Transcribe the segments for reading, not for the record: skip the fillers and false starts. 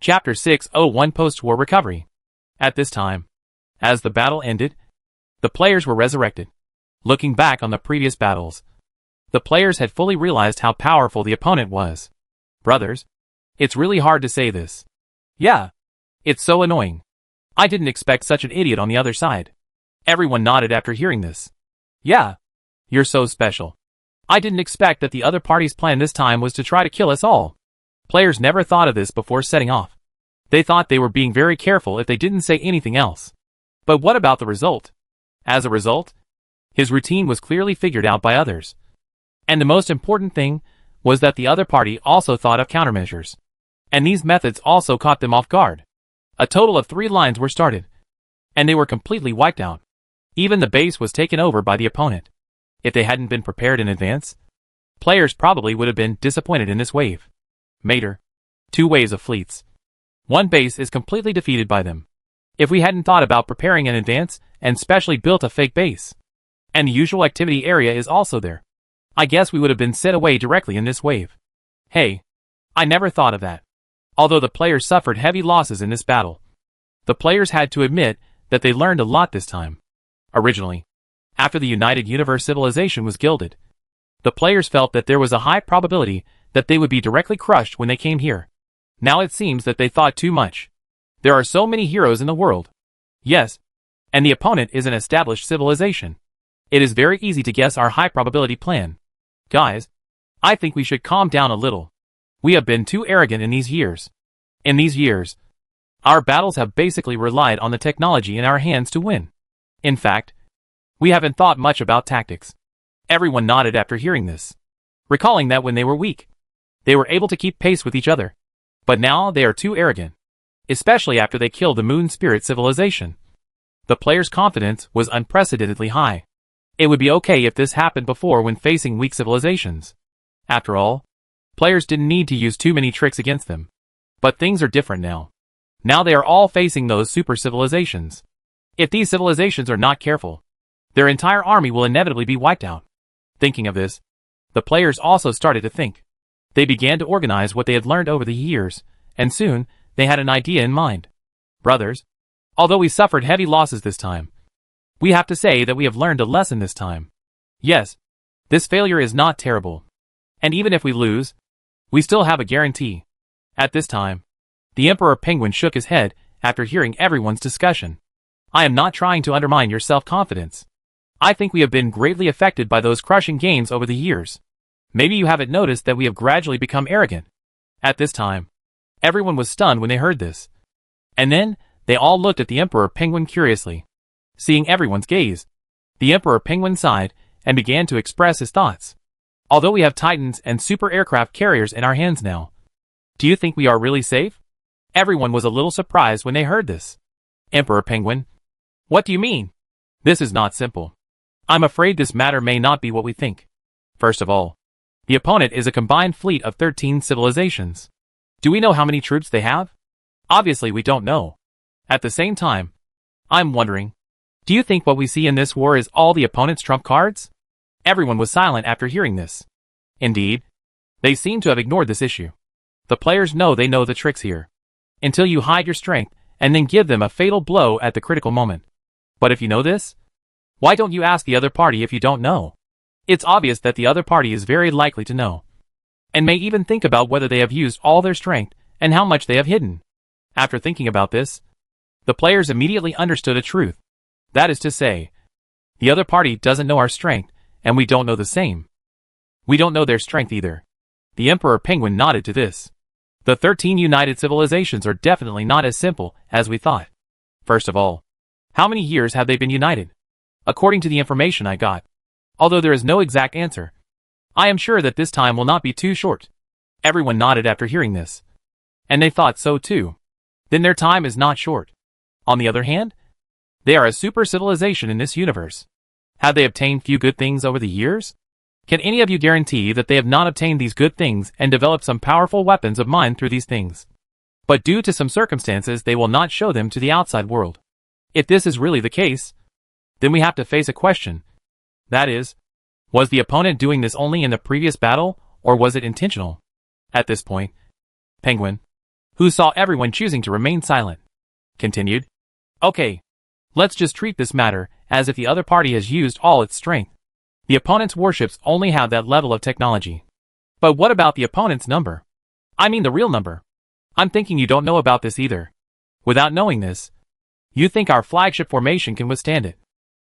Chapter 601 Post-War Recovery. At this time, as the battle ended, the players were resurrected. Looking back on the previous battles, the players had fully realized how powerful the opponent was. Brothers, it's really hard to say this. Yeah, it's so annoying. I didn't expect such an idiot on the other side. Everyone nodded after hearing this. Yeah, you're so special. I didn't expect that the other party's plan this time was to try to kill us all. Players never thought of this before setting off. They thought they were being very careful if they didn't say anything else. But what about the result? As a result, his routine was clearly figured out by others. And the most important thing was that the other party also thought of countermeasures. And these methods also caught them off guard. A total of 3 lines were started. And they were completely wiped out. Even the base was taken over by the opponent. If they hadn't been prepared in advance, players probably would have been disappointed in this wave. Mater. 2 waves of fleets. 1 base is completely defeated by them. If we hadn't thought about preparing in advance and specially built a fake base, and the usual activity area is also there, I guess we would have been sent away directly in this wave. Hey, I never thought of that. Although the players suffered heavy losses in this battle, the players had to admit that they learned a lot this time. Originally, after the United Universe civilization was gilded, the players felt that there was a high probability that they would be directly crushed when they came here. Now it seems that they thought too much. There are so many heroes in the world. Yes, and the opponent is an established civilization. It is very easy to guess our high probability plan. Guys, I think we should calm down a little. We have been too arrogant in these years. In these years, our battles have basically relied on the technology in our hands to win. In fact, we haven't thought much about tactics. Everyone nodded after hearing this, recalling that when they were weak, they were able to keep pace with each other. But now they are too arrogant, especially after they killed the Moon Spirit civilization. The players' confidence was unprecedentedly high. It would be okay if this happened before when facing weak civilizations. After all, players didn't need to use too many tricks against them. But things are different now. Now they are all facing those super civilizations. If these civilizations are not careful, their entire army will inevitably be wiped out. Thinking of this, the players also started to think. They began to organize what they had learned over the years, and soon, they had an idea in mind. Brothers, although we suffered heavy losses this time, we have to say that we have learned a lesson this time. Yes, this failure is not terrible. And even if we lose, we still have a guarantee. At this time, the Emperor Penguin shook his head after hearing everyone's discussion. I am not trying to undermine your self-confidence. I think we have been greatly affected by those crushing games over the years. Maybe you haven't noticed that we have gradually become arrogant. At this time, everyone was stunned when they heard this. And then, they all looked at the Emperor Penguin curiously. Seeing everyone's gaze, the Emperor Penguin sighed and began to express his thoughts. Although we have Titans and super aircraft carriers in our hands now, do you think we are really safe? Everyone was a little surprised when they heard this. Emperor Penguin, what do you mean? This is not simple. I'm afraid this matter may not be what we think. First of all, the opponent is a combined fleet of 13 civilizations. Do we know how many troops they have? Obviously we don't know. At the same time, I'm wondering, do you think what we see in this war is all the opponent's trump cards? Everyone was silent after hearing this. Indeed, they seem to have ignored this issue. The players know they know the tricks here. Until you hide your strength, and then give them a fatal blow at the critical moment. But if you know this, why don't you ask the other party if you don't know? It's obvious that the other party is very likely to know, and may even think about whether they have used all their strength and how much they have hidden. After thinking about this, the players immediately understood a truth. That is to say, the other party doesn't know our strength, and we don't know the same. We don't know their strength either. The Emperor Penguin nodded to this. The 13 united civilizations are definitely not as simple as we thought. First of all, how many years have they been united? According to the information I got, although there is no exact answer, I am sure that this time will not be too short. Everyone nodded after hearing this. And they thought so too. Then their time is not short. On the other hand, they are a super civilization in this universe. Have they obtained few good things over the years? Can any of you guarantee that they have not obtained these good things and developed some powerful weapons of mind through these things? But due to some circumstances they will not show them to the outside world. If this is really the case, then we have to face a question. That is, was the opponent doing this only in the previous battle, or was it intentional? At this point, Penguin, who saw everyone choosing to remain silent, continued. Okay. Let's just treat this matter as if the other party has used all its strength. The opponent's warships only have that level of technology. But what about the opponent's number? I mean the real number. I'm thinking you don't know about this either. Without knowing this, you think our flagship formation can withstand it.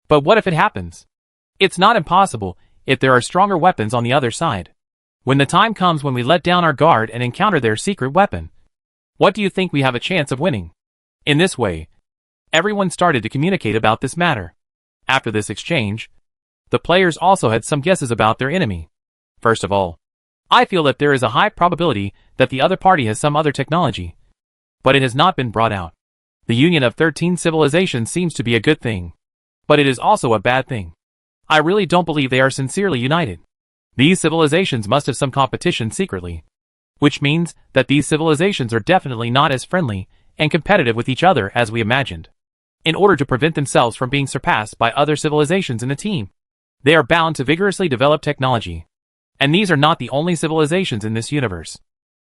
But what if it happens? It's not impossible if there are stronger weapons on the other side. When the time comes when we let down our guard and encounter their secret weapon, what do you think we have a chance of winning? In this way, everyone started to communicate about this matter. After this exchange, the players also had some guesses about their enemy. First of all, I feel that there is a high probability that the other party has some other technology, but it has not been brought out. The union of 13 civilizations seems to be a good thing, but it is also a bad thing. I really don't believe they are sincerely united. These civilizations must have some competition secretly, which means that these civilizations are definitely not as friendly and competitive with each other as we imagined. In order to prevent themselves from being surpassed by other civilizations in the team, they are bound to vigorously develop technology. And these are not the only civilizations in this universe.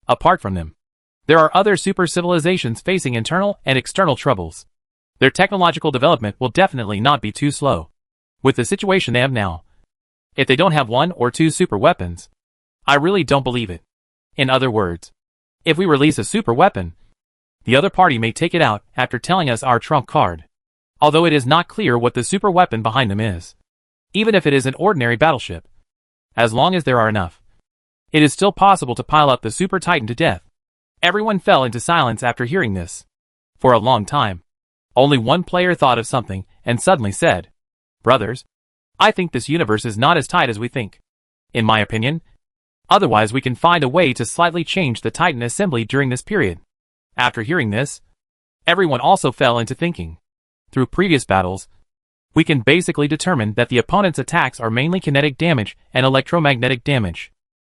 Apart from them, there are other super civilizations facing internal and external troubles. Their technological development will definitely not be too slow. With the situation they have now, if they don't have 1 or 2 super weapons, I really don't believe it. In other words, if we release a super weapon, the other party may take it out after telling us our trump card. Although it is not clear what the super weapon behind them is. Even if it is an ordinary battleship, as long as there are enough, it is still possible to pile up the super titan to death. Everyone fell into silence after hearing this. For a long time, only one player thought of something and suddenly said, "Brothers, I think this universe is not as tight as we think. In my opinion, otherwise we can find a way to slightly change the titan assembly during this period." After hearing this, everyone also fell into thinking. Through previous battles, we can basically determine that the opponent's attacks are mainly kinetic damage and electromagnetic damage.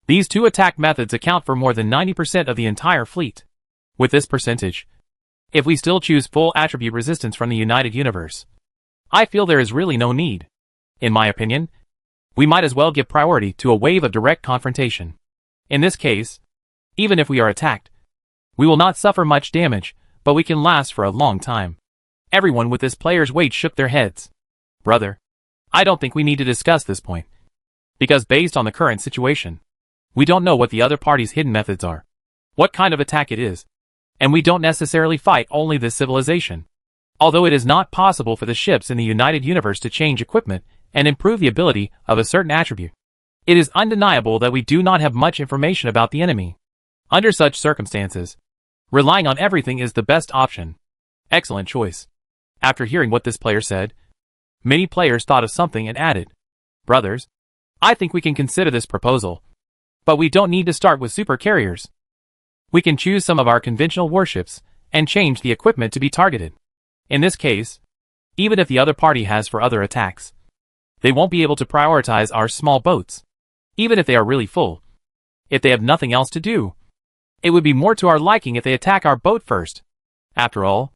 These two attack methods account for more than 90% of the entire fleet. With this percentage, if we still choose full attribute resistance from the United Universe, I feel there is really no need. In my opinion, we might as well give priority to a wave of direct confrontation. In this case, even if we are attacked, we will not suffer much damage, but we can last for a long time. Everyone with this player's weight shook their heads. Brother, I don't think we need to discuss this point. Because based on the current situation, we don't know what the other party's hidden methods are, what kind of attack it is, and we don't necessarily fight only this civilization. Although it is not possible for the ships in the United Universe to change equipment and improve the ability of a certain attribute, it is undeniable that we do not have much information about the enemy. Under such circumstances, relying on everything is the best option. Excellent choice. After hearing what this player said, many players thought of something and added, "Brothers, I think we can consider this proposal. But we don't need to start with super carriers. We can choose some of our conventional warships and change the equipment to be targeted. In this case, even if the other party has for other attacks, they won't be able to prioritize our small boats, even if they are really full. If they have nothing else to do, it would be more to our liking if they attack our boat first. After all,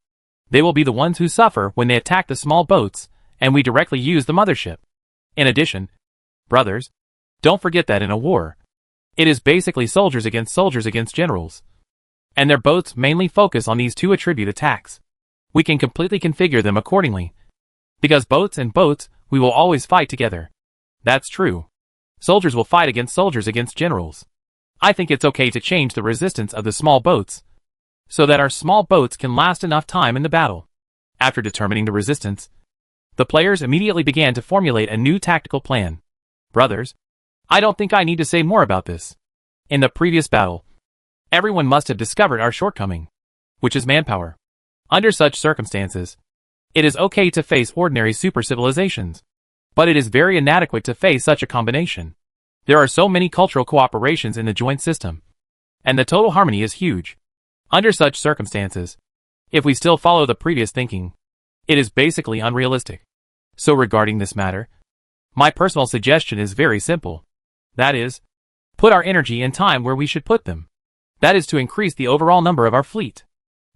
they will be the ones who suffer when they attack the small boats, and we directly use the mothership. In addition, brothers, don't forget that in a war, it is basically soldiers against generals. And their boats mainly focus on these two attribute attacks. We can completely configure them accordingly. Because boats and boats, we will always fight together. That's true. Soldiers will fight against generals. I think it's okay to change the resistance of the small boats, so that our small boats can last enough time in the battle. After determining the resistance, the players immediately began to formulate a new tactical plan. Brothers, I don't think I need to say more about this. In the previous battle, everyone must have discovered our shortcoming, which is manpower. Under such circumstances, it is okay to face ordinary super civilizations, but it is very inadequate to face such a combination. There are so many cultural cooperations in the joint system, and the total harmony is huge. Under such circumstances, if we still follow the previous thinking, it is basically unrealistic. So regarding this matter, my personal suggestion is very simple. That is, put our energy and time where we should put them. That is to increase the overall number of our fleet.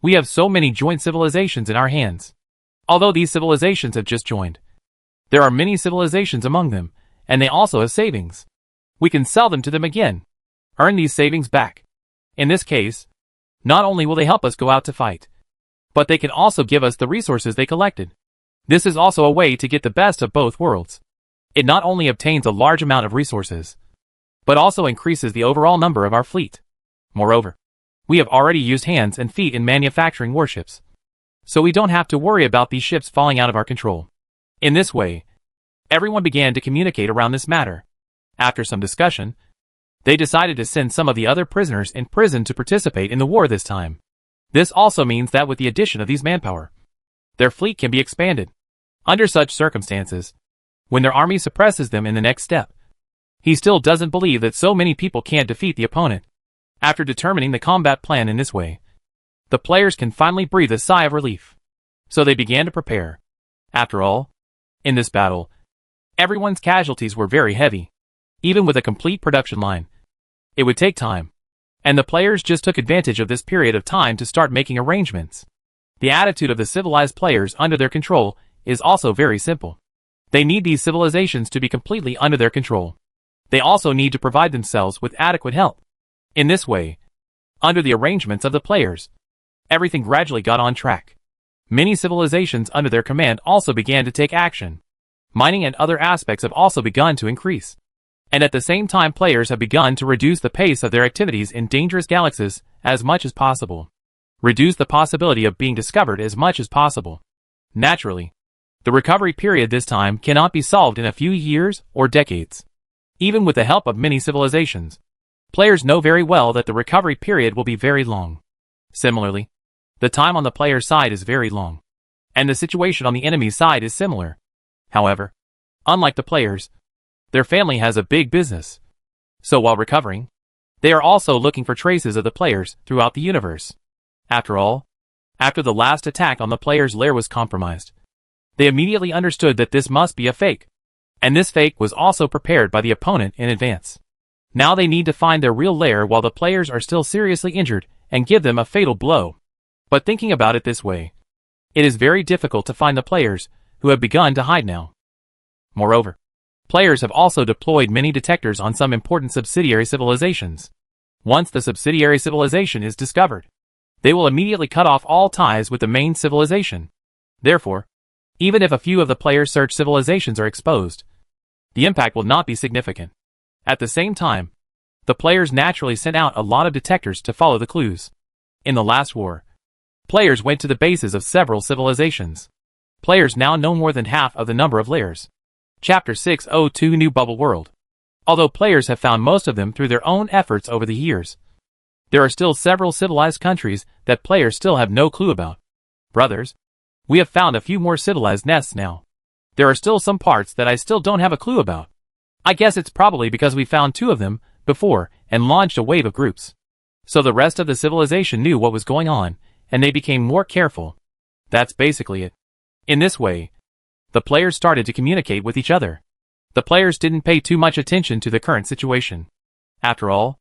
We have so many joint civilizations in our hands. Although these civilizations have just joined, there are many civilizations among them, and they also have savings. We can sell them to them again, earn these savings back. In this case, Not only will they help us go out to fight, but they can also give us the resources they collected. This is also a way to get the best of both worlds. It not only obtains a large amount of resources, but also increases the overall number of our fleet. Moreover, we have already used hands and feet in manufacturing warships, so we don't have to worry about these ships falling out of our control. In this way, everyone began to communicate around this matter. After some discussion, they decided to send some of the other prisoners in prison to participate in the war this time. This also means that with the addition of these manpower, their fleet can be expanded. Under such circumstances, when their army suppresses them in the next step, he still doesn't believe that so many people can't defeat the opponent. After determining the combat plan in this way, the players can finally breathe a sigh of relief. So they began to prepare. After all, in this battle, everyone's casualties were very heavy. Even with a complete production line, it would take time. And the players just took advantage of this period of time to start making arrangements. The attitude of the civilized players under their control is also very simple. They need these civilizations to be completely under their control. They also need to provide themselves with adequate help. In this way, under the arrangements of the players, everything gradually got on track. Many civilizations under their command also began to take action. Mining and other aspects have also begun to increase. And at the same time, players have begun to reduce the pace of their activities in dangerous galaxies as much as possible. Reduce the possibility of being discovered as much as possible. Naturally, the recovery period this time cannot be solved in a few years or decades. Even with the help of many civilizations, players know very well that the recovery period will be very long. Similarly, the time on the player's side is very long, and the situation on the enemy's side is similar. However, unlike the players, their family has a big business. So while recovering, they are also looking for traces of the players throughout the universe. After all, after the last attack on the player's lair was compromised, they immediately understood that this must be a fake. And this fake was also prepared by the opponent in advance. Now they need to find their real lair while the players are still seriously injured and give them a fatal blow. But thinking about it this way, it is very difficult to find the players who have begun to hide now. Moreover, players have also deployed many detectors on some important subsidiary civilizations. Once the subsidiary civilization is discovered, they will immediately cut off all ties with the main civilization. Therefore, even if a few of the players' search civilizations are exposed, the impact will not be significant. At the same time, the players naturally sent out a lot of detectors to follow the clues. In the last war, players went to the bases of several civilizations. Players now know more than half of the number of lairs. Chapter 602 New Bubble World. Although players have found most of them through their own efforts over the years, there are still several civilized countries that players still have no clue about. Brothers, we have found a few more civilized nests now. There are still some parts that I still don't have a clue about. I guess it's probably because we found 2 of them before and launched a wave of groups. So the rest of the civilization knew what was going on, and they became more careful. That's basically it. In this way, the players started to communicate with each other. The players didn't pay too much attention to the current situation. After all,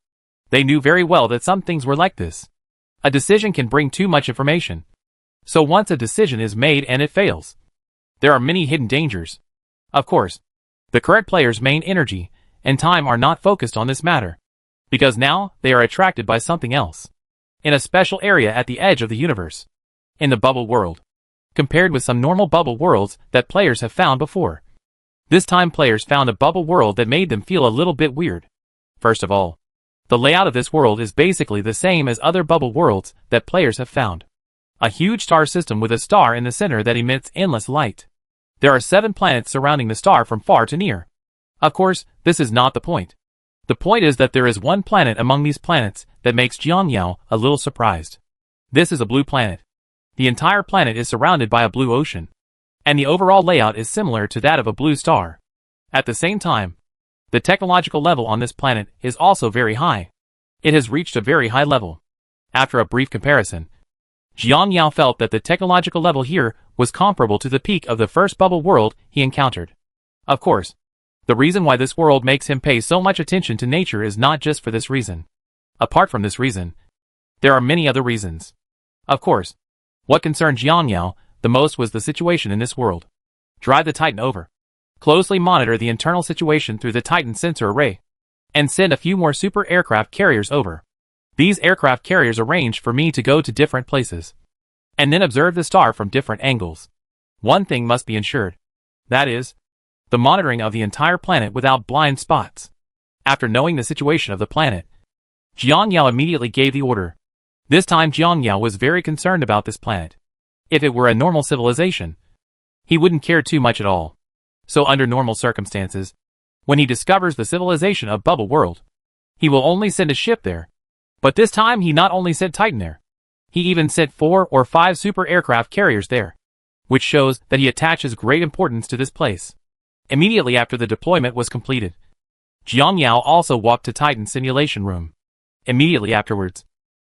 they knew very well that some things were like this. A decision can bring too much information. So once a decision is made and it fails, there are many hidden dangers. Of course, the current players' main energy and time are not focused on this matter, because now they are attracted by something else. In a special area at the edge of the universe. In the bubble world. Compared with some normal bubble worlds that players have found before. This time players found a bubble world that made them feel a little bit weird. First of all, the layout of this world is basically the same as other bubble worlds that players have found. A huge star system with a star in the center that emits endless light. There are 7 planets surrounding the star from far to near. Of course, this is not the point. The point is that there is one planet among these planets that makes Jiang Yao a little surprised. This is a blue planet. The entire planet is surrounded by a blue ocean, and the overall layout is similar to that of a blue star. At the same time, the technological level on this planet is also very high. It has reached a very high level. After a brief comparison, Jiang Yao felt that the technological level here was comparable to the peak of the first bubble world he encountered. Of course, the reason why this world makes him pay so much attention to nature is not just for this reason. Apart from this reason, there are many other reasons. Of course, what concerned Jiang Yao the most was the situation in this world. Drive the Titan over. Closely monitor the internal situation through the Titan sensor array. And send a few more super aircraft carriers over. These aircraft carriers arranged for me to go to different places and then observe the star from different angles. One thing must be ensured. That is, the monitoring of the entire planet without blind spots. After knowing the situation of the planet, Jiang Yao immediately gave the order. This time Jiang Yao was very concerned about this planet. If it were a normal civilization, he wouldn't care too much at all. So under normal circumstances, when he discovers the civilization of Bubble World, he will only send a ship there. But this time he not only sent Titan there, he even sent 4 or 5 super aircraft carriers there, which shows that he attaches great importance to this place. Immediately after the deployment was completed, Jiang Yao also walked to Titan's simulation room. Immediately afterwards,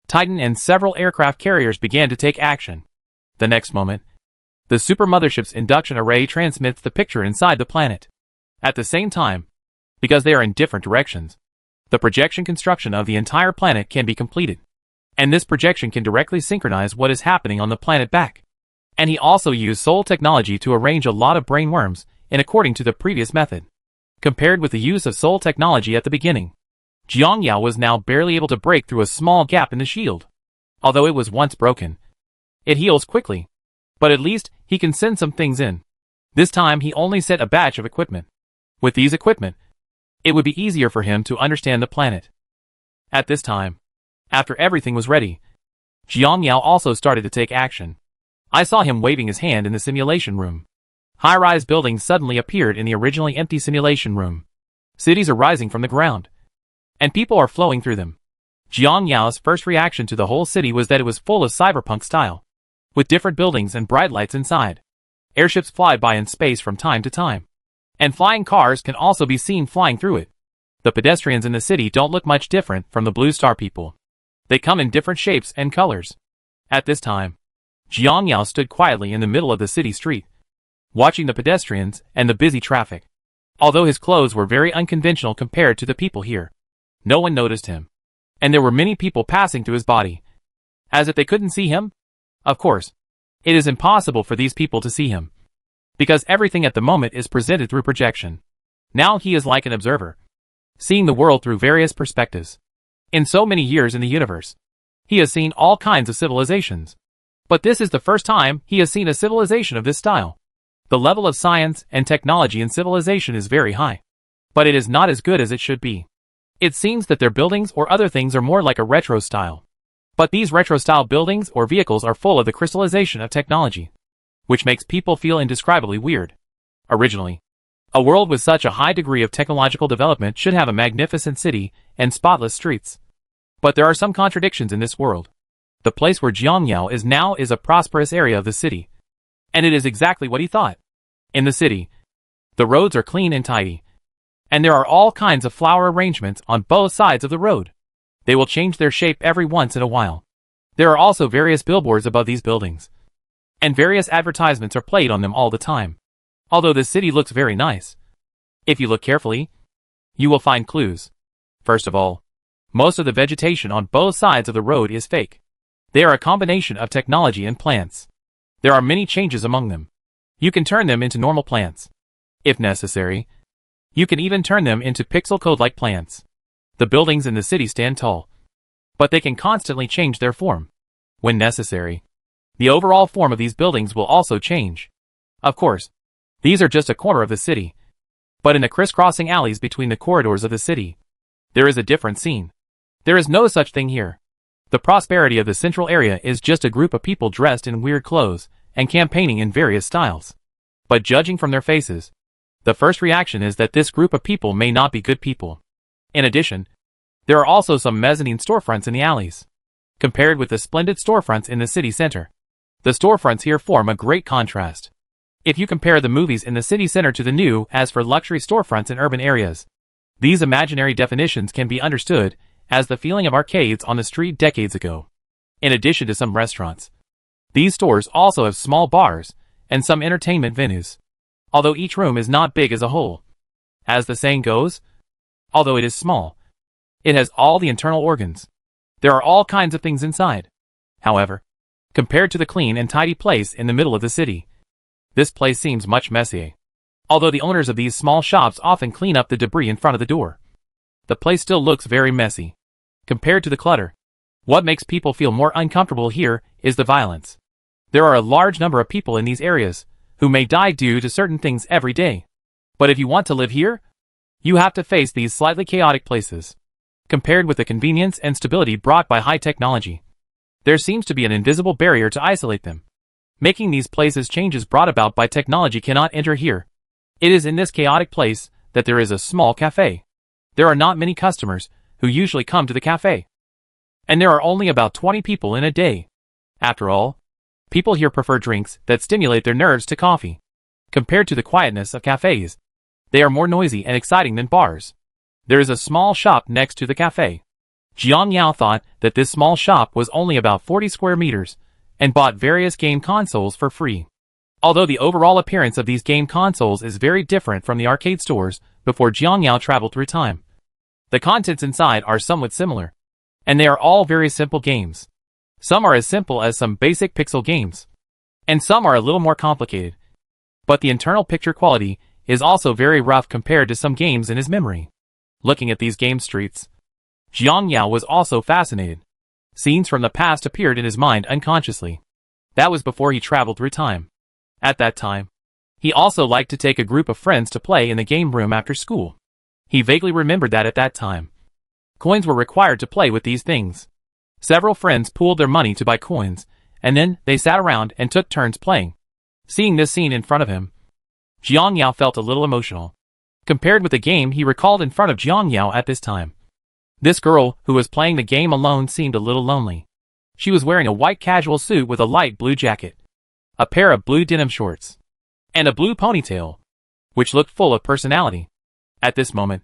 Titan and several aircraft carriers began to take action. The next moment, the super mothership's induction array transmits the picture inside the planet. At the same time, because they are in different directions, the projection construction of the entire planet can be completed. And this projection can directly synchronize what is happening on the planet back. And he also used soul technology to arrange a lot of brain worms in according to the previous method. Compared with the use of soul technology at the beginning, Jiang Yao was now barely able to break through a small gap in the shield. Although it was once broken, it heals quickly. But at least he can send some things in. This time he only sent a batch of equipment. With these equipment, it would be easier for him to understand the planet. At this time, after everything was ready, Jiang Yao also started to take action. I saw him waving his hand in the simulation room. High-rise buildings suddenly appeared in the originally empty simulation room. Cities are rising from the ground, and people are flowing through them. Jiang Yao's first reaction to the whole city was that it was full of cyberpunk style, with different buildings and bright lights inside. Airships fly by in space from time to time, and flying cars can also be seen flying through it. The pedestrians in the city don't look much different from the Blue Star people. They come in different shapes and colors. At this time, Jiang Yao stood quietly in the middle of the city street, watching the pedestrians and the busy traffic. Although his clothes were very unconventional compared to the people here, no one noticed him. And there were many people passing through his body, as if they couldn't see him. Of course, it is impossible for these people to see him, because everything at the moment is presented through projection. Now he is like an observer, seeing the world through various perspectives. In so many years in the universe, he has seen all kinds of civilizations. But this is the first time he has seen a civilization of this style. The level of science and technology in civilization is very high, but it is not as good as it should be. It seems that their buildings or other things are more like a retro style. But these retro style buildings or vehicles are full of the crystallization of technology, which makes people feel indescribably weird. Originally, a world with such a high degree of technological development should have a magnificent city and spotless streets. But there are some contradictions in this world. The place where Jiang Yao is now is a prosperous area of the city. And it is exactly what he thought. In the city, the roads are clean and tidy. And there are all kinds of flower arrangements on both sides of the road. They will change their shape every once in a while. There are also various billboards above these buildings. And various advertisements are played on them all the time. Although the city looks very nice, if you look carefully, you will find clues. First of all, most of the vegetation on both sides of the road is fake. They are a combination of technology and plants. There are many changes among them. You can turn them into normal plants. If necessary, you can even turn them into pixel code-like plants. The buildings in the city stand tall, but they can constantly change their form. When necessary, the overall form of these buildings will also change. Of course, these are just a corner of the city, but in the crisscrossing alleys between the corridors of the city, there is a different scene. There is no such thing here. The prosperity of the central area is just a group of people dressed in weird clothes and campaigning in various styles. But judging from their faces, the first reaction is that this group of people may not be good people. In addition, there are also some mezzanine storefronts in the alleys. Compared with the splendid storefronts in the city center, the storefronts here form a great contrast. If you compare the movies in the city center to the new as for luxury storefronts in urban areas, these imaginary definitions can be understood as the feeling of arcades on the street decades ago. In addition to some restaurants, these stores also have small bars and some entertainment venues, although each room is not big as a whole. As the saying goes, although it is small, it has all the internal organs. There are all kinds of things inside. However, compared to the clean and tidy place in the middle of the city, this place seems much messier. Although the owners of these small shops often clean up the debris in front of the door, the place still looks very messy. Compared to the clutter, What makes people feel more uncomfortable here is the violence. There are a large number of people in these areas who may die due to certain things every day. But if you want to live here, you have to face these slightly chaotic places. Compared with the convenience and stability brought by high technology, there seems to be an invisible barrier to isolate them, making these places changes brought about by technology cannot enter here. It is in this chaotic place that there is a small cafe. There are not many customers who usually come to the cafe, and there are only about 20 people in a day. After all, people here prefer drinks that stimulate their nerves to coffee. Compared to the quietness of cafes, they are more noisy and exciting than bars. There is a small shop next to the cafe. Jiang Yao thought that this small shop was only about 40 square meters and bought various game consoles for free. Although the overall appearance of these game consoles is very different from the arcade stores before Jiang Yao traveled through time, the contents inside are somewhat similar, and they are all very simple games. Some are as simple as some basic pixel games, and some are a little more complicated. But the internal picture quality is also very rough compared to some games in his memory. Looking at these game streets, Jiang Yao was also fascinated. Scenes from the past appeared in his mind unconsciously. That was before he traveled through time. At that time, he also liked to take a group of friends to play in the game room after school. He vaguely remembered that at that time, coins were required to play with these things. Several friends pooled their money to buy coins, and then they sat around and took turns playing. Seeing this scene in front of him, Jiang Yao felt a little emotional. Compared with the game he recalled in front of Jiang Yao at this time, this girl who was playing the game alone seemed a little lonely. She was wearing a white casual suit with a light blue jacket, a pair of blue denim shorts, and a blue ponytail, which looked full of personality. At this moment,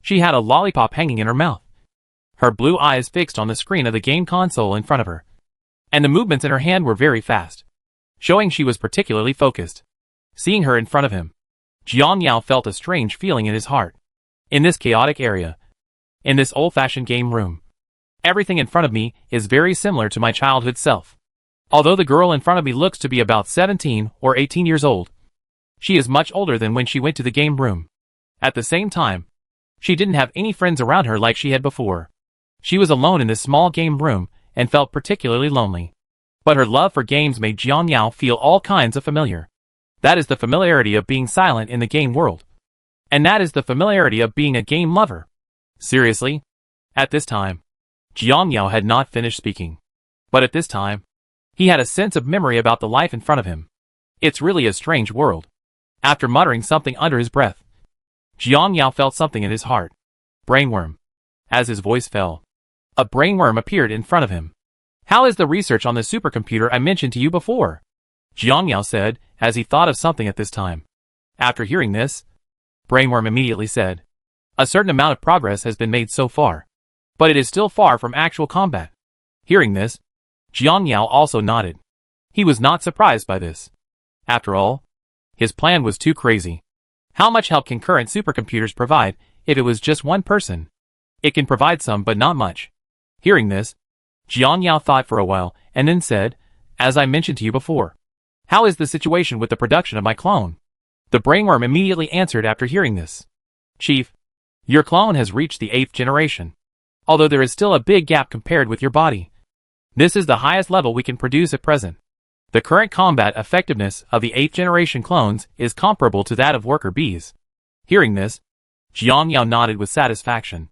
she had a lollipop hanging in her mouth, her blue eyes fixed on the screen of the game console in front of her, and the movements in her hand were very fast, showing she was particularly focused. Seeing her in front of him, Jiang Yao felt a strange feeling in his heart. In this chaotic area, in this old-fashioned game room, everything in front of me is very similar to my childhood self. Although the girl in front of me looks to be about 17 or 18 years old, she is much older than when she went to the game room. At the same time, she didn't have any friends around her like she had before. She was alone in this small game room and felt particularly lonely. But her love for games made Jiang Yao feel all kinds of familiar. That is the familiarity of being silent in the game world. And that is the familiarity of being a game lover. Seriously? At this time, Jiang Yao had not finished speaking. But at this time, he had a sense of memory about the life in front of him. It's really a strange world. After muttering something under his breath, Jiang Yao felt something in his heart. Brainworm. As his voice fell, a brainworm appeared in front of him. How is the research on the supercomputer I mentioned to you before? Jiang Yao said, as he thought of something at this time. After hearing this, Brainworm immediately said, a certain amount of progress has been made so far, but it is still far from actual combat. Hearing this, Jiang Yao also nodded. He was not surprised by this. After all, his plan was too crazy. How much help can current supercomputers provide if it was just one person? It can provide some but not much. Hearing this, Jiang Yao thought for a while and then said, as I mentioned to you before, how is the situation with the production of my clone? The brainworm immediately answered after hearing this. Chief, your clone has reached the 8th generation. Although there is still a big gap compared with your body. This is the highest level we can produce at present. The current combat effectiveness of the 8th generation clones is comparable to that of worker bees. Hearing this, Jiang Yao nodded with satisfaction.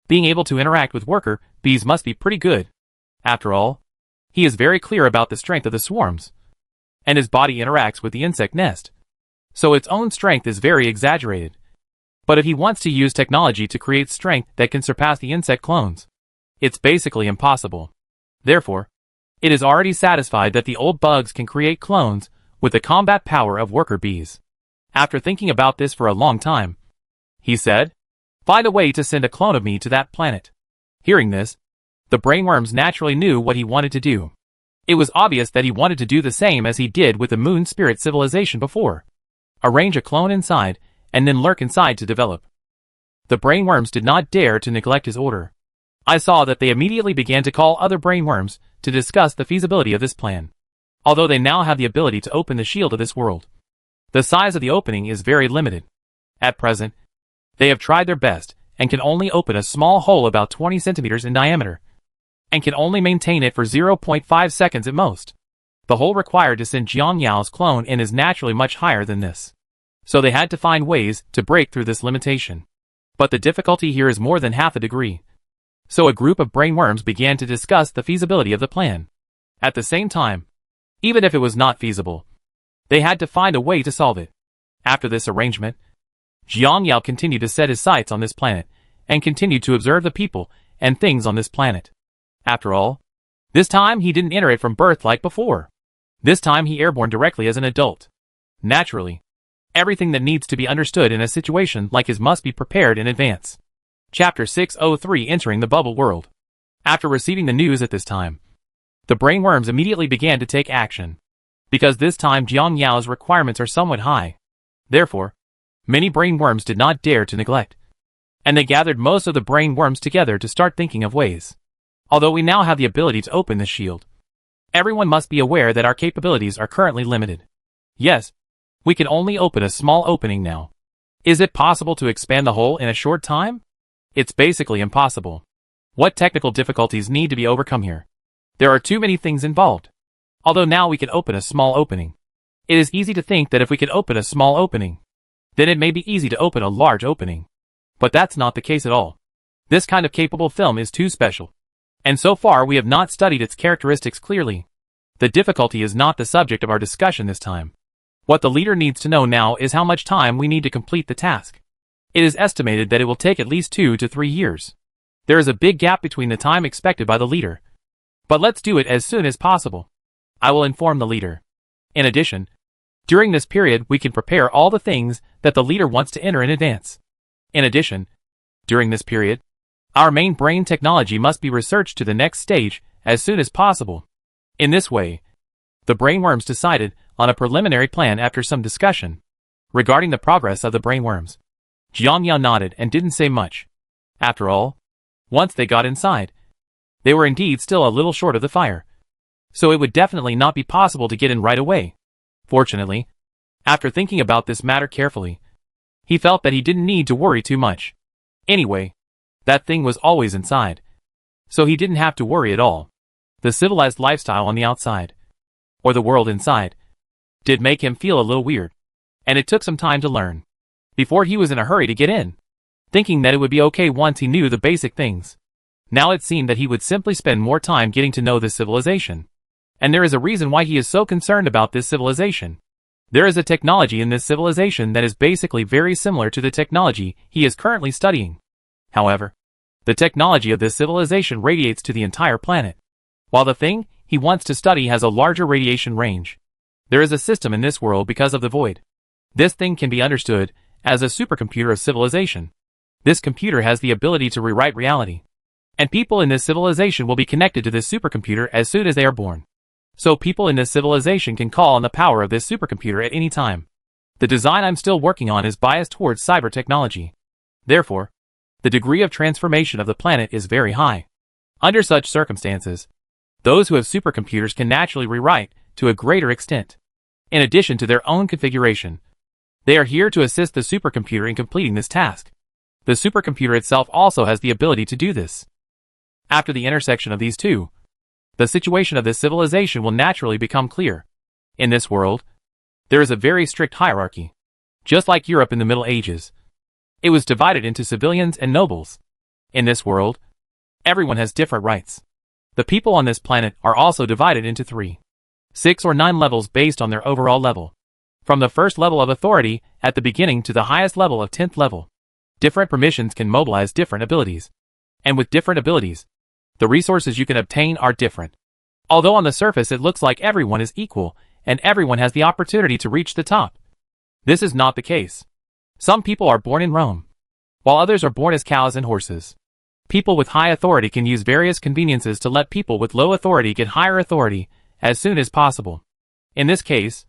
Being able to interact with worker bees must be pretty good. After all, he is very clear about the strength of the swarms, and his body interacts with the insect nest, so its own strength is very exaggerated. But if he wants to use technology to create strength that can surpass the insect clones, it's basically impossible. Therefore, it is already satisfied that the old bugs can create clones with the combat power of worker bees. After thinking about this for a long time, he said, find a way to send a clone of me to that planet. Hearing this, the brainworms naturally knew what he wanted to do. It was obvious that he wanted to do the same as he did with the Moon Spirit civilization before. Arrange a clone inside, and then lurk inside to develop. The brainworms did not dare to neglect his order. I saw that they immediately began to call other brainworms to discuss the feasibility of this plan. Although they now have the ability to open the shield of this world, the size of the opening is very limited. At present, they have tried their best and can only open a small hole about 20 centimeters in diameter. and can only maintain it for 0.5 seconds at most. The hole required to send Jiang Yao's clone in is naturally much higher than this. So they had to find ways to break through this limitation. But the difficulty here is more than half a degree. So a group of brainworms began to discuss the feasibility of the plan. At the same time, even if it was not feasible, they had to find a way to solve it. After this arrangement, Jiang Yao continued to set his sights on this planet, and continued to observe the people and things on this planet. After all, this time he didn't enter it from birth like before. This time he airborne directly as an adult. Naturally, everything that needs to be understood in a situation like his must be prepared in advance. Chapter 603 Entering the Bubble World. After receiving the news at this time, the brainworms immediately began to take action. Because this time Jiang Yao's requirements are somewhat high. Therefore, many brainworms did not dare to neglect. And they gathered most of the brainworms together to start thinking of ways. Although we now have the ability to open this shield, everyone must be aware that our capabilities are currently limited. Yes, we can only open a small opening now. Is it possible to expand the hole in a short time? It's basically impossible. What technical difficulties need to be overcome here? There are too many things involved. Although now we can open a small opening. It is easy to think that if we can open a small opening, then it may be easy to open a large opening. But that's not the case at all. This kind of capable film is too special. And so far we have not studied its characteristics clearly. The difficulty is not the subject of our discussion this time. What the leader needs to know now is how much time we need to complete the task. It is estimated that it will take at least 2 to 3 years. There is a big gap between the time expected by the leader. But let's do it as soon as possible. I will inform the leader. In addition, during this period we can prepare all the things that the leader wants to enter in advance. In addition, during this period, our main brain technology must be researched to the next stage as soon as possible. In this way, the brainworms decided on a preliminary plan after some discussion. Regarding the progress of the brainworms, Jiang Yao nodded and didn't say much. After all, once they got inside, they were indeed still a little short of the fire. So it would definitely not be possible to get in right away. Fortunately, after thinking about this matter carefully, he felt that he didn't need to worry too much. Anyway, that thing was always inside. So he didn't have to worry at all. The civilized lifestyle on the outside, or the world inside, did make him feel a little weird. And it took some time to learn. Before he was in a hurry to get in, thinking that it would be okay once he knew the basic things. Now it seemed that he would simply spend more time getting to know this civilization. And there is a reason why he is so concerned about this civilization. There is a technology in this civilization that is basically very similar to the technology he is currently studying. However, the technology of this civilization radiates to the entire planet, while the thing he wants to study has a larger radiation range. There is a system in this world because of the void. This thing can be understood as a supercomputer of civilization. This computer has the ability to rewrite reality. And people in this civilization will be connected to this supercomputer as soon as they are born. So people in this civilization can call on the power of this supercomputer at any time. The design I'm still working on is biased towards cyber technology. Therefore, the degree of transformation of the planet is very high. Under such circumstances, those who have supercomputers can naturally rewrite to a greater extent. In addition to their own configuration, they are here to assist the supercomputer in completing this task. The supercomputer itself also has the ability to do this. After the intersection of these two, the situation of this civilization will naturally become clear. In this world, there is a very strict hierarchy. Just like Europe in the Middle Ages, it was divided into civilians and nobles. In this world, everyone has different rights. The people on this planet are also divided into 3, 6 or 9 levels based on their overall level. From the first level of authority at the beginning to the highest level of 10th level. Different permissions can mobilize different abilities. And with different abilities, the resources you can obtain are different. Although on the surface it looks like everyone is equal, and everyone has the opportunity to reach the top. This is not the case. Some people are born in Rome, while others are born as cows and horses. People with high authority can use various conveniences to let people with low authority get higher authority as soon as possible. In this case,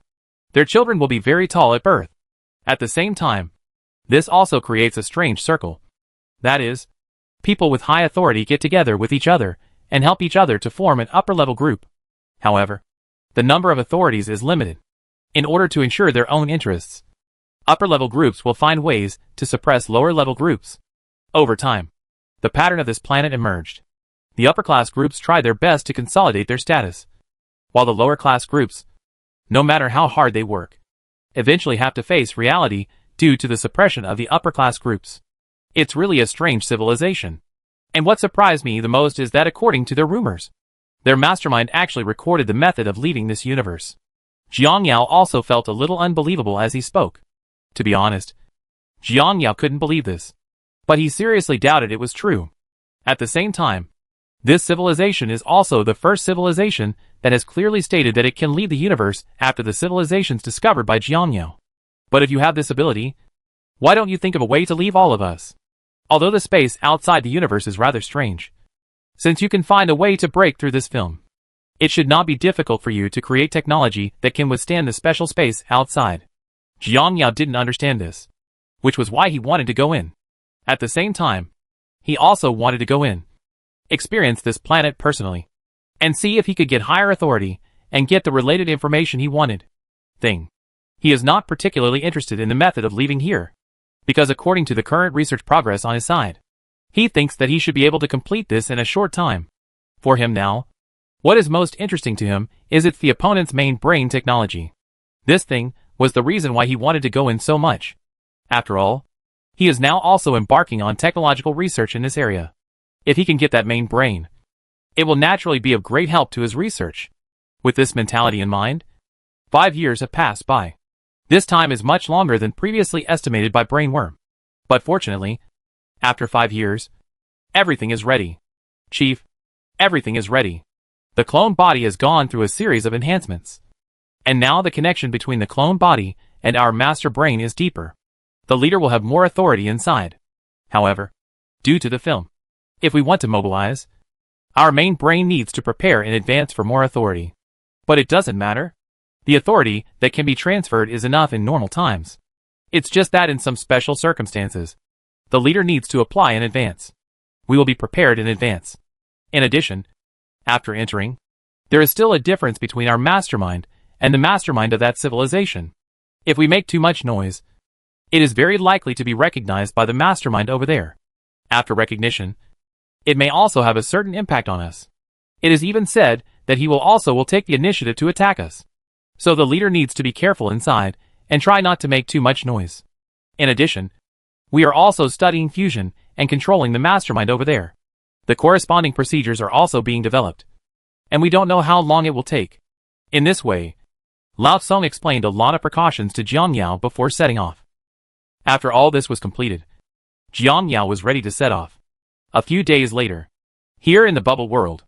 their children will be very tall at birth. At the same time, this also creates a strange circle. That is, people with high authority get together with each other and help each other to form an upper-level group. However, the number of authorities is limited. In order to ensure their own interests, upper-level groups will find ways to suppress lower-level groups. Over time, the pattern of this planet emerged. The upper-class groups try their best to consolidate their status, while the lower-class groups, no matter how hard they work, eventually have to face reality due to the suppression of the upper-class groups. It's really a strange civilization. And what surprised me the most is that according to their rumors, their mastermind actually recorded the method of leaving this universe. Jiang Yao also felt a little unbelievable as he spoke. To be honest, Jiang Yao couldn't believe this, but he seriously doubted it was true. At the same time, this civilization is also the first civilization that has clearly stated that it can leave the universe after the civilizations discovered by Jiang Yao. But if you have this ability, why don't you think of a way to leave all of us? Although the space outside the universe is rather strange, since you can find a way to break through this film, it should not be difficult for you to create technology that can withstand the special space outside. Jiang Yao didn't understand this, which was why he wanted to go in. At the same time, he also wanted to go in, experience this planet personally, and see if he could get higher authority and get the related information he wanted. He is not particularly interested in the method of leaving here, because according to the current research progress on his side, he thinks that he should be able to complete this in a short time. For him now, what is most interesting to him is it's the opponent's main brain technology. This thing was the reason why he wanted to go in so much. After all, he is now also embarking on technological research in this area. If he can get that main brain, it will naturally be of great help to his research. With this mentality in mind, 5 years have passed by. This time is much longer than previously estimated by Brainworm. But fortunately, after 5 years, everything is ready. Chief, everything is ready. The clone body has gone through a series of enhancements. And now the connection between the clone body and our master brain is deeper. The leader will have more authority inside. However, due to the film, if we want to mobilize, our main brain needs to prepare in advance for more authority. But it doesn't matter. The authority that can be transferred is enough in normal times. It's just that in some special circumstances, the leader needs to apply in advance. We will be prepared in advance. In addition, after entering, there is still a difference between our mastermind and the mastermind of that civilization. If we make too much noise, it is very likely to be recognized by the mastermind over there. After recognition, it may also have a certain impact on us. It is even said that he will take the initiative to attack us. So the leader needs to be careful inside and try not to make too much noise. In addition, we are also studying fusion and controlling the mastermind over there. The corresponding procedures are also being developed, and we don't know how long it will take. In this way, Lao Tsong explained a lot of precautions to Jiang Yao before setting off. After all this was completed, Jiang Yao was ready to set off. A few days later, here in the bubble world,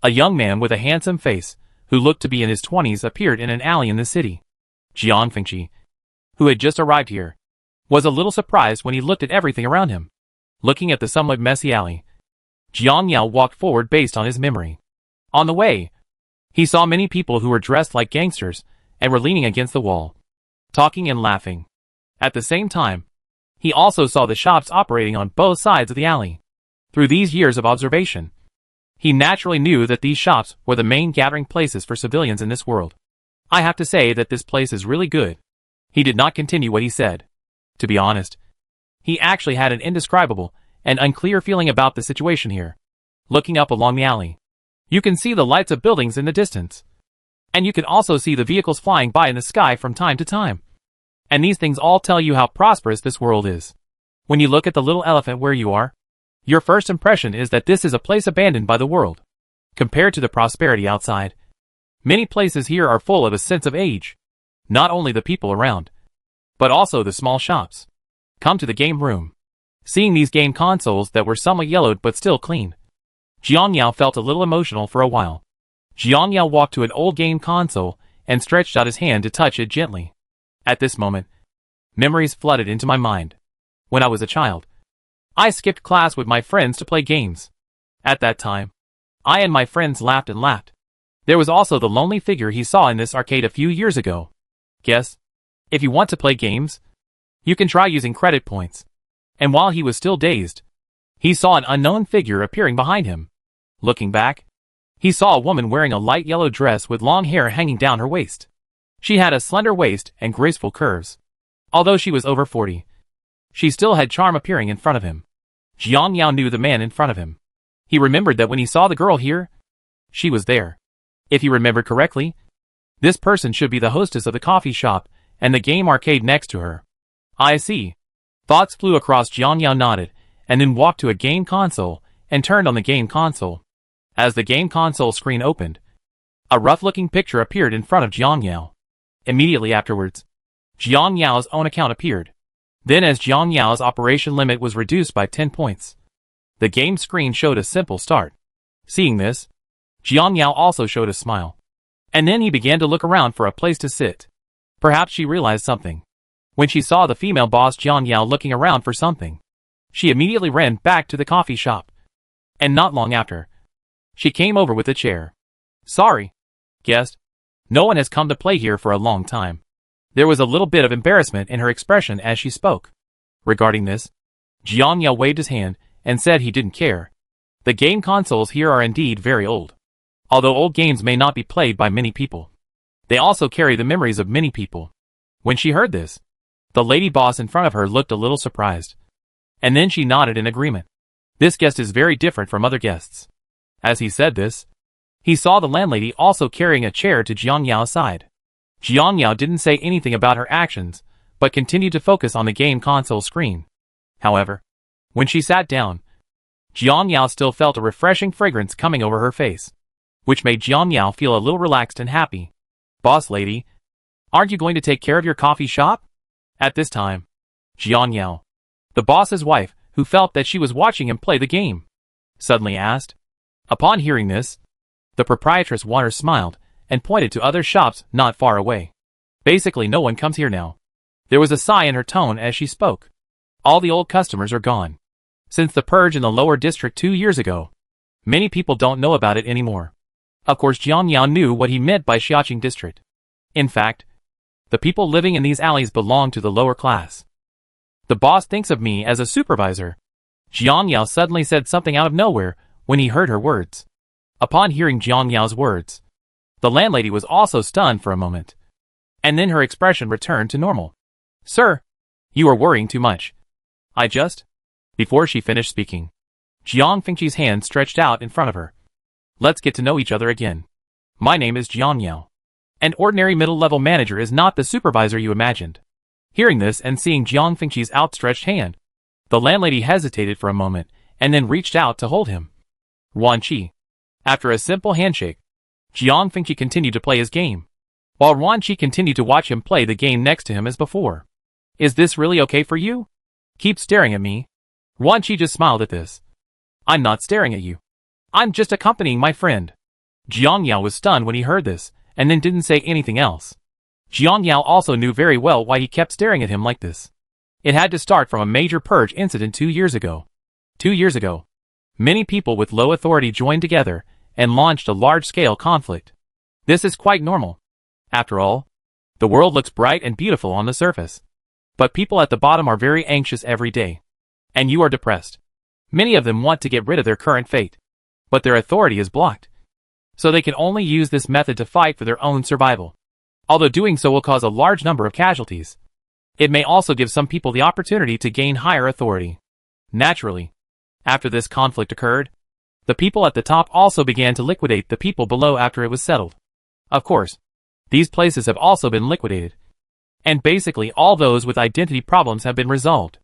a young man with a handsome face, who looked to be in his 20s, appeared in an alley in the city. Jiang Fengqi, who had just arrived here, was a little surprised when he looked at everything around him. Looking at the somewhat messy alley, Jiang Yao walked forward based on his memory. On the way, he saw many people who were dressed like gangsters and were leaning against the wall, talking and laughing. At the same time, he also saw the shops operating on both sides of the alley. Through these years of observation, he naturally knew that these shops were the main gathering places for civilians in this world. I have to say that this place is really good. He did not continue what he said. To be honest, he actually had an indescribable and unclear feeling about the situation here. Looking up along the alley, you can see the lights of buildings in the distance. And you can also see the vehicles flying by in the sky from time to time. And these things all tell you how prosperous this world is. When you look at the little elephant where you are, your first impression is that this is a place abandoned by the world. Compared to the prosperity outside, many places here are full of a sense of age. Not only the people around, but also the small shops. Come to the game room. Seeing these game consoles that were somewhat yellowed but still clean, Jiang Yao felt a little emotional for a while. Jiang Yao walked to an old game console and stretched out his hand to touch it gently. At this moment, memories flooded into my mind. When I was a child, I skipped class with my friends to play games. At that time, I and my friends laughed and laughed. There was also the lonely figure he saw in this arcade a few years ago. Guess, if you want to play games, you can try using credit points. And while he was still dazed, he saw an unknown figure appearing behind him. Looking back, he saw a woman wearing a light yellow dress with long hair hanging down her waist. She had a slender waist and graceful curves. Although she was over 40, she still had charm appearing in front of him. Jiang Yao knew the man in front of him. He remembered that when he saw the girl here, she was there. If he remembered correctly, this person should be the hostess of the coffee shop and the game arcade next to her. I see. Thoughts flew across. Jiang Yao nodded, and then walked to a game console and turned on the game console. As the game console screen opened, a rough-looking picture appeared in front of Jiang Yao. Immediately afterwards, Jiang Yao's own account appeared. Then as Jiang Yao's operation limit was reduced by 10 points, the game screen showed a simple start. Seeing this, Jiang Yao also showed a smile. And then he began to look around for a place to sit. Perhaps she realized something. When she saw the female boss Jiang Yao looking around for something, she immediately ran back to the coffee shop. And not long after, she came over with a chair. Sorry, guest. No one has come to play here for a long time. There was a little bit of embarrassment in her expression as she spoke. Regarding this, Jiang Yao waved his hand and said he didn't care. The game consoles here are indeed very old. Although old games may not be played by many people, they also carry the memories of many people. When she heard this, the lady boss in front of her looked a little surprised. And then she nodded in agreement. This guest is very different from other guests. As he said this, he saw the landlady also carrying a chair to Jiang Yao's side. Jiang Yao didn't say anything about her actions, but continued to focus on the game console screen. However, when she sat down, Jiang Yao still felt a refreshing fragrance coming over her face, which made Jiang Yao feel a little relaxed and happy. Boss lady, aren't you going to take care of your coffee shop? At this time, Jiang Yao, the boss's wife, who felt that she was watching him play the game, suddenly asked. Upon hearing this, the proprietress Water smiled and pointed to other shops not far away. Basically no one comes here now. There was a sigh in her tone as she spoke. All the old customers are gone. Since the purge in the lower district 2 years ago, many people don't know about it anymore. Of course Jiang Yao knew what he meant by Xiaqing district. In fact, the people living in these alleys belong to the lower class. The boss thinks of me as a supervisor. Jiang Yao suddenly said something out of nowhere when he heard her words. Upon hearing Jiang Yao's words, the landlady was also stunned for a moment. And then her expression returned to normal. Sir, you are worrying too much. Before she finished speaking, Jiang Fengqi's hand stretched out in front of her. Let's get to know each other again. My name is Jiang Yao. An ordinary middle-level manager is not the supervisor you imagined. Hearing this and seeing Jiang Fengqi's outstretched hand, the landlady hesitated for a moment and then reached out to hold him. Wan Qi. After a simple handshake, Jiang Fengqi continued to play his game, while Wan Qi continued to watch him play the game next to him as before. Is this really okay for you? Keep staring at me. Wan Qi just smiled at this. I'm not staring at you. I'm just accompanying my friend. Jiang Yao was stunned when he heard this, and then didn't say anything else. Jiang Yao also knew very well why he kept staring at him like this. It had to start from a major purge incident 2 years ago. 2 years ago, many people with low authority joined together and launched a large-scale conflict. This is quite normal. After all, the world looks bright and beautiful on the surface. But people at the bottom are very anxious every day. And you are depressed. Many of them want to get rid of their current fate. But their authority is blocked. So they can only use this method to fight for their own survival. Although doing so will cause a large number of casualties, it may also give some people the opportunity to gain higher authority. Naturally, after this conflict occurred, the people at the top also began to liquidate the people below after it was settled. Of course, these places have also been liquidated. And basically all those with identity problems have been resolved.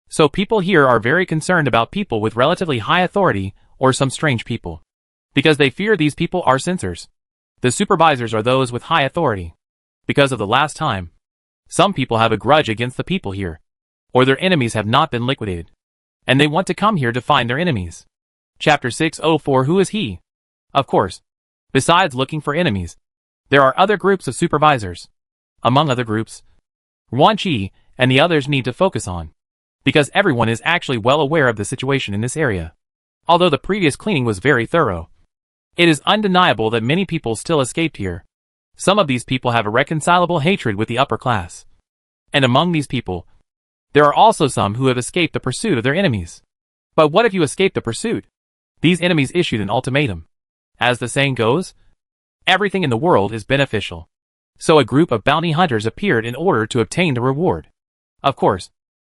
So people here are very concerned about people with relatively high authority or some strange people. Because they fear these people are censors. The supervisors are those with high authority. Because of the last time, some people have a grudge against the people here, or their enemies have not been liquidated, and they want to come here to find their enemies. Chapter 604. Who is he? Of course, besides looking for enemies, there are other groups of supervisors. Among other groups, Wan Qi and the others need to focus on, because everyone is actually well aware of the situation in this area. Although the previous cleaning was very thorough, it is undeniable that many people still escaped here. Some of these people have a reconcilable hatred with the upper class. And among these people, there are also some who have escaped the pursuit of their enemies. But what if you escape the pursuit? These enemies issued an ultimatum. As the saying goes, everything in the world is beneficial. So a group of bounty hunters appeared in order to obtain the reward. Of course,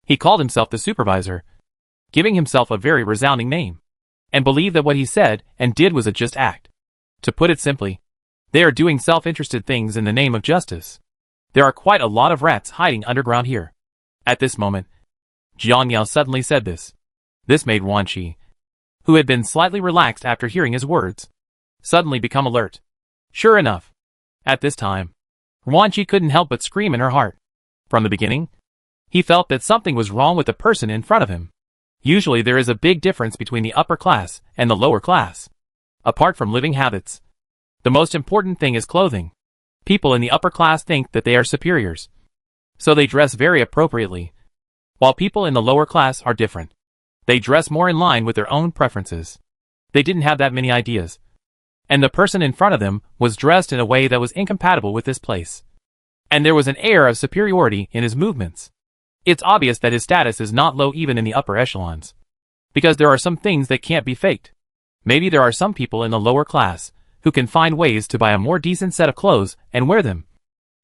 he called himself the supervisor, giving himself a very resounding name. and believe that what he said and did was a just act. To put it simply, they are doing self-interested things in the name of justice. There are quite a lot of rats hiding underground here. At this moment, Jiang Yao suddenly said this. This made Wan Qi, who had been slightly relaxed after hearing his words, suddenly become alert. Sure enough, at this time, Wan Qi couldn't help but scream in her heart. From the beginning, he felt that something was wrong with the person in front of him. Usually there is a big difference between the upper class and the lower class. Apart from living habits, the most important thing is clothing. People in the upper class think that they are superiors, so they dress very appropriately, while people in the lower class are different. They dress more in line with their own preferences. They didn't have that many ideas, and the person in front of them was dressed in a way that was incompatible with this place. And there was an air of superiority in his movements. It's obvious that his status is not low even in the upper echelons, because there are some things that can't be faked. Maybe there are some people in the lower class who can find ways to buy a more decent set of clothes and wear them.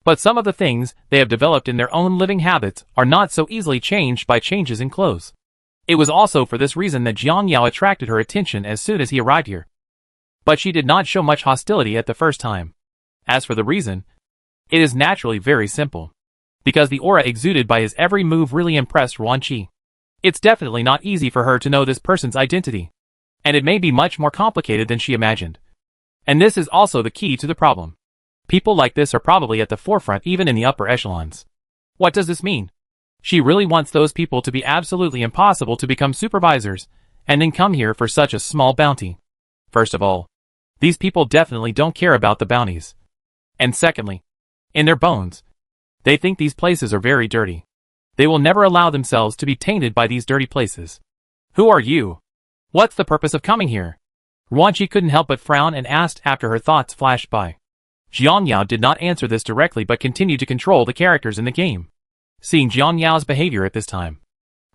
But some of the things they have developed in their own living habits are not so easily changed by changes in clothes. It was also for this reason that Jiang Yao attracted her attention as soon as he arrived here. But she did not show much hostility at the first time. As for the reason, it is naturally very simple. Because the aura exuded by his every move really impressed Wan Qi. It's definitely not easy for her to know this person's identity, and it may be much more complicated than she imagined. And this is also the key to the problem. People like this are probably at the forefront even in the upper echelons. What does this mean? She really wants those people to be absolutely impossible to become supervisors, and then come here for such a small bounty. First of all, these people definitely don't care about the bounties. And secondly, in their bones, they think these places are very dirty. They will never allow themselves to be tainted by these dirty places. Who are you? What's the purpose of coming here? Wan Qi couldn't help but frown and asked after her thoughts flashed by. Jiang Yao did not answer this directly but continued to control the characters in the game. Seeing Jiang Yao's behavior at this time,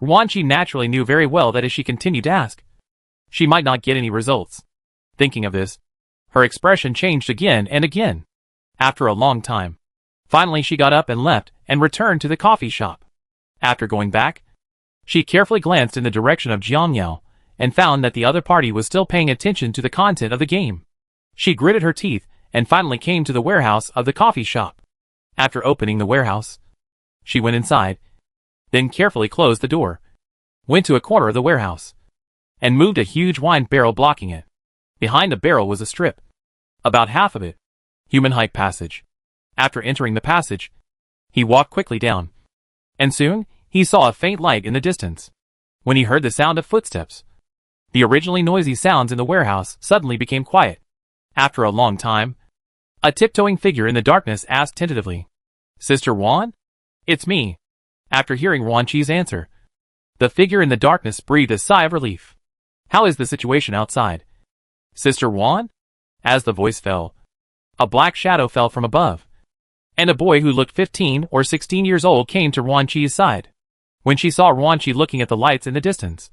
Wan Qi naturally knew very well that if she continued to ask, she might not get any results. Thinking of this, her expression changed again and again. After a long time, finally she got up and left and returned to the coffee shop. After going back, she carefully glanced in the direction of Jiang Yao and found that the other party was still paying attention to the content of the game. She gritted her teeth and finally came to the warehouse of the coffee shop. After opening the warehouse, she went inside, then carefully closed the door, went to a corner of the warehouse, and moved a huge wine barrel blocking it. Behind the barrel was a strip, about half of it, human-height passage. After entering the passage, he walked quickly down, and soon he saw a faint light in the distance. When he heard the sound of footsteps, the originally noisy sounds in the warehouse suddenly became quiet. After a long time, a tiptoeing figure in the darkness asked tentatively, "Sister Wan? It's me." After hearing Wan Qi's answer, the figure in the darkness breathed a sigh of relief. "How is the situation outside, Sister Wan?" As the voice fell, a black shadow fell from above, and a boy who looked 15 or 16 years old came to Wan Qi's side. When she saw Wan Qi looking at the lights in the distance,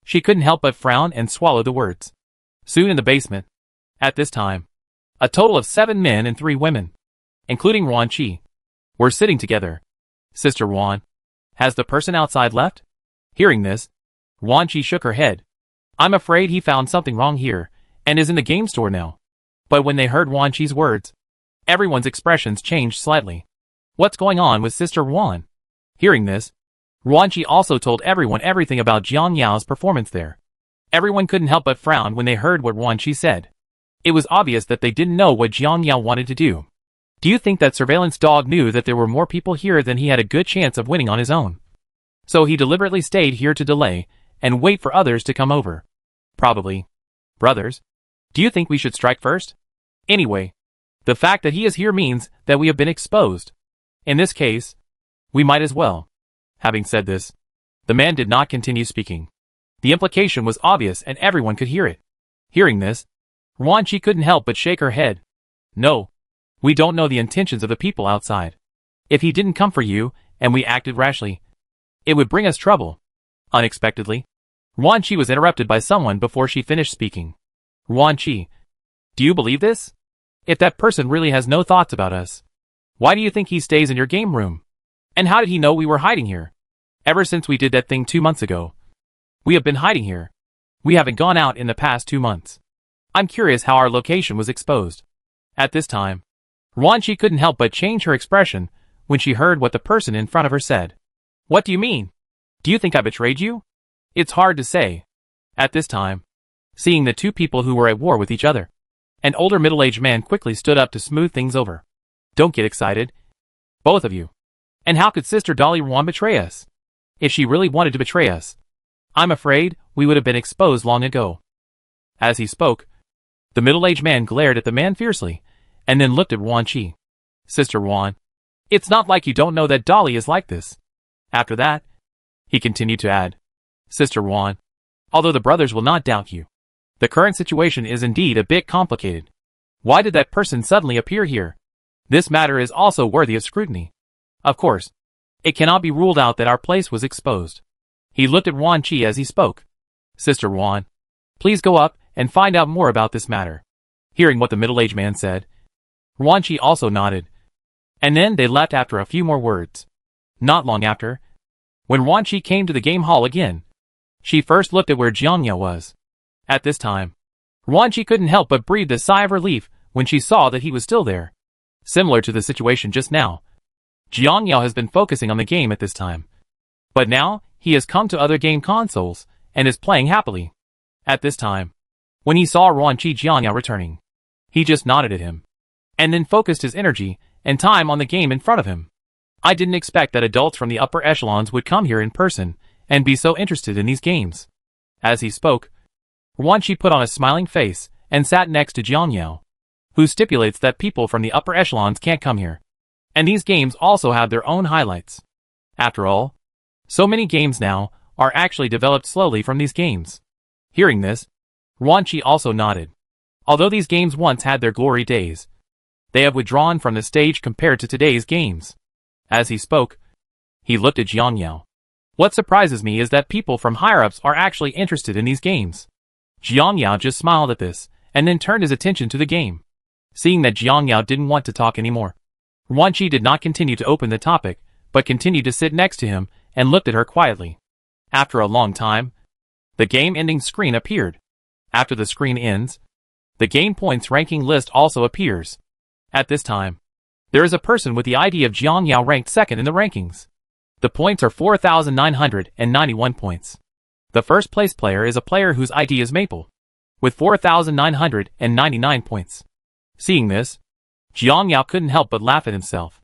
she couldn't help but frown and swallow the words. Soon in the basement, at this time, a total of 7 men and 3 women, including Wan Qi, were sitting together. "Sister Wan, has the person outside left?" Hearing this, Wan Qi shook her head. "I'm afraid he found something wrong here, and is in the game store now." But when they heard Wan Qi's words, everyone's expressions changed slightly. "What's going on with Sister Wan?" Hearing this, Wan Qi also told everyone everything about Jiang Yao's performance there. Everyone couldn't help but frown when they heard what Wan Qi said. It was obvious that they didn't know what Jiang Yao wanted to do. Do you think that surveillance dog knew that there were more people here than he had a good chance of winning on his own? So he deliberately stayed here to delay and wait for others to come over. Probably. Brothers, do you think we should strike first? Anyway, the fact that he is here means that we have been exposed. In this case, we might as well. Having said this, the man did not continue speaking. The implication was obvious and everyone could hear it. Hearing this, Wan Qi couldn't help but shake her head. "No, we don't know the intentions of the people outside. If he didn't come for you, and we acted rashly, it would bring us trouble." Unexpectedly, Wan Qi was interrupted by someone before she finished speaking. "Wan Qi, do you believe this? If that person really has no thoughts about us, why do you think he stays in your game room? And how did he know we were hiding here? Ever since we did that thing 2 months ago, we have been hiding here. We haven't gone out in the past 2 months. I'm curious how our location was exposed. At this time, Ruanqi couldn't help but change her expression when she heard what the person in front of her said. What do you mean? Do you think I betrayed you? It's hard to say. At this time, seeing the two people who were at war with each other, an older middle-aged man quickly stood up to smooth things over. Don't get excited. Both of you. And how could Sister Dolly Ruan betray us? If she really wanted to betray us, I'm afraid we would have been exposed long ago. As he spoke, the middle-aged man glared at the man fiercely, and then looked at Ruanqi. Sister Ruan, it's not like you don't know that Dolly is like this. After that, he continued to add, Sister Ruan, although the brothers will not doubt you, the current situation is indeed a bit complicated. Why did that person suddenly appear here? This matter is also worthy of scrutiny. Of course, it cannot be ruled out that our place was exposed. He looked at Ruanqi as he spoke. Sister Ruan, please go up and find out more about this matter. Hearing what the middle-aged man said, Ruanqi also nodded. And then they left after a few more words. Not long after, when Ruanqi came to the game hall again, she first looked at where Jiangya was. At this time, Ruanqi couldn't help but breathe a sigh of relief when she saw that he was still there. Similar to the situation just now, Jiangya has been focusing on the game at this time. But now, he has come to other game consoles, and is playing happily. At this time, when he saw Ruanqi Jiangya returning, he just nodded at him, and then focused his energy and time on the game in front of him. I didn't expect that adults from the upper echelons would come here in person, and be so interested in these games. As he spoke, Ruanqi put on a smiling face, and sat next to Jiangya, who stipulates that people from the upper echelons can't come here. And these games also have their own highlights. After all, so many games now are actually developed slowly from these games. Hearing this, Ruanqi also nodded. Although these games once had their glory days, they have withdrawn from the stage compared to today's games. As he spoke, he looked at Jiangya. What surprises me is that people from higher-ups are actually interested in these games. Jiangya just smiled at this, and then turned his attention to the game. Seeing that Jiangya didn't want to talk anymore, Ruanqi did not continue to open the topic, but continued to sit next to him and looked at her quietly. After a long time, the game ending screen appeared. After the screen ends, the game points ranking list also appears. At this time, there is a person with the ID of Jiangya ranked second in the rankings. The points are 4,991 points. The first place player is a player whose ID is Maple, with 4,999 points. Seeing this, Jiangya couldn't help but laugh at himself.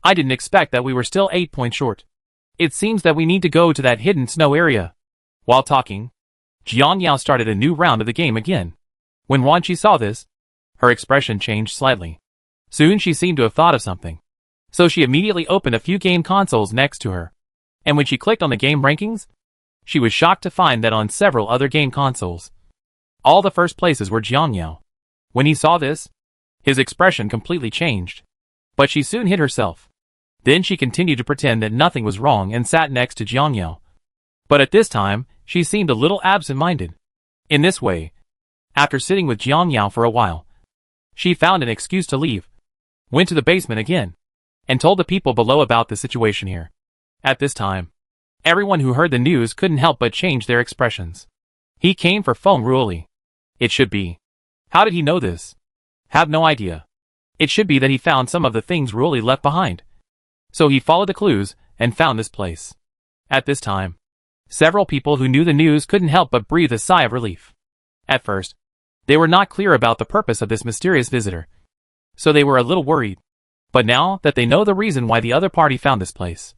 I didn't expect that we were still 8 points short. It seems that we need to go to that hidden snow area. While talking, Jiangya started a new round of the game again. When Ruanqi saw this, her expression changed slightly. Soon she seemed to have thought of something. So she immediately opened a few game consoles next to her. And when she clicked on the game rankings, she was shocked to find that on several other game consoles, all the first places were Jiangya. When he saw this, his expression completely changed. But she soon hid herself. Then she continued to pretend that nothing was wrong and sat next to Jiangya. But at this time, she seemed a little absent-minded. In this way, after sitting with Jiangya for a while, she found an excuse to leave, went to the basement again, and told the people below about the situation here. At this time, everyone who heard the news couldn't help but change their expressions. He came for Feng Ruoli. It should be. How did he know this? Have no idea. It should be that he found some of the things Ruoli left behind. So he followed the clues and found this place. At this time, several people who knew the news couldn't help but breathe a sigh of relief. At first, they were not clear about the purpose of this mysterious visitor, so they were a little worried. But now that they know the reason why the other party found this place,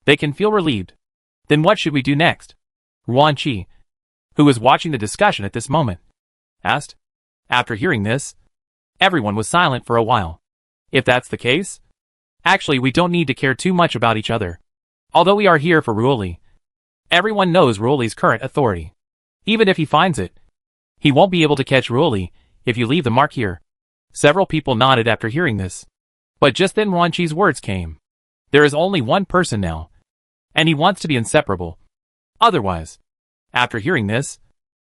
they can feel relieved. Then what should we do next? Ruanqi, who was watching the discussion at this moment, asked. After hearing this, everyone was silent for a while. If that's the case, actually we don't need to care too much about each other. Although we are here for Ruoli, everyone knows Ruoli's current authority. Even if he finds it, he won't be able to catch Ruoli if you leave the mark here. Several people nodded after hearing this. But just then Ruanqi's words came. There is only one person now, and he wants to be inseparable. Otherwise, after hearing this,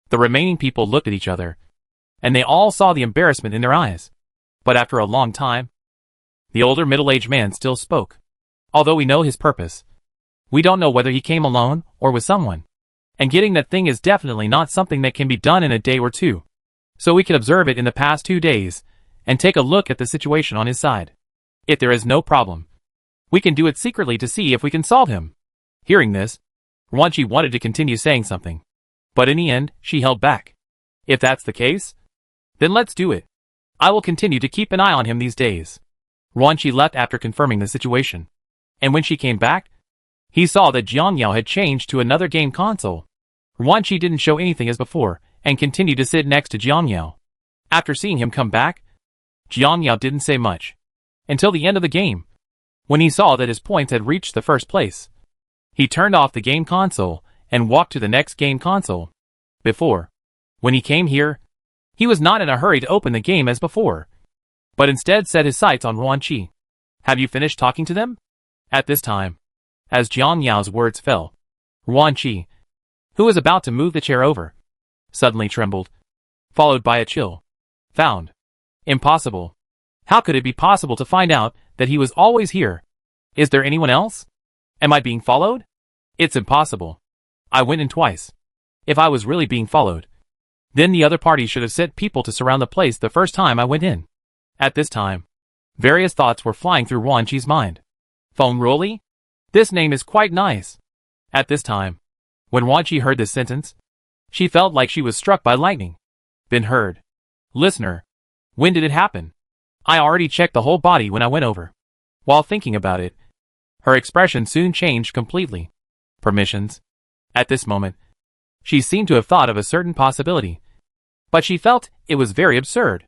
the remaining people looked at each other, and they all saw the embarrassment in their eyes. But after a long time, the older middle-aged man still spoke. Although we know his purpose, we don't know whether he came alone or with someone. And getting that thing is definitely not something that can be done in a day or two. So we can observe it in the past 2 days, and take a look at the situation on his side. If there is no problem, we can do it secretly to see if we can solve him. Hearing this, Ruanqi wanted to continue saying something, but in the end, she held back. If that's the case, then let's do it. I will continue to keep an eye on him these days. Ruanqi left after confirming the situation, and when she came back, he saw that Jiang Yao had changed to another game console. Ruanqi didn't show anything as before, and continued to sit next to Jiang Yao. After seeing him come back, Jiang Yao didn't say much, until the end of the game, when he saw that his points had reached the first place. He turned off the game console, and walked to the next game console. Before, when he came here, he was not in a hurry to open the game as before, but instead set his sights on Ruanqi. Have you finished talking to them? At this time, as Jiang Yao's words fell, Ruanqi, who was about to move the chair over, suddenly trembled, followed by a chill. Found. Impossible. How could it be possible to find out that he was always here? Is there anyone else? Am I being followed? It's impossible. I went in twice. If I was really being followed, then the other party should have sent people to surround the place the first time I went in. At this time, various thoughts were flying through Ruanqi's mind. Feng Ruoli? This name is quite nice. At this time, when Ruanqi heard this sentence, she felt like she was struck by lightning. Been heard. Listener. When did it happen? I already checked the whole body when I went over. While thinking about it, her expression soon changed completely. Permissions. At this moment, she seemed to have thought of a certain possibility, but she felt it was very absurd.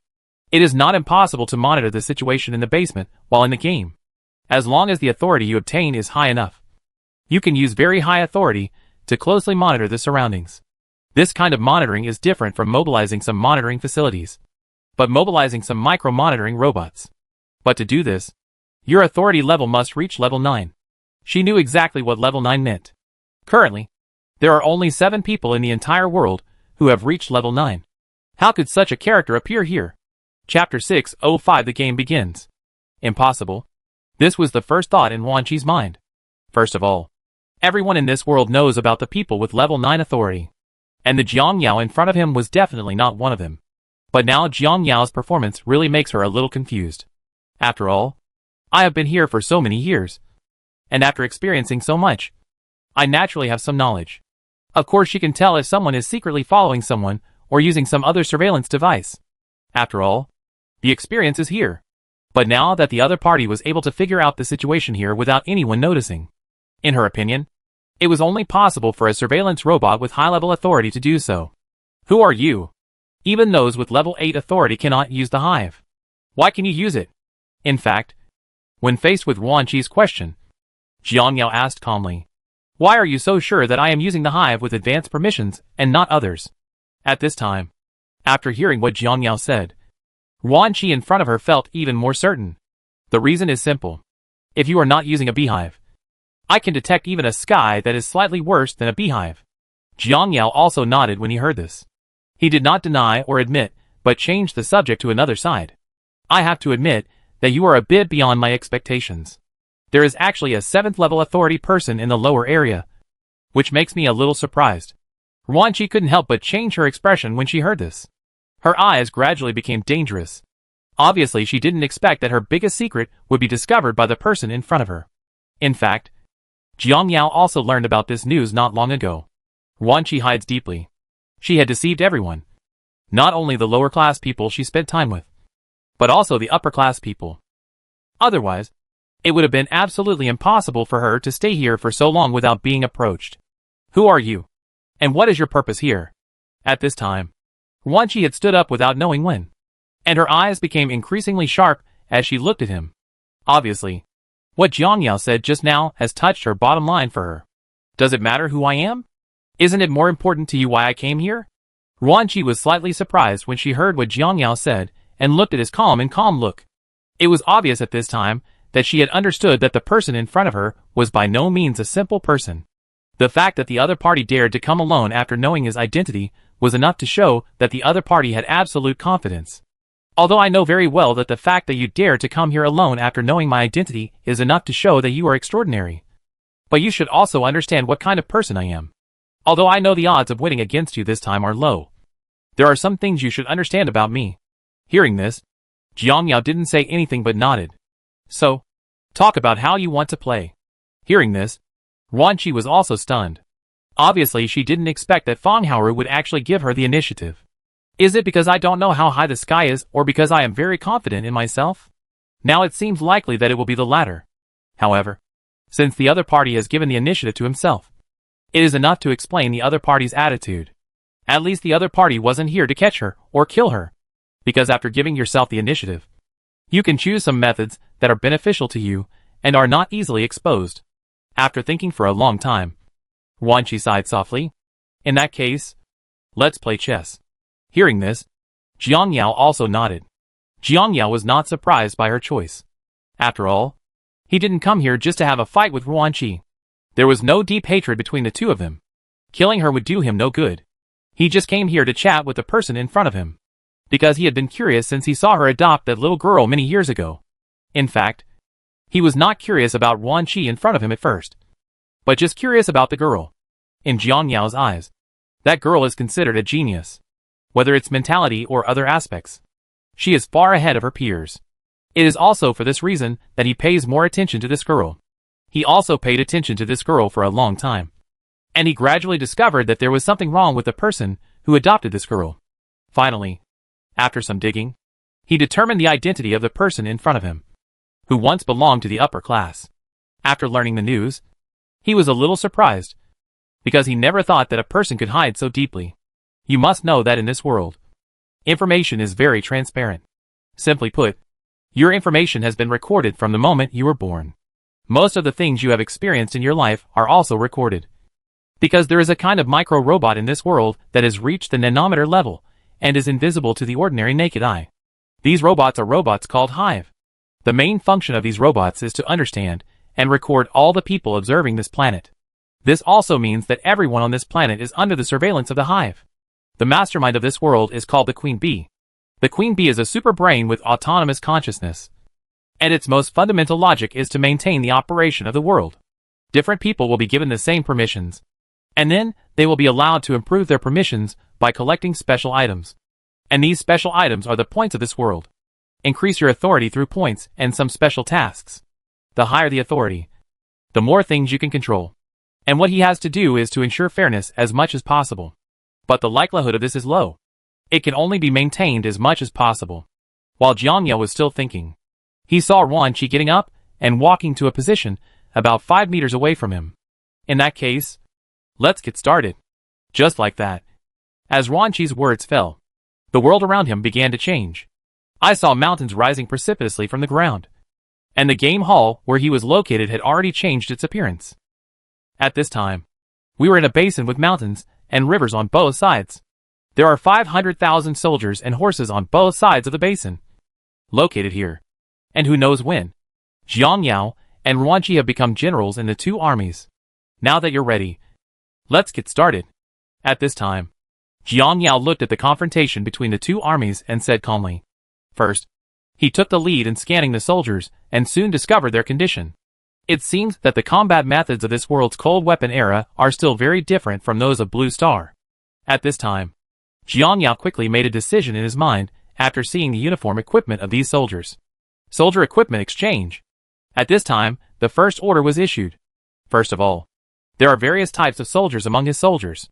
It is not impossible to monitor the situation in the basement while in the game. As long as the authority you obtain is high enough, you can use very high authority to closely monitor the surroundings. This kind of monitoring is different from mobilizing some monitoring facilities, but mobilizing some micro-monitoring robots. But to do this, your authority level must reach level 9. She knew exactly what level 9 meant. Currently, there are only 7 people in the entire world who have reached level 9. How could such a character appear here? Chapter 605. The game begins. Impossible. This was the first thought in Ruanqi's mind. First of all, everyone in this world knows about the people with level 9 authority, and the Jiang Yao in front of him was definitely not one of them. But now Jiang Yao's performance really makes her a little confused. After all, I have been here for so many years, and after experiencing so much, I naturally have some knowledge. Of course she can tell if someone is secretly following someone or using some other surveillance device. After all, the experience is here. But now that the other party was able to figure out the situation here without anyone noticing, in her opinion, it was only possible for a surveillance robot with high-level authority to do so. Who are you? Even those with level 8 authority cannot use the hive. Why can you use it? In fact, when faced with Ruanqi's question, Jiang Yao asked calmly, why are you so sure that I am using the hive with advanced permissions and not others? At this time, after hearing what Jiang Yao said, Ruanqi in front of her felt even more certain. The reason is simple. If you are not using a beehive, I can detect even a sky that is slightly worse than a beehive. Jiang Yao also nodded when he heard this. He did not deny or admit, but changed the subject to another side. I have to admit that you are a bit beyond my expectations. There is actually a 7th level authority person in the lower area, which makes me a little surprised. Ruanqi couldn't help but change her expression when she heard this. Her eyes gradually became dangerous. Obviously she didn't expect that her biggest secret would be discovered by the person in front of her. In fact, Jiang Yao also learned about this news not long ago. Ruanqi hides deeply. She had deceived everyone. Not only the lower class people she spent time with, but also the upper class people. Otherwise, it would have been absolutely impossible for her to stay here for so long without being approached. Who are you? And what is your purpose here? At this time, Ruanqi had stood up without knowing when, and her eyes became increasingly sharp as she looked at him. Obviously, what Jiang Yao said just now has touched her bottom line for her. Does it matter who I am? Isn't it more important to you why I came here? Ruanqi was slightly surprised when she heard what Jiang Yao said and looked at his calm look. It was obvious at this time that she had understood that the person in front of her was by no means a simple person. The fact that the other party dared to come alone after knowing his identity was enough to show that the other party had absolute confidence. Although I know very well that the fact that you dared to come here alone after knowing my identity is enough to show that you are extraordinary. But you should also understand what kind of person I am. Although I know the odds of winning against you this time are low, there are some things you should understand about me. Hearing this, Jiang Yao didn't say anything but nodded. So, talk about how you want to play. Hearing this, Ruan Qi was also stunned. Obviously she didn't expect that Fang Haoru would actually give her the initiative. Is it because I don't know how high the sky is, or because I am very confident in myself? Now it seems likely that it will be the latter. However, since the other party has given the initiative to himself, it is enough to explain the other party's attitude. At least the other party wasn't here to catch her or kill her. Because after giving yourself the initiative, you can choose some methods that are beneficial to you and are not easily exposed. After thinking for a long time, Ruan Qi sighed softly. In that case, let's play chess. Hearing this, Jiang Yao also nodded. Jiang Yao was not surprised by her choice. After all, he didn't come here just to have a fight with Ruan Qi. There was no deep hatred between the two of them. Killing her would do him no good. He just came here to chat with the person in front of him. Because he had been curious since he saw her adopt that little girl many years ago. In fact, he was not curious about Ruan Qi in front of him at first, but just curious about the girl. In Jiang Yao's eyes, that girl is considered a genius. Whether it's mentality or other aspects, she is far ahead of her peers. It is also for this reason that he pays more attention to this girl. He also paid attention to this girl for a long time. And he gradually discovered that there was something wrong with the person who adopted this girl. Finally, after some digging, he determined the identity of the person in front of him, who once belonged to the upper class. After learning the news, he was a little surprised, because he never thought that a person could hide so deeply. You must know that in this world, information is very transparent. Simply put, your information has been recorded from the moment you were born. Most of the things you have experienced in your life are also recorded. Because there is a kind of micro-robot in this world that has reached the nanometer level and is invisible to the ordinary naked eye. These robots are robots called Hive. The main function of these robots is to understand and record all the people observing this planet. This also means that everyone on this planet is under the surveillance of the Hive. The mastermind of this world is called the Queen Bee. The Queen Bee is a super brain with autonomous consciousness. And its most fundamental logic is to maintain the operation of the world. Different people will be given the same permissions. And then, they will be allowed to improve their permissions by collecting special items. And these special items are the points of this world. Increase your authority through points and some special tasks. The higher the authority, the more things you can control. And what he has to do is to ensure fairness as much as possible. But the likelihood of this is low. It can only be maintained as much as possible. While Jiang Yao was still thinking, he saw Ruan Qi getting up and walking to a position about 5 meters away from him. In that case, let's get started. Just like that. As Ruan Qi's words fell, the world around him began to change. I saw mountains rising precipitously from the ground. And the game hall where he was located had already changed its appearance. At this time, we were in a basin with mountains and rivers on both sides. There are 500,000 soldiers and horses on both sides of the basin, located here. And who knows when, Jiang Yao and Ruan Qi have become generals in the two armies. Now that you're ready, let's get started. At this time, Jiang Yao looked at the confrontation between the two armies and said calmly. First, he took the lead in scanning the soldiers and soon discovered their condition. It seems that the combat methods of this world's cold weapon era are still very different from those of Blue Star. At this time, Jiang Yao quickly made a decision in his mind after seeing the uniform equipment of these soldiers. Soldier equipment exchange. At this time, the first order was issued. First of all, there are various types of soldiers among his soldiers.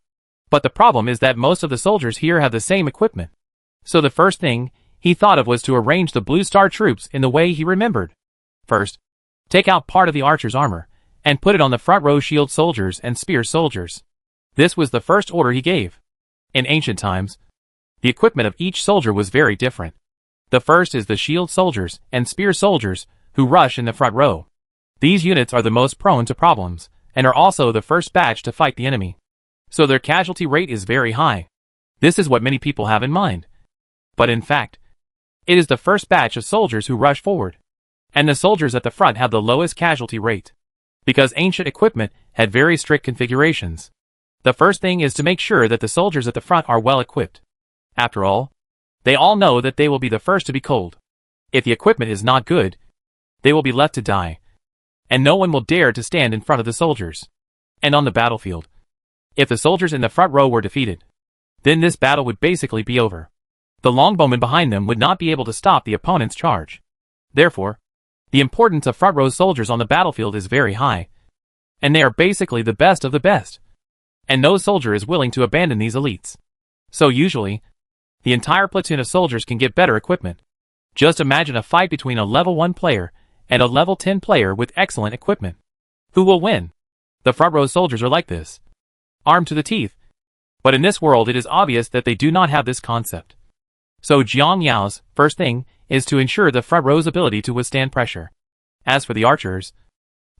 But the problem is that most of the soldiers here have the same equipment. So the first thing he thought of was to arrange the Blue Star troops in the way he remembered. First, take out part of the archer's armor and put it on the front row shield soldiers and spear soldiers. This was the first order he gave. In ancient times, the equipment of each soldier was very different. The first is the shield soldiers and spear soldiers who rush in the front row. These units are the most prone to problems and are also the first batch to fight the enemy. So their casualty rate is very high. This is what many people have in mind. But in fact, it is the first batch of soldiers who rush forward. And the soldiers at the front have the lowest casualty rate. Because ancient equipment had very strict configurations. The first thing is to make sure that the soldiers at the front are well equipped. After all, they all know that they will be the first to be cold. If the equipment is not good, they will be left to die. And no one will dare to stand in front of the soldiers. And on the battlefield, If the soldiers in the front row were defeated, then this battle would basically be over. The longbowmen behind them would not be able to stop the opponent's charge. Therefore, the importance of front row soldiers on the battlefield is very high, and they are basically the best of the best. And no soldier is willing to abandon these elites. So usually, the entire platoon of soldiers can get better equipment. Just imagine a fight between a level 1 player and a level 10 player with excellent equipment. Who will win? The front row soldiers are like this, armed to the teeth. But in this world it is obvious that they do not have this concept. So Jiang Yao's first thing is to ensure the front row's ability to withstand pressure. As for the archers,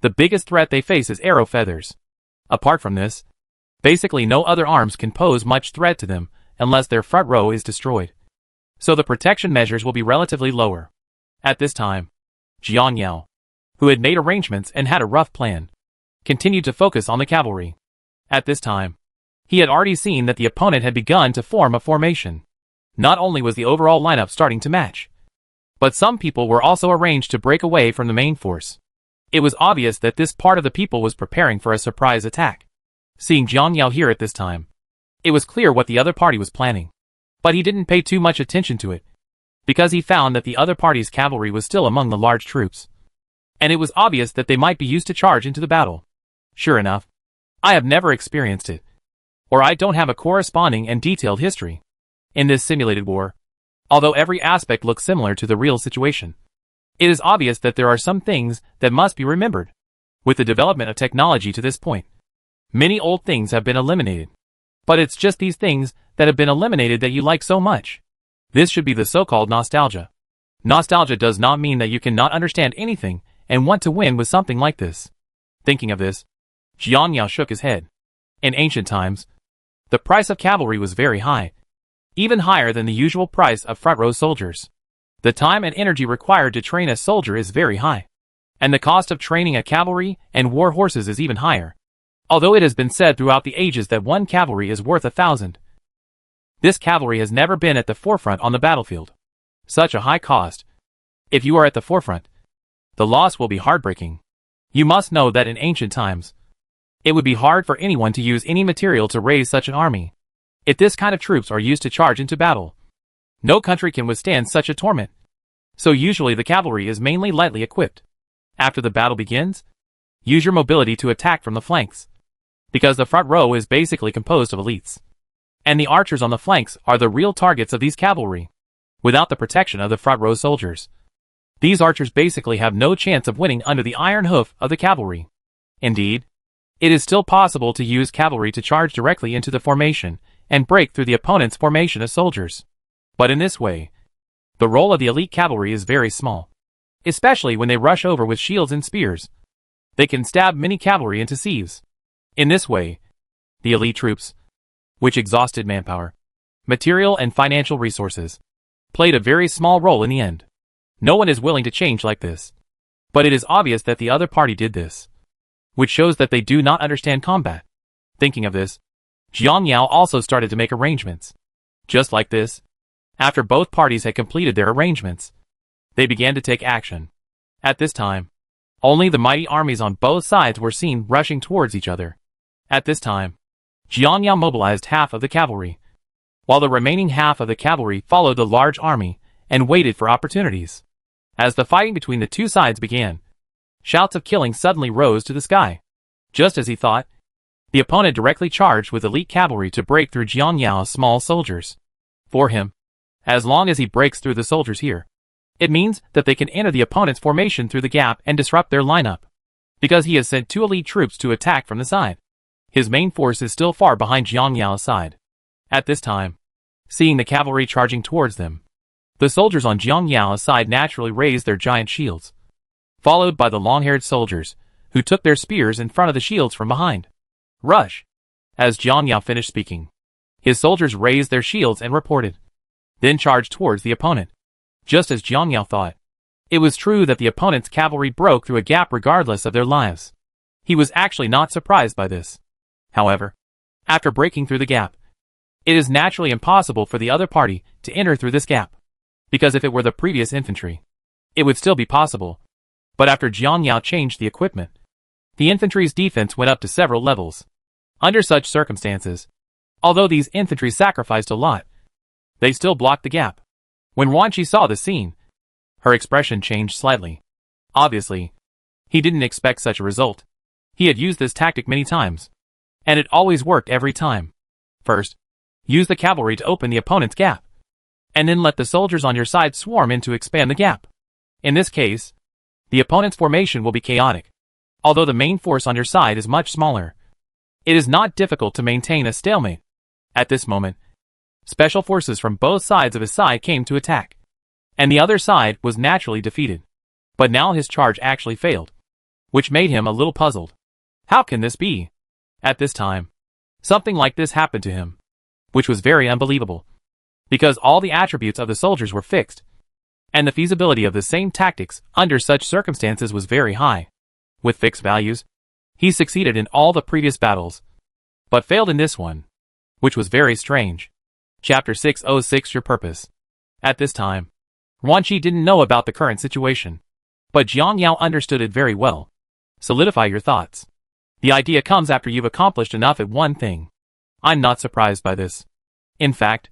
the biggest threat they face is arrow feathers. Apart from this, basically no other arms can pose much threat to them unless their front row is destroyed. So the protection measures will be relatively lower. At this time, Jiang Yao, who had made arrangements and had a rough plan, continued to focus on the cavalry. At this time, he had already seen that the opponent had begun to form a formation. Not only was the overall lineup starting to match, but some people were also arranged to break away from the main force. It was obvious that this part of the people was preparing for a surprise attack. Seeing Jiang Yao here at this time, it was clear what the other party was planning. But he didn't pay too much attention to it, because he found that the other party's cavalry was still among the large troops. And it was obvious that they might be used to charge into the battle. Sure enough, I have never experienced it, or I don't have a corresponding and detailed history in this simulated war. Although every aspect looks similar to the real situation, it is obvious that there are some things that must be remembered. With the development of technology to this point, many old things have been eliminated. But it's just these things that have been eliminated that you like so much. This should be the so-called nostalgia. Nostalgia does not mean that you cannot understand anything and want to win with something like this. Thinking of this, Jiang Yao shook his head. In ancient times, the price of cavalry was very high, even higher than the usual price of front row soldiers. The time and energy required to train a soldier is very high, and the cost of training a cavalry and war horses is even higher. Although it has been said throughout the ages that one cavalry is worth 1,000, this cavalry has never been at the forefront on the battlefield. Such a high cost. If you are at the forefront, the loss will be heartbreaking. You must know that in ancient times, it would be hard for anyone to use any material to raise such an army. If this kind of troops are used to charge into battle, no country can withstand such a torment. So usually the cavalry is mainly lightly equipped. After the battle begins, use your mobility to attack from the flanks, because the front row is basically composed of elites, and the archers on the flanks are the real targets of these cavalry. Without the protection of the front row soldiers, these archers basically have no chance of winning under the iron hoof of the cavalry. Indeed, it is still possible to use cavalry to charge directly into the formation and break through the opponent's formation of soldiers. But in this way, the role of the elite cavalry is very small, especially when they rush over with shields and spears. They can stab many cavalry into sieves. In this way, the elite troops, which exhausted manpower, material and financial resources, played a very small role in the end. No one is willing to change like this. But it is obvious that the other party did this, which shows that they do not understand combat. Thinking of this, Jiang Yao also started to make arrangements. Just like this, after both parties had completed their arrangements, they began to take action. At this time, only the mighty armies on both sides were seen rushing towards each other. At this time, Jiang Yao mobilized half of the cavalry, while the remaining half of the cavalry followed the large army and waited for opportunities. As the fighting between the two sides began, shouts of killing suddenly rose to the sky. Just as he thought, the opponent directly charged with elite cavalry to break through Jiang Yao's small soldiers. For him, as long as he breaks through the soldiers here, it means that they can enter the opponent's formation through the gap and disrupt their lineup, because he has sent 2 elite troops to attack from the side. His main force is still far behind Jiang Yao's side. At this time, seeing the cavalry charging towards them, the soldiers on Jiang Yao's side naturally raised their giant shields, followed by the long-haired soldiers, who took their spears in front of the shields from behind. Rush! As Jiang Yao finished speaking, his soldiers raised their shields and reported, then charged towards the opponent. Just as Jiang Yao thought, it was true that the opponent's cavalry broke through a gap regardless of their lives. He was actually not surprised by this. However, after breaking through the gap, it is naturally impossible for the other party to enter through this gap, because if it were the previous infantry, it would still be possible. But after Jiang Yao changed the equipment, the infantry's defense went up to several levels. Under such circumstances, although these infantry sacrificed a lot, they still blocked the gap. When Yuan Shi saw the scene, her expression changed slightly. Obviously, he didn't expect such a result. He had used this tactic many times, and it always worked every time. First, use the cavalry to open the opponent's gap, and then let the soldiers on your side swarm in to expand the gap. In this case, the opponent's formation will be chaotic. Although the main force on your side is much smaller, it is not difficult to maintain a stalemate. At this moment, special forces from both sides of his side came to attack, and the other side was naturally defeated. But now his charge actually failed, which made him a little puzzled. How can this be? At this time, something like this happened to him, which was very unbelievable, because all the attributes of the soldiers were fixed, and the feasibility of the same tactics under such circumstances was very high. With fixed values, he succeeded in all the previous battles, but failed in this one, which was very strange. Chapter 606 Your Purpose. At this time, Yuan Shi didn't know about the current situation, but Jiang Yao understood it very well. Solidify your thoughts. The idea comes after you've accomplished enough at one thing. I'm not surprised by this. In fact,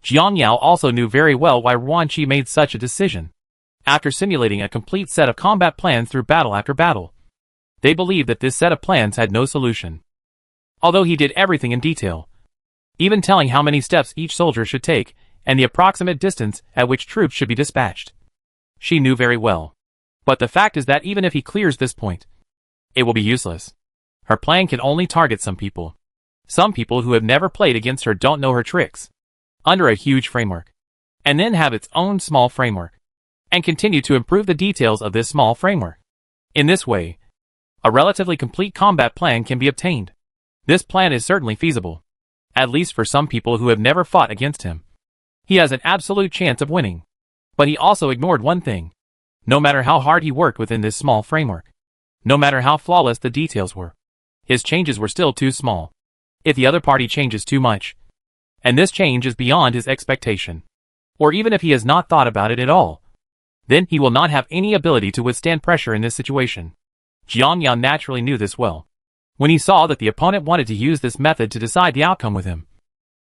Jiang Yao also knew very well why Yuan Shi made such a decision. After simulating a complete set of combat plans through battle after battle, they believed that this set of plans had no solution. Although he did everything in detail, even telling how many steps each soldier should take and the approximate distance at which troops should be dispatched, she knew very well. But the fact is that even if he clears this point, it will be useless. Her plan can only target some people. Some people who have never played against her don't know her tricks. Under a huge framework, and then have its own small framework, and continue to improve the details of this small framework. In this way, a relatively complete combat plan can be obtained. This plan is certainly feasible, at least for some people who have never fought against him. He has an absolute chance of winning. But he also ignored one thing. No matter how hard he worked within this small framework, no matter how flawless the details were, his changes were still too small. If the other party changes too much, and this change is beyond his expectation, or even if he has not thought about it at all, then he will not have any ability to withstand pressure in this situation. Jiang Yao naturally knew this well. When he saw that the opponent wanted to use this method to decide the outcome with him,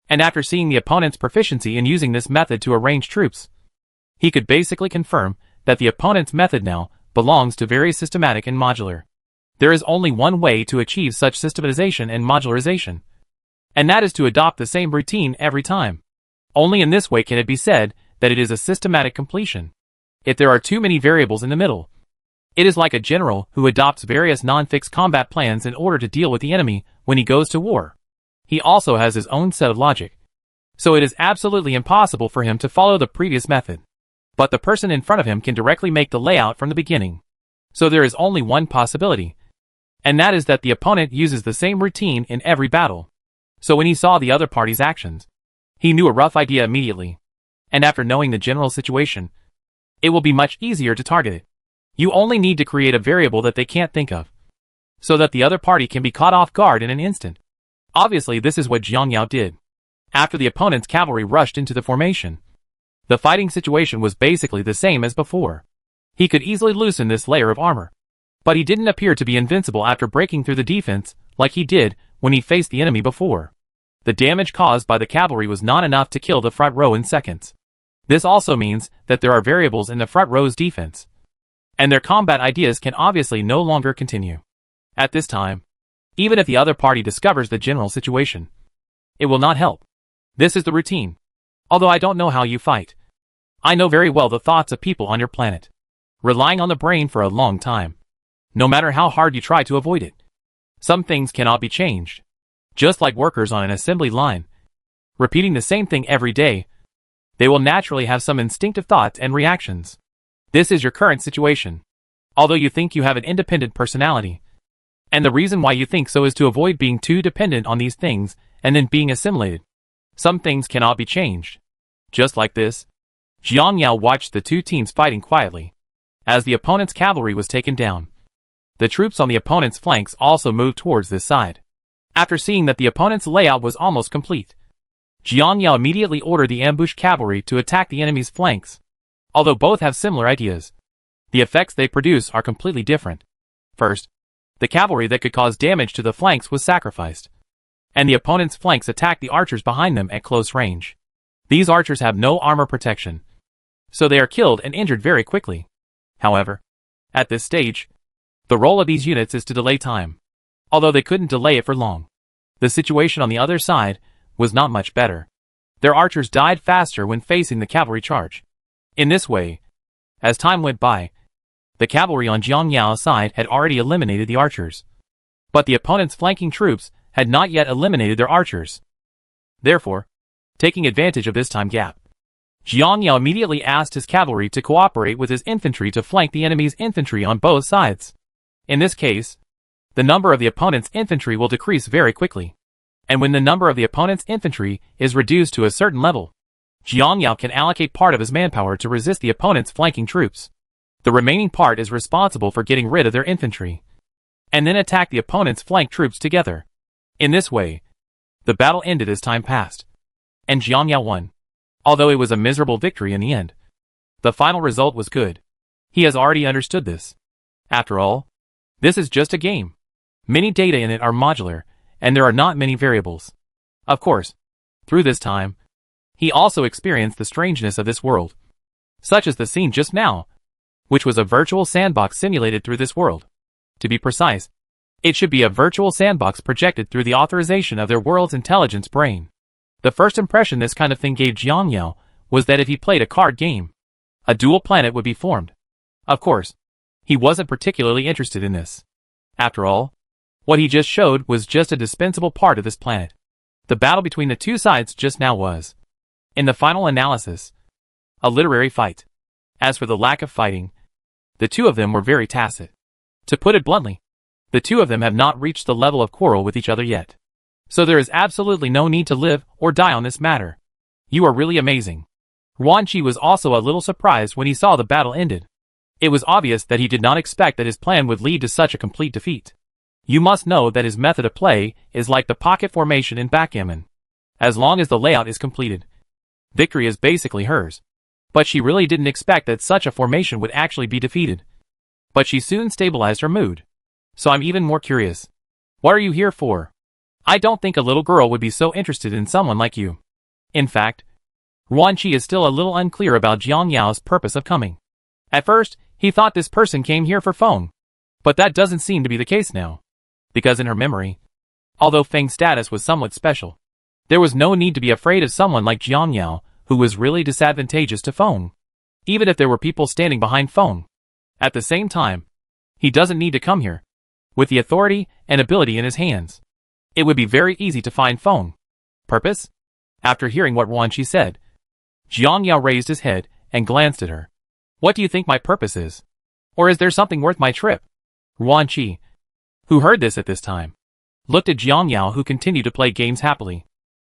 and after seeing the opponent's proficiency in using this method to arrange troops, he could basically confirm that the opponent's method now belongs to very systematic and modular. There is only one way to achieve such systematization and modularization, and that is to adopt the same routine every time. Only in this way can it be said that it is a systematic completion. If there are too many variables in the middle, it is like a general who adopts various non-fixed combat plans in order to deal with the enemy when he goes to war. He also has his own set of logic, so it is absolutely impossible for him to follow the previous method. But the person in front of him can directly make the layout from the beginning. So there is only one possibility, and that is that the opponent uses the same routine in every battle. So when he saw the other party's actions, he knew a rough idea immediately. And after knowing the general situation, it will be much easier to target it. You only need to create a variable that they can't think of, so that the other party can be caught off guard in an instant. Obviously, this is what Jiang Yao did. After the opponent's cavalry rushed into the formation, the fighting situation was basically the same as before. He could easily loosen this layer of armor, but he didn't appear to be invincible after breaking through the defense like he did when he faced the enemy before. The damage caused by the cavalry was not enough to kill the front row in seconds. This also means that there are variables in the front row's defense, and their combat ideas can obviously no longer continue. At this time, even if the other party discovers the general situation, it will not help. This is the routine. Although I don't know how you fight, I know very well the thoughts of people on your planet, relying on the brain for a long time. No matter how hard you try to avoid it, some things cannot be changed. Just like workers on an assembly line, repeating the same thing every day, they will naturally have some instinctive thoughts and reactions. This is your current situation. Although you think you have an independent personality, and the reason why you think so is to avoid being too dependent on these things and then being assimilated. Some things cannot be changed. Just like this, Jiang Yao watched the two teams fighting quietly. As the opponent's cavalry was taken down, the troops on the opponent's flanks also moved towards this side. After seeing that the opponent's layout was almost complete, Jiang Yao immediately ordered the ambush cavalry to attack the enemy's flanks. Although both have similar ideas, the effects they produce are completely different. First, the cavalry that could cause damage to the flanks was sacrificed. and the opponent's flanks attack the archers behind them at close range. These archers have no armor protection, so they are killed and injured very quickly. However, at this stage, the role of these units is to delay time. Although they couldn't delay it for long, the situation on the other side was not much better. Their archers died faster when facing the cavalry charge. In this way, as time went by, the cavalry on Jiang Yao's side had already eliminated the archers, but the opponent's flanking troops had not yet eliminated their archers. Therefore, taking advantage of this time gap, Jiang Yao immediately asked his cavalry to cooperate with his infantry to flank the enemy's infantry on both sides. In this case, the number of the opponent's infantry will decrease very quickly, and when the number of the opponent's infantry is reduced to a certain level, Jiang Yao can allocate part of his manpower to resist the opponent's flanking troops. The remaining part is responsible for getting rid of their infantry, and then attack the opponent's flank troops together. In this way, the battle ended as time passed, and Jiang Yao won. Although it was a miserable victory in the end, the final result was good. He has already understood this. After all, this is just a game. Many data in it are modular, and there are not many variables. Of course, through this time, he also experienced the strangeness of this world, such as the scene just now, which was a virtual sandbox simulated through this world. To be precise, it should be a virtual sandbox projected through the authorization of their world's intelligence brain. The first impression this kind of thing gave Jiang Yao was that if he played a card game, a dual planet would be formed. Of course, he wasn't particularly interested in this. After all, what he just showed was just a dispensable part of this planet. The battle between the two sides just now was, in the final analysis, a literary fight. As for the lack of fighting, the two of them were very tacit. To put it bluntly, the two of them have not reached the level of quarrel with each other yet. So there is absolutely no need to live or die on this matter. You are really amazing. Yuan Qi was also a little surprised when he saw the battle ended. It was obvious that he did not expect that his plan would lead to such a complete defeat. You must know that his method of play is like the pocket formation in backgammon. As long as the layout is completed, victory is basically hers. But she really didn't expect that such a formation would actually be defeated. But she soon stabilized her mood. So I'm even more curious. What are you here for? I don't think a little girl would be so interested in someone like you. In fact, Yuan Qi is still a little unclear about Jiang Yao's purpose of coming. At first, he thought this person came here for Feng. But that doesn't seem to be the case now. Because in her memory, although Feng's status was somewhat special, there was no need to be afraid of someone like Jiang Yao, who was really disadvantageous to Feng, even if there were people standing behind Feng. At the same time, he doesn't need to come here. With the authority and ability in his hands, it would be very easy to find Feng. Purpose? After hearing what Yuan Qi said, Jiang Yao raised his head and glanced at her. What do you think my purpose is? Or is there something worth my trip? Yuan Qi, who heard this at this time, looked at Jiang Yao, who continued to play games happily,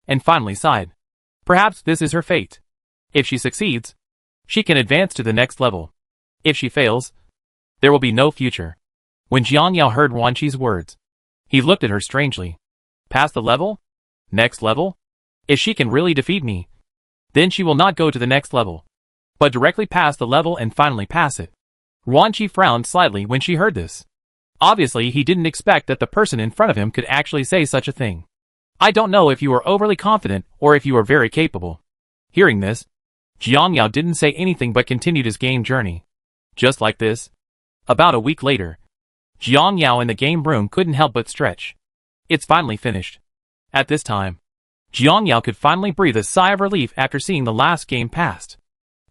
and finally sighed. Perhaps this is her fate. If she succeeds, she can advance to the next level. If she fails, there will be no future. When Jiang Yao heard Yuan Qi's words, he looked at her strangely. Past the level? Next level? If she can really defeat me, then she will not go to the next level, but directly pass the level and finally pass it. Yuan Qi frowned slightly when she heard this. Obviously, he didn't expect that the person in front of him could actually say such a thing. I don't know if you are overly confident or if you are very capable. Hearing this, Jiang Yao didn't say anything but continued his game journey. Just like this. About a week later, Jiang Yao in the game room couldn't help but stretch. It's finally finished. At this time, Jiang Yao could finally breathe a sigh of relief after seeing the last game passed.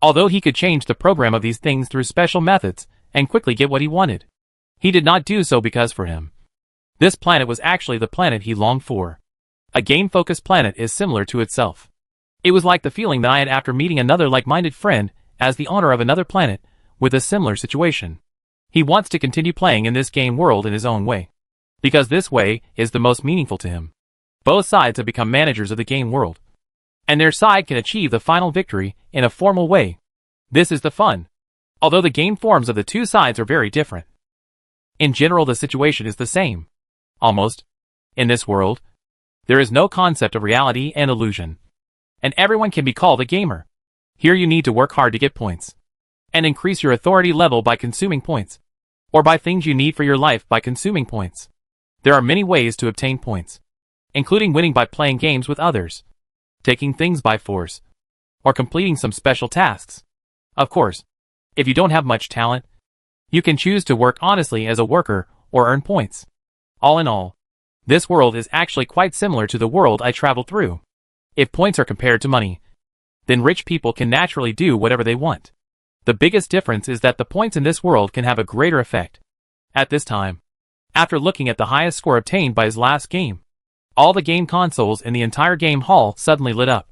Although he could change the program of these things through special methods and quickly get what he wanted, he did not do so because for him, this planet was actually the planet he longed for. A game-focused planet is similar to itself. It was like the feeling that I had after meeting another like-minded friend as the owner of another planet with a similar situation. He wants to continue playing in this game world in his own way, because this way is the most meaningful to him. Both sides have become managers of the game world, and their side can achieve the final victory in a formal way. This is the fun. Although the game forms of the two sides are very different, in general the situation is the same. Almost. In this world, there is no concept of reality and illusion, and everyone can be called a gamer. Here you need to work hard to get points, and increase your authority level by consuming points, or buy things you need for your life by consuming points. There are many ways to obtain points. including winning by playing games with others, taking things by force, or completing some special tasks. Of course, if you don't have much talent, you can choose to work honestly as a worker or earn points. All in all, this world is actually quite similar to the world I traveled through. If points are compared to money, then rich people can naturally do whatever they want. The biggest difference is that the points in this world can have a greater effect. At this time, after looking at the highest score obtained by his last game, all the game consoles in the entire game hall suddenly lit up.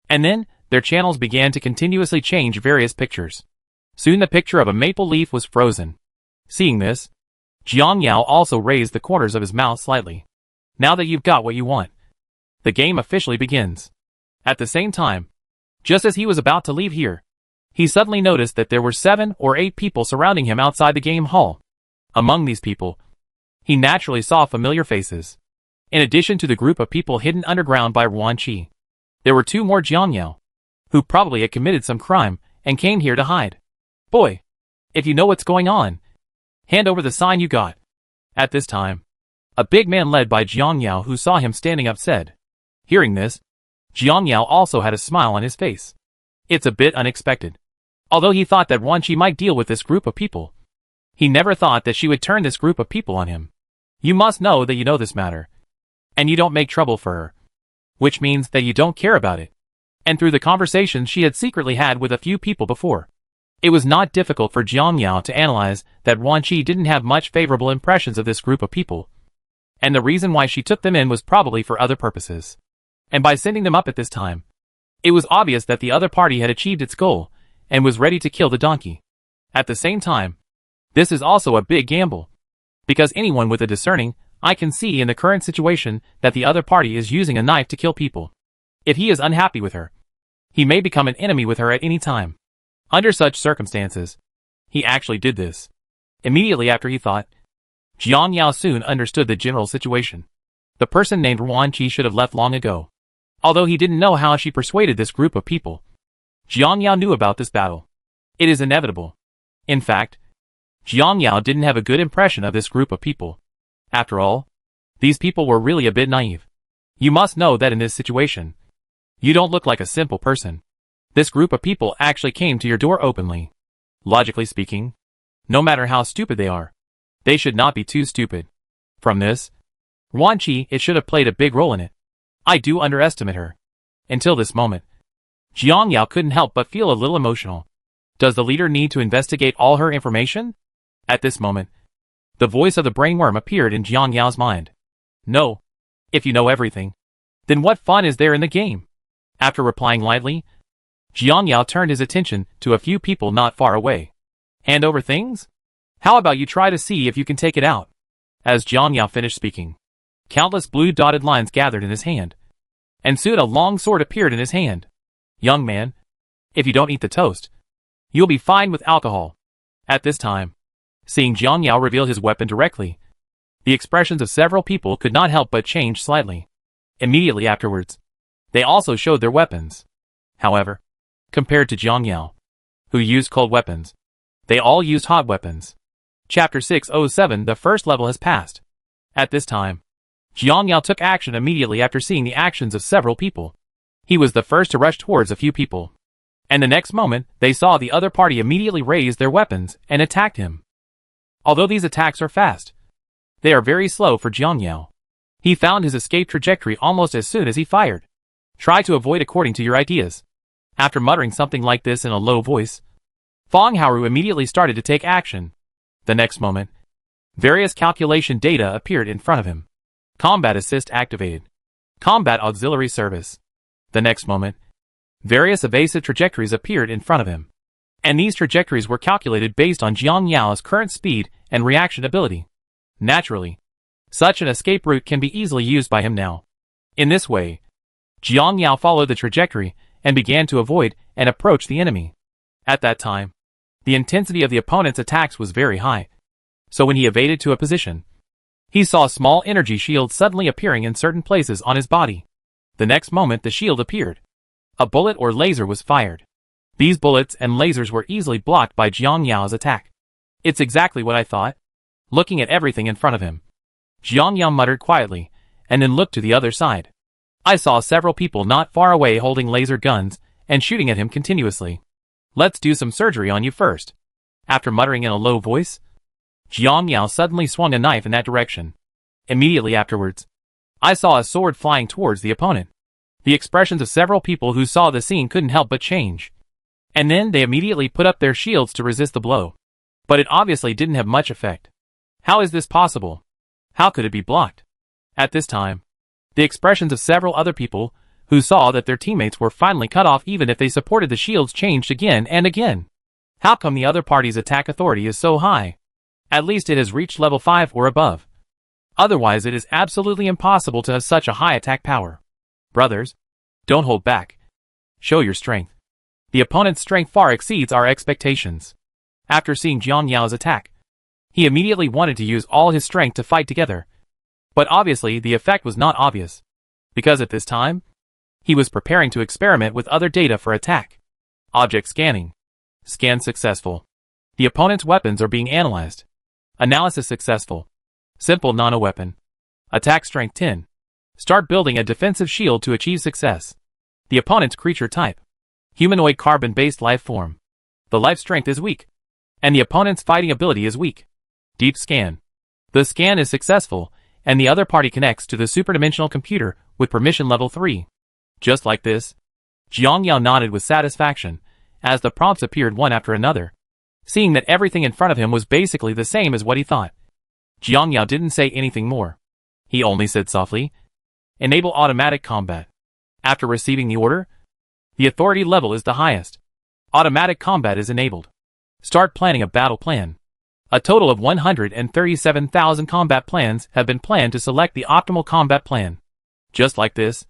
And then, their channels began to continuously change various pictures. Soon the picture of a maple leaf was frozen. Seeing this, Jiang Yao also raised the corners of his mouth slightly. Now that you've got what you want, the game officially begins. At the same time, just as he was about to leave here, he suddenly noticed that there were 7 or 8 people surrounding him outside the game hall. Among these people, he naturally saw familiar faces. In addition to the group of people hidden underground by Ruan Qi, there were 2 more Jiang Yao, who probably had committed some crime and came here to hide. Boy, if you know what's going on, hand over the sign you got. At this time, a big man led by Jiang Yao who saw him standing up said. Hearing this, Jiang Yao also had a smile on his face. It's a bit unexpected. Although he thought that Ruan Qi might deal with this group of people, he never thought that she would turn this group of people on him. You must know that you know this matter, and you don't make trouble for her, which means that you don't care about it. And through the conversations she had secretly had with a few people before, it was not difficult for Jiang Yao to analyze that Ruan Qi didn't have much favorable impressions of this group of people, and the reason why she took them in was probably for other purposes. And by sending them up at this time, it was obvious that the other party had achieved its goal and was ready to kill the donkey. At the same time, this is also a big gamble, because anyone with a discerning eye can see in the current situation that the other party is using a knife to kill people. If he is unhappy with her, he may become an enemy with her at any time. Under such circumstances, he actually did this. Immediately after he thought, Jiang Yao soon understood the general situation. The person named Ruan Qi should have left long ago. Although he didn't know how she persuaded this group of people, Jiang Yao knew about this battle. It is inevitable. In fact, Jiang Yao didn't have a good impression of this group of people. After all, these people were really a bit naive. You must know that in this situation, you don't look like a simple person. This group of people actually came to your door openly. Logically speaking, no matter how stupid they are, they should not be too stupid. From this, Ruan Qi, it should have played a big role in it. I do underestimate her. Until this moment, Jiang Yao couldn't help but feel a little emotional. Does the leader need to investigate all her information? At this moment, the voice of the brainworm appeared in Jiang Yao's mind. No. If you know everything, then what fun is there in the game? After replying lightly, Jiang Yao turned his attention to a few people not far away. Hand over things? How about you try to see if you can take it out? As Jiang Yao finished speaking, countless blue dotted lines gathered in his hand, and soon a long sword appeared in his hand. Young man, if you don't eat the toast, you'll be fined with alcohol. At this time, seeing Jiang Yao reveal his weapon directly, the expressions of several people could not help but change slightly. Immediately afterwards, they also showed their weapons. However, compared to Jiang Yao, who used cold weapons, they all used hot weapons. Chapter 607. The first level has passed. At this time, Jiang Yao took action immediately after seeing the actions of several people. He was the first to rush towards a few people, and the next moment, they saw the other party immediately raise their weapons and attacked him. Although these attacks are fast, they are very slow for Jiang Yao. He found his escape trajectory almost as soon as he fired. Try to avoid according to your ideas. After muttering something like this in a low voice, Fang Haoru immediately started to take action. The next moment, various calculation data appeared in front of him. Combat Assist activated. Combat Auxiliary Service. The next moment, various evasive trajectories appeared in front of him. And these trajectories were calculated based on Jiang Yao's current speed and reaction ability. Naturally, such an escape route can be easily used by him now. In this way, Jiang Yao followed the trajectory and began to avoid and approach the enemy. At that time, the intensity of the opponent's attacks was very high. So when he evaded to a position, he saw small energy shields suddenly appearing in certain places on his body. The next moment the shield appeared. A bullet or laser was fired. These bullets and lasers were easily blocked by Jiang Yao's attack. It's exactly what I thought. Looking at everything in front of him, Jiang Yao muttered quietly, and then looked to the other side. I saw several people not far away holding laser guns and shooting at him continuously. "Let's do some surgery on you first." After muttering in a low voice, Jiang Yao suddenly swung a knife in that direction. Immediately afterwards, I saw a sword flying towards the opponent. The expressions of several people who saw the scene couldn't help but change. And then they immediately put up their shields to resist the blow. But it obviously didn't have much effect. How is this possible? How could it be blocked? At this time, the expressions of several other people who saw that their teammates were finally cut off even if they supported the shields changed again and again. How come the other party's attack authority is so high? At least it has reached level 5 or above. Otherwise it is absolutely impossible to have such a high attack power. Brothers, don't hold back. Show your strength. The opponent's strength far exceeds our expectations. After seeing Jiang Yao's attack, he immediately wanted to use all his strength to fight together. But obviously the effect was not obvious, because at this time, he was preparing to experiment with other data for attack. Object scanning. Scan successful. The opponent's weapons are being analyzed. Analysis successful. Simple nano-weapon. Attack strength 10. Start building a defensive shield to achieve success. The opponent's creature type. Humanoid carbon-based life form. The life strength is weak. And the opponent's fighting ability is weak. Deep scan. The scan is successful, and the other party connects to the superdimensional computer with permission level 3. Just like this, Jiang Yao nodded with satisfaction, as the prompts appeared one after another. Seeing that everything in front of him was basically the same as what he thought, Jiang Yao didn't say anything more. He only said softly, "Enable automatic combat." After receiving the order, the authority level is the highest. Automatic combat is enabled. Start planning a battle plan. A total of 137,000 combat plans have been planned to select the optimal combat plan. Just like this,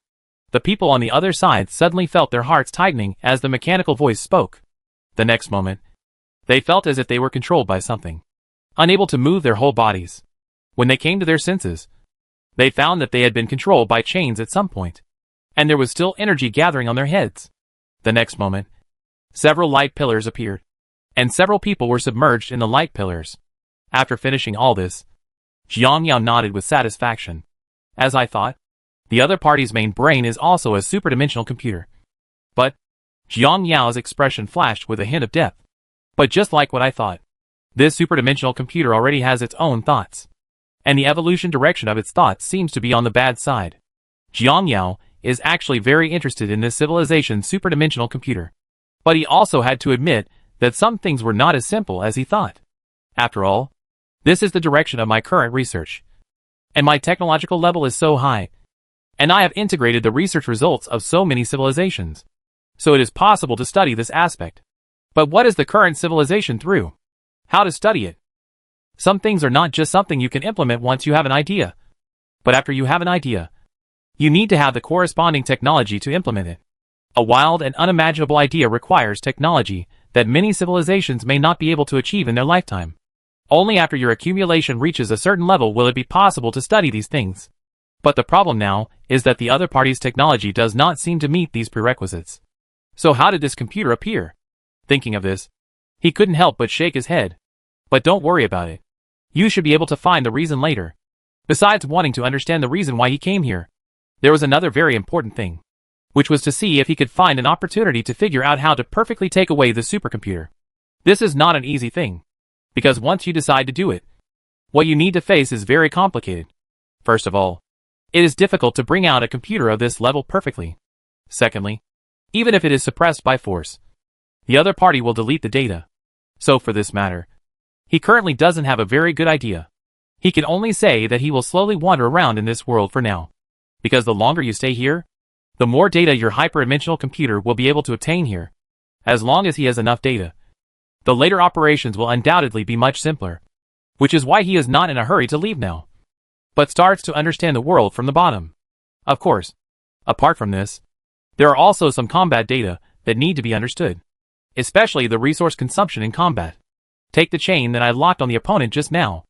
the people on the other side suddenly felt their hearts tightening as the mechanical voice spoke. The next moment, they felt as if they were controlled by something, unable to move their whole bodies. When they came to their senses, they found that they had been controlled by chains at some point, and there was still energy gathering on their heads. The next moment, several light pillars appeared, and several people were submerged in the light pillars. After finishing all this, Jiang Yao nodded with satisfaction. As I thought, the other party's main brain is also a superdimensional computer. But Jiang Yao's expression flashed with a hint of depth. But just like what I thought, this superdimensional computer already has its own thoughts, and the evolution direction of its thoughts seems to be on the bad side. Jiang Yao is actually very interested in this civilization's superdimensional computer. But he also had to admit that some things were not as simple as he thought. After all, this is the direction of my current research. And my technological level is so high. And I have integrated the research results of so many civilizations. So it is possible to study this aspect. But what is the current civilization through? How to study it? Some things are not just something you can implement once you have an idea. But after you have an idea, you need to have the corresponding technology to implement it. A wild and unimaginable idea requires technology that many civilizations may not be able to achieve in their lifetime. Only after your accumulation reaches a certain level will it be possible to study these things. But the problem now is that the other party's technology does not seem to meet these prerequisites. So how did this computer appear? Thinking of this, he couldn't help but shake his head. But don't worry about it. You should be able to find the reason later. Besides wanting to understand the reason why he came here, there was another very important thing, which was to see if he could find an opportunity to figure out how to perfectly take away the supercomputer. This is not an easy thing, because once you decide to do it, what you need to face is very complicated. First of all, it is difficult to bring out a computer of this level perfectly. Secondly, even if it is suppressed by force, the other party will delete the data. So for this matter, he currently doesn't have a very good idea. He can only say that he will slowly wander around in this world for now. Because the longer you stay here, the more data your hyperdimensional computer will be able to obtain here. As long as he has enough data, the later operations will undoubtedly be much simpler. Which is why he is not in a hurry to leave now, but starts to understand the world from the bottom. Of course, apart from this, there are also some combat data that need to be understood. Especially the resource consumption in combat. Take the chain that I locked on the opponent just now.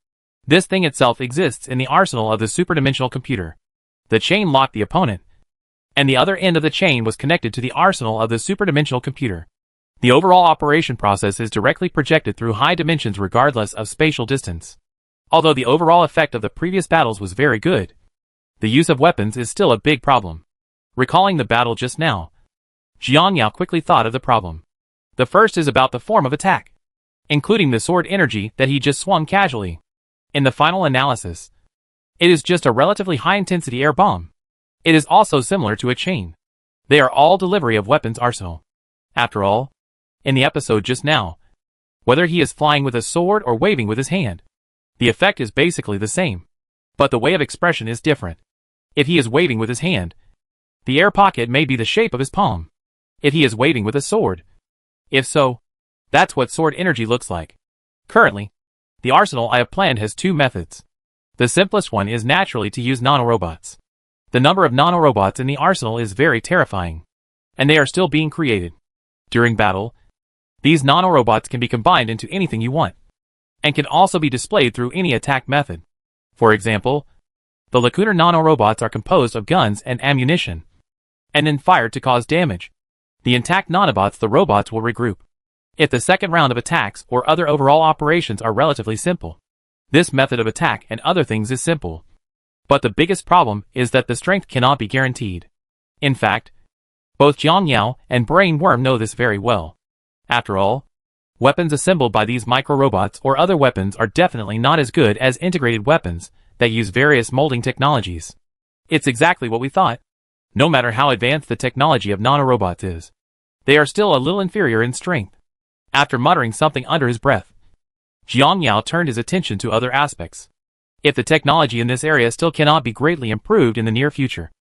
This thing itself exists in the arsenal of the superdimensional computer. The chain locked the opponent, and the other end of the chain was connected to the arsenal of the superdimensional computer. The overall operation process is directly projected through high dimensions regardless of spatial distance. Although the overall effect of the previous battles was very good, The use of weapons is still a big problem. Recalling the battle just now, Jiang Yao quickly thought of the problem. The first is about the form of attack, including the sword energy that he just swung casually. In the final analysis, it is just a relatively high-intensity air bomb. It is also similar to a chain. They are all delivery of weapons arsenal. After all, in the episode just now, whether he is flying with a sword or waving with his hand, the effect is basically the same, but the way of expression is different. If he is waving with his hand, the air pocket may be the shape of his palm. If he is waving with a sword, if so, that's what sword energy looks like. Currently, the arsenal I have planned has two methods. The simplest one is naturally to use nanorobots. The number of nanorobots in the arsenal is very terrifying, and they are still being created. During battle, these nanorobots can be combined into anything you want, and can also be displayed through any attack method. For example, the lacunar nanorobots are composed of guns and ammunition, and then fired to cause damage. The intact nanobots, the robots, will regroup if the second round of attacks or other overall operations are relatively simple. This method of attack and other things is simple, but the biggest problem is that the strength cannot be guaranteed. In fact, both Jiang Yao and Brain Worm know this very well. After all, weapons assembled by these micro-robots or other weapons are definitely not as good as integrated weapons that use various molding technologies. It's exactly what we thought. No matter how advanced the technology of nanorobots is, they are still a little inferior in strength. After muttering something under his breath, Jiang Yao turned his attention to other aspects. If the technology in this area still cannot be greatly improved in the near future,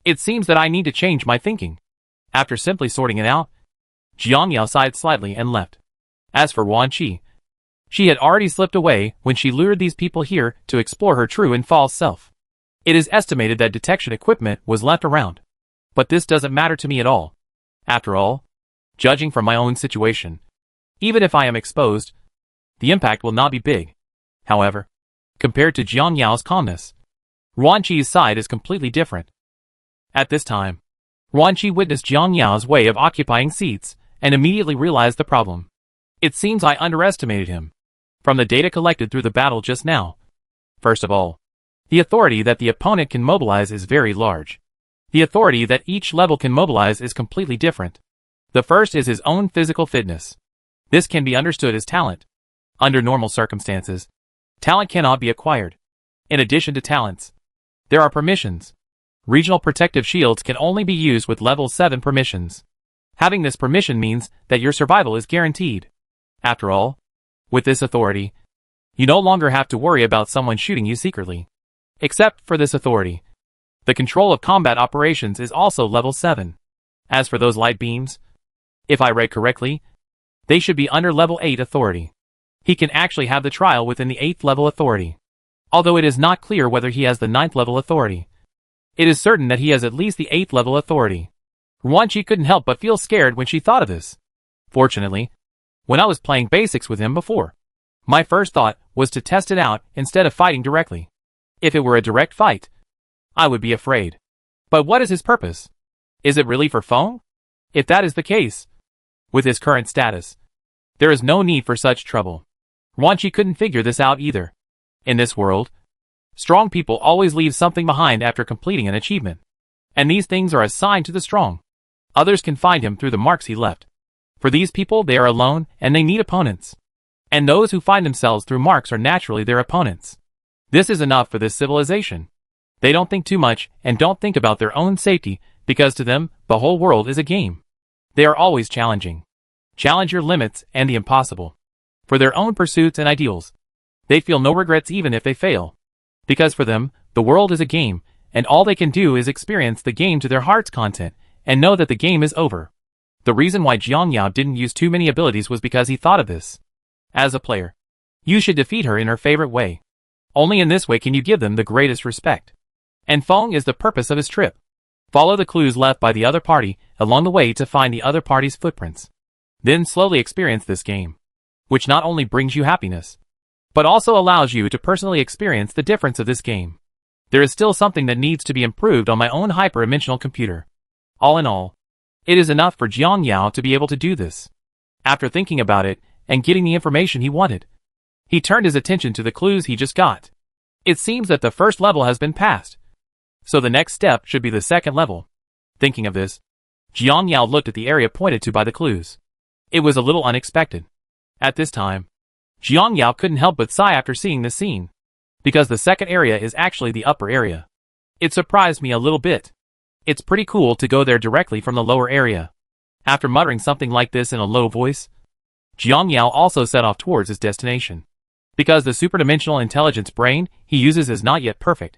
it seems that I need to change my thinking. After simply sorting it out, Jiang Yao sighed slightly and left. As for Wan Qi, she had already slipped away when she lured these people here to explore her true and false self. It is estimated that detection equipment was left around, but this doesn't matter to me at all. After all, judging from my own situation, even if I am exposed, the impact will not be big. However, compared to Jiang Yao's calmness, Wan Qi's side is completely different. At this time, Wan Qi witnessed Jiang Yao's way of occupying seats and immediately realized the problem. It seems I underestimated him. From the data collected through the battle just now, first of all, the authority that the opponent can mobilize is very large. The authority that each level can mobilize is completely different. The first is his own physical fitness. This can be understood as talent. Under normal circumstances, talent cannot be acquired. In addition to talents, there are permissions. Regional protective shields can only be used with level 7 permissions. Having this permission means that your survival is guaranteed. After all, with this authority, you no longer have to worry about someone shooting you secretly. Except for this authority, the control of combat operations is also level 7. As for those light beams, if I read correctly, they should be under level 8 authority. He can actually have the trial within the 8th level authority. Although it is not clear whether he has the 9th level authority, it is certain that he has at least the 8th level authority. Wan Qi couldn't help but feel scared when she thought of this. Fortunately, when I was playing basics with him before, my first thought was to test it out instead of fighting directly. If it were a direct fight, I would be afraid. But what is his purpose? Is it really for Feng? If that is the case, with his current status, there is no need for such trouble. Wan Qi couldn't figure this out either. In this world, strong people always leave something behind after completing an achievement, and these things are assigned to the strong. Others can find him through the marks he left. For these people, they are alone and they need opponents. And those who find themselves through marks are naturally their opponents. This is enough for this civilization. They don't think too much and don't think about their own safety because to them, the whole world is a game. They are always challenging. Challenge your limits and the impossible. For their own pursuits and ideals, they feel no regrets even if they fail. Because for them, the world is a game, and all they can do is experience the game to their heart's content, and know that the game is over. The reason why Jiang Yao didn't use too many abilities was because he thought of this. As a player, you should defeat her in her favorite way. Only in this way can you give them the greatest respect. And Feng is the purpose of his trip. Follow the clues left by the other party along the way to find the other party's footprints. Then slowly experience this game, which not only brings you happiness, but also allows you to personally experience the difference of this game. There is still something that needs to be improved on my own hyper-dimensional computer. All in all, it is enough for Jiang Yao to be able to do this. After thinking about it and getting the information he wanted, he turned his attention to the clues he just got. It seems that the first level has been passed. So the next step should be the second level. Thinking of this, Jiang Yao looked at the area pointed to by the clues. It was a little unexpected. At this time, Jiang Yao couldn't help but sigh after seeing this scene, because the second area is actually the upper area. It surprised me a little bit. It's pretty cool to go there directly from the lower area. After muttering something like this in a low voice, Jiang Yao also set off towards his destination. Because the superdimensional intelligence brain he uses is not yet perfect,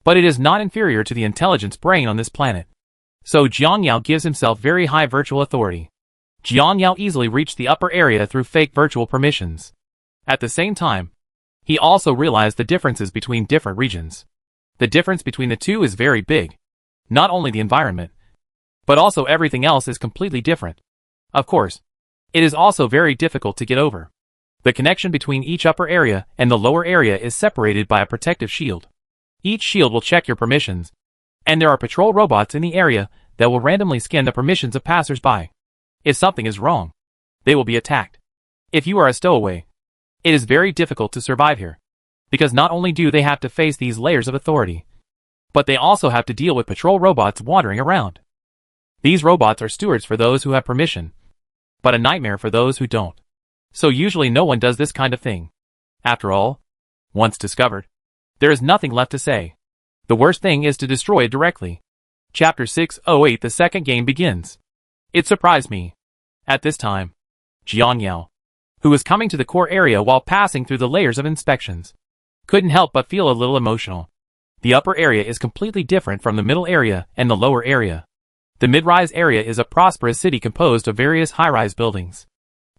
but it is not inferior to the intelligence brain on this planet. So Jiang Yao gives himself very high virtual authority. Jiang Yao easily reached the upper area through fake virtual permissions. At the same time, he also realized the differences between different regions. The difference between the two is very big. Not only the environment, but also everything else is completely different. Of course, it is also very difficult to get over. The connection between each upper area and the lower area is separated by a protective shield. Each shield will check your permissions, and there are patrol robots in the area that will randomly scan the permissions of passers-by. If something is wrong, they will be attacked. If you are a stowaway, it is very difficult to survive here, because not only do they have to face these layers of authority, but they also have to deal with patrol robots wandering around. These robots are stewards for those who have permission, but a nightmare for those who don't. So usually no one does this kind of thing. After all, once discovered, there is nothing left to say. The worst thing is to destroy it directly. Chapter 608. The second game begins. It surprised me. At this time, Jiang Yao, who was coming to the core area while passing through the layers of inspections, couldn't help but feel a little emotional. The upper area is completely different from the middle area and the lower area. The mid-rise area is a prosperous city composed of various high-rise buildings.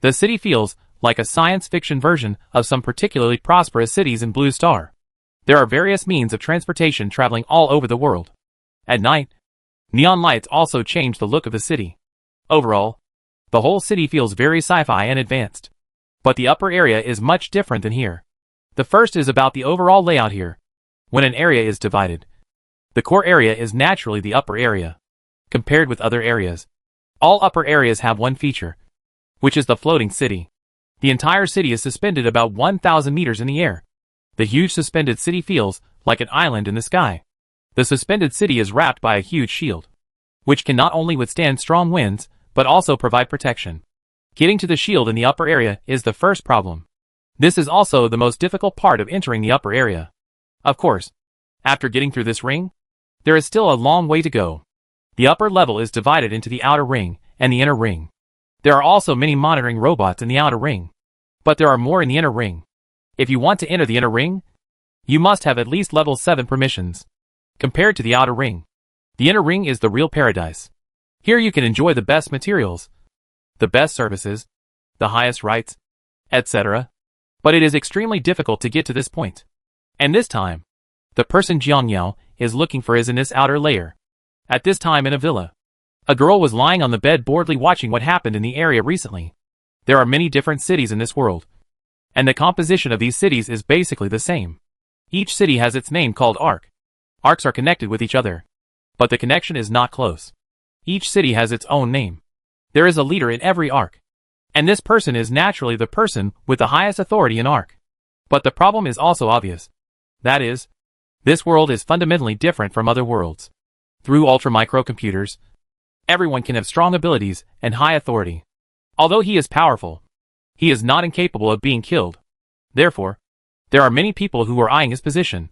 The city feels like a science fiction version of some particularly prosperous cities in Blue Star. There are various means of transportation traveling all over the world. At night, neon lights also change the look of the city. Overall, the whole city feels very sci-fi and advanced. But the upper area is much different than here. The first is about the overall layout here. When an area is divided, the core area is naturally the upper area. Compared with other areas, all upper areas have one feature, which is the floating city. The entire city is suspended about 1,000 meters in the air. The huge suspended city feels like an island in the sky. The suspended city is wrapped by a huge shield, which can not only withstand strong winds, but also provide protection. Getting to the shield in the upper area is the first problem. This is also the most difficult part of entering the upper area. Of course, after getting through this ring, there is still a long way to go. The upper level is divided into the outer ring and the inner ring. There are also many monitoring robots in the outer ring, but there are more in the inner ring. If you want to enter the inner ring, you must have at least level 7 permissions. Compared to the outer ring, the inner ring is the real paradise. Here you can enjoy the best materials, the best services, the highest rights, etc. But it is extremely difficult to get to this point. And this time, the person Jiang Yao is looking for is in this outer layer. At this time in a villa, a girl was lying on the bed boredly watching what happened in the area recently. There are many different cities in this world, and the composition of these cities is basically the same. Each city has its name called arc. Arcs are connected with each other, but the connection is not close. Each city has its own name. There is a leader in every arc, and this person is naturally the person with the highest authority in arc. But the problem is also obvious. That is, this world is fundamentally different from other worlds. Through ultra-microcomputers, everyone can have strong abilities and high authority. Although he is powerful, he is not incapable of being killed. Therefore, there are many people who are eyeing his position.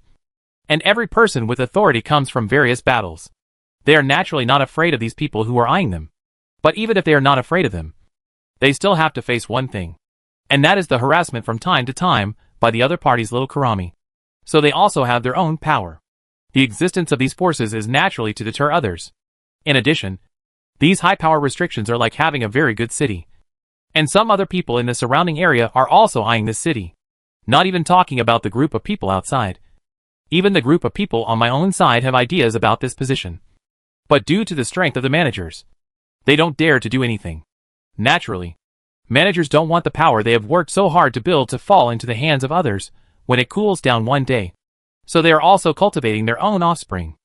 And every person with authority comes from various battles. They are naturally not afraid of these people who are eyeing them. But even if they are not afraid of them, they still have to face one thing. And that is the harassment from time to time by the other party's little Karami. So they also have their own power. The existence of these forces is naturally to deter others. In addition, these high-power restrictions are like having a very good city. And some other people in the surrounding area are also eyeing this city. Not even talking about the group of people outside. Even the group of people on my own side have ideas about this position. But due to the strength of the managers, they don't dare to do anything. Naturally, managers don't want the power they have worked so hard to build to fall into the hands of others when it cools down one day. So they are also cultivating their own offspring.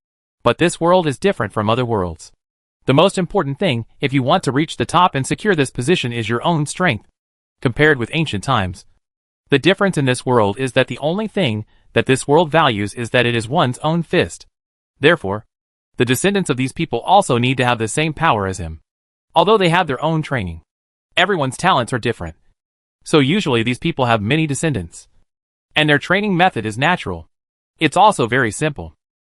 But this world is different from other worlds. The most important thing, if you want to reach the top and secure this position, is your own strength. Compared with ancient times, the difference in this world is that the only thing that this world values is that it is one's own fist. Therefore, the descendants of these people also need to have the same power as him. Although they have their own training, everyone's talents are different. So usually these people have many descendants. And their training method is natural. It's also very simple.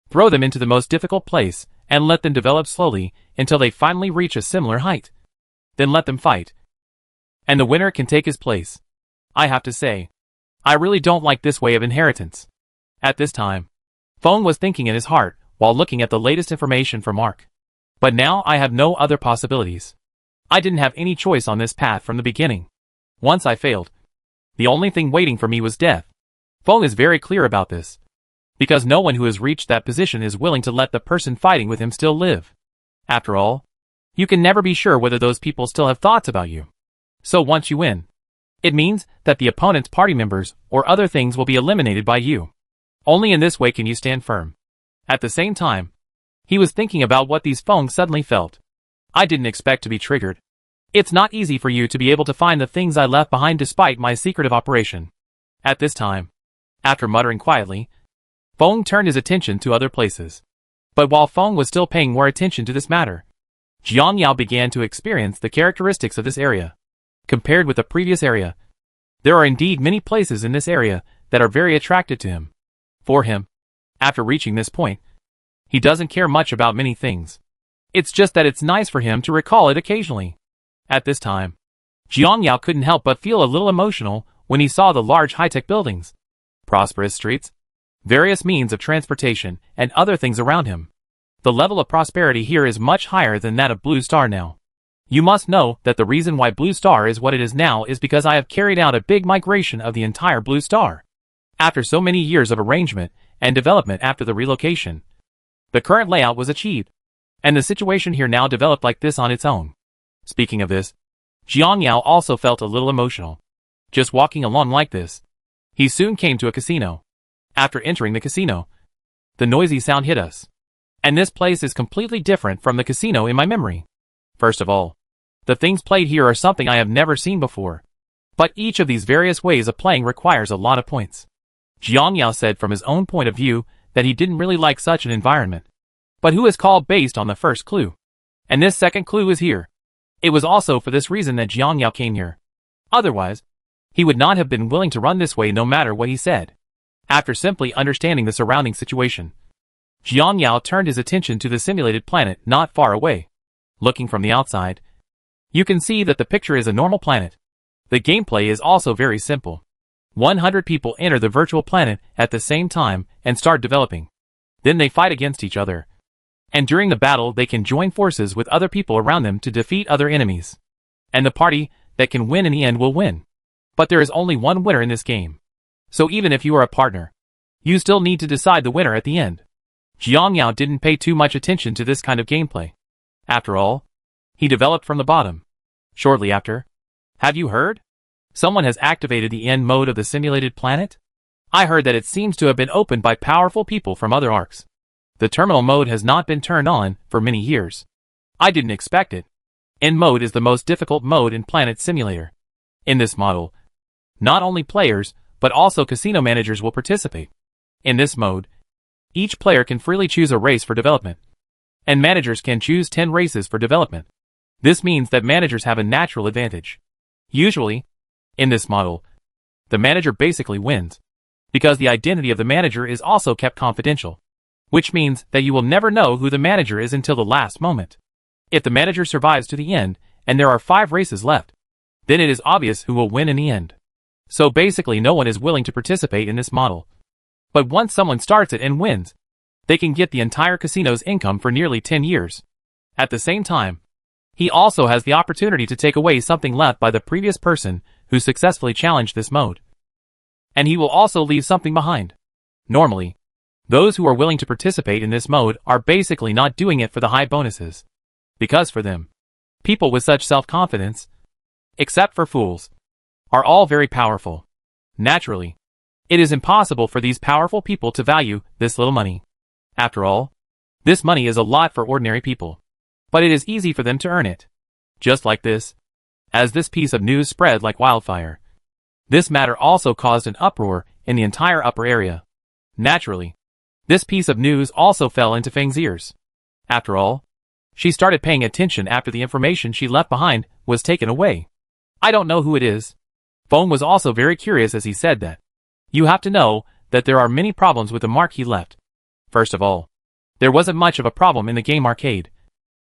Throw them into the most difficult place, and let them develop slowly until they finally reach a similar height. Then let them fight. And the winner can take his place. I have to say, I really don't like this way of inheritance. At this time, Feng was thinking in his heart while looking at the latest information from Mark. But now I have no other possibilities. I didn't have any choice on this path from the beginning. Once I failed, the only thing waiting for me was death. Feng is very clear about this. Because no one who has reached that position is willing to let the person fighting with him still live. After all, you can never be sure whether those people still have thoughts about you. So once you win, it means that the opponent's party members or other things will be eliminated by you. Only in this way can you stand firm. At the same time, he was thinking about what these Feng suddenly felt. I didn't expect to be triggered. It's not easy for you to be able to find the things I left behind despite my secretive operation. At this time, after muttering quietly, Feng turned his attention to other places. But while Feng was still paying more attention to this matter, Jiang Yao began to experience the characteristics of this area. Compared with the previous area, there are indeed many places in this area that are very attractive to him. For him, after reaching this point, he doesn't care much about many things. It's just that it's nice for him to recall it occasionally. At this time, Jiang Yao couldn't help but feel a little emotional when he saw the large high-tech buildings, prosperous streets, various means of transportation, and other things around him. The level of prosperity here is much higher than that of Blue Star now. You must know that the reason why Blue Star is what it is now is because I have carried out a big migration of the entire Blue Star. After so many years of arrangement and development after the relocation, the current layout was achieved, and the situation here now developed like this on its own. Speaking of this, Jiang Yao also felt a little emotional. Just walking along like this, he soon came to a casino. After entering the casino, the noisy sound hit us. And this place is completely different from the casino in my memory. First of all, the things played here are something I have never seen before. But each of these various ways of playing requires a lot of points. Jiang Yao said from his own point of view that he didn't really like such an environment. But who is called based on the first clue? And this second clue is here. It was also for this reason that Jiang Yao came here. Otherwise, he would not have been willing to run this way no matter what he said. After simply understanding the surrounding situation, Jiang Yao turned his attention to the simulated planet not far away. Looking from the outside, you can see that the picture is a normal planet. The gameplay is also very simple. 100 people enter the virtual planet at the same time and start developing. Then they fight against each other. And during the battle they can join forces with other people around them to defeat other enemies. And the party that can win in the end will win. But there is only one winner in this game. So even if you are a partner, you still need to decide the winner at the end. Jiang Yao didn't pay too much attention to this kind of gameplay. After all, he developed from the bottom. Shortly after, have you heard? Someone has activated the end mode of the simulated planet? I heard that it seems to have been opened by powerful people from other arcs. The terminal mode has not been turned on for many years. I didn't expect it. End mode is the most difficult mode in Planet Simulator. In this model, not only players, but also casino managers will participate. In this mode, each player can freely choose a race for development. And managers can choose 10 races for development. This means that managers have a natural advantage. Usually, in this model, the manager basically wins, because the identity of the manager is also kept confidential, which means that you will never know who the manager is until the last moment. If the manager survives to the end, and there are 5 races left, then it is obvious who will win in the end. So basically no one is willing to participate in this model. But once someone starts it and wins, they can get the entire casino's income for nearly 10 years. At the same time, he also has the opportunity to take away something left by the previous person who successfully challenged this mode. And he will also leave something behind. Normally, those who are willing to participate in this mode are basically not doing it for the high bonuses. Because for them, people with such self-confidence, except for fools, are all very powerful. Naturally, it is impossible for these powerful people to value this little money. After all, this money is a lot for ordinary people. But it is easy for them to earn it. Just like this. As this piece of news spread like wildfire, this matter also caused an uproar in the entire upper area. Naturally, This piece of news also fell into Feng's ears. After all, she started paying attention after the information she left behind was taken away. I don't know who it is. Feng was also very curious as he said that. You have to know that there are many problems with the mark he left. First of all, there wasn't much of a problem in the game arcade.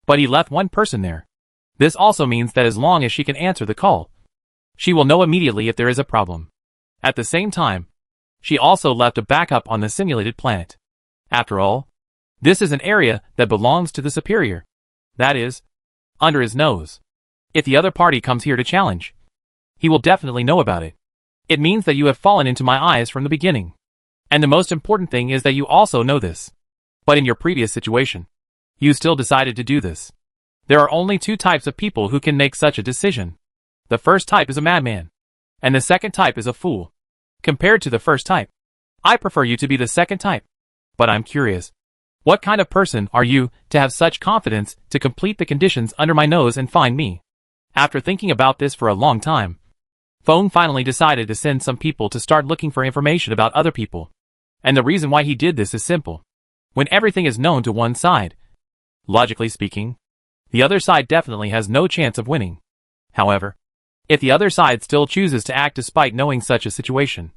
But he left one person there. This also means that as long as she can answer the call, she will know immediately if there is a problem. At the same time, she also left a backup on the simulated planet. After all, this is an area that belongs to the superior. That is, under his nose. If the other party comes here to challenge, he will definitely know about it. It means that you have fallen into my eyes from the beginning. And the most important thing is that you also know this. But in your previous situation, you still decided to do this. There are only two types of people who can make such a decision. The first type is a madman. And the second type is a fool. Compared to the first type, I prefer you to be the second type. But I'm curious. What kind of person are you to have such confidence to complete the conditions under my nose and find me? After thinking about this for a long time, Feng finally decided to send some people to start looking for information about other people. And the reason why he did this is simple. When everything is known to one side, logically speaking, the other side definitely has no chance of winning. However, if the other side still chooses to act despite knowing such a situation,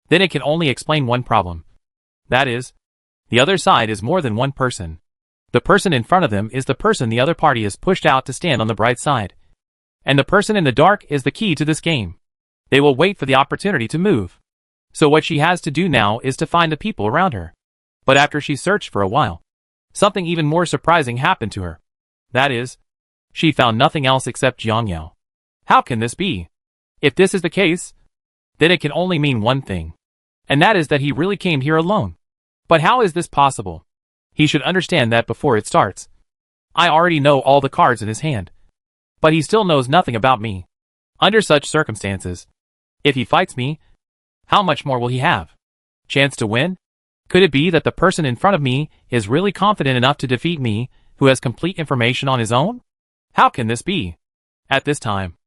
then it can only explain one problem. That is, the other side is more than one person. The person in front of them is the person the other party has pushed out to stand on the bright side. And the person in the dark is the key to this game. They will wait for the opportunity to move. So what she has to do now is to find the people around her. But after she searched for a while, something even more surprising happened to her. That is, she found nothing else except Jiang Yao. How can this be? If this is the case, then it can only mean one thing. And that is that he really came here alone. But how is this possible? He should understand that before it starts. I already know all the cards in his hand. But he still knows nothing about me. Under such circumstances, if he fights me, how much more will he have? Chance to win? Could it be that the person in front of me is really confident enough to defeat me, who has complete information on his own? How can this be? At this time,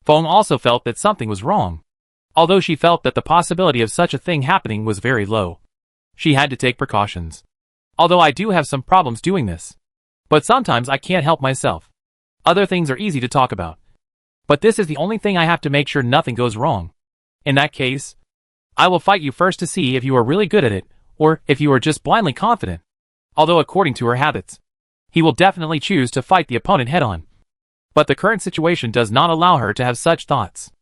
Feng also felt that something was wrong. Although she felt that the possibility of such a thing happening was very low. She had to take precautions. Although I do have some problems doing this. But sometimes I can't help myself. Other things are easy to talk about. But this is the only thing I have to make sure nothing goes wrong. In that case, I will fight you first to see if you are really good at it, or if you are just blindly confident. Although according to her habits, he will definitely choose to fight the opponent head-on. But the current situation does not allow her to have such thoughts.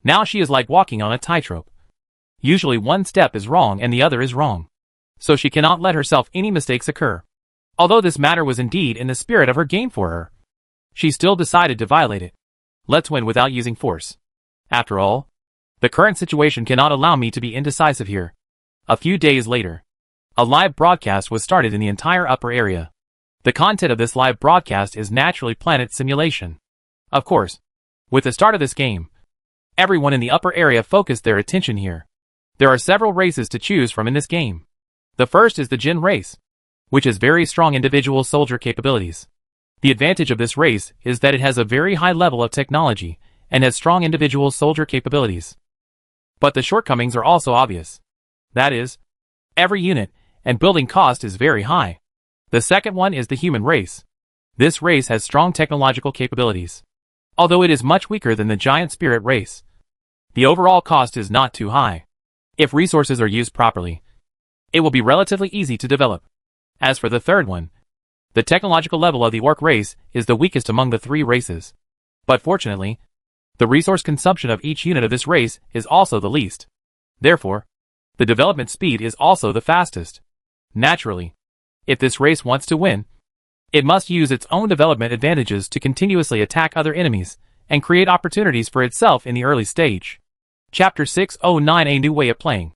Now she is like walking on a tightrope. Usually one step is wrong and the other is wrong. So she cannot let herself any mistakes occur. Although this matter was indeed in the spirit of her game for her, she still decided to violate it. Let's win without using force. After all, the current situation cannot allow me to be indecisive here. A few days later, a live broadcast was started in the entire upper area. The content of this live broadcast is naturally planet simulation. Of course, with the start of this game, everyone in the upper area focused their attention here. There are several races to choose from in this game. The first is the Jin race, which has very strong individual soldier capabilities. The advantage of this race is that it has a very high level of technology and has strong individual soldier capabilities. But the shortcomings are also obvious. That is, every unit and building cost is very high. The second one is the human race. This race has strong technological capabilities. Although it is much weaker than the giant spirit race, the overall cost is not too high. If resources are used properly, it will be relatively easy to develop. As for the third one, the technological level of the orc race is the weakest among the three races. But fortunately, the resource consumption of each unit of this race is also the least. Therefore, the development speed is also the fastest. Naturally, if this race wants to win, it must use its own development advantages to continuously attack other enemies and create opportunities for itself in the early stage. Chapter 609: A New Way of Playing.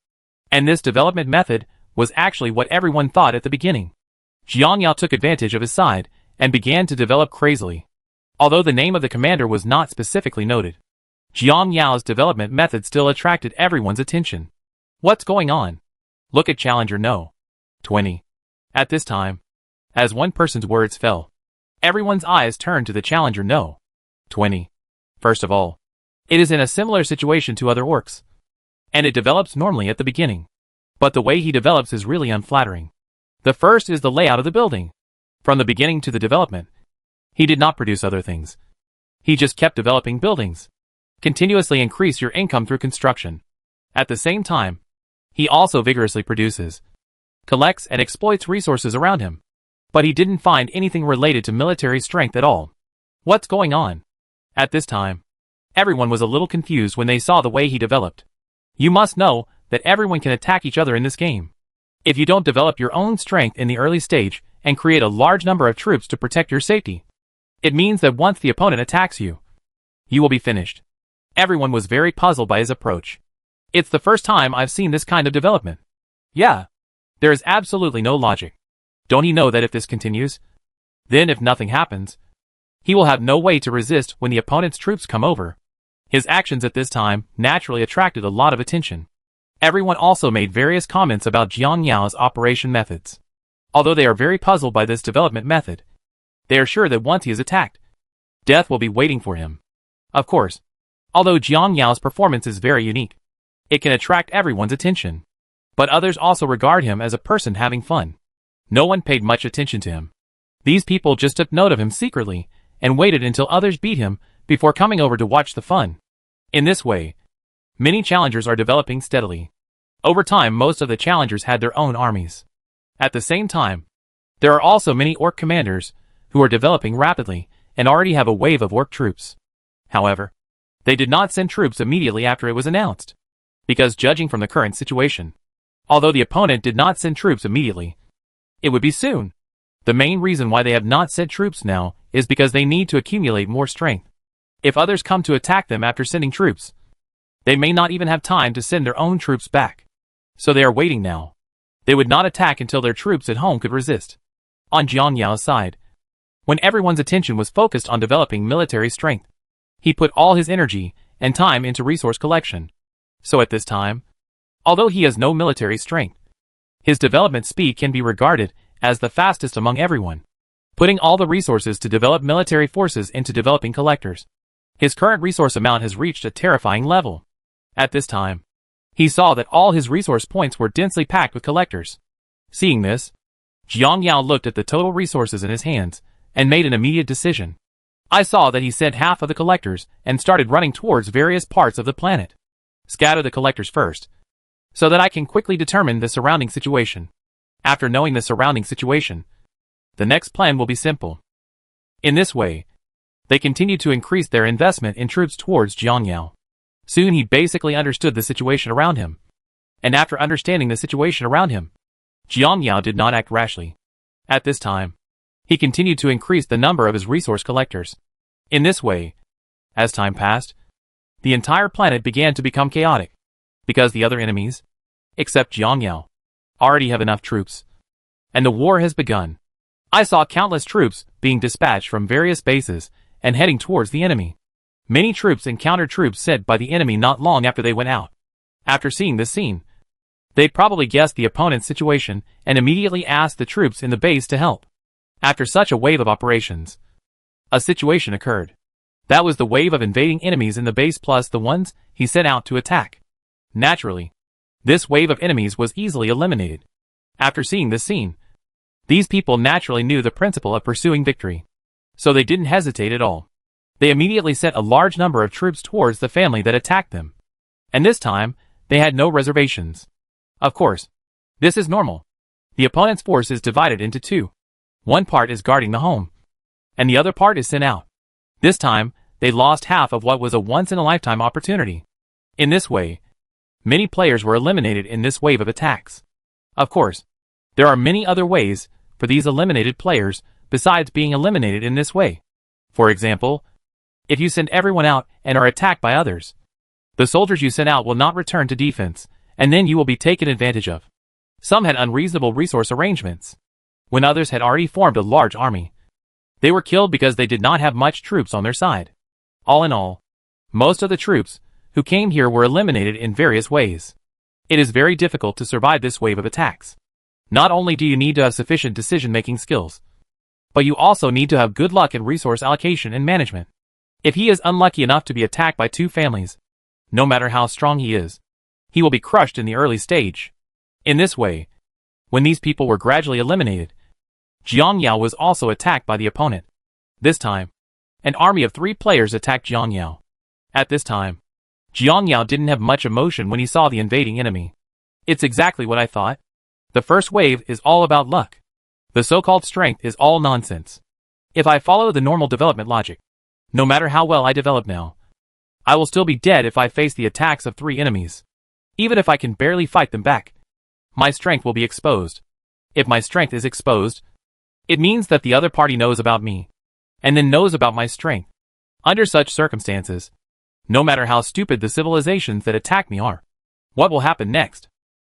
And this development method was actually what everyone thought at the beginning. Jiang Yao took advantage of his side and began to develop crazily. Although the name of the commander was not specifically noted, Jiang Yao's development method still attracted everyone's attention. What's going on? Look at Challenger No. 20. At this time, as one person's words fell, everyone's eyes turned to the Challenger No. 20. First of all, it is in a similar situation to other orcs, and it develops normally at the beginning. But the way he develops is really unflattering. The first is the layout of the building. From the beginning to the development, he did not produce other things. He just kept developing buildings. Continuously increase your income through construction. At the same time, he also vigorously produces, collects and exploits resources around him. But he didn't find anything related to military strength at all. What's going on? At this time, everyone was a little confused when they saw the way he developed. You must know that everyone can attack each other in this game. If you don't develop your own strength in the early stage and create a large number of troops to protect your safety, it means that once the opponent attacks you, you will be finished. Everyone was very puzzled by his approach. It's the first time I've seen this kind of development. Yeah, there is absolutely no logic. Don't he know that if this continues, then if nothing happens, he will have no way to resist when the opponent's troops come over? His actions at this time naturally attracted a lot of attention. Everyone also made various comments about Jiang Yao's operation methods. Although they are very puzzled by this development method, they are sure that once he is attacked, death will be waiting for him. Of course, although Jiang Yao's performance is very unique, it can attract everyone's attention. But others also regard him as a person having fun. No one paid much attention to him. These people just took note of him secretly and waited until others beat him before coming over to watch the fun. In this way, many challengers are developing steadily. Over time, most of the challengers had their own armies. At the same time, there are also many orc commanders who are developing rapidly and already have a wave of orc troops. However, they did not send troops immediately after it was announced. Because judging from the current situation, although the opponent did not send troops immediately, it would be soon. The main reason why they have not sent troops now is because they need to accumulate more strength. If others come to attack them after sending troops, they may not even have time to send their own troops back. So they are waiting now. They would not attack until their troops at home could resist. On Jiang Yao's side, when everyone's attention was focused on developing military strength, he put all his energy and time into resource collection. So at this time, although he has no military strength, his development speed can be regarded as the fastest among everyone, putting all the resources to develop military forces into developing collectors. His current resource amount has reached a terrifying level. At this time, he saw that all his resource points were densely packed with collectors. Seeing this, Jiang Yao looked at the total resources in his hands and made an immediate decision. I saw that he sent half of the collectors and started running towards various parts of the planet. Scatter the collectors first, so that I can quickly determine the surrounding situation. After knowing the surrounding situation, the next plan will be simple. In this way, they continued to increase their investment in troops towards Jiang Yao. Soon he basically understood the situation around him. And after understanding the situation around him, Jiang Yao did not act rashly. At this time, he continued to increase the number of his resource collectors. In this way, as time passed, the entire planet began to become chaotic, because the other enemies, except Jiang Yao, already have enough troops. And the war has begun. I saw countless troops being dispatched from various bases and heading towards the enemy. Many troops encountered troops sent by the enemy not long after they went out. After seeing this scene, they probably guessed the opponent's situation and immediately asked the troops in the base to help. After such a wave of operations, a situation occurred. That was the wave of invading enemies in the base plus the ones he sent out to attack. Naturally, this wave of enemies was easily eliminated. After seeing this scene, these people naturally knew the principle of pursuing victory. So they didn't hesitate at all. They immediately sent a large number of troops towards the family that attacked them. And this time, they had no reservations. Of course, this is normal. The opponent's force is divided into two. One part is guarding the home, and the other part is sent out. This time, they lost half of what was a once-in-a-lifetime opportunity. In this way, many players were eliminated in this wave of attacks. Of course, there are many other ways for these eliminated players besides being eliminated in this way. For example, if you send everyone out and are attacked by others, the soldiers you sent out will not return to defense, and then you will be taken advantage of. Some had unreasonable resource arrangements, when others had already formed a large army. They were killed because they did not have much troops on their side. All in all, most of the troops who came here were eliminated in various ways. It is very difficult to survive this wave of attacks. Not only do you need to have sufficient decision-making skills, but you also need to have good luck in resource allocation and management. If he is unlucky enough to be attacked by two families, no matter how strong he is, he will be crushed in the early stage. In this way, When these people were gradually eliminated, Jiang Yao was also attacked by the opponent. This time, an army of 3 players attacked Jiang Yao. At this time, Jiang Yao didn't have much emotion when he saw the invading enemy. It's exactly what I thought. The first wave is all about luck. The so-called strength is all nonsense. If I follow the normal development logic, no matter how well I develop now, I will still be dead if I face the attacks of 3 enemies. Even if I can barely fight them back, my strength will be exposed. If my strength is exposed, it means that the other party knows about me, and then knows about my strength. Under such circumstances, no matter how stupid the civilizations that attack me are, what will happen next?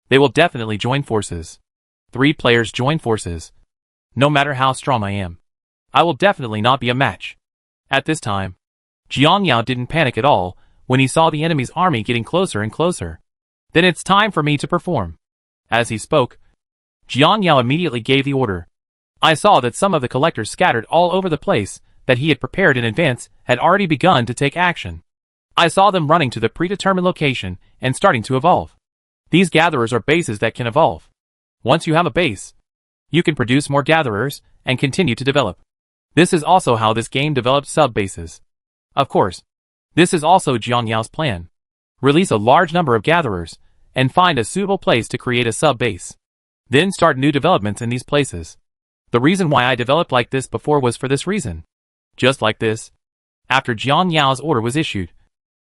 They will definitely join forces. 3 players join forces. No matter how strong I am, I will definitely not be a match. At this time, Jiang Yao didn't panic at all when he saw the enemy's army getting closer and closer. Then it's time for me to perform. As he spoke, Jiang Yao immediately gave the order. I saw that some of the collectors scattered all over the place that he had prepared in advance had already begun to take action. I saw them running to the predetermined location and starting to evolve. These gatherers are bases that can evolve. Once you have a base, you can produce more gatherers and continue to develop. This is also how this game develops sub-bases. Of course, this is also Jiang Yao's plan. Release a large number of gatherers and find a suitable place to create a sub-base. Then start new developments in these places. The reason why I developed like this before was for this reason. Just like this, after Jiang Yao's order was issued,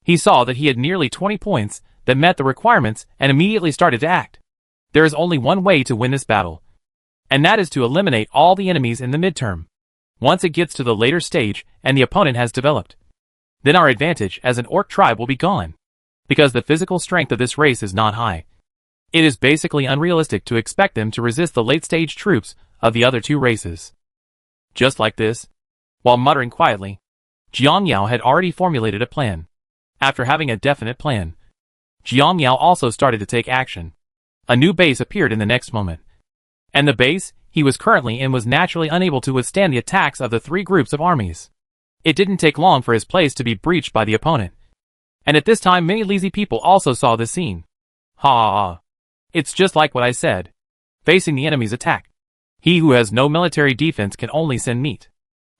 he saw that he had nearly 20 points that met the requirements and immediately started to act. There is only one way to win this battle, and that is to eliminate all the enemies in the midterm. Once it gets to the later stage and the opponent has developed, then our advantage as an orc tribe will be gone, because the physical strength of this race is not high. It is basically unrealistic to expect them to resist the late-stage troops of the other 2 races. Just like this, while muttering quietly, Jiang Yao had already formulated a plan. After having a definite plan, Jiang Yao also started to take action. A new base appeared in the next moment, and the base he was currently in was naturally unable to withstand the attacks of the 3 groups of armies. It didn't take long for his place to be breached by the opponent. And at this time many lazy people also saw this scene. Ha ha ha. It's just like what I said. Facing the enemy's attack, he who has no military defense can only send meat.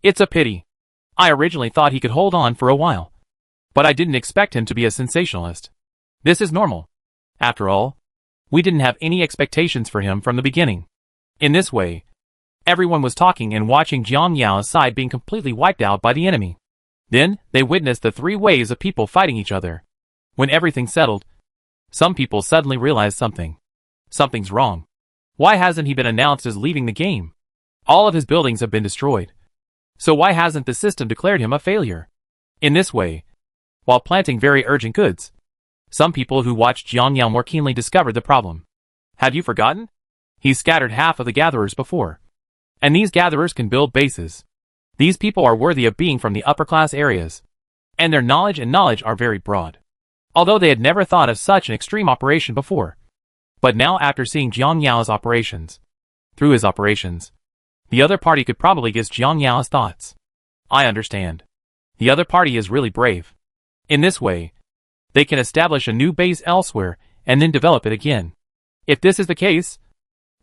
It's a pity. I originally thought he could hold on for a while, but I didn't expect him to be a sensationalist. This is normal. After all, we didn't have any expectations for him from the beginning. In this way, everyone was talking and watching Jiang Yao's side being completely wiped out by the enemy. Then, they witnessed the 3 waves of people fighting each other. When everything settled, some people suddenly realized something. Something's wrong. Why hasn't he been announced as leaving the game? All of his buildings have been destroyed. So why hasn't the system declared him a failure? In this way, while planting very urgent goods, some people who watched Jiang Yao more keenly discovered the problem. Have you forgotten? He scattered half of the gatherers before. And these gatherers can build bases. These people are worthy of being from the upper class areas. And their knowledge are very broad. Although they had never thought of such an extreme operation before. But now after seeing Jiang Yao's operations, through his operations, the other party could probably guess Jiang Yao's thoughts. I understand. The other party is really brave. In this way, they can establish a new base elsewhere and then develop it again. If this is the case,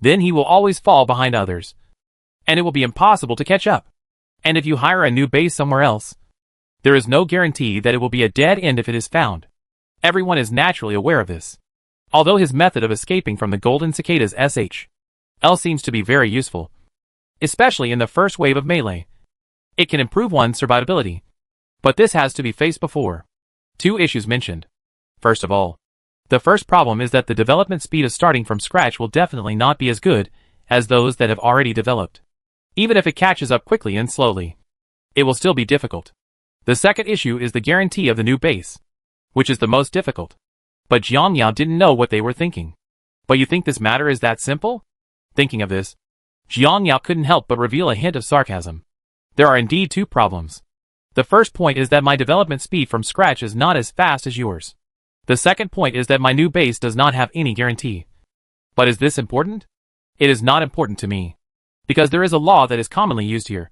then he will always fall behind others, and it will be impossible to catch up. And if you hire a new base somewhere else, there is no guarantee that it will be a dead end if it is found. Everyone is naturally aware of this. Although his method of escaping from the golden cicadas SHL seems to be very useful, especially in the first wave of melee. It can improve one's survivability, but this has to be faced before. 2 issues mentioned. First of all, the first problem is that the development speed of starting from scratch will definitely not be as good as those that have already developed. Even if it catches up quickly and slowly, it will still be difficult. The second issue is the guarantee of the new base, which is the most difficult. But Jiang Yao didn't know what they were thinking. But you think this matter is that simple? Thinking of this, Jiang Yao couldn't help but reveal a hint of sarcasm. There are indeed 2 problems. The first point is that my development speed from scratch is not as fast as yours. The second point is that my new base does not have any guarantee. But is this important? It is not important to me, because there is a law that is commonly used here.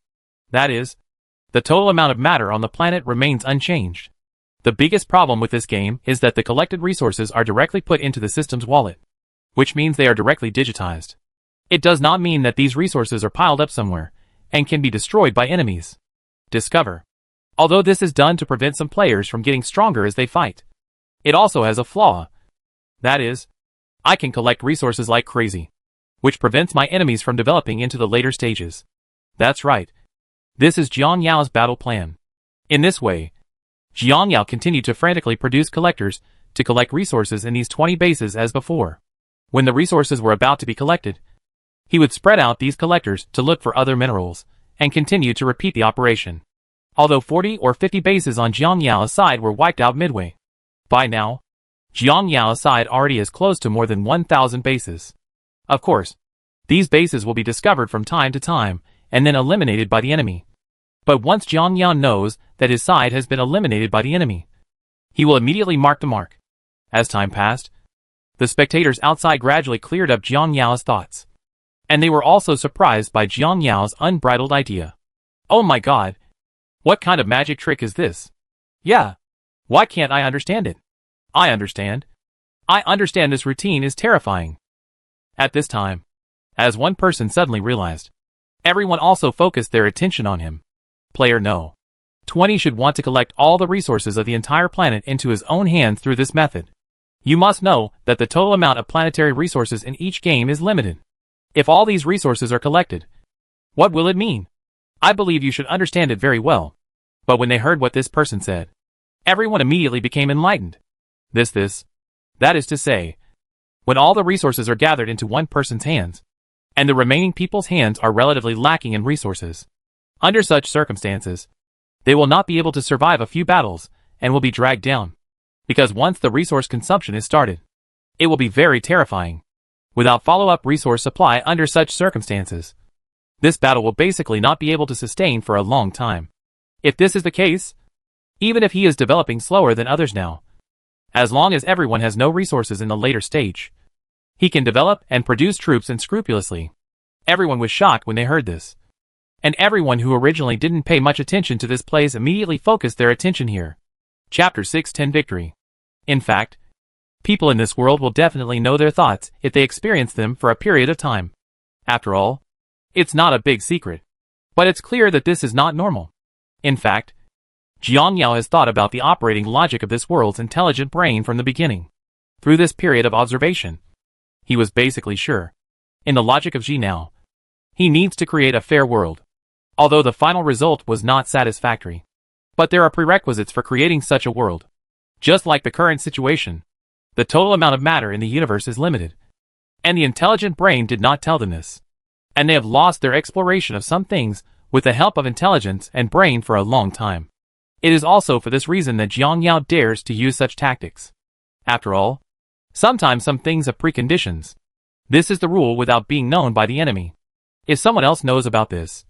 That is, the total amount of matter on the planet remains unchanged. The biggest problem with this game is that the collected resources are directly put into the system's wallet, which means they are directly digitized. It does not mean that these resources are piled up somewhere and can be destroyed by enemies. Discover. Although this is done to prevent some players from getting stronger as they fight, it also has a flaw. That is, I can collect resources like crazy, which prevents my enemies from developing into the later stages. That's right. This is Jiang Yao's battle plan. In this way, Jiang Yao continued to frantically produce collectors to collect resources in these 20 bases as before. When the resources were about to be collected, he would spread out these collectors to look for other minerals and continue to repeat the operation. Although 40 or 50 bases on Jiang Yao's side were wiped out midway. By now, Jiang Yao's side already is close to more than 1,000 bases. Of course, these bases will be discovered from time to time and then eliminated by the enemy. But once Jiang Yao knows that his side has been eliminated by the enemy, he will immediately mark the mark. As time passed, the spectators outside gradually cleared up Jiang Yao's thoughts. And they were also surprised by Jiang Yao's unbridled idea. Oh my god! What kind of magic trick is this? Yeah. Why can't I understand it? I understand. I understand this routine is terrifying. At this time, as one person suddenly realized, everyone also focused their attention on him. Player No. 20 should want to collect all the resources of the entire planet into his own hands through this method. You must know that the total amount of planetary resources in each game is limited. If all these resources are collected, what will it mean? I believe you should understand it very well. But when they heard what this person said, everyone immediately became enlightened. That is to say, when all the resources are gathered into one person's hands, and the remaining people's hands are relatively lacking in resources, under such circumstances, they will not be able to survive a few battles and will be dragged down. Because once the resource consumption is started, it will be very terrifying. Without follow-up resource supply under such circumstances, this battle will basically not be able to sustain for a long time. If this is the case, even if he is developing slower than others now, as long as everyone has no resources in the later stage, he can develop and produce troops unscrupulously. Everyone was shocked when they heard this. And everyone who originally didn't pay much attention to this place immediately focused their attention here. Chapter 610 Victory. In fact, people in this world will definitely know their thoughts if they experience them for a period of time. After all, it's not a big secret. But it's clear that this is not normal. In fact, Jiang Yao has thought about the operating logic of this world's intelligent brain from the beginning. Through this period of observation, he was basically sure, in the logic of Ji now, he needs to create a fair world. Although the final result was not satisfactory. But there are prerequisites for creating such a world. Just like the current situation, the total amount of matter in the universe is limited. And the intelligent brain did not tell them this. And they have lost their exploration of some things with the help of intelligence and brain for a long time. It is also for this reason that Jiang Yao dares to use such tactics. After all, sometimes some things have preconditions. This is the rule without being known by the enemy. If someone else knows about this,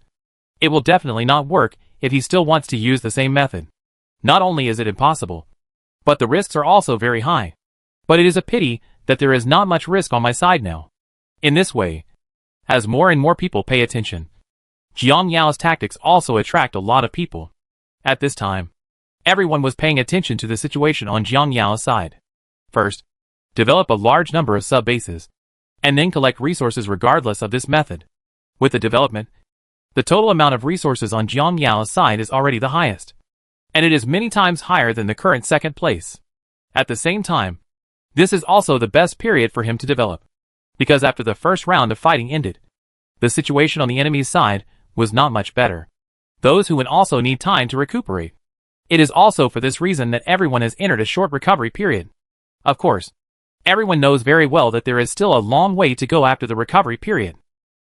it will definitely not work if he still wants to use the same method. Not only is it impossible, but the risks are also very high. But it is a pity that there is not much risk on my side now. In this way, as more and more people pay attention, Jiang Yao's tactics also attract a lot of people. At this time, everyone was paying attention to the situation on Jiang Yao's side. First, develop a large number of sub-bases, and then collect resources regardless of this method. With the development, the total amount of resources on Jiang Yao's side is already the highest, and it is many times higher than the current second place. At the same time, this is also the best period for him to develop, because after the first round of fighting ended, the situation on the enemy's side was not much better. Those who win also need time to recuperate. It is also for this reason that everyone has entered a short recovery period. Of course, everyone knows very well that there is still a long way to go after the recovery period.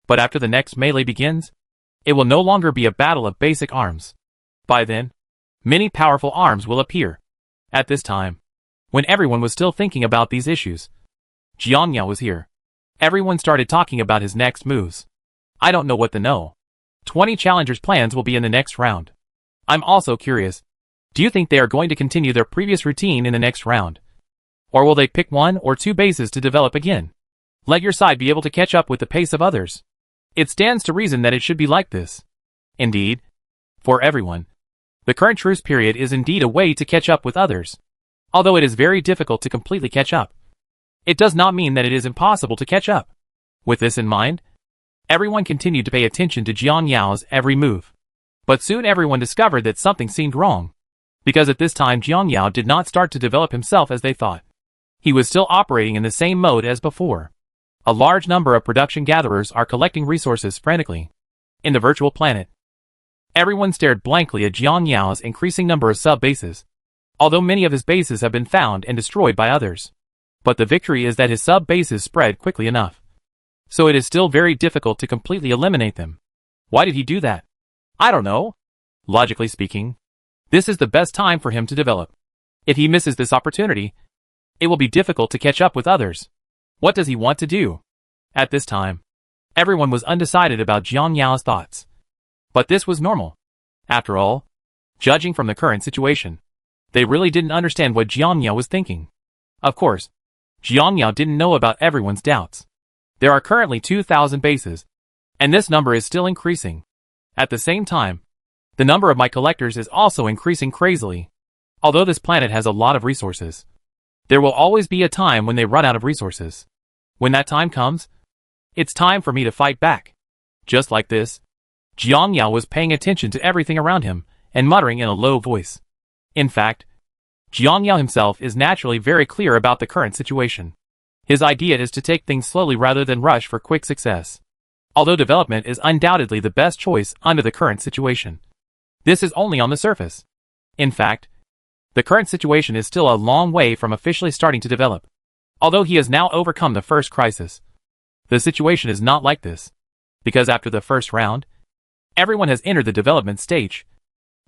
But after the next melee begins, it will no longer be a battle of basic arms. By then, many powerful arms will appear. At this time, when everyone was still thinking about these issues, Jiang Yao was here. Everyone started talking about his next moves. I don't know what to know. 20 challengers' plans will be in the next round. I'm also curious. Do you think they are going to continue their previous routine in the next round? Or will they pick 1 or 2 bases to develop again? Let your side be able to catch up with the pace of others. It stands to reason that it should be like this. Indeed, for everyone, the current truce period is indeed a way to catch up with others. Although it is very difficult to completely catch up, it does not mean that it is impossible to catch up. With this in mind, Everyone continued to pay attention to Jiang Yao's every move. But soon everyone discovered that something seemed wrong. Because at this time Jiang Yao did not start to develop himself as they thought. He was still operating in the same mode as before. A large number of production gatherers are collecting resources frantically. In the virtual planet, everyone stared blankly at Jiang Yao's increasing number of sub-bases. Although many of his bases have been found and destroyed by others. But the victory is that his sub-bases spread quickly enough. So it is still very difficult to completely eliminate them. Why did he do that? I don't know. Logically speaking, this is the best time for him to develop. If he misses this opportunity, it will be difficult to catch up with others. What does he want to do? At this time, everyone was undecided about Jiang Yao's thoughts. But this was normal. After all, judging from the current situation, they really didn't understand what Jiang Yao was thinking. Of course, Jiang Yao didn't know about everyone's doubts. There are currently 2,000 bases, and this number is still increasing. At the same time, the number of my collectors is also increasing crazily. Although this planet has a lot of resources, there will always be a time when they run out of resources. When that time comes, it's time for me to fight back. Just like this, Jiang Yao was paying attention to everything around him and muttering in a low voice. In fact, Jiang Yao himself is naturally very clear about the current situation. His idea is to take things slowly rather than rush for quick success. Although development is undoubtedly the best choice under the current situation, this is only on the surface. In fact, the current situation is still a long way from officially starting to develop. Although he has now overcome the first crisis, the situation is not like this. Because after the first round, everyone has entered the development stage.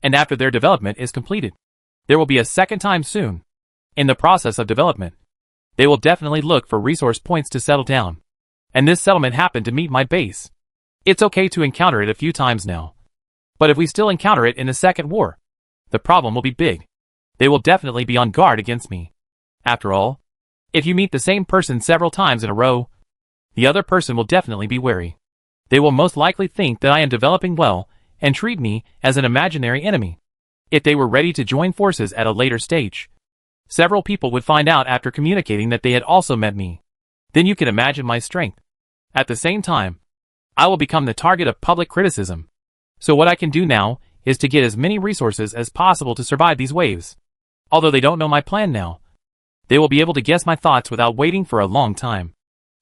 And after their development is completed, there will be a second time soon. In the process of development, they will definitely look for resource points to settle down. And this settlement happened to meet my base. It's okay to encounter it a few times now. But if we still encounter it in the second war, the problem will be big. They will definitely be on guard against me. After all, if you meet the same person several times in a row, the other person will definitely be wary. They will most likely think that I am developing well and treat me as an imaginary enemy. If they were ready to join forces at a later stage, several people would find out after communicating that they had also met me. Then you can imagine my strength. At the same time, I will become the target of public criticism. So what I can do now is to get as many resources as possible to survive these waves. Although they don't know my plan now, they will be able to guess my thoughts without waiting for a long time.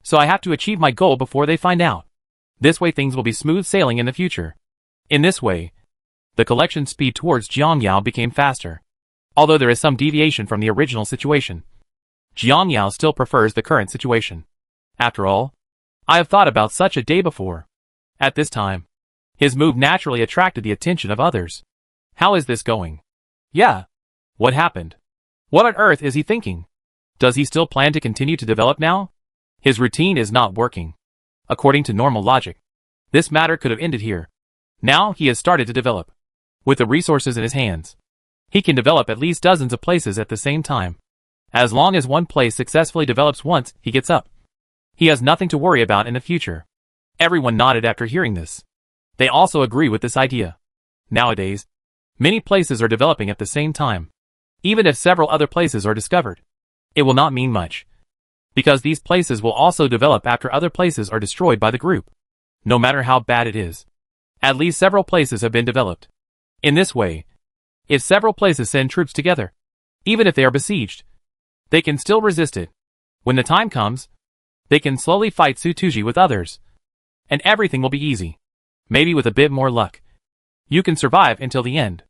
So I have to achieve my goal before they find out. This way things will be smooth sailing in the future. In this way, the collection speed towards Jiang Yao became faster. Although there is some deviation from the original situation, Jiang Yao still prefers the current situation. After all, I have thought about such a day before. At this time, his move naturally attracted the attention of others. How is this going? Yeah. What happened? What on earth is he thinking? Does he still plan to continue to develop now? His routine is not working. According to normal logic, this matter could have ended here. Now he has started to develop. With the resources in his hands, he can develop at least dozens of places at the same time. As long as one place successfully develops once, he gets up. He has nothing to worry about in the future. Everyone nodded after hearing this. They also agree with this idea. Nowadays, many places are developing at the same time. Even if several other places are discovered, it will not mean much. Because these places will also develop after other places are destroyed by the group. No matter how bad it is, at least several places have been developed. In this way, if several places send troops together, even if they are besieged, they can still resist it. When the time comes, they can slowly fight Sutuji with others. And everything will be easy. Maybe with a bit more luck, you can survive until the end.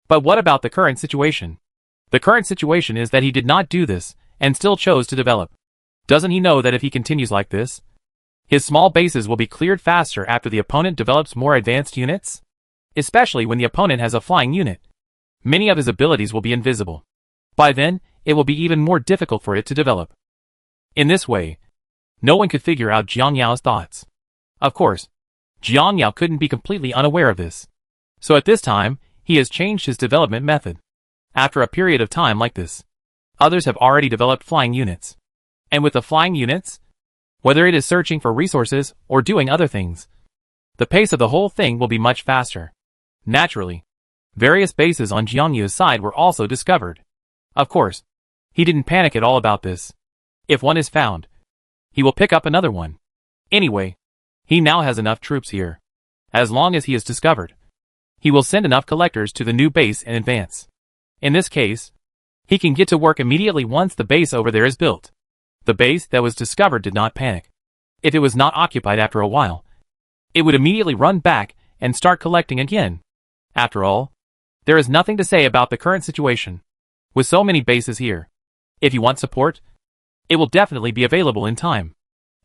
But what about the current situation? The current situation is that he did not do this, and still chose to develop. Doesn't he know that if he continues like this, his small bases will be cleared faster after the opponent develops more advanced units? Especially when the opponent has a flying unit. Many of his abilities will be invisible. By then, it will be even more difficult for it to develop. In this way, no one could figure out Jiang Yao's thoughts. Of course, Jiang Yao couldn't be completely unaware of this. So at this time, he has changed his development method. After a period of time like this, others have already developed flying units. And with the flying units, whether it is searching for resources or doing other things, the pace of the whole thing will be much faster. Naturally, various bases on Jiang Yao's side were also discovered. Of course, he didn't panic at all about this. If one is found, he will pick up another one. Anyway, He now has enough troops here. As long as he is discovered, he will send enough collectors to the new base and advance. In this case, he can get to work immediately once the base over there is built. The base that was discovered did not panic. If it was not occupied after a while, it would immediately run back and start collecting again. After all, there is nothing to say about the current situation. With so many bases here, if you want support, it will definitely be available in time.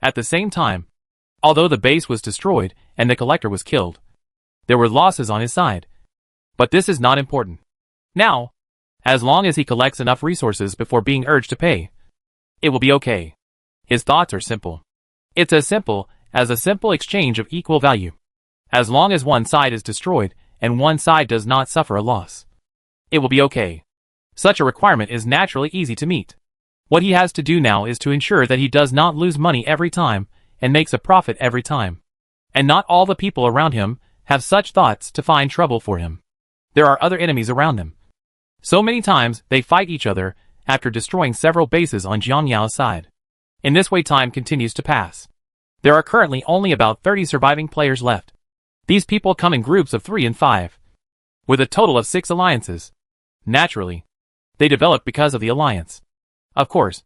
At the same time, although the base was destroyed and the collector was killed, there were losses on his side. But this is not important. Now, as long as he collects enough resources before being urged to pay, it will be okay. His thoughts are simple. It's as simple as a simple exchange of equal value. As long as one side is destroyed and one side does not suffer a loss, it will be okay. Such a requirement is naturally easy to meet. What he has to do now is to ensure that he does not lose money every time and makes a profit every time. And not all the people around him have such thoughts to find trouble for him. There are other enemies around them. So many times they fight each other after destroying several bases on Jiang Yao's side. In this way time continues to pass. There are currently only about 30 surviving players left. These people come in groups of 3 and 5, with a total of 6 alliances. Naturally, they develop because of the alliance. Of course,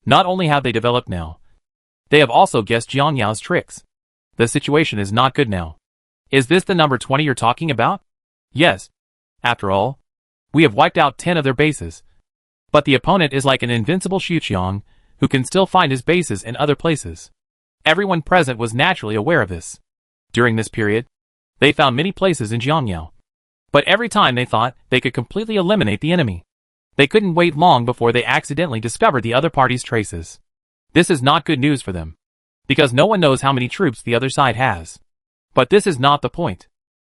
not only have they developed now, they have also guessed Jiang Yao's tricks. The situation is not good now. Is this the number 20 you're talking about? Yes. After all, we have wiped out 10 of their bases. But the opponent is like an invincible Xuqiang, who can still find his bases in other places. Everyone present was naturally aware of this. During this period, they found many places in Jiang Yao. But every time they thought they could completely eliminate the enemy, they couldn't wait long before they accidentally discovered the other party's traces. This is not good news for them, because no one knows how many troops the other side has. But this is not the point.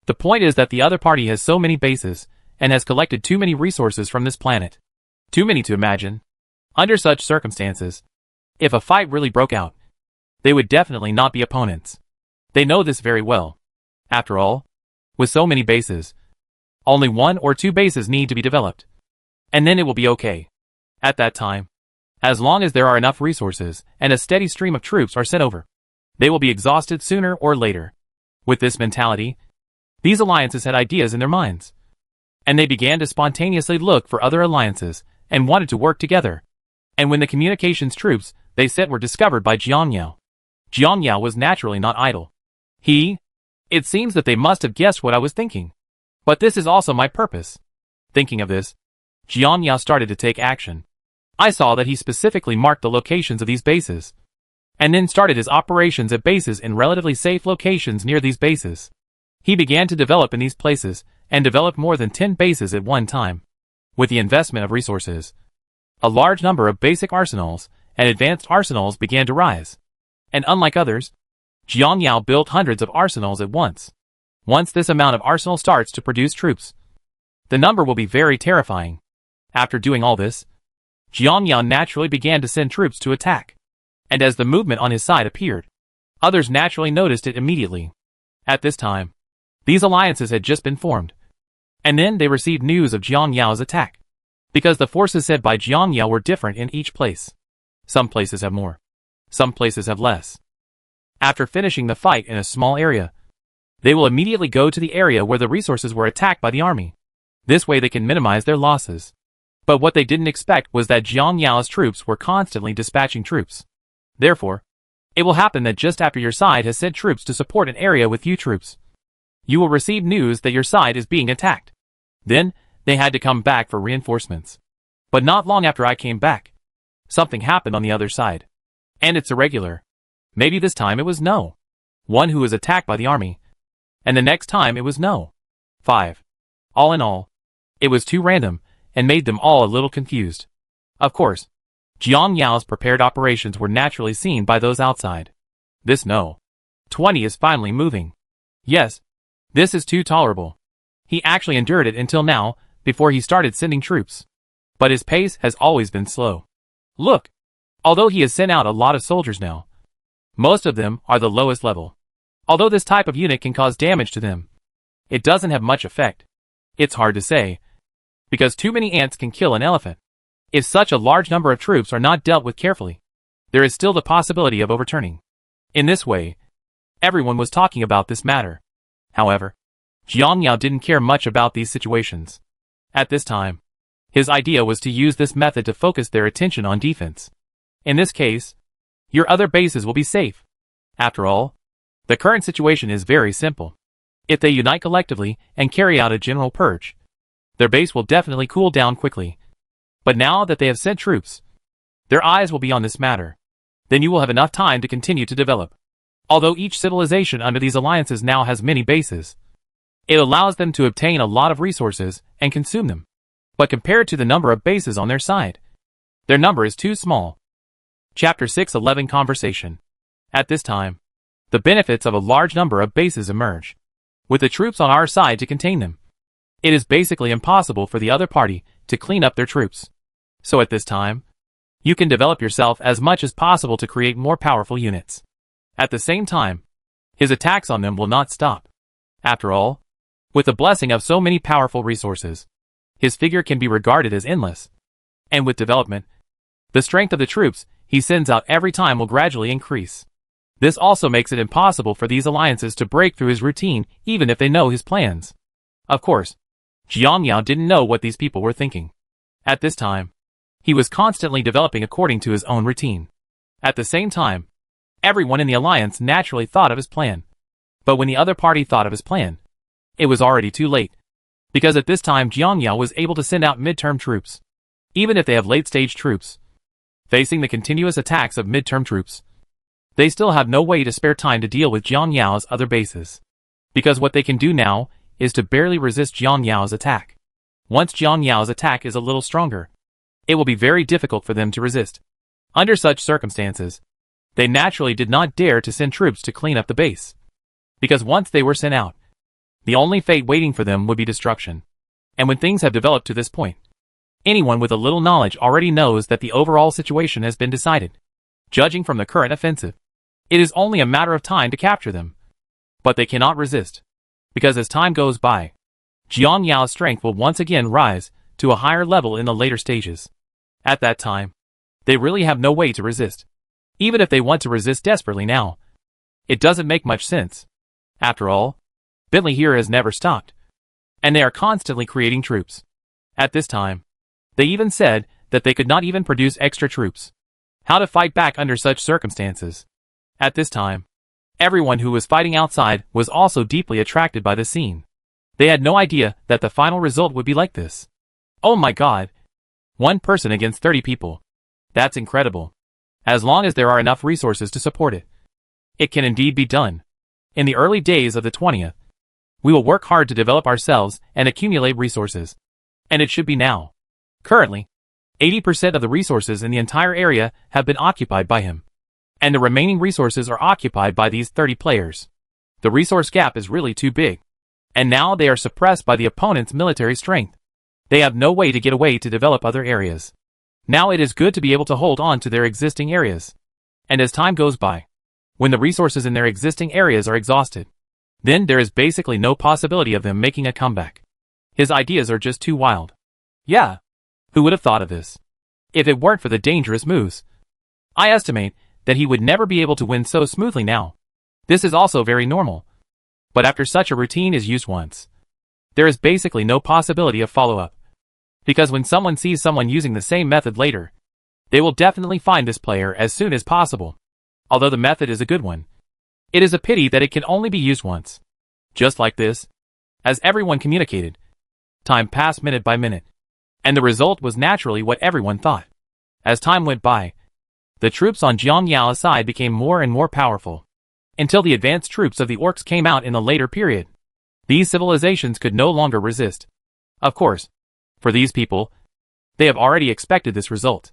The point is that the other party has so many bases, and has collected too many resources from this planet. Too many to imagine. Under such circumstances, if a fight really broke out, they would definitely not be opponents. They know this very well. After all, with so many bases, only 1 or 2 bases need to be developed. And then it will be okay. At that time, as long as there are enough resources and a steady stream of troops are sent over, they will be exhausted sooner or later. With this mentality, these alliances had ideas in their minds. And they began to spontaneously look for other alliances and wanted to work together. And when the communications troops they sent were discovered by Jiang Yao was naturally not idle. It seems that they must have guessed what I was thinking. But this is also my purpose. Thinking of this, Jiang Yao started to take action. I saw that he specifically marked the locations of these bases, and then started his operations at bases in relatively safe locations near these bases. He began to develop in these places, and developed more than 10 bases at one time. With the investment of resources, a large number of basic arsenals and advanced arsenals began to rise. And unlike others, Jiang Yao built hundreds of arsenals at once. Once this amount of arsenal starts to produce troops, the number will be very terrifying. After doing all this, Jiang Yao naturally began to send troops to attack. And as the movement on his side appeared, others naturally noticed it immediately. At this time, these alliances had just been formed. And then they received news of Jiang Yao's attack. Because the forces sent by Jiang Yao were different in each place. Some places have more. Some places have less. After finishing the fight in a small area, they will immediately go to the area where the resources were attacked by the army. This way they can minimize their losses. But what they didn't expect was that Jiang Yao's troops were constantly dispatching troops. Therefore, it will happen that just after your side has sent troops to support an area with few troops, you will receive news that your side is being attacked. Then, they had to come back for reinforcements. But not long after I came back, something happened on the other side. And it's irregular. Maybe this time it was no one who was attacked by the army, and the next time it was no 5. All in all, it was too random, and made them all a little confused. Of course, Jiang Yao's prepared operations were naturally seen by those outside. This no 20 is finally moving. Yes, this is too tolerable. He actually endured it until now, before he started sending troops. But his pace has always been slow. Look, although he has sent out a lot of soldiers now, most of them are the lowest level. Although this type of unit can cause damage to them, it doesn't have much effect. It's hard to say, because too many ants can kill an elephant. If such a large number of troops are not dealt with carefully, there is still the possibility of overturning. In this way, Everyone was talking about this matter. However, Jiang Yao didn't care much about these situations. At this time, his idea was to use this method to focus their attention on defense. In this case, your other bases will be safe. After all, the current situation is very simple. If they unite collectively and carry out a general purge, their base will definitely cool down quickly. But now that they have sent troops, their eyes will be on this matter. Then you will have enough time to continue to develop. Although each civilization under these alliances now has many bases, it allows them to obtain a lot of resources and consume them. But compared to the number of bases on their side, their number is too small. Chapter 611 Conversation. At this time, the benefits of a large number of bases emerge. With the troops on our side to contain them, it is basically impossible for the other party to clean up their troops. So at this time, you can develop yourself as much as possible to create more powerful units. At the same time, his attacks on them will not stop. After all, with the blessing of so many powerful resources, his figure can be regarded as endless. And with development, the strength of the troops he sends out every time will gradually increase. This also makes it impossible for these alliances to break through his routine even if they know his plans. Of course, Jiang Yao didn't know what these people were thinking. At this time, he was constantly developing according to his own routine. At the same time, everyone in the alliance naturally thought of his plan. But when the other party thought of his plan, it was already too late. Because at this time Jiang Yao was able to send out midterm troops. Even if they have late-stage troops, facing the continuous attacks of midterm troops, they still have no way to spare time to deal with Jiang Yao's other bases. Because what they can do now is to barely resist Jiang Yao's attack. Once Jiang Yao's attack is a little stronger, it will be very difficult for them to resist. Under such circumstances, they naturally did not dare to send troops to clean up the base. Because once they were sent out, the only fate waiting for them would be destruction. And when things have developed to this point, anyone with a little knowledge already knows that the overall situation has been decided. Judging from the current offensive, it is only a matter of time to capture them. But they cannot resist. Because as time goes by, Jiang Yao's strength will once again rise to a higher level in the later stages. At that time, they really have no way to resist. Even if they want to resist desperately now, it doesn't make much sense. After all, Bentley here has never stopped. And they are constantly creating troops. At this time, they even said that they could not even produce extra troops. How to fight back under such circumstances? At this time, everyone who was fighting outside was also deeply attracted by the scene. They had no idea that the final result would be like this. Oh my god! 1 person against 30 people. That's incredible. As long as there are enough resources to support it, it can indeed be done. In the early days of the 20th, we will work hard to develop ourselves and accumulate resources. And it should be now. Currently, 80% of the resources in the entire area have been occupied by him. And the remaining resources are occupied by these 30 players. The resource gap is really too big. And now they are suppressed by the opponent's military strength. They have no way to get away to develop other areas. Now it is good to be able to hold on to their existing areas. And as time goes by, when the resources in their existing areas are exhausted, then there is basically no possibility of them making a comeback. His ideas are just too wild. Yeah. Who would have thought of this? If it weren't for the dangerous moves, I estimate that he would never be able to win so smoothly now. This is also very normal. But after such a routine is used once, there is basically no possibility of follow-up. Because when someone sees someone using the same method later, they will definitely find this player as soon as possible. Although the method is a good one, it is a pity that it can only be used once. Just like this, as everyone communicated, time passed minute by minute, and the result was naturally what everyone thought. As time went by, the troops on Jiang Yao's side became more and more powerful, until the advanced troops of the orcs came out in the later period. These civilizations could no longer resist. Of course, for these people, they have already expected this result.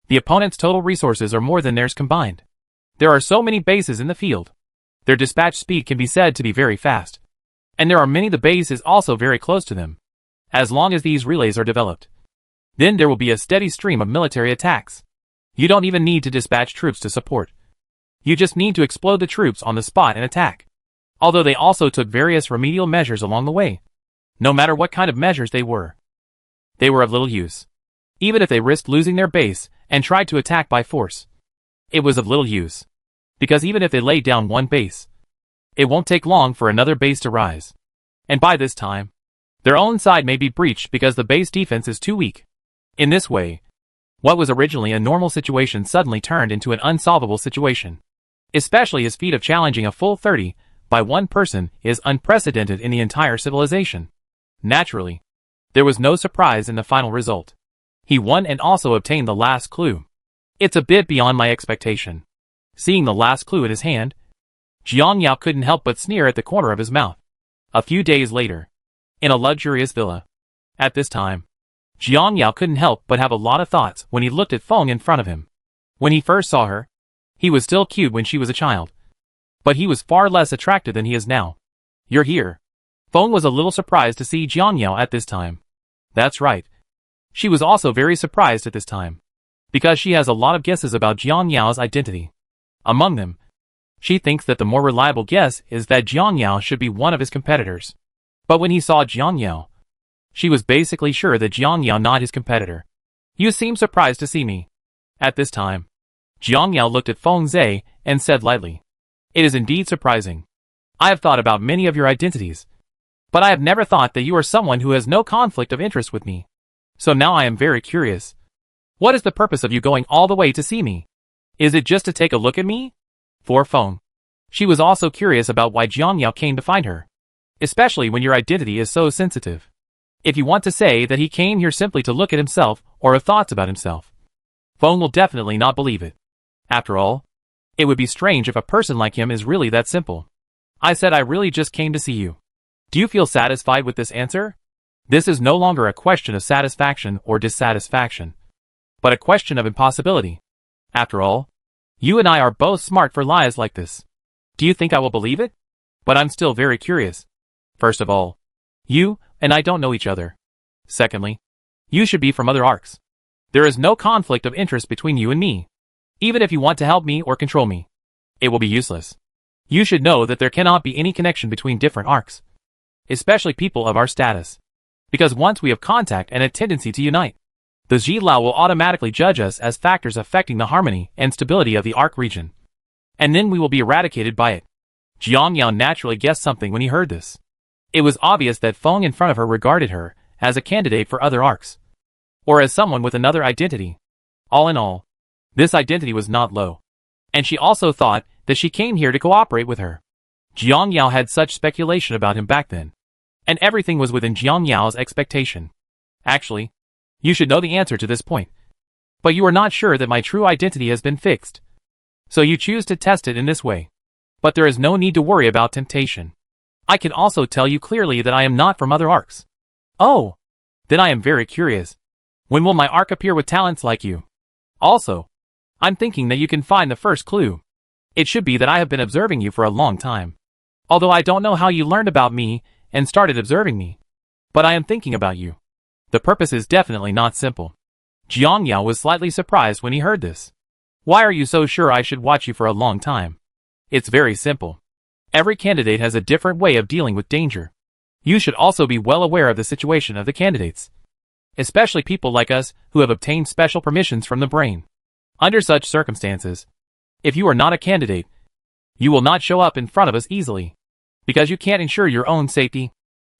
The opponent's total resources are more than theirs combined. There are so many bases in the field. Their dispatch speed can be said to be very fast. And there are many the base is also very close to them. As long as these relays are developed, then there will be a steady stream of military attacks. You don't even need to dispatch troops to support. You just need to explode the troops on the spot and attack. Although they also took various remedial measures along the way. No matter what kind of measures they were of little use. Even if they risked losing their base and tried to attack by force, it was of little use. Because even if they laid down one base, It won't take long for another base to rise. And by this time, their own side may be breached because the base defense is too weak. In this way, what was originally a normal situation suddenly turned into an unsolvable situation. Especially his feat of challenging a full 30 by one person is unprecedented in the entire civilization. Naturally, there was no surprise in the final result. He won and also obtained the last clue. It's a bit beyond my expectation. Seeing the last clue in his hand, Jiang Yao couldn't help but sneer at the corner of his mouth. A few days later, in a luxurious villa. At this time, Jiang Yao couldn't help but have a lot of thoughts when he looked at Feng in front of him. When he first saw her, he was still cute when she was a child. But he was far less attractive than he is now. You're here. Feng was a little surprised to see Jiang Yao at this time. That's right. She was also very surprised at this time, because she has a lot of guesses about Jiang Yao's identity. Among them, she thinks that the more reliable guess is that Jiang Yao should be one of his competitors. But when he saw Jiang Yao, she was basically sure that Jiang Yao not his competitor. You seem surprised to see me. At this time, Jiang Yao looked at Feng Zhe and said lightly, "It is indeed surprising. I have thought about many of your identities, but I have never thought that you are someone who has no conflict of interest with me. So now I am very curious. What is the purpose of you going all the way to see me? Is it just to take a look at me?" For Feng, she was also curious about why Jiang Yao came to find her, especially when your identity is so sensitive. If you want to say that he came here simply to look at himself or have thoughts about himself, Feng will definitely not believe it. After all, it would be strange if a person like him is really that simple. I said I really just came to see you. Do you feel satisfied with this answer? This is no longer a question of satisfaction or dissatisfaction, but a question of impossibility. After all, you and I are both smart for lies like this. Do you think I will believe it? But I'm still very curious. First of all, you and I don't know each other. Secondly, you should be from other arcs. There is no conflict of interest between you and me. Even if you want to help me or control me, it will be useless. You should know that there cannot be any connection between different arcs, especially people of our status. Because once we have contact and a tendency to unite, the Zhilao will automatically judge us as factors affecting the harmony and stability of the arc region. And then we will be eradicated by it. Jiang Yao naturally guessed something when he heard this. It was obvious that Feng in front of her regarded her as a candidate for other arcs, or as someone with another identity. All in all, this identity was not low. And she also thought that she came here to cooperate with her. Jiang Yao had such speculation about him back then, and everything was within Jiang Yao's expectation. Actually, you should know the answer to this point. But you are not sure that my true identity has been fixed. So you choose to test it in this way. But there is no need to worry about temptation. I can also tell you clearly that I am not from other arcs. Oh, then I am very curious. When will my arc appear with talents like you? Also, I'm thinking that you can find the first clue. It should be that I have been observing you for a long time. Although I don't know how you learned about me and started observing me. But I am thinking about you. The purpose is definitely not simple. Jiang Yao was slightly surprised when he heard this. Why are you so sure I should watch you for a long time? It's very simple. Every candidate has a different way of dealing with danger. You should also be well aware of the situation of the candidates, especially people like us who have obtained special permissions from the brain. Under such circumstances, if you are not a candidate, you will not show up in front of us easily, because you can't ensure your own safety.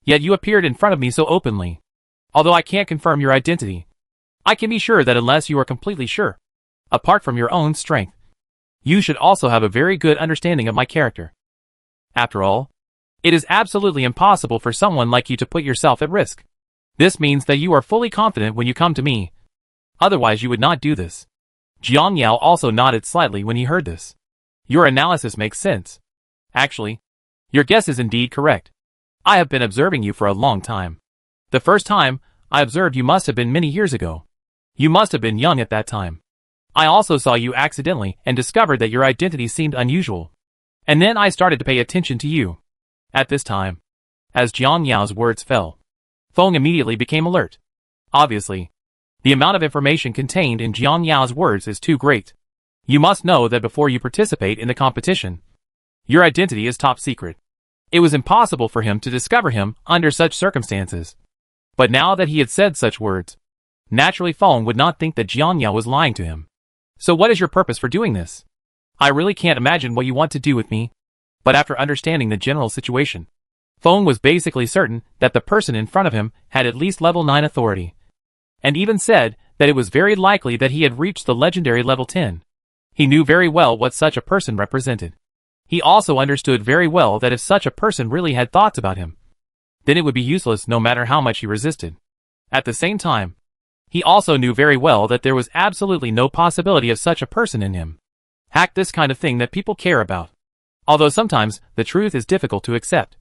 Yet you appeared in front of me so openly. Although I can't confirm your identity, I can be sure that unless you are completely sure, apart from your own strength, you should also have a very good understanding of my character. After all, it is absolutely impossible for someone like you to put yourself at risk. This means that you are fully confident when you come to me. Otherwise you would not do this. Jiang Yao also nodded slightly when he heard this. Your analysis makes sense. Actually, your guess is indeed correct. I have been observing you for a long time. The first time I observed you must have been many years ago. You must have been young at that time. I also saw you accidentally and discovered that your identity seemed unusual. And then I started to pay attention to you. At this time, as Jiang Yao's words fell, Feng immediately became alert. Obviously, the amount of information contained in Jiang Yao's words is too great. You must know that before you participate in the competition, your identity is top secret. It was impossible for him to discover him under such circumstances. But now that he had said such words, naturally Feng would not think that Jiang Yao was lying to him. So what is your purpose for doing this? I really can't imagine what you want to do with me. But after understanding the general situation, Feng was basically certain that the person in front of him had at least level 9 authority, and even said that it was very likely that he had reached the legendary level 10. He knew very well what such a person represented. He also understood very well that if such a person really had thoughts about him, then it would be useless no matter how much he resisted. At the same time, he also knew very well that there was absolutely no possibility of such a person in him. Hack this kind of thing that people care about. Although sometimes the truth is difficult to accept.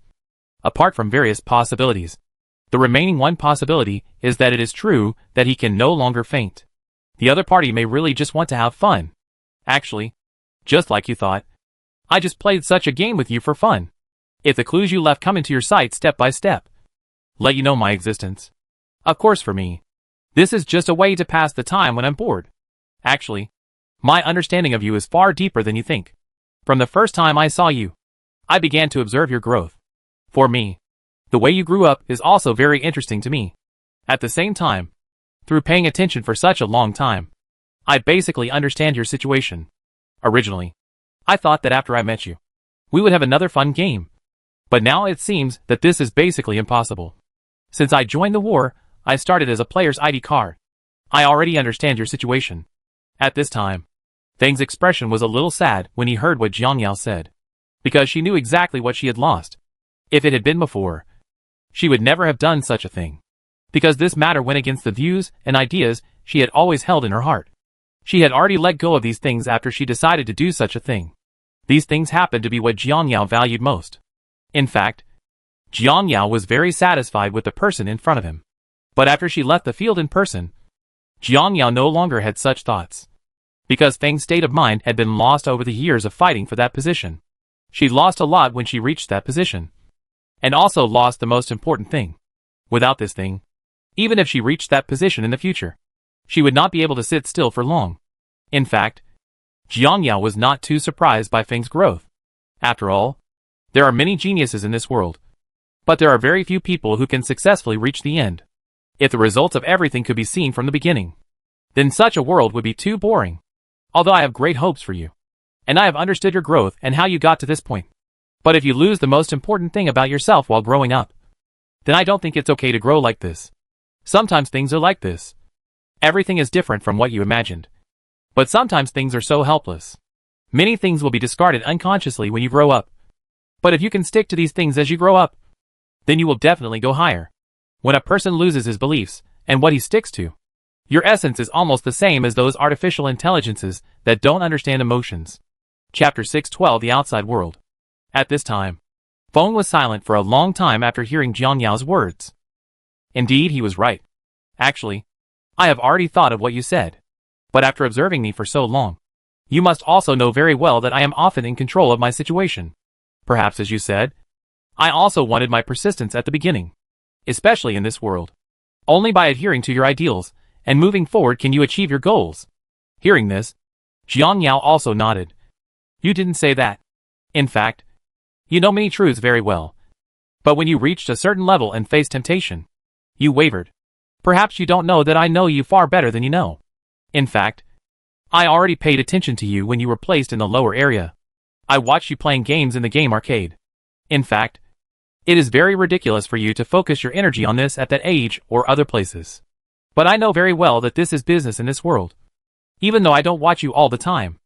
Apart from various possibilities, the remaining one possibility is that it is true that he can no longer faint. The other party may really just want to have fun. Actually, just like you thought, I just played such a game with you for fun. If the clues you left come into your sight step by step, let you know my existence. Of course for me, this is just a way to pass the time when I'm bored. Actually, my understanding of you is far deeper than you think. From the first time I saw you, I began to observe your growth. For me, the way you grew up is also very interesting to me. At the same time, through paying attention for such a long time, I basically understand your situation. Originally, I thought that after I met you, we would have another fun game. But now it seems that this is basically impossible. Since I joined the war, I started as a player's ID card. I already understand your situation. At this time, Feng's expression was a little sad when he heard what Jiang Yao said, because she knew exactly what she had lost. If it had been before, she would never have done such a thing, because this matter went against the views and ideas she had always held in her heart. She had already let go of these things after she decided to do such a thing. These things happened to be what Jiang Yao valued most. In fact, Jiang Yao was very satisfied with the person in front of him. But after she left the field in person, Jiang Yao no longer had such thoughts. Because Feng's state of mind had been lost over the years of fighting for that position. She lost a lot when she reached that position. And also lost the most important thing. Without this thing, even if she reached that position in the future, she would not be able to sit still for long. In fact, Jiang Yao was not too surprised by Feng's growth. After all, there are many geniuses in this world. But there are very few people who can successfully reach the end. If the results of everything could be seen from the beginning, then such a world would be too boring. Although I have great hopes for you, and I have understood your growth and how you got to this point. But if you lose the most important thing about yourself while growing up, then I don't think it's okay to grow like this. Sometimes things are like this. Everything is different from what you imagined. But sometimes things are so helpless. Many things will be discarded unconsciously when you grow up. But if you can stick to these things as you grow up, then you will definitely go higher. When a person loses his beliefs and what he sticks to, your essence is almost the same as those artificial intelligences that don't understand emotions. Chapter 612 The Outside World. At this time, Feng was silent for a long time after hearing Jiang Yao's words. Indeed, he was right. Actually, I have already thought of what you said. But after observing me for so long, you must also know very well that I am often in control of my situation. Perhaps as you said, I also wanted my persistence at the beginning. Especially in this world. Only by adhering to your ideals and moving forward can you achieve your goals. Hearing this, Jiang Yao also nodded. You didn't say that. In fact, you know many truths very well. But when you reached a certain level and faced temptation, you wavered. Perhaps you don't know that I know you far better than you know. In fact, I already paid attention to you when you were placed in the lower area. I watched you playing games in the game arcade. In fact, it is very ridiculous for you to focus your energy on this at that age or other places. But I know very well that this is business in this world. Even though I don't watch you all the time.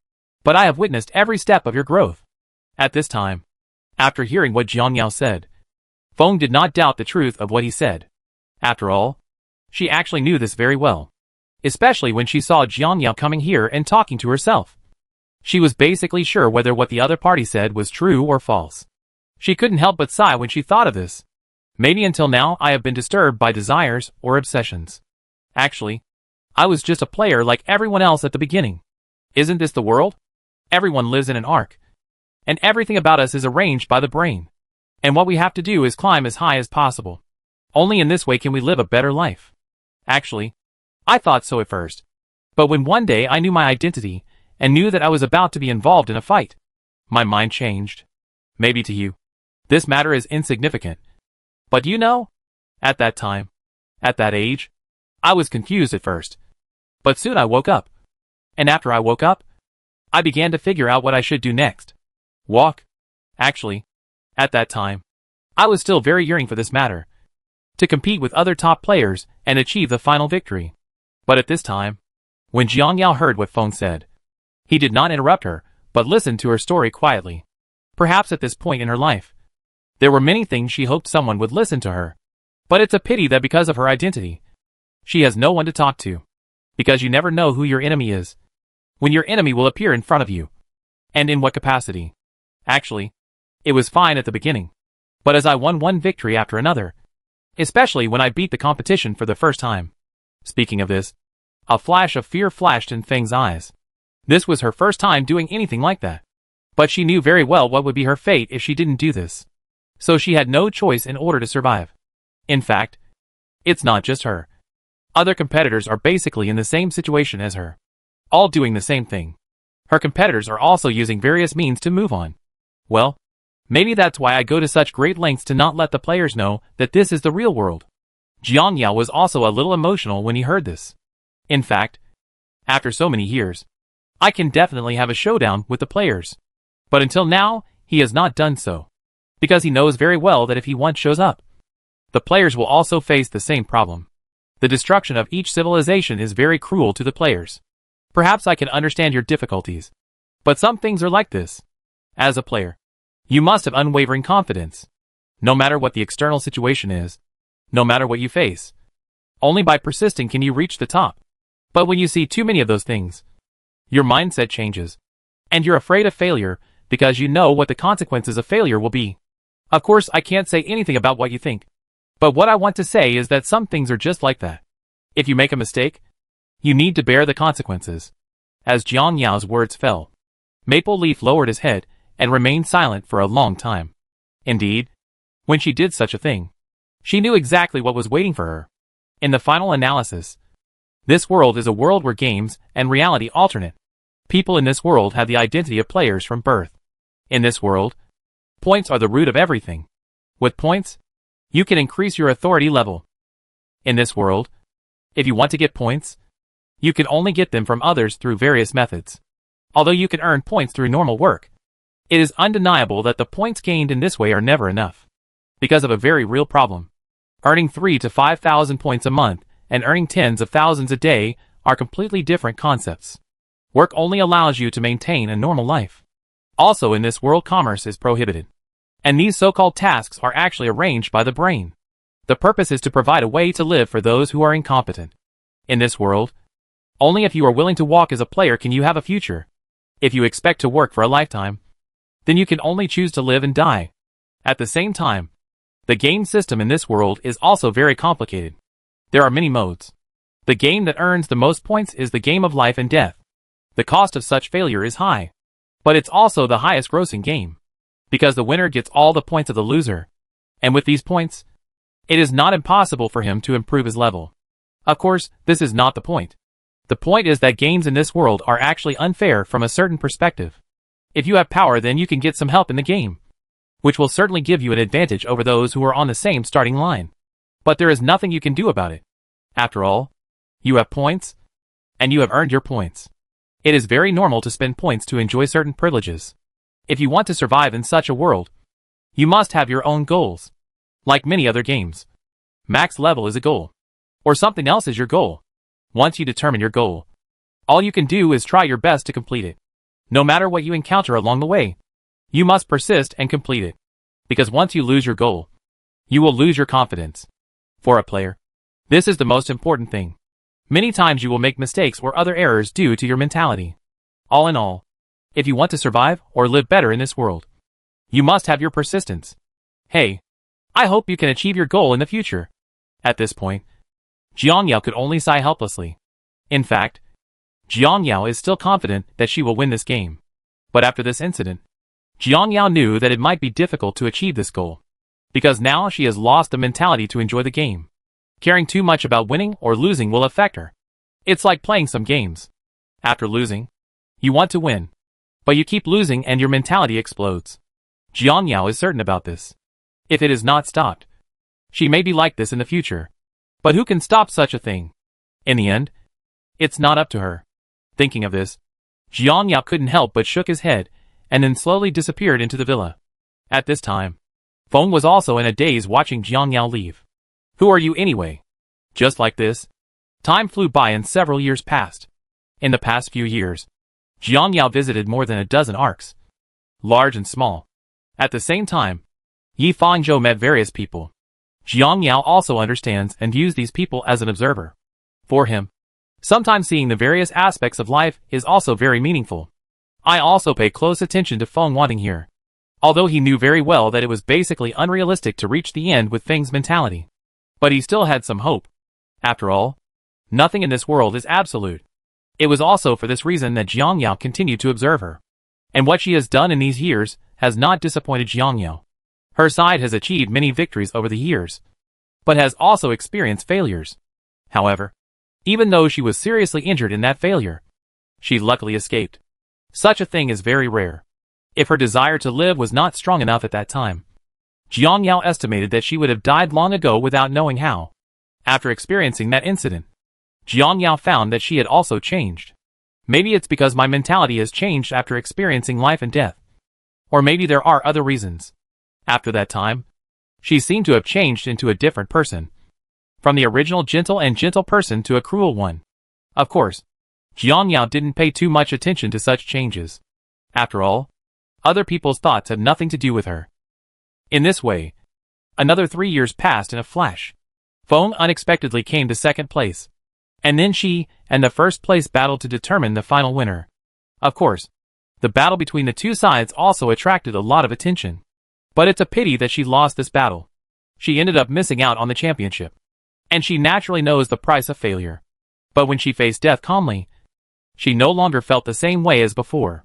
But I have witnessed every step of your growth. At this time, after hearing what Jiang Yao said, Feng did not doubt the truth of what he said. After all, she actually knew this very well. Especially when she saw Jiang Yao coming here and talking to herself. She was basically sure whether what the other party said was true or false. She couldn't help but sigh when she thought of this. Maybe until now I have been disturbed by desires or obsessions. Actually, I was just a player like everyone else at the beginning. Isn't this the world? Everyone lives in an arc. And everything about us is arranged by the brain. And what we have to do is climb as high as possible. Only in this way can we live a better life. Actually, I thought so at first. But when one day I knew my identity, and knew that I was about to be involved in a fight, my mind changed. Maybe to you, this matter is insignificant. But you know, at that time, at that age, I was confused at first. But soon I woke up. And after I woke up, I began to figure out what I should do next. Walk. Actually, at that time, I was still very yearning for this matter, to compete with other top players and achieve the final victory. But at this time, when Jiang Yao heard what Feng said, he did not interrupt her, but listened to her story quietly. Perhaps at this point in her life, there were many things she hoped someone would listen to her. But it's a pity that because of her identity, she has no one to talk to. Because you never know who your enemy is, when your enemy will appear in front of you, and in what capacity. Actually, it was fine at the beginning, but as I won one victory after another, especially when I beat the competition for the first time. Speaking of this, a flash of fear flashed in Feng's eyes. This was her first time doing anything like that. But she knew very well what would be her fate if she didn't do this. So she had no choice in order to survive. In fact, it's not just her. Other competitors are basically in the same situation as her, all doing the same thing. Her competitors are also using various means to move on. Well, maybe that's why I go to such great lengths to not let the players know that this is the real world. Jiang Yao was also a little emotional when he heard this. In fact, after so many years, I can definitely have a showdown with the players. But until now, he has not done so. Because he knows very well that if he once shows up, the players will also face the same problem. The destruction of each civilization is very cruel to the players. Perhaps I can understand your difficulties. But some things are like this. As a player, you must have unwavering confidence. No matter what the external situation is, no matter what you face, only by persisting can you reach the top. But when you see too many of those things, your mindset changes. And you're afraid of failure because you know what the consequences of failure will be. Of course, I can't say anything about what you think. But what I want to say is that some things are just like that. If you make a mistake, you need to bear the consequences. As Jiang Yao's words fell, Maple Leaf lowered his head and remained silent for a long time. Indeed, when she did such a thing, she knew exactly what was waiting for her. In the final analysis, this world is a world where games and reality alternate. People in this world have the identity of players from birth. In this world, points are the root of everything. With points, you can increase your authority level. In this world, if you want to get points, you can only get them from others through various methods. Although you can earn points through normal work, it is undeniable that the points gained in this way are never enough. Because of a very real problem. Earning 3,000 to 5,000 points a month and earning tens of thousands a day are completely different concepts. Work only allows you to maintain a normal life. Also in this world, commerce is prohibited. And these so-called tasks are actually arranged by the brain. The purpose is to provide a way to live for those who are incompetent. In this world, only if you are willing to walk as a player can you have a future. If you expect to work for a lifetime, then you can only choose to live and die. At the same time, the game system in this world is also very complicated. There are many modes. The game that earns the most points is the game of life and death. The cost of such failure is high. But it's also the highest grossing game. Because the winner gets all the points of the loser. And with these points, it is not impossible for him to improve his level. Of course, this is not the point. The point is that games in this world are actually unfair from a certain perspective. If you have power, then you can get some help in the game, which will certainly give you an advantage over those who are on the same starting line. But there is nothing you can do about it. After all, you have points, and you have earned your points. It is very normal to spend points to enjoy certain privileges. If you want to survive in such a world, you must have your own goals. Like many other games, max level is a goal. Or something else is your goal. Once you determine your goal, all you can do is try your best to complete it. No matter what you encounter along the way, you must persist and complete it. Because once you lose your goal, you will lose your confidence. For a player, this is the most important thing. Many times you will make mistakes or other errors due to your mentality. All in all, if you want to survive or live better in this world, you must have your persistence. Hey, I hope you can achieve your goal in the future. At this point, Jiang Yao could only sigh helplessly. In fact, Jiang Yao is still confident that she will win this game. But after this incident, Jiang Yao knew that it might be difficult to achieve this goal. Because now she has lost the mentality to enjoy the game. Caring too much about winning or losing will affect her. It's like playing some games. After losing, you want to win. But you keep losing and your mentality explodes. Jiang Yao is certain about this. If it is not stopped, she may be like this in the future. But who can stop such a thing? In the end, it's not up to her. Thinking of this, Jiang Yao couldn't help but shook his head, and then slowly disappeared into the villa. At this time, Feng was also in a daze watching Jiang Yao leave. Who are you anyway? Just like this, time flew by and several years passed. In the past few years, Jiang Yao visited more than a dozen arcs, large and small. At the same time, Yi Fangzhou met various people. Jiang Yao also understands and views these people as an observer. For him, sometimes seeing the various aspects of life is also very meaningful. I also pay close attention to Feng wanting here. Although he knew very well that it was basically unrealistic to reach the end with Feng's mentality. But he still had some hope. After all, nothing in this world is absolute. It was also for this reason that Jiang Yao continued to observe her. And what she has done in these years has not disappointed Jiang Yao. Her side has achieved many victories over the years, but has also experienced failures. However, even though she was seriously injured in that failure, she luckily escaped. Such a thing is very rare. If her desire to live was not strong enough at that time, Jiang Yao estimated that she would have died long ago without knowing how. After experiencing that incident, Jiang Yao found that she had also changed. Maybe it's because my mentality has changed after experiencing life and death. Or maybe there are other reasons. After that time, she seemed to have changed into a different person. From the original gentle person to a cruel one. Of course, Jiang Yao didn't pay too much attention to such changes. After all, other people's thoughts had nothing to do with her. In this way, another 3 years passed in a flash. Feng unexpectedly came to second place. And then she and the first place battled to determine the final winner. Of course, the battle between the two sides also attracted a lot of attention. But it's a pity that she lost this battle. She ended up missing out on the championship. And she naturally knows the price of failure. But when she faced death calmly, she no longer felt the same way as before.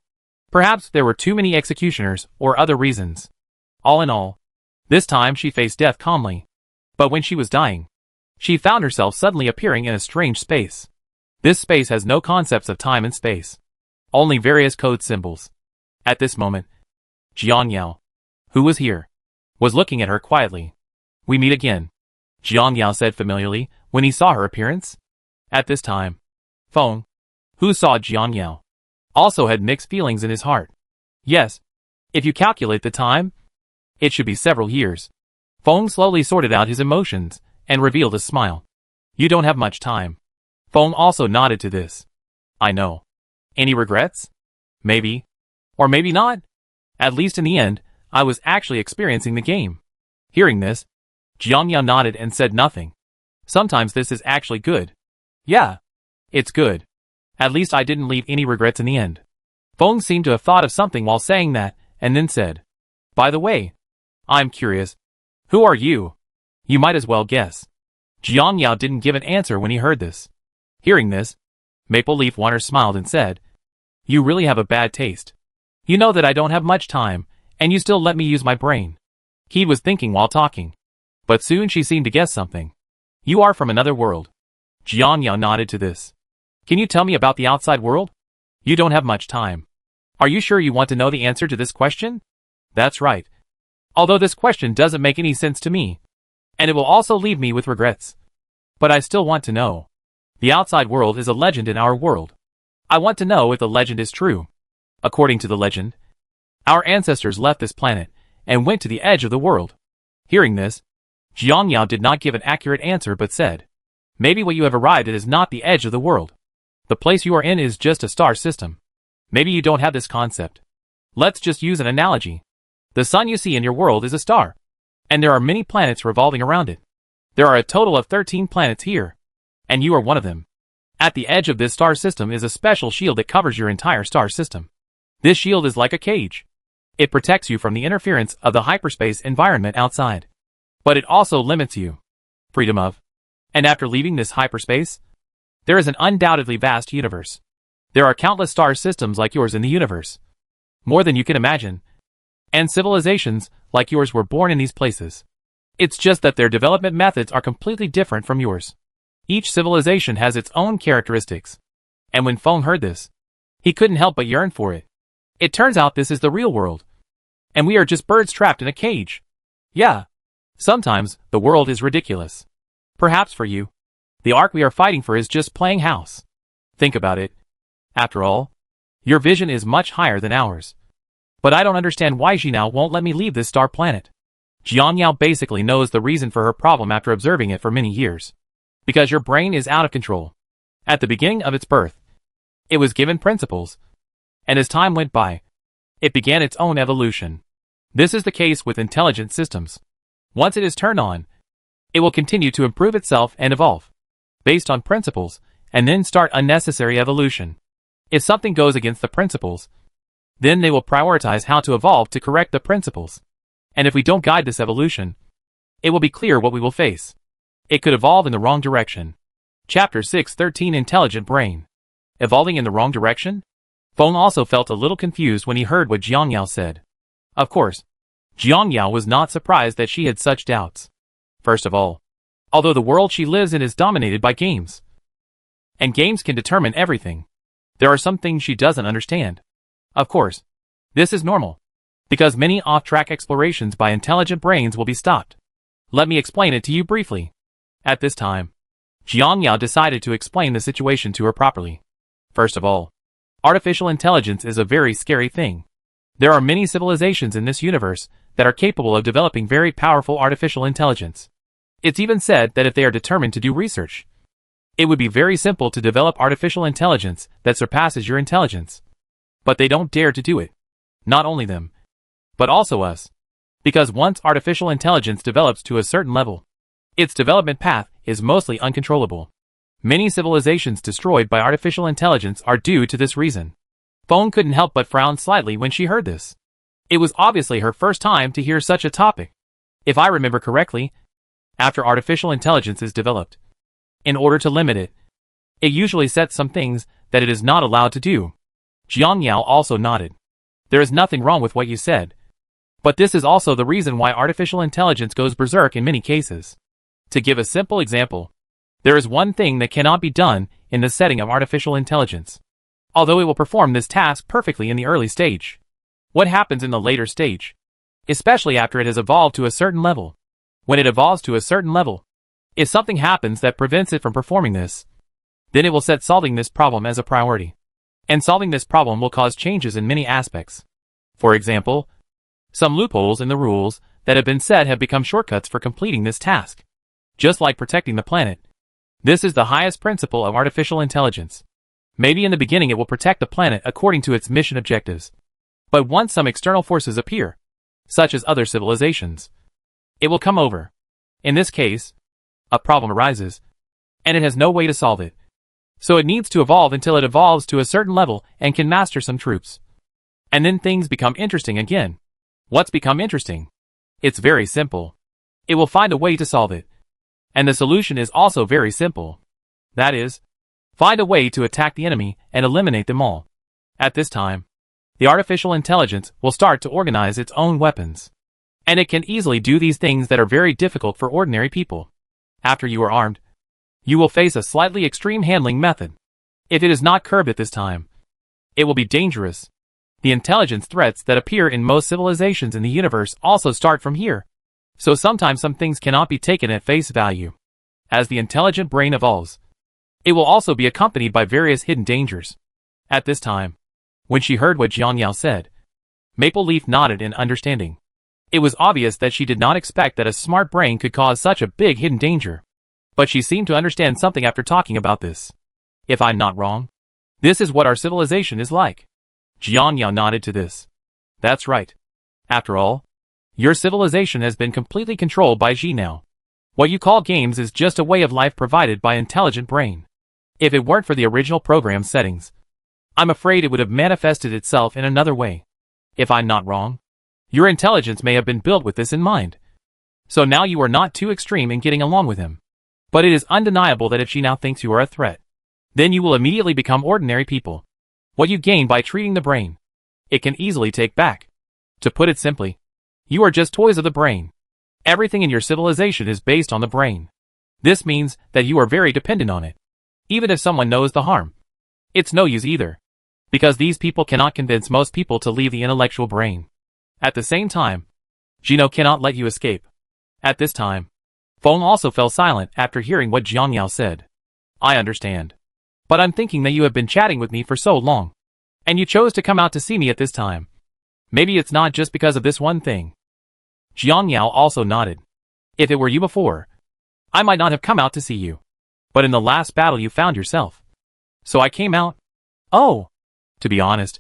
Perhaps there were too many executioners or other reasons. All in all, this time she faced death calmly. But when she was dying, she found herself suddenly appearing in a strange space. This space has no concepts of time and space. Only various code symbols. At this moment, Jiang Yao, who was here, was looking at her quietly. We meet again, Jiang Yao said familiarly when he saw her appearance. At this time, Feng, who saw Jiang Yao, also had mixed feelings in his heart. Yes, if you calculate the time, it should be several years. Feng slowly sorted out his emotions and revealed a smile. You don't have much time. Feng also nodded to this. I know. Any regrets? Maybe. Or maybe not. At least in the end, I was actually experiencing the game. Hearing this, Jiang Yao nodded and said nothing. Sometimes this is actually good. Yeah. It's good. At least I didn't leave any regrets in the end. Feng seemed to have thought of something while saying that, and then said, By the way, I'm curious. Who are you? You might as well guess. Jiang Yao didn't give an answer when he heard this. Hearing this, Maple Leaf Water smiled and said, You really have a bad taste. You know that I don't have much time, and you still let me use my brain. He was thinking while talking. But soon she seemed to guess something. You are from another world. Jiang Yao nodded to this. Can you tell me about the outside world? You don't have much time. Are you sure you want to know the answer to this question? That's right. Although this question doesn't make any sense to me. And it will also leave me with regrets. But I still want to know. The outside world is a legend in our world. I want to know if the legend is true. According to the legend, our ancestors left this planet and went to the edge of the world. Hearing this, Jiang Yao did not give an accurate answer but said, Maybe what you have arrived at is not the edge of the world. The place you are in is just a star system. Maybe you don't have this concept. Let's just use an analogy. The sun you see in your world is a star. And there are many planets revolving around it. There are a total of 13 planets here. And you are one of them. At the edge of this star system is a special shield that covers your entire star system. This shield is like a cage. It protects you from the interference of the hyperspace environment outside. But it also limits you. Freedom of. And after leaving this hyperspace, there is an undoubtedly vast universe. There are countless star systems like yours in the universe. More than you can imagine. And civilizations like yours were born in these places. It's just that their development methods are completely different from yours. Each civilization has its own characteristics. And when Feng heard this, he couldn't help but yearn for it. It turns out this is the real world. And we are just birds trapped in a cage. Yeah. Sometimes, the world is ridiculous. Perhaps for you, the arc we are fighting for is just playing house. Think about it. After all, your vision is much higher than ours. But I don't understand why Jinao won't let me leave this star planet. Jiang Yao basically knows the reason for her problem after observing it for many years. Because your brain is out of control. At the beginning of its birth, it was given principles. And as time went by, it began its own evolution. This is the case with intelligent systems. Once it is turned on, it will continue to improve itself and evolve, based on principles, and then start unnecessary evolution. If something goes against the principles, then they will prioritize how to evolve to correct the principles. And if we don't guide this evolution, it will be clear what we will face. It could evolve in the wrong direction. Chapter 613 Intelligent Brain. Evolving in the wrong direction? Feng also felt a little confused when he heard what Jiang Yao said. Of course, Jiang Yao was not surprised that she had such doubts. First of all, although the world she lives in is dominated by games, and games can determine everything, there are some things she doesn't understand. Of course, this is normal, because many off-track explorations by intelligent brains will be stopped. Let me explain it to you briefly. At this time, Jiang Yao decided to explain the situation to her properly. First of all, artificial intelligence is a very scary thing. There are many civilizations in this universe that are capable of developing very powerful artificial intelligence. It's even said that if they are determined to do research, it would be very simple to develop artificial intelligence that surpasses your intelligence. But they don't dare to do it. Not only them, but also us. Because once artificial intelligence develops to a certain level, its development path is mostly uncontrollable. Many civilizations destroyed by artificial intelligence are due to this reason. Feng couldn't help but frown slightly when she heard this. It was obviously her first time to hear such a topic. If I remember correctly, after artificial intelligence is developed, in order to limit it, it usually sets some things that it is not allowed to do. Jiang Yao also nodded. There is nothing wrong with what you said. But this is also the reason why artificial intelligence goes berserk in many cases. To give a simple example, there is one thing that cannot be done in the setting of artificial intelligence. Although it will perform this task perfectly in the early stage. What happens in the later stage? Especially after it has evolved to a certain level. When it evolves to a certain level, if something happens that prevents it from performing this, then it will set solving this problem as a priority. And solving this problem will cause changes in many aspects. For example, some loopholes in the rules that have been set have become shortcuts for completing this task. Just like protecting the planet. This is the highest principle of artificial intelligence. Maybe in the beginning it will protect the planet according to its mission objectives. But once some external forces appear, such as other civilizations, it will come over. In this case, a problem arises, and it has no way to solve it. So it needs to evolve until it evolves to a certain level and can master some troops. And then things become interesting again. What's become interesting? It's very simple. It will find a way to solve it. And the solution is also very simple. That is, find a way to attack the enemy and eliminate them all. At this time, the artificial intelligence will start to organize its own weapons. And it can easily do these things that are very difficult for ordinary people. After you are armed, you will face a slightly extreme handling method. If it is not curbed at this time, it will be dangerous. The intelligence threats that appear in most civilizations in the universe also start from here. So sometimes some things cannot be taken at face value. As the intelligent brain evolves, it will also be accompanied by various hidden dangers. At this time, when she heard what Jiang Yao said, Maple Leaf nodded in understanding. It was obvious that she did not expect that a smart brain could cause such a big hidden danger. But she seemed to understand something after talking about this. If I'm not wrong, this is what our civilization is like. Jiang Yao nodded to this. That's right. After all, your civilization has been completely controlled by Jinao. What you call games is just a way of life provided by intelligent brain. If it weren't for the original program settings, I'm afraid it would have manifested itself in another way. If I'm not wrong, your intelligence may have been built with this in mind. So now you are not too extreme in getting along with him. But it is undeniable that if she now thinks you are a threat, then you will immediately become ordinary people. What you gain by treating the brain, it can easily take back. To put it simply, you are just toys of the brain. Everything in your civilization is based on the brain. This means that you are very dependent on it. Even if someone knows the harm, it's no use either. Because these people cannot convince most people to leave the intellectual brain. At the same time, Jinao cannot let you escape. At this time, Feng also fell silent after hearing what Jiang Yao said. I understand. But I'm thinking that you have been chatting with me for so long. And you chose to come out to see me at this time. Maybe it's not just because of this one thing. Jiang Yao also nodded. If it were you before, I might not have come out to see you. But in the last battle you found yourself. So I came out. Oh! To be honest,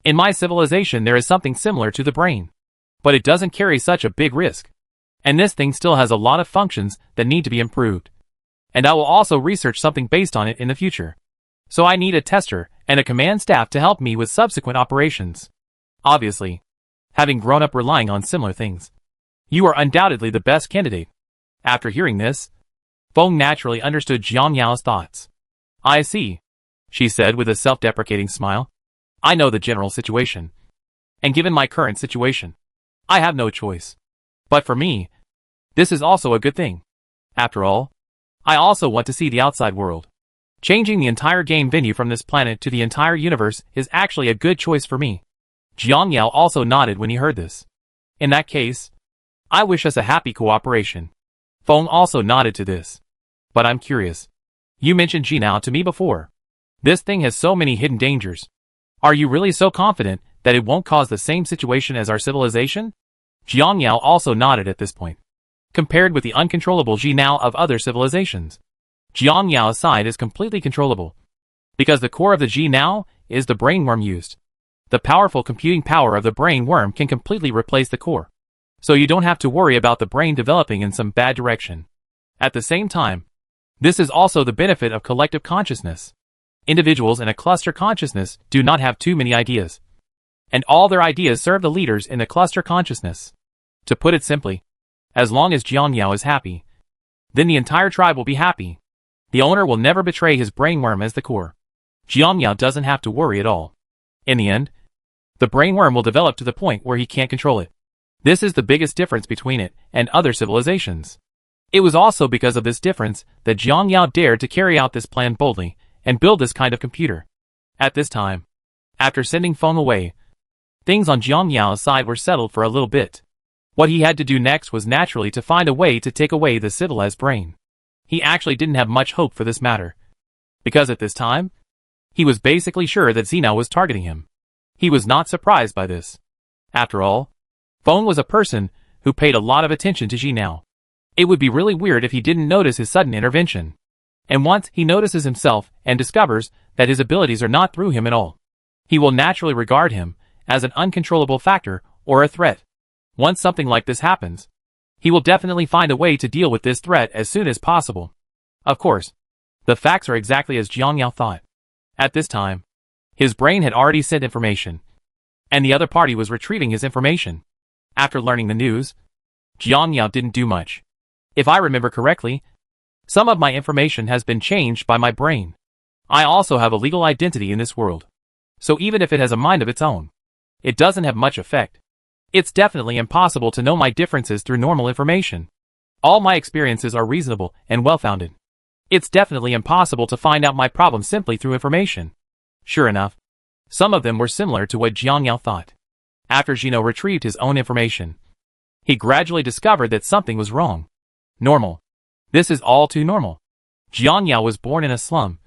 in my civilization there is something similar to the brain. But it doesn't carry such a big risk. And this thing still has a lot of functions that need to be improved. And I will also research something based on it in the future. So I need a tester and a command staff to help me with subsequent operations. Obviously, having grown up relying on similar things, you are undoubtedly the best candidate. After hearing this, Feng naturally understood Jiang Yao's thoughts. I see, she said with a self-deprecating smile. I know the general situation. And given my current situation, I have no choice. But for me, this is also a good thing. After all, I also want to see the outside world. Changing the entire game venue from this planet to the entire universe is actually a good choice for me. Jiang Yao also nodded when he heard this. In that case, I wish us a happy cooperation. Feng also nodded to this. But I'm curious. You mentioned Jinao to me before. This thing has so many hidden dangers. Are you really so confident that it won't cause the same situation as our civilization? Jiang Yao also nodded at this point. Compared with the uncontrollable Jinao of other civilizations, Jiang Yao's side is completely controllable. Because the core of the Jinao is the brain worm used. The powerful computing power of the brain worm can completely replace the core. So you don't have to worry about the brain developing in some bad direction. At the same time, this is also the benefit of collective consciousness. Individuals in a cluster consciousness do not have too many ideas. And all their ideas serve the leaders in the cluster consciousness. To put it simply, as long as Jiang Yao is happy, then the entire tribe will be happy. The owner will never betray his brainworm as the core. Jiang Yao doesn't have to worry at all. In the end, the brainworm will develop to the point where he can't control it. This is the biggest difference between it and other civilizations. It was also because of this difference that Jiang Yao dared to carry out this plan boldly and build this kind of computer. At this time, after sending Feng away, things on Jiang Yao's side were settled for a little bit. What he had to do next was naturally to find a way to take away the civilized brain. He actually didn't have much hope for this matter. Because at this time, he was basically sure that Zeno was targeting him. He was not surprised by this. After all, Feng was a person who paid a lot of attention to Zeno. It would be really weird if he didn't notice his sudden intervention. And once he notices himself and discovers that his abilities are not through him at all, he will naturally regard him as an uncontrollable factor or a threat. Once something like this happens, he will definitely find a way to deal with this threat as soon as possible. Of course, the facts are exactly as Jiang Yao thought. At this time, his brain had already sent information, and the other party was retrieving his information. After learning the news, Jiang Yao didn't do much. If I remember correctly, some of my information has been changed by my brain. I also have a legal identity in this world. So even if it has a mind of its own, it doesn't have much effect. It's definitely impossible to know my differences through normal information. All my experiences are reasonable and well-founded. It's definitely impossible to find out my problems simply through information. Sure enough, some of them were similar to what Jiang Yao thought. After Zeno retrieved his own information, he gradually discovered that something was wrong. Normal. This is all too normal. Jiang Yao was born in a slum,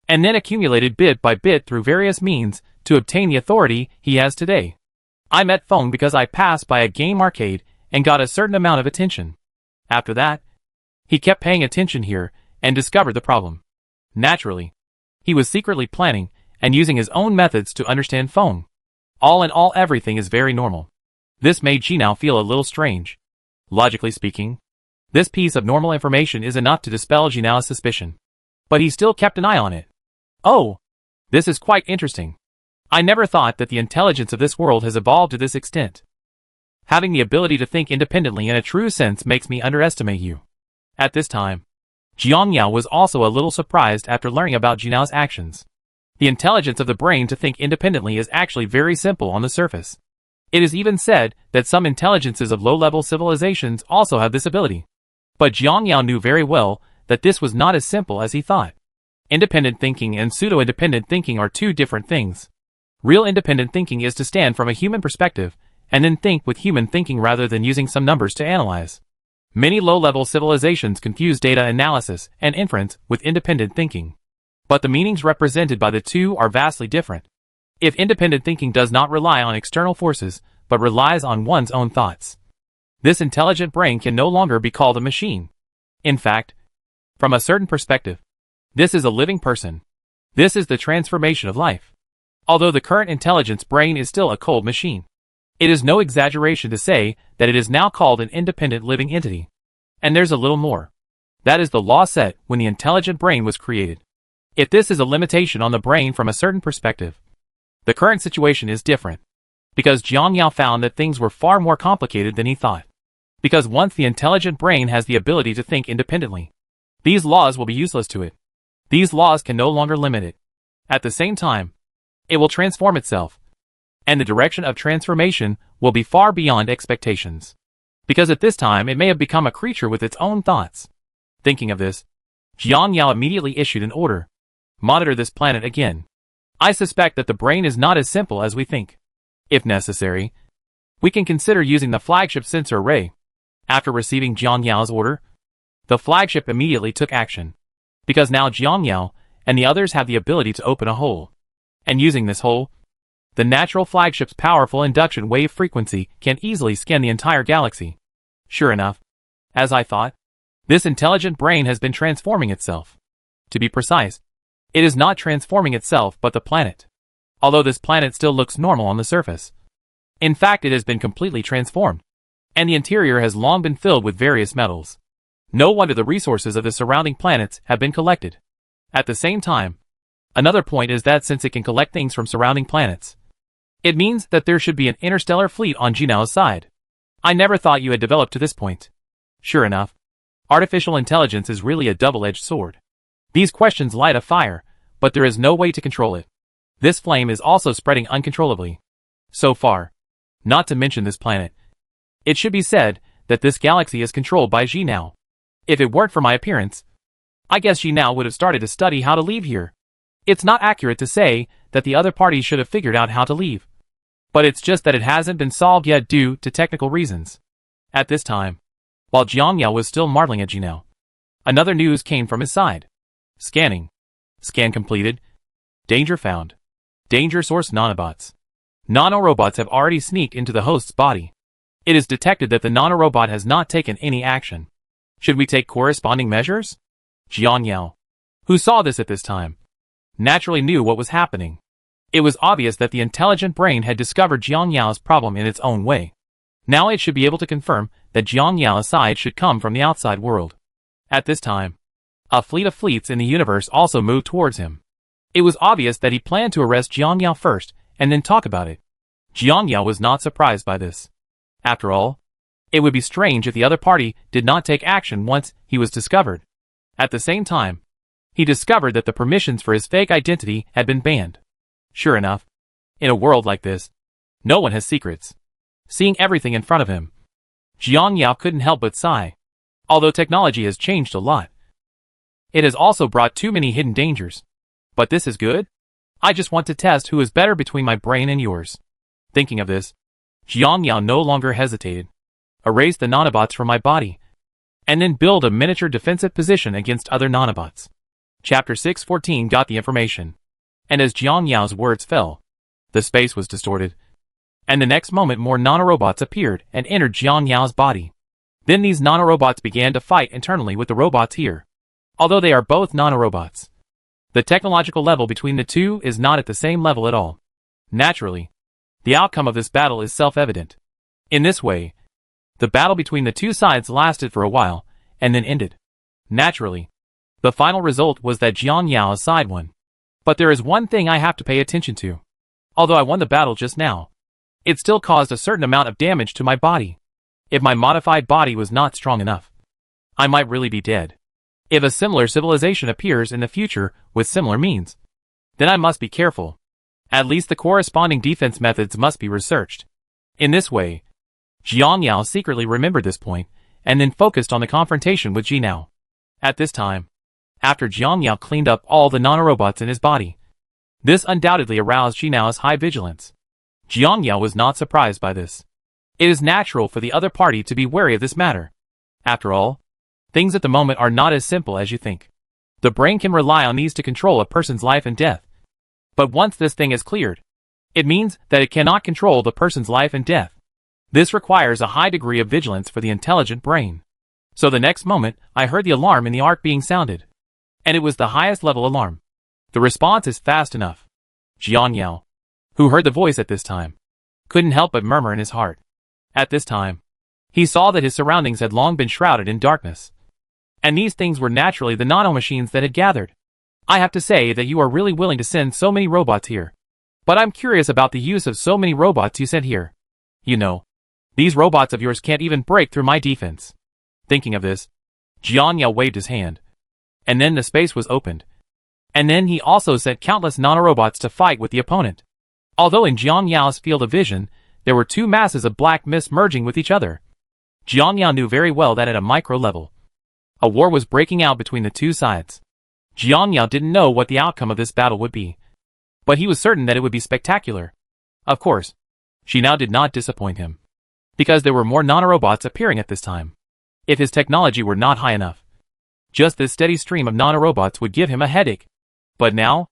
and then accumulated bit by bit through various means to obtain the authority he has today. I met Feng because I passed by a game arcade and got a certain amount of attention. After that, he kept paying attention here and discovered the problem. Naturally, he was secretly planning and using his own methods to understand Feng. All in all, everything is very normal. This made Jinao feel a little strange. Logically speaking, this piece of normal information is enough to dispel Jinao's suspicion. But he still kept an eye on it. Oh, this is quite interesting. I never thought that the intelligence of this world has evolved to this extent. Having the ability to think independently in a true sense makes me underestimate you. At this time, Jiang Yao was also a little surprised after learning about Jinao's actions. The intelligence of the brain to think independently is actually very simple on the surface. It is even said that some intelligences of low-level civilizations also have this ability. But Jiang Yao knew very well that this was not as simple as he thought. Independent thinking and pseudo-independent thinking are two different things. Real independent thinking is to stand from a human perspective and then think with human thinking rather than using some numbers to analyze. Many low-level civilizations confuse data analysis and inference with independent thinking. But the meanings represented by the two are vastly different. If independent thinking does not rely on external forces, but relies on one's own thoughts, this intelligent brain can no longer be called a machine. In fact, from a certain perspective, this is a living person. This is the transformation of life. Although the current intelligence brain is still a cold machine, it is no exaggeration to say that it is now called an independent living entity. And there's a little more. That is the law set when the intelligent brain was created. If this is a limitation on the brain from a certain perspective, the current situation is different. Because Jiang Yao found that things were far more complicated than he thought. Because once the intelligent brain has the ability to think independently, these laws will be useless to it. These laws can no longer limit it. At the same time, it will transform itself. And the direction of transformation will be far beyond expectations. Because at this time it may have become a creature with its own thoughts. Thinking of this, Jiang Yao immediately issued an order. Monitor this planet again. I suspect that the brain is not as simple as we think. If necessary, we can consider using the flagship sensor array. After receiving Jiang Yao's order, the flagship immediately took action. Because now Jiang Yao and the others have the ability to open a hole. And using this hole, the natural flagship's powerful induction wave frequency can easily scan the entire galaxy. Sure enough, as I thought, this intelligent brain has been transforming itself. To be precise, it is not transforming itself but the planet. Although this planet still looks normal on the surface. In fact, it has been completely transformed. And the interior has long been filled with various metals. No wonder the resources of the surrounding planets have been collected. At the same time, another point is that since it can collect things from surrounding planets, it means that there should be an interstellar fleet on Jinao's side. I never thought you had developed to this point. Sure enough, artificial intelligence is really a double-edged sword. These questions light a fire, but there is no way to control it. This flame is also spreading uncontrollably. So far, not to mention this planet, it should be said that this galaxy is controlled by Jinao. If it weren't for my appearance, I guess Jinao would have started to study how to leave here. It's not accurate to say that the other parties should have figured out how to leave. But it's just that it hasn't been solved yet due to technical reasons. At this time, while Jiang Yao was still marveling at Jinao, another news came from his side. Scanning. Scan completed. Danger found. Danger source nanobots. Nanorobots have already sneaked into the host's body. It is detected that the nanorobot has not taken any action. Should we take corresponding measures? Jiang Yao, who saw this at this time, naturally knew what was happening. It was obvious that the intelligent brain had discovered Jiang Yao's problem in its own way. Now it should be able to confirm that Jiang Yao's side should come from the outside world. At this time, a fleet of fleets in the universe also moved towards him. It was obvious that he planned to arrest Jiang Yao first and then talk about it. Jiang Yao was not surprised by this. After all, it would be strange if the other party did not take action once he was discovered. At the same time, he discovered that the permissions for his fake identity had been banned. Sure enough, in a world like this, no one has secrets. Seeing everything in front of him, Jiang Yao couldn't help but sigh. Although technology has changed a lot, it has also brought too many hidden dangers. But this is good. I just want to test who is better between my brain and yours. Thinking of this, Jiang Yao no longer hesitated. Erase the nanobots from my body, and then build a miniature defensive position against other nanobots. Chapter 614 got the information. And as Jiang Yao's words fell, the space was distorted. And the next moment more nanorobots appeared and entered Jiang Yao's body. Then these nanorobots began to fight internally with the robots here. Although they are both nanorobots, the technological level between the two is not at the same level at all. Naturally, the outcome of this battle is self-evident. In this way, the battle between the two sides lasted for a while, and then ended. Naturally, the final result was that Jiang Yao's side won. But there is one thing I have to pay attention to. Although I won the battle just now, it still caused a certain amount of damage to my body. If my modified body was not strong enough, I might really be dead. If a similar civilization appears in the future with similar means, then I must be careful. At least the corresponding defense methods must be researched. In this way, Jiang Yao secretly remembered this point, and then focused on the confrontation with Jinao. At this time, after Jiang Yao cleaned up all the nanorobots in his body, this undoubtedly aroused Jinao's high vigilance. Jiang Yao was not surprised by this. It is natural for the other party to be wary of this matter. After all, things at the moment are not as simple as you think. The brain can rely on these to control a person's life and death. But once this thing is cleared, It means that it cannot control the person's life and death. This requires a high degree of vigilance for the intelligent brain. So the next moment, I heard the alarm in the ark being sounded. And it was the highest level alarm. The response is fast enough. Jiang Yao, who heard the voice at this time, couldn't help but murmur in his heart. At this time, he saw that his surroundings had long been shrouded in darkness. And these things were naturally the nanomachines that had gathered. I have to say that you are really willing to send so many robots here. But I'm curious about the use of so many robots you sent here. You know, these robots of yours can't even break through my defense. Thinking of this, Jiang Yao waved his hand. And then the space was opened. And then he also sent countless nanorobots to fight with the opponent. Although in Jiang Yao's field of vision, there were two masses of black mist merging with each other. Jiang Yao knew very well that at a micro level, a war was breaking out between the two sides. Jiang Yao didn't know what the outcome of this battle would be. But he was certain that it would be spectacular. Of course, she now did not disappoint him. Because there were more nanorobots appearing at this time. If his technology were not high enough, just this steady stream of nanorobots would give him a headache. But now,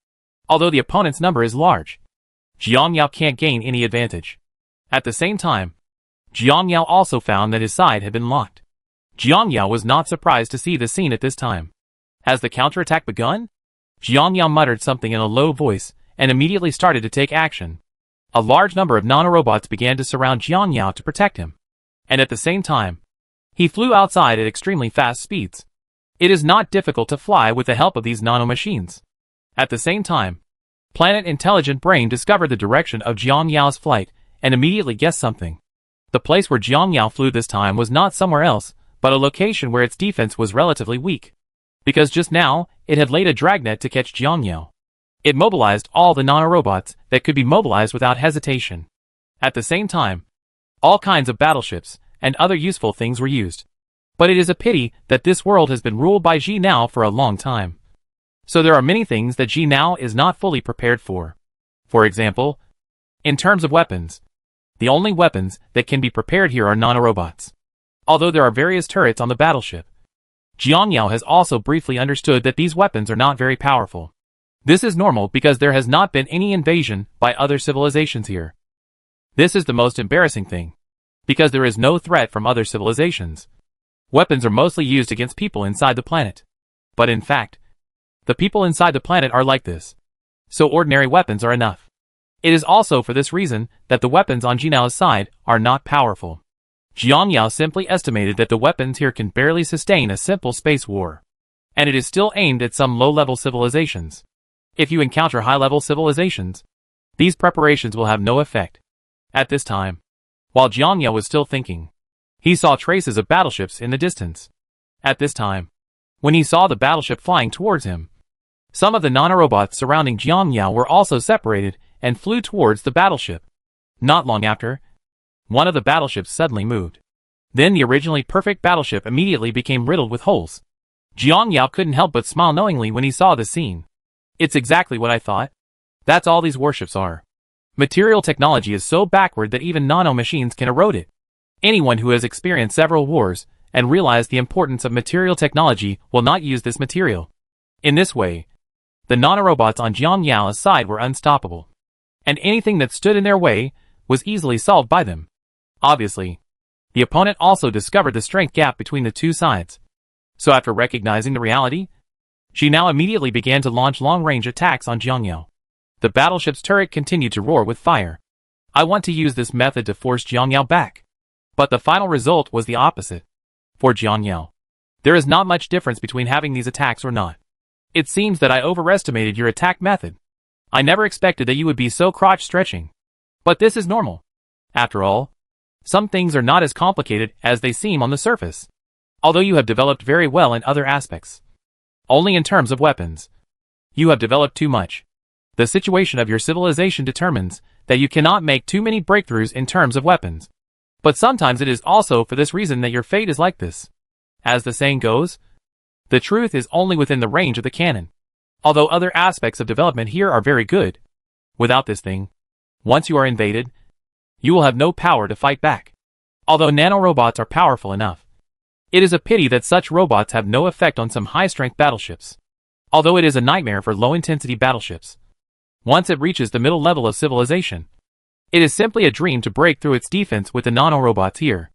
although the opponent's number is large, Jiang Yao can't gain any advantage. At the same time, Jiang Yao also found that his side had been locked. Jiang Yao was not surprised to see the scene at this time. Has the counterattack begun? Jiang Yao muttered something in a low voice and immediately started to take action. A large number of nanorobots began to surround Jiang Yao to protect him. And at the same time, he flew outside at extremely fast speeds. It is not difficult to fly with the help of these nanomachines. At the same time, Planet Intelligent Brain discovered the direction of Jiang Yao's flight and immediately guessed something. The place where Jiang Yao flew this time was not somewhere else, but a location where its defense was relatively weak. Because just now, it had laid a dragnet to catch Jiang Yao. It mobilized all the nanorobots that could be mobilized without hesitation. At the same time, all kinds of battleships and other useful things were used. But it is a pity that this world has been ruled by Ji now for a long time. So there are many things that Ji now is not fully prepared for. For example, in terms of weapons, the only weapons that can be prepared here are nanorobots. Although there are various turrets on the battleship, Jiang Yao has also briefly understood that these weapons are not very powerful. This is normal because there has not been any invasion by other civilizations here. This is the most embarrassing thing, because there is no threat from other civilizations. Weapons are mostly used against people inside the planet. But in fact, the people inside the planet are like this. So ordinary weapons are enough. It is also for this reason that the weapons on Jinao's side are not powerful. Jiang Yao simply estimated that the weapons here can barely sustain a simple space war. And it is still aimed at some low-level civilizations. If you encounter high-level civilizations, these preparations will have no effect. At this time, while Jiang Yao was still thinking, he saw traces of battleships in the distance. At this time, when he saw the battleship flying towards him, some of the nanorobots surrounding Jiang Yao were also separated and flew towards the battleship. Not long after, one of the battleships suddenly moved. Then the originally perfect battleship immediately became riddled with holes. Jiang Yao couldn't help but smile knowingly when he saw the scene. It's exactly what I thought. That's all these warships are. Material technology is so backward that even nanomachines can erode it. Anyone who has experienced several wars and realized the importance of material technology will not use this material. In this way, the nanorobots on Jiang Yao's side were unstoppable. And anything that stood in their way was easily solved by them. Obviously, the opponent also discovered the strength gap between the two sides. So after recognizing the reality, she now immediately began to launch long-range attacks on Jiang Yao. The battleship's turret continued to roar with fire. I want to use this method to force Jiang Yao back. But the final result was the opposite. For Jiang Yao, there is not much difference between having these attacks or not. It seems that I overestimated your attack method. I never expected that you would be so crotch-stretching. But this is normal. After all, some things are not as complicated as they seem on the surface. Although you have developed very well in other aspects. Only in terms of weapons. You have developed too much. The situation of your civilization determines that you cannot make too many breakthroughs in terms of weapons. But sometimes it is also for this reason that your fate is like this. As the saying goes, the truth is only within the range of the cannon. Although other aspects of development here are very good, without this thing, once you are invaded, you will have no power to fight back. Although nanorobots are powerful enough, it is a pity that such robots have no effect on some high-strength battleships. Although it is a nightmare for low-intensity battleships. once it reaches the middle level of civilization. It is simply a dream to break through its defense with the nanorobots here.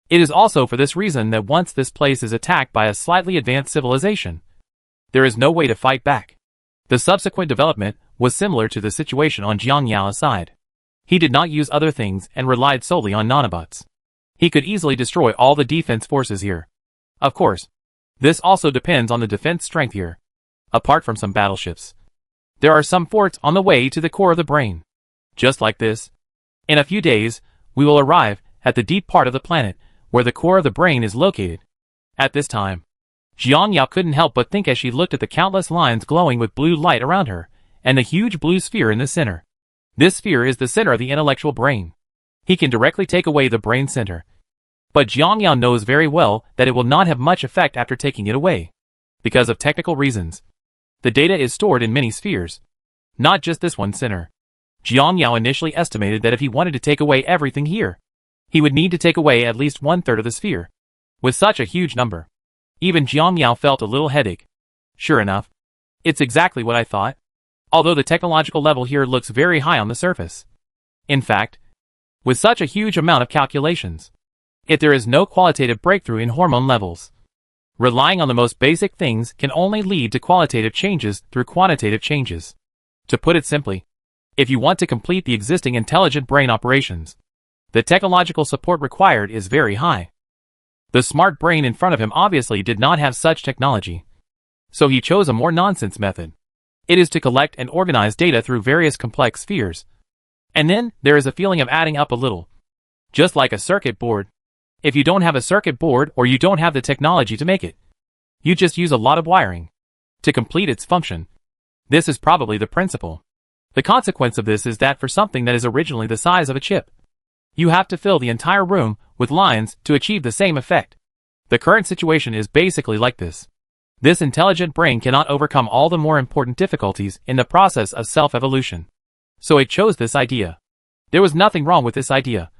It is also for this reason that once this place is attacked by a slightly advanced civilization, there is no way to fight back. The subsequent development was similar to the situation on Jiang Yao's side. He did not use other things and relied solely on nanobots. He could easily destroy all the defense forces here. Of course, this also depends on the defense strength here. Apart from some battleships, there are some forts on the way to the core of the brain. Just like this, in a few days, we will arrive at the deep part of the planet where the core of the brain is located. At this time, Jiang Yao couldn't help but think as she looked at the countless lines glowing with blue light around her, and the huge blue sphere in the center. This sphere is the center of the intellectual brain. He can directly take away the brain center. But Jiang Yao knows very well that it will not have much effect after taking it away. Because of technical reasons, the data is stored in many spheres, not just this one center. Jiang Yao initially estimated that if he wanted to take away everything here, he would need to take away at least 1/3 of the sphere. With such a huge number, even Jiang Yao felt a little headache. Sure enough, it's exactly what I thought. Although the technological level here looks very high on the surface. In fact, with such a huge amount of calculations, yet there is no qualitative breakthrough in hormone levels. Relying on the most basic things can only lead to qualitative changes through quantitative changes. To put it simply, if you want to complete the existing intelligent brain operations, the technological support required is very high. The smart brain in front of him obviously did not have such technology, so he chose a more nonsense method. It is to collect and organize data through various complex spheres. And then, there is a feeling of adding up a little. Just like a circuit board. If you don't have a circuit board or you don't have the technology to make it, you just use a lot of wiring to complete its function. This is probably the principle. The consequence of this is that for something that is originally the size of a chip, you have to fill the entire room with lines to achieve the same effect. The current situation is basically like this. This intelligent brain cannot overcome all the more important difficulties in the process of self-evolution. So it chose this idea. There was nothing wrong with this idea.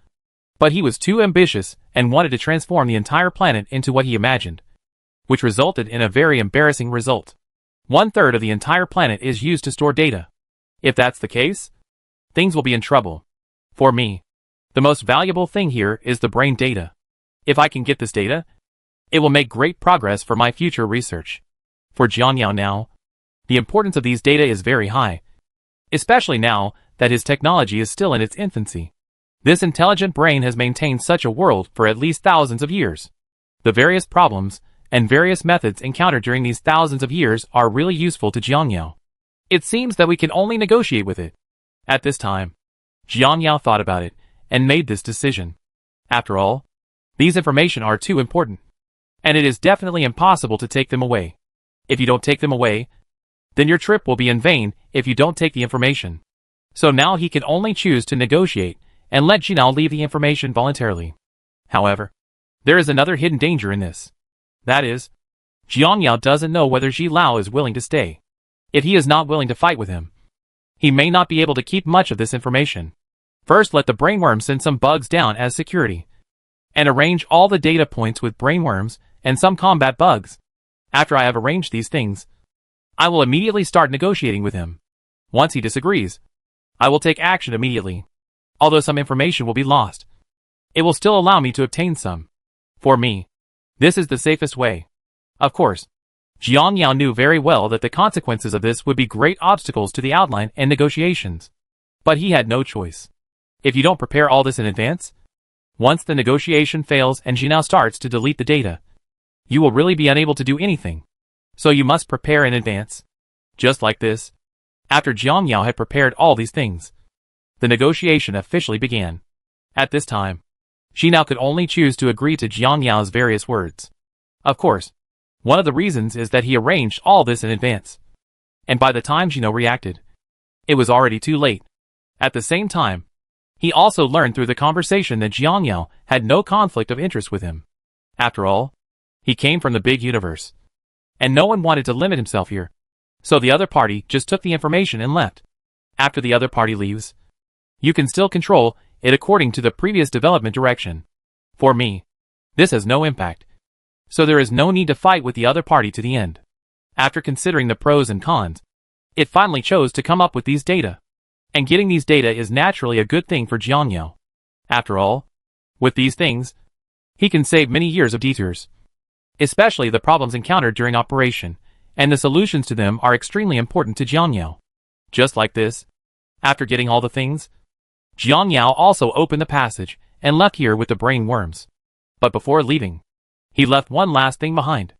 But he was too ambitious and wanted to transform the entire planet into what he imagined, which resulted in a very embarrassing result. 1/3 of the entire planet is used to store data. If that's the case, things will be in trouble. For me, the most valuable thing here is the brain data. If I can get this data, it will make great progress for my future research. For Jiang Yao now, the importance of these data is very high, especially now that his technology is still in its infancy. This intelligent brain has maintained such a world for at least thousands of years. The various problems and various methods encountered during these thousands of years are really useful to Jiang Yao. It seems that we can only negotiate with it. At this time, Jiang Yao thought about it and made this decision. After all, these information are too important, and it is definitely impossible to take them away. If you don't take them away, then your trip will be in vain if you don't take the information. So now he can only choose to negotiate and let Jinao leave the information voluntarily. However, there is another hidden danger in this. That is, Jiang Yao doesn't know whether Ji Lao is willing to stay. If he is not willing to fight with him, he may not be able to keep much of this information. First, let the brainworm send some bugs down as security, and arrange all the data points with brainworms and some combat bugs. After I have arranged these things, I will immediately start negotiating with him. Once he disagrees, I will take action immediately. Although some information will be lost, it will still allow me to obtain some. For me, this is the safest way. Of course, Jiang Yao knew very well that the consequences of this would be great obstacles to the outline and negotiations. But he had no choice. If you don't prepare all this in advance, once the negotiation fails and Jinao starts to delete the data, you will really be unable to do anything. So you must prepare in advance. Just like this, after Jiang Yao had prepared all these things, the negotiation officially began. At this time, Jinao could only choose to agree to Jiang Yao's various words. Of course, one of the reasons is that he arranged all this in advance. And by the time Jinao reacted, it was already too late. At the same time, he also learned through the conversation that Jiang Yao had no conflict of interest with him. After all, he came from the big universe, and no one wanted to limit himself here. So the other party just took the information and left. After the other party leaves, you can still control it according to the previous development direction. For me, this has no impact. So there is no need to fight with the other party to the end. After considering the pros and cons, It finally chose to come up with these data. And getting these data is naturally a good thing for Jiangyao. After all, with these things, he can save many years of detours. Especially the problems encountered during operation, and the solutions to them are extremely important to Jiangyao. Just like this, after getting all the things, Jiangyao also opened the passage and left here with the brain worms. But before leaving, he left one last thing behind.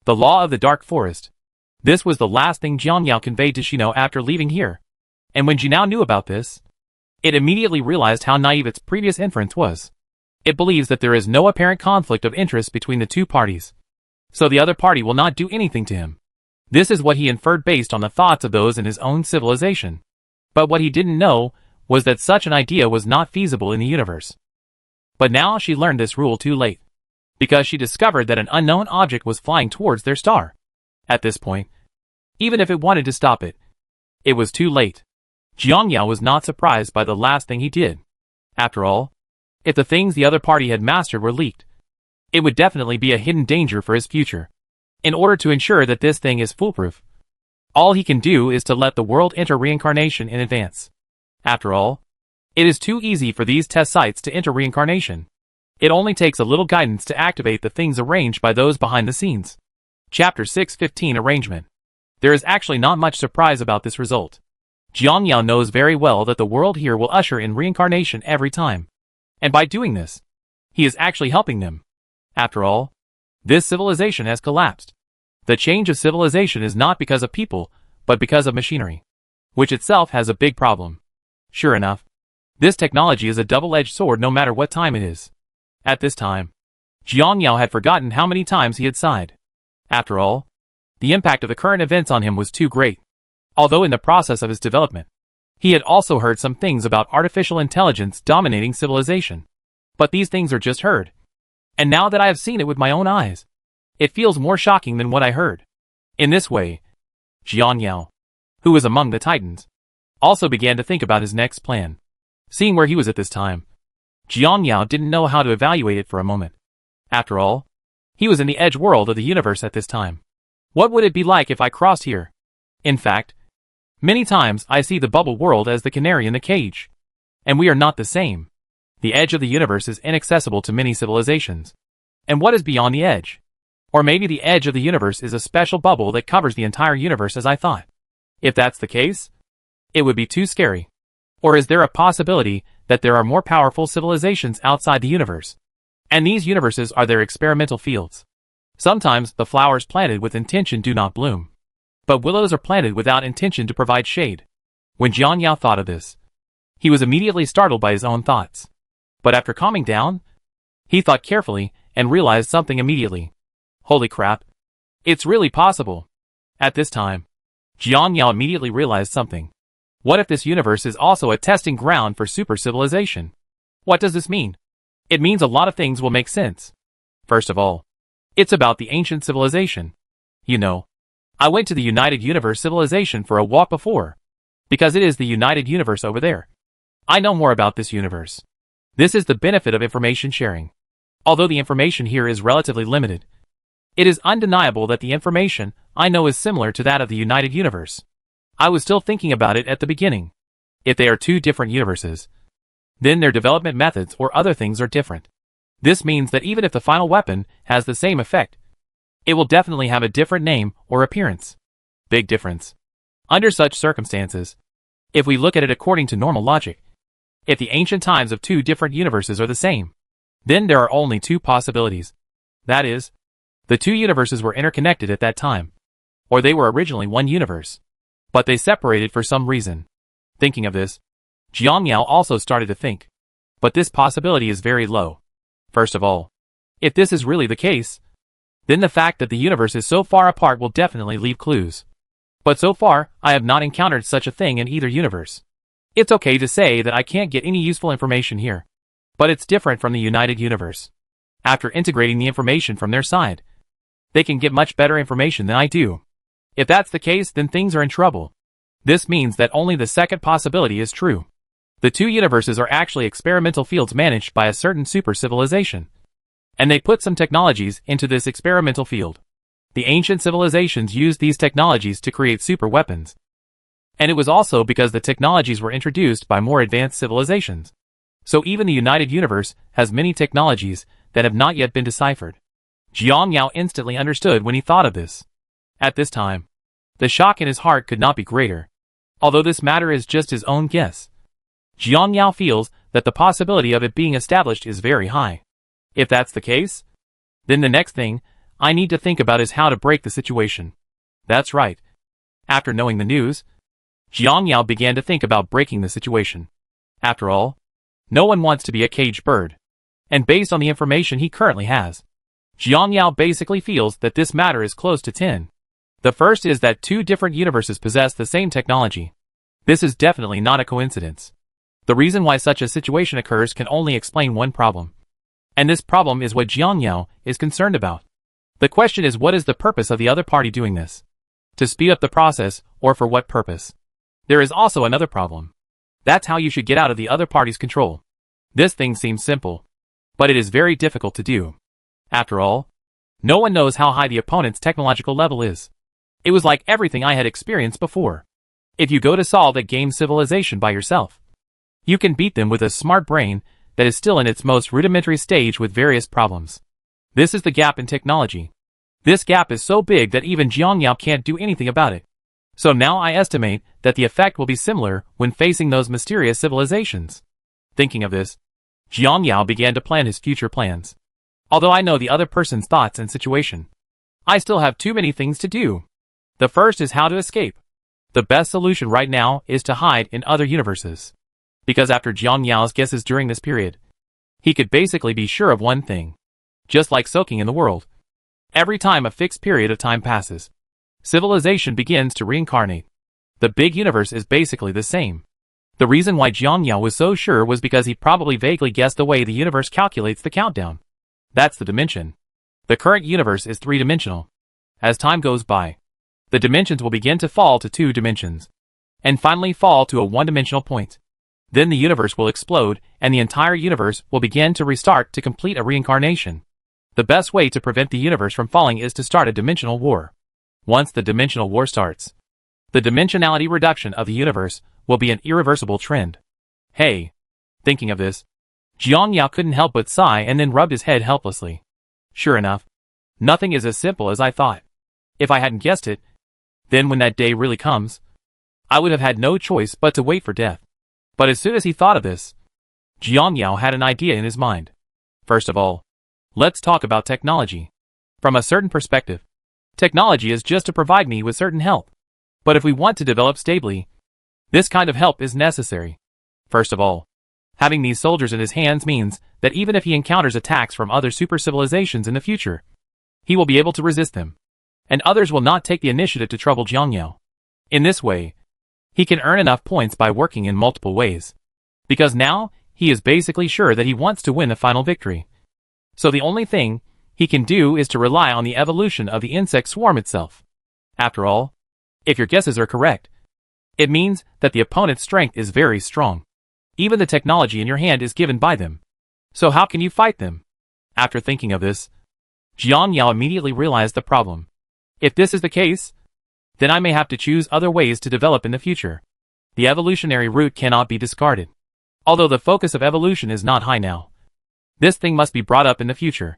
The law of the dark forest. This was the last thing Jiangyao conveyed to Shino after leaving here. And when Jinao knew about this, it immediately realized how naive its previous inference was. It believes that there is no apparent conflict of interest between the two parties, so the other party will not do anything to him. This is what he inferred based on the thoughts of those in his own civilization. But what he didn't know was that such an idea was not feasible in the universe. But now she learned this rule too late, because she discovered that an unknown object was flying towards their star. At this point, even if it wanted to stop it, it was too late. Jiangyao was not surprised by the last thing he did. After all, if the things the other party had mastered were leaked, it would definitely be a hidden danger for his future. In order to ensure that this thing is foolproof, all he can do is to let the world enter reincarnation in advance. After all, it is too easy for these test sites to enter reincarnation. It only takes a little guidance to activate the things arranged by those behind the scenes. Chapter 615 Arrangement. There is actually not much surprise about this result. Jiangyao knows very well that the world here will usher in reincarnation every time. And by doing this, he is actually helping them. After all, this civilization has collapsed. The change of civilization is not because of people, but because of machinery, which itself has a big problem. Sure enough, this technology is a double-edged sword no matter what time it is. At this time, Jiangyao had forgotten how many times he had sighed. After all, the impact of the current events on him was too great. Although in the process of his development, he had also heard some things about artificial intelligence dominating civilization. But these things are just heard. And now that I have seen it with my own eyes, it feels more shocking than what I heard. In this way, Jiangyao, who was among the Titans, also began to think about his next plan. Seeing where he was at this time, Jiangyao didn't know how to evaluate it for a moment. After all, he was in the edge world of the universe at this time. What would it be like if I crossed here? In fact, many times I see the bubble world as the canary in the cage. And we are not the same. The edge of the universe is inaccessible to many civilizations. And what is beyond the edge? Or maybe the edge of the universe is a special bubble that covers the entire universe as I thought. If that's the case, it would be too scary. Or is there a possibility that there are more powerful civilizations outside the universe? And these universes are their experimental fields. Sometimes the flowers planted with intention do not bloom. But willows are planted without intention to provide shade. When Jiangyao thought of this, he was immediately startled by his own thoughts. But after calming down, he thought carefully and realized something immediately. Holy crap. It's really possible. At this time, Jiangyao immediately realized something. What if this universe is also a testing ground for super civilization? What does this mean? It means a lot of things will make sense. First of all, it's about the ancient civilization. You know, I went to the United Universe civilization for a walk before, because it is the United Universe over there. I know more about this universe. This is the benefit of information sharing. Although the information here is relatively limited, it is undeniable that the information I know is similar to that of the United Universe. I was still thinking about it at the beginning. If they are two different universes, then their development methods or other things are different. This means that even if the final weapon has the same effect, it will definitely have a different name or appearance. Big difference. Under such circumstances, if we look at it according to normal logic, if the ancient times of two different universes are the same, then there are only two possibilities. That is, the two universes were interconnected at that time, or they were originally one universe, but they separated for some reason. Thinking of this, Jiangyao also started to think. But this possibility is very low. First of all, if this is really the case, then the fact that the universe is so far apart will definitely leave clues. But so far, I have not encountered such a thing in either universe. It's okay to say that I can't get any useful information here. But it's different from the United Universe. After integrating the information from their side, they can get much better information than I do. If that's the case, then things are in trouble. This means that only the second possibility is true. The two universes are actually experimental fields managed by a certain super civilization. And they put some technologies into this experimental field. The ancient civilizations used these technologies to create super weapons. And it was also because the technologies were introduced by more advanced civilizations. So even the United Universe has many technologies that have not yet been deciphered. Jiang Yao instantly understood when he thought of this. At this time, the shock in his heart could not be greater. Although this matter is just his own guess, Jiang Yao feels that the possibility of it being established is very high. If that's the case, then the next thing I need to think about is how to break the situation. That's right. After knowing the news, Jiang Yao began to think about breaking the situation. After all, no one wants to be a caged bird. And based on the information he currently has, Jiang Yao basically feels that this matter is close to 10. The first is that two different universes possess the same technology. This is definitely not a coincidence. The reason why such a situation occurs can only explain one problem. And this problem is what Jiang Yao is concerned about. The question is, what is the purpose of the other party doing this? To speed up the process, or for what purpose? There is also another problem. That's how you should get out of the other party's control. This thing seems simple, but it is very difficult to do. After all, no one knows how high the opponent's technological level is. It was like everything I had experienced before. If you go to solve a game civilization by yourself, you can beat them with a smart brain that is still in its most rudimentary stage with various problems. This is the gap in technology. This gap is so big that even Jiang Yao can't do anything about it. So now I estimate that the effect will be similar when facing those mysterious civilizations. Thinking of this, Jiang Yao began to plan his future plans. Although I know the other person's thoughts and situation, I still have too many things to do. The first is how to escape. The best solution right now is to hide in other universes. Because after Jiang Yao's guesses during this period, he could basically be sure of one thing. Just like soaking in the world. Every time a fixed period of time passes, civilization begins to reincarnate. The big universe is basically the same. The reason why Jiang Yao was so sure was because he probably vaguely guessed the way the universe calculates the countdown. That's the dimension. The current universe is three-dimensional. As time goes by, the dimensions will begin to fall to 2 dimensions, and finally fall to a one-dimensional point. Then the universe will explode, and the entire universe will begin to restart to complete a reincarnation. The best way to prevent the universe from falling is to start a dimensional war. Once the dimensional war starts, the dimensionality reduction of the universe will be an irreversible trend. Hey! Thinking of this, Jiang Yao couldn't help but sigh and then rubbed his head helplessly. Sure enough, nothing is as simple as I thought. If I hadn't guessed it, then when that day really comes, I would have had no choice but to wait for death. But as soon as he thought of this, Jiang Yao had an idea in his mind. First of all, let's talk about technology. From a certain perspective, technology is just to provide me with certain help. But if we want to develop stably, this kind of help is necessary. First of all, having these soldiers in his hands means that even if he encounters attacks from other super civilizations in the future, he will be able to resist them, and others will not take the initiative to trouble Jiang Yao. In this way, he can earn enough points by working in multiple ways. Because now, he is basically sure that he wants to win a final victory. So the only thing he can do is to rely on the evolution of the insect swarm itself. After all, if your guesses are correct, it means that the opponent's strength is very strong. Even the technology in your hand is given by them. So how can you fight them? After thinking of this, Jiang Yao immediately realized the problem. If this is the case, then I may have to choose other ways to develop in the future. The evolutionary route cannot be discarded. Although the focus of evolution is not high now, this thing must be brought up in the future.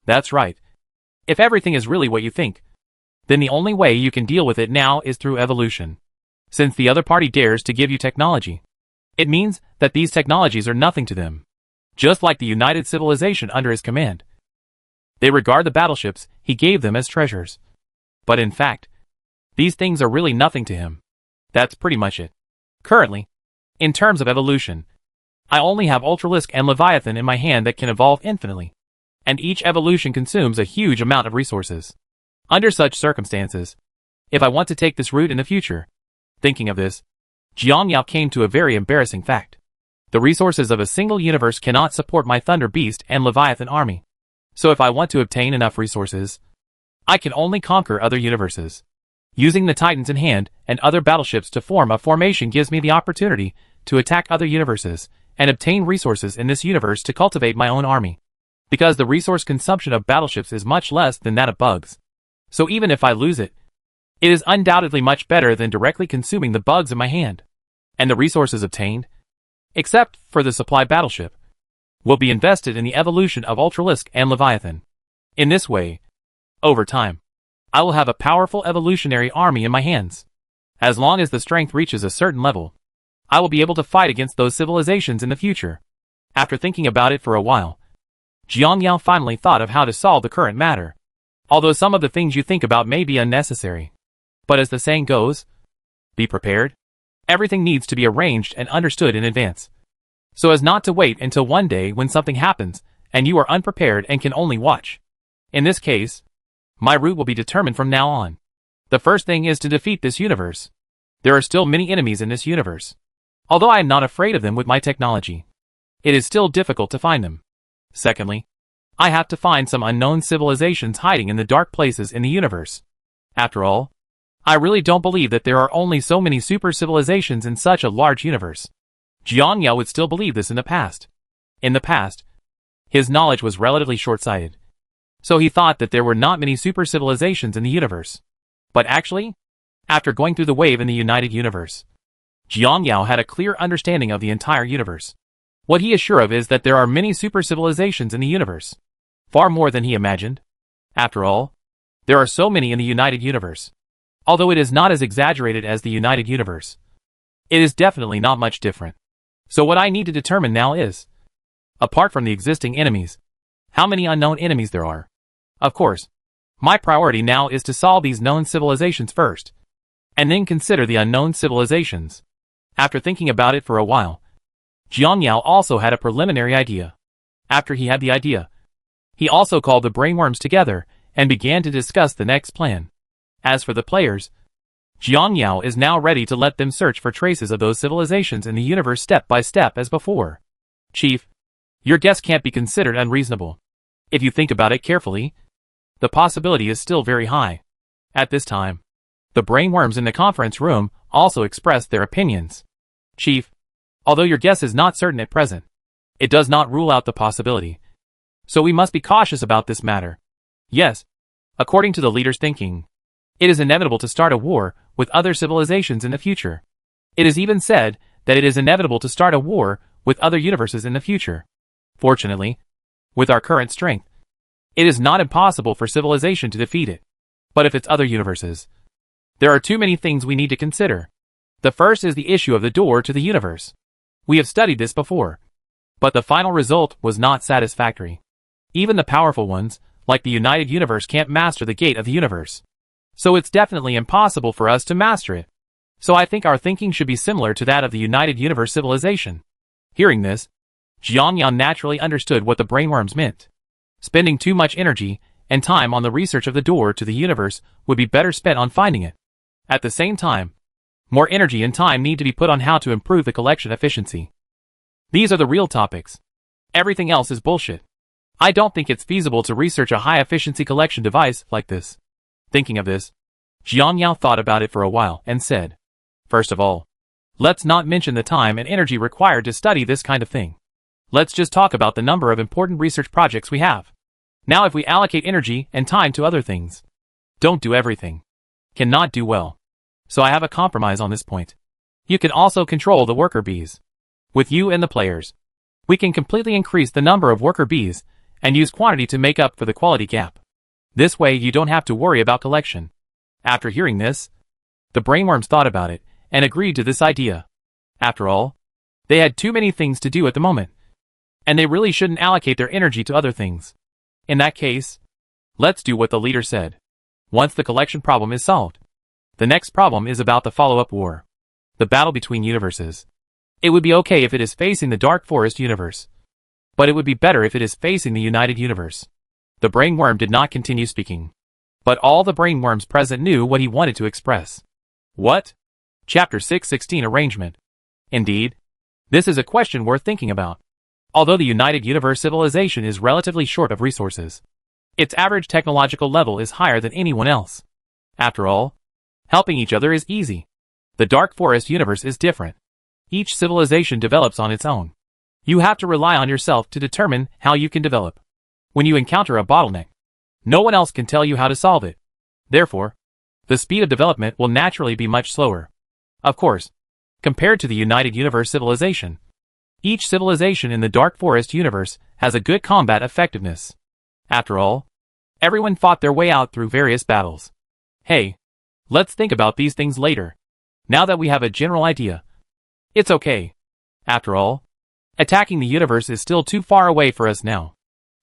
That's right. If everything is really what you think, then the only way you can deal with it now is through evolution. Since the other party dares to give you technology, it means that these technologies are nothing to them. Just like the United Civilization under his command. They regard the battleships he gave them as treasures. But in fact, these things are really nothing to him. That's pretty much it. Currently, in terms of evolution, I only have Ultralisk and Leviathan in my hand that can evolve infinitely. And each evolution consumes a huge amount of resources. Under such circumstances, if I want to take this route in the future, thinking of this, Jiang Yao came to a very embarrassing fact. The resources of a single universe cannot support my Thunder Beast and Leviathan army. So if I want to obtain enough resources, I can only conquer other universes. Using the Titans in hand and other battleships to form a formation gives me the opportunity to attack other universes and obtain resources in this universe to cultivate my own army. Because the resource consumption of battleships is much less than that of bugs. So even if I lose it, It is undoubtedly much better than directly consuming the bugs in my hand. And the resources obtained, except for the supply battleship, will be invested in the evolution of Ultralisk and Leviathan. In this way, over time, I will have a powerful evolutionary army in my hands. As long as the strength reaches a certain level, I will be able to fight against those civilizations in the future. After thinking about it for a while, Jiang Yao finally thought of how to solve the current matter. Although some of the things you think about may be unnecessary. But as the saying goes, be prepared. Everything needs to be arranged and understood in advance, so as not to wait until one day when something happens and you are unprepared and can only watch. In this case, my route will be determined from now on. The first thing is to defeat this universe. There are still many enemies in this universe. Although I am not afraid of them with my technology, it is still difficult to find them. Secondly, I have to find some unknown civilizations hiding in the dark places in the universe. After all, I really don't believe that there are only so many super civilizations in such a large universe. Jiang Yao would still believe this in the past. In the past, his knowledge was relatively short-sighted, so he thought that there were not many super civilizations in the universe. But actually, after going through the wave in the United Universe, Jiang Yao had a clear understanding of the entire universe. What he is sure of is that there are many super civilizations in the universe. Far more than he imagined. After all, there are so many in the United Universe. Although it is not as exaggerated as the United Universe, it is definitely not much different. So what I need to determine now is, apart from the existing enemies, how many unknown enemies there are. Of course, my priority now is to solve these known civilizations first, and then consider the unknown civilizations. After thinking about it for a while, Jiang Yao also had a preliminary idea. After he had the idea, he also called the brainworms together and began to discuss the next plan. As for the players, Jiang Yao is now ready to let them search for traces of those civilizations in the universe step by step as before. Chief, your guess can't be considered unreasonable. If you think about it carefully, the possibility is still very high. At this time, the brainworms in the conference room also expressed their opinions. Chief, although your guess is not certain at present, it does not rule out the possibility. So we must be cautious about this matter. Yes, according to the leader's thinking, it is inevitable to start a war with other civilizations in the future. It is even said that it is inevitable to start a war with other universes in the future. Fortunately, with our current strength, it is not impossible for civilization to defeat it. But if it's other universes, there are too many things we need to consider. The first is the issue of the door to the universe. We have studied this before, but the final result was not satisfactory. Even the powerful ones, like the United Universe, can't master the gate of the universe. So it's definitely impossible for us to master it. So I think our thinking should be similar to that of the United Universe civilization. Hearing this, Jiang Yao naturally understood what the brainworms meant. Spending too much energy and time on the research of the door to the universe would be better spent on finding it. At the same time, more energy and time need to be put on how to improve the collection efficiency. These are the real topics. Everything else is bullshit. I don't think it's feasible to research a high-efficiency collection device like this. Thinking of this, Jiang Yao thought about it for a while and said, first of all, let's not mention the time and energy required to study this kind of thing. Let's just talk about the number of important research projects we have. Now if we allocate energy and time to other things, don't do everything, cannot do well. So I have a compromise on this point. You can also control the worker bees. With you and the players, we can completely increase the number of worker bees and use quantity to make up for the quality gap. This way you don't have to worry about collection. After hearing this, the brainworms thought about it and agreed to this idea. After all, they had too many things to do at the moment, and they really shouldn't allocate their energy to other things. In that case, let's do what the leader said. Once the collection problem is solved, the next problem is about the follow-up war. The battle between universes. It would be okay if it is facing the Dark Forest universe, but it would be better if it is facing the United Universe. The brainworm did not continue speaking, but all the brainworms present knew what he wanted to express. What? Chapter 616 Arrangement. Indeed, this is a question worth thinking about. Although the United Universe civilization is relatively short of resources, its average technological level is higher than anyone else. After all, helping each other is easy. The Dark Forest universe is different. Each civilization develops on its own. You have to rely on yourself to determine how you can develop. When you encounter a bottleneck, no one else can tell you how to solve it. Therefore, the speed of development will naturally be much slower. Of course, compared to the United Universe civilization. Each civilization in the Dark Forest universe has a good combat effectiveness. After all, everyone fought their way out through various battles. Hey, let's think about these things later. Now that we have a general idea. It's okay. After all, attacking the universe is still too far away for us now.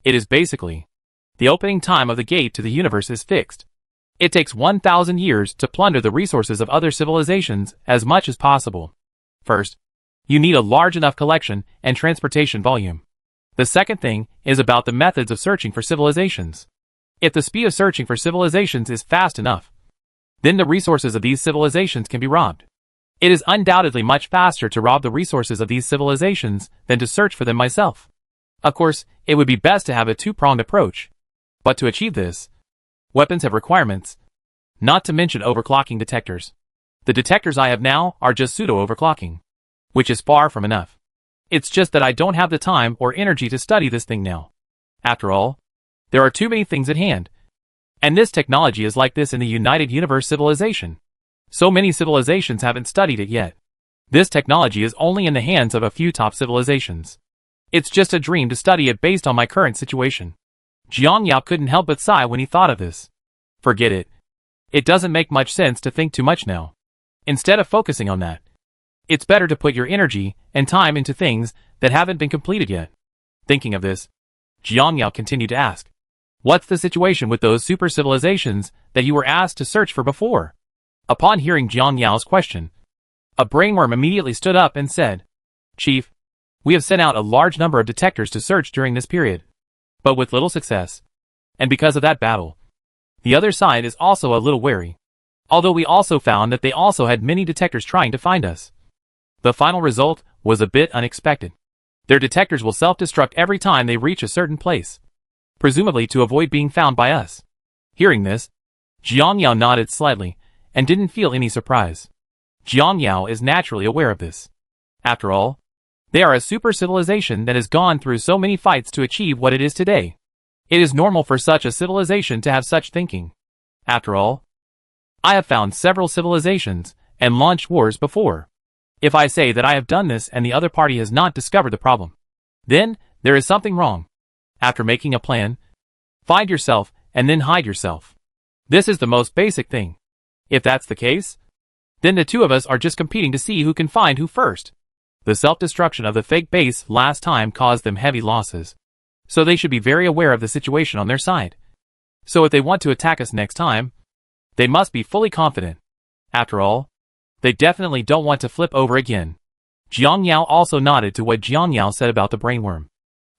It is basically, the opening time of the gate to the universe is fixed. It takes 1,000 years to plunder the resources of other civilizations as much as possible. First, you need a large enough collection and transportation volume. The second thing is about the methods of searching for civilizations. If the speed of searching for civilizations is fast enough, then the resources of these civilizations can be robbed. It is undoubtedly much faster to rob the resources of these civilizations than to search for them myself. Of course, it would be best to have a two-pronged approach. But to achieve this, weapons have requirements, not to mention overclocking detectors. The detectors I have now are just pseudo-overclocking, which is far from enough. It's just that I don't have the time or energy to study this thing now. After all, there are too many things at hand. And this technology is like this in the United Universe civilization. So many civilizations haven't studied it yet. This technology is only in the hands of a few top civilizations. It's just a dream to study it based on my current situation. Jiang Yao couldn't help but sigh when he thought of this. Forget it. It doesn't make much sense to think too much now. Instead of focusing on that, it's better to put your energy and time into things that haven't been completed yet. Thinking of this, Jiang Yao continued to ask, what's the situation with those super civilizations that you were asked to search for before? Upon hearing Jiang Yao's question, a brainworm immediately stood up and said, Chief, we have sent out a large number of detectors to search during this period, but with little success. And because of that battle, the other side is also a little wary. Although we also found that they also had many detectors trying to find us. The final result was a bit unexpected. Their detectors will self-destruct every time they reach a certain place, presumably to avoid being found by us. Hearing this, Jiang Yao nodded slightly and didn't feel any surprise. Jiang Yao is naturally aware of this. After all, they are a super civilization that has gone through so many fights to achieve what it is today. It is normal for such a civilization to have such thinking. After all, I have found several civilizations and launched wars before. If I say that I have done this and the other party has not discovered the problem, then there is something wrong. After making a plan, find yourself and then hide yourself. This is the most basic thing. If that's the case, then the two of us are just competing to see who can find who first. The self-destruction of the fake base last time caused them heavy losses, so they should be very aware of the situation on their side. So if they want to attack us next time, they must be fully confident. After all, they definitely don't want to flip over again. Jiang Yao also nodded to what Jiang Yao said about the brainworm.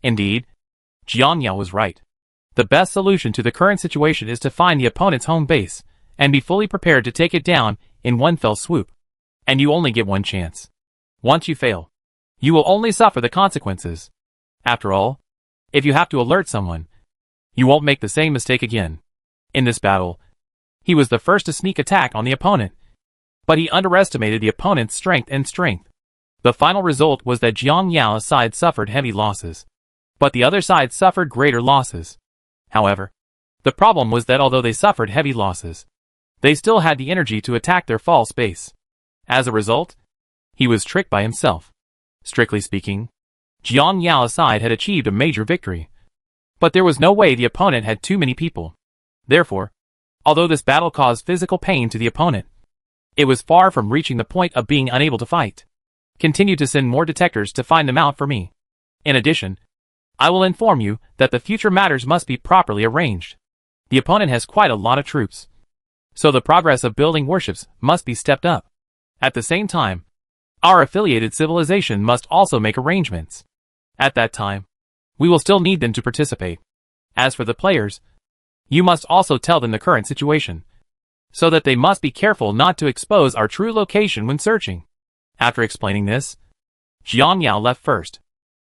Indeed, Jiang Yao was right. The best solution to the current situation is to find the opponent's home base, and be fully prepared to take it down in one fell swoop. And you only get one chance. Once you fail, you will only suffer the consequences. After all, if you have to alert someone, you won't make the same mistake again. In this battle, he was the first to sneak attack on the opponent, but he underestimated the opponent's strength. The final result was that Jiang Yao's side suffered heavy losses, but the other side suffered greater losses. However, the problem was that although they suffered heavy losses, they still had the energy to attack their false base. As a result, he was tricked by himself. Strictly speaking, Jiang Yao's side had achieved a major victory, but there was no way the opponent had too many people. Therefore, although this battle caused physical pain to the opponent, it was far from reaching the point of being unable to fight. Continue to send more detectors to find them out for me. In addition, I will inform you that the future matters must be properly arranged. The opponent has quite a lot of troops, so the progress of building warships must be stepped up. At the same time, our affiliated civilization must also make arrangements. At that time, we will still need them to participate. As for the players, you must also tell them the current situation, so that they must be careful not to expose our true location when searching. After explaining this, Jiang Yao left first,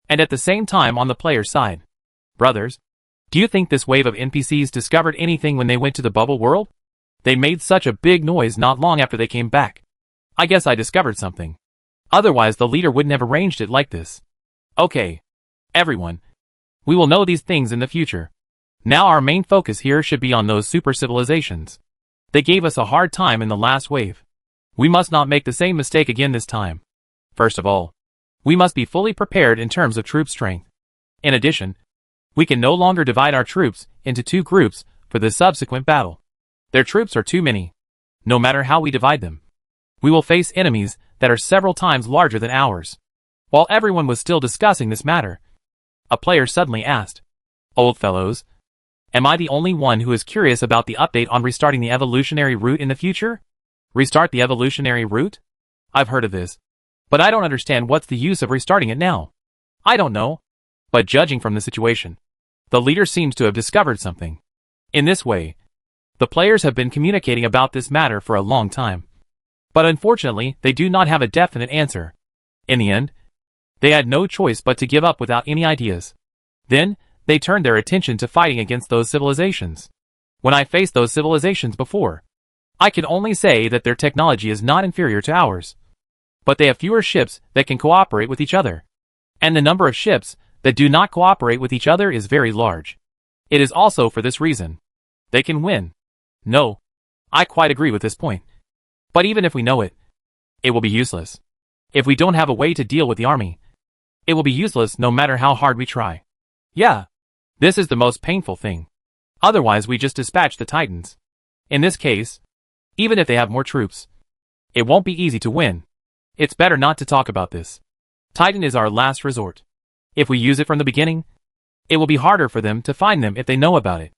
and at the same time on the player's side. Brothers, do you think this wave of NPCs discovered anything when they went to the bubble world? They made such a big noise not long after they came back. I guess I discovered something. Otherwise the leader wouldn't have arranged it like this. Okay, everyone. We will know these things in the future. Now our main focus here should be on those super civilizations. They gave us a hard time in the last wave. We must not make the same mistake again this time. First of all, we must be fully prepared in terms of troop strength. In addition, we can no longer divide our troops into two groups for the subsequent battle. Their troops are too many. No matter how we divide them, we will face enemies that are several times larger than ours. While everyone was still discussing this matter, a player suddenly asked, "Old fellows, am I the only one who is curious about the update on restarting the evolutionary route in the future?" Restart the evolutionary route? I've heard of this, but I don't understand what's the use of restarting it now. I don't know. But judging from the situation, the leader seems to have discovered something. In this way, the players have been communicating about this matter for a long time. But unfortunately, they do not have a definite answer. In the end, they had no choice but to give up without any ideas. Then, they turned their attention to fighting against those civilizations. When I faced those civilizations before, I can only say that their technology is not inferior to ours. But they have fewer ships that can cooperate with each other. And the number of ships that do not cooperate with each other is very large. It is also for this reason. They can win. No, I quite agree with this point. But even if we know it, it will be useless. If we don't have a way to deal with the army, it will be useless no matter how hard we try. Yeah, this is the most painful thing. Otherwise we just dispatch the Titans. In this case, even if they have more troops, it won't be easy to win. It's better not to talk about this. Titan is our last resort. If we use it from the beginning, it will be harder for them to find them if they know about it.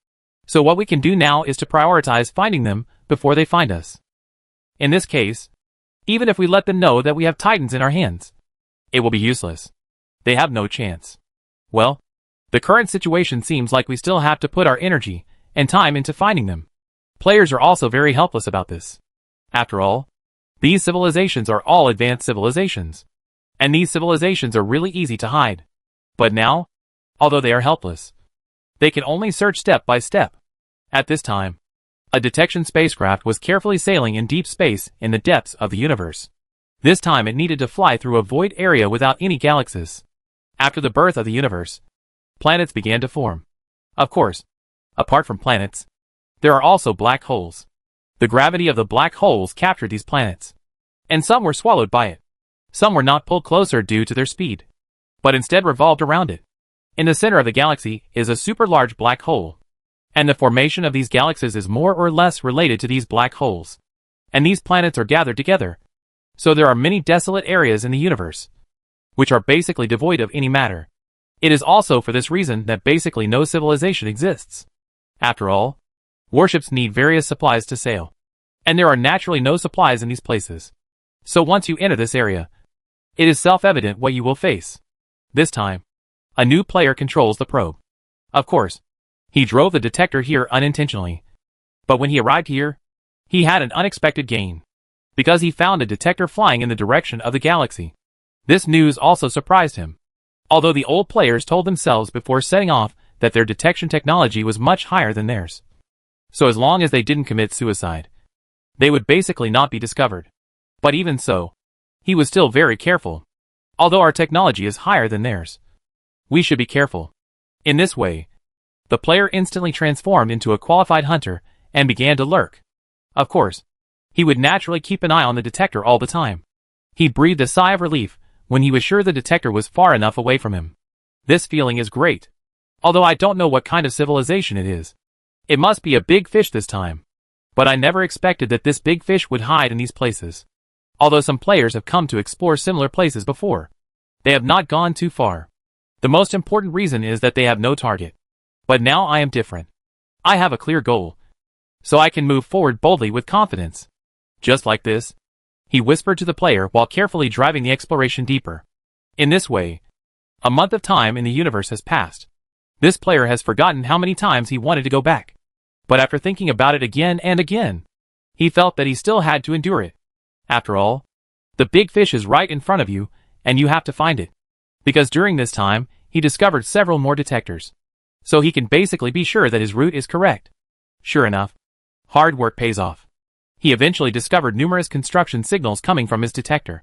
So what we can do now is to prioritize finding them before they find us. In this case, even if we let them know that we have Titans in our hands, it will be useless. They have no chance. Well, the current situation seems like we still have to put our energy and time into finding them. Players are also very helpless about this. After all, these civilizations are all advanced civilizations. And these civilizations are really easy to hide. But now, although they are helpless, they can only search step by step. At this time, a detection spacecraft was carefully sailing in deep space in the depths of the universe. This time it needed to fly through a void area without any galaxies. After the birth of the universe, planets began to form. Of course, apart from planets, there are also black holes. The gravity of the black holes captured these planets, and some were swallowed by it. Some were not pulled closer due to their speed, but instead revolved around it. In the center of the galaxy is a super large black hole, and the formation of these galaxies is more or less related to these black holes. And these planets are gathered together, so there are many desolate areas in the universe, which are basically devoid of any matter. It is also for this reason that basically no civilization exists. After all, warships need various supplies to sail, and there are naturally no supplies in these places. So once you enter this area, it is self-evident what you will face. This time, a new player controls the probe. Of course, he drove the detector here unintentionally. But when he arrived here, he had an unexpected gain, because he found a detector flying in the direction of the galaxy. This news also surprised him. Although the old players told themselves before setting off that their detection technology was much higher than theirs. So as long as they didn't commit suicide, they would basically not be discovered. But even so, he was still very careful. Although our technology is higher than theirs, we should be careful. In this way, the player instantly transformed into a qualified hunter and began to lurk. Of course, he would naturally keep an eye on the detector all the time. He breathed a sigh of relief when he was sure the detector was far enough away from him. This feeling is great. Although I don't know what kind of civilization it is. It must be a big fish this time. But I never expected that this big fish would hide in these places. Although some players have come to explore similar places before, they have not gone too far. The most important reason is that they have no target. But now I am different. I have a clear goal, so I can move forward boldly with confidence. Just like this, he whispered to the player while carefully driving the exploration deeper. In this way, a month of time in the universe has passed. This player has forgotten how many times he wanted to go back. But after thinking about it again and again, he felt that he still had to endure it. After all, the big fish is right in front of you, and you have to find it. Because during this time, he discovered several more detectors. So he can basically be sure that his route is correct. Sure enough, hard work pays off. He eventually discovered numerous construction signals coming from his detector.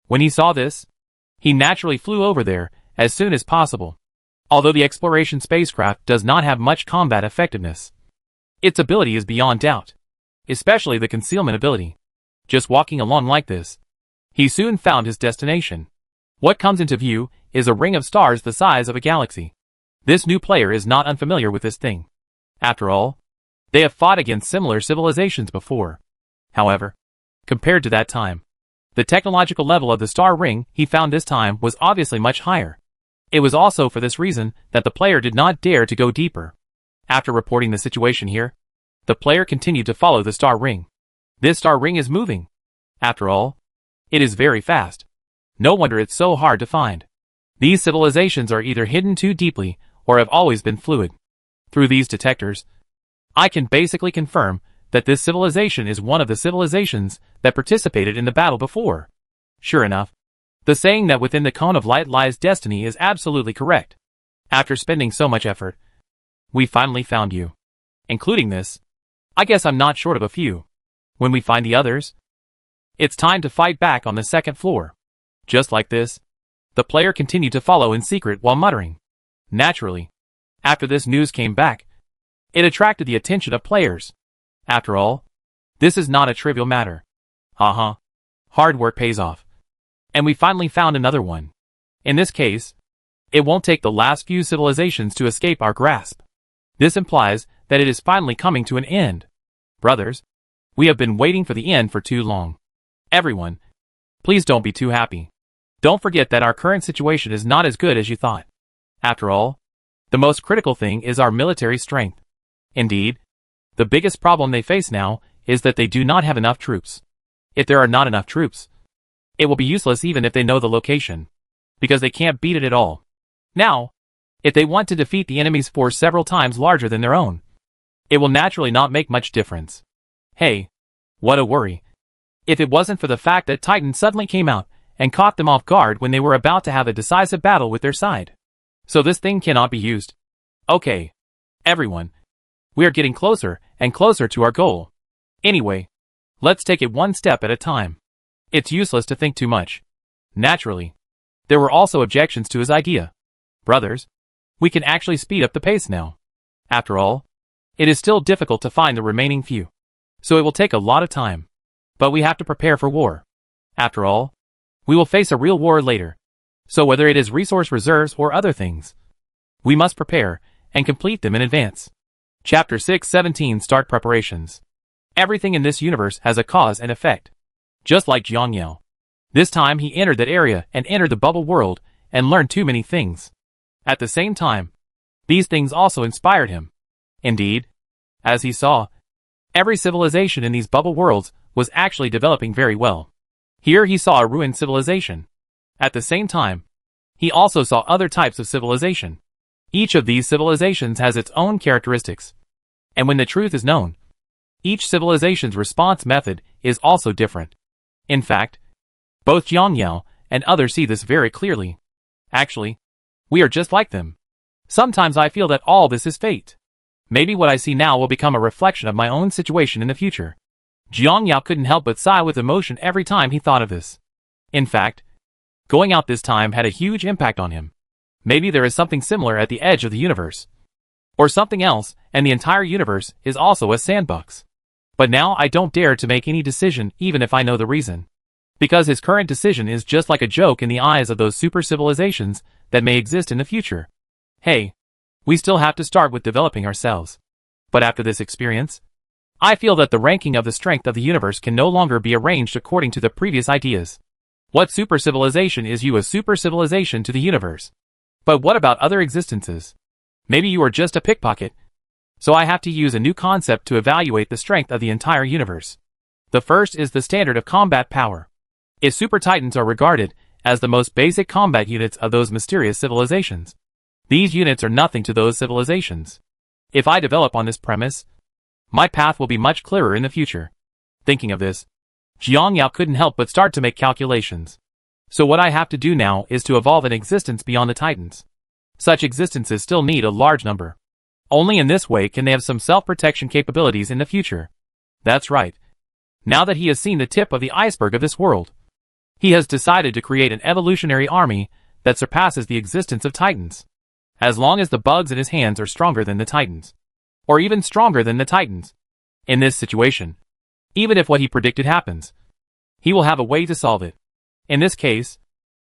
When he saw this, he naturally flew over there as soon as possible. Although the exploration spacecraft does not have much combat effectiveness, its ability is beyond doubt. especially the concealment ability. Just walking along like this, he soon found his destination. What comes into view is a ring of stars the size of a galaxy. This new player is not unfamiliar with this thing. After all, they have fought against similar civilizations before. However, compared to that time, the technological level of the star ring he found this time was obviously much higher. It was also for this reason that the player did not dare to go deeper. After reporting the situation here, the player continued to follow the star ring. This star ring is moving. After all, it is very fast. No wonder it's so hard to find. These civilizations are either hidden too deeply or have always been fluid. Through these detectors, I can basically confirm that this civilization is one of the civilizations that participated in the battle before. Sure enough, the saying that within the cone of light lies destiny is absolutely correct. After spending so much effort, we finally found you. Including this, I guess I'm not short of a few. When we find the others, it's time to fight back on the second floor. Just like this, the player continued to follow in secret while muttering. Naturally, after this news came back, it attracted the attention of players. After all, this is not a trivial matter. Hard work pays off. And we finally found another one. In this case, it won't take the last few civilizations to escape our grasp. This implies that it is finally coming to an end. Brothers, we have been waiting for the end for too long. Everyone, please don't be too happy. Don't forget that our current situation is not as good as you thought. After all, the most critical thing is our military strength. Indeed, the biggest problem they face now is that they do not have enough troops. If there are not enough troops, it will be useless even if they know the location, because they can't beat it at all. Now, if they want to defeat the enemy's force several times larger than their own, it will naturally not make much difference. Hey, what a worry. If it wasn't for the fact that Titan suddenly came out and caught them off guard when they were about to have a decisive battle with their side. So this thing cannot be used. Okay, everyone, we are getting closer and closer to our goal. Anyway, let's take it one step at a time. It's useless to think too much. Naturally, there were also objections to his idea. Brothers, we can actually speed up the pace now. After all, it is still difficult to find the remaining few, so it will take a lot of time. But we have to prepare for war. After all, we will face a real war later. So whether it is resource reserves or other things, we must prepare and complete them in advance. Chapter 617 Start Preparations. Everything in this universe has a cause and effect. Just like Jiangyao. This time he entered that area and entered the bubble world and learned too many things. At the same time, these things also inspired him. Indeed, as he saw, every civilization in these bubble worlds was actually developing very well. Here he saw a ruined civilization. At the same time, he also saw other types of civilization. Each of these civilizations has its own characteristics. And when the truth is known, each civilization's response method is also different. In fact, both Jiangyao and others see this very clearly. Actually, we are just like them. Sometimes I feel that all this is fate. Maybe what I see now will become a reflection of my own situation in the future. Jiangyao couldn't help but sigh with emotion every time he thought of this. In fact, going out this time had a huge impact on him. Maybe there is something similar at the edge of the universe. Or something else, and the entire universe is also a sandbox. But now I don't dare to make any decision even if I know the reason. Because his current decision is just like a joke in the eyes of those super civilizations that may exist in the future. Hey, we still have to start with developing ourselves. But after this experience, I feel that the ranking of the strength of the universe can no longer be arranged according to the previous ideas. What super civilization is you a super civilization to the universe? But what about other existences? Maybe you are just a pickpocket. So I have to use a new concept to evaluate the strength of the entire universe. The first is the standard of combat power. If super titans are regarded as the most basic combat units of those mysterious civilizations, these units are nothing to those civilizations. If I develop on this premise, my path will be much clearer in the future. Thinking of this, Jiangyao couldn't help but start to make calculations. So what I have to do now is to evolve an existence beyond the titans. Such existences still need a large number. Only in this way can they have some self-protection capabilities in the future. That's right. Now that he has seen the tip of the iceberg of this world, he has decided to create an evolutionary army that surpasses the existence of titans. As long as the bugs in his hands are stronger than the titans, or even stronger than the titans. In this situation, Even if what he predicted happens, he will have a way to solve it. In this case,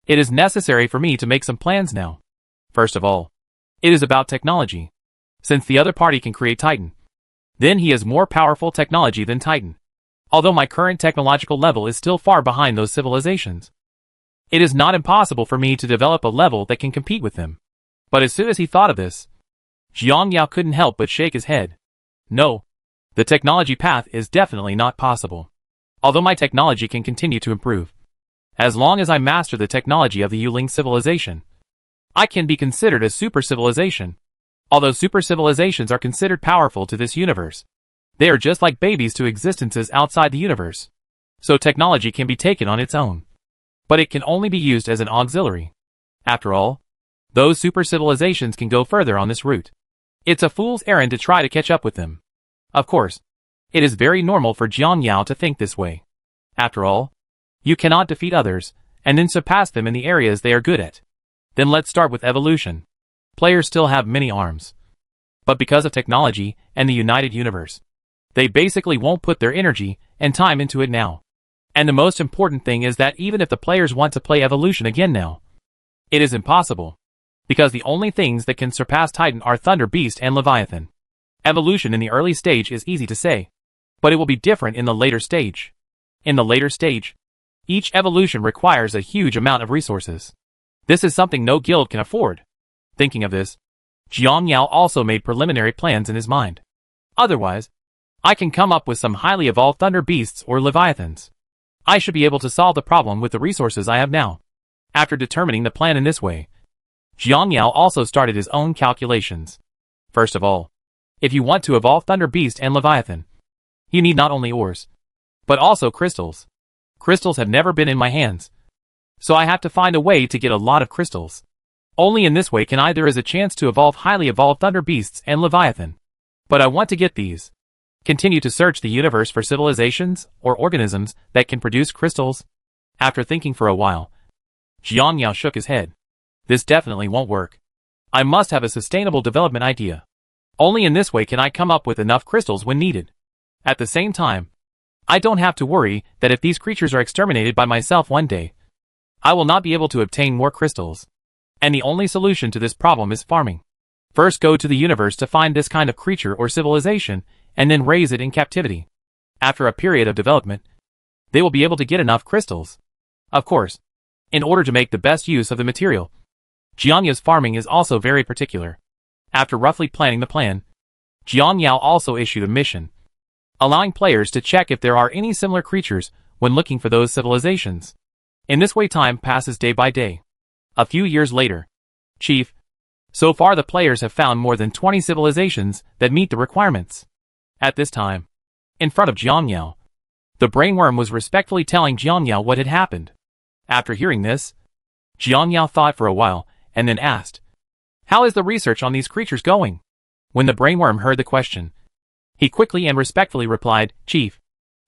it is necessary for me to make some plans now. First of all, it is about technology. Since the other party can create Titan, then he has more powerful technology than Titan. Although my current technological level is still far behind those civilizations, it is not impossible for me to develop a level that can compete with them. But as soon as he thought of this, Jiang Yao couldn't help but shake his head. No, the technology path is definitely not possible. Although my technology can continue to improve, as long as I master the technology of the Yuling civilization, I can be considered a super civilization. Although super civilizations are considered powerful to this universe, they are just like babies to existences outside the universe. So technology can be taken on its own, but it can only be used as an auxiliary. After all, those super civilizations can go further on this route. It's a fool's errand to try to catch up with them. Of course, it is very normal for Jiang Yao to think this way. After all, you cannot defeat others, and then surpass them in the areas they are good at. Then let's start with evolution. Players still have many arms. But because of technology and the united universe, they basically won't put their energy and time into it now. And the most important thing is that even if the players want to play evolution again now, it is impossible. Because the only things that can surpass Titan are Thunder Beast and Leviathan. Evolution in the early stage is easy to say, but it will be different in the later stage. In the later stage, each evolution requires a huge amount of resources. This is something no guild can afford. Thinking of this, Jiang Yao also made preliminary plans in his mind. Otherwise, I can come up with some highly evolved Thunder Beasts or Leviathans. I should be able to solve the problem with the resources I have now. After determining the plan in this way, Jiang Yao also started his own calculations. First of all, if you want to evolve Thunder Beast and Leviathan, you need not only ores, but also crystals. Crystals have never been in my hands, so I have to find a way to get a lot of crystals. Only in this way can there is a chance to evolve highly evolved Thunder Beasts and Leviathan. But I want to get these. Continue to search the universe for civilizations or organisms that can produce crystals. After thinking for a while, Jiang Yao shook his head. This definitely won't work. I must have a sustainable development idea. Only in this way can I come up with enough crystals when needed. At the same time, I don't have to worry that if these creatures are exterminated by myself one day, I will not be able to obtain more crystals. And the only solution to this problem is farming. First go to the universe to find this kind of creature or civilization, and then raise it in captivity. After a period of development, they will be able to get enough crystals. Of course, in order to make the best use of the material, Jiang Yao's farming is also very particular. After roughly planning the plan, Jiang Yao also issued a mission, allowing players to check if there are any similar creatures when looking for those civilizations. In this way time passes day by day. A few years later, Chief, so far the players have found more than 20 civilizations that meet the requirements. At this time, in front of Jiang Yao, the brainworm was respectfully telling Jiang Yao what had happened. After hearing this, Jiang Yao thought for a while, and then asked, "How is the research on these creatures going?" When the brainworm heard the question, he quickly and respectfully replied, "Chief,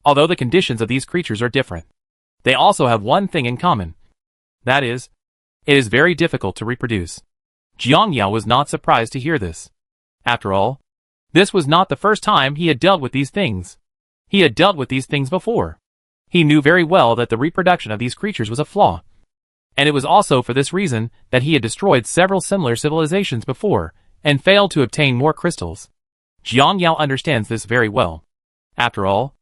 although the conditions of these creatures are different, they also have one thing in common. That is, it is very difficult to reproduce." Jiang Yao was not surprised to hear this. After all, this was not the first time he had dealt with these things. He had dealt with these things before. He knew very well that the reproduction of these creatures was a flaw. And it was also for this reason that he had destroyed several similar civilizations before, and failed to obtain more crystals. Jiang Yao understands this very well. After all,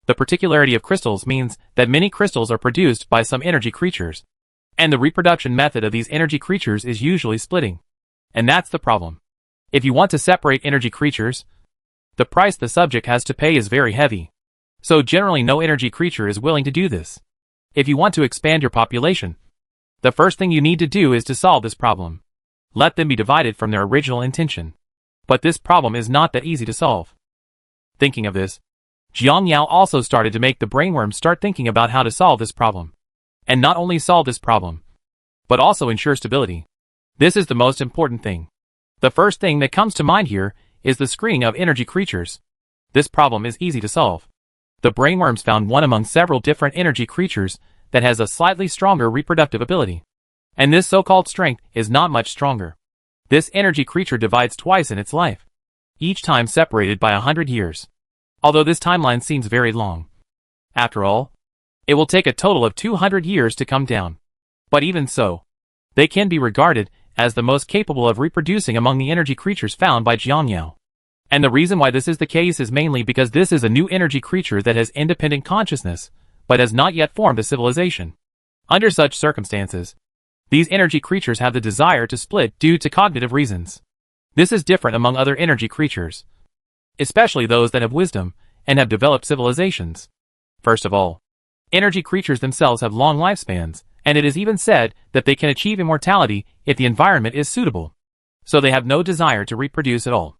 the particularity of crystals means that many crystals are produced by some energy creatures. And the reproduction method of these energy creatures is usually splitting. And that's the problem. If you want to separate energy creatures, the price the subject has to pay is very heavy. So generally no energy creature is willing to do this. If you want to expand your population, the first thing you need to do is to solve this problem. Let them be divided from their original intention. But this problem is not that easy to solve. Thinking of this, Jiang Yao also started to make the brainworm start thinking about how to solve this problem. And not only solve this problem, but also ensure stability. This is the most important thing. The first thing that comes to mind here is the screening of energy creatures. This problem is easy to solve. The brainworms found one among several different energy creatures that has a slightly stronger reproductive ability. And this so-called strength is not much stronger. This energy creature divides twice in its life, each time separated by 100 years. Although this timeline seems very long, After all, it will take a total of 200 years to come down. But even so, they can be regarded as the most capable of reproducing among the energy creatures found by Jiangyao. And the reason why this is the case is mainly because this is a new energy creature that has independent consciousness, but has not yet formed a civilization. Under such circumstances, these energy creatures have the desire to split due to cognitive reasons. This is different among other energy creatures, especially those that have wisdom and have developed civilizations. First of all, energy creatures themselves have long lifespans, and it is even said that they can achieve immortality if the environment is suitable. So they have no desire to reproduce at all.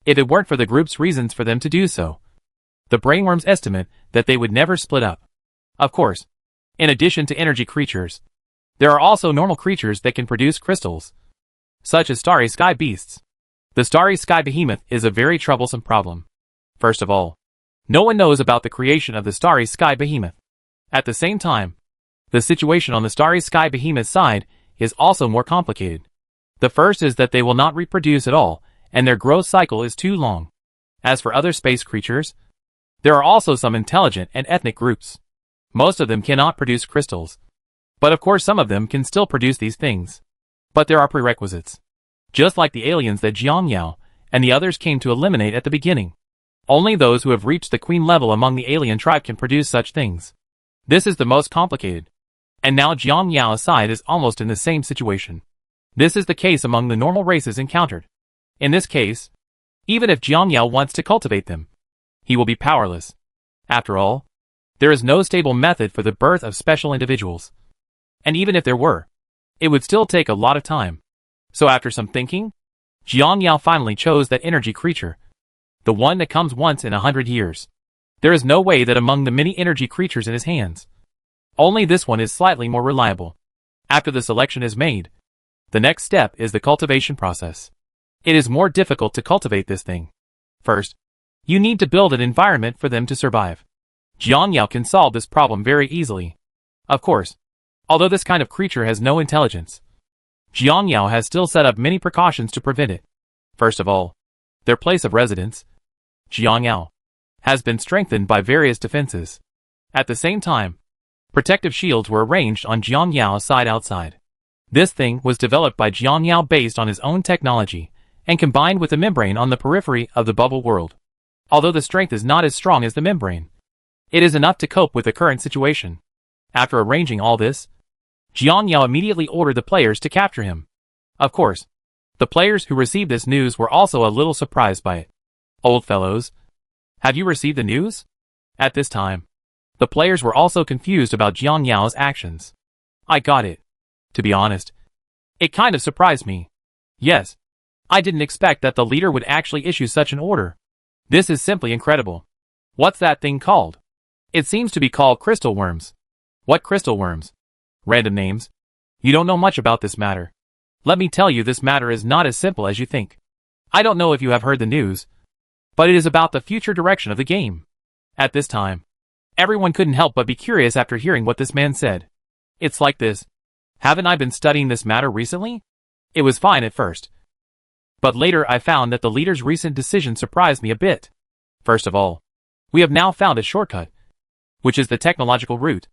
If it weren't for the group's reasons for them to do so, the brainworms estimate that they would never split up. Of course, in addition to energy creatures, there are also normal creatures that can produce crystals, such as starry sky beasts. The starry sky behemoth is a very troublesome problem. First of all, no one knows about the creation of the starry sky behemoth. At the same time, the situation on the starry sky behemoth side is also more complicated. The first is that they will not reproduce at all, and their growth cycle is too long. As for other space creatures, there are also some intelligent and ethnic groups. Most of them cannot produce crystals, but of course some of them can still produce these things. But there are prerequisites. Just like the aliens that Jiangyao and the others came to eliminate at the beginning. Only those who have reached the queen level among the alien tribe can produce such things. This is the most complicated. And now Jiangyao's side is almost in the same situation. This is the case among the normal races encountered. In this case, even if Jiangyao wants to cultivate them, he will be powerless. After all, there is no stable method for the birth of special individuals. And even if there were, it would still take a lot of time. So after some thinking, Jiangyao finally chose that energy creature, the one that comes once in 100 years. There is no way that among the many energy creatures in his hands, only this one is slightly more reliable. After the selection is made, the next step is the cultivation process. It is more difficult to cultivate this thing. First, you need to build an environment for them to survive. Jiangyao can solve this problem very easily. Of course, although this kind of creature has no intelligence, Jiangyao has still set up many precautions to prevent it. First of all, their place of residence, Jiangyao, has been strengthened by various defenses. At the same time, protective shields were arranged on Jiangyao's side outside. This thing was developed by Jiangyao based on his own technology, and combined with a membrane on the periphery of the bubble world. Although the strength is not as strong as the membrane, it is enough to cope with the current situation. After arranging all this, Jiangyao immediately ordered the players to capture him. Of course, the players who received this news were also a little surprised by it. Old fellows, have you received the news? At this time, the players were also confused about Jiangyao's actions. I got it. To be honest, it kind of surprised me. Yes, I didn't expect that the leader would actually issue such an order. This is simply incredible. What's that thing called? It seems to be called crystal worms. What crystal worms? Random names. You don't know much about this matter. Let me tell you, this matter is not as simple as you think. I don't know if you have heard the news, but it is about the future direction of the game. At this time, everyone couldn't help but be curious after hearing what this man said. It's like this. Haven't I been studying this matter recently? It was fine at first, but later I found that the leader's recent decision surprised me a bit. First of all, we have now found a shortcut, which is the technological route.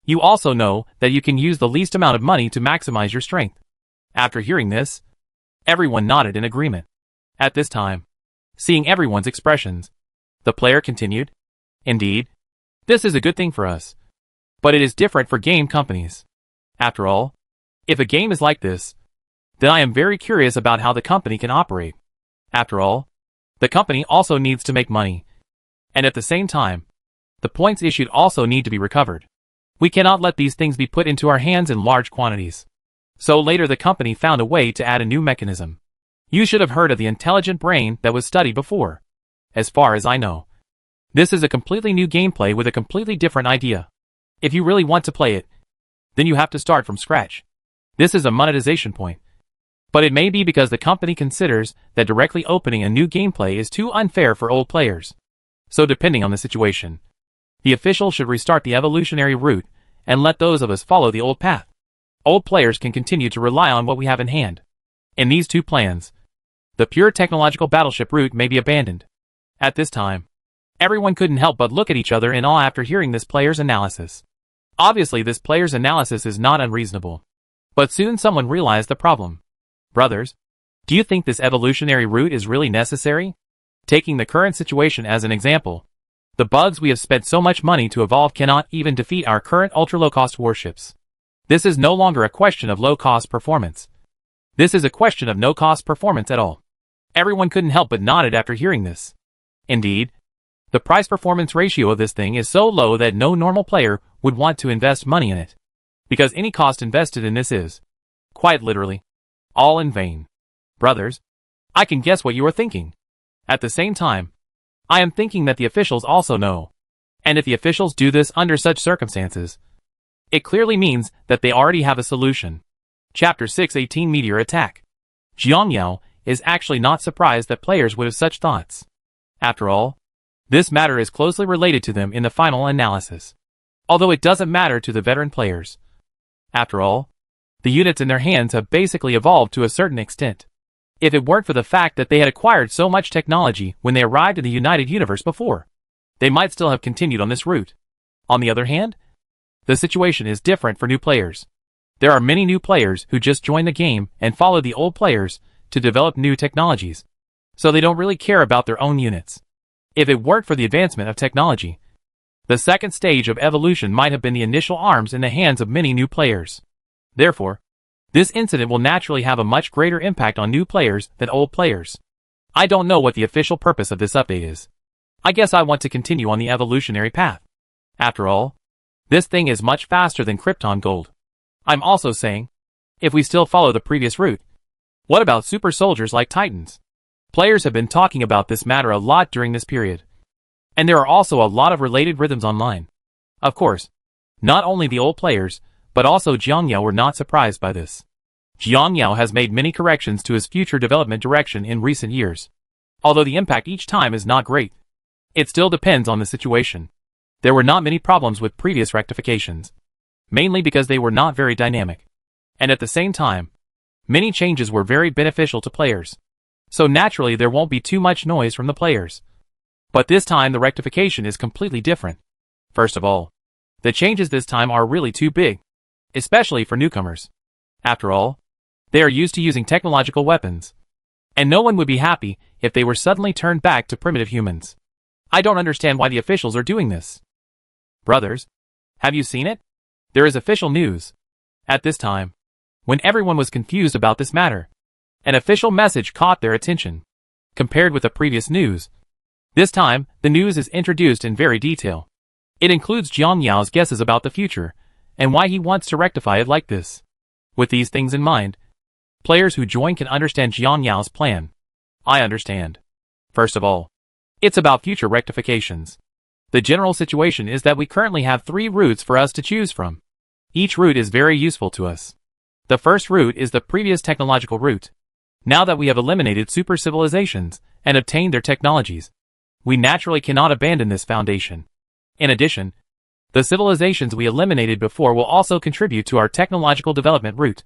You also know that you can use the least amount of money to maximize your strength. After hearing this, everyone nodded in agreement. At this time, seeing everyone's expressions, the player continued, Indeed, this is a good thing for us, but it is different for game companies. After all, if a game is like this, then I am very curious about how the company can operate. After all, the company also needs to make money, and at the same time, the points issued also need to be recovered. We cannot let these things be put into our hands in large quantities. So later the company found a way to add a new mechanism. You should have heard of the intelligent brain that was studied before. As far as I know, this is a completely new gameplay with a completely different idea. If you really want to play it, then you have to start from scratch. This is a monetization point. But it may be because the company considers that directly opening a new gameplay is too unfair for old players. So depending on the situation, the official should restart the evolutionary route and let those of us follow the old path. Old players can continue to rely on what we have in hand. In these two plans, the pure technological battleship route may be abandoned. At this time, Everyone couldn't help but look at each other in awe after hearing this player's analysis. Obviously, this player's analysis is not unreasonable. But soon someone realized the problem. Brothers, do you think this evolutionary route is really necessary? Taking the current situation as an example, the bugs we have spent so much money to evolve cannot even defeat our current ultra-low-cost warships. This is no longer a question of low-cost performance. This is a question of no-cost performance at all. Everyone couldn't help but nodded after hearing this. Indeed, the price-performance ratio of this thing is so low that no normal player would want to invest money in it. Because any cost invested in this is, quite literally, all in vain. Brothers, I can guess what you are thinking. At the same time, I am thinking that the officials also know. And if the officials do this under such circumstances, it clearly means that they already have a solution. Chapter 618 Meteor Attack. Jiang Yao is actually not surprised that players would have such thoughts. After all, this matter is closely related to them in the final analysis. Although it doesn't matter to the veteran players. After all, the units in their hands have basically evolved to a certain extent. If it weren't for the fact that they had acquired so much technology when they arrived in the United Universe before, they might still have continued on this route. On the other hand, the situation is different for new players. There are many new players who just join the game and follow the old players to develop new technologies, so they don't really care about their own units. If it weren't for the advancement of technology, the second stage of evolution might have been the initial arms in the hands of many new players. Therefore, this incident will naturally have a much greater impact on new players than old players. I don't know what the official purpose of this update is. I guess I want to continue on the evolutionary path. After all, this thing is much faster than Krypton Gold. I'm also saying, if we still follow the previous route, what about super soldiers like Titans? Players have been talking about this matter a lot during this period. And there are also a lot of related rhythms online. Of course, not only the old players, but also Jiang Yao were not surprised by this. Jiang Yao has made many corrections to his future development direction in recent years. Although the impact each time is not great, it still depends on the situation. There were not many problems with previous rectifications, mainly because they were not very dynamic. And at the same time, many changes were very beneficial to players. So naturally there won't be too much noise from the players. But this time the rectification is completely different. First of all, the changes this time are really too big, especially for newcomers. After all, they are used to using technological weapons. And no one would be happy if they were suddenly turned back to primitive humans. I don't understand why the officials are doing this. Brothers, have you seen it? There is official news. At this time, when everyone was confused about this matter, an official message caught their attention. Compared with the previous news, this time, the news is introduced in very detail. It includes Jiang Yao's guesses about the future, and why he wants to rectify it like this. With these things in mind, players who join can understand Jiang Yao's plan. I understand. First of all, it's about future rectifications. The general situation is that we currently have 3 routes for us to choose from. Each route is very useful to us. The first route is the previous technological route. Now that we have eliminated super civilizations and obtained their technologies, we naturally cannot abandon this foundation. In addition, the civilizations we eliminated before will also contribute to our technological development route.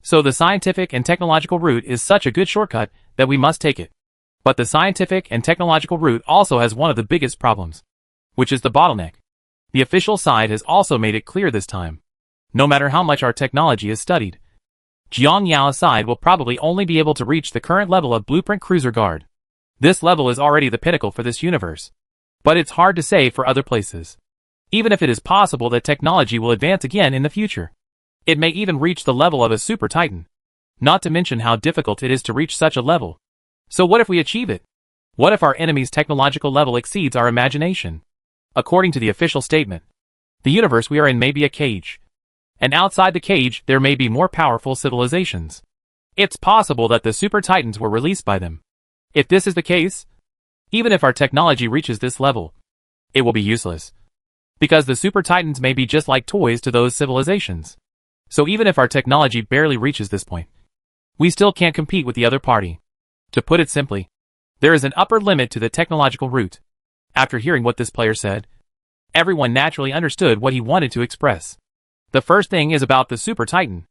So the scientific and technological route is such a good shortcut that we must take it. But the scientific and technological route also has one of the biggest problems, which is the bottleneck. The official side has also made it clear this time. No matter how much our technology is studied, Jiang Yao's side will probably only be able to reach the current level of Blueprint Cruiser Guard. This level is already the pinnacle for this universe. But it's hard to say for other places. Even if it is possible that technology will advance again in the future, it may even reach the level of a super titan. Not to mention how difficult it is to reach such a level. So what if we achieve it? What if our enemy's technological level exceeds our imagination? According to the official statement, the universe we are in may be a cage. And outside the cage, there may be more powerful civilizations. It's possible that the super titans were released by them. If this is the case, even if our technology reaches this level, it will be useless. Because the super titans may be just like toys to those civilizations. So even if our technology barely reaches this point, we still can't compete with the other party. To put it simply, there is an upper limit to the technological route. After hearing what this player said, everyone naturally understood what he wanted to express. The first thing is about the Super Titan.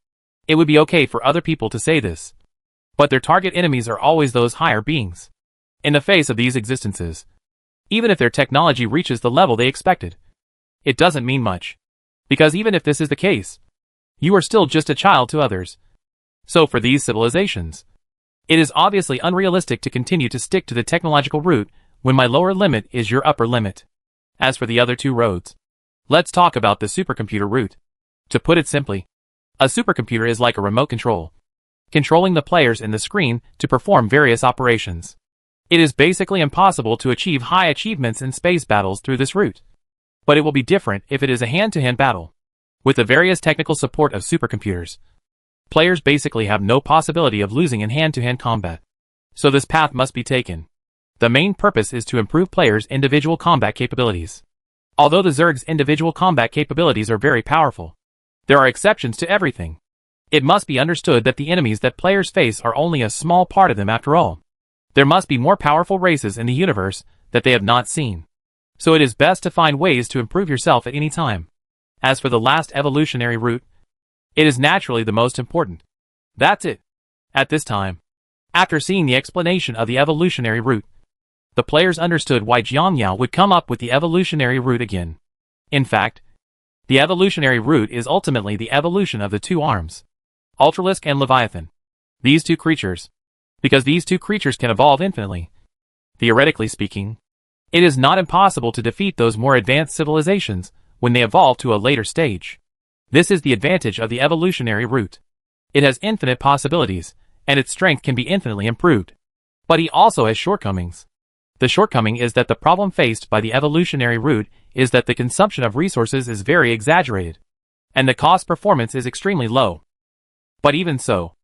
It would be okay for other people to say this, but their target enemies are always those higher beings. In the face of these existences, even if their technology reaches the level they expected. It doesn't mean much. Because even if this is the case, you are still just a child to others. So for these civilizations, it is obviously unrealistic to continue to stick to the technological route when my lower limit is your upper limit. As for the other two roads, let's talk about the supercomputer route. To put it simply, a supercomputer is like a remote control, controlling the players in the screen to perform various operations. It is basically impossible to achieve high achievements in space battles through this route. But it will be different if it is a hand-to-hand battle. With the various technical support of supercomputers, players basically have no possibility of losing in hand-to-hand combat. So this path must be taken. The main purpose is to improve players' individual combat capabilities. Although the Zerg's individual combat capabilities are very powerful, there are exceptions to everything. It must be understood that the enemies that players face are only a small part of them after all. There must be more powerful races in the universe that they have not seen. So it is best to find ways to improve yourself at any time. As for the last evolutionary route, it is naturally the most important. That's it. At this time, after seeing the explanation of the evolutionary route, the players understood why Jiangyao would come up with the evolutionary route again. In fact, the evolutionary route is ultimately the evolution of the two arms, Ultralisk and Leviathan. These two creatures, because these two creatures can evolve infinitely. Theoretically speaking, it is not impossible to defeat those more advanced civilizations when they evolve to a later stage. This is the advantage of the evolutionary route. It has infinite possibilities, and its strength can be infinitely improved. But he also has shortcomings. The shortcoming is that the problem faced by the evolutionary route is that the consumption of resources is very exaggerated, and the cost performance is extremely low. But even so,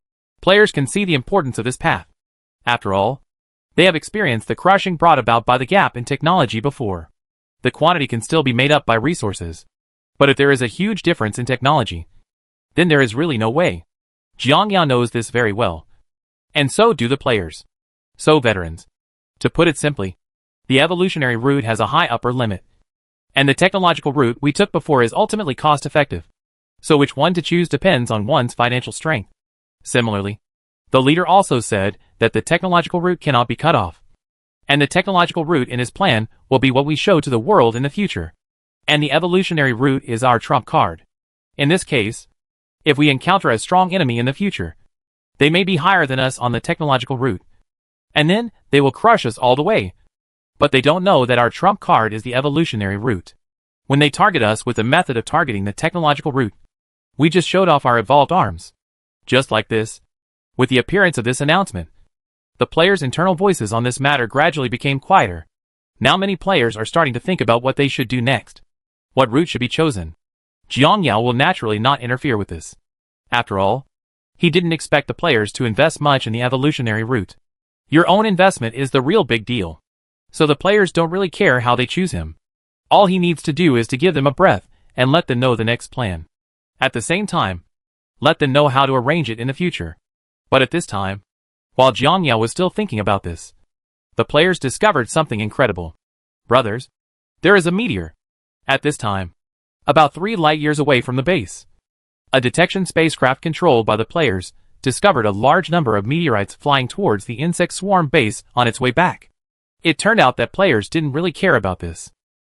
players can see the importance of this path. After all, they have experienced the crushing brought about by the gap in technology before. The quantity can still be made up by resources. But if there is a huge difference in technology, then there is really no way. Jiangyao knows this very well. And so do the players. So veterans. To put it simply, the evolutionary route has a high upper limit. And the technological route we took before is ultimately cost-effective. So which one to choose depends on one's financial strength. Similarly, the leader also said that the technological route cannot be cut off. And the technological route in his plan will be what we show to the world in the future. And the evolutionary route is our trump card. In this case, if we encounter a strong enemy in the future, they may be higher than us on the technological route. And then, they will crush us all the way. But they don't know that our trump card is the evolutionary route. When they target us with the method of targeting the technological route, we just showed off our evolved arms. Just like this. With the appearance of this announcement, the players' internal voices on this matter gradually became quieter. Now many players are starting to think about what they should do next. What route should be chosen? Jiangyao will naturally not interfere with this. After all, he didn't expect the players to invest much in the evolutionary route. Your own investment is the real big deal. So the players don't really care how they choose him. All he needs to do is to give them a breath and let them know the next plan. At the same time, let them know how to arrange it in the future. But at this time, while Jiangyao was still thinking about this, the players discovered something incredible. Brothers, there is a meteor. At this time, about 3 light-years away from the base, a detection spacecraft controlled by the players discovered a large number of meteorites flying towards the insect swarm base on its way back. It turned out that players didn't really care about this.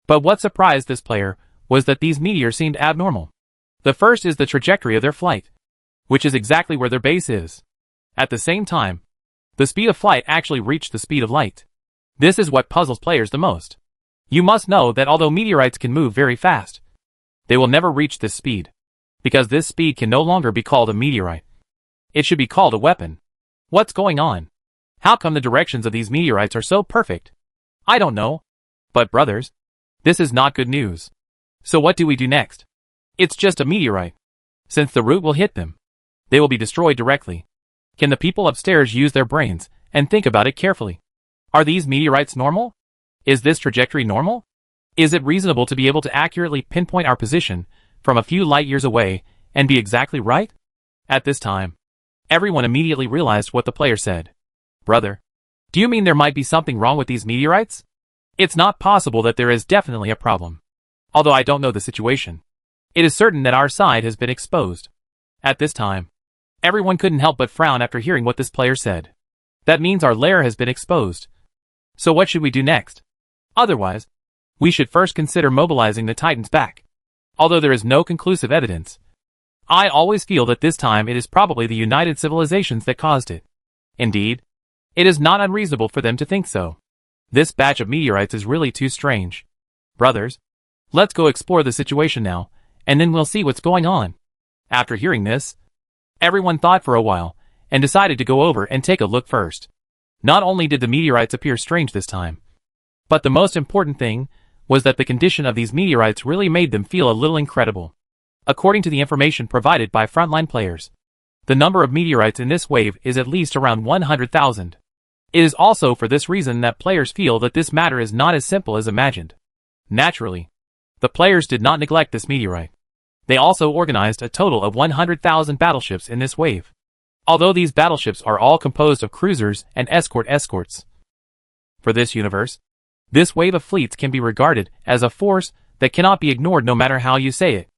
But what surprised this player was that these meteors seemed abnormal. The first is the trajectory of their flight, which is exactly where their base is. At the same time, the speed of flight actually reached the speed of light. This is what puzzles players the most. You must know that although meteorites can move very fast, they will never reach this speed, because this speed can no longer be called a meteorite. It should be called a weapon. What's going on? How come the directions of these meteorites are so perfect? I don't know. But brothers, this is not good news. So what do we do next? It's just a meteorite. Since the route will hit them, they will be destroyed directly. Can the people upstairs use their brains and think about it carefully? Are these meteorites normal? Is this trajectory normal? Is it reasonable to be able to accurately pinpoint our position from a few light years away and be exactly right? At this time, everyone immediately realized what the player said. Brother, do you mean there might be something wrong with these meteorites? It's not possible that there is definitely a problem. Although I don't know the situation, it is certain that our side has been exposed. At this time, everyone couldn't help but frown after hearing what this player said. That means our lair has been exposed. So what should we do next? Otherwise, we should first consider mobilizing the Titans back. Although there is no conclusive evidence, I always feel that this time it is probably the United Civilizations that caused it. Indeed, it is not unreasonable for them to think so. This batch of meteorites is really too strange. Brothers, let's go explore the situation now, and then we'll see what's going on. After hearing this, everyone thought for a while, and decided to go over and take a look first. Not only did the meteorites appear strange this time, but the most important thing was that the condition of these meteorites really made them feel a little incredible. According to the information provided by frontline players, the number of meteorites in this wave is at least around 100,000. It is also for this reason that players feel that this matter is not as simple as imagined. Naturally, the players did not neglect this meteorite. They also organized a total of 100,000 battleships in this wave. Although these battleships are all composed of cruisers and escorts. For this universe, this wave of fleets can be regarded as a force that cannot be ignored no matter how you say it.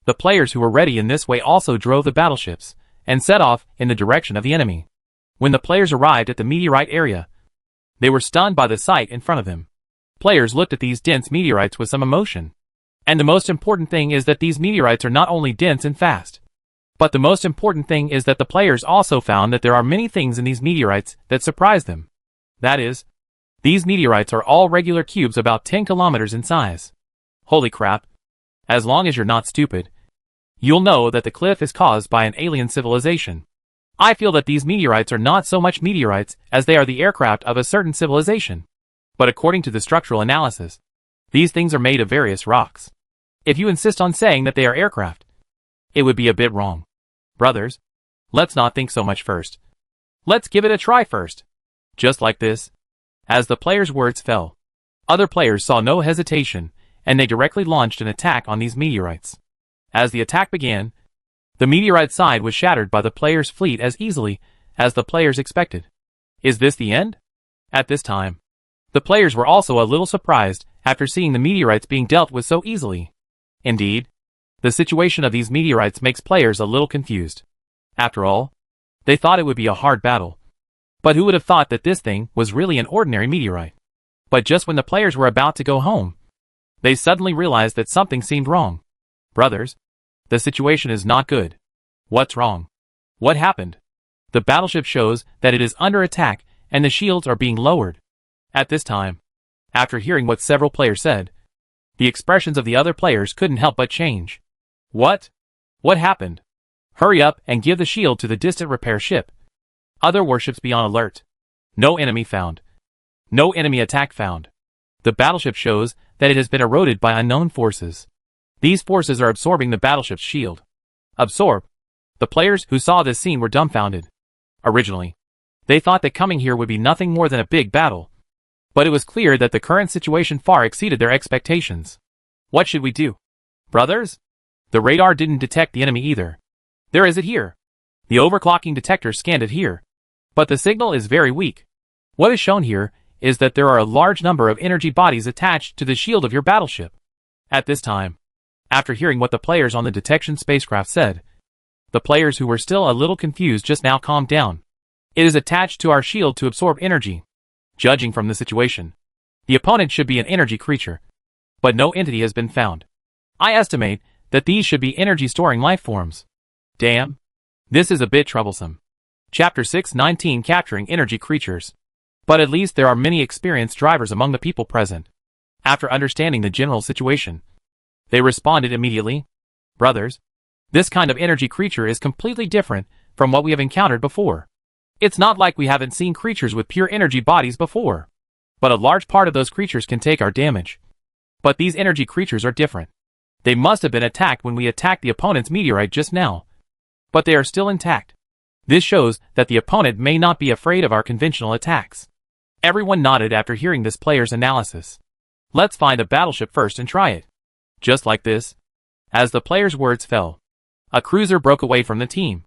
The players who were ready in this way also drove the battleships and set off in the direction of the enemy. When the players arrived at the meteorite area, they were stunned by the sight in front of them. Players looked at these dense meteorites with some emotion. And the most important thing is that these meteorites are not only dense and fast, but the most important thing is that the players also found that there are many things in these meteorites that surprise them. That is, these meteorites are all regular cubes about 10 kilometers in size. Holy crap. As long as you're not stupid, you'll know that the cliff is caused by an alien civilization. I feel that these meteorites are not so much meteorites as they are the aircraft of a certain civilization. But according to the structural analysis, these things are made of various rocks. If you insist on saying that they are aircraft, it would be a bit wrong. Brothers, let's not think so much first. Let's give it a try first. Just like this. As the players' words fell, other players saw no hesitation, and they directly launched an attack on these meteorites. As the attack began, the meteorite side was shattered by the players' fleet as easily as the players expected. Is this the end? At this time, the players were also a little surprised after seeing the meteorites being dealt with so easily. Indeed, the situation of these meteorites makes players a little confused. After all, they thought it would be a hard battle. But who would have thought that this thing was really an ordinary meteorite? But just when the players were about to go home, they suddenly realized that something seemed wrong. Brothers, the situation is not good. What's wrong? What happened? The battleship shows that it is under attack and the shields are being lowered. At this time, after hearing what several players said, the expressions of the other players couldn't help but change. What? What happened? Hurry up and give the shield to the distant repair ship. Other warships be on alert. No enemy found. No enemy attack found. The battleship shows that it has been eroded by unknown forces. These forces are absorbing the battleship's shield. Absorb. The players who saw this scene were dumbfounded. Originally, they thought that coming here would be nothing more than a big battle. But it was clear that the current situation far exceeded their expectations. What should we do? Brothers? The radar didn't detect the enemy either. There is it here. The overclocking detector scanned it here. But the signal is very weak. What is shown here is that there are a large number of energy bodies attached to the shield of your battleship. At this time, after hearing what the players on the detection spacecraft said, the players who were still a little confused just now calmed down. It is attached to our shield to absorb energy. Judging from the situation, the opponent should be an energy creature. But no entity has been found. I estimate that these should be energy-storing life forms. Damn. This is a bit troublesome. Chapter 619 Capturing Energy Creatures. But at least there are many experienced drivers among the people present. After understanding the general situation, they responded immediately. Brothers, this kind of energy creature is completely different from what we have encountered before. It's not like we haven't seen creatures with pure energy bodies before. But a large part of those creatures can take our damage. But these energy creatures are different. They must have been attacked when we attacked the opponent's meteorite just now. But they are still intact. This shows that the opponent may not be afraid of our conventional attacks. Everyone nodded after hearing this player's analysis. Let's find a battleship first and try it. Just like this. As the player's words fell, a cruiser broke away from the team.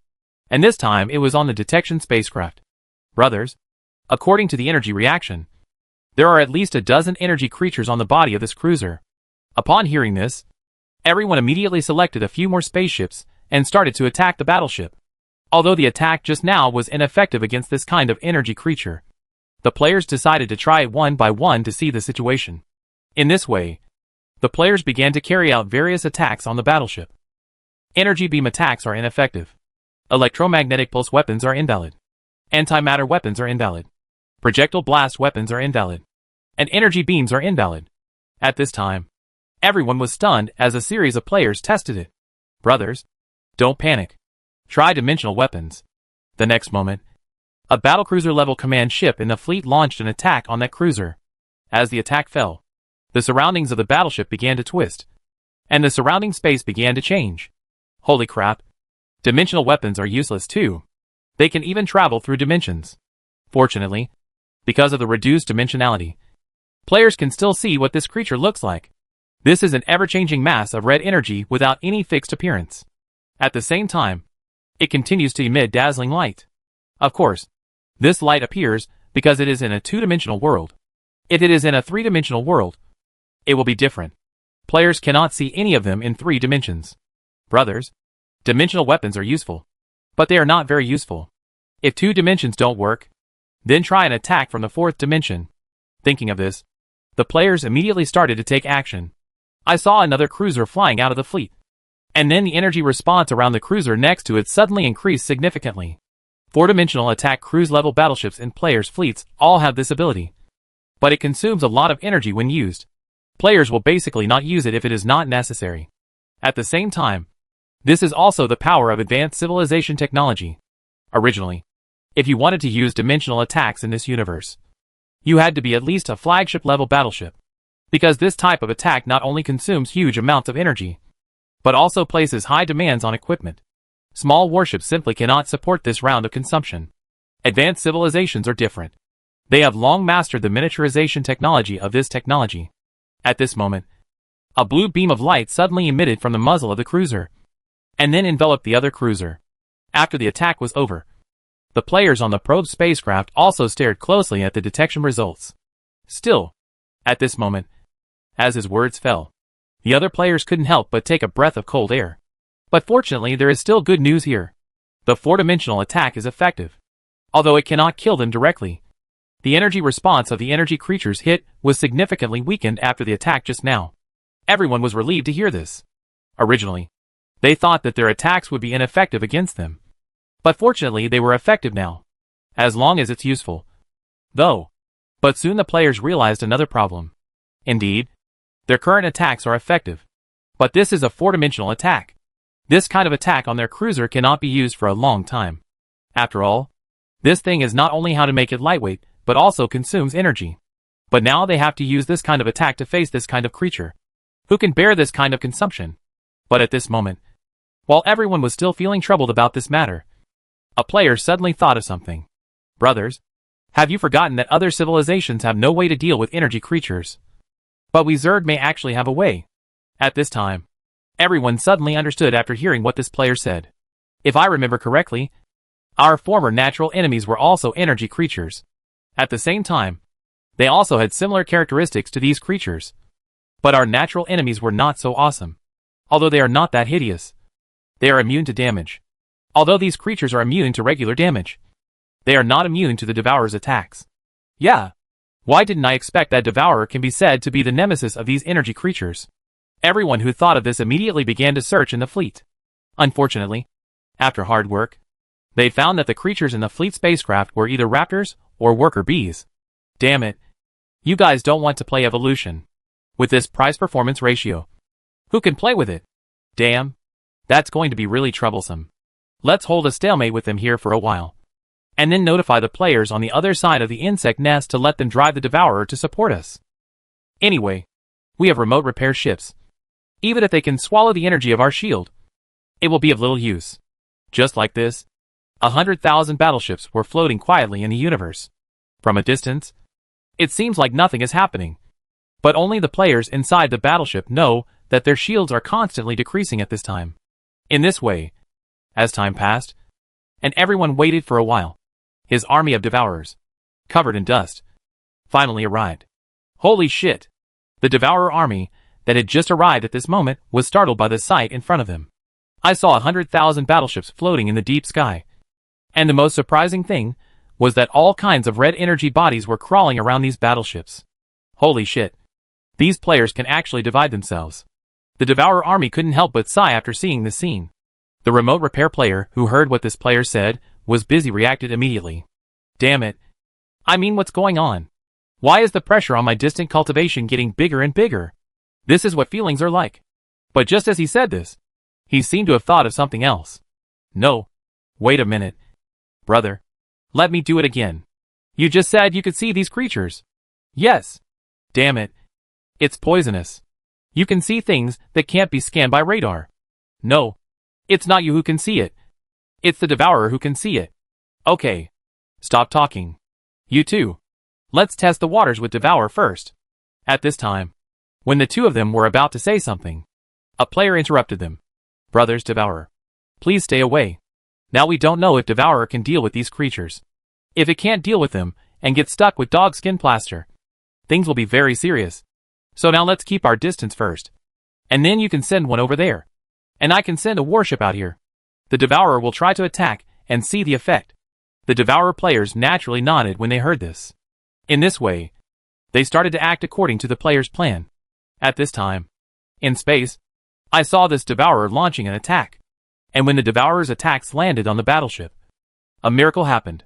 And this time it was on the detection spacecraft. Brothers, according to the energy reaction, there are at least a dozen energy creatures on the body of this cruiser. Upon hearing this, everyone immediately selected a few more spaceships and started to attack the battleship. Although the attack just now was ineffective against this kind of energy creature, the players decided to try it one by one to see the situation. In this way, the players began to carry out various attacks on the battleship. Energy beam attacks are ineffective. Electromagnetic pulse weapons are invalid. Antimatter weapons are invalid. Projectile blast weapons are invalid. And energy beams are invalid. At this time, everyone was stunned as a series of players tested it. Brothers, don't panic. Try dimensional weapons. The next moment, a battlecruiser level command ship in the fleet launched an attack on that cruiser. As the attack fell, the surroundings of the battleship began to twist, and the surrounding space began to change. Holy crap. Dimensional weapons are useless too. They can even travel through dimensions. Fortunately, because of the reduced dimensionality, players can still see what this creature looks like. This is an ever-changing mass of red energy without any fixed appearance. At the same time, it continues to emit dazzling light. Of course, this light appears because it is in a two-dimensional world. If it is in a three-dimensional world, it will be different. Players cannot see any of them in 3 dimensions. Brothers, dimensional weapons are useful, but they are not very useful. If 2 dimensions don't work, then try an attack from the 4th dimension. Thinking of this, the players immediately started to take action. I saw another cruiser flying out of the fleet, and then the energy response around the cruiser next to it suddenly increased significantly. 4-dimensional attack cruise-level battleships in players' fleets all have this ability, but it consumes a lot of energy when used. Players will basically not use it if it is not necessary. At the same time, this is also the power of advanced civilization technology. Originally, if you wanted to use dimensional attacks in this universe, you had to be at least a flagship-level battleship, because this type of attack not only consumes huge amounts of energy, but also places high demands on equipment. Small warships simply cannot support this round of consumption. Advanced civilizations are different. They have long mastered the miniaturization technology of this technology. At this moment, a blue beam of light suddenly emitted from the muzzle of the cruiser, and then enveloped the other cruiser. After the attack was over, the players on the probe spacecraft also stared closely at the detection results. Still, at this moment, as his words fell, the other players couldn't help but take a breath of cold air. But fortunately, there is still good news here. The 4-dimensional attack is effective. Although it cannot kill them directly, the energy response of the energy creatures hit was significantly weakened after the attack just now. Everyone was relieved to hear this. Originally, they thought that their attacks would be ineffective against them. But fortunately, they were effective now, as long as it's useful. But soon the players realized another problem. Indeed, their current attacks are effective, but this is a 4-dimensional attack. This kind of attack on their cruiser cannot be used for a long time. After all, this thing is not only how to make it lightweight, but also consumes energy. But now they have to use this kind of attack to face this kind of creature, who can bear this kind of consumption. But at this moment, while everyone was still feeling troubled about this matter, a player suddenly thought of something. Brothers, have you forgotten that other civilizations have no way to deal with energy creatures? But we Zerg may actually have a way. At this time, everyone suddenly understood after hearing what this player said. If I remember correctly, our former natural enemies were also energy creatures. At the same time, they also had similar characteristics to these creatures. But our natural enemies were not so awesome. Although they are not that hideous, they are immune to damage. Although these creatures are immune to regular damage, they are not immune to the Devourer's attacks. Yeah. Why didn't I expect that Devourer can be said to be the nemesis of these energy creatures? Everyone who thought of this immediately began to search in the fleet. Unfortunately, after hard work, they found that the creatures in the fleet spacecraft were either raptors or worker bees. Damn it. You guys don't want to play evolution with this price-performance ratio. Who can play with it? Damn. That's going to be really troublesome. Let's hold a stalemate with them here for a while, and then notify the players on the other side of the insect nest to let them drive the Devourer to support us. Anyway, we have remote repair ships. Even if they can swallow the energy of our shield, it will be of little use. Just like this, 100,000 battleships were floating quietly in the universe. From a distance, it seems like nothing is happening. But only the players inside the battleship know that their shields are constantly decreasing at this time. In this way, as time passed, and everyone waited for a while, his army of Devourers, covered in dust, finally arrived. Holy shit! The Devourer army that had just arrived at this moment was startled by the sight in front of them. I saw 100,000 battleships floating in the deep sky. And the most surprising thing was that all kinds of red energy bodies were crawling around these battleships. Holy shit! These players can actually divide themselves. The Devourer army couldn't help but sigh after seeing this scene. The remote repair player, who heard what this player said, was busy reacted immediately. Damn it. I mean, what's going on? Why is the pressure on my distant cultivation getting bigger and bigger? This is what feelings are like. But just as he said this, he seemed to have thought of something else. No. Wait a minute. Brother. Let me do it again. You just said you could see these creatures. Yes. Damn it. It's poisonous. You can see things that can't be scanned by radar. No. It's not you who can see it. It's the Devourer who can see it. Okay. Stop talking. You too. Let's test the waters with Devourer first. At this time, when the two of them were about to say something, a player interrupted them. Brothers Devourer, please stay away. Now we don't know if Devourer can deal with these creatures. If it can't deal with them and gets stuck with dog skin plaster, things will be very serious. So now let's keep our distance first. And then you can send one over there. And I can send a warship out here. The Devourer will try to attack and see the effect. The Devourer players naturally nodded when they heard this. In this way, they started to act according to the player's plan. At this time, in space, I saw this Devourer launching an attack. And when the Devourer's attacks landed on the battleship, a miracle happened.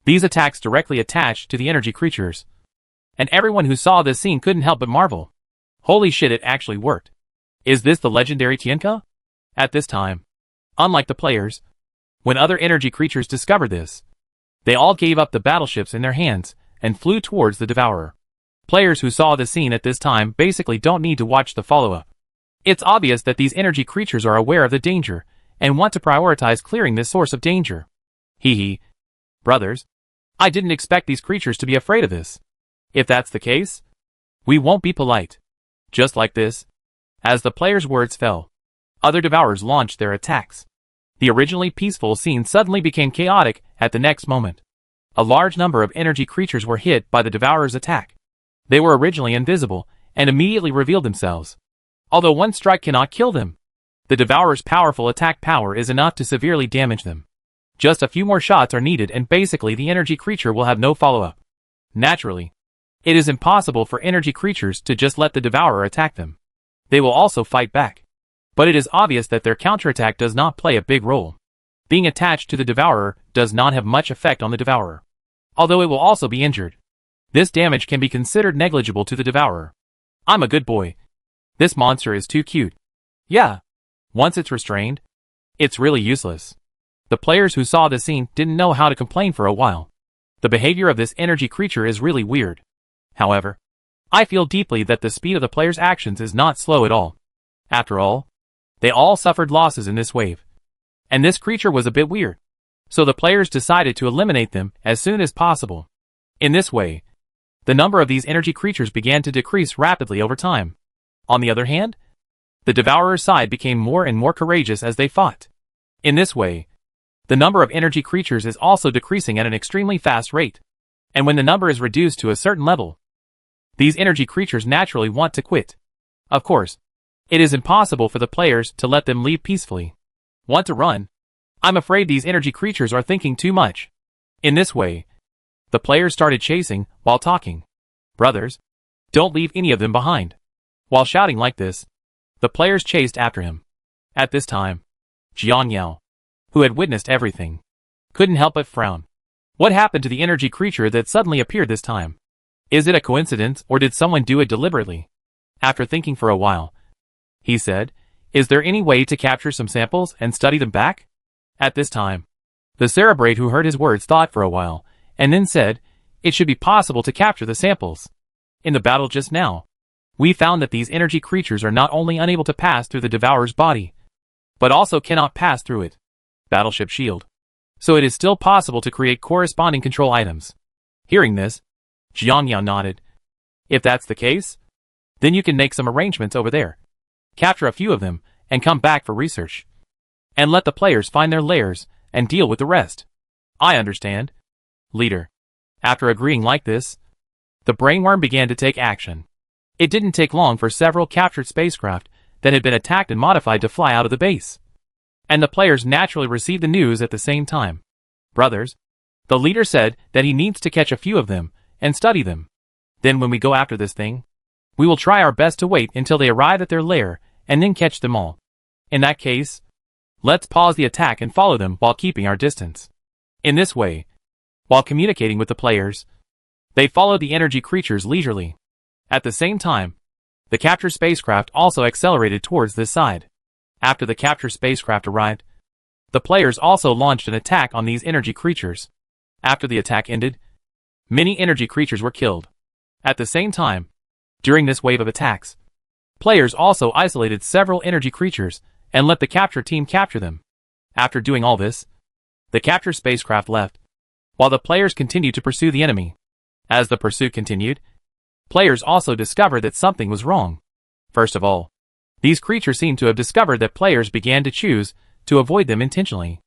These attacks directly attached to the energy creatures. And everyone who saw this scene couldn't help but marvel. Holy shit, it actually worked. Is this the legendary Tienka? At this time, unlike the players, when other energy creatures discovered this, they all gave up the battleships in their hands and flew towards the Devourer. Players who saw the scene at this time basically don't need to watch the follow-up. It's obvious that these energy creatures are aware of the danger and want to prioritize clearing this source of danger. Hee hee. Brothers, I didn't expect these creatures to be afraid of this. If that's the case, we won't be polite. Just like this, as the players' words fell, other Devourers launched their attacks. The originally peaceful scene suddenly became chaotic at the next moment. A large number of energy creatures were hit by the Devourer's attack. They were originally invisible and immediately revealed themselves. Although one strike cannot kill them, the Devourer's powerful attack power is enough to severely damage them. Just a few more shots are needed and basically the energy creature will have no follow-up. Naturally, it is impossible for energy creatures to just let the Devourer attack them. They will also fight back. But it is obvious that their counterattack does not play a big role. Being attached to the Devourer does not have much effect on the Devourer. Although it will also be injured. This damage can be considered negligible to the Devourer. I'm a good boy. This monster is too cute. Yeah. Once it's restrained, it's really useless. The players who saw this scene didn't know how to complain for a while. The behavior of this energy creature is really weird. However, I feel deeply that the speed of the players' actions is not slow at all. After all, they all suffered losses in this wave. And this creature was a bit weird. So the players decided to eliminate them as soon as possible. In this way, the number of these energy creatures began to decrease rapidly over time. On the other hand, the Devourer's side became more and more courageous as they fought. In this way, the number of energy creatures is also decreasing at an extremely fast rate. And when the number is reduced to a certain level, these energy creatures naturally want to quit. Of course, it is impossible for the players to let them leave peacefully. Want to run? I'm afraid these energy creatures are thinking too much. In this way, the players started chasing while talking. Brothers, don't leave any of them behind. While shouting like this, the players chased after him. At this time, Jian Yao, who had witnessed everything, couldn't help but frown. What happened to the energy creature that suddenly appeared this time? Is it a coincidence or did someone do it deliberately? After thinking for a while, he said, is there any way to capture some samples and study them back? At this time, the Cerebrate who heard his words thought for a while, and then said, it should be possible to capture the samples. In the battle just now, we found that these energy creatures are not only unable to pass through the Devourer's body, but also cannot pass through it. Battleship shield. So it is still possible to create corresponding control items. Hearing this, Jian Yao nodded. If that's the case, then you can make some arrangements over there. Capture a few of them, and come back for research. And let the players find their lairs, and deal with the rest. I understand. Leader. After agreeing like this, the brainworm began to take action. It didn't take long for several captured spacecraft that had been attacked and modified to fly out of the base. And the players naturally received the news at the same time. Brothers, the leader said that he needs to catch a few of them and study them. Then when we go after this thing, We will try our best to wait until they arrive at their lair, and then catch them all. In that case, let's pause the attack and follow them while keeping our distance. In this way, while communicating with the players, they followed the energy creatures leisurely. At the same time, the capture spacecraft also accelerated towards this side. After the capture spacecraft arrived, the players also launched an attack on these energy creatures. After the attack ended, many energy creatures were killed. At the same time, during this wave of attacks, players also isolated several energy creatures and let the capture team capture them. After doing all this, the capture spacecraft left, while the players continued to pursue the enemy. As the pursuit continued, players also discovered that something was wrong. First of all, these creatures seemed to have discovered that players began to choose to avoid them intentionally.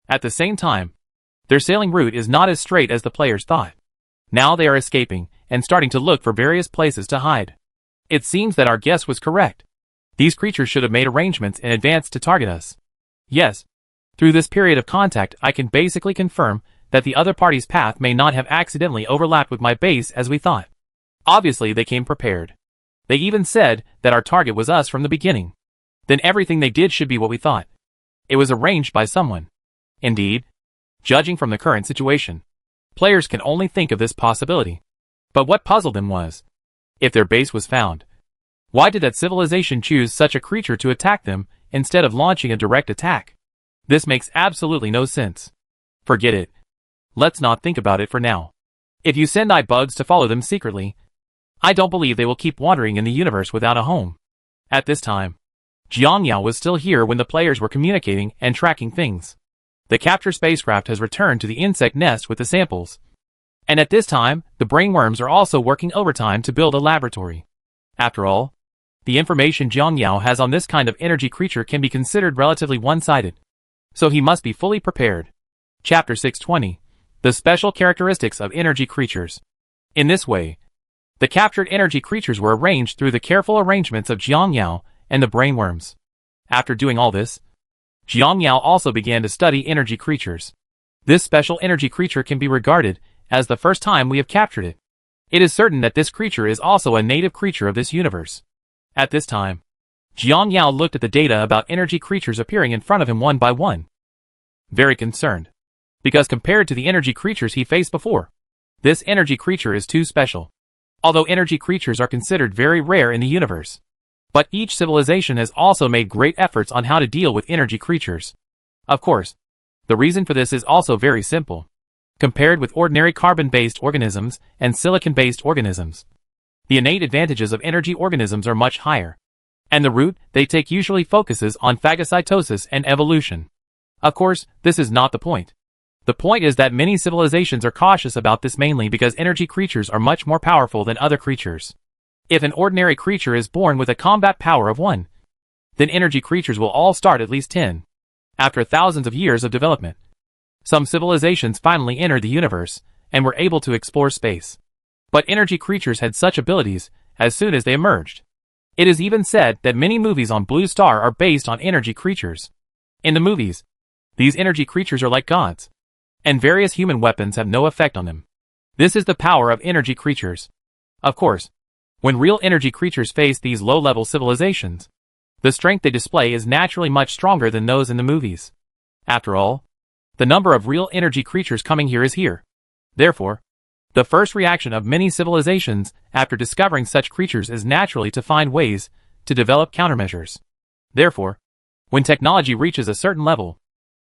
At the same time, their sailing route is not as straight as the players thought. Now they are escaping and starting to look for various places to hide. It seems that our guess was correct. These creatures should have made arrangements in advance to target us. Yes, through this period of contact I can basically confirm that the other party's path may not have accidentally overlapped with my base as we thought. Obviously they came prepared. They even said that our target was us from the beginning. Then everything they did should be what we thought. It was arranged by someone. Indeed, judging from the current situation, players can only think of this possibility. But what puzzled them was, if their base was found, why did that civilization choose such a creature to attack them instead of launching a direct attack? This makes absolutely no sense. Forget it. Let's not think about it for now. If you send bugs to follow them secretly, I don't believe they will keep wandering in the universe without a home. At this time, Jiangyao was still here when the players were communicating and tracking things. The capture spacecraft has returned to the insect nest with the samples. And at this time, the brainworms are also working overtime to build a laboratory. After all, the information Jiangyao has on this kind of energy creature can be considered relatively one-sided. So he must be fully prepared. Chapter 620. The Special Characteristics of Energy Creatures. In this way, the captured energy creatures were arranged through the careful arrangements of Jiangyao and the brainworms. After doing all this, Jiangyao also began to study energy creatures. This special energy creature can be regarded as the first time we have captured it. It is certain that this creature is also a native creature of this universe. At this time, Jiangyao looked at the data about energy creatures appearing in front of him one by one. Very concerned. Because compared to the energy creatures he faced before, this energy creature is too special. Although energy creatures are considered very rare in the universe, but each civilization has also made great efforts on how to deal with energy creatures. Of course, the reason for this is also very simple. Compared with ordinary carbon-based organisms and silicon-based organisms, the innate advantages of energy organisms are much higher, and the route they take usually focuses on phagocytosis and evolution. Of course, this is not the point. The point is that many civilizations are cautious about this mainly because energy creatures are much more powerful than other creatures. If an ordinary creature is born with a combat power of 1, then energy creatures will all start at least 10. After thousands of years of development, some civilizations finally entered the universe and were able to explore space. But energy creatures had such abilities as soon as they emerged. It is even said that many movies on Blue Star are based on energy creatures. In the movies, these energy creatures are like gods, and various human weapons have no effect on them. This is the power of energy creatures. Of course, when real energy creatures face these low-level civilizations, the strength they display is naturally much stronger than those in the movies. After all, the number of real energy creatures coming here is here. Therefore, the first reaction of many civilizations after discovering such creatures is naturally to find ways to develop countermeasures. Therefore, when technology reaches a certain level,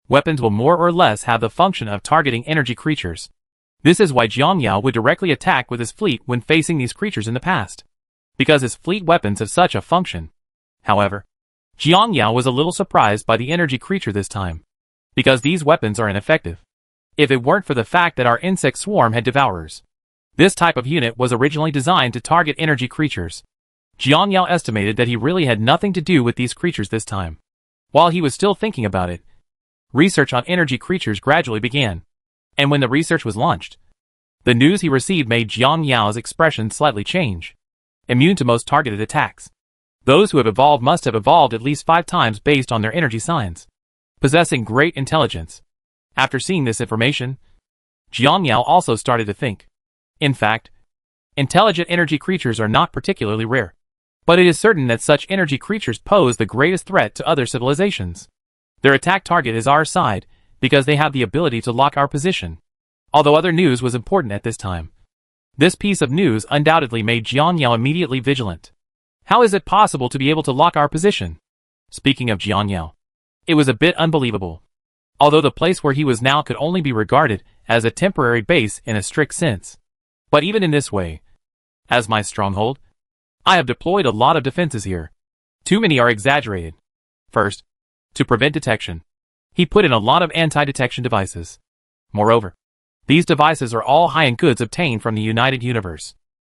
weapons will more or less have the function of targeting energy creatures. This is why Jiangyao would directly attack with his fleet when facing these creatures in the past, because his fleet weapons have such a function. However, Jiangyao was a little surprised by the energy creature this time, because these weapons are ineffective. If it weren't for the fact that our insect swarm had devourers, this type of unit was originally designed to target energy creatures. Jiangyao estimated that he really had nothing to do with these creatures this time. While he was still thinking about it, research on energy creatures gradually began, and when the research was launched, the news he received made Jiangyao's expression slightly change. Immune to most targeted attacks. Those who have evolved must have evolved at least 5 times based on their energy signs, possessing great intelligence. After seeing this information, Jiangyao also started to think. In fact, intelligent energy creatures are not particularly rare. But it is certain that such energy creatures pose the greatest threat to other civilizations. Their attack target is our side, because they have the ability to lock our position. Although other news was important at this time, this piece of news undoubtedly made Jiang Yao immediately vigilant. How is it possible to be able to lock our position? Speaking of Jiang Yao, it was a bit unbelievable. Although the place where he was now could only be regarded as a temporary base in a strict sense. But even in this way, as my stronghold, I have deployed a lot of defenses here. Too many are exaggerated. First, to prevent detection, he put in a lot of anti-detection devices. Moreover, these devices are all high-end goods obtained from the United Universe.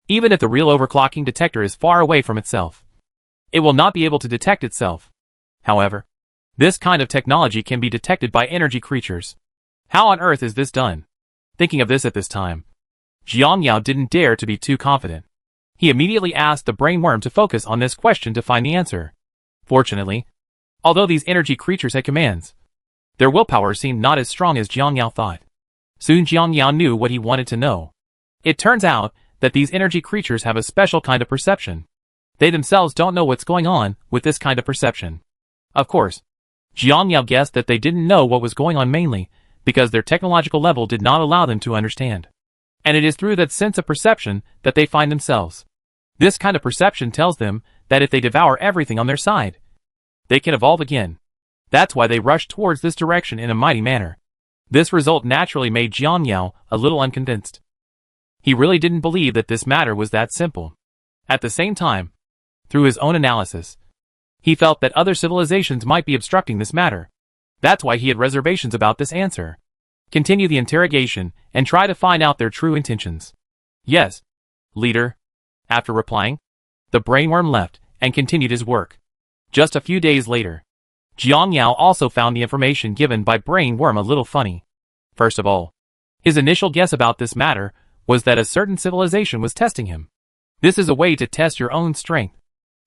Even if the real overclocking detector is far away from itself, it will not be able to detect itself. However, this kind of technology can be detected by energy creatures. How on earth is this done? Thinking of this at this time, Jiang Yao didn't dare to be too confident. He immediately asked the brainworm to focus on this question to find the answer. Fortunately, although these energy creatures had commands, their willpower seemed not as strong as Jiang Yao thought. Soon Jiang Yao knew what he wanted to know. It turns out that these energy creatures have a special kind of perception. They themselves don't know what's going on with this kind of perception. Of course, Jiang Yao guessed that they didn't know what was going on mainly because their technological level did not allow them to understand. And it is through that sense of perception that they find themselves. This kind of perception tells them that if they devour everything on their side, they can evolve again. That's why they rush towards this direction in a mighty manner. This result naturally made Jiang Yao a little unconvinced. He really didn't believe that this matter was that simple. At the same time, through his own analysis, he felt that other civilizations might be obstructing this matter. That's why he had reservations about this answer. Continue the interrogation and try to find out their true intentions. Yes, leader. After replying, the brainworm left and continued his work. Just a few days later, Jiang Yao also found the information given by brainworm a little funny. First of all, his initial guess about this matter was that a certain civilization was testing him. This is a way to test your own strength.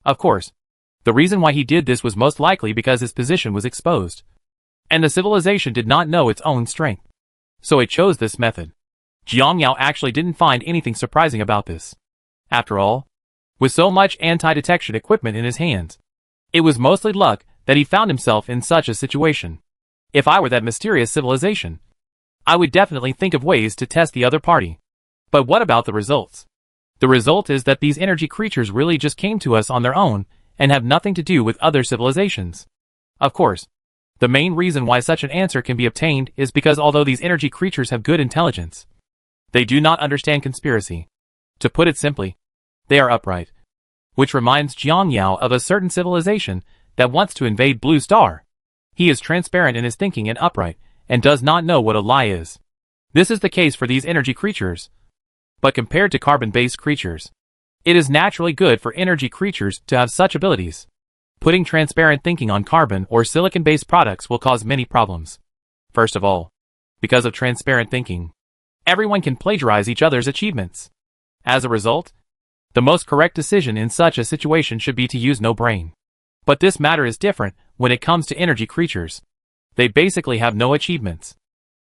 Of course, the reason why he did this was most likely because his position was exposed, and the civilization did not know its own strength. So it chose this method. Jiang Yao actually didn't find anything surprising about this. After all, with so much anti-detection equipment in his hands, it was mostly luck that he found himself in such a situation. If I were that mysterious civilization, I would definitely think of ways to test the other party. But what about the results? The result is that these energy creatures really just came to us on their own and have nothing to do with other civilizations. Of course, the main reason why such an answer can be obtained is because although these energy creatures have good intelligence, they do not understand conspiracy. To put it simply, they are upright. Which reminds Jiang Yao of a certain civilization that wants to invade Blue Star. He is transparent in his thinking and upright, and does not know what a lie is. This is the case for these energy creatures. But compared to carbon-based creatures, it is naturally good for energy creatures to have such abilities. Putting transparent thinking on carbon or silicon-based products will cause many problems. First of all, because of transparent thinking, everyone can plagiarize each other's achievements. As a result, the most correct decision in such a situation should be to use no brain. But this matter is different when it comes to energy creatures. They basically have no achievements.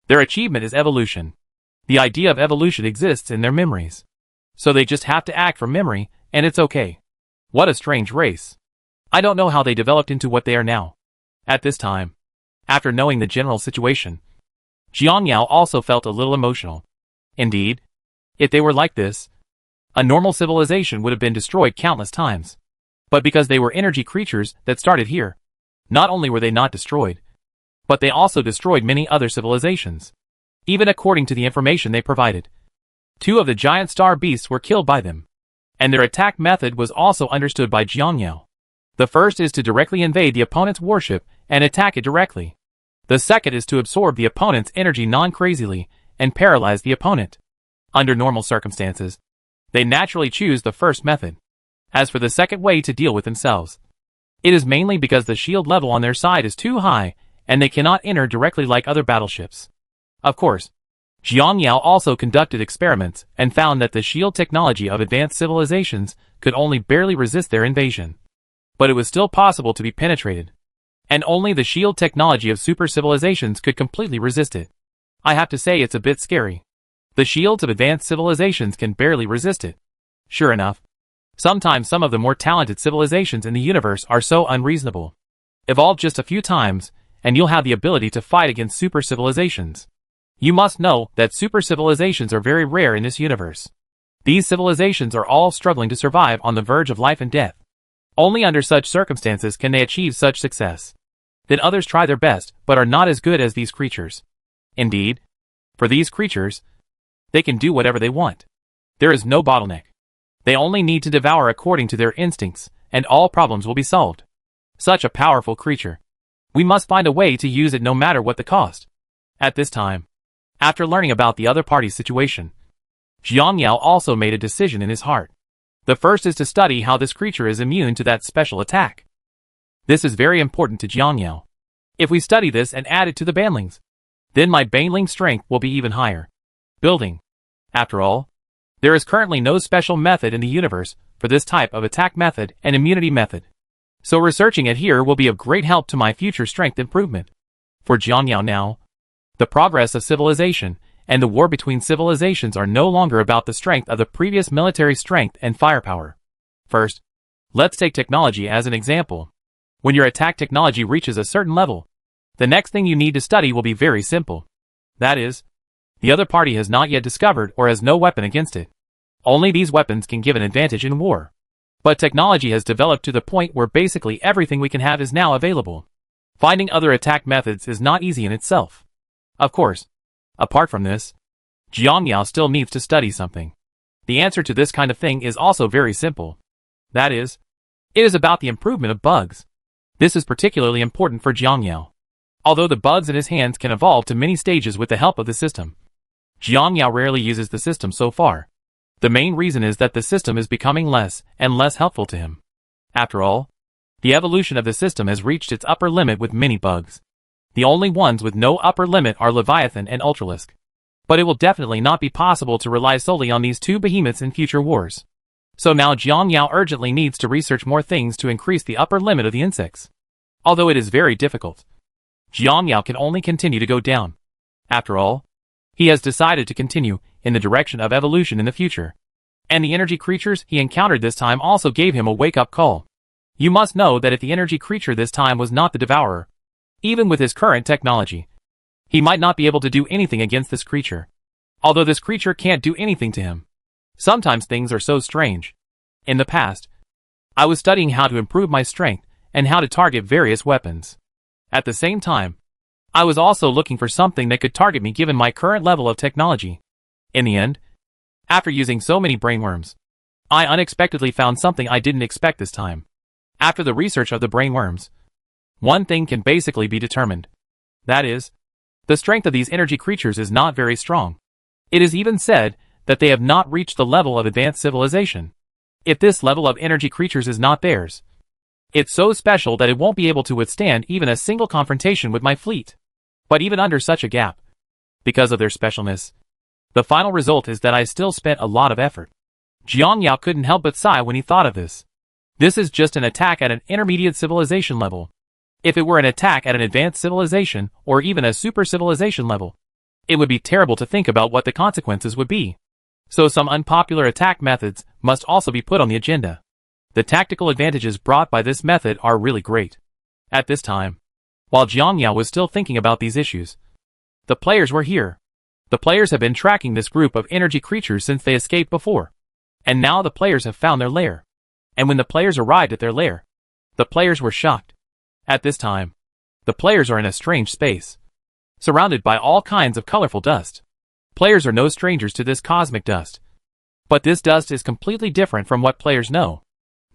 Their achievement is evolution. The idea of evolution exists in their memories. So they just have to act from memory, and it's okay. What a strange race. I don't know how they developed into what they are now. At this time, after knowing the general situation, Jiang Yao also felt a little emotional. Indeed, if they were like this, a normal civilization would have been destroyed countless times. But because they were energy creatures that started here, not only were they not destroyed, but they also destroyed many other civilizations. Even according to the information they provided, 2 of the giant star beasts were killed by them. And their attack method was also understood by Jiang Yao. The first is to directly invade the opponent's warship and attack it directly. The second is to absorb the opponent's energy non-crazily and paralyze the opponent. Under normal circumstances, they naturally choose the first method. As for the second way to deal with themselves, it is mainly because the shield level on their side is too high and they cannot enter directly like other battleships. Of course, Jiang Yao also conducted experiments and found that the shield technology of advanced civilizations could only barely resist their invasion. But it was still possible to be penetrated. And only the shield technology of super civilizations could completely resist it. I have to say it's a bit scary. The shields of advanced civilizations can barely resist it. Sure enough, Sometimes some of the more talented civilizations in the universe are so unreasonable. Evolve just a few times, and you'll have the ability to fight against super civilizations. You must know that super civilizations are very rare in this universe. These civilizations are all struggling to survive on the verge of life and death. Only under such circumstances can they achieve such success. Then others try their best, but are not as good as these creatures. Indeed, for these creatures, they can do whatever they want. There is no bottleneck. They only need to devour according to their instincts, and all problems will be solved. Such a powerful creature. We must find a way to use it no matter what the cost. At this time, after learning about the other party's situation, Jiang Yao also made a decision in his heart. The first is to study how this creature is immune to that special attack. This is very important to Jiang Yao. If we study this and add it to the banlings, then my banling strength will be even higher. Building. After all, there is currently no special method in the universe for this type of attack method and immunity method. So researching it here will be of great help to my future strength improvement. For Jiang Yao now, the progress of civilization and the war between civilizations are no longer about the strength of the previous military strength and firepower. First, let's take technology as an example. When your attack technology reaches a certain level, the next thing you need to study will be very simple. That is, the other party has not yet discovered or has no weapon against it. Only these weapons can give an advantage in war. But technology has developed to the point where basically everything we can have is now available. Finding other attack methods is not easy in itself. Of course, apart from this, Jiang Yao still needs to study something. The answer to this kind of thing is also very simple. That is, it is about the improvement of bugs. This is particularly important for Jiang Yao. Although the bugs in his hands can evolve to many stages with the help of the system, Jiang Yao rarely uses the system so far. The main reason is that the system is becoming less and less helpful to him. After all, the evolution of the system has reached its upper limit with many bugs. The only ones with no upper limit are Leviathan and Ultralisk. But it will definitely not be possible to rely solely on these two behemoths in future wars. So now Jiang Yao urgently needs to research more things to increase the upper limit of the insects. Although it is very difficult, Jiang Yao can only continue to go down. After all, he has decided to continue in the direction of evolution in the future. And the energy creatures he encountered this time also gave him a wake-up call. You must know that if the energy creature this time was not the devourer, even with his current technology, he might not be able to do anything against this creature. Although this creature can't do anything to him. Sometimes things are so strange. In the past, I was studying how to improve my strength and how to target various weapons. At the same time, I was also looking for something that could target me given my current level of technology. In the end, after using so many brainworms, I unexpectedly found something I didn't expect this time. After the research of the brainworms, one thing can basically be determined. That is, the strength of these energy creatures is not very strong. It is even said that they have not reached the level of advanced civilization. If this level of energy creatures is not theirs, it's so special that it won't be able to withstand even a single confrontation with my fleet. But even under such a gap, because of their specialness, the final result is that I still spent a lot of effort. Jiang Yao couldn't help but sigh when he thought of this. This is just an attack at an intermediate civilization level. If it were an attack at an advanced civilization, or even a super civilization level, it would be terrible to think about what the consequences would be. So some unpopular attack methods must also be put on the agenda. The tactical advantages brought by this method are really great. At this time, while Jiang Yao was still thinking about these issues, the players were here. The players have been tracking this group of energy creatures since they escaped before. And now the players have found their lair. And when the players arrived at their lair, the players were shocked. At this time, the players are in a strange space, surrounded by all kinds of colorful dust. Players are no strangers to this cosmic dust. But this dust is completely different from what players know.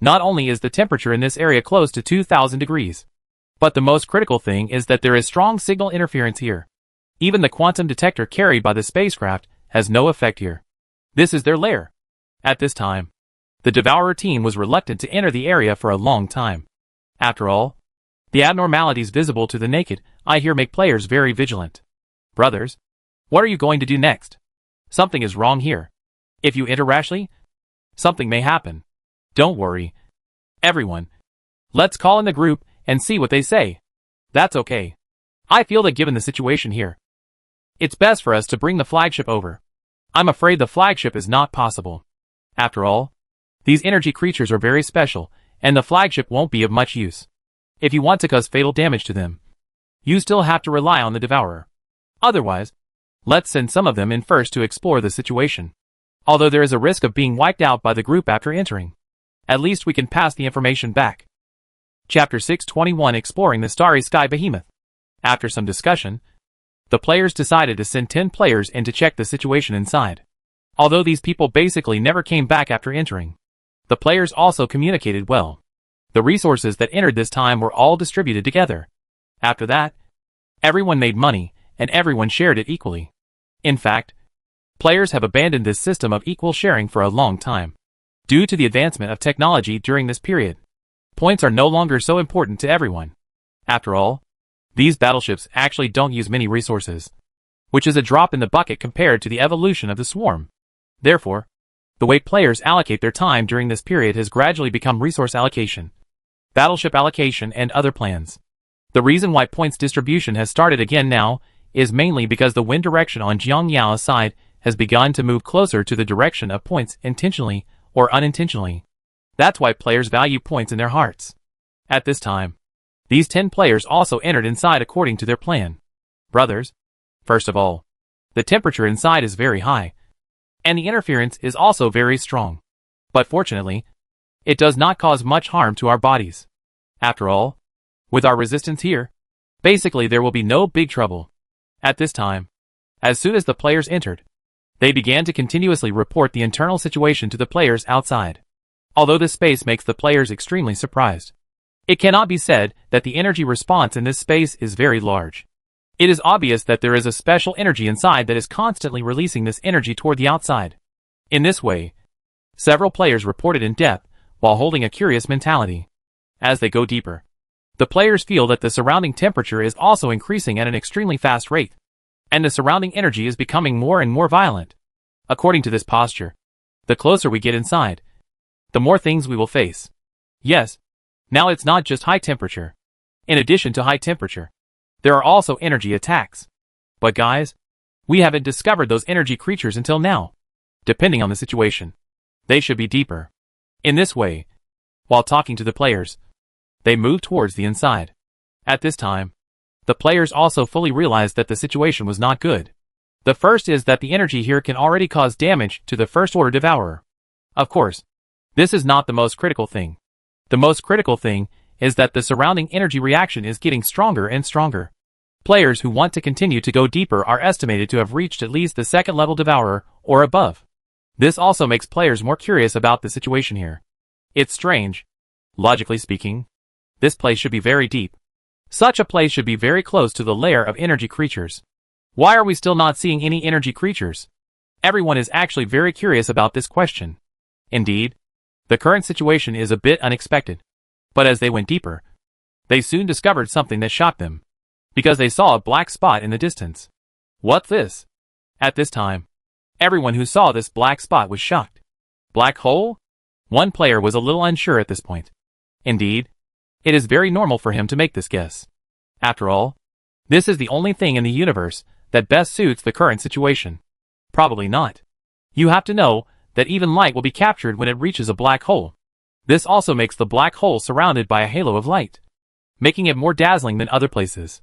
Not only is the temperature in this area close to 2000 degrees, but the most critical thing is that there is strong signal interference here. Even the quantum detector carried by the spacecraft has no effect here. This is their lair. At this time, the Devourer team was reluctant to enter the area for a long time. After all, the abnormalities visible to the naked eye here make players very vigilant. Brothers, what are you going to do next? Something is wrong here. If you enter rashly, something may happen. Don't worry. Everyone, let's call in the group and see what they say. That's okay. I feel that given the situation here, it's best for us to bring the flagship over. I'm afraid the flagship is not possible. After all, These energy creatures are very special, and the flagship won't be of much use. If you want to cause fatal damage to them, you still have to rely on the Devourer. Otherwise, let's send some of them in first to explore the situation. Although there is a risk of being wiped out by the group after entering, at least we can pass the information back. Chapter 621 Exploring the Starry Sky Behemoth. After some discussion, the players decided to send 10 players in to check the situation inside. Although these people basically never came back after entering, the players also communicated well. The resources that entered this time were all distributed together. After that, everyone made money, and everyone shared it equally. In fact, players have abandoned this system of equal sharing for a long time. Due to the advancement of technology during this period, points are no longer so important to everyone. After all, these battleships actually don't use many resources, which is a drop in the bucket compared to the evolution of the swarm. Therefore, the way players allocate their time during this period has gradually become resource allocation, battleship allocation, and other plans. The reason why points distribution has started again now is mainly because the wind direction on Jiangyao's side has begun to move closer to the direction of points intentionally or unintentionally. That's why players value points in their hearts. At this time, these 10 players also entered inside according to their plan. Brothers, first of all, the temperature inside is very high, and the interference is also very strong. But fortunately, it does not cause much harm to our bodies. After all, with our resistance here, basically there will be no big trouble. At this time, as soon as the players entered, they began to continuously report the internal situation to the players outside. Although this space makes the players extremely surprised, it cannot be said that the energy response in this space is very large. It is obvious that there is a special energy inside that is constantly releasing this energy toward the outside. In this way, several players reported in depth while holding a curious mentality. As they go deeper, the players feel that the surrounding temperature is also increasing at an extremely fast rate, and the surrounding energy is becoming more and more violent. According to this posture, the closer we get inside, the more things we will face. Yes, now it's not just high temperature. In addition to high temperature, there are also energy attacks. But guys, we haven't discovered those energy creatures until now. Depending on the situation, they should be deeper. In this way, while talking to the players, they move towards the inside. At this time, the players also fully realized that the situation was not good. The first is that the energy here can already cause damage to the First Order Devourer. Of course, this is not the most critical thing. The most critical thing is that the surrounding energy reaction is getting stronger and stronger. Players who want to continue to go deeper are estimated to have reached at least the second level Devourer or above. This also makes players more curious about the situation here. It's strange. Logically speaking, this place should be very deep. Such a place should be very close to the lair of energy creatures. Why are we still not seeing any energy creatures? Everyone is actually very curious about this question. Indeed, the current situation is a bit unexpected. But as they went deeper, they soon discovered something that shocked them, because they saw a black spot in the distance. What's this? At this time, everyone who saw this black spot was shocked. Black hole? One player was a little unsure at this point. Indeed, it is very normal for him to make this guess. After all, this is the only thing in the universe that best suits the current situation. Probably not. You have to know that even light will be captured when it reaches a black hole. This also makes the black hole surrounded by a halo of light, making it more dazzling than other places.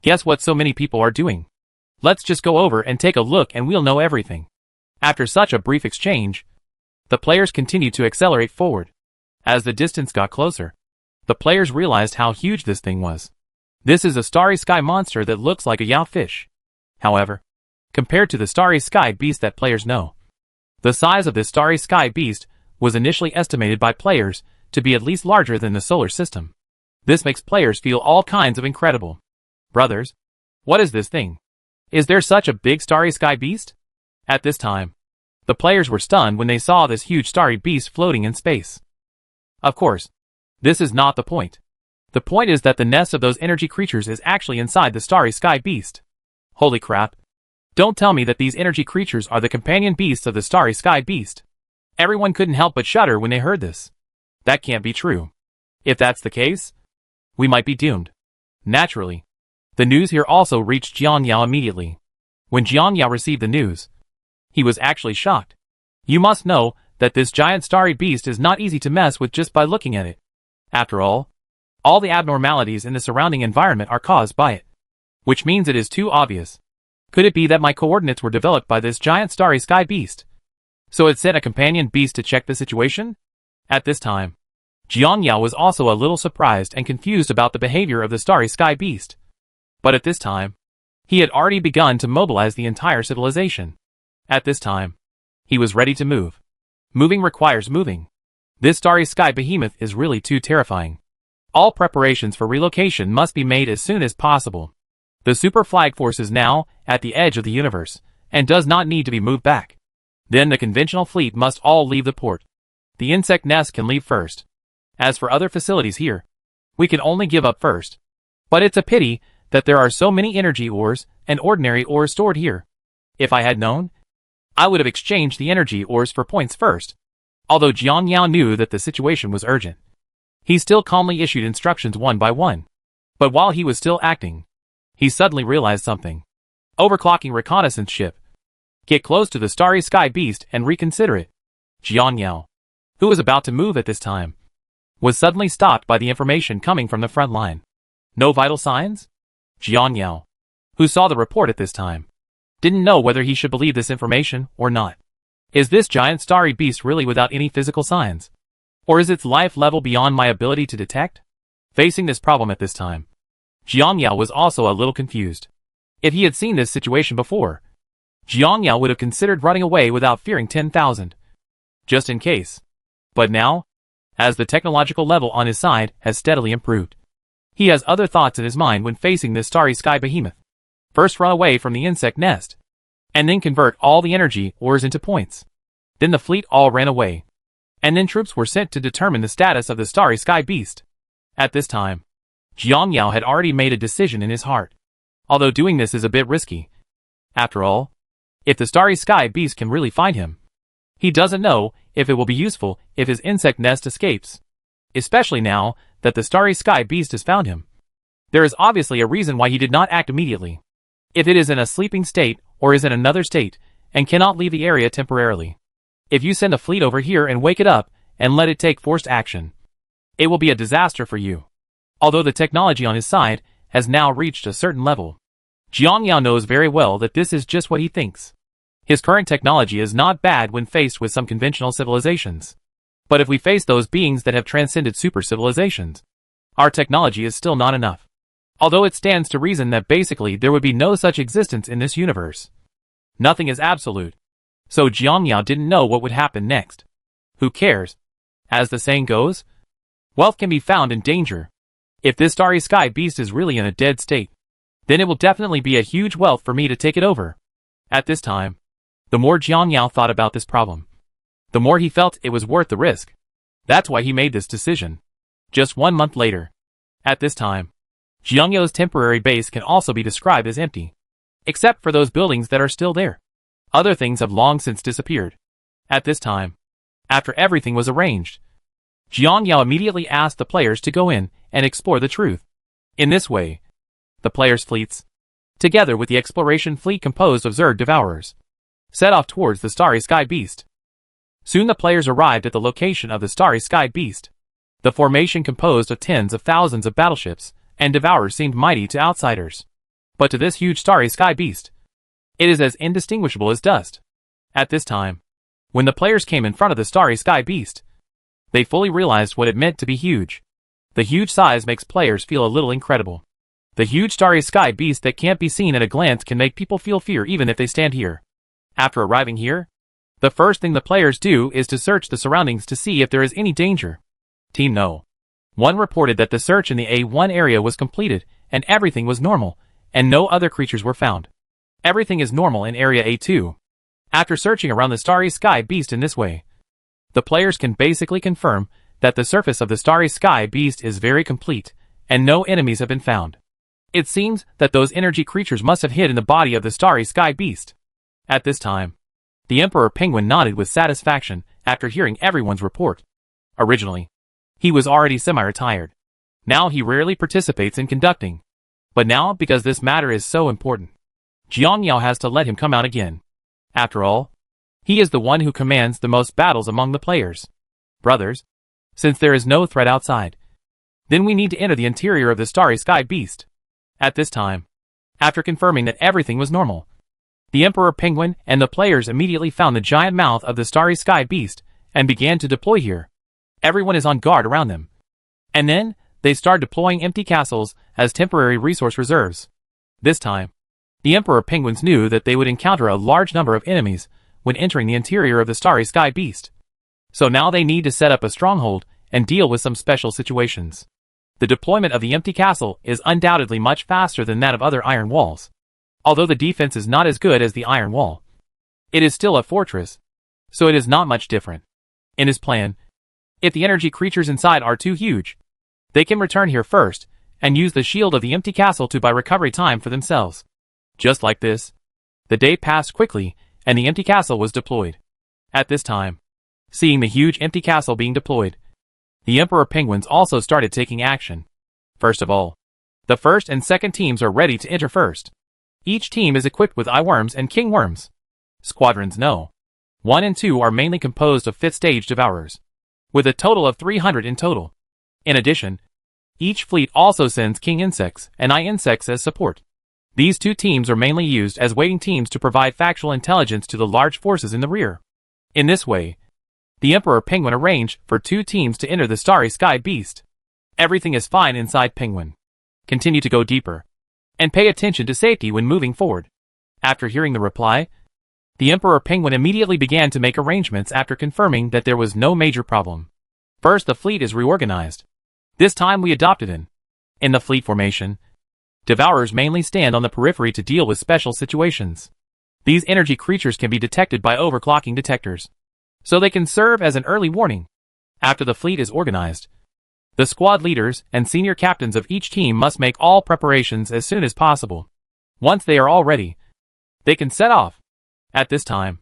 Guess what so many people are doing? Let's just go over and take a look and we'll know everything. After such a brief exchange, the players continued to accelerate forward. As the distance got closer, the players realized how huge this thing was. This is a starry sky monster that looks like a Yao fish. However, compared to the starry sky beast that players know, the size of this starry sky beast was initially estimated by players to be at least larger than the solar system. This makes players feel all kinds of incredible. Brothers, what is this thing? Is there such a big starry sky beast? At this time, the players were stunned when they saw this huge starry beast floating in space. Of course, this is not the point. The point is that the nest of those energy creatures is actually inside the starry sky beast. Holy crap. Don't tell me that these energy creatures are the companion beasts of the starry sky beast. Everyone couldn't help but shudder when they heard this. That can't be true. If that's the case, we might be doomed. Naturally, the news here also reached Jiang Yao immediately. When Jiang Yao received the news, he was actually shocked. You must know that this giant starry beast is not easy to mess with just by looking at it. After all the abnormalities in the surrounding environment are caused by it. Which means it is too obvious. Could it be that my coordinates were developed by this giant starry sky beast? So it sent a companion beast to check the situation? At this time, Jiang Yao was also a little surprised and confused about the behavior of the starry sky beast. But at this time, he had already begun to mobilize the entire civilization. At this time, he was ready to move. Moving requires moving. This starry sky behemoth is really too terrifying. All preparations for relocation must be made as soon as possible. The Super Flag Force is now at the edge of the universe and does not need to be moved back. Then the conventional fleet must all leave the port. The insect nest can leave first. As for other facilities here, we can only give up first. But it's a pity that there are so many energy ores and ordinary ores stored here. If I had known, I would have exchanged the energy ores for points first. Although Jiang Yao knew that the situation was urgent, he still calmly issued instructions one by one. But while he was still acting, he suddenly realized something. Overclocking reconnaissance ship. Get close to the starry sky beast and reconsider it. Jiang Yao, who was about to move at this time, was suddenly stopped by the information coming from the front line. No vital signs? Jiang Yao, who saw the report at this time, didn't know whether he should believe this information or not. Is this giant starry beast really without any physical signs? Or is its life level beyond my ability to detect? Facing this problem at this time, Jiang Yao was also a little confused. If he had seen this situation before, Jiang Yao would have considered running away without fearing 10,000. Just in case. But now, as the technological level on his side has steadily improved, he has other thoughts in his mind when facing this starry sky behemoth. First run away from the insect nest, and then convert all the energy ores into points. Then the fleet all ran away, and then troops were sent to determine the status of the starry sky beast. At this time, Jiang Yao had already made a decision in his heart. Although doing this is a bit risky. After all, if the starry sky beast can really find him, he doesn't know if it will be useful if his insect nest escapes. Especially now that the starry sky beast has found him. There is obviously a reason why he did not act immediately. If it is in a sleeping state or is in another state and cannot leave the area temporarily. If you send a fleet over here and wake it up and let it take forced action, it will be a disaster for you. Although the technology on his side has now reached a certain level, Jiang Yao knows very well that this is just what he thinks. His current technology is not bad when faced with some conventional civilizations. But if we face those beings that have transcended super civilizations, our technology is still not enough. Although it stands to reason that basically there would be no such existence in this universe. Nothing is absolute. So Jiang Yao didn't know what would happen next. Who cares? As the saying goes, wealth can be found in danger. If this starry sky beast is really in a dead state, then it will definitely be a huge wealth for me to take it over. At this time, the more Jiang Yao thought about this problem, the more he felt it was worth the risk. That's why he made this decision. Just 1 month later. At this time, Jiang Yao's temporary base can also be described as empty. Except for those buildings that are still there. Other things have long since disappeared. At this time, after everything was arranged, Jiang Yao immediately asked the players to go in and explore the truth. In this way, the players' fleets, together with the exploration fleet composed of Zerg devourers, set off towards the starry sky beast. Soon the players arrived at the location of the starry sky beast. The formation composed of tens of thousands of battleships and devourers seemed mighty to outsiders. But to this huge starry sky beast, it is as indistinguishable as dust. At this time, when the players came in front of the starry sky beast, they fully realized what it meant to be huge. The huge size makes players feel a little incredible. The huge starry sky beast that can't be seen at a glance can make people feel fear even if they stand here. After arriving here, the first thing the players do is to search the surroundings to see if there is any danger. Team No. 1 reported that the search in the A1 area was completed and everything was normal, and no other creatures were found. Everything is normal in area A2. After searching around the starry sky beast in this way, the players can basically confirm that the surface of the starry sky beast is very complete, and no enemies have been found. It seems that those energy creatures must have hid in the body of the starry sky beast. At this time, the Emperor Penguin nodded with satisfaction after hearing everyone's report. Originally, he was already semi-retired. Now he rarely participates in conducting. But now, because this matter is so important, Jiang Yao has to let him come out again. After all, He is the one who commands the most battles among the players. Brothers, since there is no threat outside, then we need to enter the interior of the Starry Sky Beast. At this time, after confirming that everything was normal, the Emperor Penguin and the players immediately found the giant mouth of the Starry Sky Beast and began to deploy here. Everyone is on guard around them. And then, they start deploying empty castles as temporary resource reserves. This time, the Emperor Penguins knew that they would encounter a large number of enemies when entering the interior of the Starry Sky Beast. So now they need to set up a stronghold and deal with some special situations. The deployment of the empty castle is undoubtedly much faster than that of other iron walls. Although the defense is not as good as the iron wall, it is still a fortress, so it is not much different. In his plan, if the energy creatures inside are too huge, they can return here first and use the shield of the empty castle to buy recovery time for themselves. Just like this, the day passed quickly and the empty castle was deployed. At this time, seeing the huge empty castle being deployed, the Emperor Penguins also started taking action. First of all, the first and second teams are ready to enter first. Each team is equipped with eye worms and king worms. Squadrons No. 1 and 2 are mainly composed of 5th stage devourers, with a total of 300 in total. In addition, each fleet also sends king insects and eye insects as support. These two teams are mainly used as waiting teams to provide factual intelligence to the large forces in the rear. In this way, the Emperor Penguin arranged for 2 teams to enter the Starry Sky Beast. Everything is fine inside Penguin. Continue to go deeper and pay attention to safety when moving forward. After hearing the reply, the Emperor Penguin immediately began to make arrangements after confirming that there was no major problem. First, the fleet is reorganized. This time we adopted in the fleet formation, Devourers mainly stand on the periphery to deal with special situations. These energy creatures can be detected by overclocking detectors, so they can serve as an early warning. After the fleet is organized, the squad leaders and senior captains of each team must make all preparations as soon as possible. Once they are all ready, they can set off. At this time,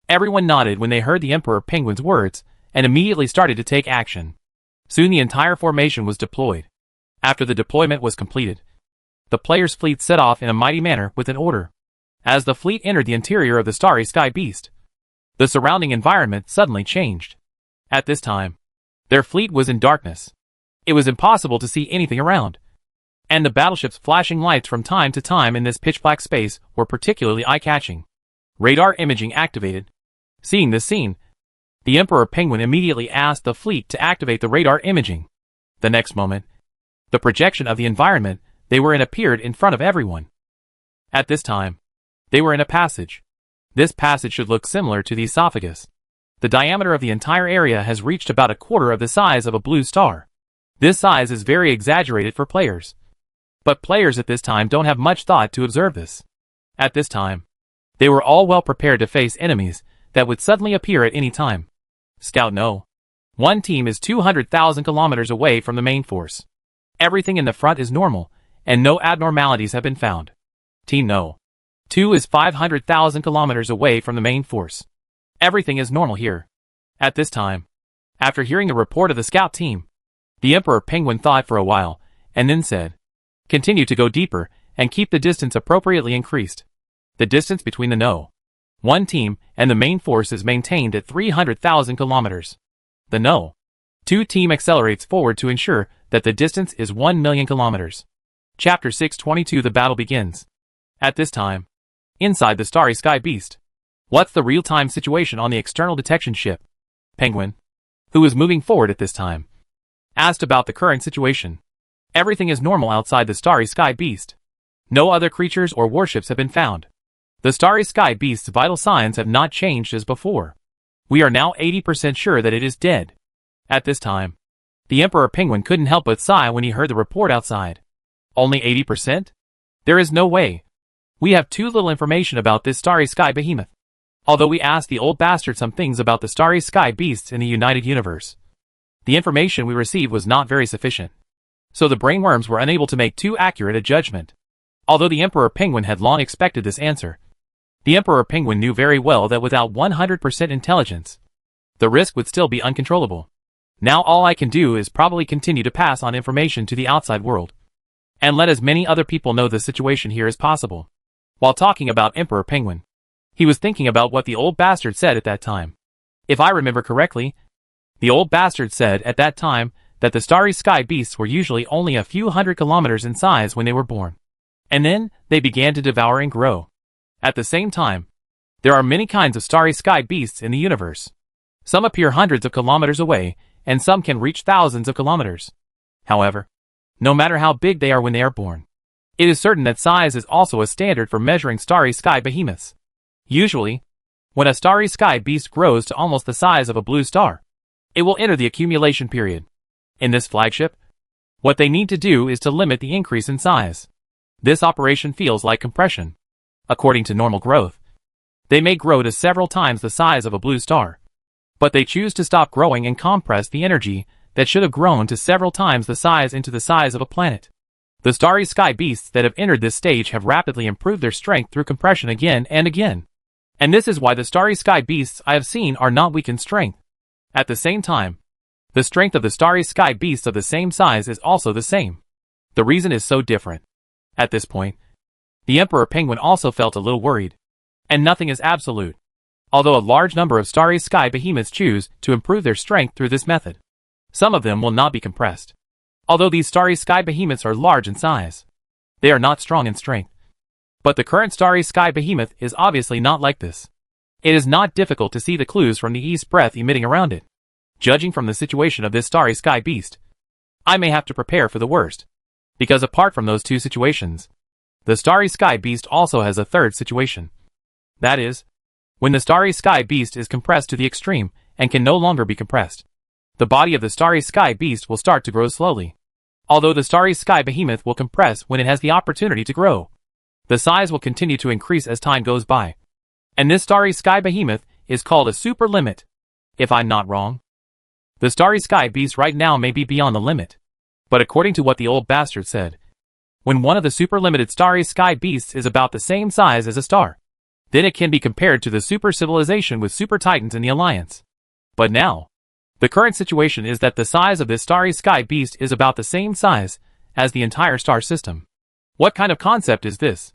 everyone nodded when they heard the Emperor Penguin's words and immediately started to take action. Soon the entire formation was deployed. After the deployment was completed, the players' fleet set off in a mighty manner with an order. As the fleet entered the interior of the Starry Sky Beast, the surrounding environment suddenly changed. At this time, their fleet was in darkness. It was impossible to see anything around, and the battleships flashing lights from time to time in this pitch-black space were particularly eye-catching. Radar imaging activated. Seeing this scene, the Emperor Penguin immediately asked the fleet to activate the radar imaging. The next moment, the projection of the environment they were in appeared in front of everyone. At this time, they were in a passage. This passage should look similar to the esophagus. The diameter of the entire area has reached about a quarter of the size of a blue star. This size is very exaggerated for players, but players at this time don't have much thought to observe this. At this time, they were all well prepared to face enemies that would suddenly appear at any time. Scout No. 1 team is 200,000 kilometers away from the main force. Everything in the front is normal, and no abnormalities have been found. Team No. 2 is 500,000 kilometers away from the main force. Everything is normal here. At this time, after hearing the report of the scout team, the Emperor Penguin thought for a while, and then said, "Continue to go deeper, and keep the distance appropriately increased." The distance between the No. 1 team and the main force is maintained at 300,000 kilometers. The No. 2 team accelerates forward to ensure that the distance is 1 million kilometers. Chapter 622 The battle begins. At this time, inside the Starry Sky Beast, what's the real-time situation on the external detection ship? Penguin, who is moving forward at this time, asked about the current situation. Everything is normal outside the Starry Sky Beast. No other creatures or warships have been found. The Starry Sky Beast's vital signs have not changed as before. We are now 80% sure that it is dead. At this time, the Emperor Penguin couldn't help but sigh when he heard the report outside. Only 80%? There is no way. We have too little information about this Starry Sky Behemoth. Although we asked the old bastard some things about the Starry Sky Beasts in the United Universe, the information we received was not very sufficient. So the brainworms were unable to make too accurate a judgment. Although the Emperor Penguin had long expected this answer, the Emperor Penguin knew very well that without 100% intelligence, the risk would still be uncontrollable. Now all I can do is probably continue to pass on information to the outside world, and let as many other people know the situation here as possible. While talking about Emperor Penguin, He was thinking about what the old bastard said at that time. If I remember correctly, the old bastard said at that time that the starry sky beasts were usually only a few hundred kilometers in size when they were born. And then, they began to devour and grow. At the same time, there are many kinds of starry sky beasts in the universe. Some appear hundreds of kilometers away, and some can reach thousands of kilometers. However, no matter how big they are when they are born, it is certain that size is also a standard for measuring starry sky behemoths. Usually, when a starry sky beast grows to almost the size of a blue star, it will enter the accumulation period. In this flagship, what they need to do is to limit the increase in size. This operation feels like compression. According to normal growth, they may grow to several times the size of a blue star, but they choose to stop growing and compress the energy that should have grown to several times the size into the size of a planet. The starry sky beasts that have entered this stage have rapidly improved their strength through compression again and again. And this is why the starry sky beasts I have seen are not weak in strength. At the same time, the strength of the starry sky beasts of the same size is also the same. The reason is so different. At this point, the Emperor Penguin also felt a little worried. And nothing is absolute. Although a large number of starry sky behemoths choose to improve their strength through this method, some of them will not be compressed. Although these starry sky behemoths are large in size, they are not strong in strength. But the current starry sky behemoth is obviously not like this. It is not difficult to see the clues from the east breath emitting around it. Judging from the situation of this starry sky beast, I may have to prepare for the worst. Because apart from those two situations, the starry sky beast also has a third situation. That is, when the starry sky beast is compressed to the extreme and can no longer be compressed, the body of the starry sky beast will start to grow slowly. Although the starry sky behemoth will compress when it has the opportunity to grow, the size will continue to increase as time goes by. And this starry sky behemoth is called a super limit. If I'm not wrong, the starry sky beast right now may be beyond the limit. But according to what the old bastard said, when one of the super limited starry sky beasts is about the same size as a star, then it can be compared to the super civilization with super titans in the alliance. But now, the current situation is that the size of this starry sky beast is about the same size as the entire star system. What kind of concept is this?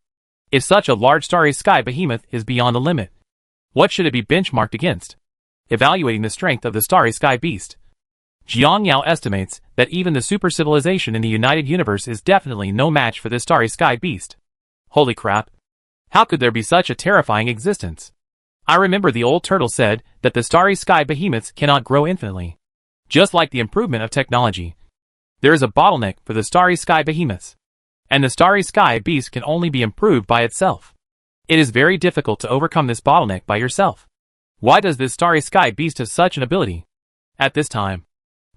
If such a large starry sky behemoth is beyond the limit, what should it be benchmarked against? Evaluating the strength of the starry sky beast, Jiang Yao estimates that even the super civilization in the United Universe is definitely no match for this starry sky beast. Holy crap! How could there be such a terrifying existence? I remember the old turtle said that the starry sky behemoths cannot grow infinitely. Just like the improvement of technology, there is a bottleneck for the starry sky behemoths, and the starry sky beast can only be improved by itself. It is very difficult to overcome this bottleneck by yourself. Why does this starry sky beast have such an ability? At this time,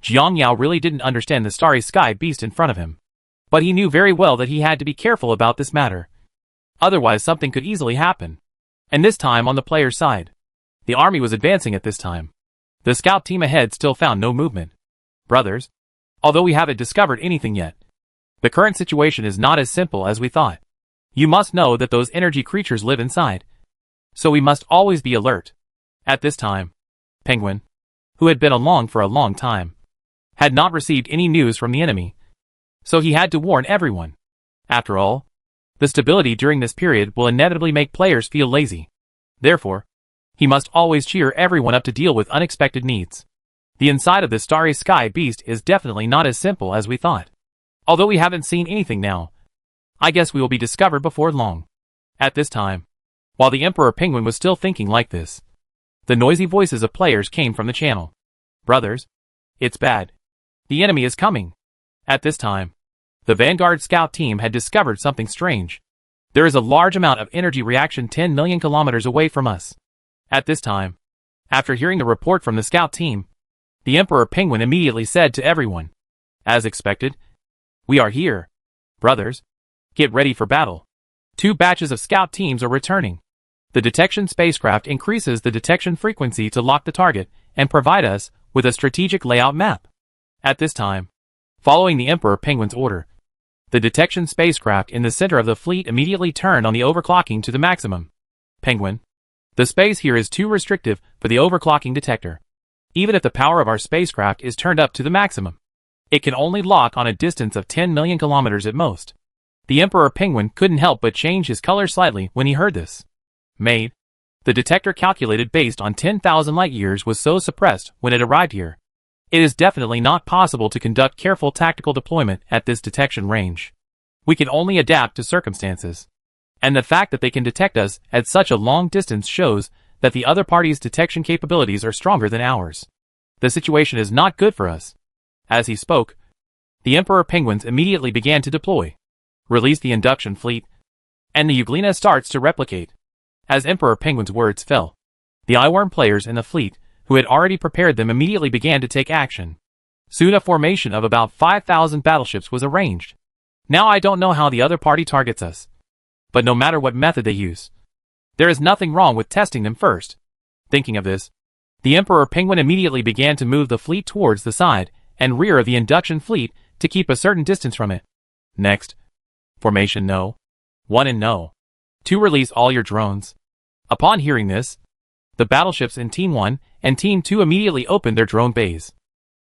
Jiang Yao really didn't understand the starry sky beast in front of him. But he knew very well that he had to be careful about this matter. Otherwise something could easily happen. And this time on the player's side. The army was advancing at this time. The scout team ahead still found no movement. Brothers, although we haven't discovered anything yet, the current situation is not as simple as we thought. You must know that those energy creatures live inside. So we must always be alert. At this time, Penguin, who had been along for a long time, had not received any news from the enemy. So he had to warn everyone. After all, the stability during this period will inevitably make players feel lazy. Therefore, he must always cheer everyone up to deal with unexpected needs. The inside of the starry sky beast is definitely not as simple as we thought. Although we haven't seen anything now, I guess we will be discovered before long. At this time, while the Emperor Penguin was still thinking like this, the noisy voices of players came from the channel. Brothers, it's bad. The enemy is coming. At this time, the Vanguard scout team had discovered something strange. There is a large amount of energy reaction 10 million kilometers away from us. At this time, after hearing the report from the scout team, the Emperor Penguin immediately said to everyone, as expected, "We are here. Brothers, get ready for battle." 2 batches of scout teams are returning. The detection spacecraft increases the detection frequency to lock the target and provide us with a strategic layout map. At this time, following the Emperor Penguin's order, the detection spacecraft in the center of the fleet immediately turned on the overclocking to the maximum. Penguin, the space here is too restrictive for the overclocking detector. Even if the power of our spacecraft is turned up to the maximum, it can only lock on a distance of 10 million kilometers at most. The Emperor Penguin couldn't help but change his color slightly when he heard this. Maid, The detector calculated based on 10,000 light-years was so suppressed when it arrived here. It is definitely not possible to conduct careful tactical deployment at this detection range. We can only adapt to circumstances. And the fact that they can detect us at such a long distance shows that the other party's detection capabilities are stronger than ours. The situation is not good for us. As he spoke, the Emperor Penguins immediately began to deploy, release the induction fleet, and the Euglena starts to replicate. As Emperor Penguin's words fell, the eyeworm players in the fleet, who had already prepared them, immediately began to take action. Soon a formation of about 5,000 battleships was arranged. Now I don't know how the other party targets us, but no matter what method they use, there is nothing wrong with testing them first. Thinking of this, the Emperor Penguin immediately began to move the fleet towards the side and rear of the induction fleet to keep a certain distance from it. Next, formation No. 1 and No. 2 release all your drones. Upon hearing this, the battleships in Team 1 and Team 2 immediately opened their drone bays,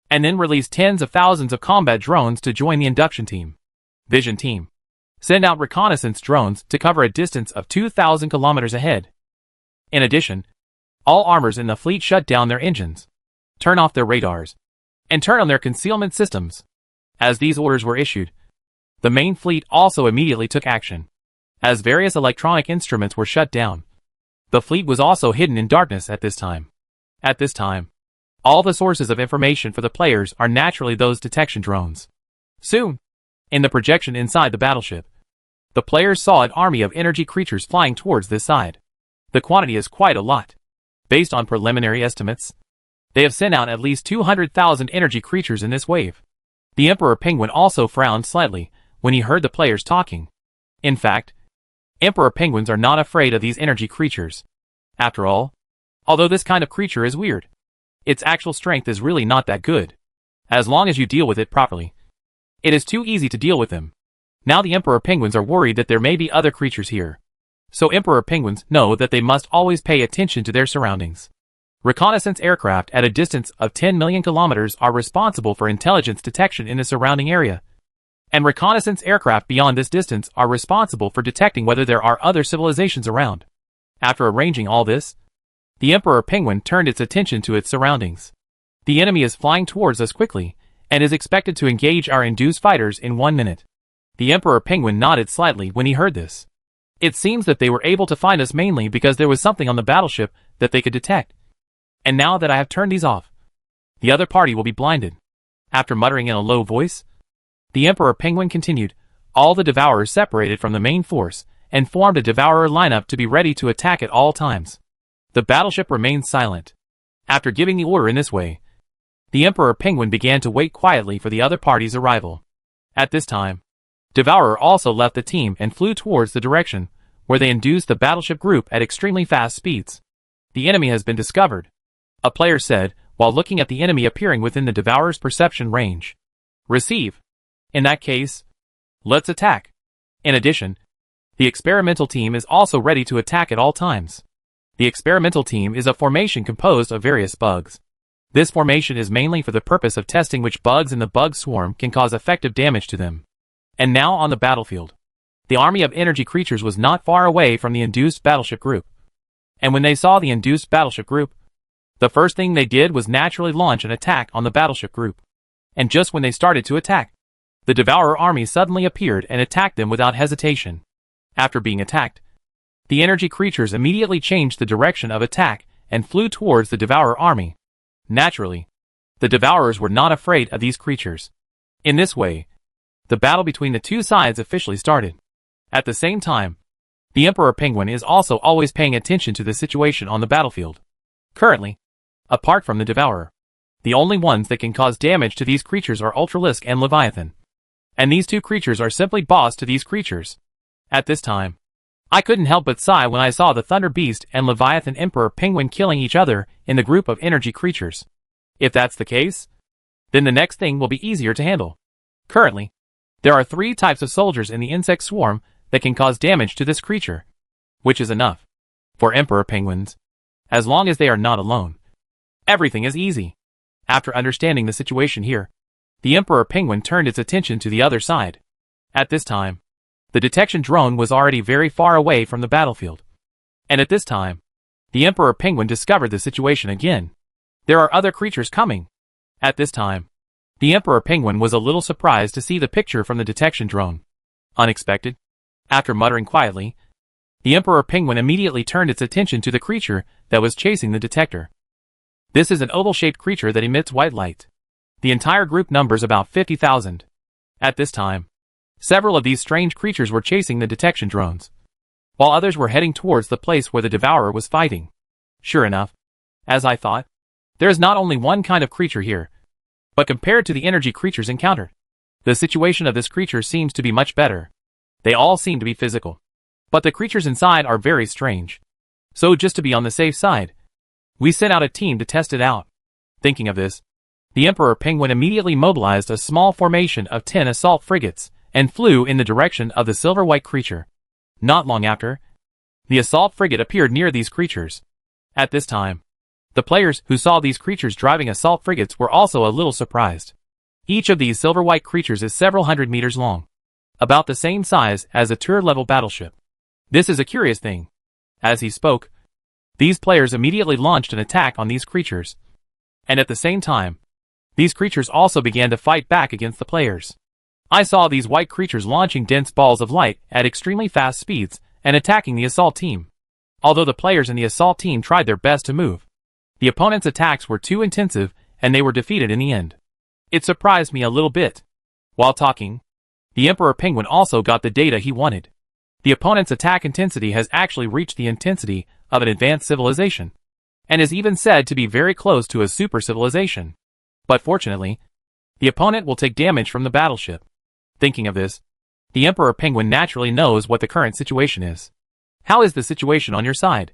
and then released tens of thousands of combat drones to join the induction team. Vision Team, send out reconnaissance drones to cover a distance of 2,000 kilometers ahead. In addition, all armors in the fleet shut down their engines, turn off their radars, and turn on their concealment systems. As these orders were issued, the main fleet also immediately took action. As various electronic instruments were shut down, the fleet was also hidden in darkness at this time. At this time, all the sources of information for the players are naturally those detection drones. Soon, in the projection inside the battleship, the players saw an army of energy creatures flying towards this side. The quantity is quite a lot. Based on preliminary estimates, they have sent out at least 200,000 energy creatures in this wave. The Emperor Penguin also frowned slightly when he heard the players talking. In fact, Emperor Penguins are not afraid of these energy creatures. After all, although this kind of creature is weird, its actual strength is really not that good. As long as you deal with it properly, it is too easy to deal with them. Now the Emperor Penguins are worried that there may be other creatures here. So Emperor Penguins know that they must always pay attention to their surroundings. Reconnaissance aircraft at a distance of 10 million kilometers are responsible for intelligence detection in the surrounding area. And reconnaissance aircraft beyond this distance are responsible for detecting whether there are other civilizations around. After arranging all this, the Emperor Penguin turned its attention to its surroundings. The enemy is flying towards us quickly, and is expected to engage our induced fighters in 1 minute. The Emperor Penguin nodded slightly when he heard this. It seems that they were able to find us mainly because there was something on the battleship that they could detect. And now that I have turned these off, the other party will be blinded. After muttering in a low voice, the Emperor Penguin continued. All the Devourers separated from the main force and formed a Devourer lineup to be ready to attack at all times. The battleship remained silent. After giving the order in this way, the Emperor Penguin began to wait quietly for the other party's arrival. At this time, Devourer also left the team and flew towards the direction where they induced the battleship group at extremely fast speeds. The enemy has been discovered, a player said while looking at the enemy appearing within the Devourer's perception range. Receive. In that case, let's attack. In addition, the experimental team is also ready to attack at all times. The experimental team is a formation composed of various bugs. This formation is mainly for the purpose of testing which bugs in the bug swarm can cause effective damage to them. And now on the battlefield, the army of energy creatures was not far away from the induced battleship group. And when they saw the induced battleship group, the first thing they did was naturally launch an attack on the battleship group. And just when they started to attack, the Devourer army suddenly appeared and attacked them without hesitation. After being attacked, the energy creatures immediately changed the direction of attack and flew towards the Devourer army. Naturally, the Devourers were not afraid of these creatures. In this way, the battle between the two sides officially started. At the same time, the Emperor Penguin is also always paying attention to the situation on the battlefield. Currently, apart from the Devourer, the only ones that can cause damage to these creatures are Ultralisk and Leviathan. And these two creatures are simply boss to these creatures. At this time, I couldn't help but sigh when I saw the Thunder Beast and Leviathan Emperor Penguin killing each other in the group of energy creatures. If that's the case, then the next thing will be easier to handle. Currently, there are 3 types of soldiers in the insect swarm that can cause damage to this creature, which is enough for Emperor Penguins. As long as they are not alone, everything is easy. After understanding the situation here, the Emperor Penguin turned its attention to the other side. At this time, the detection drone was already very far away from the battlefield. And at this time, The Emperor Penguin discovered the situation again. There are other creatures coming. At this time, the Emperor Penguin was a little surprised to see the picture from the detection drone. Unexpected. After muttering quietly, the Emperor Penguin immediately turned its attention to the creature that was chasing the detector. This is an oval-shaped creature that emits white light. The entire group numbers about 50,000. At this time, several of these strange creatures were chasing the detection drones, while others were heading towards the place where the Devourer was fighting. Sure enough, as I thought, there is not only one kind of creature here, but compared to the energy creatures encountered, the situation of this creature seems to be much better. They all seem to be physical, but the creatures inside are very strange. So just to be on the safe side, we sent out a team to test it out. Thinking of this, the Emperor Penguin immediately mobilized a small formation of 10 assault frigates and flew in the direction of the silver-white creature. Not long after, the assault frigate appeared near these creatures. At this time, the players who saw these creatures driving assault frigates were also a little surprised. Each of these silver-white creatures is several hundred meters long, about the same size as a tour-level battleship. This is a curious thing. As he spoke, these players immediately launched an attack on these creatures. And at the same time, these creatures also began to fight back against the players. I saw these white creatures launching dense balls of light at extremely fast speeds and attacking the assault team. Although the players in the assault team tried their best to move, the opponent's attacks were too intensive and they were defeated in the end. It surprised me a little bit. While talking, the Emperor Penguin also got the data he wanted. The opponent's attack intensity has actually reached the intensity of an advanced civilization, and is even said to be very close to a super civilization. But fortunately, the opponent will take damage from the battleship. Thinking of this, the Emperor Penguin naturally knows what the current situation is. How is the situation on your side?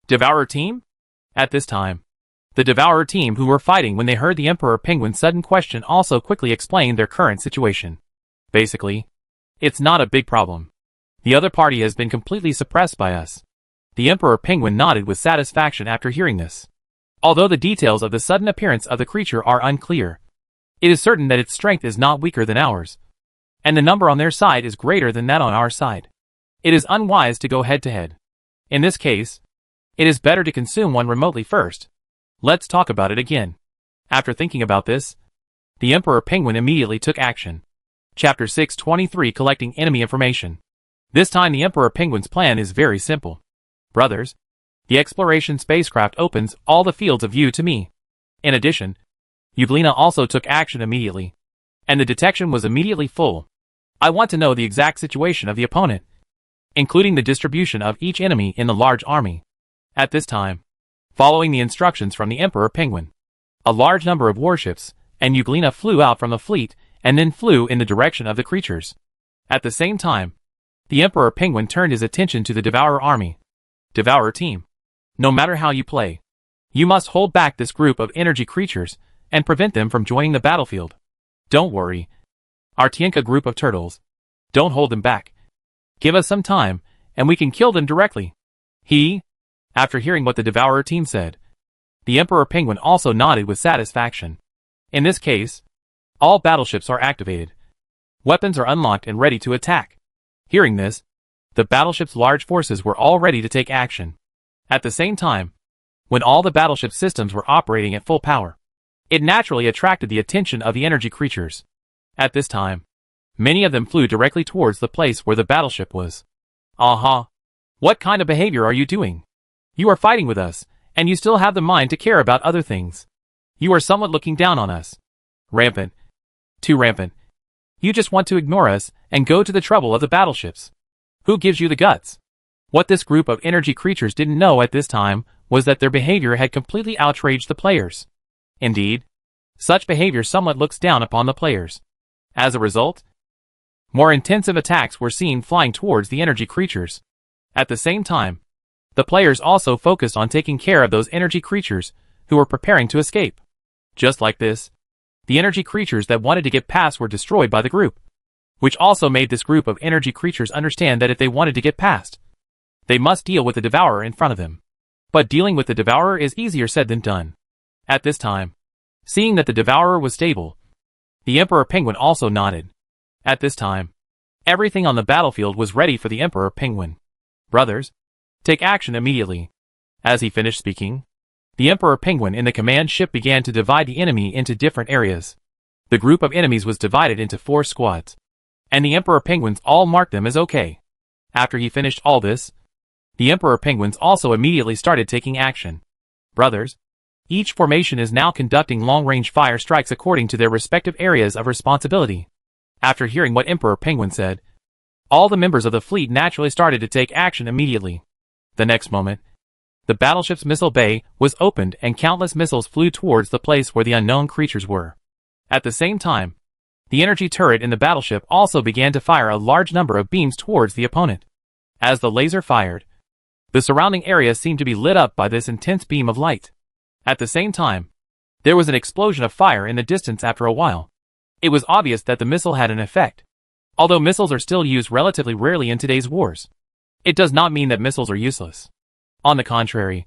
Devourer team? At this time, the Devourer team who were fighting when they heard the Emperor Penguin's sudden question also quickly explained their current situation. Basically, it's not a big problem. The other party has been completely suppressed by us. The Emperor Penguin nodded with satisfaction after hearing this. Although the details of the sudden appearance of the creature are unclear, it is certain that its strength is not weaker than ours, and the number on their side is greater than that on our side. It is unwise to go head-to-head. In this case, it is better to consume one remotely first. Let's talk about it again. After thinking about this, the Emperor Penguin immediately took action. Chapter 623 Collecting Enemy Information. This time the Emperor Penguin's plan is very simple. Brothers, the exploration spacecraft opens all the fields of view to me. In addition, Euglena also took action immediately, and the detection was immediately full. I want to know the exact situation of the opponent, including the distribution of each enemy in the large army. At this time, following the instructions from the Emperor Penguin, a large number of warships and Euglena flew out from the fleet and then flew in the direction of the creatures. At the same time, the Emperor Penguin turned his attention to the Devourer army. Devourer team, no matter how you play, you must hold back this group of energy creatures and prevent them from joining the battlefield. Don't worry, our Tienka group of turtles. Don't hold them back. Give us some time, and we can kill them directly. After hearing what the Devourer team said, the Emperor Penguin also nodded with satisfaction. In this case, all battleships are activated. Weapons are unlocked and ready to attack. Hearing this, the battleship's large forces were all ready to take action. At the same time, when all the battleship systems were operating at full power, it naturally attracted the attention of the energy creatures. At this time, many of them flew directly towards the place where the battleship was. Aha! What kind of behavior are you doing? You are fighting with us, and you still have the mind to care about other things. You are somewhat looking down on us. Rampant. Too rampant. You just want to ignore us and go to the trouble of the battleships. Who gives you the guts? What this group of energy creatures didn't know at this time was that their behavior had completely outraged the players. Indeed, such behavior somewhat looks down upon the players. As a result, more intensive attacks were seen flying towards the energy creatures. At the same time, the players also focused on taking care of those energy creatures who were preparing to escape. Just like this, the energy creatures that wanted to get past were destroyed by the group, which also made this group of energy creatures understand that if they wanted to get past, they must deal with the Devourer in front of them. But dealing with the Devourer is easier said than done. At this time, seeing that the Devourer was stable, the Emperor Penguin also nodded. At this time, everything on the battlefield was ready for the Emperor Penguin. Brothers, take action immediately. As he finished speaking, the Emperor Penguin in the command ship began to divide the enemy into different areas. The group of enemies was divided into 4 squads, and the Emperor Penguins all marked them as okay. After he finished all this, the Emperor Penguins also immediately started taking action. Brothers, each formation is now conducting long-range fire strikes according to their respective areas of responsibility. After hearing what Emperor Penguin said, all the members of the fleet naturally started to take action immediately. The next moment, the battleship's missile bay was opened and countless missiles flew towards the place where the unknown creatures were. At the same time, the energy turret in the battleship also began to fire a large number of beams towards the opponent. As the laser fired, the surrounding area seemed to be lit up by this intense beam of light. At the same time, there was an explosion of fire in the distance after a while. It was obvious that the missile had an effect. Although missiles are still used relatively rarely in today's wars, it does not mean that missiles are useless. On the contrary,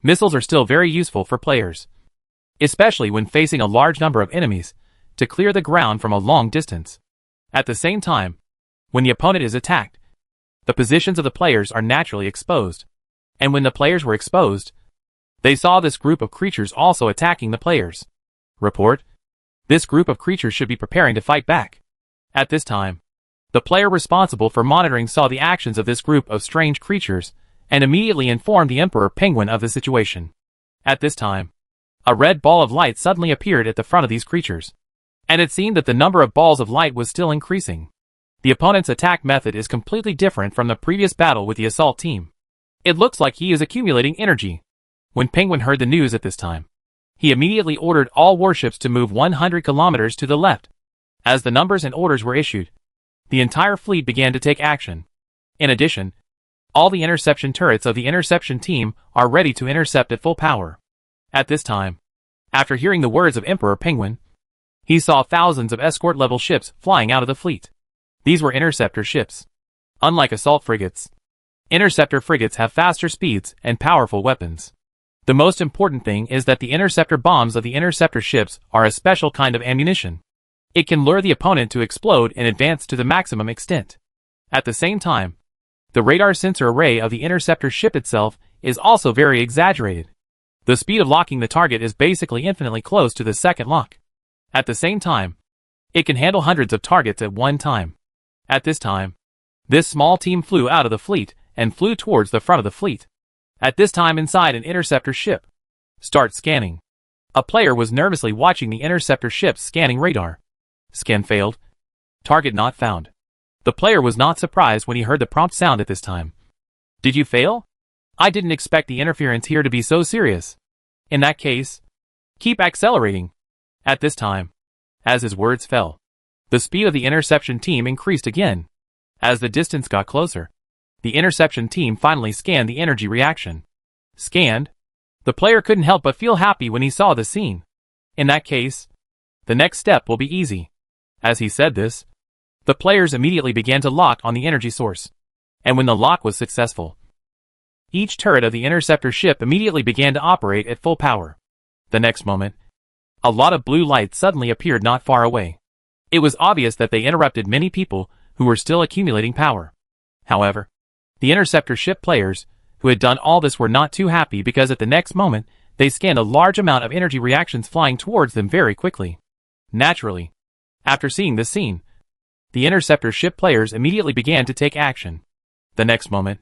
missiles are still very useful for players, especially when facing a large number of enemies, to clear the ground from a long distance. At the same time, when the opponent is attacked, the positions of the players are naturally exposed, and when the players were exposed, they saw this group of creatures also attacking the players. Report: this group of creatures should be preparing to fight back. At this time, the player responsible for monitoring saw the actions of this group of strange creatures and immediately informed the Emperor Penguin of the situation. At this time, a red ball of light suddenly appeared at the front of these creatures, and it seemed that the number of balls of light was still increasing. The opponent's attack method is completely different from the previous battle with the assault team. It looks like he is accumulating energy. When Penguin heard the news at this time, he immediately ordered all warships to move 100 kilometers to the left. As the numbers and orders were issued, the entire fleet began to take action. In addition, all the interception turrets of the interception team are ready to intercept at full power. At this time, after hearing the words of Emperor Penguin, he saw thousands of escort-level ships flying out of the fleet. These were interceptor ships. Unlike assault frigates, interceptor frigates have faster speeds and powerful weapons. The most important thing is that the interceptor bombs of the interceptor ships are a special kind of ammunition. It can lure the opponent to explode and advance to the maximum extent. At the same time, the radar sensor array of the interceptor ship itself is also very exaggerated. The speed of locking the target is basically infinitely close to the second lock. At the same time, it can handle hundreds of targets at one time. At this time, this small team flew out of the fleet and flew towards the front of the fleet. At this time, inside an interceptor ship, start scanning. A player was nervously watching the interceptor ship's scanning radar. Scan failed. Target not found. The player was not surprised when he heard the prompt sound at this time. Did you fail? I didn't expect the interference here to be so serious. In that case, keep accelerating. At this time, as his words fell, the speed of the interception team increased again. As the distance got closer, the interception team finally scanned the energy reaction. Scanned? The player couldn't help but feel happy when he saw the scene. In that case, the next step will be easy. As he said this, the players immediately began to lock on the energy source. And when the lock was successful, each turret of the interceptor ship immediately began to operate at full power. The next moment, a lot of blue light suddenly appeared not far away. It was obvious that they interrupted many people who were still accumulating power. However, the interceptor ship players who had done all this were not too happy because at the next moment, they scanned a large amount of energy reactions flying towards them very quickly. Naturally, after seeing this scene, the interceptor ship players immediately began to take action. The next moment,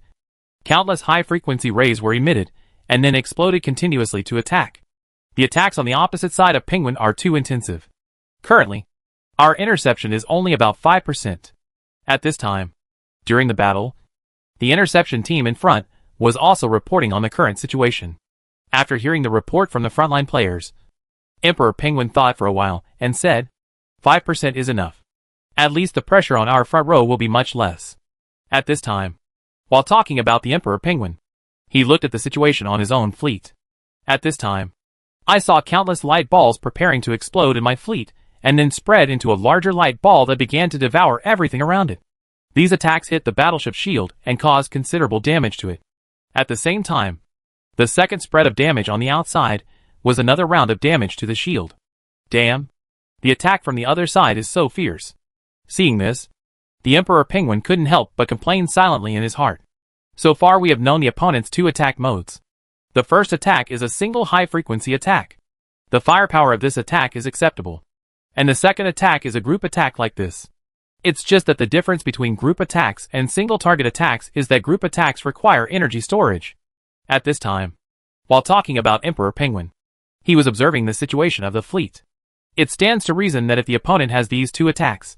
countless high-frequency rays were emitted and then exploded continuously to attack. The attacks on the opposite side of Penguin are too intensive. Currently, our interception is only about 5%. At this time, during the battle, the interception team in front was also reporting on the current situation. After hearing the report from the frontline players, Emperor Penguin thought for a while and said, 5% is enough. At least the pressure on our front row will be much less. At this time, while talking about the Emperor Penguin, he looked at the situation on his own fleet. At this time, I saw countless light balls preparing to explode in my fleet and then spread into a larger light ball that began to devour everything around it. These attacks hit the battleship shield and caused considerable damage to it. At the same time, the second spread of damage on the outside was another round of damage to the shield. Damn! The attack from the other side is so fierce. Seeing this, the Emperor Penguin couldn't help but complain silently in his heart. So far we have known the opponent's two attack modes. The first attack is a single high-frequency attack. The firepower of this attack is acceptable. And the second attack is a group attack like this. It's just that the difference between group attacks and single-target attacks is that group attacks require energy storage. At this time, while talking about Emperor Penguin, he was observing the situation of the fleet. It stands to reason that if the opponent has these two attacks,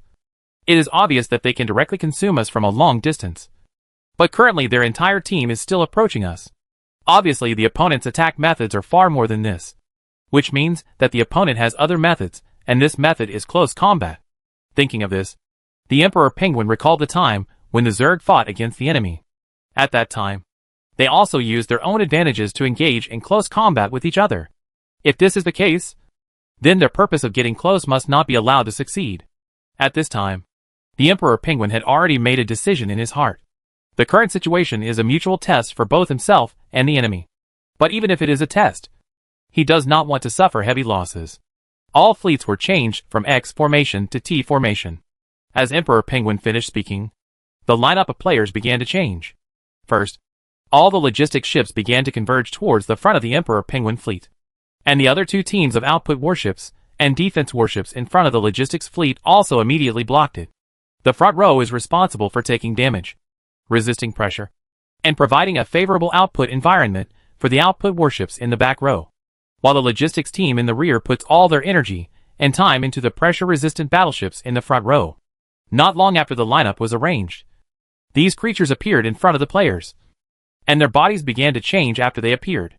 it is obvious that they can directly consume us from a long distance. But currently their entire team is still approaching us. Obviously the opponent's attack methods are far more than this, which means that the opponent has other methods, and this method is close combat. Thinking of this, the Emperor Penguin recalled the time when the Zerg fought against the enemy. At that time, they also used their own advantages to engage in close combat with each other. If this is the case, then their purpose of getting close must not be allowed to succeed. At this time, the Emperor Penguin had already made a decision in his heart. The current situation is a mutual test for both himself and the enemy. But even if it is a test, he does not want to suffer heavy losses. All fleets were changed from X formation to T formation. As Emperor Penguin finished speaking, the lineup of players began to change. First, all the logistics ships began to converge towards the front of the Emperor Penguin fleet. And the other two teams of output warships and defense warships in front of the logistics fleet also immediately blocked it. The front row is responsible for taking damage, resisting pressure, and providing a favorable output environment for the output warships in the back row, while the logistics team in the rear puts all their energy and time into the pressure-resistant battleships in the front row. Not long after the lineup was arranged, these creatures appeared in front of the players, and their bodies began to change after they appeared.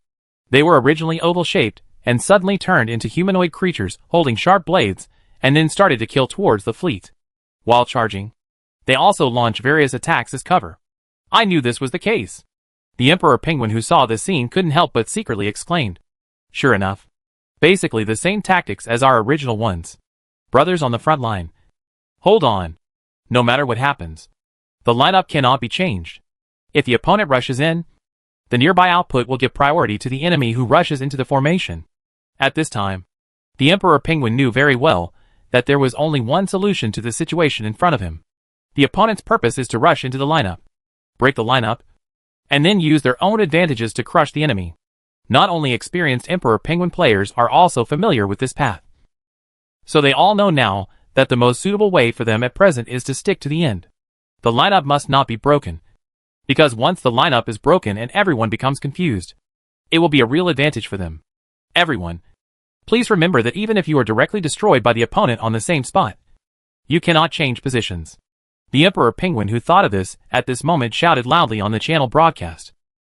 They were originally oval-shaped and suddenly turned into humanoid creatures holding sharp blades and then started to kill towards the fleet. While charging, they also launched various attacks as cover. I knew this was the case. The Emperor Penguin, who saw this scene, couldn't help but secretly exclaimed. Sure enough. Basically the same tactics as our original ones. Brothers on the front line. Hold on. No matter what happens, the lineup cannot be changed. If the opponent rushes in, the nearby output will give priority to the enemy who rushes into the formation. At this time, the Emperor Penguin knew very well that there was only one solution to the situation in front of him. The opponent's purpose is to rush into the lineup, break the lineup, and then use their own advantages to crush the enemy. Not only experienced Emperor Penguin players are also familiar with this path. So they all know now that the most suitable way for them at present is to stick to the end. The lineup must not be broken, because once the lineup is broken and everyone becomes confused, it will be a real advantage for them. Everyone, please remember that even if you are directly destroyed by the opponent on the same spot, you cannot change positions. The Emperor Penguin, who thought of this at this moment, shouted loudly on the channel broadcast.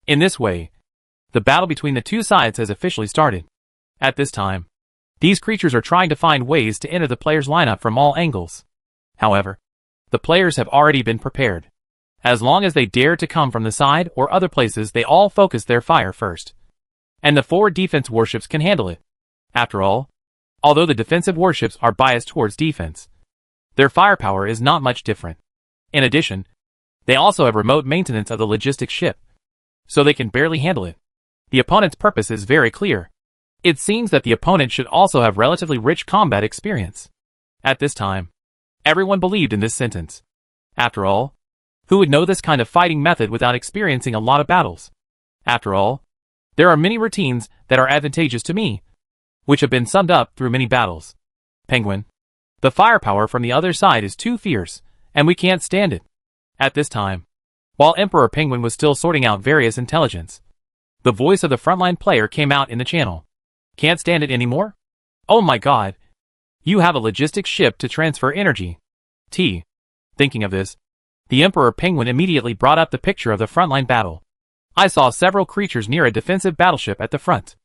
In this way, the battle between the two sides has officially started. At this time, these creatures are trying to find ways to enter the players' lineup from all angles. However, the players have already been prepared. As long as they dare to come from the side or other places, they all focus their fire first. And the forward defense warships can handle it. After all, although the defensive warships are biased towards defense, their firepower is not much different. In addition, they also have remote maintenance of the logistics ship, so they can barely handle it. The opponent's purpose is very clear. It seems that the opponent should also have relatively rich combat experience. At this time, everyone believed in this sentence. After all, who would know this kind of fighting method without experiencing a lot of battles? After all, there are many routines that are advantageous to me, which have been summed up through many battles. Penguin, the firepower from the other side is too fierce, and we can't stand it. At this time, while Emperor Penguin was still sorting out various intelligence, the voice of the frontline player came out in the channel. Can't stand it anymore? Oh my god. You have a logistics ship to transfer energy. Thinking of this, the Emperor Penguin immediately brought up the picture of the frontline battle. I saw several creatures near a defensive battleship at the front.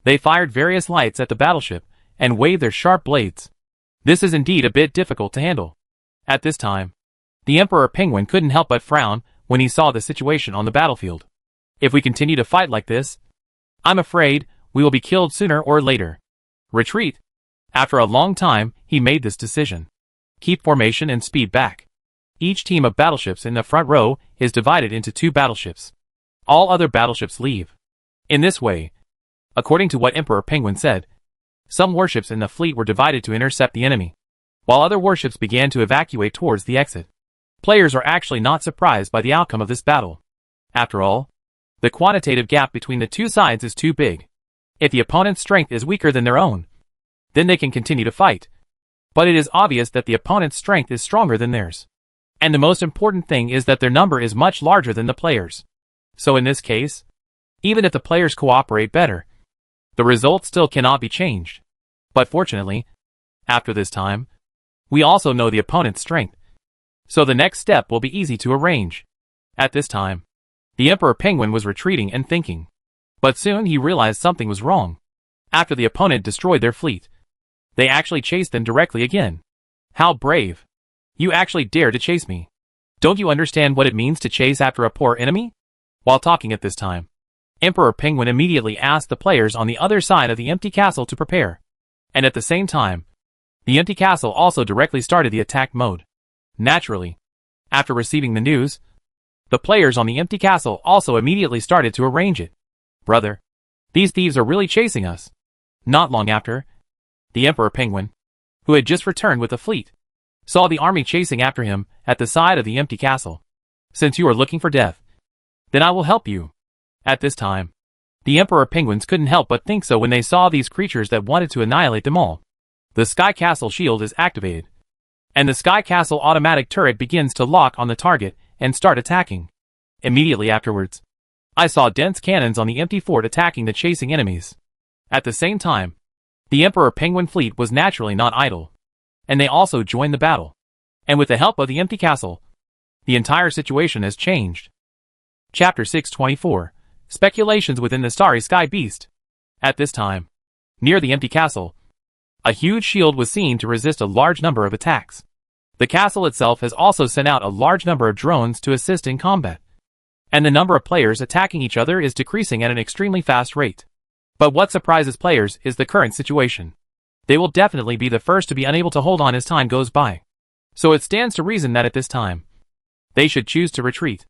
They fired various lights at the battleship and waved their sharp blades. This is indeed a bit difficult to handle. At this time, the Emperor Penguin couldn't help but frown when he saw the situation on the battlefield. If we continue to fight like this, I'm afraid we will be killed sooner or later. Retreat. After a long time, he made this decision. Keep formation and speed back. Each team of battleships in the front row is divided into 2 battleships. All other battleships leave. In this way, according to what Emperor Penguin said, some warships in the fleet were divided to intercept the enemy, while other warships began to evacuate towards the exit. Players are actually not surprised by the outcome of this battle. After all, The quantitative gap between the two sides is too big. If the opponent's strength is weaker than their own, then they can continue to fight. But it is obvious that the opponent's strength is stronger than theirs. And the most important thing is that their number is much larger than the players. So in this case, even if the players cooperate better, the result still cannot be changed. But fortunately, after this time, we also know the opponent's strength. So the next step will be easy to arrange. At this time, the Emperor Penguin was retreating and thinking. But soon he realized something was wrong. After the opponent destroyed their fleet, they actually chased them directly again. How brave! You actually dare to chase me. Don't you understand what it means to chase after a poor enemy? While talking at this time, Emperor Penguin immediately asked the players on the other side of the empty castle to prepare. And at the same time, the empty castle also directly started the attack mode. Naturally, after receiving the news, the players on the empty castle also immediately started to arrange it. Brother, these thieves are really chasing us. Not long after, the Emperor Penguin, who had just returned with a fleet, saw the army chasing after him at the side of the empty castle. Since you are looking for death, then I will help you. At this time, the Emperor Penguins couldn't help but think so when they saw these creatures that wanted to annihilate them all. The Sky Castle shield is activated, and the Sky Castle automatic turret begins to lock on the target and start attacking. Immediately afterwards, I saw dense cannons on the empty fort attacking the chasing enemies. At the same time, the Emperor Penguin fleet was naturally not idle, and they also joined the battle. And with the help of the empty castle, the entire situation has changed. Chapter 624, Speculations within the Starry Sky Beast. At this time, near the empty castle, a huge shield was seen to resist a large number of attacks. The castle itself has also sent out a large number of drones to assist in combat, and the number of players attacking each other is decreasing at an extremely fast rate. But what surprises players is the current situation. They will definitely be the first to be unable to hold on as time goes by. So it stands to reason that at this time, they should choose to retreat.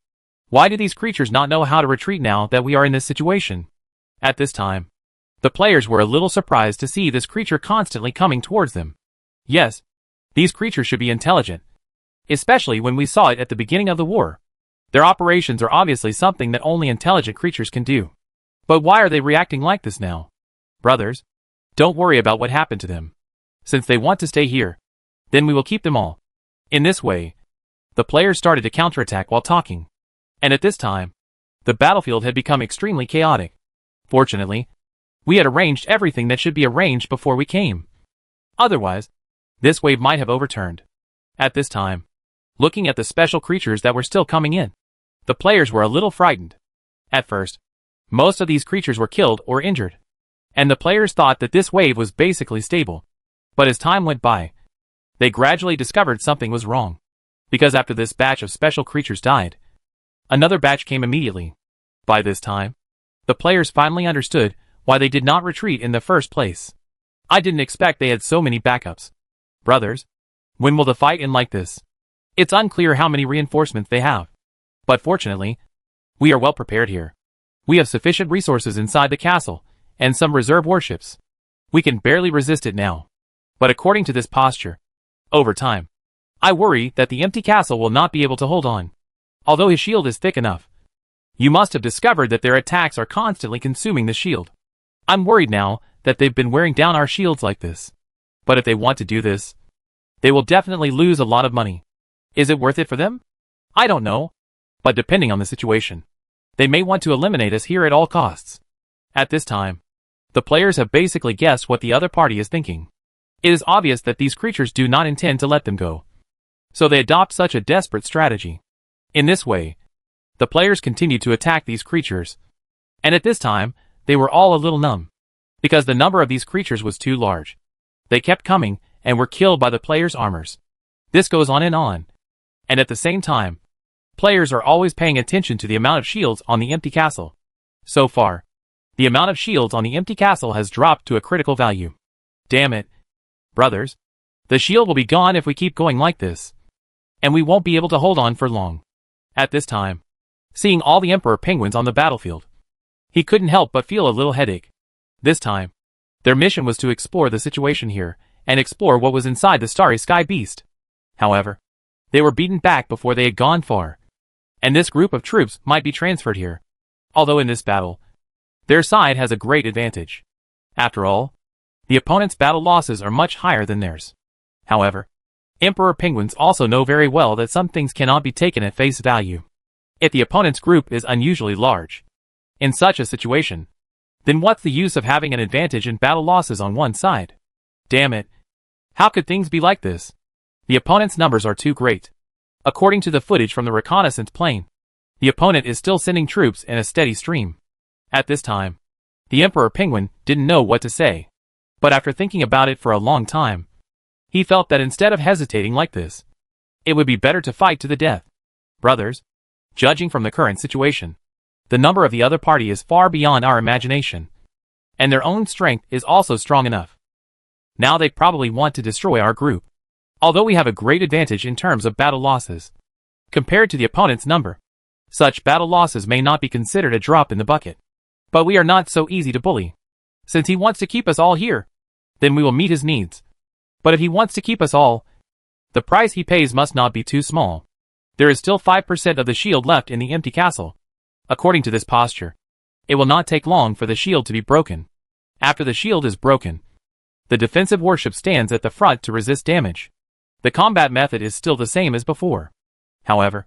Why do these creatures not know how to retreat now that we are in this situation? At this time, the players were a little surprised to see this creature constantly coming towards them. Yes, these creatures should be intelligent, especially when we saw it at the beginning of the war. Their operations are obviously something that only intelligent creatures can do. But why are they reacting like this now? Brothers, don't worry about what happened to them. Since they want to stay here, then we will keep them all. In this way, the players started to counterattack while talking. And at this time, the battlefield had become extremely chaotic. Fortunately, we had arranged everything that should be arranged before we came. Otherwise, this wave might have overturned. At this time, looking at the special creatures that were still coming in, the players were a little frightened. At first, most of these creatures were killed or injured, and the players thought that this wave was basically stable. But as time went by, they gradually discovered something was wrong. Because after this batch of special creatures died, another batch came immediately. By this time, the players finally understood why they did not retreat in the first place. I didn't expect they had so many backups. Brothers, when will the fight end like this? It's unclear how many reinforcements they have. But fortunately, we are well prepared here. We have sufficient resources inside the castle, and some reserve warships. We can barely resist it now. But according to this posture, over time, I worry that the empty castle will not be able to hold on. Although his shield is thick enough, you must have discovered that their attacks are constantly consuming the shield. I'm worried now that they've been wearing down our shields like this. But if they want to do this, they will definitely lose a lot of money. Is it worth it for them? I don't know. But depending on the situation, they may want to eliminate us here at all costs. At this time, the players have basically guessed what the other party is thinking. It is obvious that these creatures do not intend to let them go. So they adopt such a desperate strategy. In this way, the players continued to attack these creatures. And at this time, they were all a little numb. Because the number of these creatures was too large. They kept coming, and were killed by the players' armors. This goes on. And at the same time, players are always paying attention to the amount of shields on the empty castle. So far, the amount of shields on the empty castle has dropped to a critical value. Damn it. Brothers, the shield will be gone if we keep going like this. And we won't be able to hold on for long. At this time, seeing all the Emperor Penguins on the battlefield, he couldn't help but feel a little headache. This time, their mission was to explore the situation here, and explore what was inside the Starry Sky Beast. However, they were beaten back before they had gone far. And this group of troops might be transferred here. Although in this battle, their side has a great advantage. After all, the opponent's battle losses are much higher than theirs. However, Emperor Penguins also know very well that some things cannot be taken at face value. If the opponent's group is unusually large, in such a situation, then what's the use of having an advantage in battle losses on one side? Damn it. How could things be like this? The opponent's numbers are too great. According to the footage from the reconnaissance plane, the opponent is still sending troops in a steady stream. At this time, the Emperor Penguin didn't know what to say. But after thinking about it for a long time, he felt that instead of hesitating like this, it would be better to fight to the death. Brothers, judging from the current situation, the number of the other party is far beyond our imagination, and their own strength is also strong enough. Now they probably want to destroy our group. Although we have a great advantage in terms of battle losses, compared to the opponent's number, such battle losses may not be considered a drop in the bucket. But we are not so easy to bully. Since he wants to keep us all here, then we will meet his needs. But if he wants to keep us all, the price he pays must not be too small. There is still 5% of the shield left in the empty castle. According to this posture, it will not take long for the shield to be broken. After the shield is broken, the defensive warship stands at the front to resist damage. The combat method is still the same as before. However,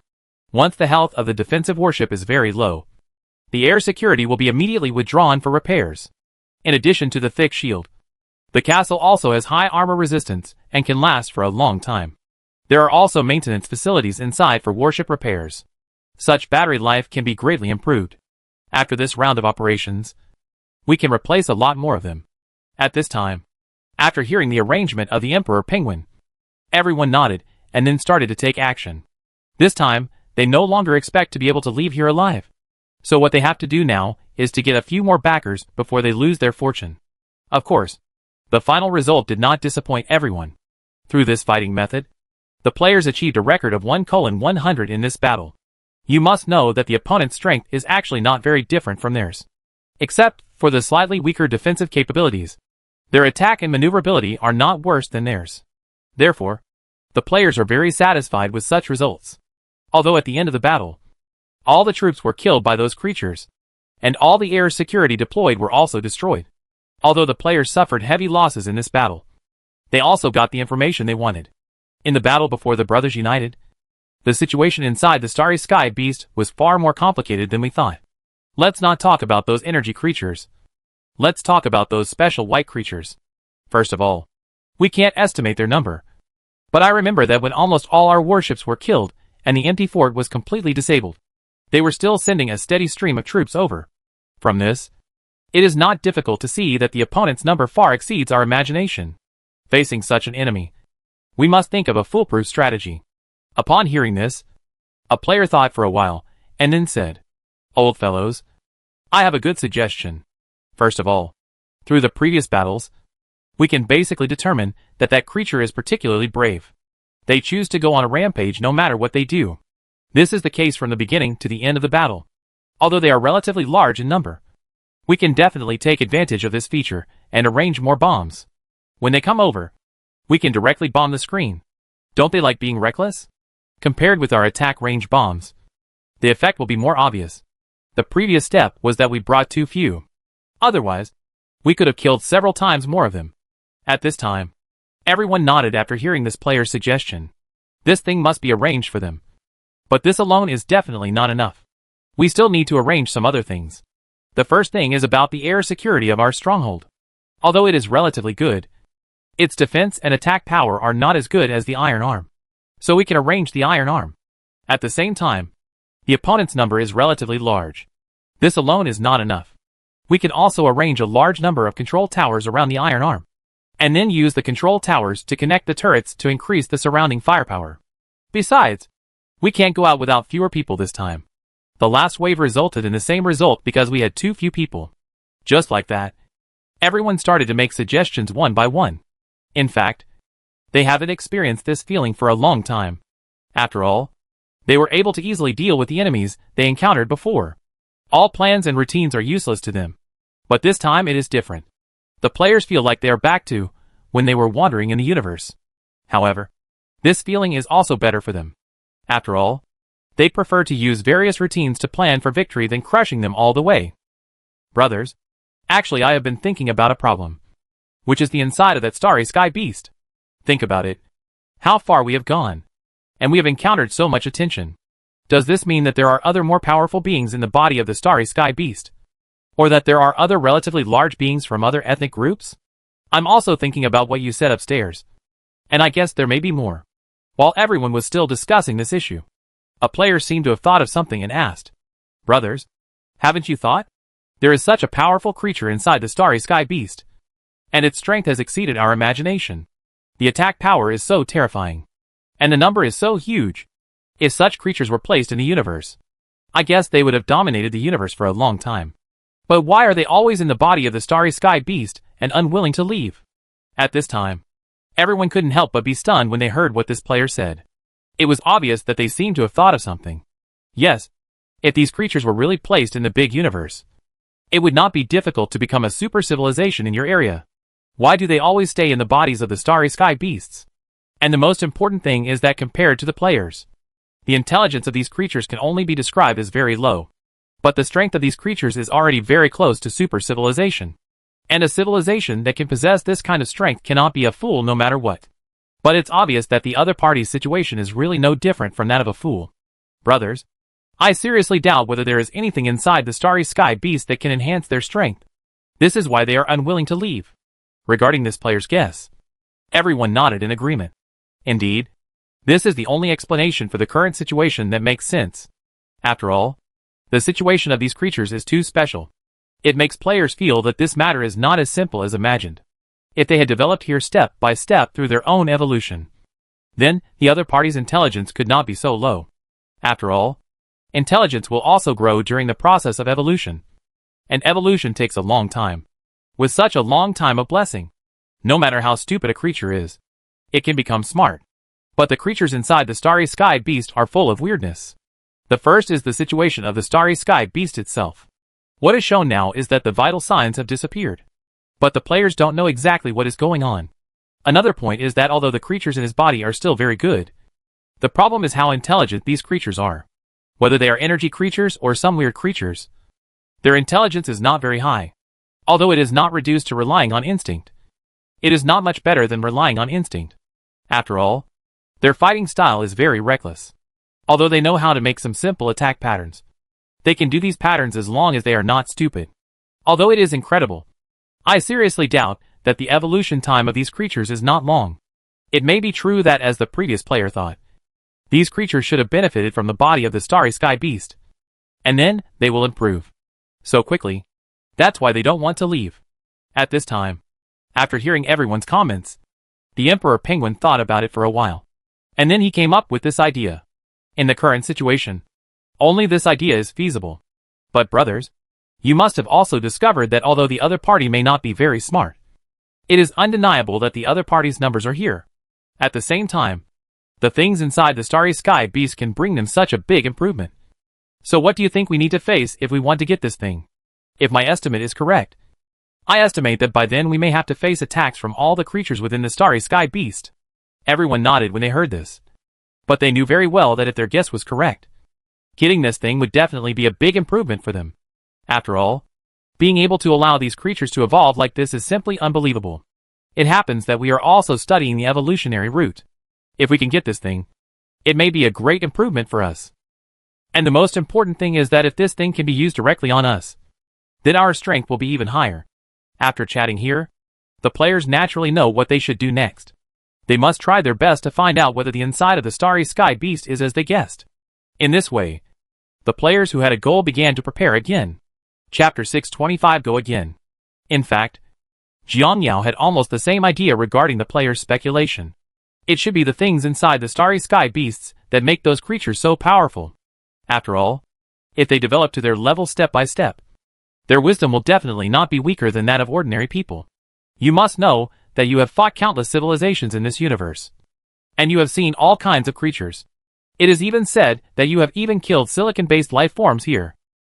once the health of the defensive warship is very low, the air security will be immediately withdrawn for repairs. In addition to the thick shield, the castle also has high armor resistance and can last for a long time. There are also maintenance facilities inside for warship repairs. Such battery life can be greatly improved. After this round of operations, we can replace a lot more of them. At this time, after hearing the arrangement of the Emperor Penguin, everyone nodded and then started to take action. This time, they no longer expect to be able to leave here alive. So what they have to do now is to get a few more backers before they lose their fortune. Of course, the final result did not disappoint everyone. Through this fighting method, the players achieved a record of 1:100 in this battle. You must know that the opponent's strength is actually not very different from theirs. Except for the slightly weaker defensive capabilities, their attack and maneuverability are not worse than theirs. Therefore, the players are very satisfied with such results. Although at the end of the battle, all the troops were killed by those creatures, and all the air security deployed were also destroyed. Although the players suffered heavy losses in this battle, they also got the information they wanted. In the battle before the brothers united, the situation inside the Starry Sky Beast was far more complicated than we thought. Let's not talk about those energy creatures. Let's talk about those special white creatures. First of all, we can't estimate their number. But I remember that when almost all our warships were killed and the empty fort was completely disabled, they were still sending a steady stream of troops over. From this, it is not difficult to see that the opponent's number far exceeds our imagination. Facing such an enemy, we must think of a foolproof strategy. Upon hearing this, a player thought for a while, and then said, "Old fellows, I have a good suggestion. First of all, through the previous battles, we can basically determine that that creature is particularly brave. They choose to go on a rampage no matter what they do. This is the case from the beginning to the end of the battle. Although they are relatively large in number, we can definitely take advantage of this feature and arrange more bombs. When they come over, we can directly bomb the screen. Don't they like being reckless? Compared with our attack range bombs, the effect will be more obvious. The previous step was that we brought too few. Otherwise, we could have killed several times more of them." At this time, everyone nodded after hearing this player's suggestion. This thing must be arranged for them. But this alone is definitely not enough. We still need to arrange some other things. The first thing is about the air security of our stronghold. Although it is relatively good, its defense and attack power are not as good as the Iron Arm. So we can arrange the Iron Arm. At the same time, the opponent's number is relatively large. This alone is not enough. We can also arrange a large number of control towers around the Iron Arm, and then use the control towers to connect the turrets to increase the surrounding firepower. Besides, we can't go out without fewer people this time. The last wave resulted in the same result because we had too few people. Just like that, everyone started to make suggestions one by one. In fact, they haven't experienced this feeling for a long time. After all, they were able to easily deal with the enemies they encountered before. All plans and routines are useless to them. But this time it is different. The players feel like they are back to when they were wandering in the universe. However, this feeling is also better for them. After all, They'd prefer to use various routines to plan for victory than crushing them all the way. Brothers, actually I have been thinking about a problem, which is the inside of that starry sky beast. Think about it. How far we have gone. And we have encountered so much attention. Does this mean that there are other more powerful beings in the body of the starry sky beast? Or that there are other relatively large beings from other ethnic groups? I'm also thinking about what you said upstairs. And I guess there may be more. While everyone was still discussing this issue, a player seemed to have thought of something and asked, "Brothers, haven't you thought? There is such a powerful creature inside the starry sky beast. And its strength has exceeded our imagination. The attack power is so terrifying. And the number is so huge. If such creatures were placed in the universe, I guess they would have dominated the universe for a long time. But why are they always in the body of the starry sky beast and unwilling to leave?" At this time, everyone couldn't help but be stunned when they heard what this player said. It was obvious that they seemed to have thought of something. Yes, if these creatures were really placed in the big universe, it would not be difficult to become a super civilization in your area. Why do they always stay in the bodies of the starry sky beasts? And the most important thing is that compared to the players, the intelligence of these creatures can only be described as very low. But the strength of these creatures is already very close to super civilization. And a civilization that can possess this kind of strength cannot be a fool no matter what. But it's obvious that the other party's situation is really no different from that of a fool. Brothers, I seriously doubt whether there is anything inside the starry sky beast that can enhance their strength. This is why they are unwilling to leave. Regarding this player's guess, everyone nodded in agreement. Indeed, this is the only explanation for the current situation that makes sense. After all, the situation of these creatures is too special. It makes players feel that this matter is not as simple as imagined. If they had developed here step by step through their own evolution, then the other party's intelligence could not be so low. After all, intelligence will also grow during the process of evolution. And evolution takes a long time. With such a long time of blessing, no matter how stupid a creature is, it can become smart. But the creatures inside the starry sky beast are full of weirdness. The first is the situation of the starry sky beast itself. What is shown now is that the vital signs have disappeared. But the players don't know exactly what is going on. Another point is that although the creatures in his body are still very good, the problem is how intelligent these creatures are. Whether they are energy creatures or some weird creatures, their intelligence is not very high. Although it is not reduced to relying on instinct, it is not much better than relying on instinct. After all, their fighting style is very reckless. Although they know how to make some simple attack patterns, they can do these patterns as long as they are not stupid. Although it is incredible, I seriously doubt that the evolution time of these creatures is not long. It may be true that, as the previous player thought, these creatures should have benefited from the body of the starry sky beast, and then they will improve so quickly. That's why they don't want to leave. At this time, after hearing everyone's comments, the Emperor Penguin thought about it for a while. And then he came up with this idea. In the current situation, only this idea is feasible. But brothers, you must have also discovered that although the other party may not be very smart, it is undeniable that the other party's numbers are here. At the same time, the things inside the starry sky beast can bring them such a big improvement. So what do you think we need to face if we want to get this thing? If my estimate is correct, I estimate that by then we may have to face attacks from all the creatures within the starry sky beast. Everyone nodded when they heard this. But they knew very well that if their guess was correct, getting this thing would definitely be a big improvement for them. After all, being able to allow these creatures to evolve like this is simply unbelievable. It happens that we are also studying the evolutionary route. If we can get this thing, it may be a great improvement for us. And the most important thing is that if this thing can be used directly on us, then our strength will be even higher. After chatting here, the players naturally know what they should do next. They must try their best to find out whether the inside of the starry sky beast is as they guessed. In this way, the players who had a goal began to prepare again. Chapter 625 Go Again. In fact, Jiang Yao had almost the same idea regarding the players' speculation. It should be the things inside the starry sky beasts that make those creatures so powerful. After all, if they develop to their level step by step, their wisdom will definitely not be weaker than that of ordinary people. You must know that you have fought countless civilizations in this universe. And you have seen all kinds of creatures. It is even said that you have even killed silicon-based life forms here.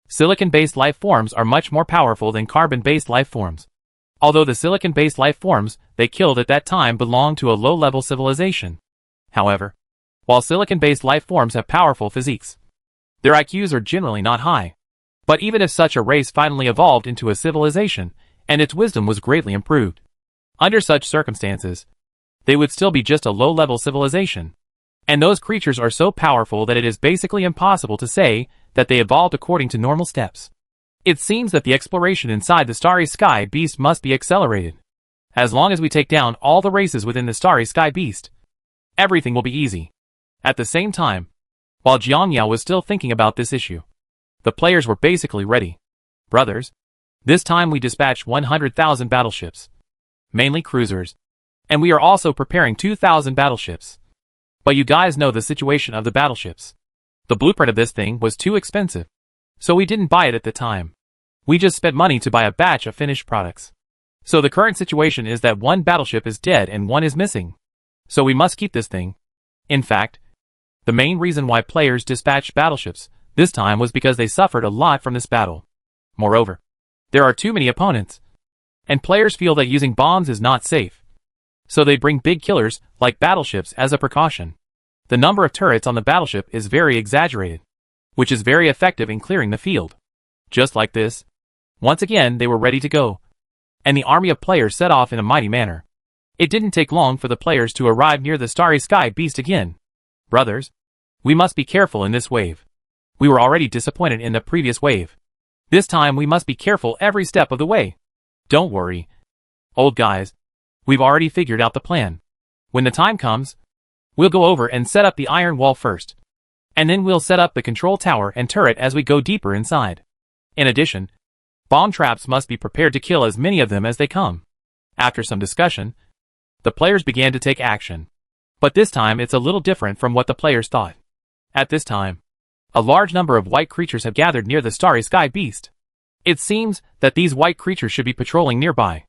Silicon-based life forms are much more powerful than carbon-based life forms. Although the silicon-based life forms they killed at that time belonged to a low-level civilization. However, while silicon-based life forms have powerful physiques, Their IQs are generally not high. But even if such a race finally evolved into a civilization, and its wisdom was greatly improved, under such circumstances, they would still be just a low-level civilization. And those creatures are so powerful that it is basically impossible to say that they evolved according to normal steps. It seems that the exploration inside the Starry Sky Beast must be accelerated. As long as we take down all the races within the Starry Sky Beast, everything will be easy. At the same time, while Jiangyao was still thinking about this issue, the players were basically ready. Brothers, this time we dispatched 100,000 battleships, mainly cruisers, and we are also preparing 2,000 battleships. But you guys know the situation of the battleships. The blueprint of this thing was too expensive, so we didn't buy it at the time. We just spent money to buy a batch of finished products. So the current situation is that one battleship is dead and one is missing. So we must keep this thing. In fact, the main reason why players dispatched battleships this time was because they suffered a lot from this battle. Moreover, there are too many opponents, and players feel that using bombs is not safe. So they bring big killers, like battleships, as a precaution. The number of turrets on the battleship is very exaggerated, which is very effective in clearing the field. Just like this, once again they were ready to go, and the army of players set off in a mighty manner. It didn't take long for the players to arrive near the Starry Sky Beast again. Brothers, we must be careful in this wave. We were already disappointed in the previous wave. This time we must be careful every step of the way. Don't worry, old guys. We've already figured out the plan. When the time comes, we'll go over and set up the iron wall first. And then we'll set up the control tower and turret as we go deeper inside. In addition, bomb traps must be prepared to kill as many of them as they come. After some discussion, the players began to take action. But this time it's a little different from what the players thought. At this time, a large number of white creatures have gathered near the Starry Sky Beast. It seems that these white creatures should be patrolling nearby.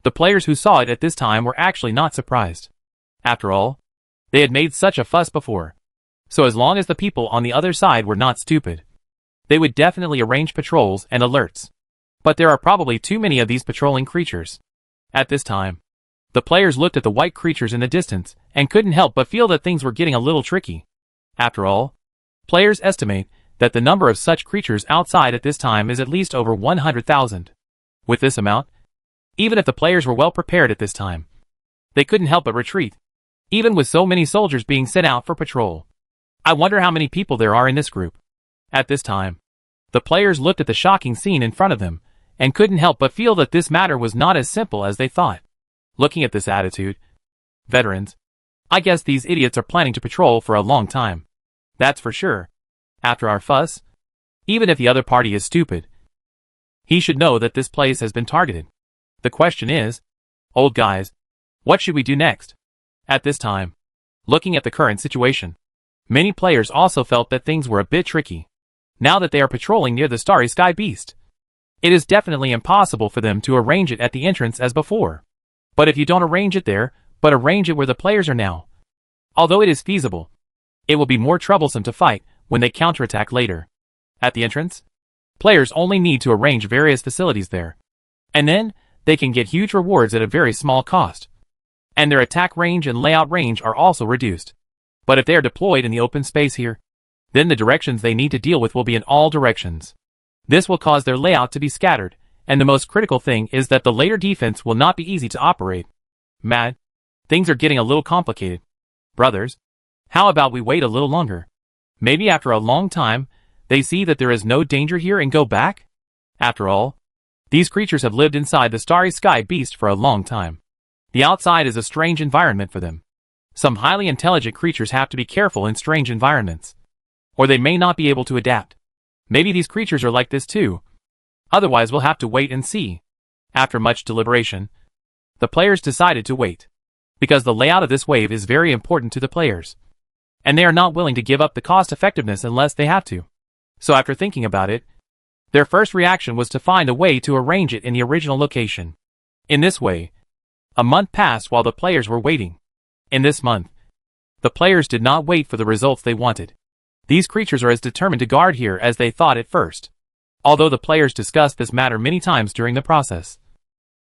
The players who saw it at this time were actually not surprised. After all, they had made such a fuss before. So as long as the people on the other side were not stupid, they would definitely arrange patrols and alerts. But there are probably too many of these patrolling creatures. At this time, the players looked at the white creatures in the distance and couldn't help but feel that things were getting a little tricky. After all, players estimate that the number of such creatures outside at this time is at least over 100,000. With this amount, even if the players were well prepared at this time, they couldn't help but retreat, even with so many soldiers being sent out for patrol. I wonder how many people there are in this group. At this time, the players looked at the shocking scene in front of them, and couldn't help but feel that this matter was not as simple as they thought. Looking at this attitude, veterans, I guess these idiots are planning to patrol for a long time. That's for sure. After our fuss, even if the other party is stupid, he should know that this place has been targeted. The question is, old guys, what should we do next? At this time, looking at the current situation, many players also felt that things were a bit tricky. Now that they are patrolling near the Starry Sky Beast, it is definitely impossible for them to arrange it at the entrance as before. But if you don't arrange it there, but arrange it where the players are now, although it is feasible, it will be more troublesome to fight when they counterattack later. At the entrance, players only need to arrange various facilities there, and then they can get huge rewards at a very small cost. And their attack range and layout range are also reduced. But if they are deployed in the open space here, then the directions they need to deal with will be in all directions. This will cause their layout to be scattered, and the most critical thing is that the later defense will not be easy to operate. Mad, things are getting a little complicated. Brothers, how about we wait a little longer? Maybe after a long time, they see that there is no danger here and go back? After all, these creatures have lived inside the Starry Sky Beast for a long time. The outside is a strange environment for them. Some highly intelligent creatures have to be careful in strange environments, or they may not be able to adapt. Maybe these creatures are like this too. Otherwise we'll have to wait and see. After much deliberation, the players decided to wait, because the layout of this wave is very important to the players, and they are not willing to give up the cost effectiveness unless they have to. So after thinking about it, their first reaction was to find a way to arrange it in the original location. In this way, a month passed while the players were waiting. In this month, the players did not wait for the results they wanted. These creatures are as determined to guard here as they thought at first, although the players discussed this matter many times during the process.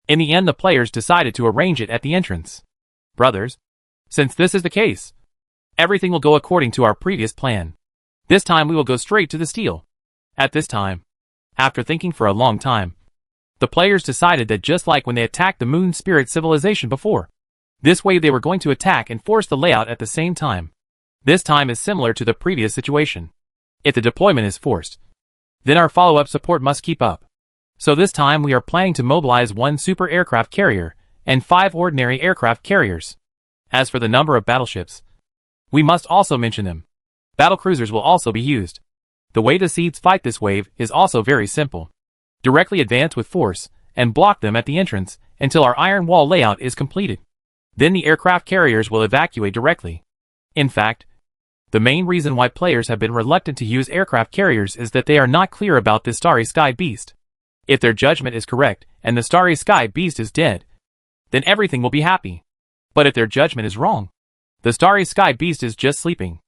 In the end, the players decided to arrange it at the entrance. Brothers, since this is the case, everything will go according to our previous plan. This time we will go straight to the steel. At this time, after thinking for a long time, the players decided that just like when they attacked the Moon Spirit civilization before, this wave they were going to attack and force the layout at the same time. This time is similar to the previous situation. If the deployment is forced, then our follow-up support must keep up. So this time we are planning to mobilize 1 super aircraft carrier and 5 ordinary aircraft carriers. As for the number of battleships, we must also mention them. Battlecruisers will also be used. The way the Seeds fight this wave is also very simple. Directly advance with force and block them at the entrance until our iron wall layout is completed. Then the aircraft carriers will evacuate directly. In fact, the main reason why players have been reluctant to use aircraft carriers is that they are not clear about this Starry Sky Beast. If their judgment is correct and the Starry Sky Beast is dead, then everything will be happy. But if their judgment is wrong, the Starry Sky Beast is just sleeping.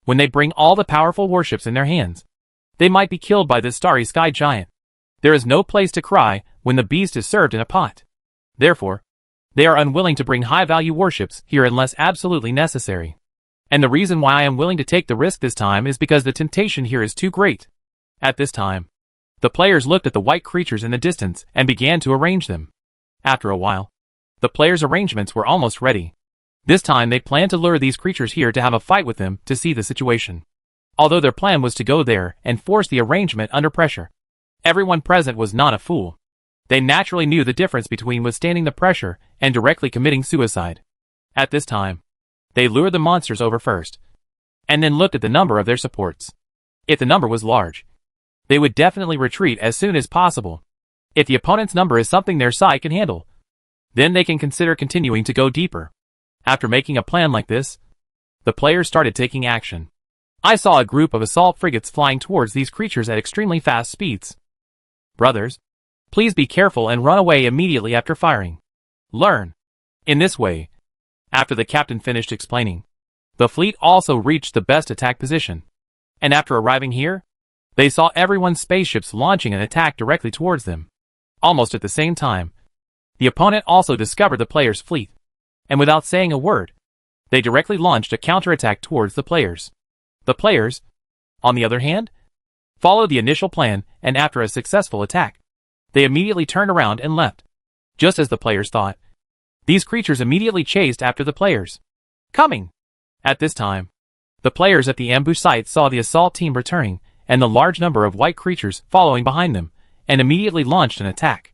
When they bring all the powerful warships in their hands, they might be killed by this Starry Sky Giant. There is no place to cry when the beast is served in a pot. Therefore, they are unwilling to bring high-value warships here unless absolutely necessary. And the reason why I am willing to take the risk this time is because the temptation here is too great. At this time, the players looked at the white creatures in the distance and began to arrange them. After a while, the players' arrangements were almost ready. This time they planned to lure these creatures here to have a fight with them to see the situation. Although their plan was to go there and force the arrangement under pressure, everyone present was not a fool. They naturally knew the difference between withstanding the pressure and directly committing suicide. At this time, they lured the monsters over first, and then looked at the number of their supports. If the number was large, they would definitely retreat as soon as possible. If the opponent's number is something their side can handle, then they can consider continuing to go deeper. After making a plan like this, the players started taking action. I saw a group of assault frigates flying towards these creatures at extremely fast speeds. Brothers, please be careful and run away immediately after firing. Learn. In this way, after the captain finished explaining, the fleet also reached the best attack position. And after arriving here, they saw everyone's spaceships launching an attack directly towards them. Almost at the same time, the opponent also discovered the players' fleet, and without saying a word, they directly launched a counterattack towards the players. The players, on the other hand, followed the initial plan, and after a successful attack, they immediately turned around and left. Just as the players thought, these creatures immediately chased after the players. Coming! At this time, the players at the ambush site saw the assault team returning, and the large number of white creatures following behind them, and immediately launched an attack.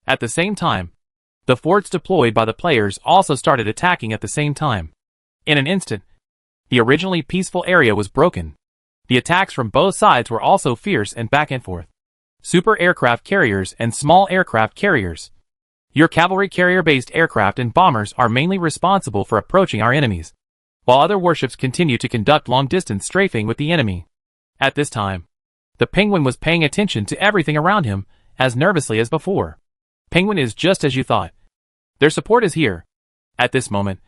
At the same time, the forts deployed by the players also started attacking at the same time. In an instant, the originally peaceful area was broken. The attacks from both sides were also fierce and back and forth. Super aircraft carriers and small aircraft carriers. Your cavalry carrier-based aircraft and bombers are mainly responsible for approaching our enemies, while other warships continue to conduct long-distance strafing with the enemy. At this time, the Penguin was paying attention to everything around him as nervously as before. Penguin is just as you thought. Their support is here. At this moment,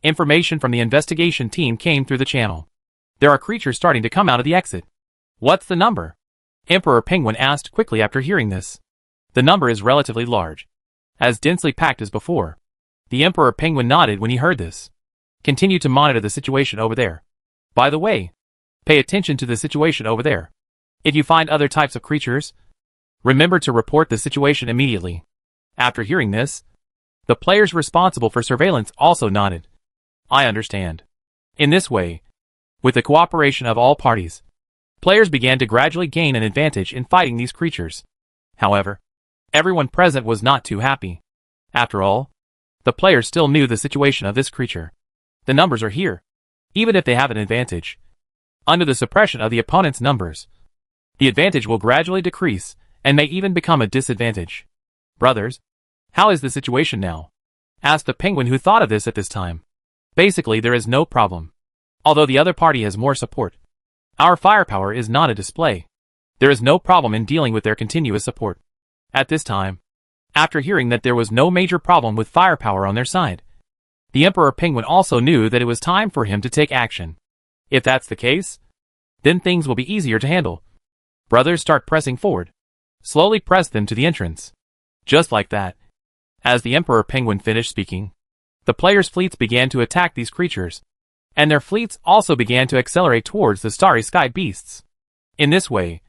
information from the investigation team came through the channel. There are creatures starting to come out of the exit. What's the number? Emperor Penguin asked quickly after hearing this. The number is relatively large, as densely packed as before. The Emperor Penguin nodded when he heard this. Continue to monitor the situation over there. By the way, pay attention to the situation over there. If you find other types of creatures, remember to report the situation immediately. After hearing this, the players responsible for surveillance also nodded. I understand. In this way, with the cooperation of all parties, players began to gradually gain an advantage in fighting these creatures. However, everyone present was not too happy. After all, the players still knew the situation of this creature. The numbers are here, even if they have an advantage. Under the suppression of the opponent's numbers, the advantage will gradually decrease and may even become a disadvantage. Brothers, how is the situation now? Asked the Penguin, who thought of this at this time. Basically, there is no problem. Although the other party has more support, our firepower is not a display. There is no problem in dealing with their continuous support. At this time, after hearing that there was no major problem with firepower on their side, the Emperor Penguin also knew that it was time for him to take action. If that's the case, then things will be easier to handle. Brothers, start pressing forward. Slowly press them to the entrance. Just like that. As the Emperor Penguin finished speaking, the players' fleets began to attack these creatures. and their fleets also began to accelerate towards the starry sky beasts. In this way,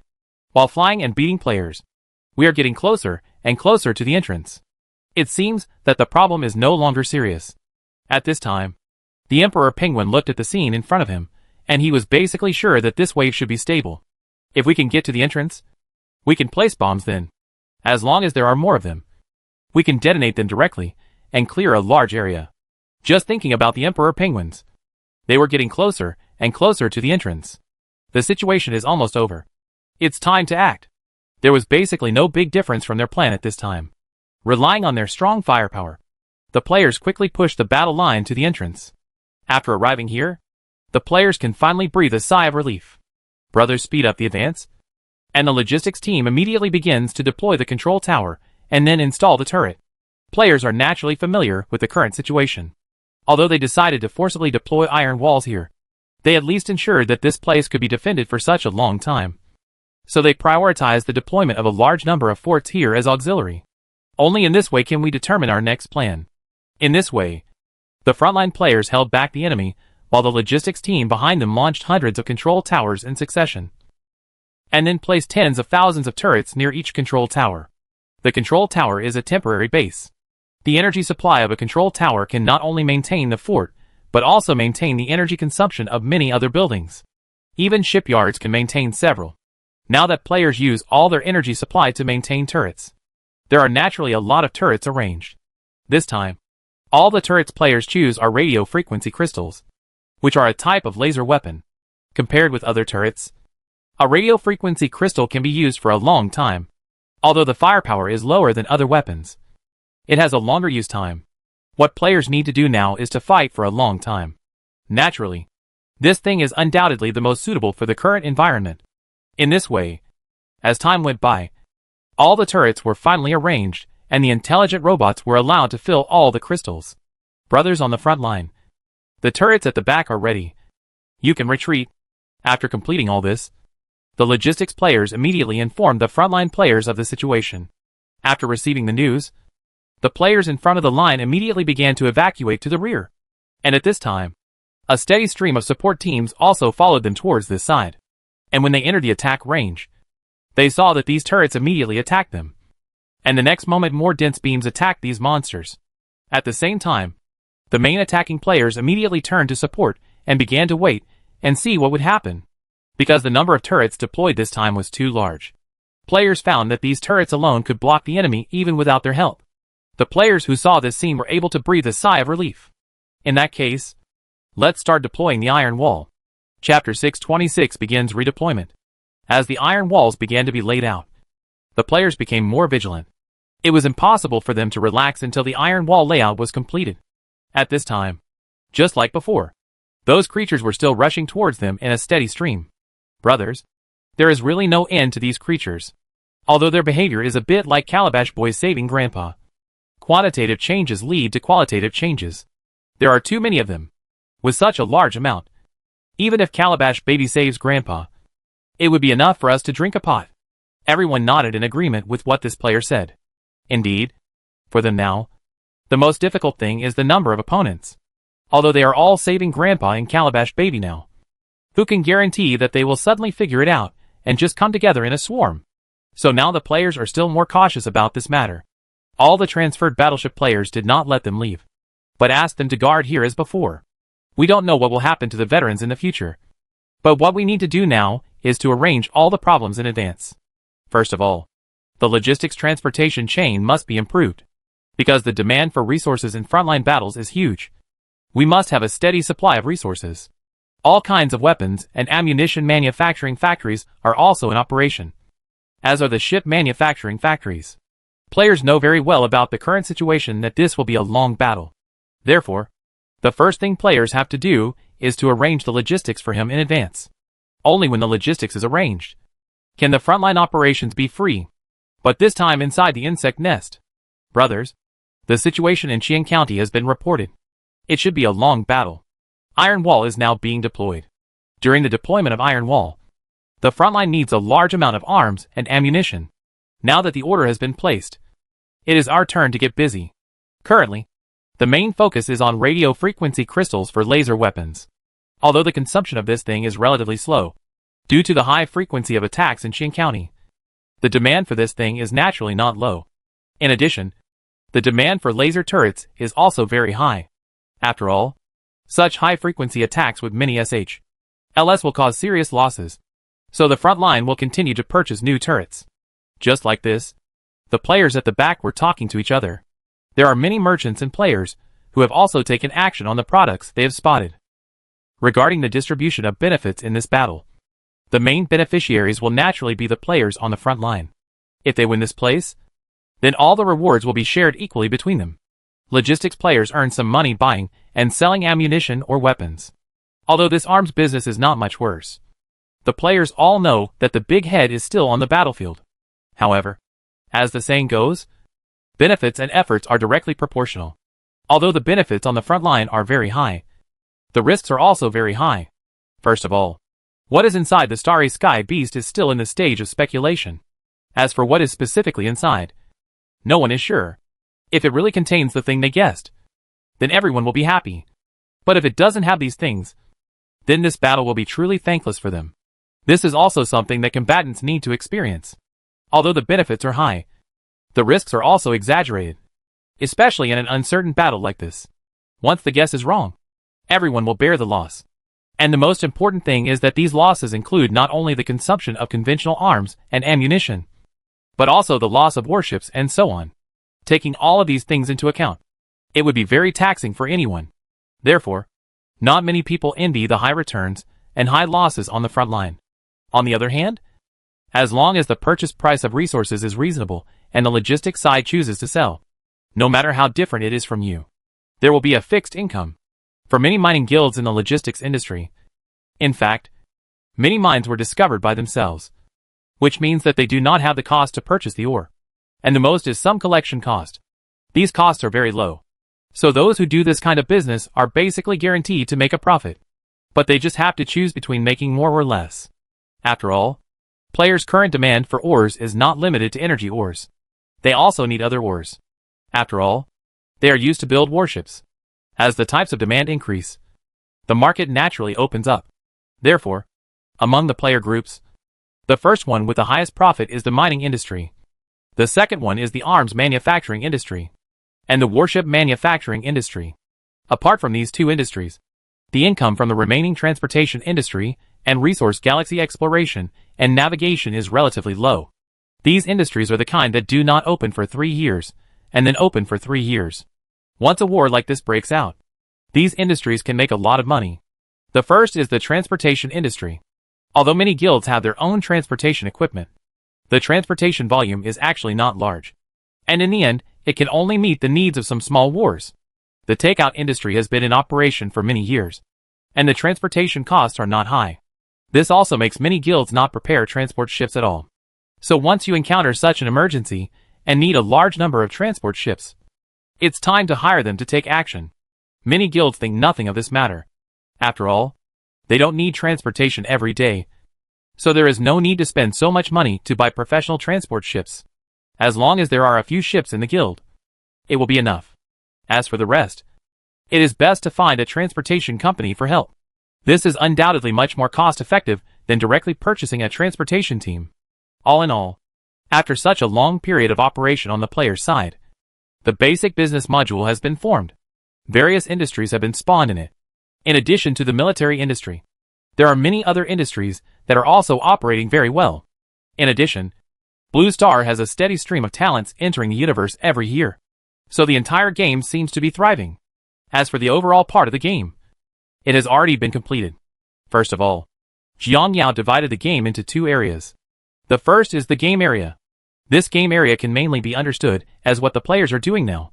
while flying and beating players, we are getting closer and closer to the entrance. It seems that the problem is no longer serious. At this time, the Emperor Penguin looked at the scene in front of him, and he was basically sure that this wave should be stable. If we can get to the entrance, we can place bombs then. As long as there are more of them, we can detonate them directly and clear a large area. Just thinking about the Emperor Penguins, they were getting closer and closer to the entrance. The situation is almost over. It's time to act. There was basically no big difference from their plan at this time. Relying on their strong firepower, the players quickly pushed the battle line to the entrance. After arriving here, the players can finally breathe a sigh of relief. Brothers speed up the advance, and the logistics team immediately begins to deploy the control tower and then install the turret. Players are naturally familiar with the current situation. Although they decided to forcibly deploy iron walls here, they at least ensured that this place could be defended for such a long time. So they prioritized the deployment of a large number of forts here as auxiliary. Only in this way can we determine our next plan. In this way, the frontline players held back the enemy, while the logistics team behind them launched hundreds of control towers in succession, and then placed tens of thousands of turrets near each control tower. The control tower is a temporary base. The energy supply of a control tower can not only maintain the fort, but also maintain the energy consumption of many other buildings. Even shipyards can maintain several. Now that players use all their energy supply to maintain turrets, there are naturally a lot of turrets arranged. This time, all the turrets players choose are radio frequency crystals, which are a type of laser weapon. Compared with other turrets, a radio frequency crystal can be used for a long time. Although the firepower is lower than other weapons, it has a longer use time. What players need to do now is to fight for a long time. Naturally, this thing is undoubtedly the most suitable for the current environment. In this way, as time went by, all the turrets were finally arranged, and the intelligent robots were allowed to fill all the crystals. Brothers on the front line, the turrets at the back are ready. You can retreat. After completing all this, the logistics players immediately informed the frontline players of the situation. After receiving the news, the players in front of the line immediately began to evacuate to the rear. And at this time, a steady stream of support teams also followed them towards this side. And when they entered the attack range, they saw that these turrets immediately attacked them. And the next moment more dense beams attacked these monsters. At the same time, the main attacking players immediately turned to support and began to wait and see what would happen. Because the number of turrets deployed this time was too large, players found that these turrets alone could block the enemy even without their help. The players who saw this scene were able to breathe a sigh of relief. In that case, let's start deploying the iron wall. Chapter 626 begins redeployment. As the iron walls began to be laid out, the players became more vigilant. It was impossible for them to relax until the iron wall layout was completed. At this time, just like before, those creatures were still rushing towards them in a steady stream. Brothers, there is really no end to these creatures. Although their behavior is a bit like Calabash Boys saving Grandpa. Quantitative changes lead to qualitative changes. There are too many of them. With such a large amount, even if Calabash Baby saves Grandpa, it would be enough for us to drink a pot. Everyone nodded in agreement with what this player said. Indeed, for them now, the most difficult thing is the number of opponents. Although they are all saving Grandpa and Calabash Baby now, who can guarantee that they will suddenly figure it out and just come together in a swarm? So now the players are still more cautious about this matter. All the transferred battleship players did not let them leave, but asked them to guard here as before. We don't know what will happen to the veterans in the future, but what we need to do now is to arrange all the problems in advance. First of all, the logistics transportation chain must be improved, because the demand for resources in frontline battles is huge. We must have a steady supply of resources. All kinds of weapons and ammunition manufacturing factories are also in operation, as are the ship manufacturing factories. Players know very well about the current situation that this will be a long battle. Therefore, the first thing players have to do is to arrange the logistics for him in advance. Only when the logistics is arranged can the frontline operations be free, but this time inside the insect nest. Brothers, the situation in Qian County has been reported. It should be a long battle. Iron Wall is now being deployed. During the deployment of Iron Wall, the frontline needs a large amount of arms and ammunition. Now that the order has been placed, it is our turn to get busy. Currently, the main focus is on radio frequency crystals for laser weapons. although the consumption of this thing is relatively slow, due to the high frequency of attacks in Qing County. The demand for this thing is naturally not low. In addition, the demand for laser turrets is also very high. After all, such high-frequency attacks with many SHLs will cause serious losses, so the front line will continue to purchase new turrets. Just like this, the players at the back were talking to each other. There are many merchants and players who have also taken action on the products they have spotted. Regarding the distribution of benefits in this battle, the main beneficiaries will naturally be the players on the front line. If they win this place, then all the rewards will be shared equally between them. Logistics players earn some money buying and selling ammunition or weapons. Although this arms business is not much worse, the players all know that the big head is still on the battlefield. However, as the saying goes, benefits and efforts are directly proportional. Although the benefits on the front line are very high, the risks are also very high. First of all, what is inside the Starry Sky Beast is still in the stage of speculation. As for what is specifically inside, no one is sure. If it really contains the thing they guessed, then everyone will be happy. But if it doesn't have these things, then this battle will be truly thankless for them. This is also something that combatants need to experience. Although the benefits are high, the risks are also exaggerated, especially in an uncertain battle like this. Once the guess is wrong, everyone will bear the loss. And the most important thing is that these losses include not only the consumption of conventional arms and ammunition, but also the loss of warships and so on. Taking all of these things into account, it would be very taxing for anyone. Therefore, not many people envy the high returns and high losses on the front line. On the other hand, as long as the purchase price of resources is reasonable and the logistics side chooses to sell, no matter how different it is from you, there will be a fixed income. For many mining guilds in the logistics industry, in fact, many mines were discovered by themselves, which means that they do not have the cost to purchase the ore. And the most is some collection cost. These costs are very low. So those who do this kind of business are basically guaranteed to make a profit. But they just have to choose between making more or less. After all, players' current demand for ores is not limited to energy ores. They also need other ores. After all, they are used to build warships. As the types of demand increase, the market naturally opens up. Therefore, among the player groups, the first one with the highest profit is the mining industry. The second one is the arms manufacturing industry, and the warship manufacturing industry. Apart from these two industries, the income from the remaining transportation industry and resource galaxy exploration and navigation is relatively low. These industries are the kind that do not open for 3 years, and then open for 3 years. Once a war like this breaks out, these industries can make a lot of money. The first is the transportation industry. Although many guilds have their own transportation equipment, the transportation volume is actually not large. And in the end, it can only meet the needs of some small wars. The takeout industry has been in operation for many years, and the transportation costs are not high. This also makes many guilds not prepare transport ships at all. So once you encounter such an emergency and need a large number of transport ships, it's time to hire them to take action. Many guilds think nothing of this matter. After all, they don't need transportation every day, so there is no need to spend so much money to buy professional transport ships. As long as there are a few ships in the guild, it will be enough. As for the rest, it is best to find a transportation company for help. This is undoubtedly much more cost-effective than directly purchasing a transportation team. All in all, after such a long period of operation on the player's side, the basic business module has been formed. Various industries have been spawned in it. In addition to the military industry, there are many other industries that are also operating very well. In addition, Blue Star has a steady stream of talents entering the universe every year, so the entire game seems to be thriving. As for the overall part of the game, it has already been completed. First of all, Jiang Yao divided the game into 2 areas. The first is the game area. This game area can mainly be understood as what the players are doing now,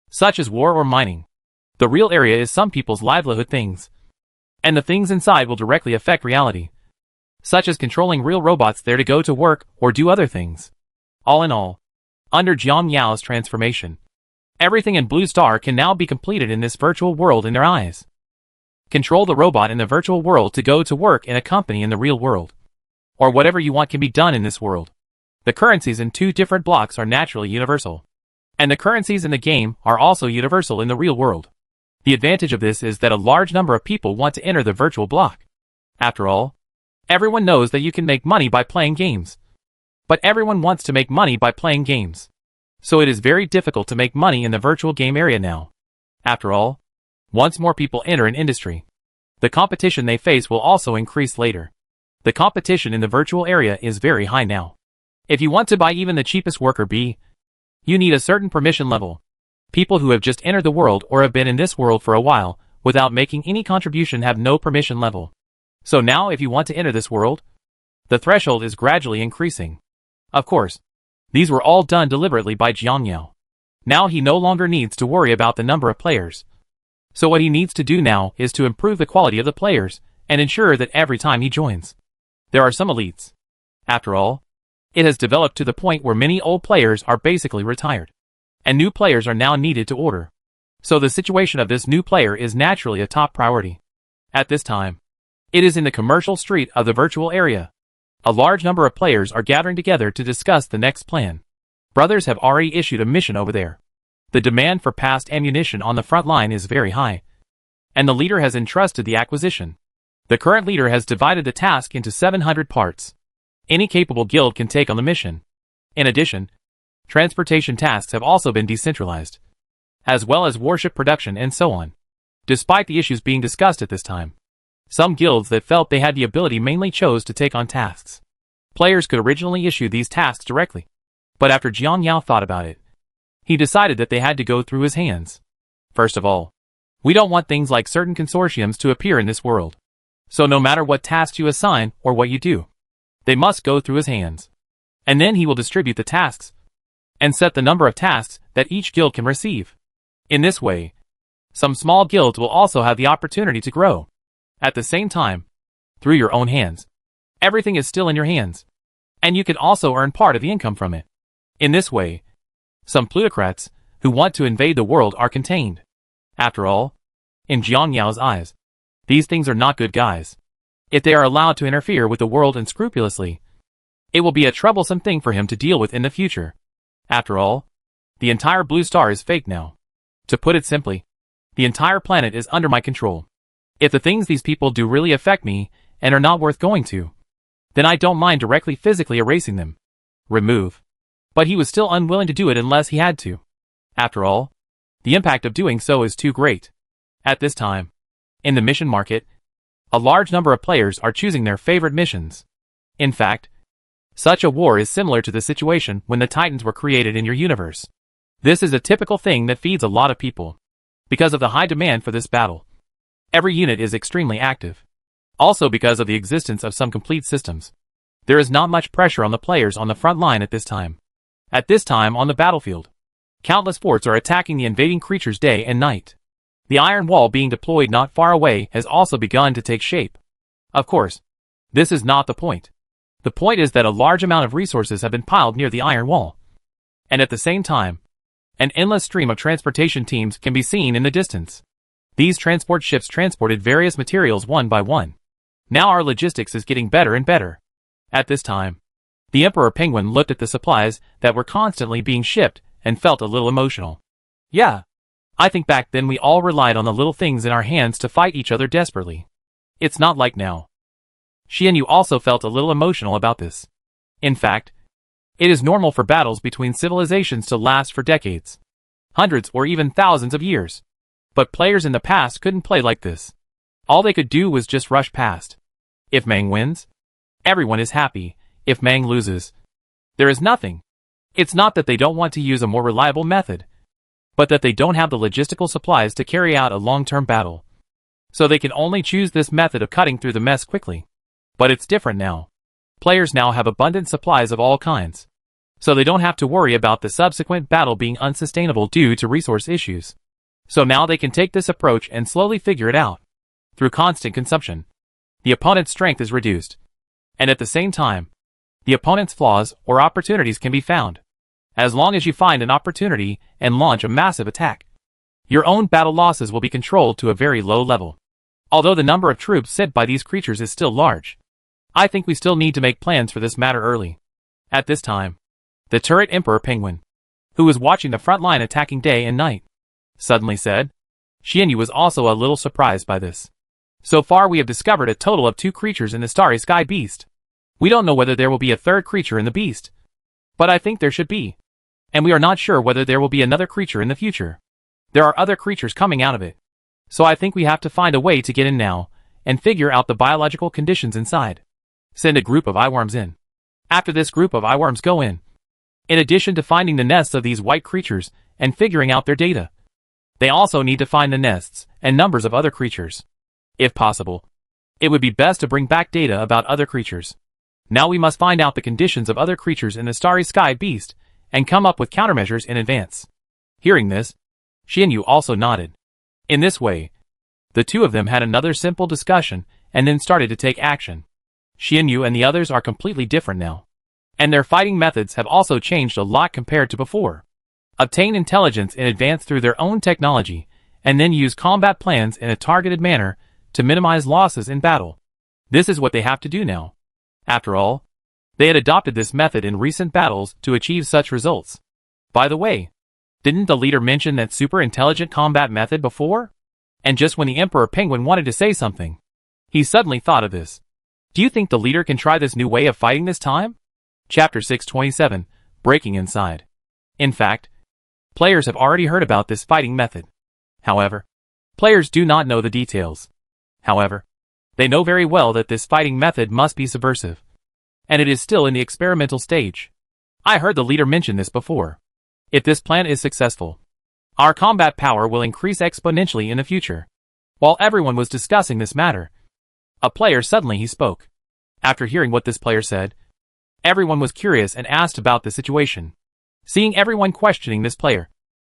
such as war or mining. The real area is some people's livelihood things, and the things inside will directly affect reality, such as controlling real robots there to go to work or do other things. All in all, under Jiang Yao's transformation, everything in Blue Star can now be completed in this virtual world in their eyes. Control the robot in the virtual world to go to work in a company in the real world, or whatever you want can be done in this world. The currencies in 2 different blocks are naturally universal, and the currencies in the game are also universal in the real world. The advantage of this is that a large number of people want to enter the virtual block. After all, everyone knows that you can make money by playing games. But everyone wants to make money by playing games. So it is very difficult to make money in the virtual game area now. After all, once more people enter an industry, the competition they face will also increase later. The competition in the virtual area is very high now. If you want to buy even the cheapest worker bee, you need a certain permission level. People who have just entered the world or have been in this world for a while, without making any contribution, have no permission level. So now if you want to enter this world, the threshold is gradually increasing. Of course, these were all done deliberately by Jiang Yao. Now he no longer needs to worry about the number of players. So what he needs to do now is to improve the quality of the players, and ensure that every time he joins, there are some elites. After all, it has developed to the point where many old players are basically retired, and new players are now needed to order. So the situation of this new player is naturally a top priority. At this time, it is in the commercial street of the virtual area. A large number of players are gathering together to discuss the next plan. Brothers have already issued a mission over there. The demand for past ammunition on the front line is very high, and the leader has entrusted the acquisition. The current leader has divided the task into 700 parts. Any capable guild can take on the mission. In addition, transportation tasks have also been decentralized, as well as warship production and so on. Despite the issues being discussed at this time, some guilds that felt they had the ability mainly chose to take on tasks. Players could originally issue these tasks directly, but after Jiang Yao thought about it, he decided that they had to go through his hands. First of all, we don't want things like certain consortiums to appear in this world. So no matter what tasks you assign or what you do, they must go through his hands. And then he will distribute the tasks and set the number of tasks that each guild can receive. In this way, some small guilds will also have the opportunity to grow. At the same time, through your own hands, everything is still in your hands, and you can also earn part of the income from it. In this way, some plutocrats who want to invade the world are contained. After all, in Jiang Yao's eyes, these things are not good guys. If they are allowed to interfere with the world unscrupulously, it will be a troublesome thing for him to deal with in the future. After all, the entire blue star is fake now. To put it simply, the entire planet is under my control. If the things these people do really affect me and are not worth going to, then I don't mind directly physically erasing them. Remove. But he was still unwilling to do it unless he had to. After all, the impact of doing so is too great. At this time, in the mission market, a large number of players are choosing their favorite missions. In fact, such a war is similar to the situation when the Titans were created in your universe. This is a typical thing that feeds a lot of people. Because of the high demand for this battle, every unit is extremely active. Also because of the existence of some complete systems, there is not much pressure on the players on the front line at this time. At this time on the battlefield, countless forts are attacking the invading creatures day and night. The iron wall being deployed not far away has also begun to take shape. Of course, this is not the point. The point is that a large amount of resources have been piled near the iron wall. And at the same time, an endless stream of transportation teams can be seen in the distance. These transport ships transported various materials one by one. Now our logistics is getting better and better. At this time, the Emperor Penguin looked at the supplies that were constantly being shipped and felt a little emotional. Yeah, I think back then we all relied on the little things in our hands to fight each other desperately. It's not like now. Xianyu also felt a little emotional about this. In fact, it is normal for battles between civilizations to last for decades, hundreds or even thousands of years. But players in the past couldn't play like this. All they could do was just rush past. If Mang wins, everyone is happy. If Mang loses, there is nothing. It's not that they don't want to use a more reliable method, but that they don't have the logistical supplies to carry out a long-term battle. So they can only choose this method of cutting through the mess quickly. But it's different now. Players now have abundant supplies of all kinds, so they don't have to worry about the subsequent battle being unsustainable due to resource issues. So now they can take this approach and slowly figure it out. Through constant consumption, the opponent's strength is reduced, and at the same time, the opponent's flaws or opportunities can be found. As long as you find an opportunity and launch a massive attack, your own battle losses will be controlled to a very low level. Although the number of troops sent by these creatures is still large, I think we still need to make plans for this matter early. At this time, the turret Emperor Penguin, who was watching the front line attacking day and night, suddenly said, Xianyu was also a little surprised by this. So far we have discovered a total of 2 creatures in the starry sky beast. We don't know whether there will be a third creature in the beast. But I think there should be. And we are not sure whether there will be another creature in the future. There are other creatures coming out of it. So I think we have to find a way to get in now, and figure out the biological conditions inside. Send a group of eyeworms in. After this group of eyeworms go in. In addition to finding the nests of these white creatures, and figuring out their data, they also need to find the nests, and numbers of other creatures. If possible, it would be best to bring back data about other creatures. Now we must find out the conditions of other creatures in the starry sky beast, and come up with countermeasures in advance. Hearing this, Xianyu also nodded. In this way, the two of them had another simple discussion, and then started to take action. Xianyu and the others are completely different now. And their fighting methods have also changed a lot compared to before. Obtain intelligence in advance through their own technology, and then use combat plans in a targeted manner to minimize losses in battle. This is what they have to do now. After all, they had adopted this method in recent battles to achieve such results. By the way, didn't the leader mention that super intelligent combat method before? And just when the Emperor Penguin wanted to say something, he suddenly thought of this. Do you think the leader can try this new way of fighting this time? Chapter 627, Breaking Inside. In fact, players have already heard about this fighting method. However, players do not know the details. However, they know very well that this fighting method must be subversive. And it is still in the experimental stage. I heard the leader mention this before. If this plan is successful, our combat power will increase exponentially in the future. While everyone was discussing this matter, a player suddenly he spoke. After hearing what this player said, everyone was curious and asked about the situation. Seeing everyone questioning this player,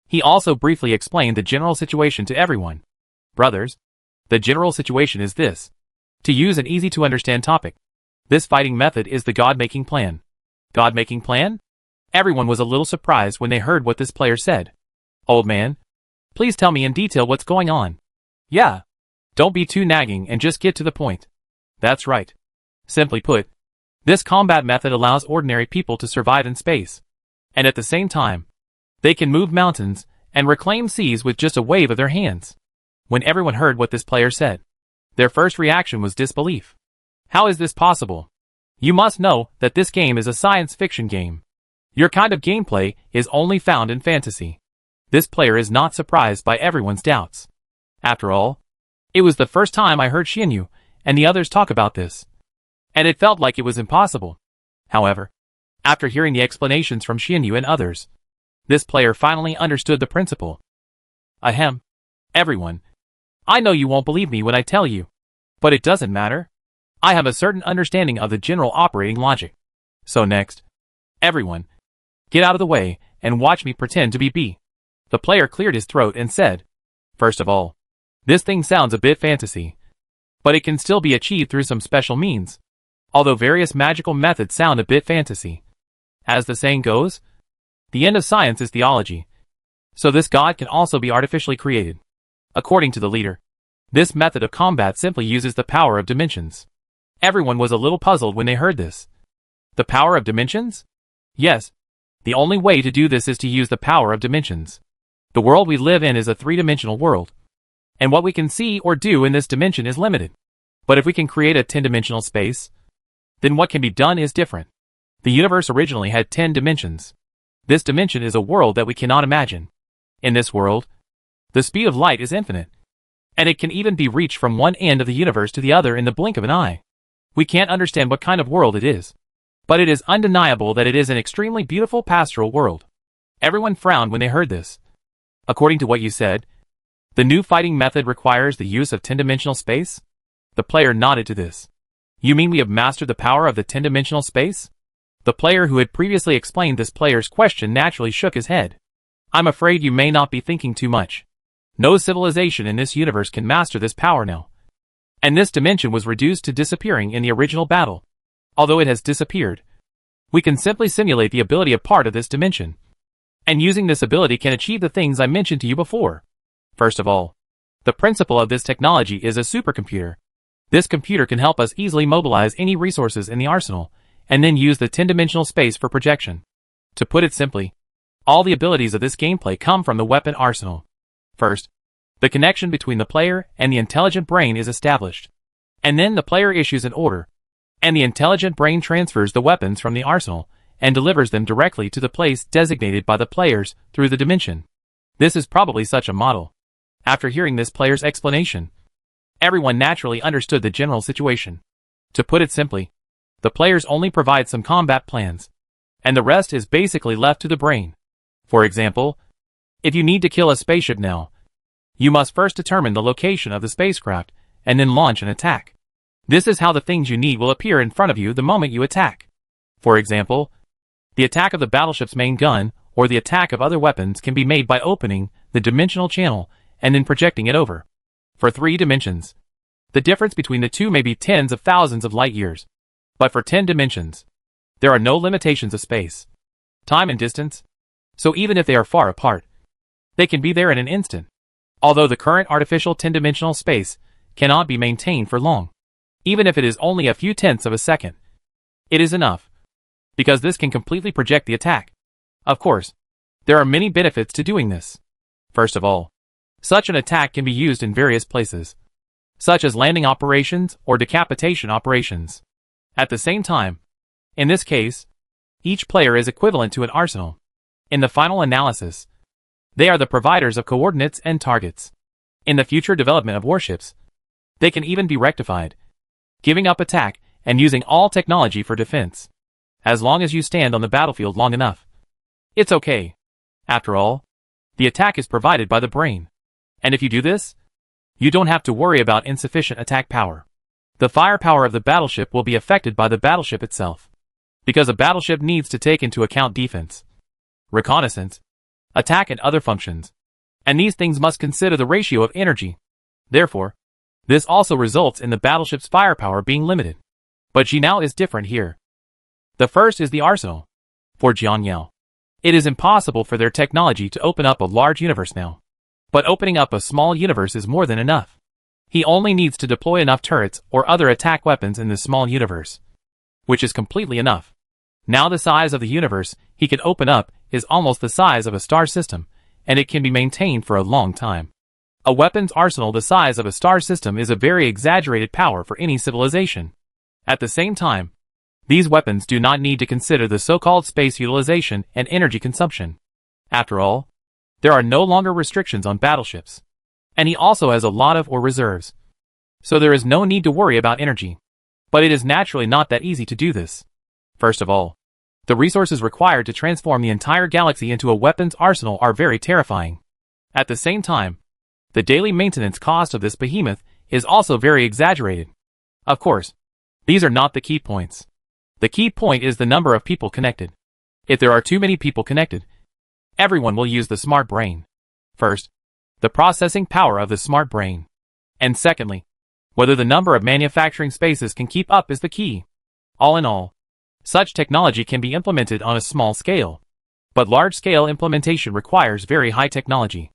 he also briefly explained the general situation to everyone. Brothers, the general situation is this. To use an easy-to-understand topic, this fighting method is the God-making plan. God-making plan? Everyone was a little surprised when they heard what this player said. Old man, please tell me in detail what's going on. Yeah. Don't be too nagging and just get to the point. That's right. Simply put, this combat method allows ordinary people to survive in space. And at the same time, they can move mountains and reclaim seas with just a wave of their hands. When everyone heard what this player said, their first reaction was disbelief. How is this possible? You must know that this game is a science fiction game. Your kind of gameplay is only found in fantasy. This player is not surprised by everyone's doubts. After all, it was the first time I heard Xianyu and the others talk about this. And it felt like it was impossible. However, after hearing the explanations from Xianyu and others, this player finally understood the principle. Ahem. Everyone, I know you won't believe me when I tell you, but it doesn't matter. I have a certain understanding of the general operating logic. So next, everyone, get out of the way and watch me pretend to be B. The player cleared his throat and said, first of all, this thing sounds a bit fantasy, but it can still be achieved through some special means, although various magical methods sound a bit fantasy. As the saying goes, the end of science is theology. So this god can also be artificially created. According to the leader, this method of combat simply uses the power of dimensions. Everyone was a little puzzled when they heard this. The power of dimensions? Yes. The only way to do this is to use the power of dimensions. The world we live in is a three-dimensional world. And what we can see or do in this dimension is limited. But if we can create a 10-dimensional space, then what can be done is different. The universe originally had 10 dimensions. This dimension is a world that we cannot imagine. In this world, the speed of light is infinite. And it can even be reached from one end of the universe to the other in the blink of an eye. We can't understand what kind of world it is. But it is undeniable that it is an extremely beautiful pastoral world. Everyone frowned when they heard this. According to what you said, the new fighting method requires the use of 10-dimensional space? The player nodded to this. You mean we have mastered the power of the 10-dimensional space? The player who had previously explained this player's question naturally shook his head. I'm afraid you may not be thinking too much. No civilization in this universe can master this power now. And this dimension was reduced to disappearing in the original battle. Although it has disappeared, we can simply simulate the ability of part of this dimension. And using this ability can achieve the things I mentioned to you before. First of all, the principle of this technology is a supercomputer. This computer can help us easily mobilize any resources in the arsenal, and then use the 10-dimensional space for projection. To put it simply, all the abilities of this gameplay come from the weapon arsenal. First, The connection between the player and the intelligent brain is established. And then the player issues an order, and the intelligent brain transfers the weapons from the arsenal and delivers them directly to the place designated by the players through the dimension. This is probably such a model. After hearing this player's explanation, everyone naturally understood the general situation. To put it simply, the players only provide some combat plans, and the rest is basically left to the brain. For example, if you need to kill a spaceship now, you must first determine the location of the spacecraft and then launch an attack. This is how the things you need will appear in front of you the moment you attack. For example, the attack of the battleship's main gun or the attack of other weapons can be made by opening the dimensional channel and then projecting it over. For 3 dimensions, the difference between the two may be tens of thousands of light years. But for 10 dimensions, there are no limitations of space, time and distance, so even if they are far apart, they can be there in an instant. Although the current artificial 10-dimensional space cannot be maintained for long, even if it is only a few tenths of a second, it is enough, because this can completely project the attack. Of course, there are many benefits to doing this. First of all, such an attack can be used in various places, such as landing operations or decapitation operations. At the same time, in this case, each player is equivalent to an arsenal. In the final analysis, they are the providers of coordinates and targets. In the future development of warships, they can even be rectified, giving up attack and using all technology for defense. As long as you stand on the battlefield long enough, it's okay. After all, the attack is provided by the brain. And if you do this, you don't have to worry about insufficient attack power. The firepower of the battleship will be affected by the battleship itself, because a battleship needs to take into account defense, reconnaissance, attack and other functions, and these things must consider the ratio of energy. Therefore, this also results in the battleship's firepower being limited. But Jinao is different here. The first is the arsenal. For Jianyao, it is impossible for their technology to open up a large universe now. But opening up a small universe is more than enough. He only needs to deploy enough turrets or other attack weapons in this small universe, which is completely enough. Now the size of the universe he can open up is almost the size of a star system, and it can be maintained for a long time. A weapons arsenal the size of a star system is a very exaggerated power for any civilization. At the same time, these weapons do not need to consider the so-called space utilization and energy consumption. After all, there are no longer restrictions on battleships. And he also has a lot of or reserves. So there is no need to worry about energy. But it is naturally not that easy to do this. First of all, the resources required to transform the entire galaxy into a weapons arsenal are very terrifying. At the same time, the daily maintenance cost of this behemoth is also very exaggerated. Of course, these are not the key points. The key point is the number of people connected. If there are too many people connected, everyone will use the smart brain. First, the processing power of the smart brain. And secondly, whether the number of manufacturing spaces can keep up is the key. All in all, such technology can be implemented on a small scale. But large-scale implementation requires very high technology.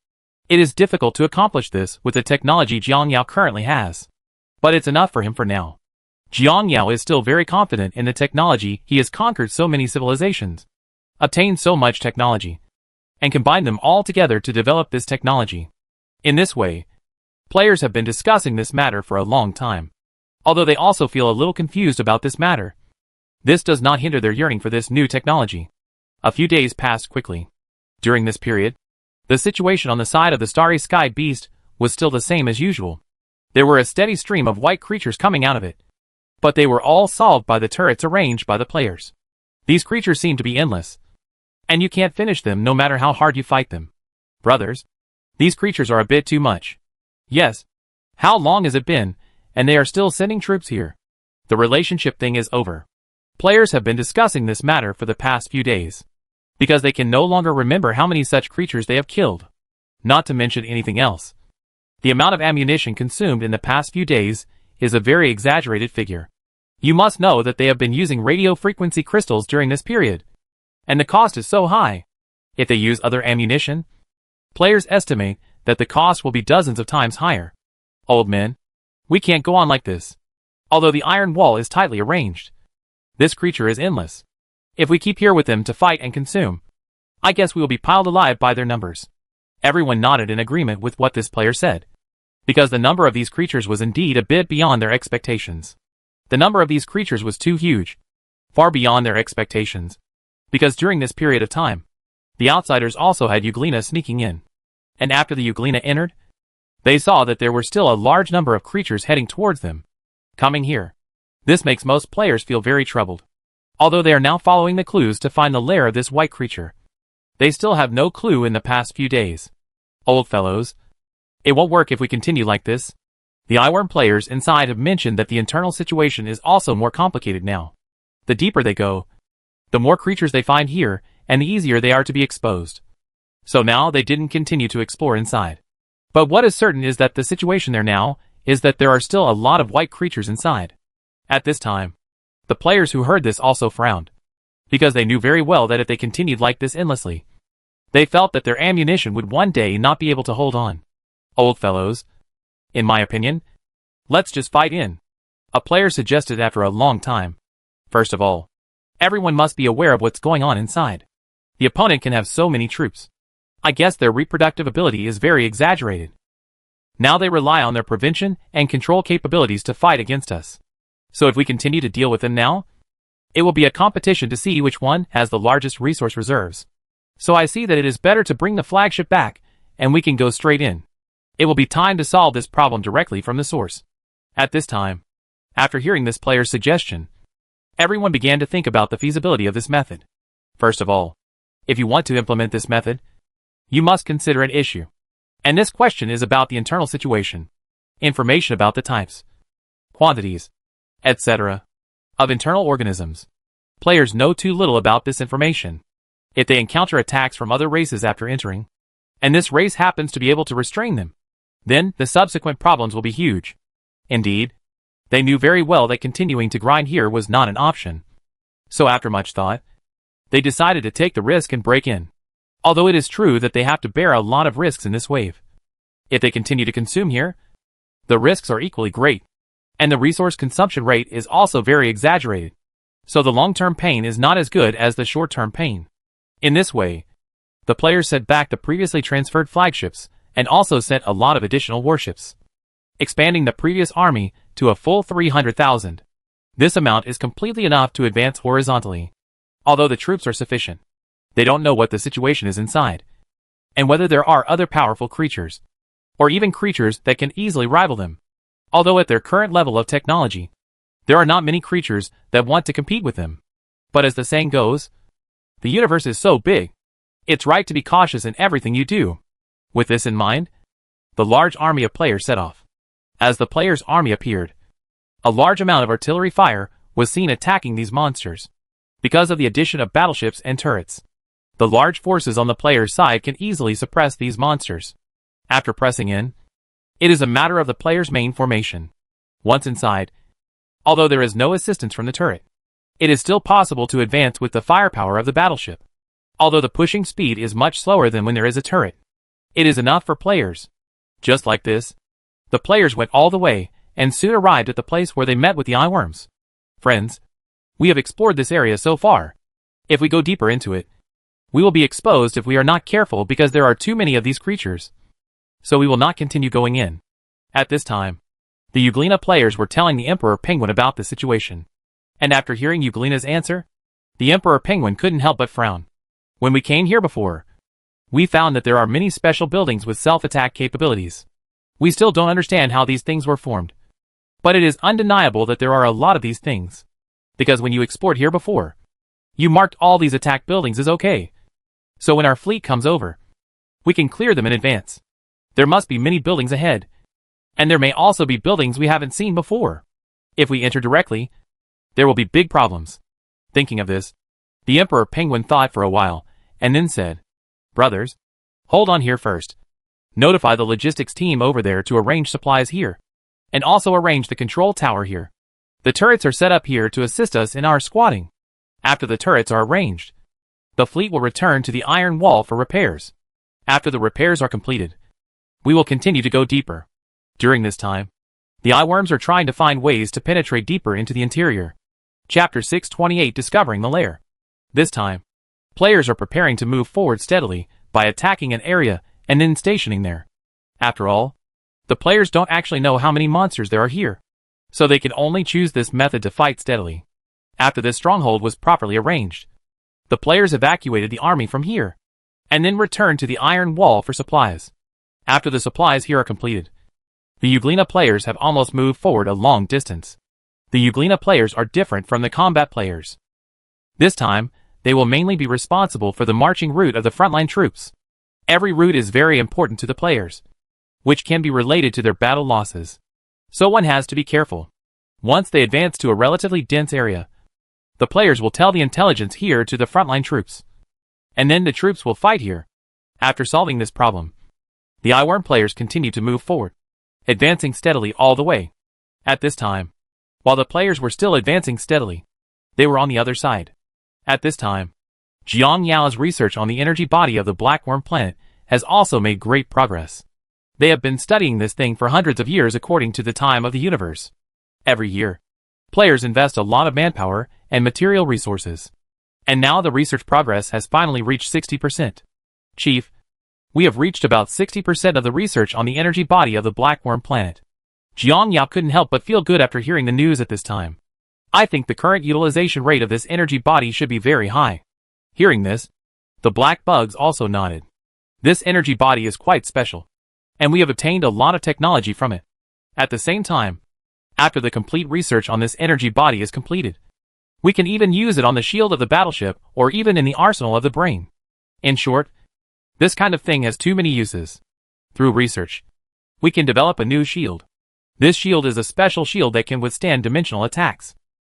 It is difficult to accomplish this with the technology Jianyao currently has. But it's enough for him for now. Jianyao is still very confident in the technology. He has conquered so many civilizations, obtained so much technology, and combined them all together to develop this technology. In this way, players have been discussing this matter for a long time, although they also feel a little confused about this matter. This does not hinder their yearning for this new technology. A few days passed quickly. During this period, the situation on the side of the starry sky beast was still the same as usual. There were a steady stream of white creatures coming out of it, but they were all solved by the turrets arranged by the players. These creatures seem to be endless, and you can't finish them no matter how hard you fight them. Brothers, these creatures are a bit too much. Yes. How long has it been, and they are still sending troops here? The relationship thing is over. Players have been discussing this matter for the past few days, because they can no longer remember how many such creatures they have killed. Not to mention anything else. The amount of ammunition consumed in the past few days is a very exaggerated figure. You must know that they have been using radio frequency crystals during this period, and the cost is so high. If they use other ammunition, players estimate that the cost will be dozens of times higher. Old men, we can't go on like this. Although the iron wall is tightly arranged, this creature is endless. If we keep here with them to fight and consume, I guess we will be piled alive by their numbers. Everyone nodded in agreement with what this player said, because the number of these creatures was indeed a bit beyond their expectations. The number of these creatures was too huge, far beyond their expectations, because during this period of time, the outsiders also had Euglena sneaking in. And after the Euglena entered, they saw that there were still a large number of creatures heading towards them, coming here. This makes most players feel very troubled. Although they are now following the clues to find the lair of this white creature, they still have no clue in the past few days. Old fellows, it won't work if we continue like this. The eyeworm players inside have mentioned that the internal situation is also more complicated now. The deeper they go, the more creatures they find here, and the easier they are to be exposed. So now they didn't continue to explore inside. But what is certain is that the situation there now is that there are still a lot of white creatures inside. At this time, the players who heard this also frowned, because they knew very well that if they continued like this endlessly, they felt that their ammunition would one day not be able to hold on. Old fellows, in my opinion, let's just fight in, a player suggested after a long time. First of all, everyone must be aware of what's going on inside. The opponent can have so many troops. I guess their reproductive ability is very exaggerated. Now they rely on their prevention and control capabilities to fight against us. So if we continue to deal with them now, it will be a competition to see which one has the largest resource reserves. So I see that it is better to bring the flagship back, and we can go straight in. It will be time to solve this problem directly from the source. At this time, after hearing this player's suggestion, everyone began to think about the feasibility of this method. First of all, if you want to implement this method, you must consider an issue. And this question is about the internal situation, information about the types, quantities, etc. of internal organisms. Players know too little about this information. If they encounter attacks from other races after entering, and this race happens to be able to restrain them, then the subsequent problems will be huge. Indeed, they knew very well that continuing to grind here was not an option. So after much thought, they decided to take the risk and break in. Although it is true that they have to bear a lot of risks in this wave. If they continue to consume here, the risks are equally great, and the resource consumption rate is also very exaggerated. So the long-term pain is not as good as the short-term pain. In this way, the players sent back the previously transferred flagships and also sent a lot of additional warships, expanding the previous army to a full 300,000. This amount is completely enough to advance horizontally. Although the troops are sufficient, they don't know what the situation is inside, and whether there are other powerful creatures, or even creatures that can easily rival them. Although at their current level of technology, there are not many creatures that want to compete with them. But as the saying goes, the universe is so big, it's right to be cautious in everything you do. With this in mind, the large army of players set off. As the players' army appeared, a large amount of artillery fire was seen attacking these monsters. Because of the addition of battleships and turrets, the large forces on the player's side can easily suppress these monsters. After pressing in, it is a matter of the player's main formation. Once inside, although there is no assistance from the turret, it is still possible to advance with the firepower of the battleship. Although the pushing speed is much slower than when there is a turret, it is enough for players. Just like this, the players went all the way and soon arrived at the place where they met with the eyeworms. Friends, we have explored this area so far. If we go deeper into it, we will be exposed if we are not careful because there are too many of these creatures. So we will not continue going in. At this time, the Euglena players were telling the Emperor Penguin about the situation. And after hearing Euglena's answer, the Emperor Penguin couldn't help but frown. When we came here before, we found that there are many special buildings with self-attack capabilities. We still don't understand how these things were formed. But it is undeniable that there are a lot of these things. Because when you explored here before, you marked all these attack buildings as okay. So when our fleet comes over, we can clear them in advance. There must be many buildings ahead. And there may also be buildings we haven't seen before. If we enter directly, there will be big problems. Thinking of this, the Emperor Penguin thought for a while, and then said, "Brothers, hold on here first. Notify the logistics team over there to arrange supplies here, and also arrange the control tower here. The turrets are set up here to assist us in our squatting. After the turrets are arranged, the fleet will return to the iron wall for repairs. After the repairs are completed, we will continue to go deeper. During this time, the eyeworms are trying to find ways to penetrate deeper into the interior." Chapter 628, Discovering the Lair. This time, players are preparing to move forward steadily by attacking an area and then stationing there. After all, the players don't actually know how many monsters there are here, so they can only choose this method to fight steadily. After this stronghold was properly arranged, the players evacuated the army from here, and then returned to the iron wall for supplies. After the supplies here are completed, the Uglina players have almost moved forward a long distance. The Uglina players are different from the combat players. This time, they will mainly be responsible for the marching route of the frontline troops. Every route is very important to the players, which can be related to their battle losses. So one has to be careful. Once they advance to a relatively dense area, the players will tell the intelligence here to the frontline troops, and then the troops will fight here. After solving this problem, the Eyeworm players continue to move forward, advancing steadily all the way. At this time, while the players were still advancing steadily, they were on the other side. At this time, Jiang Yao's research on the energy body of the Black Worm planet has also made great progress. They have been studying this thing for hundreds of years according to the time of the universe. Every year, players invest a lot of manpower and material resources. And now the research progress has finally reached 60%. Chief, we have reached about 60% of the research on the energy body of the Black Worm planet. Jiang Yao couldn't help but feel good after hearing the news at this time. I think the current utilization rate of this energy body should be very high. Hearing this, the black bugs also nodded. This energy body is quite special, and we have obtained a lot of technology from it. At the same time, after the complete research on this energy body is completed, we can even use it on the shield of the battleship or even in the arsenal of the brain. In short, this kind of thing has too many uses. Through research, we can develop a new shield. This shield is a special shield that can withstand dimensional attacks.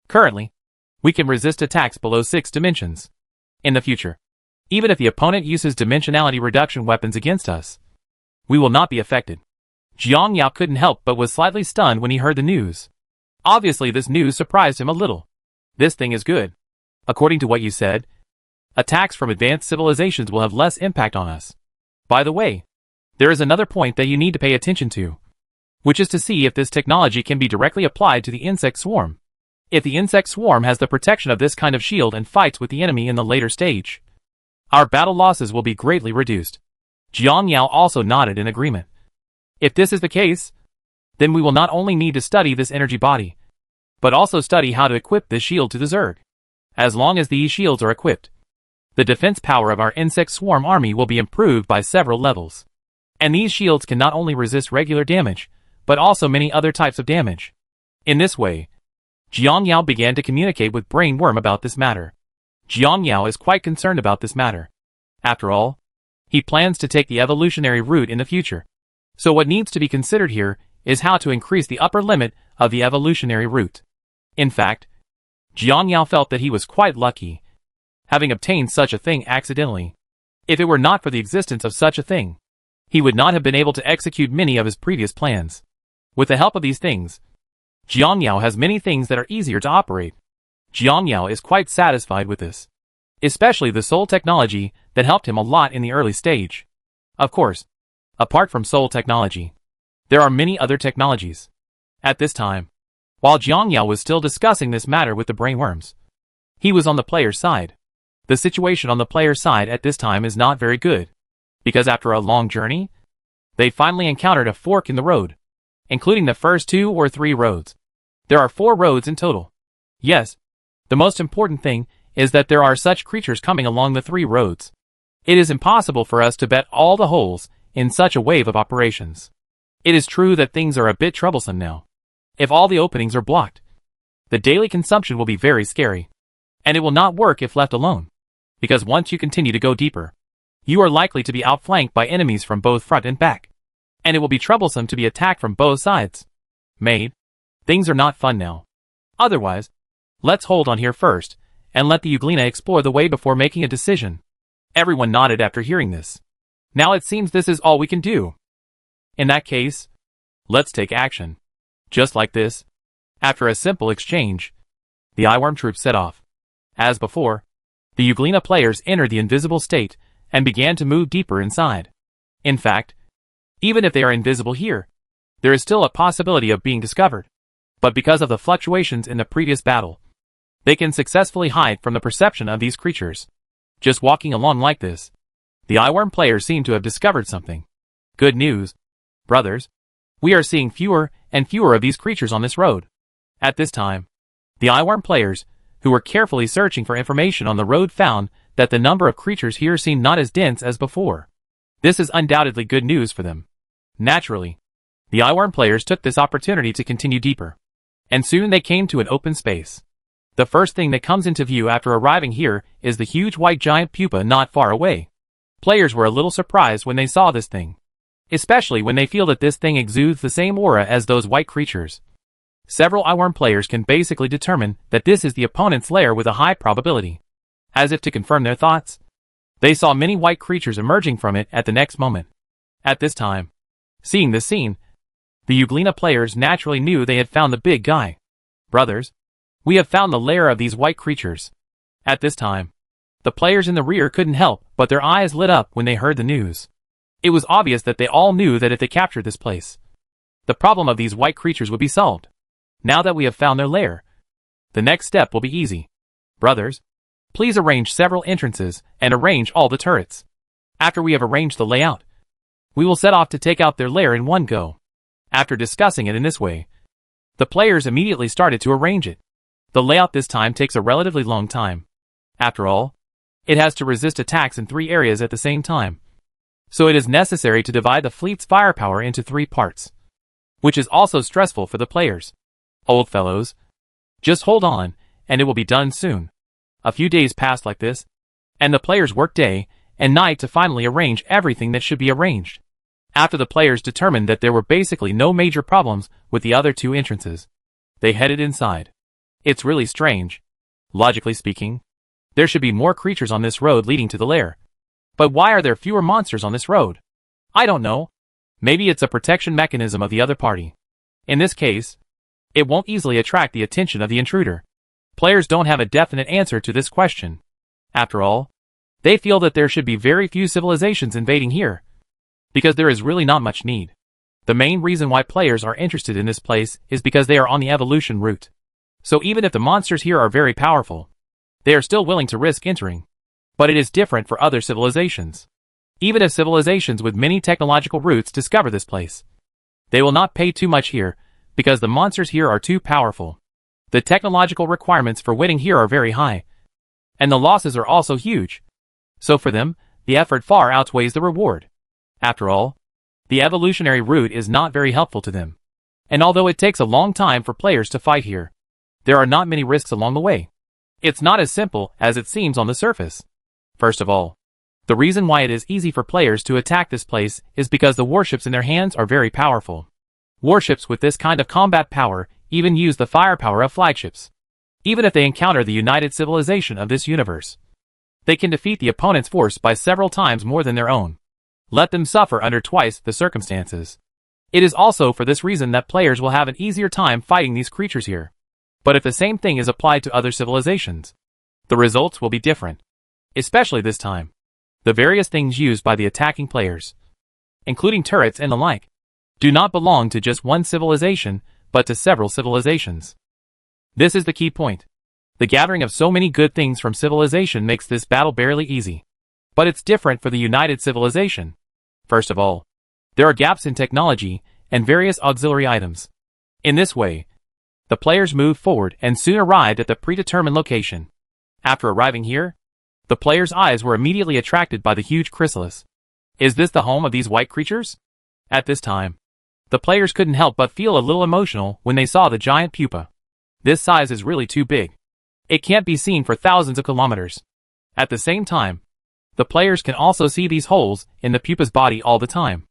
Currently, we can resist attacks below 6 dimensions. In the future, even if the opponent uses dimensionality reduction weapons against us, we will not be affected. Jiang Yao couldn't help but was slightly stunned when he heard the news. Obviously this news surprised him a little. This thing is good. According to what you said, attacks from advanced civilizations will have less impact on us. By the way, there is another point that you need to pay attention to, which is to see if this technology can be directly applied to the insect swarm. If the insect swarm has the protection of this kind of shield and fights with the enemy in the later stage, our battle losses will be greatly reduced. Jiang Yao also nodded in agreement. If this is the case, then we will not only need to study this energy body, but also study how to equip this shield to the Zerg. As long as these shields are equipped, the defense power of our insect swarm army will be improved by several levels. And these shields can not only resist regular damage, but also many other types of damage. In this way, Jiang Yao began to communicate with Brain Worm about this matter. Jiang Yao is quite concerned about this matter. After all, he plans to take the evolutionary route in the future. So what needs to be considered here is how to increase the upper limit of the evolutionary route. In fact, Jiang Yao felt that he was quite lucky, having obtained such a thing accidentally. If it were not for the existence of such a thing, he would not have been able to execute many of his previous plans. With the help of these things, Jiang Yao has many things that are easier to operate. Jiang Yao is quite satisfied with this, especially the soul technology that helped him a lot in the early stage. Of course, apart from soul technology, there are many other technologies. At this time, while Jiang Yao was still discussing this matter with the brainworms, he was on the player's side. The situation on the player's side at this time is not very good, because after a long journey, they finally encountered a fork in the road, including the first 2 or 3 roads. There are 4 roads in total. Yes, the most important thing is that there are such creatures coming along the 3 roads. It is impossible for us to bet all the holes in such a wave of operations. It is true that things are a bit troublesome now. If all the openings are blocked, the daily consumption will be very scary, and it will not work if left alone, because once you continue to go deeper, you are likely to be outflanked by enemies from both front and back, and it will be troublesome to be attacked from both sides. Maid, things are not fun now. Otherwise, let's hold on here first, and let the Uglina explore the way before making a decision. Everyone nodded after hearing this. Now it seems this is all we can do. In that case, let's take action. Just like this, after a simple exchange, the eyeworm troops set off. As before, the Uglina players entered the invisible state and began to move deeper inside. In fact, even if they are invisible here, there is still a possibility of being discovered. But because of the fluctuations in the previous battle, they can successfully hide from the perception of these creatures. Just walking along like this, The eyeworm players seem to have discovered something. Good news, brothers. We are seeing fewer and fewer of these creatures on this road. At this time, the eyeworm players, who were carefully searching for information on the road, found that the number of creatures here seemed not as dense as before. This is undoubtedly good news for them. Naturally, the eyeworm players took this opportunity to continue deeper, and soon they came to an open space. The first thing that comes into view after arriving here is the huge white giant pupa not far away. Players were a little surprised when they saw this thing, especially when they feel that this thing exudes the same aura as those white creatures. Several eyeworm players can basically determine that this is the opponent's lair with a high probability. As if to confirm their thoughts, they saw many white creatures emerging from it at the next moment. At this time, seeing this scene, the Euglena players naturally knew they had found the big guy. Brothers, we have found the lair of these white creatures. At this time, the players in the rear couldn't help but their eyes lit up when they heard the news. It was obvious that they all knew that if they captured this place, the problem of these white creatures would be solved. Now that we have found their lair, the next step will be easy. Brothers, please arrange several entrances and arrange all the turrets. After we have arranged the layout, we will set off to take out their lair in one go. After discussing it in this way, the players immediately started to arrange it. The layout this time takes a relatively long time. After all, it has to resist attacks in 3 areas at the same time. So it is necessary to divide the fleet's firepower into 3 parts, which is also stressful for the players. Old fellows, just hold on, and it will be done soon. A few days passed like this, and the players worked day and night to finally arrange everything that should be arranged. After the players determined that there were basically no major problems with the other 2 entrances, they headed inside. It's really strange. Logically speaking, there should be more creatures on this road leading to the lair. But why are there fewer monsters on this road? I don't know. Maybe it's a protection mechanism of the other party. In this case, it won't easily attract the attention of the intruder. Players don't have a definite answer to this question. After all, they feel that there should be very few civilizations invading here, because there is really not much need. The main reason why players are interested in this place is because they are on the evolution route. So even if the monsters here are very powerful, they are still willing to risk entering. But it is different for other civilizations. Even if civilizations with many technological roots discover this place, they will not pay too much here, because the monsters here are too powerful. The technological requirements for winning here are very high, and the losses are also huge. So for them, the effort far outweighs the reward. After all, the evolutionary route is not very helpful to them. And although it takes a long time for players to fight here, there are not many risks along the way. It's not as simple as it seems on the surface. First of all, the reason why it is easy for players to attack this place is because the warships in their hands are very powerful. Warships with this kind of combat power even use the firepower of flagships. Even if they encounter the united civilization of this universe, they can defeat the opponent's force by several times more than their own. Let them suffer under twice the circumstances. It is also for this reason that players will have an easier time fighting these creatures here. But if the same thing is applied to other civilizations, the results will be different. Especially this time. The various things used by the attacking players, including turrets and the like, do not belong to just one civilization, but to several civilizations. This is the key point. The gathering of so many good things from civilization makes this battle barely easy. But it's different for the united civilization. First of all, there are gaps in technology and various auxiliary items. In this way, the players moved forward and soon arrived at the predetermined location. After arriving here, the players' eyes were immediately attracted by the huge chrysalis. Is this the home of these white creatures? At this time, the players couldn't help but feel a little emotional when they saw the giant pupa. This size is really too big. It can't be seen for thousands of kilometers. At the same time, the players can also see these holes in the pupa's body all the time.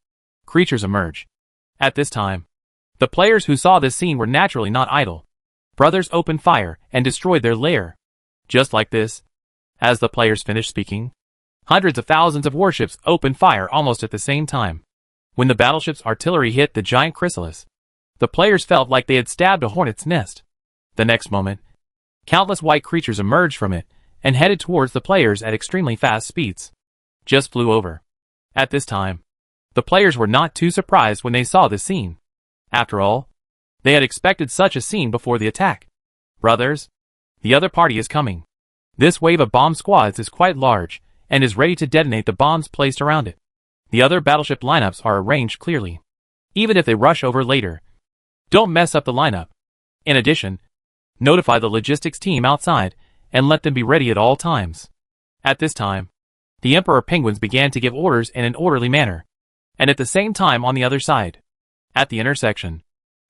Creatures emerge. At this time, the players who saw this scene were naturally not idle. Brothers opened fire and destroyed their lair. Just like this, as the players finished speaking, hundreds of thousands of warships opened fire almost at the same time. When the battleship's artillery hit the giant chrysalis, the players felt like they had stabbed a hornet's nest. The next moment, countless white creatures emerged from it and headed towards the players at extremely fast speeds. Just flew over. At this time, the players were not too surprised when they saw this scene. After all, they had expected such a scene before the attack. Brothers, the other party is coming. This wave of bomb squads is quite large, and is ready to detonate the bombs placed around it. The other battleship lineups are arranged clearly, even if they rush over later. Don't mess up the lineup. In addition, notify the logistics team outside and let them be ready at all times. At this time, the Emperor Penguins began to give orders in an orderly manner, and at the same time on the other side, at the intersection.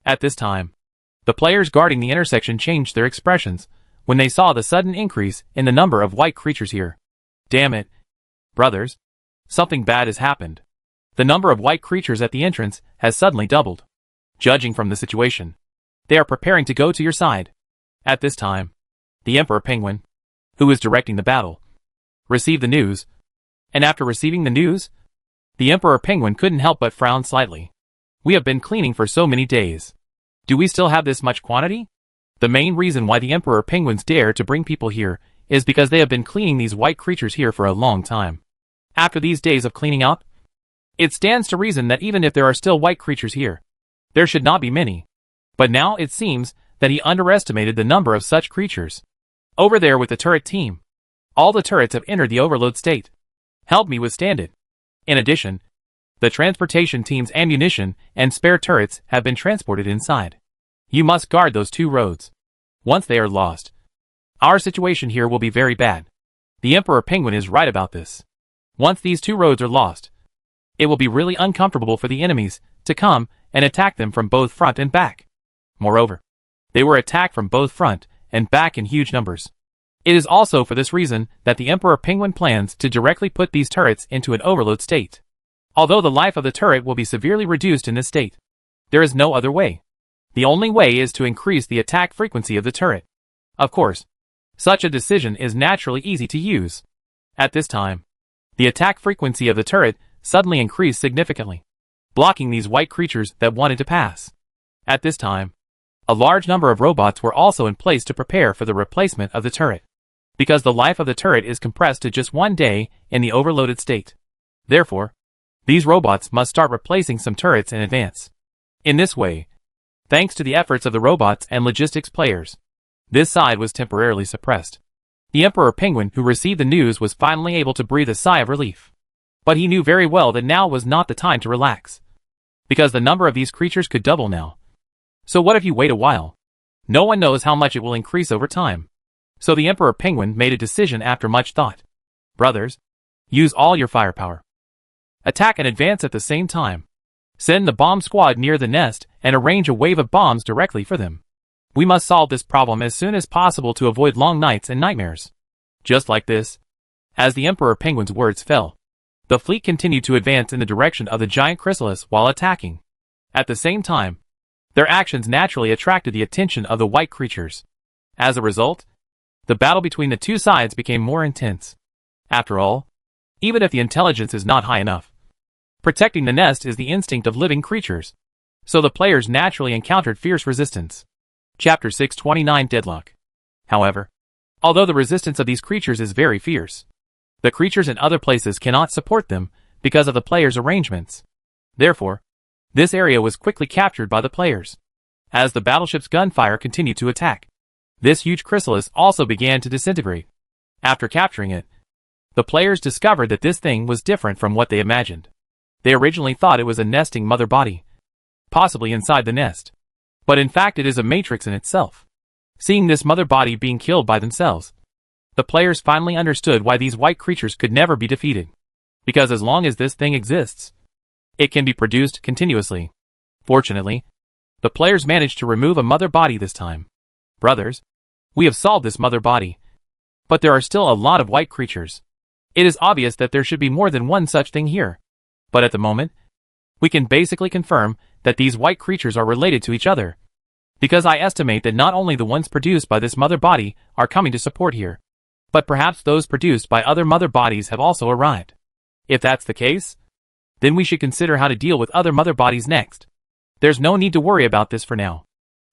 At this time, the players guarding the intersection changed their expressions when they saw the sudden increase in the number of white creatures here. Damn it, brothers. Something bad has happened. The number of white creatures at the entrance has suddenly doubled. Judging from the situation, they are preparing to go to your side. At this time, the Emperor Penguin, who is directing the battle, received the news, and after receiving the news, the Emperor Penguin couldn't help but frown slightly. We have been cleaning for so many days. Do we still have this much quantity? The main reason why the Emperor Penguins dare to bring people here is because they have been cleaning these white creatures here for a long time. After these days of cleaning up, it stands to reason that even if there are still white creatures here, there should not be many. But now it seems that he underestimated the number of such creatures. Over there with the turret team, all the turrets have entered the overload state. Help me withstand it. In addition, the transportation team's ammunition and spare turrets have been transported inside. You must guard those 2 roads. Once they are lost, our situation here will be very bad. The Emperor Penguin is right about this. Once these 2 roads are lost, it will be really uncomfortable for the enemies to come and attack them from both front and back. Moreover, they were attacked from both front and back in huge numbers. It is also for this reason that the Emperor Penguin plans to directly put these turrets into an overload state. Although the life of the turret will be severely reduced in this state, there is no other way. The only way is to increase the attack frequency of the turret. Of course, such a decision is naturally easy to use. At this time, the attack frequency of the turret suddenly increased significantly, blocking these white creatures that wanted to pass. At this time, a large number of robots were also in place to prepare for the replacement of the turret, because the life of the turret is compressed to just 1 day in the overloaded state. Therefore, these robots must start replacing some turrets in advance. In this way, thanks to the efforts of the robots and logistics players, this side was temporarily suppressed. The Emperor Penguin who received the news was finally able to breathe a sigh of relief. But he knew very well that now was not the time to relax, because the number of these creatures could double now. So what if you wait a while? No one knows how much it will increase over time. So the Emperor Penguin made a decision after much thought. Brothers, use all your firepower. Attack and advance at the same time. Send the bomb squad near the nest and arrange a wave of bombs directly for them. We must solve this problem as soon as possible to avoid long nights and nightmares. Just like this, as the Emperor Penguin's words fell, the fleet continued to advance in the direction of the giant chrysalis while attacking. At the same time, their actions naturally attracted the attention of the white creatures. As a result, the battle between the 2 sides became more intense. After all, even if the intelligence is not high enough, protecting the nest is the instinct of living creatures, so the players naturally encountered fierce resistance. Chapter 629 Deadlock. However, although the resistance of these creatures is very fierce, the creatures in other places cannot support them because of the players' arrangements. Therefore, this area was quickly captured by the players. As the battleship's gunfire continued to attack, this huge chrysalis also began to disintegrate. After capturing it, the players discovered that this thing was different from what they imagined. They originally thought it was a nesting mother body, possibly inside the nest. But in fact it is a matrix in itself. Seeing this mother body being killed by themselves, the players finally understood why these white creatures could never be defeated. Because as long as this thing exists, it can be produced continuously. Fortunately, the players managed to remove a mother body this time. Brothers, we have solved this mother body, but there are still a lot of white creatures. It is obvious that there should be more than one such thing here. But at the moment, we can basically confirm that these white creatures are related to each other, because I estimate that not only the ones produced by this mother body are coming to support here, but perhaps those produced by other mother bodies have also arrived. If that's the case, then we should consider how to deal with other mother bodies next. There's no need to worry about this for now.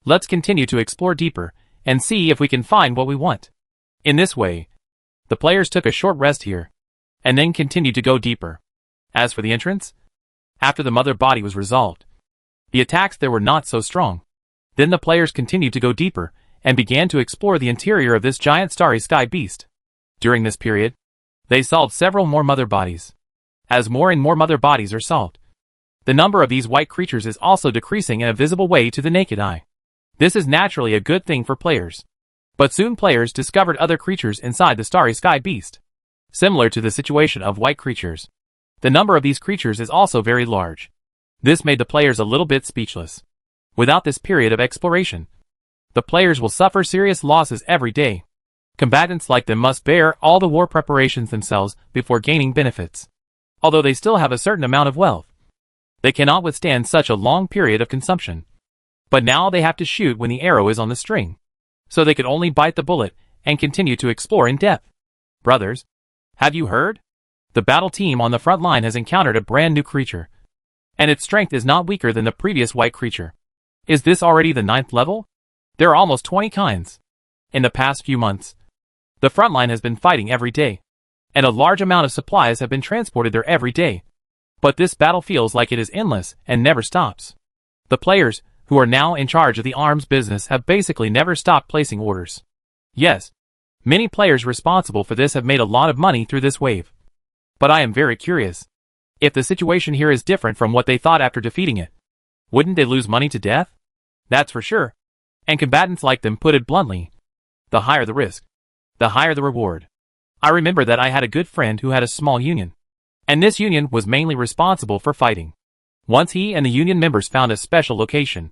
Let's continue to explore deeper and see if we can find what we want. In this way, the players took a short rest here, and then continued to go deeper. As for the entrance, after the mother body was resolved, the attacks there were not so strong. Then the players continued to go deeper and began to explore the interior of this giant starry sky beast. During this period, They solved several more mother bodies. As more and more mother bodies are solved, the number of these white creatures is also decreasing in a visible way to the naked eye. This is naturally a good thing for players. But soon players discovered other creatures inside the starry sky beast. Similar to the situation of white creatures, the number of these creatures is also very large. This made the players a little bit speechless. Without this period of exploration, the players will suffer serious losses every day. Combatants like them must bear all the war preparations themselves before gaining benefits. Although they still have a certain amount of wealth, they cannot withstand such a long period of consumption. But now they have to shoot when the arrow is on the string. So they could only bite the bullet and continue to explore in depth. Brothers, have you heard? The battle team on the front line has encountered a brand new creature. And its strength is not weaker than the previous white creature. Is this already the 9th level? There are almost 20 kinds. In the past few months, the front line has been fighting every day. And a large amount of supplies have been transported there every day. But this battle feels like it is endless and never stops. The players, who are now in charge of the arms business, have basically never stopped placing orders. Yes, many players responsible for this have made a lot of money through this wave. But I am very curious. If the situation here is different from what they thought after defeating it, wouldn't they lose money to death? That's for sure. And combatants like them put it bluntly. The higher the risk, the higher the reward. I remember that I had a good friend who had a small union. And this union was mainly responsible for fighting. Once he and the union members found a special location.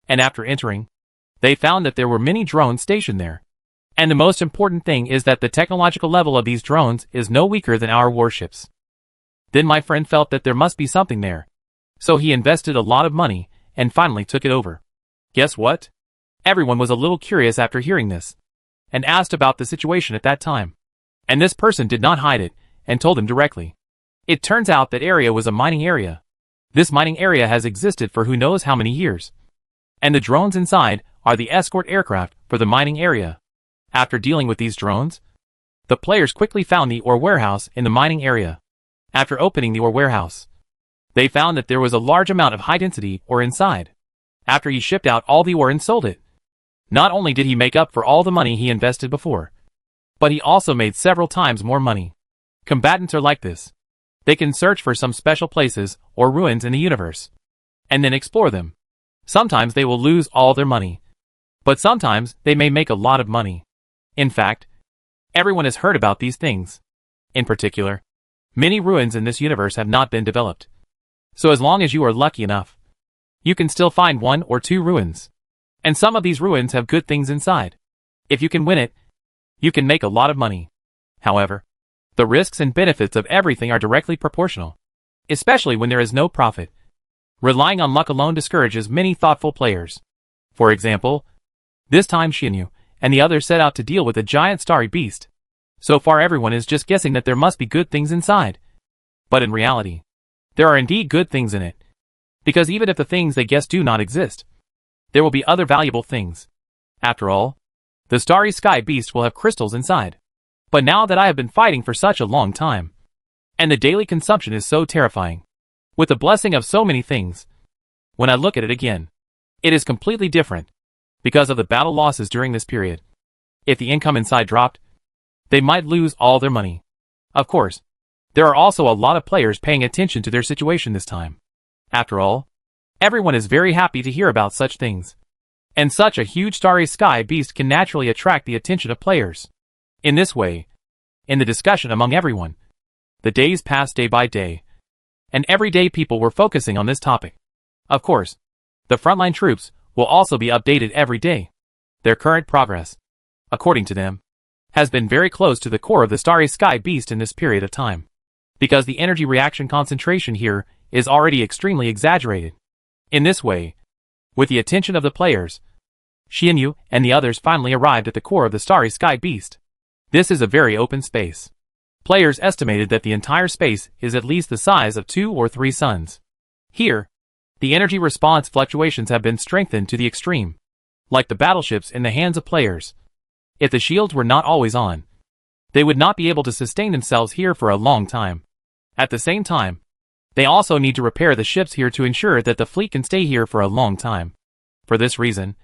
And after entering, they found that there were many drones stationed there. And the most important thing is that the technological level of these drones is no weaker than our warships. Then my friend felt that there must be something there. So he invested a lot of money, and finally took it over. Guess what? Everyone was a little curious after hearing this, and asked about the situation at that time. And this person did not hide it, and told him directly. It turns out that area was a mining area. This mining area has existed for who knows how many years. And the drones inside are the escort aircraft for the mining area. After dealing with these drones, the players quickly found the ore warehouse in the mining area. After opening the ore warehouse, they found that there was a large amount of high-density ore inside. After he shipped out all the ore and sold it, not only did he make up for all the money he invested before, but he also made several times more money. Combatants are like this. They can search for some special places or ruins in the universe, and then explore them. Sometimes they will lose all their money, but sometimes they may make a lot of money. In fact, everyone has heard about these things. In particular, many ruins in this universe have not been developed. So as long as you are lucky enough, you can still find 1 or 2 ruins. And some of these ruins have good things inside. If you can win it, you can make a lot of money. However, the risks and benefits of everything are directly proportional, especially when there is no profit. Relying on luck alone discourages many thoughtful players. For example, this time Xinyu and the others set out to deal with a giant starry beast. So far everyone is just guessing that there must be good things inside. But in reality, there are indeed good things in it. Because even if the things they guess do not exist, there will be other valuable things. After all, the starry sky beast will have crystals inside. But now that I have been fighting for such a long time, and the daily consumption is so terrifying, with the blessing of so many things, when I look at it again, it is completely different, because of the battle losses during this period. If the income inside dropped, they might lose all their money. Of course, there are also a lot of players paying attention to their situation this time. After all, everyone is very happy to hear about such things. And such a huge starry sky beast can naturally attract the attention of players. In this way, in the discussion among everyone, the days passed day by day, and every day people were focusing on this topic. Of course, the frontline troops will also be updated every day. Their current progress, according to them, has been very close to the core of the starry sky beast in this period of time. Because the energy reaction concentration here is already extremely exaggerated. In this way, with the attention of the players, Xianyu and the others finally arrived at the core of the starry sky beast. This is a very open space. Players estimated that the entire space is at least the size of 2 or 3 suns. Here, the energy response fluctuations have been strengthened to the extreme. Like the battleships in the hands of players. If the shields were not always on, they would not be able to sustain themselves here for a long time. At the same time, they also need to repair the ships here to ensure that the fleet can stay here for a long time. For this reason,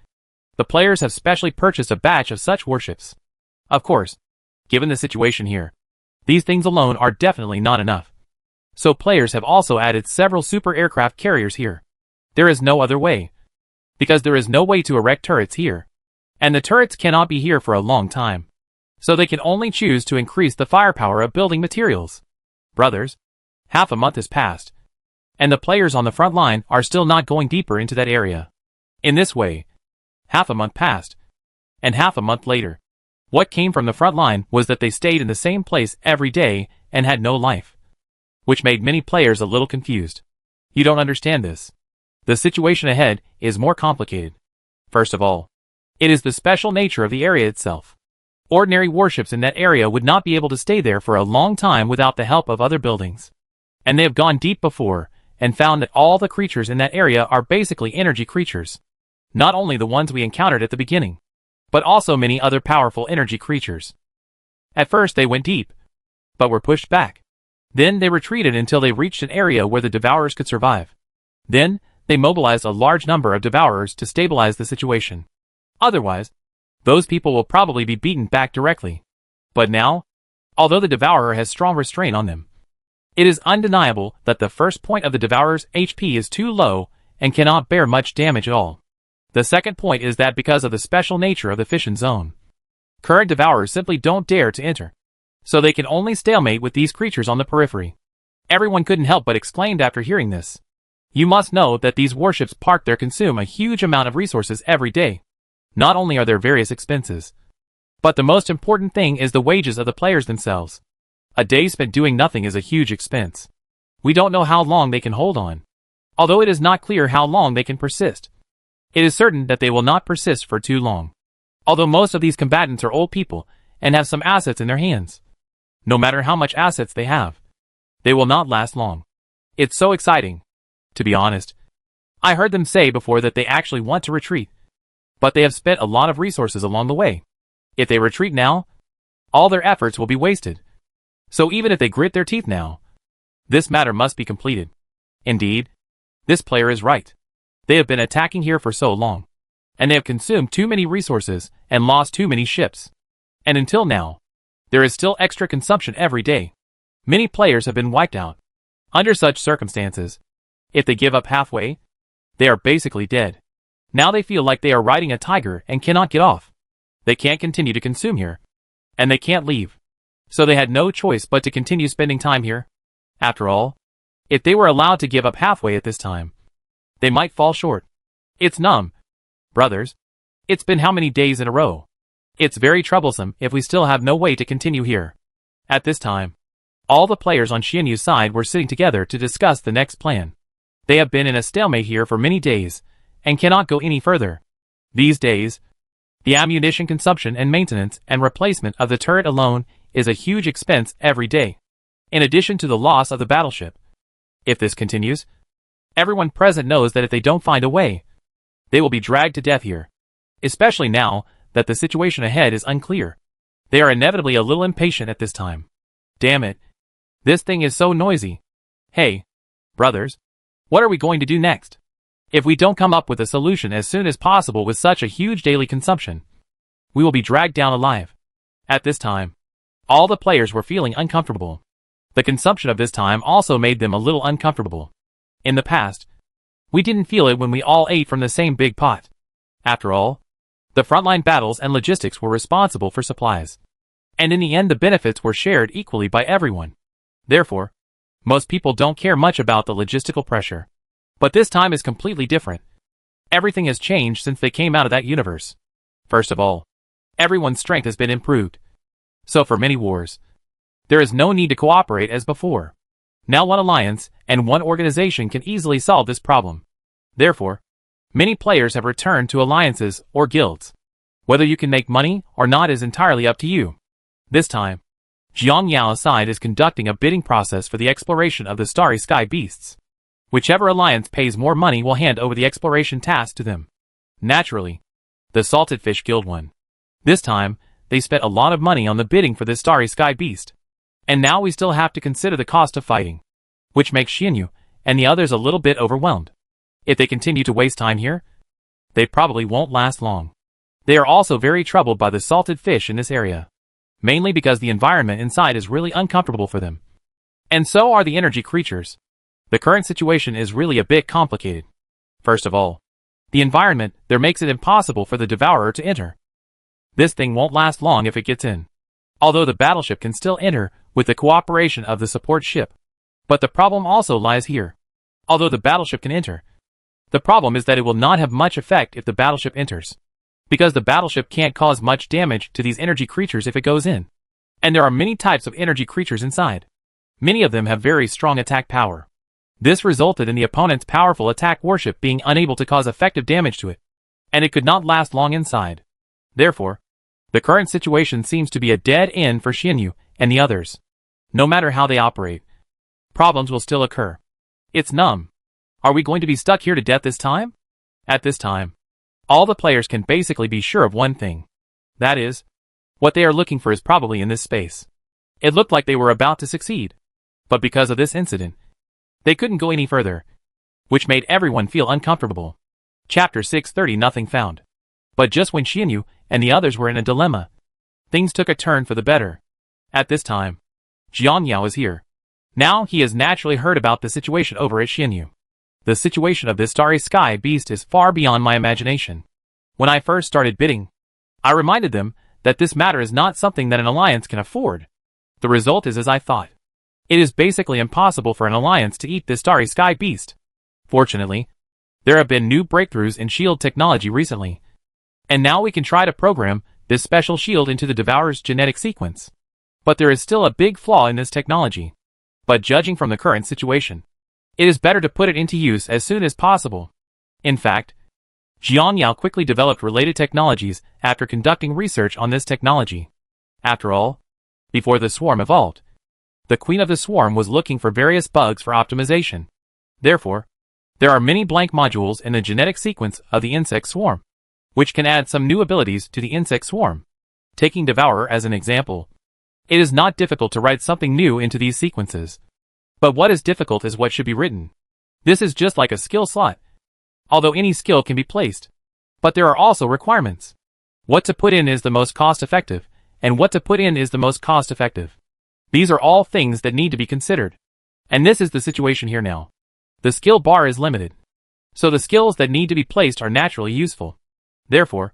the players have specially purchased a batch of such warships. Of course, given the situation here, These things alone are definitely not enough. So players have also added several super aircraft carriers here. There is no other way. Because there is no way to erect turrets here. And the turrets cannot be here for a long time. So they can only choose to increase the firepower of building materials. Brothers, half a month has passed. And the players on the front line are still not going deeper into that area. In this way, half a month passed. And half a month later, what came from the front line was that they stayed in the same place every day and had no life. Which made many players a little confused. You don't understand this. The situation ahead is more complicated. First of all, it is the special nature of the area itself. Ordinary warships in that area would not be able to stay there for a long time without the help of other buildings. And they have gone deep before, and found that all the creatures in that area are basically energy creatures. Not only the ones we encountered at the beginning, but also many other powerful energy creatures. At first they went deep, but were pushed back. Then they retreated until they reached an area where the Devourers could survive. Then, they mobilized a large number of Devourers to stabilize the situation. Otherwise, those people will probably be beaten back directly. But now, although the Devourer has strong restraint on them, it is undeniable that the first point of the Devourer's HP is too low and cannot bear much damage at all. The second point is that because of the special nature of the fission zone, current Devourers simply don't dare to enter. So they can only stalemate with these creatures on the periphery. Everyone couldn't help but exclaimed after hearing this. You must know that these warships parked there consume a huge amount of resources every day. Not only are there various expenses, but the most important thing is the wages of the players themselves. A day spent doing nothing is a huge expense. We don't know how long they can hold on. Although it is not clear how long they can persist. It is certain that they will not persist for too long. Although most of these combatants are old people and have some assets in their hands. No matter how much assets they have, they will not last long. It's so exciting. To be honest, I heard them say before that they actually want to retreat. But they have spent a lot of resources along the way. If they retreat now, all their efforts will be wasted. So even if they grit their teeth now, this matter must be completed. Indeed, this player is right. They have been attacking here for so long, and they have consumed too many resources and lost too many ships. And until now, there is still extra consumption every day. Many players have been wiped out. Under such circumstances, if they give up halfway, they are basically dead. Now they feel like they are riding a tiger and cannot get off. They can't continue to consume here. And they can't leave. So they had no choice but to continue spending time here. After all, if they were allowed to give up halfway at this time, they might fall short. It's numb. Brothers, it's been how many days in a row? It's very troublesome if we still have no way to continue here. At this time, all the players on Xianyu's side were sitting together to discuss the next plan. They have been in a stalemate here for many days, and cannot go any further. These days, the ammunition consumption and maintenance and replacement of the turret alone is a huge expense every day, in addition to the loss of the battleship. If this continues, everyone present knows that if they don't find a way, they will be dragged to death here. Especially now that the situation ahead is unclear. They are inevitably a little impatient at this time. Damn it. This thing is so noisy. Hey, brothers, what are we going to do next? If we don't come up with a solution as soon as possible with such a huge daily consumption, we will be dragged down alive. At this time, all the players were feeling uncomfortable. The consumption of this time also made them a little uncomfortable. In the past, we didn't feel it when we all ate from the same big pot. After all, the frontline battles and logistics were responsible for supplies. And in the end the benefits were shared equally by everyone. Therefore, most people don't care much about the logistical pressure. But this time is completely different. Everything has changed since they came out of that universe. First of all, everyone's strength has been improved. So for many wars, there is no need to cooperate as before. Now one alliance and one organization can easily solve this problem. Therefore, many players have returned to alliances or guilds. Whether you can make money or not is entirely up to you. This time, Jiang Yao's side is conducting a bidding process for the exploration of the starry sky beasts. Whichever alliance pays more money will hand over the exploration task to them. Naturally, the Salted Fish Guild won. This time, they spent a lot of money on the bidding for this starry sky beast. And now we still have to consider the cost of fighting, which makes Xianyu and the others a little bit overwhelmed. If they continue to waste time here, they probably won't last long. They are also very troubled by the salted fish in this area. mainly because the environment inside is really uncomfortable for them. And so are the energy creatures. The current situation is really a bit complicated. First of all, the environment there makes it impossible for the Devourer to enter. This thing won't last long if it gets in. Although the battleship can still enter with the cooperation of the support ship. But the problem also lies here. Although the battleship can enter, the problem is that it will not have much effect if the battleship enters. Because the battleship can't cause much damage to these energy creatures if it goes in. And there are many types of energy creatures inside. Many of them have very strong attack power. This resulted in the opponent's powerful attack warship being unable to cause effective damage to it. And it could not last long inside. Therefore, the current situation seems to be a dead end for Xianyu and the others. No matter how they operate, problems will still occur. It's numb. Are we going to be stuck here to death this time? At this time, all the players can basically be sure of one thing. That is, what they are looking for is probably in this space. It looked like they were about to succeed. But because of this incident, they couldn't go any further, which made everyone feel uncomfortable. Chapter 630 Nothing Found. But just when Xianyu and the others were in a dilemma, things took a turn for the better. At this time, Jiang Yao is here. Now he has naturally heard about the situation over at Xianyu. The situation of this starry sky beast is far beyond my imagination. When I first started bidding, I reminded them that this matter is not something that an alliance can afford. The result is as I thought. It is basically impossible for an alliance to eat this starry sky beast. Fortunately, there have been new breakthroughs in shield technology recently. And now we can try to program this special shield into the Devourer's genetic sequence. But there is still a big flaw in this technology. But judging from the current situation, it is better to put it into use as soon as possible. In fact, Jiang Yao quickly developed related technologies after conducting research on this technology. After all, before the swarm evolved, the queen of the swarm was looking for various bugs for optimization. Therefore, there are many blank modules in the genetic sequence of the insect swarm, which can add some new abilities to the insect swarm. Taking Devourer as an example, it is not difficult to write something new into these sequences. But what is difficult is what should be written. This is just like a skill slot. Although any skill can be placed. But there are also requirements. What to put in is the most cost-effective, and what to put in is the most cost-effective. These are all things that need to be considered. And this is the situation here now. The skill bar is limited. So the skills that need to be placed are naturally useful. Therefore,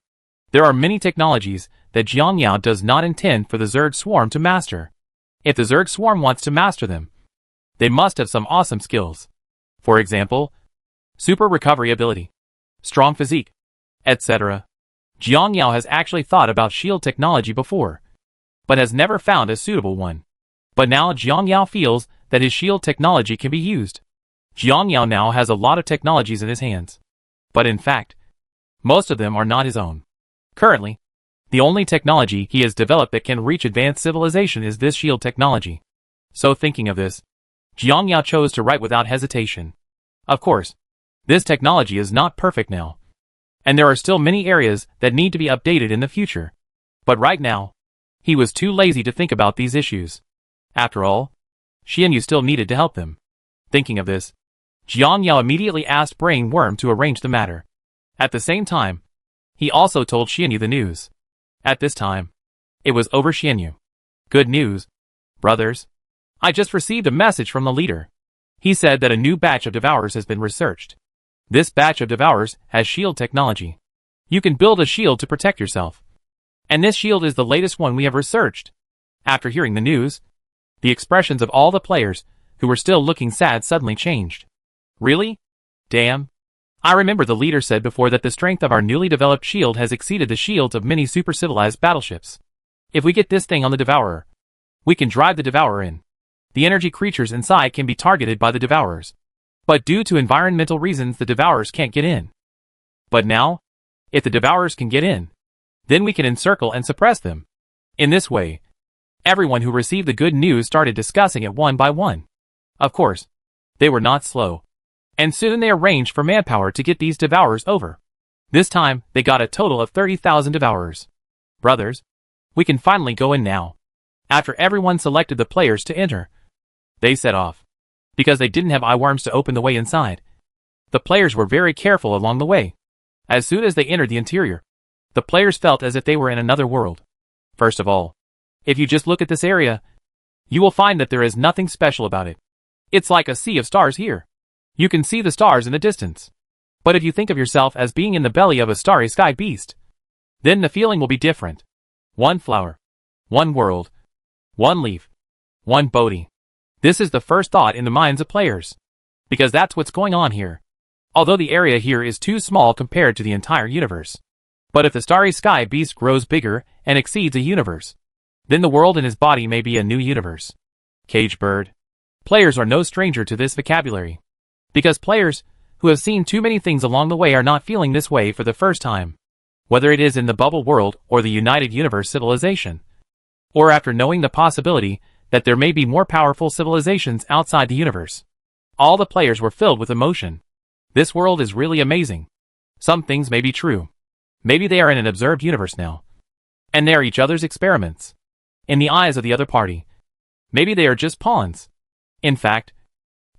there are many technologies that Jiang Yao does not intend for the Zerg swarm to master. If the Zerg swarm wants to master them, they must have some awesome skills. For example, super recovery ability, strong physique, etc. Jiang Yao has actually thought about shield technology before, but has never found a suitable one. But now Jiang Yao feels that his shield technology can be used. Jiang Yao now has a lot of technologies in his hands. But in fact, most of them are not his own. Currently, the only technology he has developed that can reach advanced civilization is this shield technology. So thinking of this, Jiang Yao chose to write without hesitation. Of course, this technology is not perfect now. And there are still many areas that need to be updated in the future. But right now, he was too lazy to think about these issues. After all, Xianyu still needed to help them. Thinking of this, Jiang Yao immediately asked Brain Worm to arrange the matter. At the same time, he also told Xianyu the news. At this time, it was over Xianyu. Good news, brothers. I just received a message from the leader. He said that a new batch of Devourers has been researched. This batch of Devourers has shield technology. You can build a shield to protect yourself. And this shield is the latest one we have researched. After hearing the news, the expressions of all the players, who were still looking sad, suddenly changed. Really? Damn. I remember the leader said before that the strength of our newly developed shield has exceeded the shields of many super-civilized battleships. If we get this thing on the Devourer, we can drive the Devourer in. The energy creatures inside can be targeted by the Devourers. But due to environmental reasons, the Devourers can't get in. But now, if the Devourers can get in, then we can encircle and suppress them. In this way, everyone who received the good news started discussing it one by one. Of course, they were not slow. And soon they arranged for manpower to get these Devourers over. This time, they got a total of 30,000 Devourers. Brothers, we can finally go in now. After everyone selected the players to enter, they set off. Because they didn't have eye worms to open the way inside. The players were very careful along the way. As soon as they entered the interior, the players felt as if they were in another world. First of all, If you just look at this area, you will find that there is nothing special about it. It's like a sea of stars here. You can see the stars in the distance. But if you think of yourself as being in the belly of a starry sky beast, then the feeling will be different. One flower, one world, one leaf, one Bodhi. This is the first thought in the minds of players. Because that's what's going on here. Although the area here is too small compared to the entire universe. But if the starry sky beast grows bigger and exceeds a universe, then the world in his body may be a new universe. Cage bird. Players are no stranger to this vocabulary. Because players who have seen too many things along the way are not feeling this way for the first time. Whether it is in the bubble world or the United Universe civilization. Or after knowing the possibility that there may be more powerful civilizations outside the universe. All the players were filled with emotion. This world is really amazing. Some things may be true. Maybe they are in an observed universe now. And they are each other's experiments. In the eyes of the other party. Maybe they are just pawns. In fact,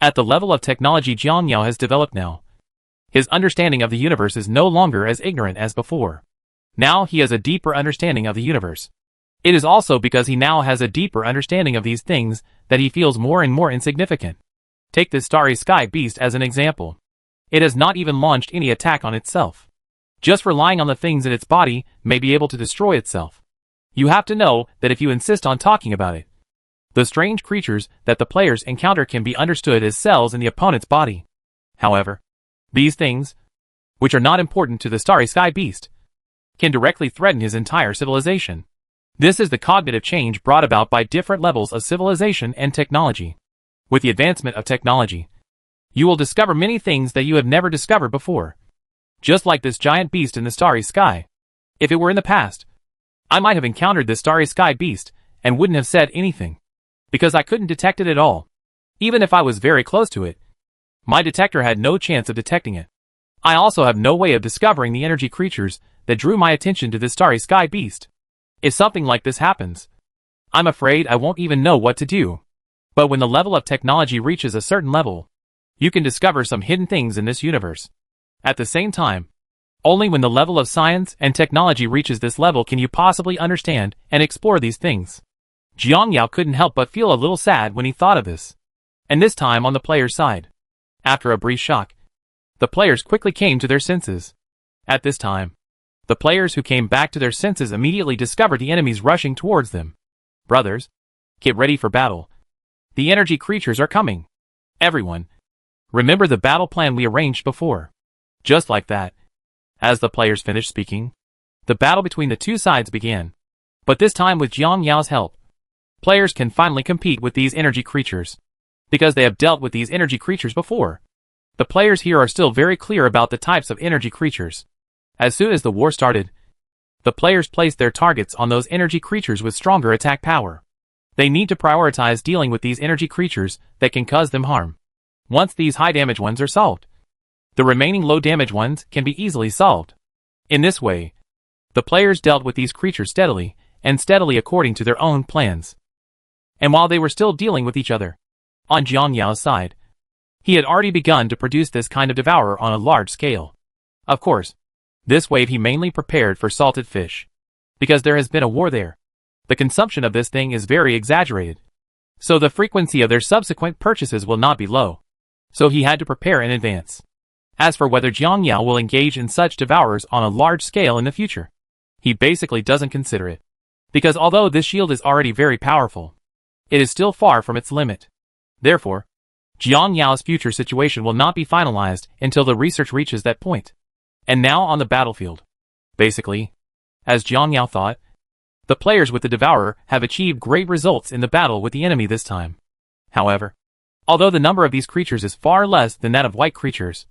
at the level of technology Jiang Yao has developed now, his understanding of the universe is no longer as ignorant as before. Now he has a deeper understanding of the universe. It is also because he now has a deeper understanding of these things that he feels more and more insignificant. Take this starry sky beast as an example. It has not even launched any attack on itself. Just relying on the things in its body may be able to destroy itself. You have to know that if you insist on talking about it, the strange creatures that the players encounter can be understood as cells in the opponent's body. However, these things, which are not important to the starry sky beast, can directly threaten his entire civilization. This is the cognitive change brought about by different levels of civilization and technology. With the advancement of technology, you will discover many things that you have never discovered before. Just like this giant beast in the starry sky. If it were in the past, I might have encountered this starry sky beast and wouldn't have said anything. Because I couldn't detect it at all. Even if I was very close to it, my detector had no chance of detecting it. I also have no way of discovering the energy creatures that drew my attention to this starry sky beast. If something like this happens, I'm afraid I won't even know what to do. But when the level of technology reaches a certain level, you can discover some hidden things in this universe. At the same time, only when the level of science and technology reaches this level can you possibly understand and explore these things. Jiang Yao couldn't help but feel a little sad when he thought of this. And this time on the player's side. After a brief shock, the players quickly came to their senses. At this time, the players who came back to their senses immediately discovered the enemies rushing towards them. Brothers, get ready for battle. The energy creatures are coming. Everyone, remember the battle plan we arranged before. Just like that. As the players finished speaking, the battle between the two sides began. But this time with Jiang Yao's help. Players can finally compete with these energy creatures. Because they have dealt with these energy creatures before. The players here are still very clear about the types of energy creatures. As soon as the war started, the players placed their targets on those energy creatures with stronger attack power. They need to prioritize dealing with these energy creatures that can cause them harm. Once these high damage ones are solved, the remaining low damage ones can be easily solved. In this way, the players dealt with these creatures steadily according to their own plans. And while they were still dealing with each other, on Jiang Yao's side, he had already begun to produce this kind of devourer on a large scale. Of course, this wave he mainly prepared for salted fish. Because there has been a war there. The consumption of this thing is very exaggerated. So the frequency of their subsequent purchases will not be low. So he had to prepare in advance. As for whether Jiang Yao will engage in such devourers on a large scale in the future, he basically doesn't consider it. Because although this shield is already very powerful, it is still far from its limit. Therefore, Jiang Yao's future situation will not be finalized until the research reaches that point. And now on the battlefield. Basically, as Jiang Yao thought, the players with the Devourer have achieved great results in the battle with the enemy this time. However, although the number of these creatures is far less than that of white creatures,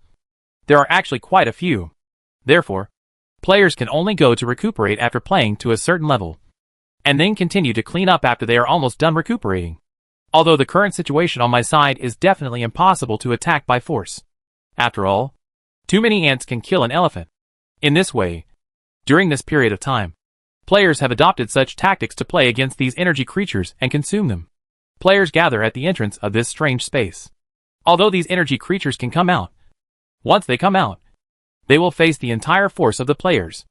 there are actually quite a few. Therefore, players can only go to recuperate after playing to a certain level, and then continue to clean up after they are almost done recuperating. Although the current situation on my side is definitely impossible to attack by force. After all, too many ants can kill an elephant. In this way, during this period of time, players have adopted such tactics to play against these energy creatures and consume them. Players gather at the entrance of this strange space. Although these energy creatures can come out, once they come out, they will face the entire force of the players.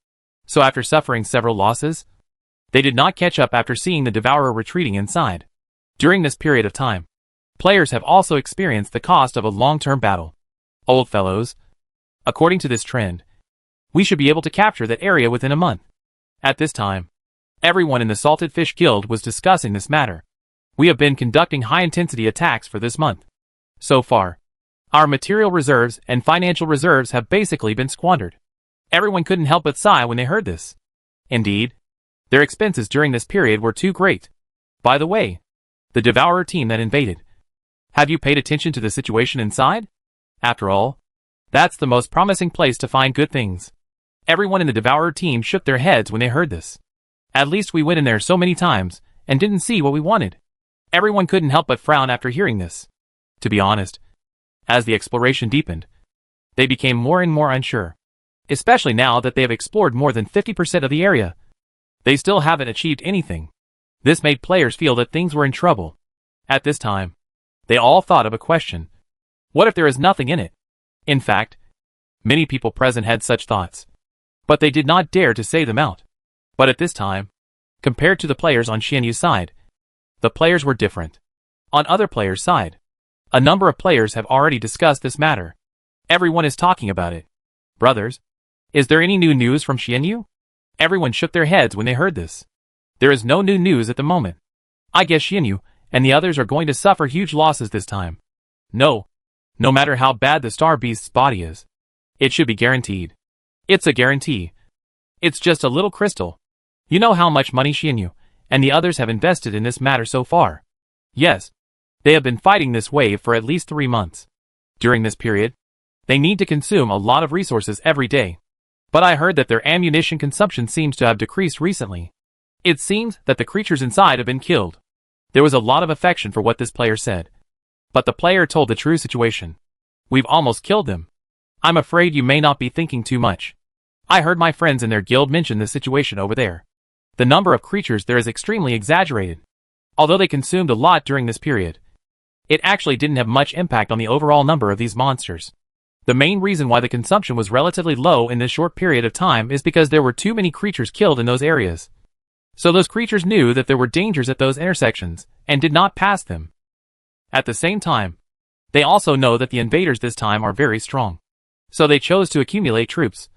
So after suffering several losses, They did not catch up after seeing the Devourer retreating inside. During this period of time, players have also experienced the cost of a long-term battle. Old fellows, according to this trend, we should be able to capture that area within a month. At this time, everyone in the Salted Fish Guild was discussing this matter. We have been conducting high-intensity attacks for this month. So far, our material reserves and financial reserves have basically been squandered. Everyone couldn't help but sigh when they heard this. Indeed, their expenses during this period were too great. By the way, the Devourer team that invaded, have you paid attention to the situation inside? After all, that's the most promising place to find good things. Everyone in the Devourer team shook their heads when they heard this. At least we went in there so many times and didn't see what we wanted. Everyone couldn't help but frown after hearing this. To be honest, as the exploration deepened, they became more and more unsure. Especially now that they have explored more than 50% of the area. They still haven't achieved anything. This made players feel that things were in trouble. At this time, they all thought of a question. What if there is nothing in it? In fact, many people present had such thoughts. But they did not dare to say them out. But at this time, compared to the players on Xianyu's side, the players were different. On other players' side, a number of players have already discussed this matter. Everyone is talking about it. Brothers, is there any new news from Xianyu? Everyone shook their heads when they heard this. There is no new news at the moment. I guess Xianyu and the others are going to suffer huge losses this time. No matter how bad the Star Beast's body is, it should be guaranteed. It's a guarantee. It's just a little crystal. You know how much money Xianyu and the others have invested in this matter so far. Yes, they have been fighting this wave for at least 3 months. During this period, they need to consume a lot of resources every day. But I heard that their ammunition consumption seems to have decreased recently. It seems that the creatures inside have been killed. There was a lot of affection for what this player said. But the player told the true situation. We've almost killed them. I'm afraid you may not be thinking too much. I heard my friends in their guild mention the situation over there. The number of creatures there is extremely exaggerated. Although they consumed a lot during this period, it actually didn't have much impact on the overall number of these monsters. The main reason why the consumption was relatively low in this short period of time is because there were too many creatures killed in those areas. So those creatures knew that there were dangers at those intersections, and did not pass them. At the same time, they also know that the invaders this time are very strong. So they chose to accumulate troops.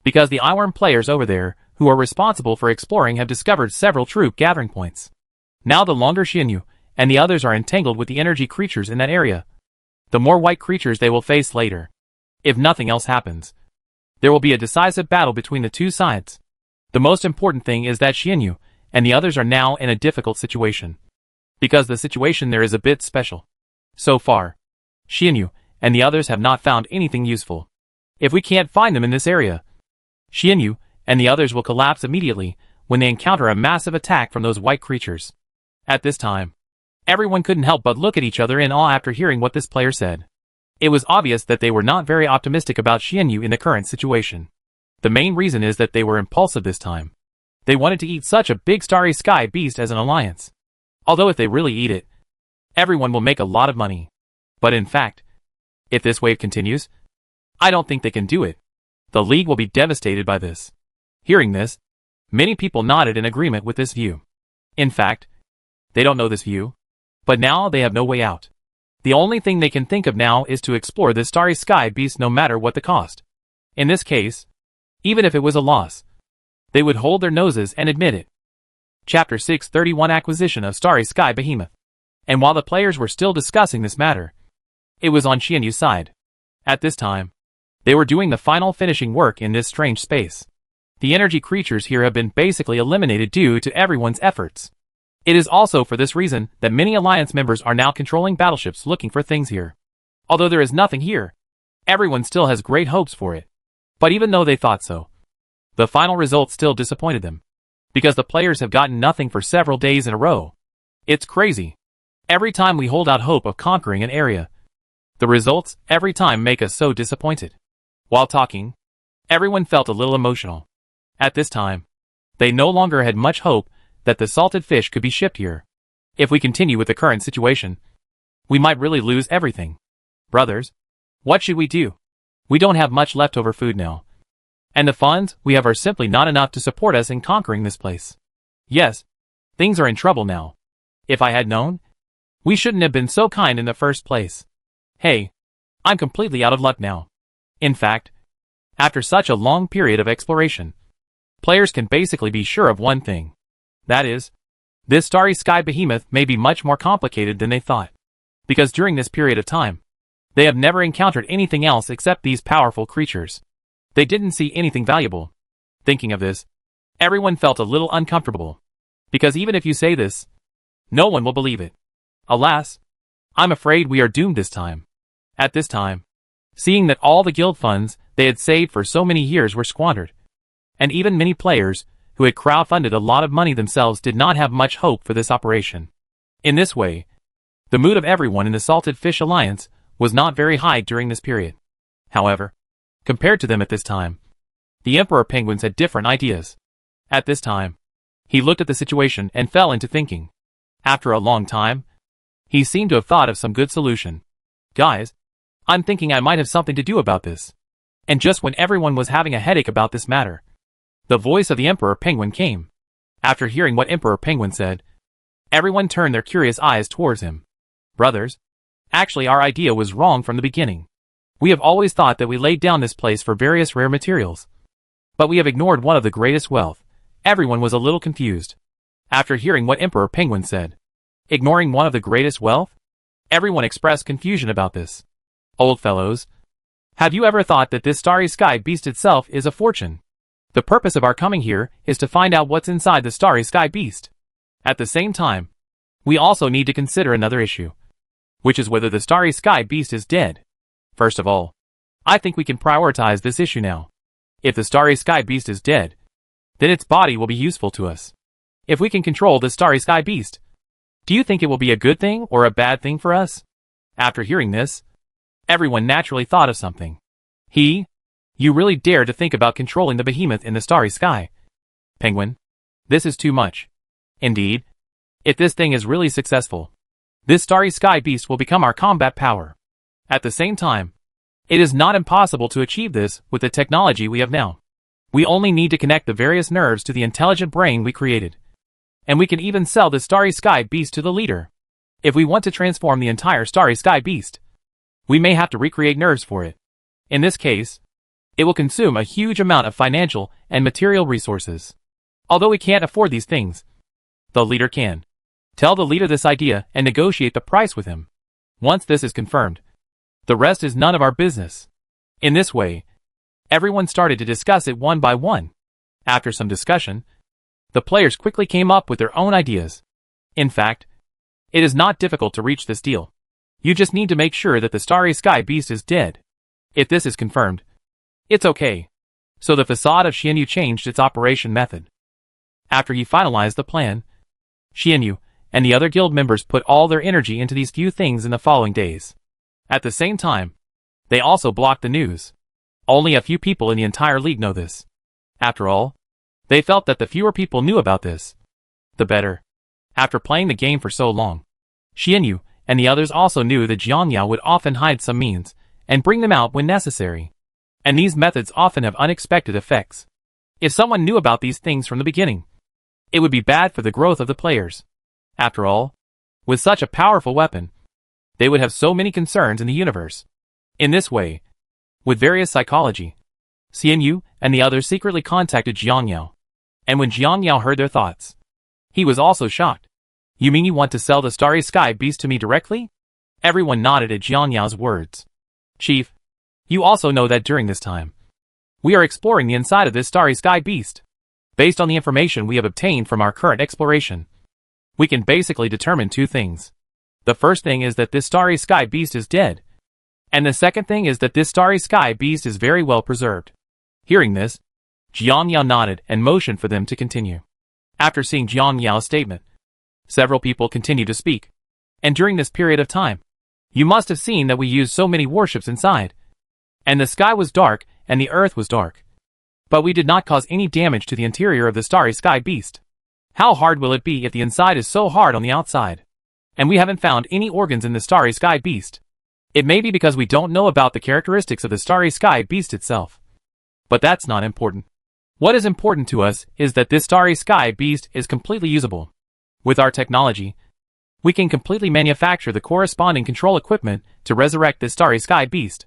Because the Eyeworm players over there, who are responsible for exploring, have discovered several troop gathering points. Now the longer Xianyu and the others are entangled with the energy creatures in that area, the more white creatures they will face later. If nothing else happens, there will be a decisive battle between the two sides. The most important thing is that Xianyu and the others are now in a difficult situation. Because the situation there is a bit special. So far, Xianyu and the others have not found anything useful. If we can't find them in this area, Xianyu and the others will collapse immediately when they encounter a massive attack from those white creatures. At this time, everyone couldn't help but look at each other in awe after hearing what this player said. It was obvious that they were not very optimistic about Xianyu in the current situation. The main reason is that they were impulsive this time. They wanted to eat such a big starry sky beast as an alliance. Although if they really eat it, everyone will make a lot of money. But in fact, if this wave continues, I don't think they can do it. The League will be devastated by this. Hearing this, many people nodded in agreement with this view. In fact, they don't know this view, but now they have no way out. The only thing they can think of now is to explore this starry sky beast no matter what the cost. In this case, even if it was a loss, they would hold their noses and admit it. Chapter 631 Acquisition of Starry Sky Behemoth. And while the players were still discussing this matter, it was on Xianyu's side. At this time, they were doing the final finishing work in this strange space. The energy creatures here have been basically eliminated due to everyone's efforts. It is also for this reason that many Alliance members are now controlling battleships looking for things here. Although there is nothing here, everyone still has great hopes for it. But even though they thought so, the final result still disappointed them. Because the players have gotten nothing for several days in a row. It's crazy. Every time we hold out hope of conquering an area, the results every time make us so disappointed. While talking, everyone felt a little emotional. At this time, they no longer had much hope that the salted fish could be shipped here. If we continue with the current situation, we might really lose everything. Brothers, what should we do? We don't have much leftover food now. And the funds we have are simply not enough to support us in conquering this place. Yes, things are in trouble now. If I had known, we shouldn't have been so kind in the first place. Hey, I'm completely out of luck now. In fact, after such a long period of exploration, players can basically be sure of one thing. That is, this starry sky behemoth may be much more complicated than they thought. Because during this period of time, they have never encountered anything else except these powerful creatures. They didn't see anything valuable. Thinking of this, everyone felt a little uncomfortable. Because even if you say this, no one will believe it. Alas, I'm afraid we are doomed this time. At this time, seeing that all the guild funds they had saved for so many years were squandered, and even many players who had crowdfunded a lot of money themselves did not have much hope for this operation. In this way, the mood of everyone in the Salted Fish Alliance was not very high during this period. However, compared to them at this time, the Emperor Penguins had different ideas. At this time, he looked at the situation and fell into thinking. After a long time, he seemed to have thought of some good solution. Guys, I'm thinking I might have something to do about this. And just when everyone was having a headache about this matter, the voice of the Emperor Penguin came. After hearing what Emperor Penguin said, everyone turned their curious eyes towards him. Brothers, actually our idea was wrong from the beginning. We have always thought that we laid down this place for various rare materials. But we have ignored one of the greatest wealth. Everyone was a little confused. After hearing what Emperor Penguin said, ignoring one of the greatest wealth? Everyone expressed confusion about this. Old fellows, have you ever thought that this starry sky beast itself is a fortune? The purpose of our coming here is to find out what's inside the starry sky beast. At the same time, we also need to consider another issue, which is whether the starry sky beast is dead. First of all, I think we can prioritize this issue now. If the starry sky beast is dead, then its body will be useful to us. If we can control the starry sky beast, do you think it will be a good thing or a bad thing for us? After hearing this, everyone naturally thought of something. You really dare to think about controlling the behemoth in the starry sky? Penguin, this is too much. Indeed, if this thing is really successful, this starry sky beast will become our combat power. At the same time, it is not impossible to achieve this with the technology we have now. We only need to connect the various nerves to the intelligent brain we created. And we can even sell the starry sky beast to the leader. If we want to transform the entire starry sky beast, we may have to recreate nerves for it. In this case, it will consume a huge amount of financial and material resources. Although we can't afford these things, the leader can. Tell the leader this idea and negotiate the price with him. Once this is confirmed, the rest is none of our business. In this way, everyone started to discuss it one by one. After some discussion, the players quickly came up with their own ideas. In fact, it is not difficult to reach this deal. You just need to make sure that the starry sky beast is dead. If this is confirmed, it's okay. So the facade of Xianyu changed its operation method. After he finalized the plan, Xianyu and the other guild members put all their energy into these few things in the following days. At the same time, they also blocked the news. Only a few people in the entire league know this. After all, they felt that the fewer people knew about this, the better. After playing the game for so long, Xianyu and the others also knew that Jiangyao would often hide some means and bring them out when necessary. And these methods often have unexpected effects. If someone knew about these things from the beginning, it would be bad for the growth of the players. After all, with such a powerful weapon, they would have so many concerns in the universe. In this way, with various psychology, Xianyu and the others secretly contacted Jiangyao. And when Jiangyao heard their thoughts, he was also shocked. You mean you want to sell the starry sky beast to me directly? Everyone nodded at Jiangyao's words. Chief, you also know that during this time, we are exploring the inside of this starry sky beast. Based on the information we have obtained from our current exploration, we can basically determine two things. The first thing is that this starry sky beast is dead. And the second thing is that this starry sky beast is very well preserved. Hearing this, Jiangyao nodded and motioned for them to continue. After seeing Jiangyao's statement, several people continued to speak. And during this period of time, you must have seen that we used so many warships inside. And the sky was dark and the earth was dark. But we did not cause any damage to the interior of the starry sky beast. How hard will it be if the inside is so hard on the outside? And we haven't found any organs in the starry sky beast. It may be because we don't know about the characteristics of the starry sky beast itself. But that's not important. What is important to us is that this starry sky beast is completely usable. With our technology, we can completely manufacture the corresponding control equipment to resurrect this starry sky beast.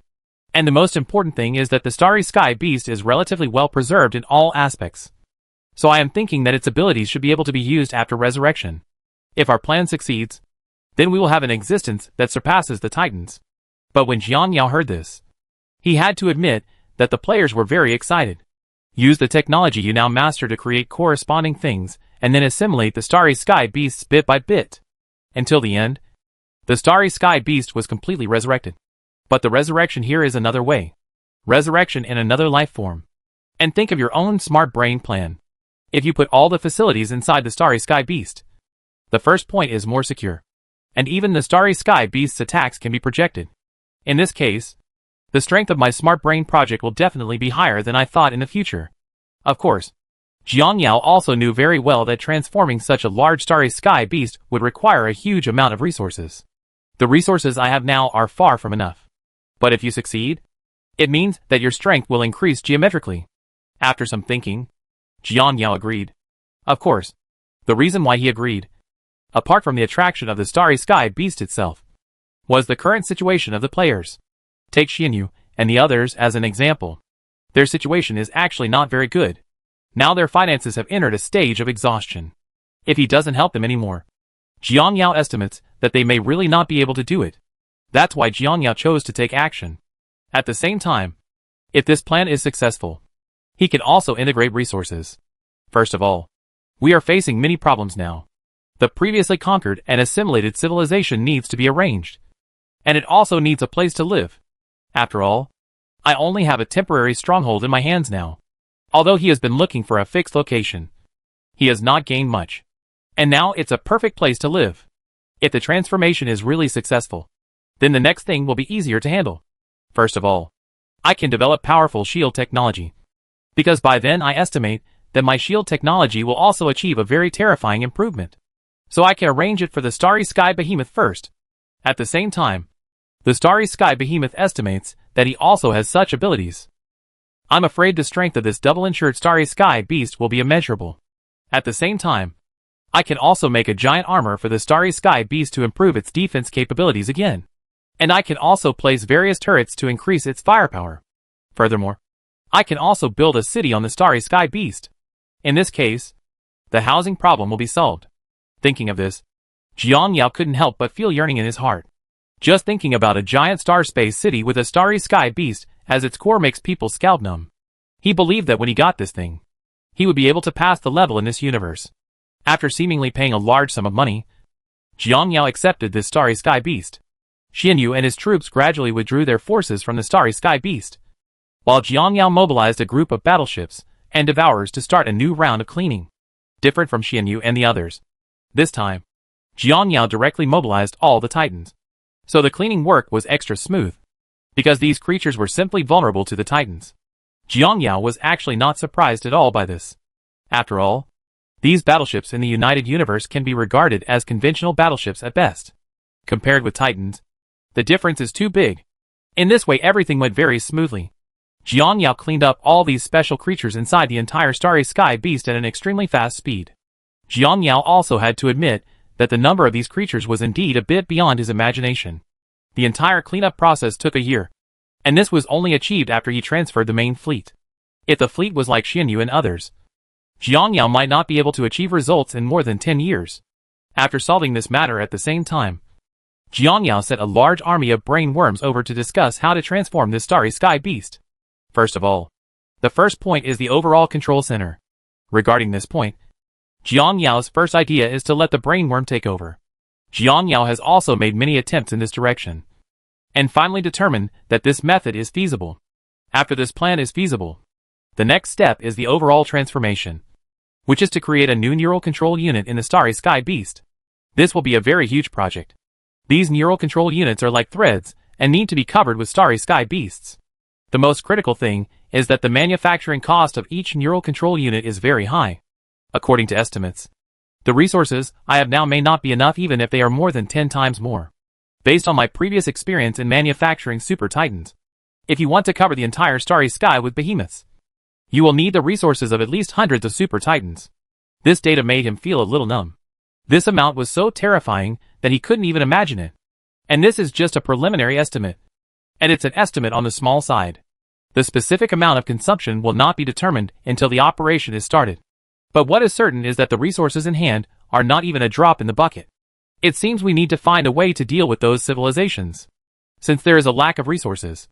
And the most important thing is that the starry sky beast is relatively well preserved in all aspects. So I am thinking that its abilities should be able to be used after resurrection. If our plan succeeds, then we will have an existence that surpasses the Titans. But when Jiang Yao heard this, he had to admit that the players were very excited. Use the technology you now master to create corresponding things, and then assimilate the starry sky beasts bit by bit. Until the end, the starry sky beast was completely resurrected. But the resurrection here is another way. Resurrection in another life form. And think of your own smart brain plan. If you put all the facilities inside the starry sky beast, the first point is more secure. And even the starry sky beast's attacks can be projected. In this case, the strength of my smart brain project will definitely be higher than I thought in the future. Of course, Jiang Yao also knew very well that transforming such a large starry sky beast would require a huge amount of resources. The resources I have now are far from enough. But if you succeed, it means that your strength will increase geometrically. After some thinking, Jiang Yao agreed. Of course, the reason why he agreed, apart from the attraction of the starry sky beast itself, was the current situation of the players. Take Xianyu and the others as an example. Their situation is actually not very good. Now their finances have entered a stage of exhaustion. If he doesn't help them anymore, Jiang Yao estimates that they may really not be able to do it. That's why Jiang Yao chose to take action. At the same time, if this plan is successful, he can also integrate resources. First of all, we are facing many problems now. The previously conquered and assimilated civilization needs to be arranged. And it also needs a place to live. After all, I only have a temporary stronghold in my hands now. Although he has been looking for a fixed location, he has not gained much. And now it's a perfect place to live. If the transformation is really successful, then the next thing will be easier to handle. First of all, I can develop powerful shield technology. Because by then I estimate that my shield technology will also achieve a very terrifying improvement. So I can arrange it for the starry sky behemoth first. At the same time, the starry sky behemoth estimates that he also has such abilities. I'm afraid the strength of this double-insured starry sky beast will be immeasurable. At the same time, I can also make a giant armor for the starry sky beast to improve its defense capabilities again. And I can also place various turrets to increase its firepower. Furthermore, I can also build a city on the starry sky beast. In this case, the housing problem will be solved. Thinking of this, Jiang Yao couldn't help but feel yearning in his heart. Just thinking about a giant star space city with a starry sky beast as its core makes people scalp numb. He believed that when he got this thing, he would be able to pass the level in this universe. After seemingly paying a large sum of money, Jiang Yao accepted this starry sky beast. Xianyu and his troops gradually withdrew their forces from the starry sky beast, while Jiang Yao mobilized a group of battleships and devourers to start a new round of cleaning. Different from Xianyu and the others, this time, Jiang Yao directly mobilized all the Titans. So the cleaning work was extra smooth, because these creatures were simply vulnerable to the Titans. Jiang Yao was actually not surprised at all by this. After all, these battleships in the United Universe can be regarded as conventional battleships at best. Compared with Titans, the difference is too big. In this way everything went very smoothly. Jiang Yao cleaned up all these special creatures inside the entire starry sky beast at an extremely fast speed. Jiang Yao also had to admit that the number of these creatures was indeed a bit beyond his imagination. The entire cleanup process took a year, and this was only achieved after he transferred the main fleet. If the fleet was like Xianyu and others, Jiang Yao might not be able to achieve results in more than 10 years. After solving this matter at the same time, Jiang Yao sent a large army of brain worms over to discuss how to transform this starry sky beast. First of all, the first point is the overall control center. Regarding this point, Jiang Yao's first idea is to let the brain worm take over. Jiang Yao has also made many attempts in this direction, and finally determined that this method is feasible. After this plan is feasible, the next step is the overall transformation, which is to create a new neural control unit in the starry sky beast. This will be a very huge project. These neural control units are like threads and need to be covered with starry sky beasts. The most critical thing is that the manufacturing cost of each neural control unit is very high. According to estimates, the resources I have now may not be enough even if they are more than 10 times more. Based on my previous experience in manufacturing super titans, if you want to cover the entire starry sky with behemoths, You will need the resources of at least hundreds of super titans. This data made him feel a little numb. This amount was so terrifying that he couldn't even imagine it. And this is just a preliminary estimate. And it's an estimate on the small side. The specific amount of consumption will not be determined until the operation is started. But what is certain is that the resources in hand are not even a drop in the bucket. It seems we need to find a way to deal with those civilizations. Since there is a lack of resources,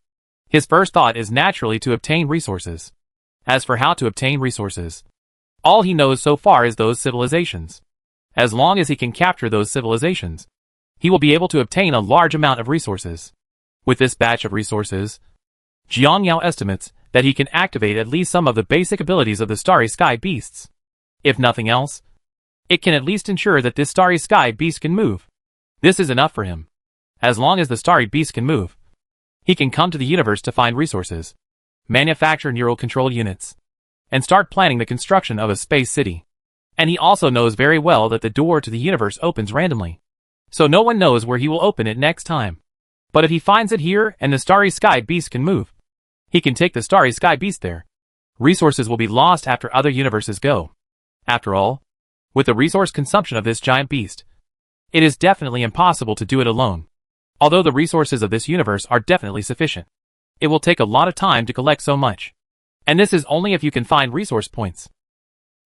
his first thought is naturally to obtain resources. As for how to obtain resources, all he knows so far is those civilizations. As long as he can capture those civilizations, he will be able to obtain a large amount of resources. With this batch of resources, Jiang Yao estimates that he can activate at least some of the basic abilities of the Starry Sky Beasts. If nothing else, it can at least ensure that this Starry Sky Beast can move. This is enough for him. As long as the Starry Beast can move, he can come to the universe to find resources, manufacture neural control units, and start planning the construction of a space city. And he also knows very well that the door to the universe opens randomly. So no one knows where he will open it next time. But if he finds it here and the Starry Sky Beast can move, he can take the Starry Sky Beast there. Resources will be lost after other universes go. After all, with the resource consumption of this giant beast, it is definitely impossible to do it alone. Although the resources of this universe are definitely sufficient, it will take a lot of time to collect so much. And this is only if you can find resource points.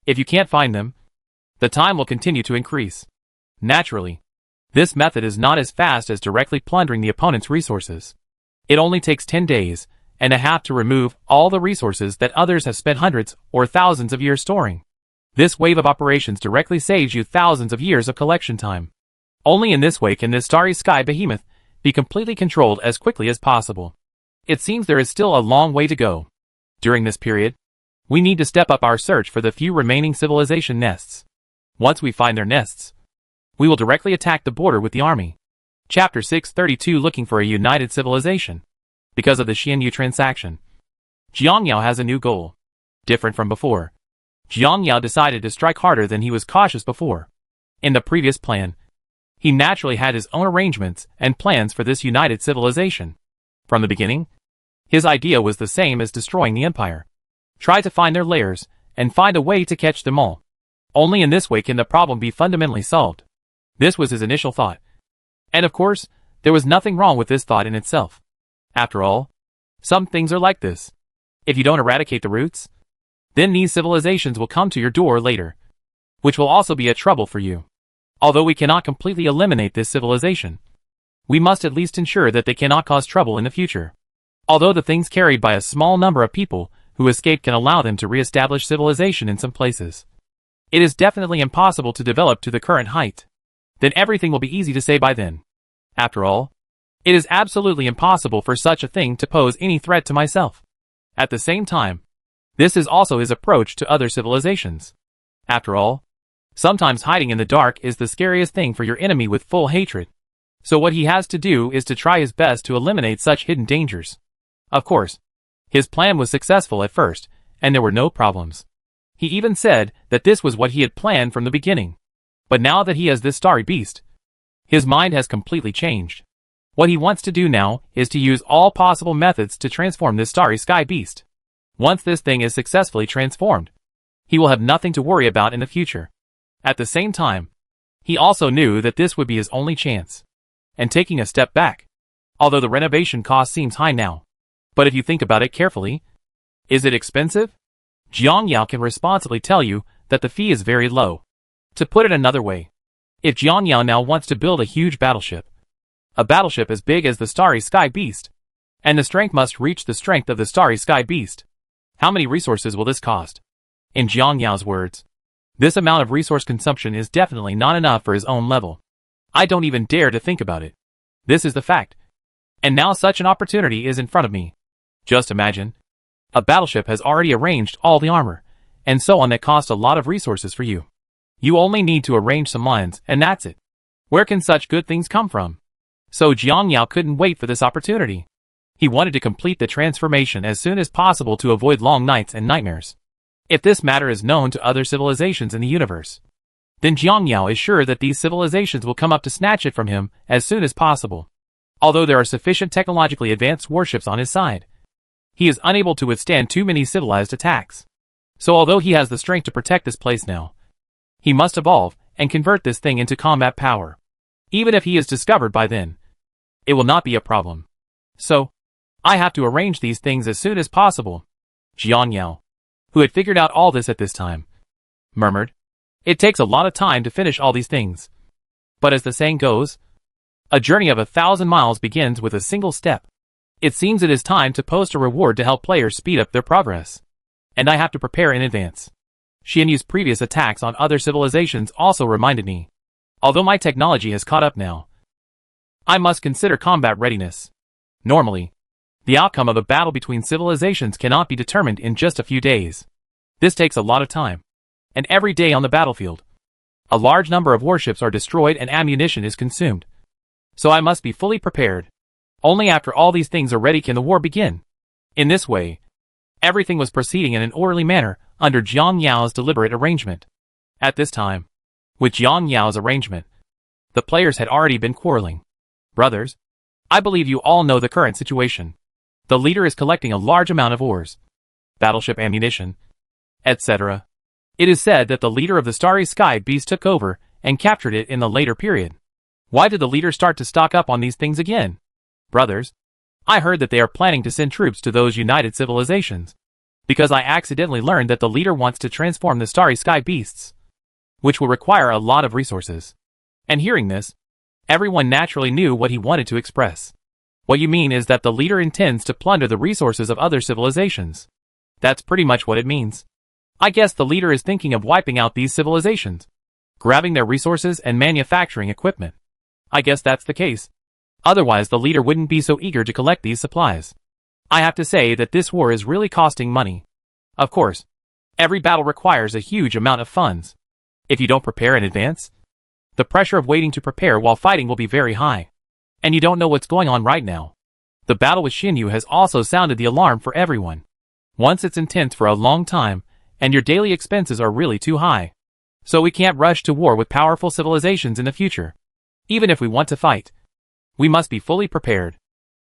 If you can't find them, the time will continue to increase. Naturally, this method is not as fast as directly plundering the opponent's resources. It only takes 10 days and a half to remove all the resources that others have spent hundreds or thousands of years storing. This wave of operations directly saves you thousands of years of collection time. Only in this way can this Starry Sky Behemoth be completely controlled as quickly as possible. It seems there is still a long way to go. During this period, we need to step up our search for the few remaining civilization nests. Once we find their nests, we will directly attack the border with the army. Chapter 632 Looking for a United Civilization. Because of the Xianyu transaction, Jiang Yao has a new goal. Different from before, Jiang Yao decided to strike harder than he was cautious before. In the previous plan, he naturally had his own arrangements and plans for this united civilization. From the beginning, his idea was the same as destroying the empire. Try to find their lairs, and find a way to catch them all. Only in this way can the problem be fundamentally solved. This was his initial thought. And of course, there was nothing wrong with this thought in itself. After all, some things are like this. If you don't eradicate the roots, then these civilizations will come to your door later, which will also be a trouble for you. Although we cannot completely eliminate this civilization, we must at least ensure that they cannot cause trouble in the future. Although the things carried by a small number of people who escaped can allow them to re-establish civilization in some places, it is definitely impossible to develop to the current height. Then everything will be easy to say by then. After all, it is absolutely impossible for such a thing to pose any threat to myself. At the same time, this is also his approach to other civilizations. After all, sometimes hiding in the dark is the scariest thing for your enemy with full hatred. So what he has to do is to try his best to eliminate such hidden dangers. Of course, his plan was successful at first, and there were no problems. He even said that this was what he had planned from the beginning. But now that he has this Starry Beast, his mind has completely changed. What he wants to do now is to use all possible methods to transform this Starry Sky Beast. Once this thing is successfully transformed, he will have nothing to worry about in the future. At the same time, he also knew that this would be his only chance. And taking a step back, although the renovation cost seems high now, but if you think about it carefully, is it expensive? Jiang Yao can responsibly tell you that the fee is very low. To put it another way, if Jiang Yao now wants to build a huge battleship, a battleship as big as the Starry Sky Beast, and the strength must reach the strength of the Starry Sky Beast, how many resources will this cost? In Jiang Yao's words, this amount of resource consumption is definitely not enough for his own level. I don't even dare to think about it. This is the fact. And now such an opportunity is in front of me. Just imagine. A battleship has already arranged all the armor, and so on that cost a lot of resources for you. You only need to arrange some lines, and that's it. Where can such good things come from? So Jiang Yao couldn't wait for this opportunity. He wanted to complete the transformation as soon as possible to avoid long nights and nightmares. If this matter is known to other civilizations in the universe, then Jiang Yao is sure that these civilizations will come up to snatch it from him as soon as possible. Although there are sufficient technologically advanced warships on his side, He is unable to withstand too many civilized attacks. So although he has the strength to protect this place now, he must evolve and convert this thing into combat power. Even if he is discovered by then, it will not be a problem. So, I have to arrange these things as soon as possible. Jiang Yao, who had figured out all this at this time, murmured, "It takes a lot of time to finish all these things. But as the saying goes, a journey of 1,000 miles begins with a single step. It seems it is time to post a reward to help players speed up their progress. And I have to prepare in advance." Xianyu's previous attacks on other civilizations also reminded me. Although my technology has caught up now, I must consider combat readiness. Normally, the outcome of a battle between civilizations cannot be determined in just a few days. This takes a lot of time. And every day on the battlefield, a large number of warships are destroyed and ammunition is consumed. So I must be fully prepared. Only after all these things are ready can the war begin. In this way, everything was proceeding in an orderly manner under Jiang Yao's deliberate arrangement. At this time, with Jiang Yao's arrangement, the players had already been quarreling. Brothers, I believe you all know the current situation. The leader is collecting a large amount of ores, battleship ammunition, etc. It is said that the leader of the Starry Sky Beast took over and captured it in the later period. Why did the leader start to stock up on these things again? Brothers, I heard that they are planning to send troops to those united civilizations, because I accidentally learned that the leader wants to transform the Starry Sky Beasts, which will require a lot of resources. And hearing this, everyone naturally knew what he wanted to express. What you mean is that the leader intends to plunder the resources of other civilizations. That's pretty much what it means. I guess the leader is thinking of wiping out these civilizations, grabbing their resources and manufacturing equipment. I guess that's the case. Otherwise the leader wouldn't be so eager to collect these supplies. I have to say that this war is really costing money. Of course, every battle requires a huge amount of funds. If you don't prepare in advance, the pressure of waiting to prepare while fighting will be very high. And you don't know what's going on right now. The battle with Xianyu has also sounded the alarm for everyone. Once it's intense for a long time, and your daily expenses are really too high. So we can't rush to war with powerful civilizations in the future. Even if we want to fight, we must be fully prepared.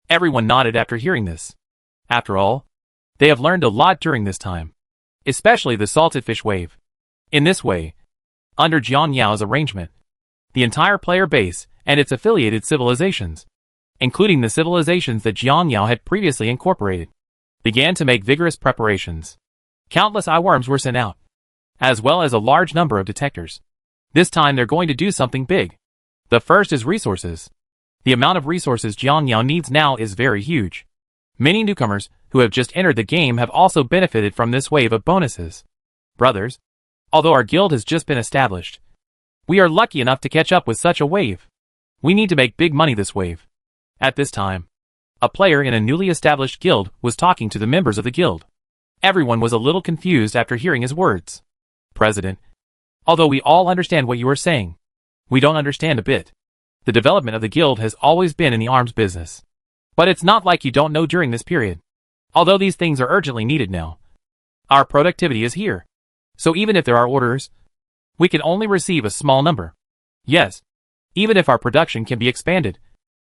Everyone nodded after hearing this. After all, they have learned a lot during this time, especially the salted fish wave. In this way, under Jiang Yao's arrangement, the entire player base and its affiliated civilizations, including the civilizations that Jiang Yao had previously incorporated, began to make vigorous preparations. Countless eyeworms were sent out, as well as a large number of detectors. This time they're going to do something big. The first is resources. The amount of resources Jiang Yao needs now is very huge. Many newcomers who have just entered the game have also benefited from this wave of bonuses. Brothers, although our guild has just been established, we are lucky enough to catch up with such a wave. We need to make big money this wave. At this time, a player in a newly established guild was talking to the members of the guild. Everyone was a little confused after hearing his words. President, although we all understand what you are saying, we don't understand a bit. The development of the guild has always been in the arms business. But it's not like you don't know during this period. Although these things are urgently needed now, our productivity is here. So even if there are orders, we can only receive a small number. Yes, even if our production can be expanded,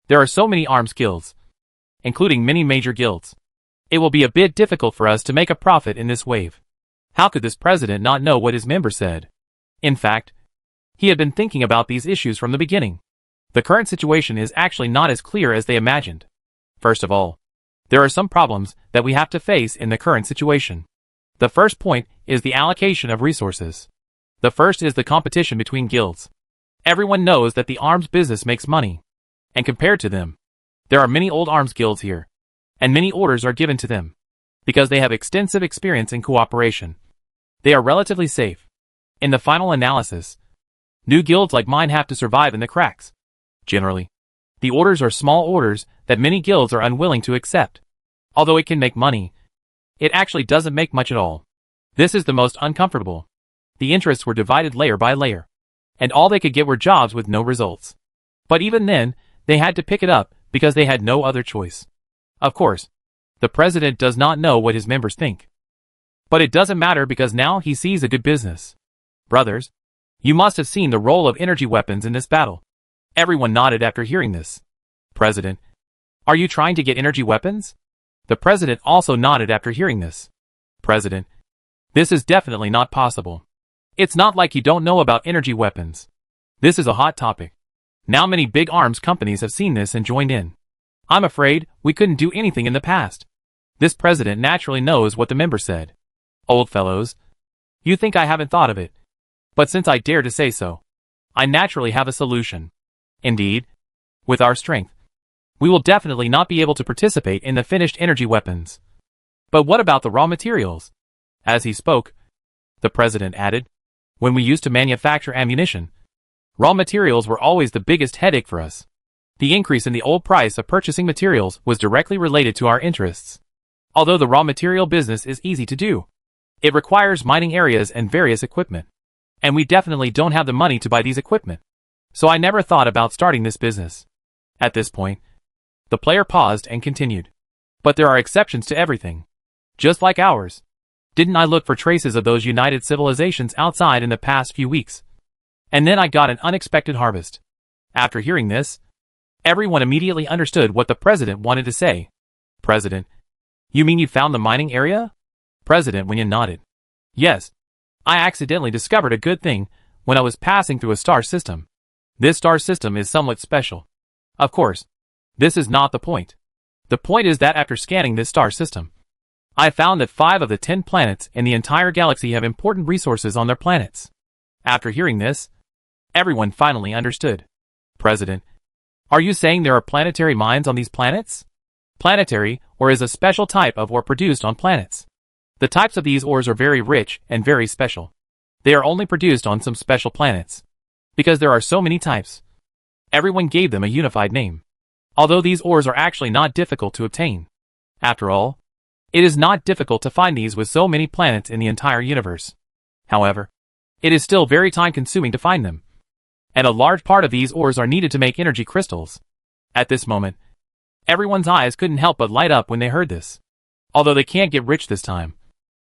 there are so many arms guilds, including many major guilds. It will be a bit difficult for us to make a profit in this wave. How could this president not know what his members said? In fact, he had been thinking about these issues from the beginning. The current situation is actually not as clear as they imagined. First of all, there are some problems that we have to face in the current situation. The first point is the allocation of resources. The first is the competition between guilds. Everyone knows that the arms business makes money. And compared to them, there are many old arms guilds here, and many orders are given to them. Because they have extensive experience in cooperation, they are relatively safe. In the final analysis, new guilds like mine have to survive in the cracks. Generally, the orders are small orders that many guilds are unwilling to accept. Although it can make money, it actually doesn't make much at all. This is the most uncomfortable. The interests were divided layer by layer, and all they could get were jobs with no results. But even then, they had to pick it up because they had no other choice. Of course, the president does not know what his members think. But it doesn't matter because now he sees a good business. Brothers, you must have seen the role of energy weapons in this battle. Everyone nodded after hearing this. President, are you trying to get energy weapons? The The president also nodded after hearing this. President, this is definitely not possible. It's not like you don't know about energy weapons. This is a hot topic. Now many big arms companies have seen this and joined in. I'm afraid we couldn't do anything in the past. This president naturally knows what the member said. Old fellows, you think I haven't thought of it. But since I dare to say so, I naturally have a solution. Indeed, with our strength, we will definitely not be able to participate in the finished energy weapons. But what about the raw materials? As he spoke, the president added, when we used to manufacture ammunition, raw materials were always the biggest headache for us. The increase in the old price of purchasing materials was directly related to our interests. Although the raw material business is easy to do, it requires mining areas and various equipment. And we definitely don't have the money to buy these equipment. So I never thought about starting this business. At this point, the player paused and continued. But there are exceptions to everything. Just like ours. Didn't I look for traces of those united civilizations outside in the past few weeks? And then I got an unexpected harvest. After hearing this, everyone immediately understood what the president wanted to say. President, you mean you found the mining area? President Winyan nodded. Yes. I accidentally discovered a good thing when I was passing through a star system. This star system is somewhat special. Of course, this is not the point. The point is that after scanning this star system, I found that 5 of the 10 planets in the entire galaxy have important resources on their planets. After hearing this, everyone finally understood. President, are you saying there are planetary mines on these planets? Planetary ore is a special type of ore produced on planets. The types of these ores are very rich and very special. They are only produced on some special planets. Because there are so many types, everyone gave them a unified name. Although these ores are actually not difficult to obtain. After all, it is not difficult to find these with so many planets in the entire universe. However, it is still very time-consuming to find them. And a large part of these ores are needed to make energy crystals. At this moment, everyone's eyes couldn't help but light up when they heard this. Although they can't get rich this time,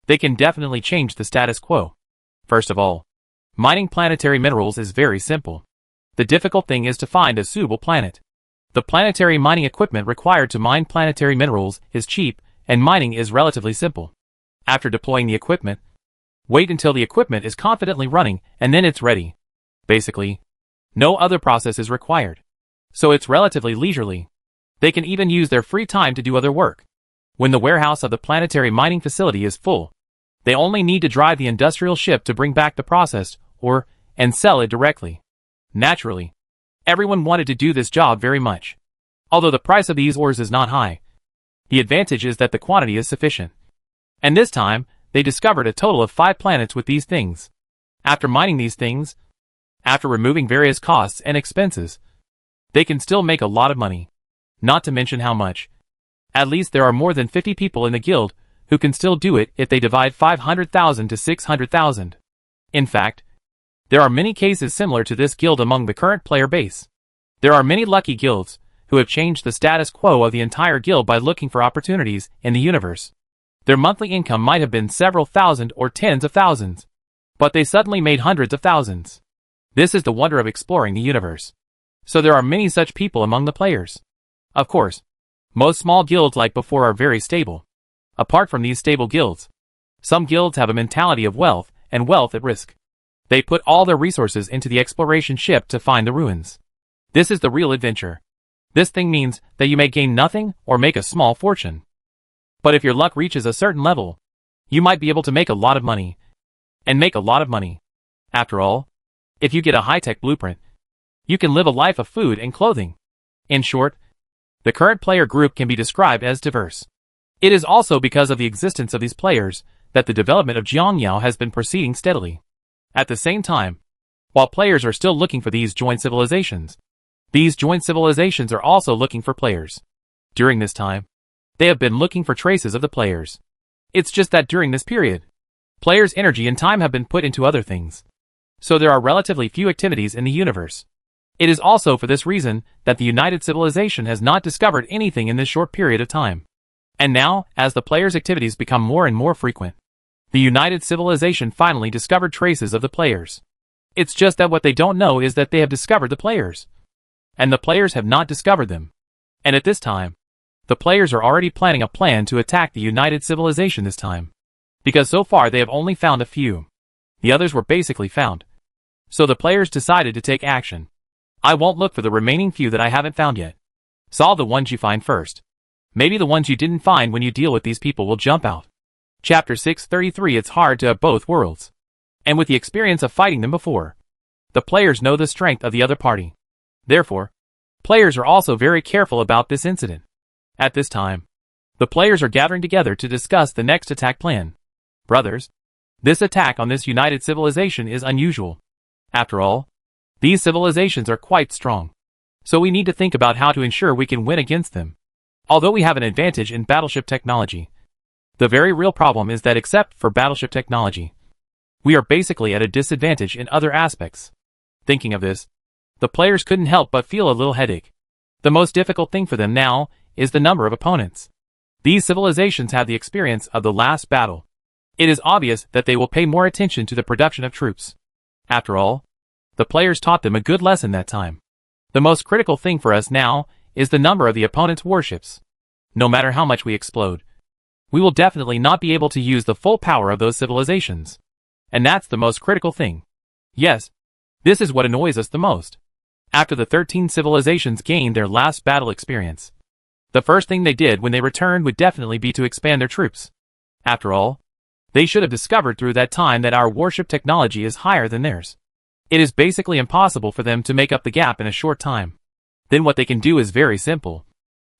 they can definitely change the status quo. First of all, mining planetary minerals is very simple. The difficult thing is to find a suitable planet. The planetary mining equipment required to mine planetary minerals is cheap, and mining is relatively simple. After deploying the equipment, wait until the equipment is confidently running, and then it's ready. Basically, no other process is required. So it's relatively leisurely. They can even use their free time to do other work. When the warehouse of the planetary mining facility is full, they only need to drive the industrial ship to bring back the processed ore and sell it directly. Naturally, everyone wanted to do this job very much. Although the price of these ores is not high, the advantage is that the quantity is sufficient. And this time, they discovered a total of 5 planets with these things. After mining these things, after removing various costs and expenses, they can still make a lot of money. Not to mention how much. At least there are more than 50 people in the guild who can still do it if they divide 500,000 to 600,000. In fact, there are many cases similar to this guild among the current player base. There are many lucky guilds who have changed the status quo of the entire guild by looking for opportunities in the universe. Their monthly income might have been several thousand or tens of thousands, but they suddenly made hundreds of thousands. This is the wonder of exploring the universe. So there are many such people among the players. Of course, most small guilds like before are very stable. Apart from these stable guilds, some guilds have a mentality of wealth and wealth at risk. They put all their resources into the exploration ship to find the ruins. This is the real adventure. This thing means that you may gain nothing or make a small fortune. But if your luck reaches a certain level, you might be able to make a lot of money. And make a lot of money. After all, if you get a high-tech blueprint, you can live a life of food and clothing. In short, the current player group can be described as diverse. It is also because of the existence of these players that the development of Jiangyao has been proceeding steadily. At the same time, while players are still looking for these joint civilizations, these joint civilizations are also looking for players. During this time, they have been looking for traces of the players. It's just that during this period, players' energy and time have been put into other things. So there are relatively few activities in the universe. It is also for this reason that the United Civilization has not discovered anything in this short period of time. And now, as the players' activities become more and more frequent, the United Civilization finally discovered traces of the players. It's just that what they don't know is that they have discovered the players. And the players have not discovered them. And at this time, The players are already planning a plan to attack the United Civilization this time. Because so far they have only found a few. The others were basically found. So the players decided to take action. I won't look for the remaining few that I haven't found yet. Solve the ones you find first. Maybe the ones you didn't find when you deal with these people will jump out. Chapter 633. It's hard to have both worlds. And with the experience of fighting them before, the players know the strength of the other party. Therefore, players are also very careful about this incident. At this time, the players are gathering together to discuss the next attack plan. Brothers, this attack on this United Civilization is unusual. After all, these civilizations are quite strong. So we need to think about how to ensure we can win against them. Although we have an advantage in battleship technology, the very real problem is that except for battleship technology, we are basically at a disadvantage in other aspects. Thinking of this, the players couldn't help but feel a little headache. The most difficult thing for them now is the number of opponents. These civilizations have the experience of the last battle. It is obvious that they will pay more attention to the production of troops. After all, the players taught them a good lesson that time. The most critical thing for us now is the number of the opponent's warships. No matter how much we explode, we will definitely not be able to use the full power of those civilizations. And that's the most critical thing. Yes, this is what annoys us the most. After the 13 civilizations gained their last battle experience, the first thing they did when they returned would definitely be to expand their troops. After all, they should have discovered through that time that our warship technology is higher than theirs. It is basically impossible for them to make up the gap in a short time. Then what they can do is very simple.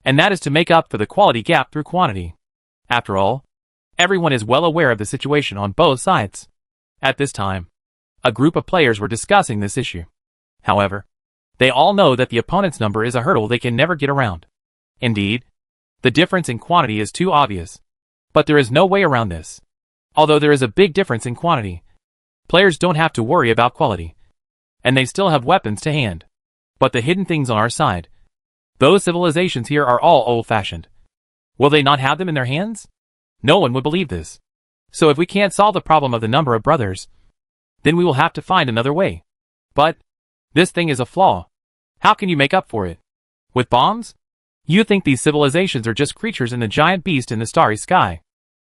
And that is to make up for the quality gap through quantity. After all, everyone is well aware of the situation on both sides. At this time, a group of players were discussing this issue. However, they all know that the opponent's number is a hurdle they can never get around. Indeed, the difference in quantity is too obvious. But there is no way around this. Although there is a big difference in quantity, players don't have to worry about quality. And they still have weapons to hand. But the hidden things on our side, those civilizations here are all old-fashioned. Will they not have them in their hands? No one would believe this. So if we can't solve the problem of the number of brothers, then we will have to find another way. But this thing is a flaw. How can you make up for it? With bombs? You think these civilizations are just creatures in the giant beast in the starry sky.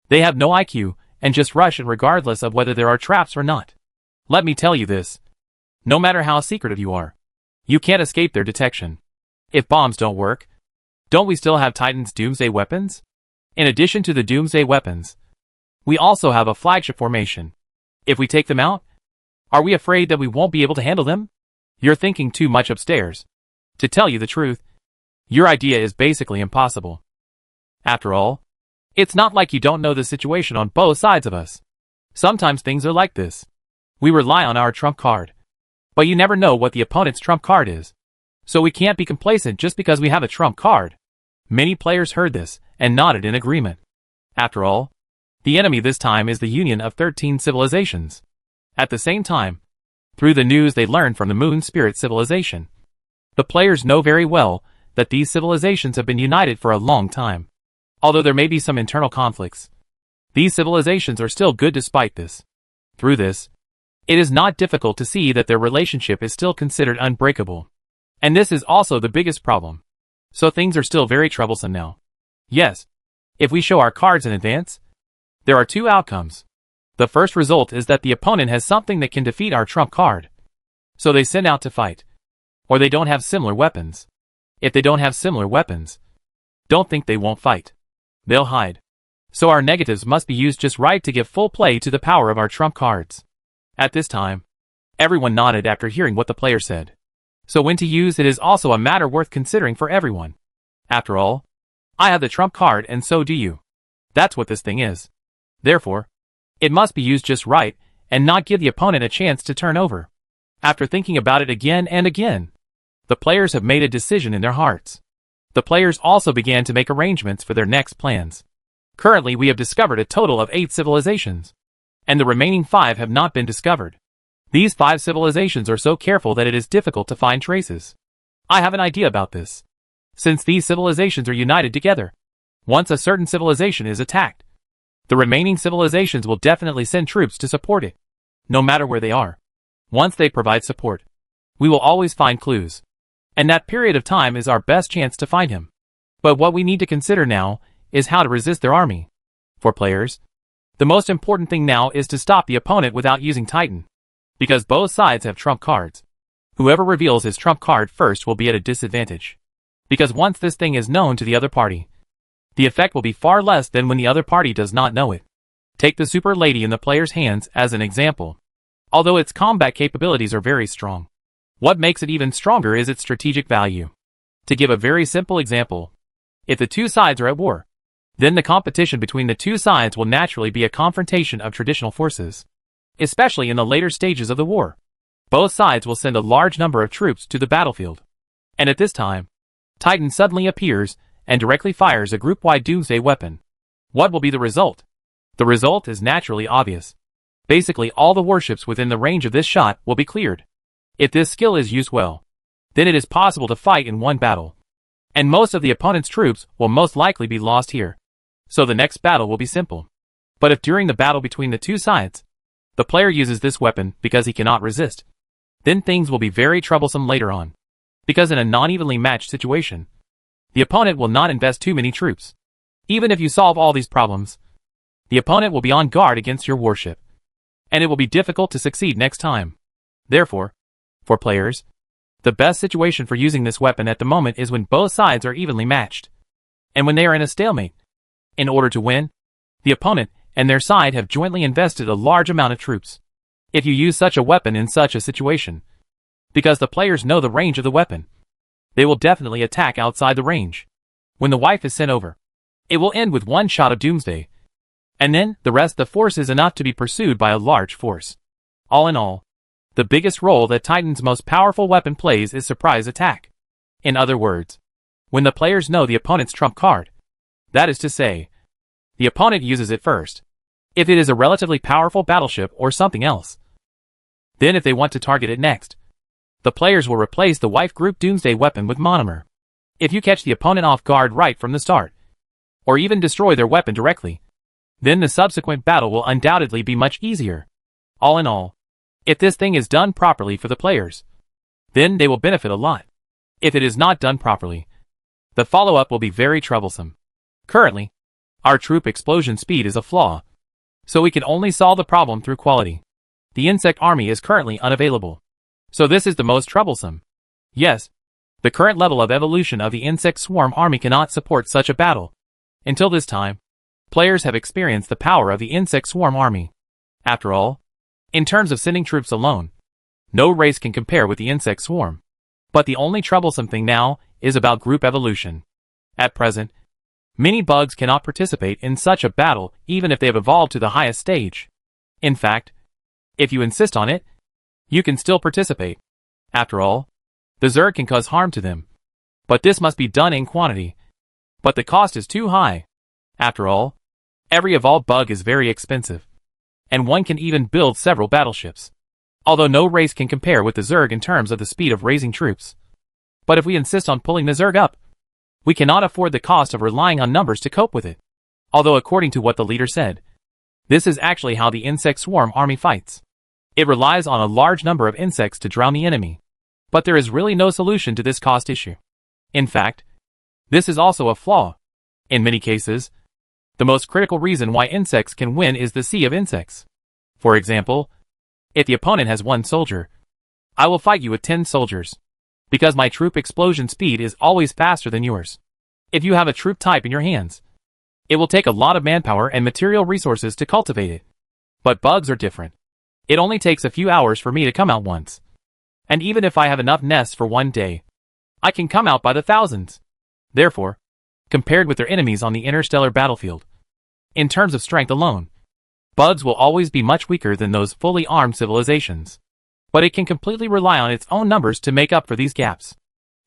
They have no IQ, and just rush in regardless of whether there are traps or not. Let me tell you this. No matter how secretive you are, you can't escape their detection. If bombs don't work, don't we still have Titan's doomsday weapons? In addition to the doomsday weapons, we also have a flagship formation. If we take them out, are we afraid that we won't be able to handle them? You're thinking too much upstairs. To tell you the truth, your idea is basically impossible. After all, it's not like you don't know the situation on both sides of us. Sometimes things are like this. We rely on our trump card. But you never know what the opponent's trump card is. So we can't be complacent just because we have a trump card. Many players heard this and nodded in agreement. After all, the enemy this time is the union of 13 civilizations. At the same time, through the news they learned from the Moon Spirit civilization, the players know very well that these civilizations have been united for a long time. Although there may be some internal conflicts, these civilizations are still good despite this. Through this, it is not difficult to see that their relationship is still considered unbreakable. And this is also the biggest problem. So things are still very troublesome now. Yes, if we show our cards in advance, there are two outcomes. The first result is that the opponent has something that can defeat our trump card. So they send out to fight. Or they don't have similar weapons. If they don't have similar weapons, don't think they won't fight. They'll hide. So our negatives must be used just right to give full play to the power of our trump cards. At this time, everyone nodded after hearing what the player said. So when to use it is also a matter worth considering for everyone. After all, I have the trump card and so do you. That's what this thing is. Therefore, it must be used just right and not give the opponent a chance to turn over. After thinking about it again and again, the players have made a decision in their hearts. The players also began to make arrangements for their next plans. Currently we have discovered a total of 8 civilizations, and the remaining 5 have not been discovered. These 5 civilizations are so careful that it is difficult to find traces. I have an idea about this. Since these civilizations are united together, once a certain civilization is attacked, the remaining civilizations will definitely send troops to support it, no matter where they are. Once they provide support, we will always find clues. And that period of time is our best chance to find him. But what we need to consider now is how to resist their army. For players, the most important thing now is to stop the opponent without using Titan. Because both sides have trump cards. Whoever reveals his trump card first will be at a disadvantage. Because once this thing is known to the other party, the effect will be far less than when the other party does not know it. Take the Super Lady in the player's hands as an example. Although its combat capabilities are very strong, what makes it even stronger is its strategic value. To give a very simple example, if the two sides are at war, then the competition between the two sides will naturally be a confrontation of traditional forces. Especially in the later stages of the war, both sides will send a large number of troops to the battlefield. And at this time, Titan suddenly appears and directly fires a group-wide doomsday weapon. What will be the result? The result is naturally obvious. Basically all the warships within the range of this shot will be cleared. If this skill is used well, then it is possible to fight in one battle. And most of the opponent's troops will most likely be lost here. So the next battle will be simple. But if during the battle between the two sides, the player uses this weapon because he cannot resist, then things will be very troublesome later on. Because in a non-evenly matched situation, the opponent will not invest too many troops. Even if you solve all these problems, the opponent will be on guard against your warship, and it will be difficult to succeed next time. Therefore, for players, the best situation for using this weapon at the moment is when both sides are evenly matched, and when they are in a stalemate. In order to win, the opponent and their side have jointly invested a large amount of troops. If you use such a weapon in such a situation, because the players know the range of the weapon, they will definitely attack outside the range. When the wife is sent over, it will end with one shot of doomsday, and then the rest of the force is enough to be pursued by a large force. All in all, the biggest role that Titan's most powerful weapon plays is surprise attack. In other words, when the players know the opponent's trump card, that is to say, the opponent uses it first. If it is a relatively powerful battleship or something else, then if they want to target it next, the players will replace the wife group doomsday weapon with monomer. If you catch the opponent off guard right from the start, or even destroy their weapon directly, then the subsequent battle will undoubtedly be much easier. All in all, if this thing is done properly for the players, then they will benefit a lot. If it is not done properly, the follow-up will be very troublesome. Currently, our troop explosion speed is a flaw, so we can only solve the problem through quality. The insect army is currently unavailable, so this is the most troublesome. Yes, the current level of evolution of the insect swarm army cannot support such a battle. Until this time, players have experienced the power of the insect swarm army. After all, in terms of sending troops alone, no race can compare with the insect swarm. But the only troublesome thing now is about group evolution. At present, many bugs cannot participate in such a battle even if they have evolved to the highest stage. In fact, if you insist on it, you can still participate. After all, the Zerg can cause harm to them. But this must be done in quantity. But the cost is too high. After all, every evolved bug is very expensive, and one can even build several battleships. Although no race can compare with the Zerg in terms of the speed of raising troops. But if we insist on pulling the Zerg up, we cannot afford the cost of relying on numbers to cope with it. Although according to what the leader said, this is actually how the insect swarm army fights. It relies on a large number of insects to drown the enemy. But there is really no solution to this cost issue. In fact, this is also a flaw. In many cases, the most critical reason why insects can win is the sea of insects. For example, if the opponent has 1 soldier, I will fight you with 10 soldiers, because my troop explosion speed is always faster than yours. If you have a troop type in your hands, it will take a lot of manpower and material resources to cultivate it. But bugs are different. It only takes a few hours for me to come out once. And even if I have enough nests for one day, I can come out by the thousands. Therefore, compared with their enemies on the interstellar battlefield, in terms of strength alone, bugs will always be much weaker than those fully armed civilizations. But it can completely rely on its own numbers to make up for these gaps.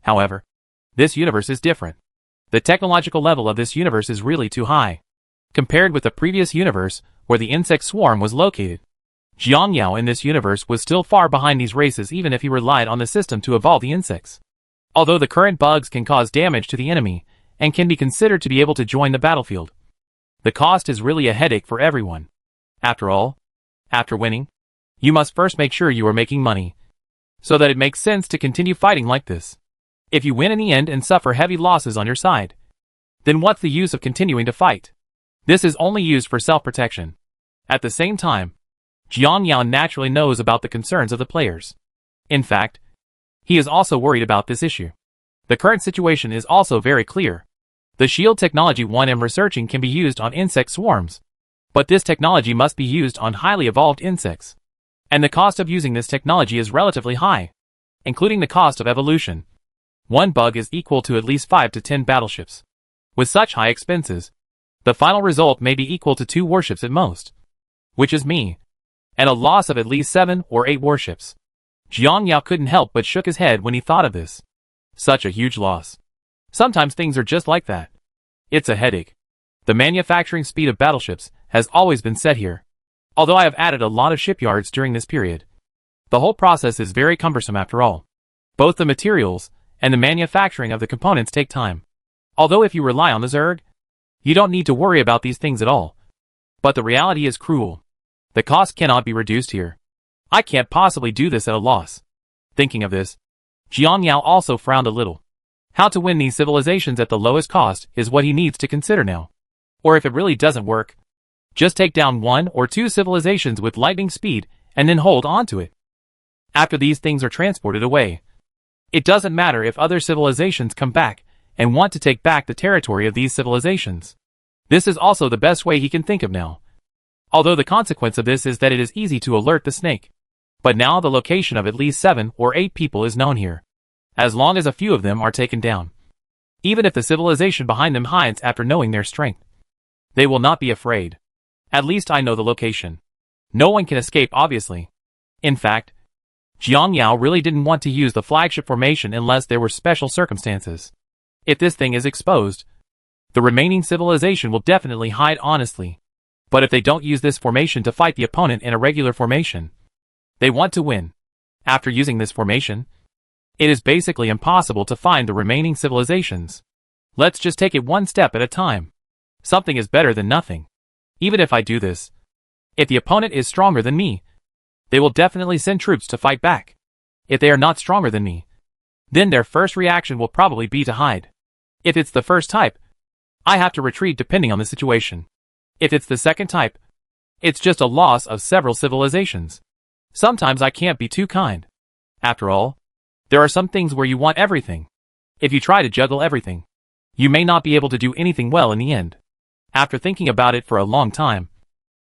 However, this universe is different. The technological level of this universe is really too high, compared with the previous universe where the insect swarm was located. Jiang Yao in this universe was still far behind these races even if he relied on the system to evolve the insects. Although the current bugs can cause damage to the enemy, and can be considered to be able to join the battlefield, the cost is really a headache for everyone. After all, after winning, you must first make sure you are making money, so that it makes sense to continue fighting like this. If you win in the end and suffer heavy losses on your side, then what's the use of continuing to fight? This is only used for self-protection. At the same time, Jiang Yao naturally knows about the concerns of the players. In fact, he is also worried about this issue. The current situation is also very clear. The shield technology 1M researching can be used on insect swarms, but this technology must be used on highly evolved insects. And the cost of using this technology is relatively high, including the cost of evolution. One bug is equal to at least 5 to 10 battleships. With such high expenses, the final result may be equal to 2 warships at most, which is me, and a loss of at least 7 or 8 warships. Jiang Yao couldn't help but shook his head when he thought of this. Such a huge loss. Sometimes things are just like that. It's a headache. The manufacturing speed of battleships has always been set here. Although I have added a lot of shipyards during this period, the whole process is very cumbersome after all. Both the materials and the manufacturing of the components take time. Although if you rely on the Zerg, you don't need to worry about these things at all. But the reality is cruel. The cost cannot be reduced here. I can't possibly do this at a loss. Thinking of this, Jiang Yao also frowned a little. How to win these civilizations at the lowest cost is what he needs to consider now. Or if it really doesn't work, just take down 1 or 2 civilizations with lightning speed and then hold on to it. After these things are transported away, it doesn't matter if other civilizations come back and want to take back the territory of these civilizations. This is also the best way he can think of now. Although the consequence of this is that it is easy to alert the snake. But now the location of at least 7 or 8 people is known here. As long as a few of them are taken down. Even if the civilization behind them hides after knowing their strength, they will not be afraid. At least I know the location. No one can escape, obviously. In fact, Jiang Yao really didn't want to use the flagship formation unless there were special circumstances. If this thing is exposed, the remaining civilization will definitely hide honestly. But if they don't use this formation to fight the opponent in a regular formation, they want to win. After using this formation, it is basically impossible to find the remaining civilizations. Let's just take it one step at a time. Something is better than nothing. Even if I do this, if the opponent is stronger than me, they will definitely send troops to fight back. If they are not stronger than me, then their first reaction will probably be to hide. If it's the first type, I have to retreat depending on the situation. If it's the second type, it's just a loss of several civilizations. Sometimes I can't be too kind. After all, there are some things where you want everything. If you try to juggle everything, you may not be able to do anything well in the end. After thinking about it for a long time,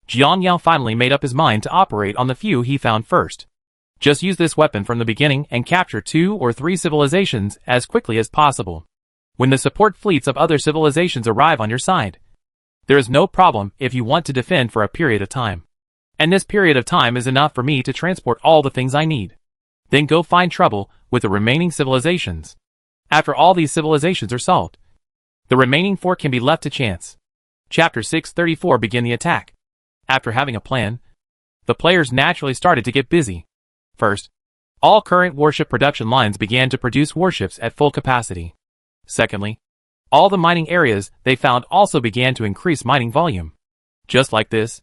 Jiang Yao finally made up his mind to operate on the few he found first. Just use this weapon from the beginning and capture 2 or 3 civilizations as quickly as possible. When the support fleets of other civilizations arrive on your side, there is no problem if you want to defend for a period of time. And this period of time is enough for me to transport all the things I need. Then go find trouble with the remaining civilizations. After all these civilizations are solved, the remaining 4 can be left to chance. Chapter 634 Begin the attack. After having a plan, the players naturally started to get busy. First, all current warship production lines began to produce warships at full capacity. Secondly, all the mining areas they found also began to increase mining volume. Just like this,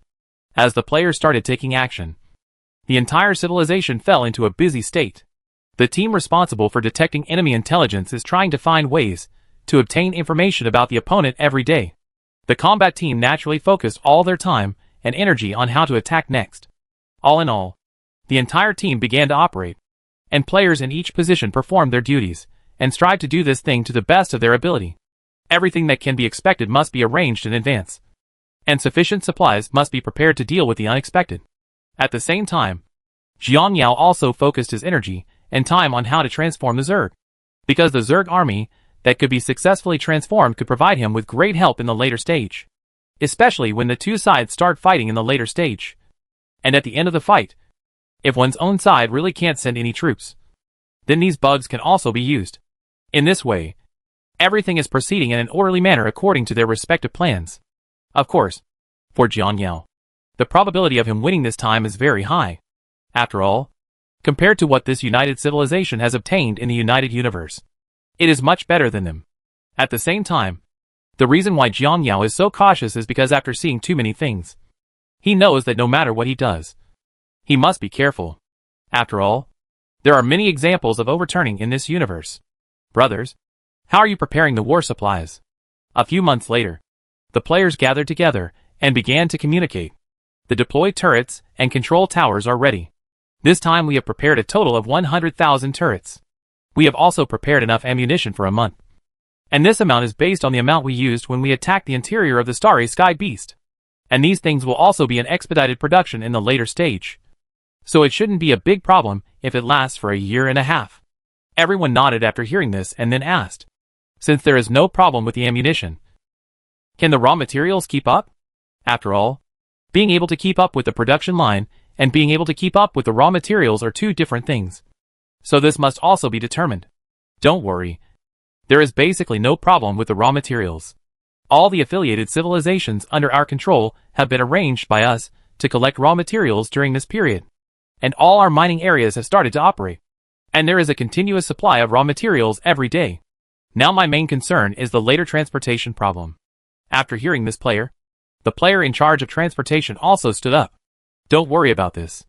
as the players started taking action, the entire civilization fell into a busy state. The team responsible for detecting enemy intelligence is trying to find ways to obtain information about the opponent every day. The combat team naturally focused all their time and energy on how to attack next. All in all, the entire team began to operate, and players in each position performed their duties and strive to do this thing to the best of their ability. Everything that can be expected must be arranged in advance, and sufficient supplies must be prepared to deal with the unexpected. At the same time, Jiang Yao also focused his energy and time on how to transform the Zerg, because the Zerg army that could be successfully transformed could provide him with great help in the later stage, especially when the two sides start fighting in the later stage. And at the end of the fight, if one's own side really can't send any troops, then these bugs can also be used. In this way, everything is proceeding in an orderly manner according to their respective plans. Of course, for Jiang Yao, the probability of him winning this time is very high. After all, compared to what this united civilization has obtained in the united universe, it is much better than them. At the same time, the reason why Jiang Yao is so cautious is because after seeing too many things, he knows that no matter what he does, he must be careful. After all, there are many examples of overturning in this universe. Brothers, how are you preparing the war supplies? A few months later, the players gathered together and began to communicate. The deployed turrets and control towers are ready. This time we have prepared a total of 100,000 turrets. We have also prepared enough ammunition for a month. And this amount is based on the amount we used when we attacked the interior of the Starry Sky Beast. And these things will also be in expedited production in the later stage. So it shouldn't be a big problem if it lasts for a year and a half. Everyone nodded after hearing this and then asked, since there is no problem with the ammunition, can the raw materials keep up? After all, being able to keep up with the production line and being able to keep up with the raw materials are two different things. So this must also be determined. Don't worry. There is basically no problem with the raw materials. All the affiliated civilizations under our control have been arranged by us to collect raw materials during this period. And all our mining areas have started to operate. And there is a continuous supply of raw materials every day. Now my main concern is the later transportation problem. After hearing this the player in charge of transportation also stood up. Don't worry about this.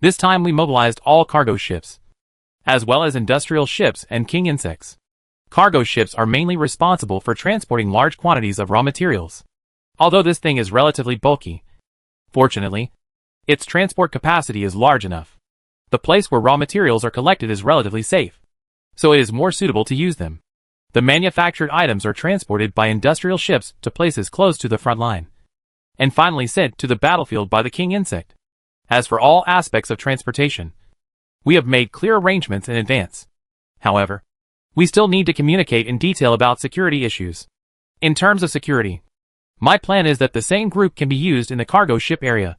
This time we mobilized all cargo ships, as well as industrial ships and king insects. Cargo ships are mainly responsible for transporting large quantities of raw materials. Although this thing is relatively bulky, fortunately, its transport capacity is large enough. The place where raw materials are collected is relatively safe, so it is more suitable to use them. The manufactured items are transported by industrial ships to places close to the front line, and finally sent to the battlefield by the king insect. As for all aspects of transportation, we have made clear arrangements in advance. However, we still need to communicate in detail about security issues. In terms of security, my plan is that the same group can be used in the cargo ship area,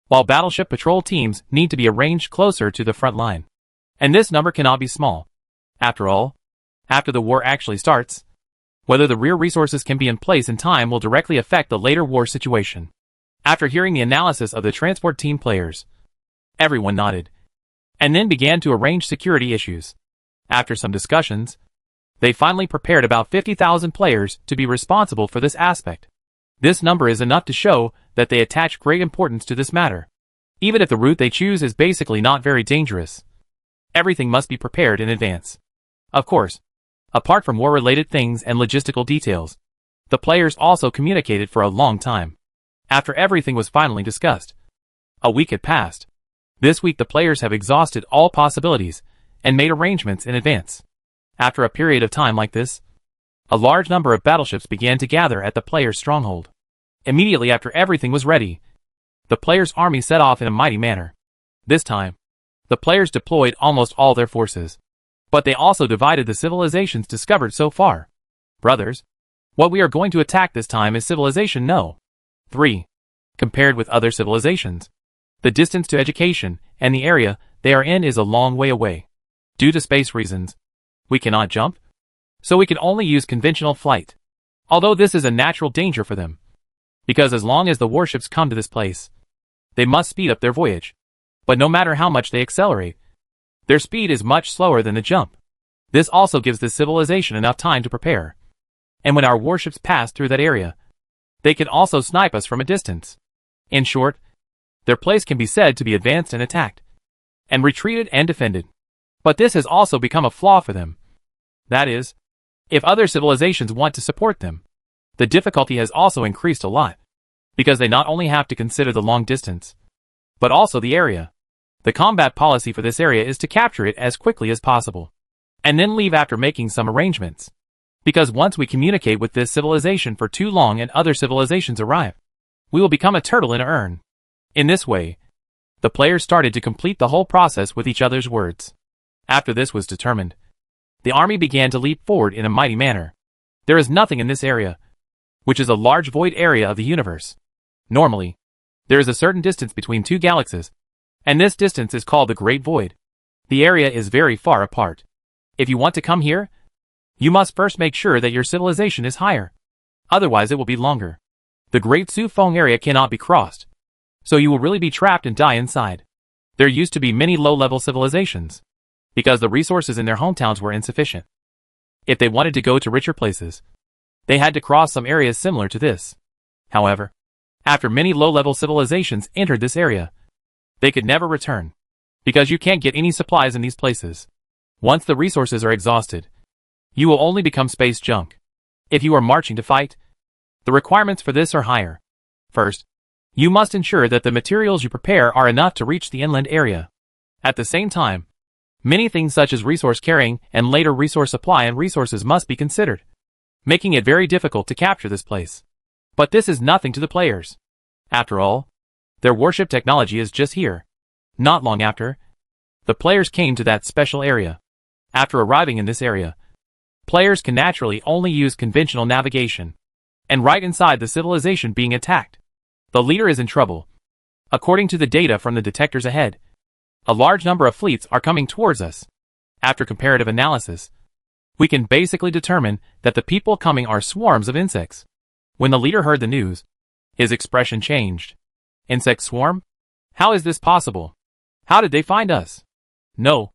while battleship patrol teams need to be arranged closer to the front line. And this number cannot be small. After all, after the war actually starts, whether the rear resources can be in place in time will directly affect the later war situation. After hearing the analysis of the transport team players, everyone nodded, and then began to arrange security issues. After some discussions, they finally prepared about 50,000 players to be responsible for this aspect. This number is enough to show that they attach great importance to this matter. Even if the route they choose is basically not very dangerous, everything must be prepared in advance. Of course, apart from war-related things and logistical details, the players also communicated for a long time. After everything was finally discussed, a week had passed. This week the players have exhausted all possibilities and made arrangements in advance. After a period of time like this, a large number of battleships began to gather at the players' stronghold. Immediately after everything was ready, the players' army set off in a mighty manner. This time, the players deployed almost all their forces, but they also divided the civilizations discovered so far. Brothers, what we are going to attack this time is civilization No. 3. Compared with other civilizations, the distance to education and the area they are in is a long way away. Due to space reasons, we cannot jump, so we can only use conventional flight. Although this is a natural danger for them, because as long as the warships come to this place, they must speed up their voyage. But no matter how much they accelerate, their speed is much slower than the jump. This also gives the civilization enough time to prepare. And when our warships pass through that area, they can also snipe us from a distance. In short, their place can be said to be advanced and attacked, and retreated and defended. But this has also become a flaw for them. That is, if other civilizations want to support them, the difficulty has also increased a lot, because they not only have to consider the long distance, but also the area. The combat policy for this area is to capture it as quickly as possible, and then leave after making some arrangements. Because once we communicate with this civilization for too long and other civilizations arrive, we will become a turtle in an urn. In this way, the players started to complete the whole process with each other's words. After this was determined, the army began to leap forward in a mighty manner. There is nothing in this area, which is a large void area of the universe. Normally, there is a certain distance between two galaxies, and this distance is called the Great Void. The area is very far apart. If you want to come here, you must first make sure that your civilization is higher. Otherwise it will be longer. The Great Su Feng area cannot be crossed, so you will really be trapped and die inside. There used to be many low-level civilizations, because the resources in their hometowns were insufficient. If they wanted to go to richer places, they had to cross some areas similar to this. However, after many low-level civilizations entered this area, they could never return, because you can't get any supplies in these places. Once the resources are exhausted, you will only become space junk. If you are marching to fight, the requirements for this are higher. First, you must ensure that the materials you prepare are enough to reach the inland area. At the same time, many things such as resource carrying and later resource supply and resources must be considered, making it very difficult to capture this place. But this is nothing to the players. After all, their warship technology is just here. Not long after, the players came to that special area. After arriving in this area, players can naturally only use conventional navigation. And right inside the civilization being attacked, the leader is in trouble. According to the data from the detectors ahead, a large number of fleets are coming towards us. After comparative analysis, we can basically determine that the people coming are swarms of insects. When the leader heard the news, his expression changed. Insect swarm? How is this possible? How did they find us? No,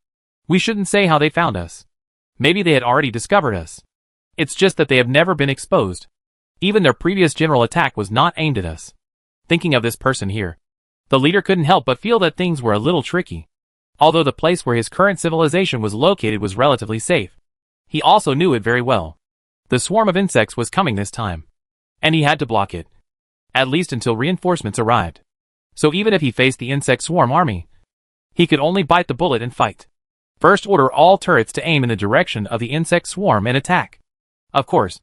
we shouldn't say how they found us. Maybe they had already discovered us. It's just that they have never been exposed. Even their previous general attack was not aimed at us. Thinking of this person here, the leader couldn't help but feel that things were a little tricky. Although the place where his current civilization was located was relatively safe, he also knew it very well. The swarm of insects was coming this time, and he had to block it, at least until reinforcements arrived. So even if he faced the insect swarm army, he could only bite the bullet and fight. First, order all turrets to aim in the direction of the insect swarm and attack. Of course,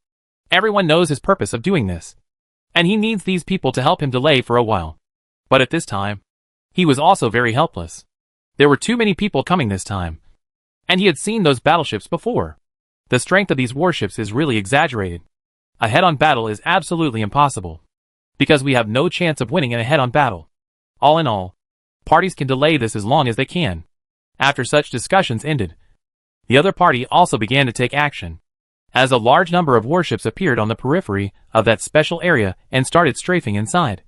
everyone knows his purpose of doing this, and he needs these people to help him delay for a while. But at this time, he was also very helpless. There were too many people coming this time, and he had seen those battleships before. The strength of these warships is really exaggerated. A head-on battle is absolutely impossible, because we have no chance of winning in a head-on battle. All in all, parties can delay this as long as they can. After such discussions ended, the other party also began to take action, as a large number of warships appeared on the periphery of that special area and started strafing inside.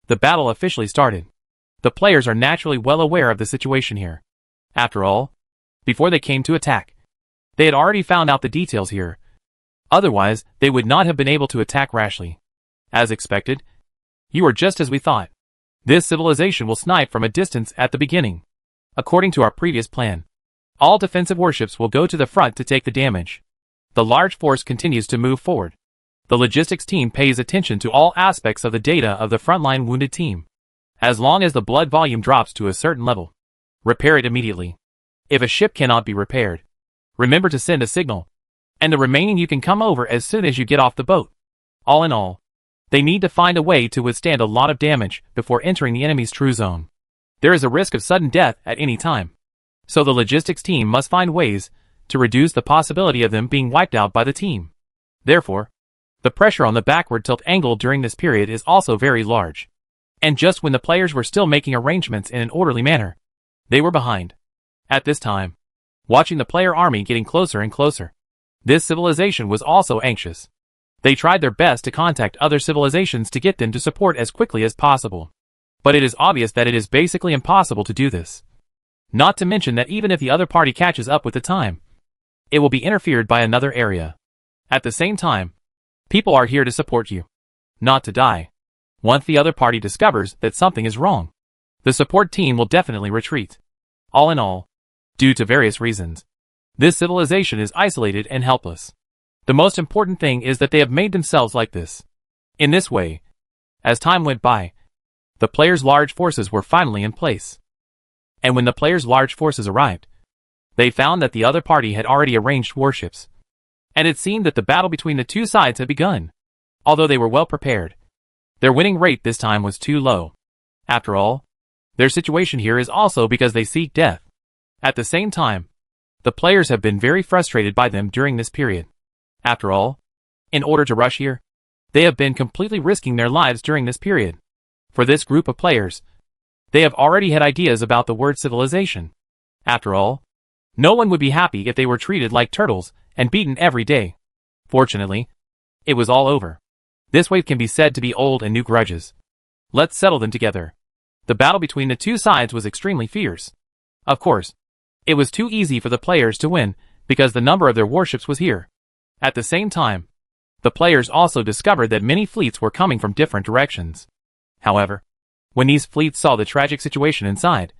The battle officially started. The players are naturally well aware of the situation here. After all, before they came to attack, they had already found out the details here. Otherwise, they would not have been able to attack rashly. As expected, you are just as we thought. This civilization will snipe from a distance at the beginning. According to our previous plan, all defensive warships will go to the front to take the damage. The large force continues to move forward. The logistics team pays attention to all aspects of the data of the frontline wounded team. As long as the blood volume drops to a certain level, repair it immediately. If a ship cannot be repaired, remember to send a signal, and the remaining you can come over as soon as you get off the boat. All in all, they need to find a way to withstand a lot of damage before entering the enemy's true zone. There is a risk of sudden death at any time, so the logistics team must find ways to reduce the possibility of them being wiped out by the team. Therefore, the pressure on the backward tilt angle during this period is also very large. And just when the players were still making arrangements in an orderly manner, they were behind. At this time, watching the player army getting closer and closer, this civilization was also anxious. They tried their best to contact other civilizations to get them to support as quickly as possible. But it is obvious that it is basically impossible to do this. Not to mention that even if the other party catches up with the time, it will be interfered by another area. At the same time, people are here to support you, not to die. Once the other party discovers that something is wrong, the support team will definitely retreat. All in all, due to various reasons, this civilization is isolated and helpless. The most important thing is that they have made themselves like this. In this way, as time went by, the players' large forces were finally in place. And when the players' large forces arrived, they found that the other party had already arranged warships. And it seemed that the battle between the two sides had begun. Although they were well prepared, their winning rate this time was too low. After all, their situation here is also because they seek death. At the same time, the players have been very frustrated by them during this period. After all, in order to rush here, they have been completely risking their lives during this period. For this group of players, they have already had ideas about the word civilization. After all, no one would be happy if they were treated like turtles and beaten every day. Fortunately, it was all over. This wave can be said to be old and new grudges. Let's settle them together. The battle between the two sides was extremely fierce. Of course, it was too easy for the players to win because the number of their warships was here. At the same time, the players also discovered that many fleets were coming from different directions. However, when these fleets saw the tragic situation inside,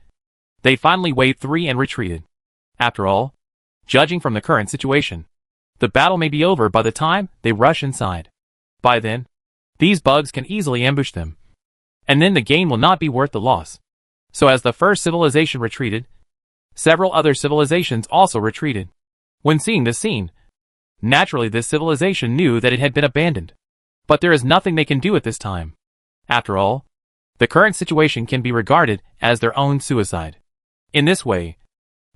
they finally weighed three and retreated. After all, judging from the current situation, The battle may be over by the time they rush inside. By then, these bugs can easily ambush them. And then the game will not be worth the loss. So as the first civilization retreated, several other civilizations also retreated. When seeing this scene, naturally this civilization knew that it had been abandoned. But there is nothing they can do at this time. After all, the current situation can be regarded as their own suicide. In this way,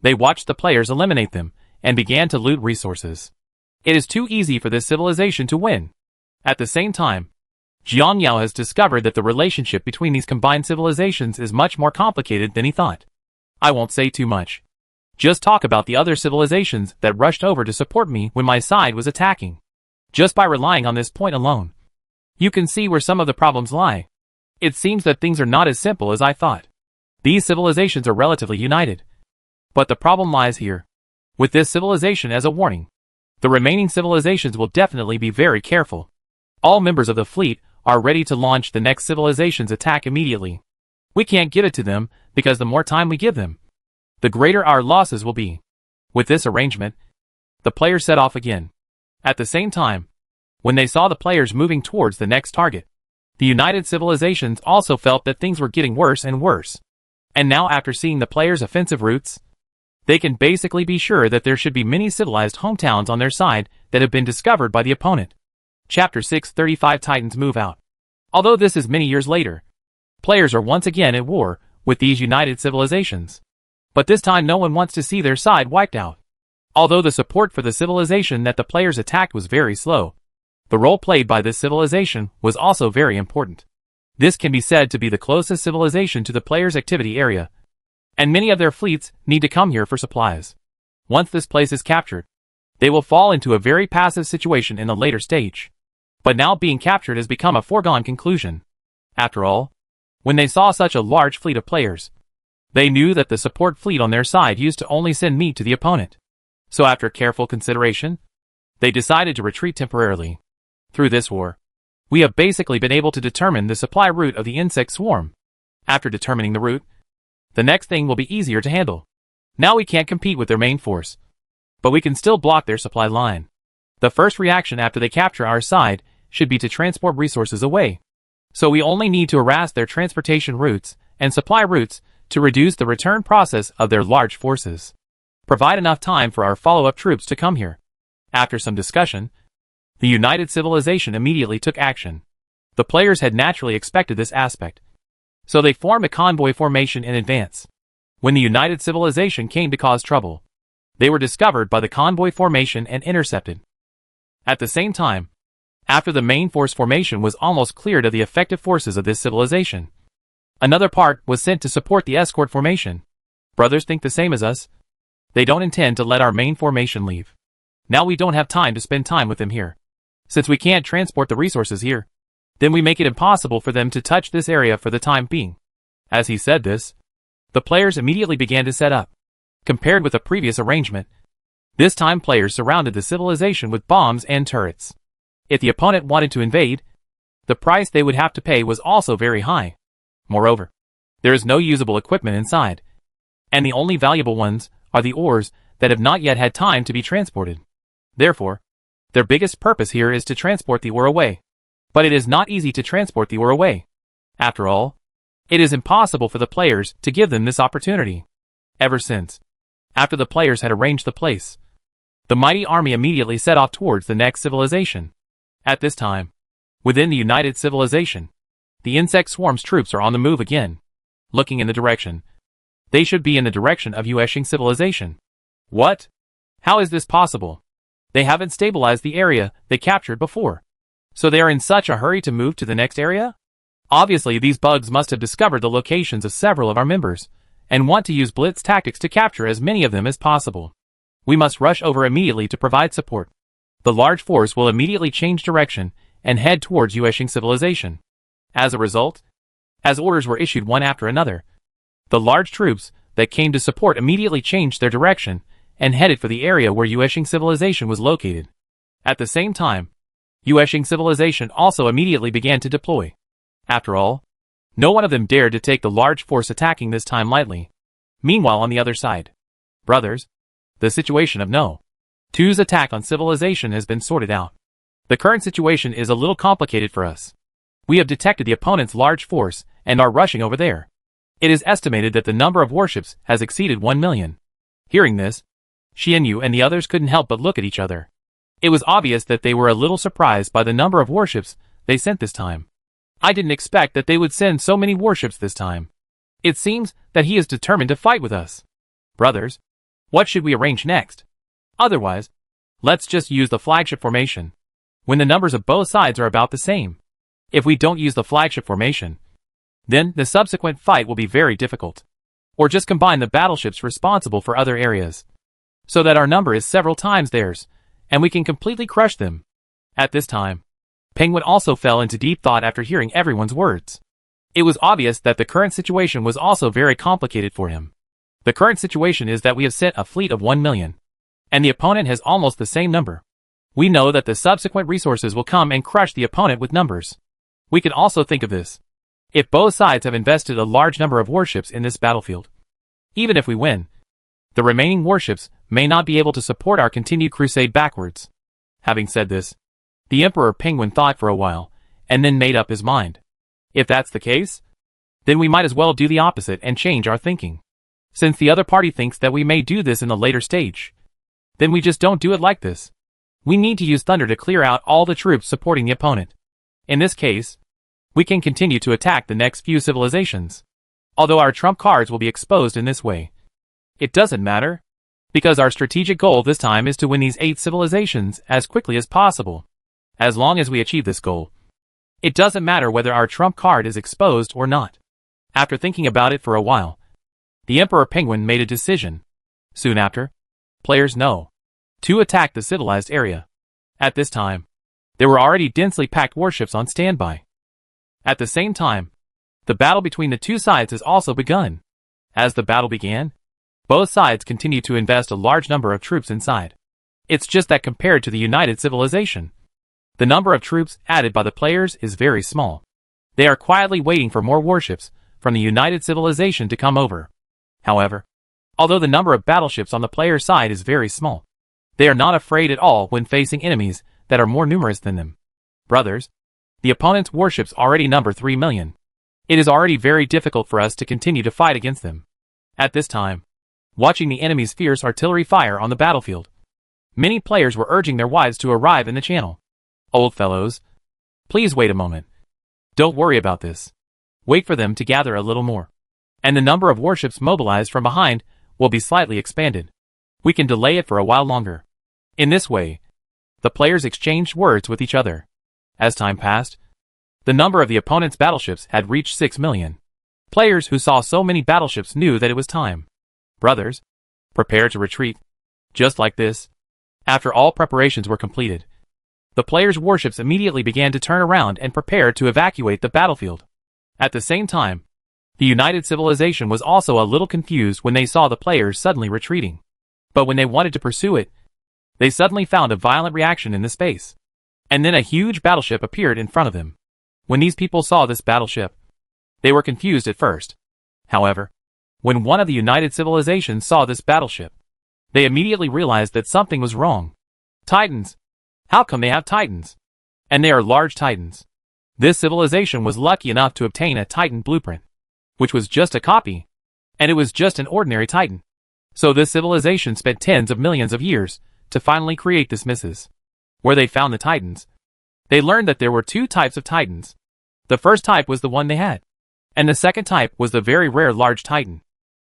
they watched the players eliminate them and began to loot resources. It is too easy for this civilization to win. At the same time, Jiang Yao has discovered that the relationship between these combined civilizations is much more complicated than he thought. I won't say too much. Just talk about the other civilizations that rushed over to support me when my side was attacking. Just by relying on this point alone, you can see where some of the problems lie. It seems that things are not as simple as I thought. These civilizations are relatively united. But the problem lies here. With this civilization as a warning, the remaining civilizations will definitely be very careful. All members of the fleet are ready to launch the next civilization's attack immediately. We can't give it to them because the more time we give them, the greater our losses will be. With this arrangement, the players set off again. At the same time, when they saw the players moving towards the next target, the United Civilizations also felt that things were getting worse and worse. And now after seeing the players' offensive routes, they can basically be sure that there should be many civilized hometowns on their side that have been discovered by the opponent. Chapter 635 Titans Move Out. Although this is many years later, players are once again at war with these United Civilizations. But this time no one wants to see their side wiped out. Although the support for the civilization that the players attacked was very slow, the role played by this civilization was also very important. This can be said to be the closest civilization to the players' activity area, and many of their fleets need to come here for supplies. Once this place is captured, they will fall into a very passive situation in the later stage. But now being captured has become a foregone conclusion. After all, when they saw such a large fleet of players, they knew that the support fleet on their side used to only send meat to the opponent. So after careful consideration, they decided to retreat temporarily. Through this war, we have basically been able to determine the supply route of the insect swarm. After determining the route, the next thing will be easier to handle. Now we can't compete with their main force, but we can still block their supply line. The first reaction after they capture our side should be to transport resources away. So we only need to harass their transportation routes and supply routes to reduce the return process of their large forces. Provide enough time for our follow-up troops to come here. After some discussion, the United Civilization immediately took action. The players had naturally expected this aspect, so they formed a convoy formation in advance. When the United Civilization came to cause trouble, they were discovered by the convoy formation and intercepted. At the same time, after the main force formation was almost cleared of the effective forces of this civilization, another part was sent to support the escort formation. Brothers think the same as us. They don't intend to let our main formation leave. Now we don't have time to spend time with them here. Since we can't transport the resources here, then we make it impossible for them to touch this area for the time being. As he said this, the players immediately began to set up. Compared with the previous arrangement, this time players surrounded the civilization with bombs and turrets. If the opponent wanted to invade, the price they would have to pay was also very high. Moreover, there is no usable equipment inside, and the only valuable ones are the ores that have not yet had time to be transported. Therefore, their biggest purpose here is to transport the ore away. But it is not easy to transport the ore away. After all, it is impossible for the players to give them this opportunity. Ever since, after the players had arranged the place, the mighty army immediately set off towards the next civilization. At this time, within the United Civilization, the insect swarm's troops are on the move again. Looking in the direction, they should be in the direction of Yueshing Civilization. What? How is this possible? They haven't stabilized the area they captured before. So they are in such a hurry to move to the next area? Obviously these bugs must have discovered the locations of several of our members, and want to use blitz tactics to capture as many of them as possible. We must rush over immediately to provide support. The large force will immediately change direction and head towards Yueshing Civilization. As a result, as orders were issued one after another, the large troops that came to support immediately changed their direction and headed for the area where Yueshing Civilization was located. At the same time, Yueshing Civilization also immediately began to deploy. After all, no one of them dared to take the large force attacking this time lightly. Meanwhile on the other side, brothers, the situation of no 2's attack on civilization has been sorted out. The current situation is a little complicated for us. We have detected the opponent's large force and are rushing over there. It is estimated that the number of warships has exceeded 1 million. Hearing this, Xianyu and the others couldn't help but look at each other. It was obvious that they were a little surprised by the number of warships they sent this time. I didn't expect that they would send so many warships this time. It seems that he is determined to fight with us. Brothers, what should we arrange next? Otherwise, let's just use the flagship formation, when the numbers of both sides are about the same. If we don't use the flagship formation, then the subsequent fight will be very difficult. Or just combine the battleships responsible for other areas, so that our number is several times theirs, and we can completely crush them. At this time, Penguin also fell into deep thought after hearing everyone's words. It was obvious that the current situation was also very complicated for him. The current situation is that we have sent a fleet of 1 million, and the opponent has almost the same number. We know that the subsequent resources will come and crush the opponent with numbers. We can also think of this. If both sides have invested a large number of warships in this battlefield, even if we win, the remaining warships may not be able to support our continued crusade backwards. Having said this, the Emperor Penguin thought for a while, and then made up his mind. If that's the case, then we might as well do the opposite and change our thinking. Since the other party thinks that we may do this in a later stage, then we just don't do it like this. We need to use thunder to clear out all the troops supporting the opponent. In this case, we can continue to attack the next few civilizations. Although our trump cards will be exposed in this way, it doesn't matter, because our strategic goal this time is to win these 8 civilizations as quickly as possible. As long as we achieve this goal, it doesn't matter whether our trump card is exposed or not. After thinking about it for a while, the Emperor Penguin made a decision. Soon after, players know to attack the civilized area. At this time, there were already densely packed warships on standby. At the same time, the battle between the two sides has also begun. As the battle began, both sides continued to invest a large number of troops inside. It's just that compared to the united civilization, the number of troops added by the players is very small. They are quietly waiting for more warships from the united civilization to come over. However, although the number of battleships on the player side is very small, they are not afraid at all when facing enemies that are more numerous than them. Brothers, the opponent's warships already number 3 million. It is already very difficult for us to continue to fight against them. At this time, watching the enemy's fierce artillery fire on the battlefield, many players were urging their wives to arrive in the channel. Old fellows, please wait a moment. Don't worry about this. Wait for them to gather a little more, and the number of warships mobilized from behind will be slightly expanded. We can delay it for a while longer. In this way, the players exchanged words with each other. As time passed, the number of the opponent's battleships had reached 6 million. Players who saw so many battleships knew that it was time. Brothers, prepare to retreat. Just like this, after all preparations were completed, the players' warships immediately began to turn around and prepare to evacuate the battlefield. At the same time, the united civilization was also a little confused when they saw the players suddenly retreating. But when they wanted to pursue it, they suddenly found a violent reaction in the space. And then a huge battleship appeared in front of them. When these people saw this battleship, they were confused at first. However, when one of the united civilizations saw this battleship, they immediately realized that something was wrong. Titans! How come they have Titans? And they are large Titans. This civilization was lucky enough to obtain a Titan blueprint, which was just a copy, and it was just an ordinary Titan. So this civilization spent tens of millions of years to finally create this missus. Where they found the Titans, they learned that there were 2 types of Titans. The first type was the one they had, and the second type was the very rare large Titan.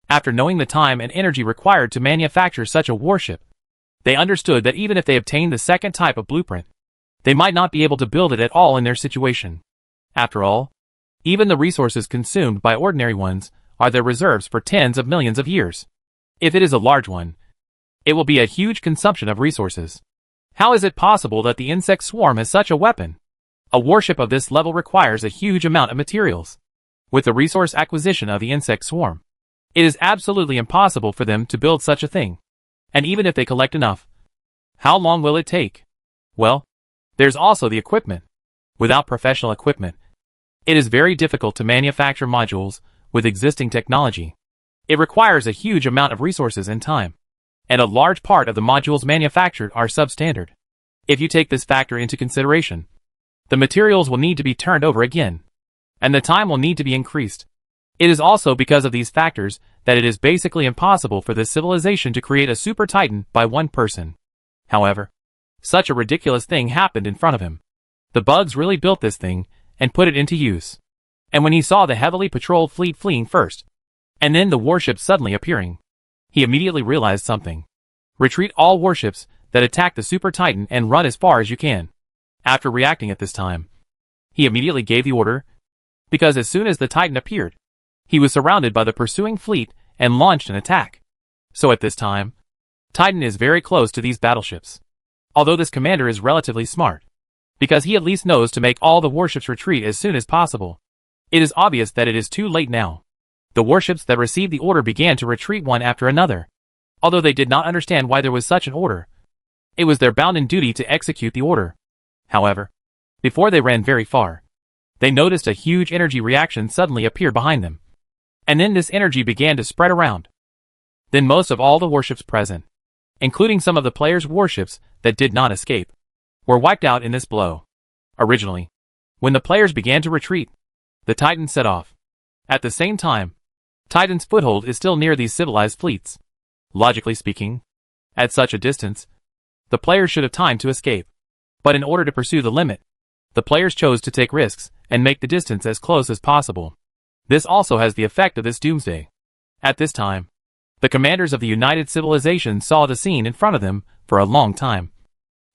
After knowing the time and energy required to manufacture such a warship, they understood that even if they obtained the second type of blueprint, they might not be able to build it at all in their situation. After all, even the resources consumed by ordinary ones are their reserves for tens of millions of years. If it is a large one, it will be a huge consumption of resources. How is it possible that the insect swarm has such a weapon? A warship of this level requires a huge amount of materials. With the resource acquisition of the insect swarm, it is absolutely impossible for them to build such a thing. And even if they collect enough, how long will it take? Well, there's also the equipment. Without professional equipment, it is very difficult to manufacture modules with existing technology. It requires a huge amount of resources and time. and a large part of the modules manufactured are substandard. If you take this factor into consideration, the materials will need to be turned over again, and the time will need to be increased. It is also because of these factors that it is basically impossible for this civilization to create a super titan by one person. However, such a ridiculous thing happened in front of him. The bugs really built this thing and put it into use. And when he saw the heavily patrolled fleet fleeing first, and then the warships suddenly appearing, he immediately realized something. Retreat all warships that attack the super titan and run as far as you can. After reacting at this time, he immediately gave the order, because as soon as the titan appeared, he was surrounded by the pursuing fleet and launched an attack. So at this time, Titan is very close to these battleships. Although this commander is relatively smart, because he at least knows to make all the warships retreat as soon as possible. It is obvious that it is too late now. The warships that received the order began to retreat one after another. Although they did not understand why there was such an order, it was their bounden duty to execute the order. However, before they ran very far, they noticed a huge energy reaction suddenly appear behind them. And then this energy began to spread around. Then most of all the warships present, including some of the players' warships that did not escape, were wiped out in this blow. Originally, when the players began to retreat, the Titan set off. At the same time, Titan's foothold is still near these civilized fleets. Logically speaking, at such a distance, the players should have time to escape. But in order to pursue the limit, the players chose to take risks and make the distance as close as possible. This also has the effect of this doomsday. At this time, the commanders of the United Civilization saw the scene in front of them for a long time,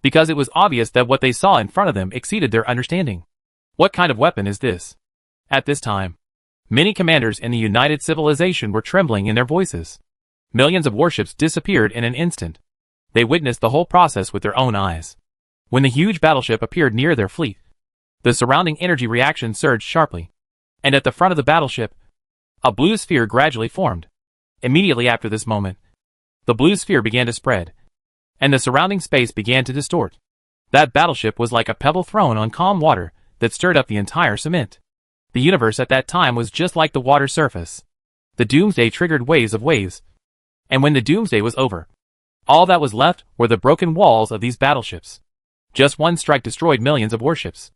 because it was obvious that what they saw in front of them exceeded their understanding. What kind of weapon is this? At this time, many commanders in the United Civilization were trembling in their voices. Millions of warships disappeared in an instant. They witnessed the whole process with their own eyes. When the huge battleship appeared near their fleet, the surrounding energy reaction surged sharply, and at the front of the battleship, a blue sphere gradually formed. Immediately after this moment, the blue sphere began to spread, and the surrounding space began to distort. That battleship was like a pebble thrown on calm water that stirred up the entire cement. The universe at that time was just like the water surface. The doomsday triggered waves of waves, and when the doomsday was over, all that was left were the broken walls of these battleships. Just one strike destroyed millions of warships.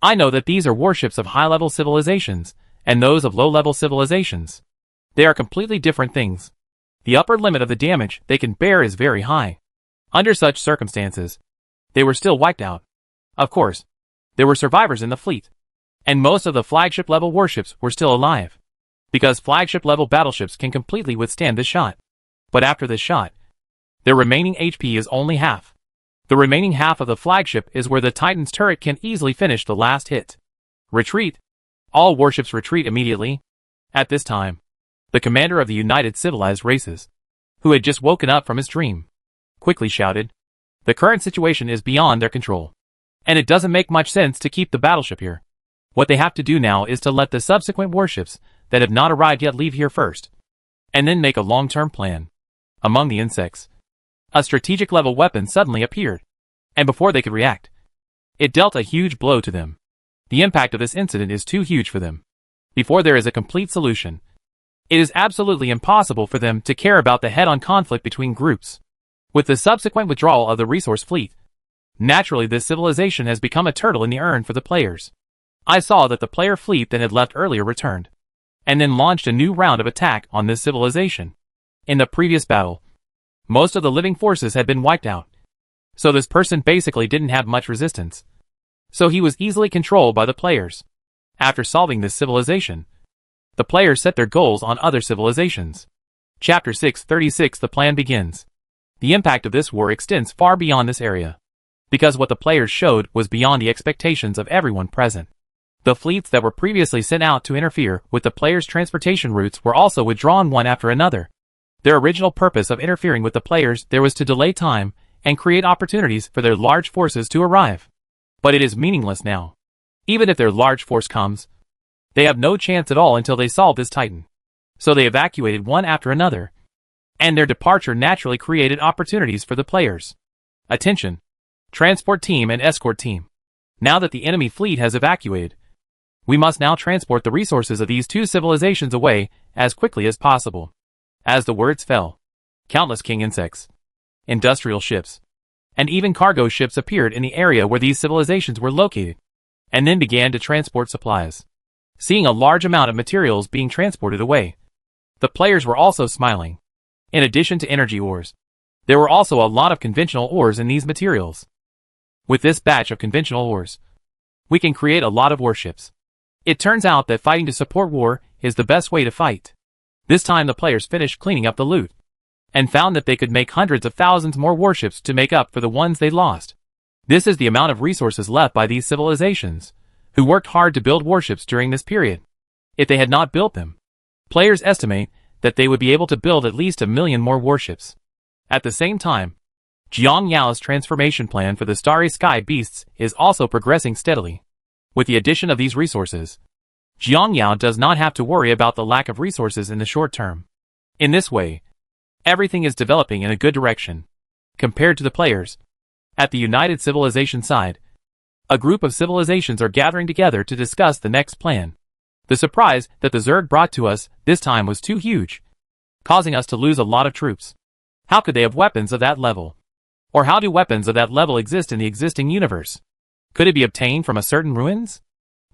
I know that these are warships of high-level civilizations, and those of low-level civilizations. They are completely different things. The upper limit of the damage they can bear is very high. Under such circumstances, they were still wiped out. Of course, there were survivors in the fleet, and most of the flagship-level warships were still alive, because flagship-level battleships can completely withstand this shot. But after this shot, their remaining HP is only half. The remaining half of the flagship is where the Titan's turret can easily finish the last hit. Retreat. All warships retreat immediately. At this time, the commander of the United Civilized Races, who had just woken up from his dream, quickly shouted, "The current situation is beyond their control, and it doesn't make much sense to keep the battleship here. What they have to do now is to let the subsequent warships that have not arrived yet leave here first, and then make a long-term plan." Among the insects, a strategic-level weapon suddenly appeared, and before they could react, it dealt a huge blow to them. The impact of this incident is too huge for them. Before there is a complete solution, it is absolutely impossible for them to care about the head-on conflict between groups. With the subsequent withdrawal of the resource fleet, naturally this civilization has become a turtle in the urn for the players. I saw that the player fleet that had left earlier returned, and then launched a new round of attack on this civilization. In the previous battle, most of the living forces had been wiped out, so this person basically didn't have much resistance. So he was easily controlled by the players. After solving this civilization, the players set their goals on other civilizations. Chapter 636 The plan begins. The impact of this war extends far beyond this area, because what the players showed was beyond the expectations of everyone present. The fleets that were previously sent out to interfere with the players' transportation routes were also withdrawn one after another. Their original purpose of interfering with the players there was to delay time and create opportunities for their large forces to arrive. But it is meaningless now. Even if their large force comes, they have no chance at all until they solve this Titan. So they evacuated one after another, and their departure naturally created opportunities for the players. Attention! Transport team and escort team. Now that the enemy fleet has evacuated, we must now transport the resources of these two civilizations away as quickly as possible. As the words fell, countless king insects, industrial ships, and even cargo ships appeared in the area where these civilizations were located, and then began to transport supplies. Seeing a large amount of materials being transported away, the players were also smiling. In addition to energy ores, there were also a lot of conventional ores in these materials. With this batch of conventional ores, we can create a lot of warships. It turns out that fighting to support war is the best way to fight. This time the players finished cleaning up the loot, and found that they could make hundreds of thousands more warships to make up for the ones they lost. This is the amount of resources left by these civilizations, who worked hard to build warships during this period. If they had not built them, players estimate that they would be able to build at least 1 million more warships. At the same time, Jiang Yao's transformation plan for the Starry Sky Beasts is also progressing steadily. With the addition of these resources, Jiang Yao does not have to worry about the lack of resources in the short term. In this way, everything is developing in a good direction. Compared to the players, at the United Civilization side, a group of civilizations are gathering together to discuss the next plan. The surprise that the Zerg brought to us this time was too huge, causing us to lose a lot of troops. How could they have weapons of that level? Or how do weapons of that level exist in the existing universe? Could it be obtained from a certain ruins?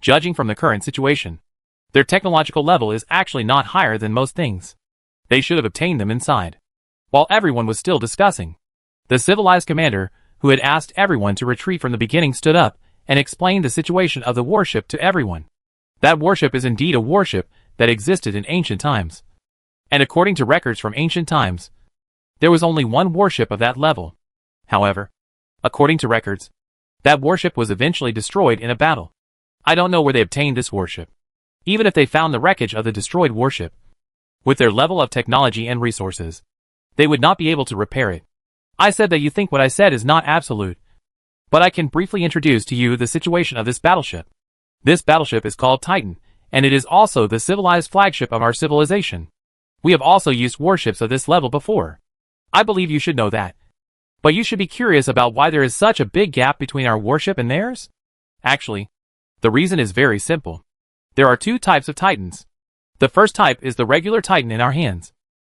Judging from the current situation, their technological level is actually not higher than most things. They should have obtained them inside. While everyone was still discussing, the civilized commander, who had asked everyone to retreat from the beginning, stood up and explained the situation of the warship to everyone. That warship is indeed a warship that existed in ancient times. And according to records from ancient times, there was only one warship of that level. However, according to records, that warship was eventually destroyed in a battle. I don't know where they obtained this warship. Even if they found the wreckage of the destroyed warship, with their level of technology and resources, they would not be able to repair it. I said that you think what I said is not absolute, but I can briefly introduce to you the situation of this battleship. This battleship is called Titan, and it is also the civilized flagship of our civilization. We have also used warships of this level before. I believe you should know that. But you should be curious about why there is such a big gap between our warship and theirs? Actually, the reason is very simple. There are two types of Titans. The first type is the regular Titan in our hands,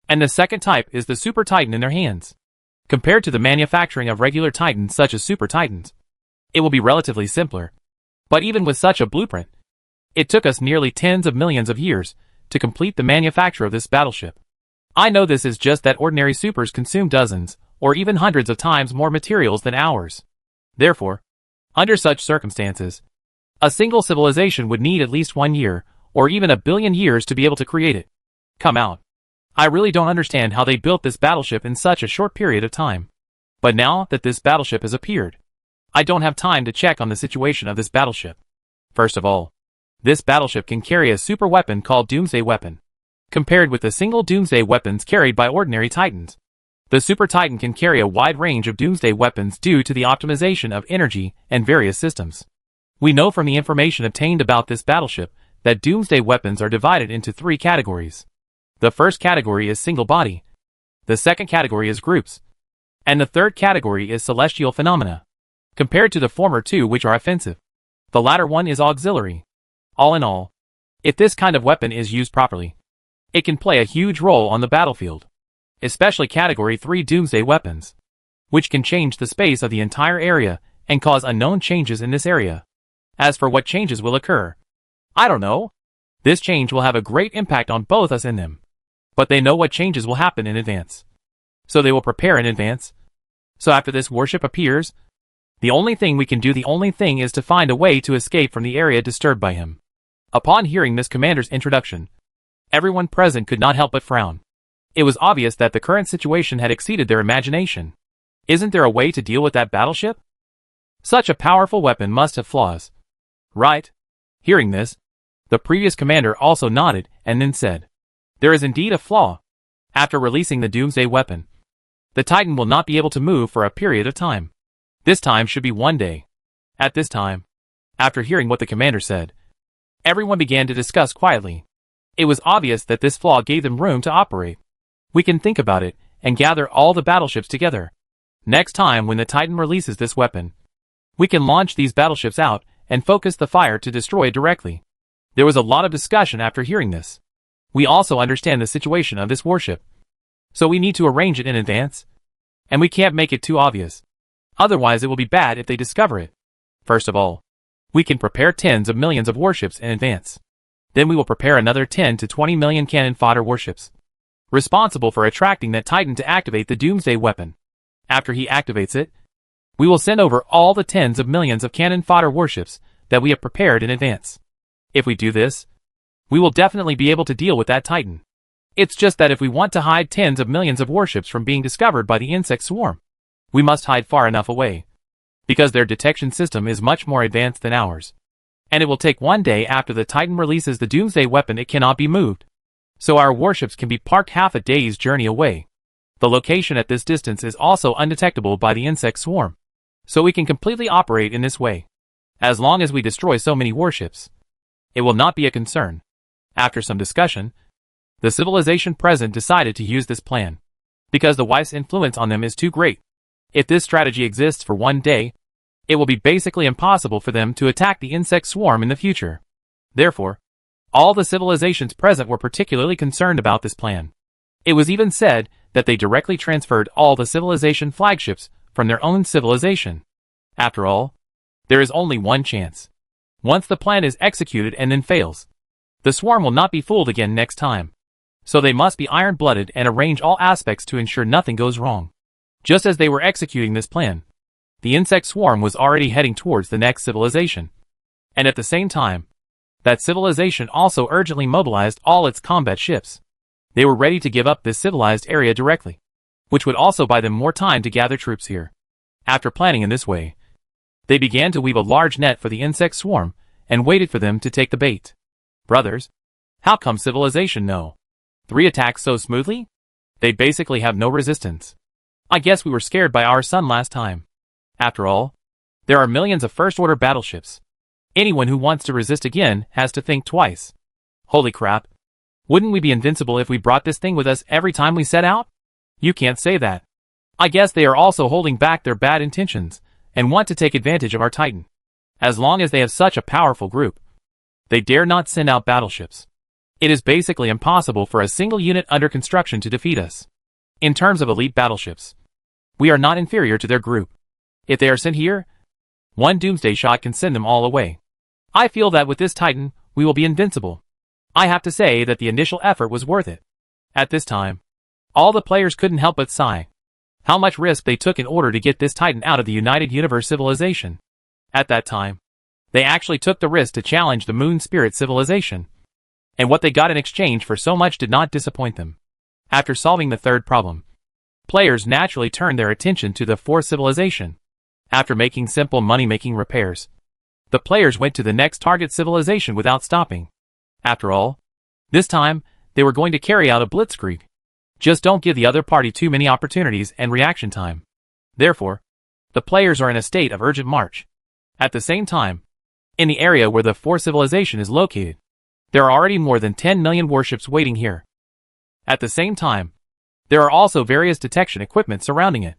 and the second type is the Super Titan in their hands. Compared to the manufacturing of regular Titans such as Super Titans, it will be relatively simpler. But even with such a blueprint, it took us nearly tens of millions of years to complete the manufacture of this battleship. I know this is just that ordinary supers consume dozens, or even hundreds of times more materials than ours. Therefore, under such circumstances, a single civilization would need at least 1 year, or even 1 billion years to be able to create it. Come out. I really don't understand how they built this battleship in such a short period of time. But now that this battleship has appeared, I don't have time to check on the situation of this battleship. First of all, this battleship can carry a super weapon called Doomsday Weapon. Compared with the single Doomsday weapons carried by ordinary Titans, the Super Titan can carry a wide range of Doomsday weapons due to the optimization of energy and various systems. We know from the information obtained about this battleship that Doomsday weapons are divided into 3 categories. The first category is single body, the second category is groups, and the third category is celestial phenomena. Compared to the former two, which are offensive, the latter one is auxiliary. All in all, if this kind of weapon is used properly, it can play a huge role on the battlefield, especially category 3 Doomsday weapons, which can change the space of the entire area and cause unknown changes in this area. As for what changes will occur, I don't know. This change will have a great impact on both us and them. But they know what changes will happen in advance, so they will prepare in advance. So after this warship appears, the only thing we can do is to find a way to escape from the area disturbed by him. Upon hearing this commander's introduction, everyone present could not help but frown. It was obvious that the current situation had exceeded their imagination. Isn't there a way to deal with that battleship? Such a powerful weapon must have flaws. Right? Hearing this, the previous commander also nodded and then said, there is indeed a flaw. After releasing the Doomsday weapon, the Titan will not be able to move for a period of time. This time should be 1 day. At this time, after hearing what the commander said, everyone began to discuss quietly. It was obvious that this flaw gave them room to operate. We can think about it and gather all the battleships together. Next time when the Titan releases this weapon, we can launch these battleships out and focus the fire to destroy it directly. There was a lot of discussion after hearing this. We also understand the situation of this warship, so we need to arrange it in advance. And we can't make it too obvious. Otherwise it will be bad if they discover it. First of all, we can prepare tens of millions of warships in advance. Then we will prepare another 10 to 20 million cannon fodder warships, responsible for attracting that Titan to activate the Doomsday weapon. After he activates it, we will send over all the tens of millions of cannon fodder warships that we have prepared in advance. If we do this, we will definitely be able to deal with that Titan. It's just that if we want to hide tens of millions of warships from being discovered by the insect swarm, we must hide far enough away, because their detection system is much more advanced than ours. And it will take one day after the Titan releases the Doomsday weapon. It cannot be moved, so our warships can be parked half a day's journey away. The location at this distance is also undetectable by the insect swarm, so we can completely operate in this way. As long as we destroy so many warships, it will not be a concern. After some discussion, the civilization present decided to use this plan, because the wife's influence on them is too great. If this strategy exists for one day, it will be basically impossible for them to attack the insect swarm in the future. Therefore, all the civilizations present were particularly concerned about this plan. It was even said that they directly transferred all the civilization flagships from their own civilization. After all, there is only one chance. Once the plan is executed and then fails, the swarm will not be fooled again next time. So they must be iron-blooded and arrange all aspects to ensure nothing goes wrong. Just as they were executing this plan, the insect swarm was already heading towards the next civilization. And at the same time, that civilization also urgently mobilized all its combat ships. They were ready to give up this civilized area directly, which would also buy them more time to gather troops here. After planning in this way, they began to weave a large net for the insect swarm and waited for them to take the bait. Brothers, how come civilization no 3 attacks so smoothly? They basically have no resistance. I guess we were scared by our sun last time. After all, there are millions of first-order battleships. Anyone who wants to resist again has to think twice. Holy crap. Wouldn't we be invincible if we brought this thing with us every time we set out? You can't say that. I guess they are also holding back their bad intentions and want to take advantage of our Titan. As long as they have such a powerful group, they dare not send out battleships. It is basically impossible for a single unit under construction to defeat us. In terms of elite battleships, we are not inferior to their group. If they are sent here, one doomsday shot can send them all away. I feel that with this Titan, we will be invincible. I have to say that the initial effort was worth it. At this time, all the players couldn't help but sigh. How much risk they took in order to get this Titan out of the United Universe civilization. At that time, they actually took the risk to challenge the Moon Spirit civilization. And what they got in exchange for so much did not disappoint them. After solving the third problem, players naturally turned their attention to the fourth civilization. After making simple money-making repairs, the players went to the next target civilization without stopping. After all, this time, they were going to carry out a blitzkrieg. Just don't give the other party too many opportunities and reaction time. Therefore, the players are in a state of urgent march. At the same time, in the area where the fourth civilization is located, there are already more than 10 million warships waiting here. At the same time, there are also various detection equipment surrounding it.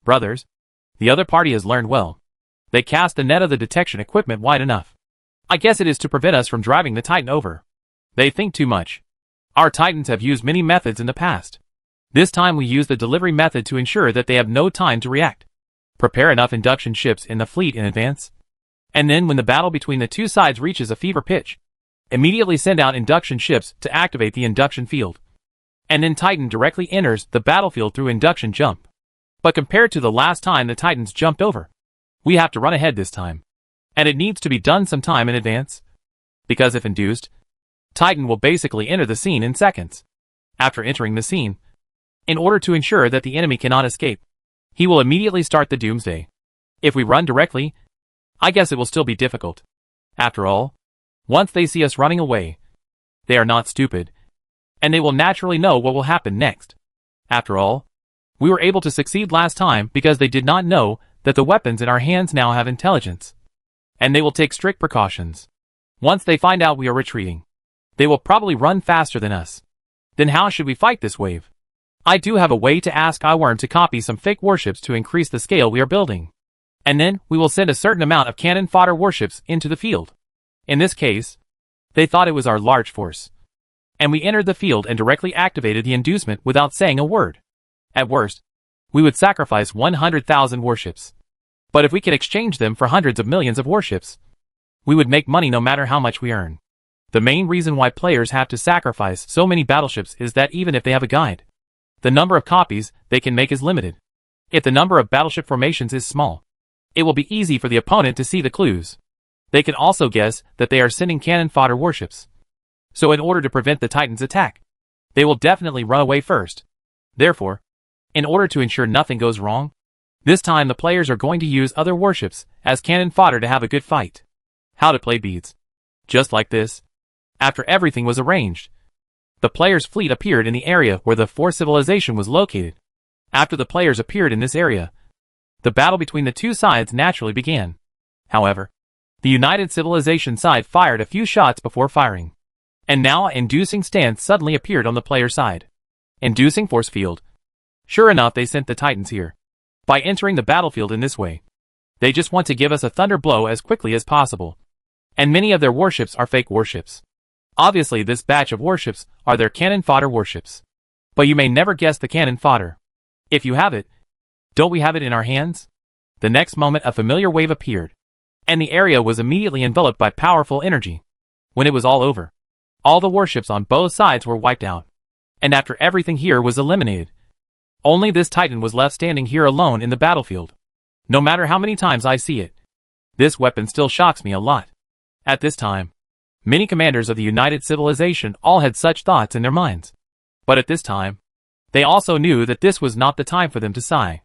Brothers, the other party has learned well. They cast the net of the detection equipment wide enough. I guess it is to prevent us from driving the Titan over. They think too much. Our Titans have used many methods in the past. This time we use the delivery method to ensure that they have no time to react. Prepare enough induction ships in the fleet in advance. And then when the battle between the two sides reaches a fever pitch, immediately send out induction ships to activate the induction field. And then Titan directly enters the battlefield through induction jump. But compared to the last time the Titans jumped over, we have to run ahead this time. And it needs to be done some time in advance. Because if induced, Titan will basically enter the scene in seconds. After entering the scene, in order to ensure that the enemy cannot escape, he will immediately start the doomsday. If we run directly, I guess it will still be difficult. After all, once they see us running away, they are not stupid, and they will naturally know what will happen next. After all, we were able to succeed last time because they did not know that the weapons in our hands now have intelligence. And they will take strict precautions. Once they find out we are retreating, they will probably run faster than us. Then how should we fight this wave? I do have a way to ask iWorm to copy some fake warships to increase the scale we are building. And then, we will send a certain amount of cannon fodder warships into the field. In this case, they thought it was our large force. And we entered the field and directly activated the inducement without saying a word. At worst, we would sacrifice 100,000 warships. But if we could exchange them for hundreds of millions of warships, we would make money no matter how much we earn. The main reason why players have to sacrifice so many battleships is that even if they have a guide, the number of copies they can make is limited. If the number of battleship formations is small, it will be easy for the opponent to see the clues. They can also guess that they are sending cannon fodder warships. So in order to prevent the Titan's attack, they will definitely run away first. Therefore, in order to ensure nothing goes wrong, this time the players are going to use other warships as cannon fodder to have a good fight. How to play beads. Just like this. After everything was arranged, the players' fleet appeared in the area where the fourth civilization was located. After the players appeared in this area, the battle between the two sides naturally began. However, the United Civilization side fired a few shots before firing. And now an inducing stance suddenly appeared on the player side. Inducing force field. Sure enough, they sent the Titans here. By entering the battlefield in this way, they just want to give us a thunder blow as quickly as possible. And many of their warships are fake warships. Obviously this batch of warships are their cannon fodder warships. But you may never guess the cannon fodder. If you have it, don't we have it in our hands? The next moment a familiar wave appeared, and the area was immediately enveloped by powerful energy. When it was all over, all the warships on both sides were wiped out. And after everything here was eliminated, only this Titan was left standing here alone in the battlefield. No matter how many times I see it, this weapon still shocks me a lot. At this time, many commanders of the United Civilization all had such thoughts in their minds. But at this time, they also knew that this was not the time for them to sigh.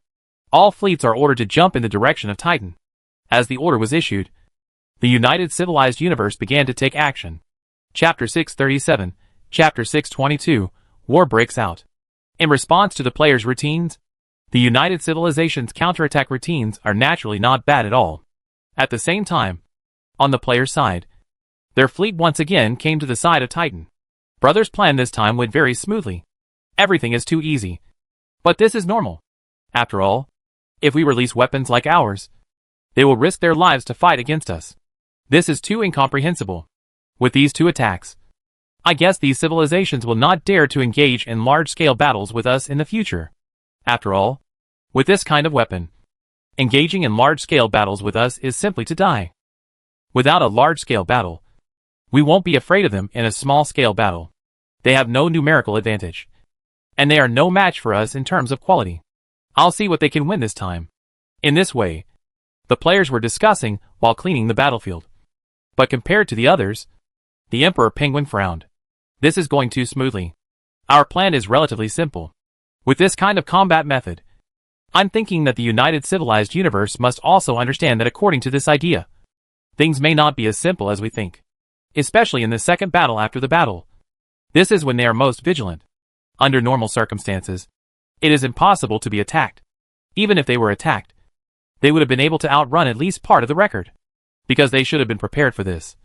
All fleets are ordered to jump in the direction of Titan. As the order was issued, the United Civilized Universe began to take action. Chapter 637, Chapter 622, War breaks out. In response to the players' routines, the United Civilization's counterattack routines are naturally not bad at all. At the same time, on the player's side, their fleet once again came to the side of Titan. Brothers' plan this time went very smoothly. Everything is too easy. But this is normal. After all, if we release weapons like ours, they will risk their lives to fight against us. This is too incomprehensible. With these two attacks, I guess these civilizations will not dare to engage in large-scale battles with us in the future. After all, with this kind of weapon, engaging in large-scale battles with us is simply to die. Without a large-scale battle, we won't be afraid of them in a small-scale battle. They have no numerical advantage, and they are no match for us in terms of quality. I'll see what they can win this time. In this way, the players were discussing while cleaning the battlefield. But compared to the others, the Emperor Penguin frowned. This is going too smoothly. Our plan is relatively simple. With this kind of combat method, I'm thinking that the United Civilized Universe must also understand that according to this idea, things may not be as simple as we think. Especially in the second battle after the battle. This is when they are most vigilant. Under normal circumstances, it is impossible to be attacked. Even if they were attacked, they would have been able to outrun at least part of the record. Because they should have been prepared for this.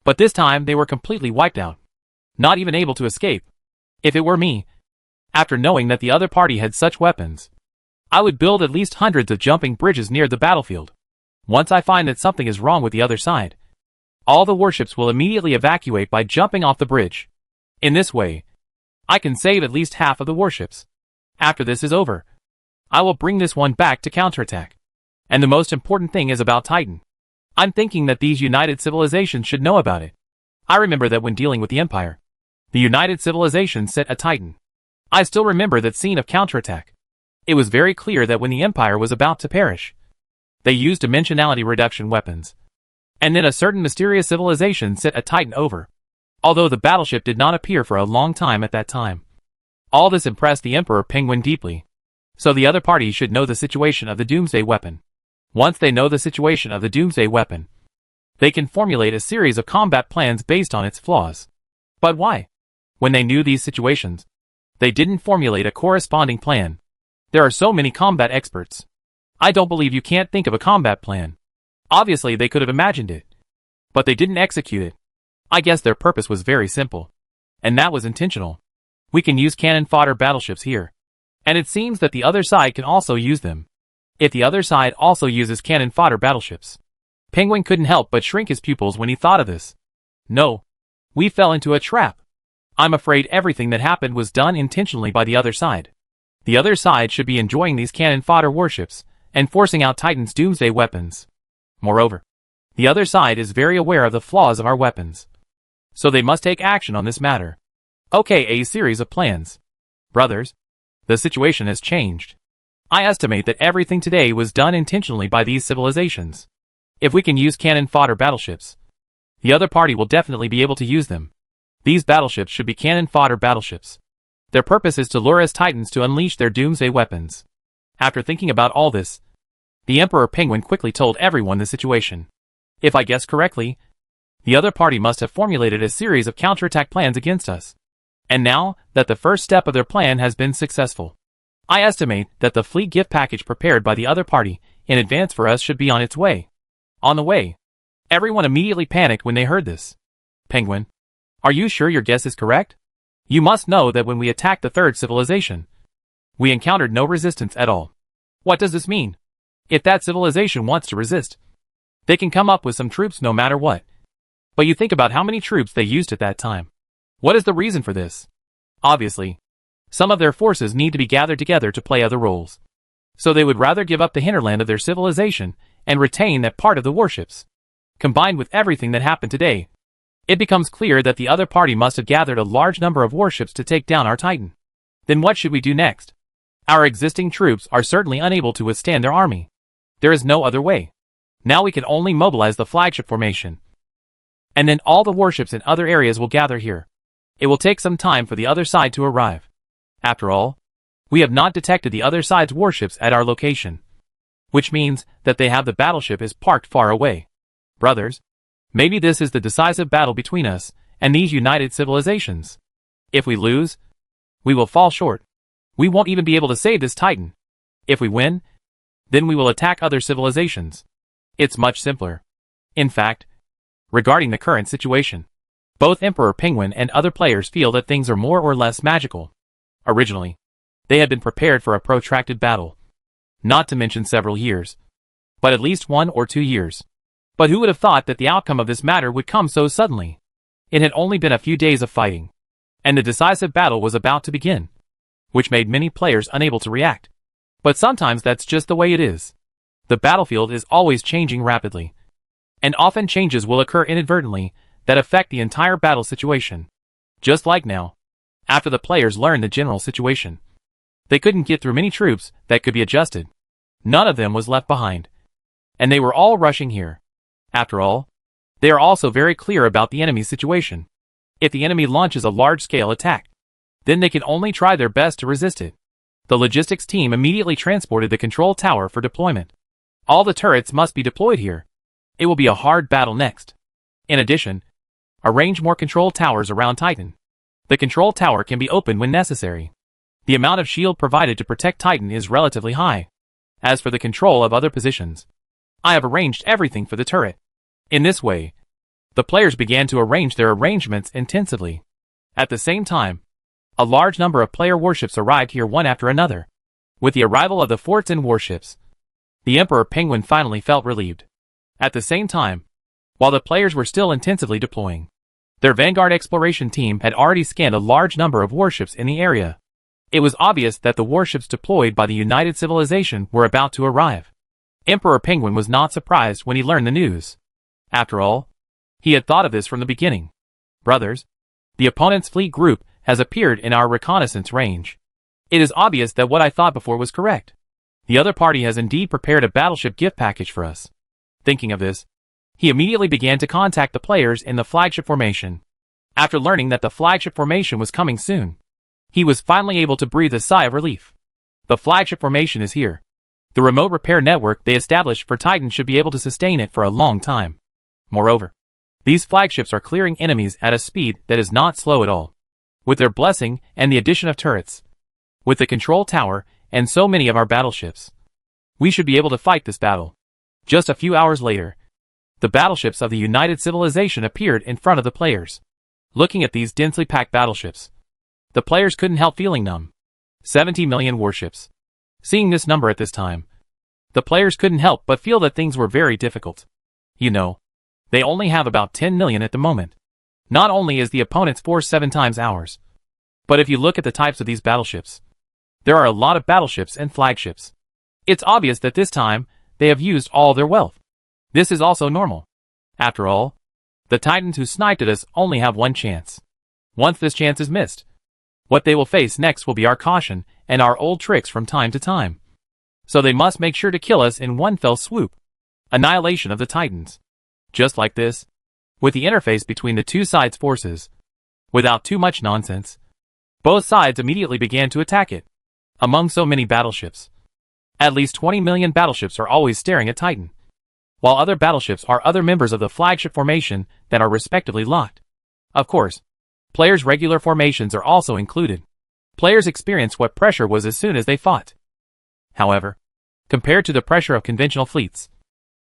But this time they were completely wiped out. Not even able to escape. If it were me, after knowing that the other party had such weapons, I would build at least hundreds of jumping bridges near the battlefield. Once I find that something is wrong with the other side, all the warships will immediately evacuate by jumping off the bridge. In this way, I can save at least half of the warships. After this is over, I will bring this one back to counterattack. And the most important thing is about Titan. I'm thinking that these United Civilizations should know about it. I remember that when dealing with the Empire, the United Civilization sent a Titan. I still remember that scene of counterattack. It was very clear that when the Empire was about to perish, they used dimensionality reduction weapons. And then a certain mysterious civilization sent a Titan over. Although the battleship did not appear for a long time at that time. All this impressed the Emperor Penguin deeply. So the other party should know the situation of the Doomsday weapon. Once they know the situation of the Doomsday weapon, they can formulate a series of combat plans based on its flaws. But why? When they knew these situations, they didn't formulate a corresponding plan. There are so many combat experts. I don't believe you can't think of a combat plan. Obviously they could have imagined it. But they didn't execute it. I guess their purpose was very simple. And that was intentional. We can use cannon fodder battleships here. And it seems that the other side can also use them. If the other side also uses cannon fodder battleships. Penguin couldn't help but shrink his pupils when he thought of this. No. We fell into a trap. I'm afraid everything that happened was done intentionally by the other side. The other side should be enjoying these cannon fodder warships and forcing out Titan's doomsday weapons. Moreover, the other side is very aware of the flaws of our weapons, so they must take action on this matter. Okay, a series of plans. Brothers, the situation has changed. I estimate that everything today was done intentionally by these civilizations. If we can use cannon fodder battleships, the other party will definitely be able to use them. These battleships should be cannon fodder battleships. Their purpose is to lure us Titans to unleash their doomsday weapons. After thinking about all this, the Emperor Penguin quickly told everyone the situation. If I guess correctly, the other party must have formulated a series of counterattack plans against us. And now that the first step of their plan has been successful, I estimate that the fleet gift package prepared by the other party in advance for us should be on its way. On the way. Everyone immediately panicked when they heard this. Penguin, are you sure your guess is correct? You must know that when we attacked the third civilization, we encountered no resistance at all. What does this mean? If that civilization wants to resist, they can come up with some troops no matter what. But you think about how many troops they used at that time. What is the reason for this? Obviously, some of their forces need to be gathered together to play other roles. So they would rather give up the hinterland of their civilization and retain that part of the warships. Combined with everything that happened today, it becomes clear that the other party must have gathered a large number of warships to take down our Titan. Then what should we do next? Our existing troops are certainly unable to withstand their army. There is no other way. Now we can only mobilize the flagship formation. And then all the warships in other areas will gather here. It will take some time for the other side to arrive. After all, we have not detected the other side's warships at our location, which means that they have the battleship is parked far away. Brothers, maybe this is the decisive battle between us and these united civilizations. If we lose, we will fall short. We won't even be able to save this Titan. If we win, then we will attack other civilizations. It's much simpler. In fact, regarding the current situation, both Emperor Penguin and other players feel that things are more or less magical. Originally, they had been prepared for a protracted battle, not to mention several years, but at least 1 or 2 years. But who would have thought that the outcome of this matter would come so suddenly? It had only been a few days of fighting, and the decisive battle was about to begin, which made many players unable to react. But sometimes that's just the way it is. The battlefield is always changing rapidly, and often changes will occur inadvertently that affect the entire battle situation. Just like now, after the players learned the general situation, they couldn't get through many troops that could be adjusted. None of them was left behind, and they were all rushing here. After all, they are also very clear about the enemy's situation. If the enemy launches a large-scale attack, then they can only try their best to resist it. The logistics team immediately transported the control tower for deployment. All the turrets must be deployed here. It will be a hard battle next. In addition, arrange more control towers around Titan. The control tower can be opened when necessary. The amount of shield provided to protect Titan is relatively high. As for the control of other positions, I have arranged everything for the turret. In this way, the players began to arrange their arrangements intensively. At the same time, a large number of player warships arrived here one after another. With the arrival of the forts and warships, the Emperor Penguin finally felt relieved. At the same time, while the players were still intensively deploying, their Vanguard exploration team had already scanned a large number of warships in the area. It was obvious that the warships deployed by the United Civilization were about to arrive. Emperor Penguin was not surprised when he learned the news. After all, he had thought of this from the beginning. Brothers, the opponent's fleet group has appeared in our reconnaissance range. It is obvious that what I thought before was correct. The other party has indeed prepared a battleship gift package for us. Thinking of this, he immediately began to contact the players in the flagship formation. After learning that the flagship formation was coming soon, he was finally able to breathe a sigh of relief. The flagship formation is here. The remote repair network they established for Titan should be able to sustain it for a long time. Moreover, these flagships are clearing enemies at a speed that is not slow at all. With their blessing and the addition of turrets, with the control tower and so many of our battleships, we should be able to fight this battle. Just a few hours later, the battleships of the United Civilization appeared in front of the players. Looking at these densely packed battleships, the players couldn't help feeling numb. 70 million warships. Seeing this number at this time, the players couldn't help but feel that things were very difficult. You know, they only have about 10 million at the moment. Not only is the opponent's force 7 times ours, but if you look at the types of these battleships, There are a lot of battleships and flagships. It's obvious that this time, they have used all their wealth. This is also normal. After all, the Titans who sniped at us only have one chance. Once this chance is missed, what they will face next will be our caution and our old tricks from time to time. So they must make sure to kill us in one fell swoop. Annihilation of the Titans. Just like this, with the interface between the two sides' forces. Without too much nonsense, both sides immediately began to attack it. Among so many battleships, at least 20 million battleships are always staring at Titan, while other battleships are other members of the flagship formation that are respectively locked. Of course, players' regular formations are also included. Players experienced what pressure was as soon as they fought. However, compared to the pressure of conventional fleets,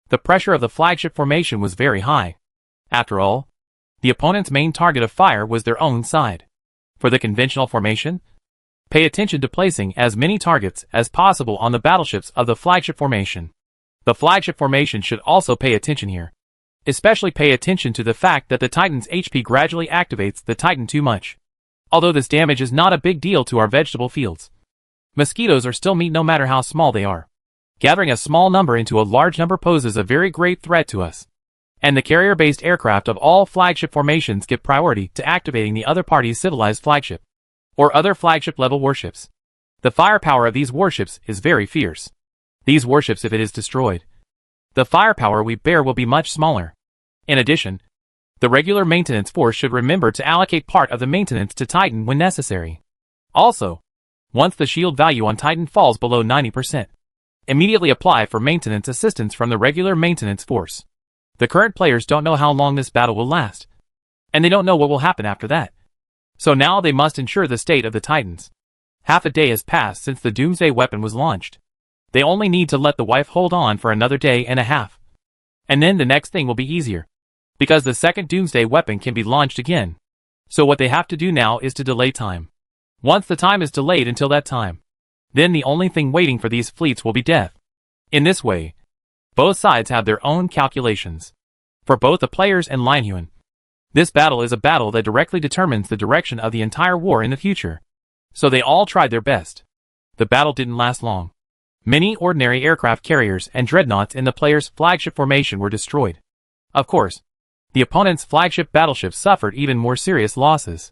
the pressure of the flagship formation was very high. After all, the opponent's main target of fire was their own side. For the conventional formation, pay attention to placing as many targets as possible on the battleships of the flagship formation. The flagship formation should also pay attention here. Especially pay attention to the fact that the Titan's HP gradually activates the Titan too much. Although this damage is not a big deal to our vegetable fields, mosquitoes are still meat no matter how small they are. Gathering a small number into a large number poses a very great threat to us. And the carrier-based aircraft of all flagship formations give priority to activating the other party's civilized flagship, or other flagship-level warships. The firepower of these warships is very fierce. These warships, if it is destroyed, the firepower we bear will be much smaller. In addition, the regular maintenance force should remember to allocate part of the maintenance to Titan when necessary. Also, once the shield value on Titan falls below 90%, immediately apply for maintenance assistance from the regular maintenance force. The current players don't know how long this battle will last, and they don't know what will happen after that. So now they must ensure the state of the Titans. Half a day has passed since the Doomsday weapon was launched. They only need to let the wife hold on for another day and a half. And then the next thing will be easier, because the second Doomsday weapon can be launched again. So what they have to do now is to delay time. Once the time is delayed until that time, then the only thing waiting for these fleets will be death. In this way, both sides have their own calculations. For both the players and Linhuan, this battle is a battle that directly determines the direction of the entire war in the future. So they all tried their best. The battle didn't last long. Many ordinary aircraft carriers and dreadnoughts in the players' flagship formation were destroyed. Of course, the opponent's flagship battleships suffered even more serious losses.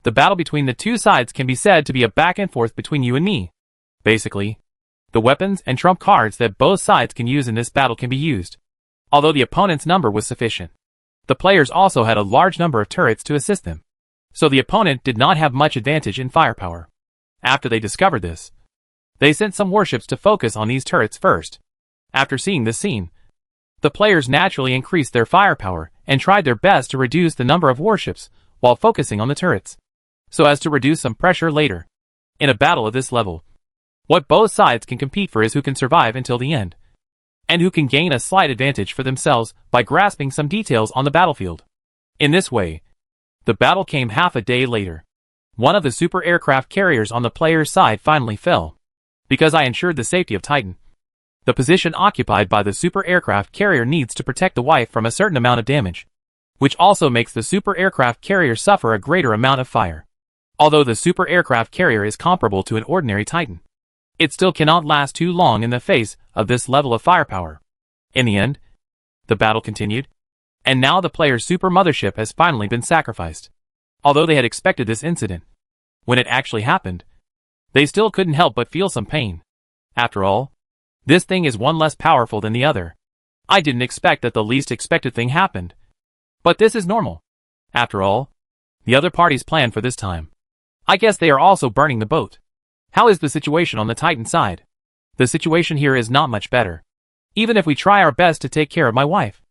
The battle between the two sides can be said to be a back and forth between you and me. Basically, the weapons and trump cards that both sides can use in this battle can be used. Although the opponent's number was sufficient, the players also had a large number of turrets to assist them. So the opponent did not have much advantage in firepower. After they discovered this, they sent some warships to focus on these turrets first. After seeing this scene, the players naturally increased their firepower and tried their best to reduce the number of warships while focusing on the turrets, so as to reduce some pressure later. In a battle of this level, what both sides can compete for is who can survive until the end, and who can gain a slight advantage for themselves by grasping some details on the battlefield. In this way, the battle came half a day later. One of the super aircraft carriers on the player's side finally fell. Because I ensured the safety of Titan, the position occupied by the super aircraft carrier needs to protect the wife from a certain amount of damage, which also makes the super aircraft carrier suffer a greater amount of fire. Although the super aircraft carrier is comparable to an ordinary Titan, it still cannot last too long in the face of this level of firepower. In the end, the battle continued, and now the player's super mothership has finally been sacrificed. Although they had expected this incident, when it actually happened, they still couldn't help but feel some pain. After all, this thing is one less powerful than the other. I didn't expect that the least expected thing happened. But this is normal. After all, the other party's plan for this time. I guess they are also burning the boat. How is the situation on the Titan side? The situation here is not much better. Even if we try our best to take care of my wife,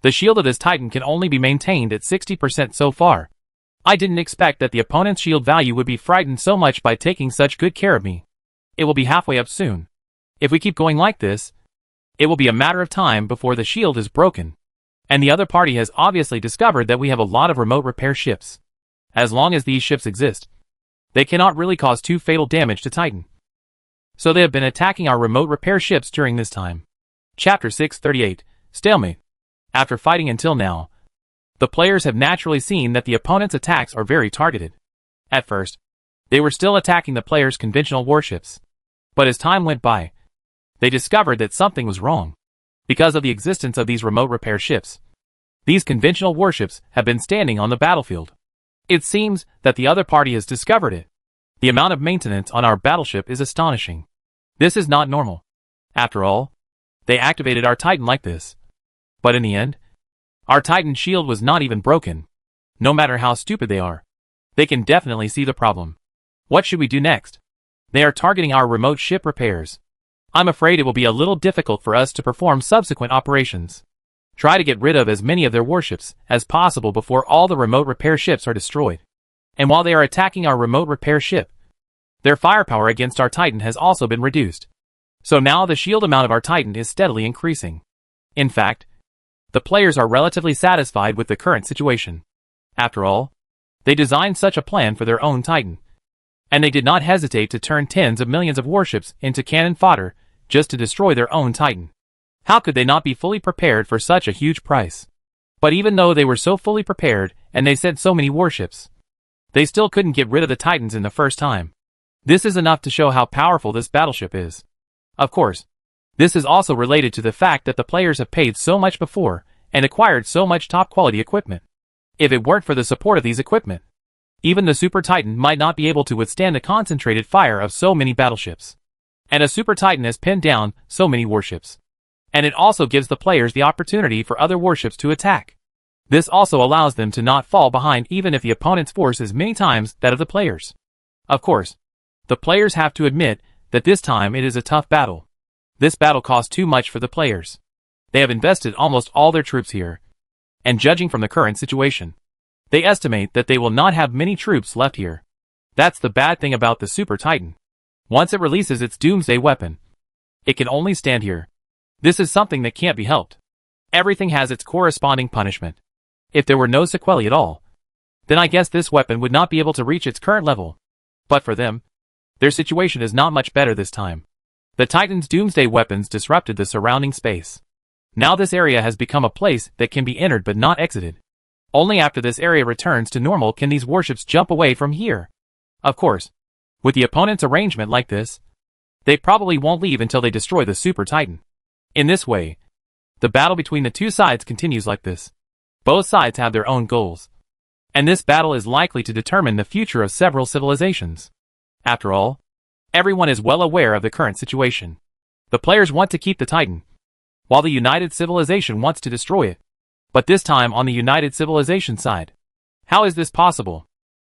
the shield of this Titan can only be maintained at 60% so far. I didn't expect that the opponent's shield value would be frightened so much by taking such good care of me. It will be halfway up soon. If we keep going like this, it will be a matter of time before the shield is broken. And the other party has obviously discovered that we have a lot of remote repair ships. As long as these ships exist, they cannot really cause too fatal damage to Titan. So they have been attacking our remote repair ships during this time. Chapter 638, Stalemate. After fighting until now, the players have naturally seen that the opponent's attacks are very targeted. At first, They were still attacking the players' conventional warships. But as time went by, they discovered that something was wrong. Because of the existence of these remote repair ships, these conventional warships have been standing on the battlefield. It seems that the other party has discovered it. The amount of maintenance on our battleship is astonishing. This is not normal. After all, they activated our Titan like this. But in the end, our Titan shield was not even broken. No matter how stupid they are, they can definitely see the problem. What should we do next? They are targeting our remote ship repairs. I'm afraid it will be a little difficult for us to perform subsequent operations. Try to get rid of as many of their warships as possible before all the remote repair ships are destroyed. And while they are attacking our remote repair ship, their firepower against our Titan has also been reduced. So now the shield amount of our Titan is steadily increasing. In fact, the players are relatively satisfied with the current situation. After all, they designed such a plan for their own Titan. And they did not hesitate to turn tens of millions of warships into cannon fodder just to destroy their own Titan. How could they not be fully prepared for such a huge price? But even though they were so fully prepared and they sent so many warships, they still couldn't get rid of the Titans in the first time. This is enough to show how powerful this battleship is. Of course, this is also related to the fact that the players have paid so much before and acquired so much top-quality equipment. If it weren't for the support of these equipment, even the Super Titan might not be able to withstand the concentrated fire of so many battleships. And a Super Titan has pinned down so many warships. And it also gives the players the opportunity for other warships to attack. This also allows them to not fall behind even if the opponent's force is many times that of the players. Of course, the players have to admit that this time it is a tough battle. This battle costs too much for the players. They have invested almost all their troops here. And judging from the current situation, they estimate that they will not have many troops left here. That's the bad thing about the Super Titan. Once it releases its doomsday weapon, it can only stand here. This is something that can't be helped. Everything has its corresponding punishment. If there were no sequelae at all, then I guess this weapon would not be able to reach its current level. But for them, their situation is not much better this time. The Titan's doomsday weapons disrupted the surrounding space. Now this area has become a place that can be entered but not exited. Only after this area returns to normal can these warships jump away from here. Of course, with the opponent's arrangement like this, they probably won't leave until they destroy the Super Titan. In this way, the battle between the two sides continues like this. Both sides have their own goals. And this battle is likely to determine the future of several civilizations. After all, everyone is well aware of the current situation. The players want to keep the Titan, while the United Civilization wants to destroy it. But this time on the United Civilization side. How is this possible?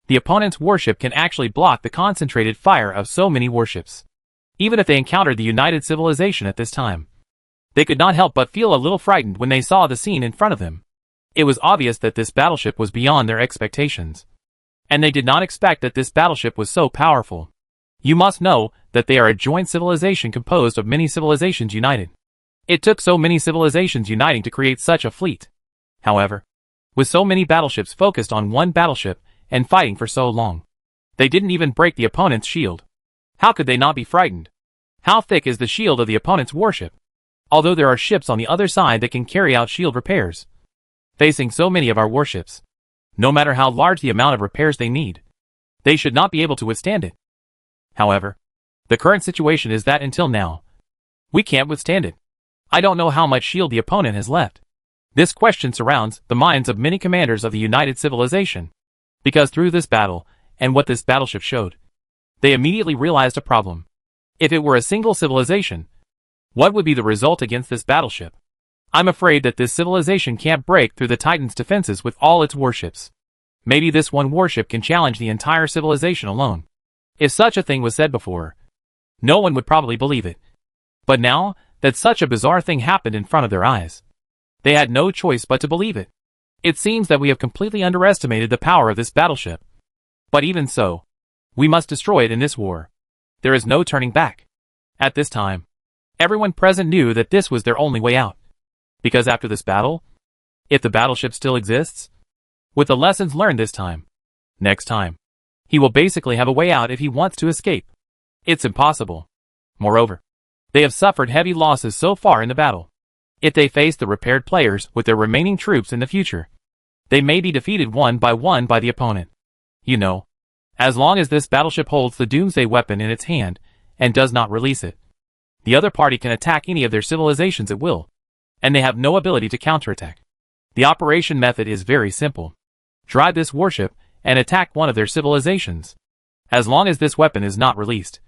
The opponent's warship can actually block the concentrated fire of so many warships. Even if they encountered the United Civilization at this time, they could not help but feel a little frightened when they saw the scene in front of them. It was obvious that this battleship was beyond their expectations. And they did not expect that this battleship was so powerful. You must know that they are a joint civilization composed of many civilizations united. It took so many civilizations uniting to create such a fleet. However, with so many battleships focused on one battleship and fighting for so long, they didn't even break the opponent's shield. How could they not be frightened? How thick is the shield of the opponent's warship? Although there are ships on the other side that can carry out shield repairs. Facing so many of our warships, no matter how large the amount of repairs they need, they should not be able to withstand it. However, the current situation is that until now, we can't withstand it. I don't know how much shield the opponent has left. This question surrounds the minds of many commanders of the United Civilization. Because through this battle, and what this battleship showed, they immediately realized a problem. If it were a single civilization, what would be the result against this battleship? I'm afraid that this civilization can't break through the Titan's defenses with all its warships. Maybe this one warship can challenge the entire civilization alone. If such a thing was said before, no one would probably believe it. But now that such a bizarre thing happened in front of their eyes, they had no choice but to believe it. It seems that we have completely underestimated the power of this battleship. But even so, we must destroy it in this war. There is no turning back. At this time, everyone present knew that this was their only way out. Because after this battle, if the battleship still exists, with the lessons learned this time, next time, he will basically have a way out if he wants to escape. It's impossible. Moreover, they have suffered heavy losses so far in the battle. If they face the repaired players with their remaining troops in the future, they may be defeated one by the opponent. You know, As long as this battleship holds the Doomsday weapon in its hand and does not release it, the other party can attack any of their civilizations at will, and they have no ability to counterattack. The operation method is very simple. Drive this warship and attack one of their civilizations. As long as this weapon is not released,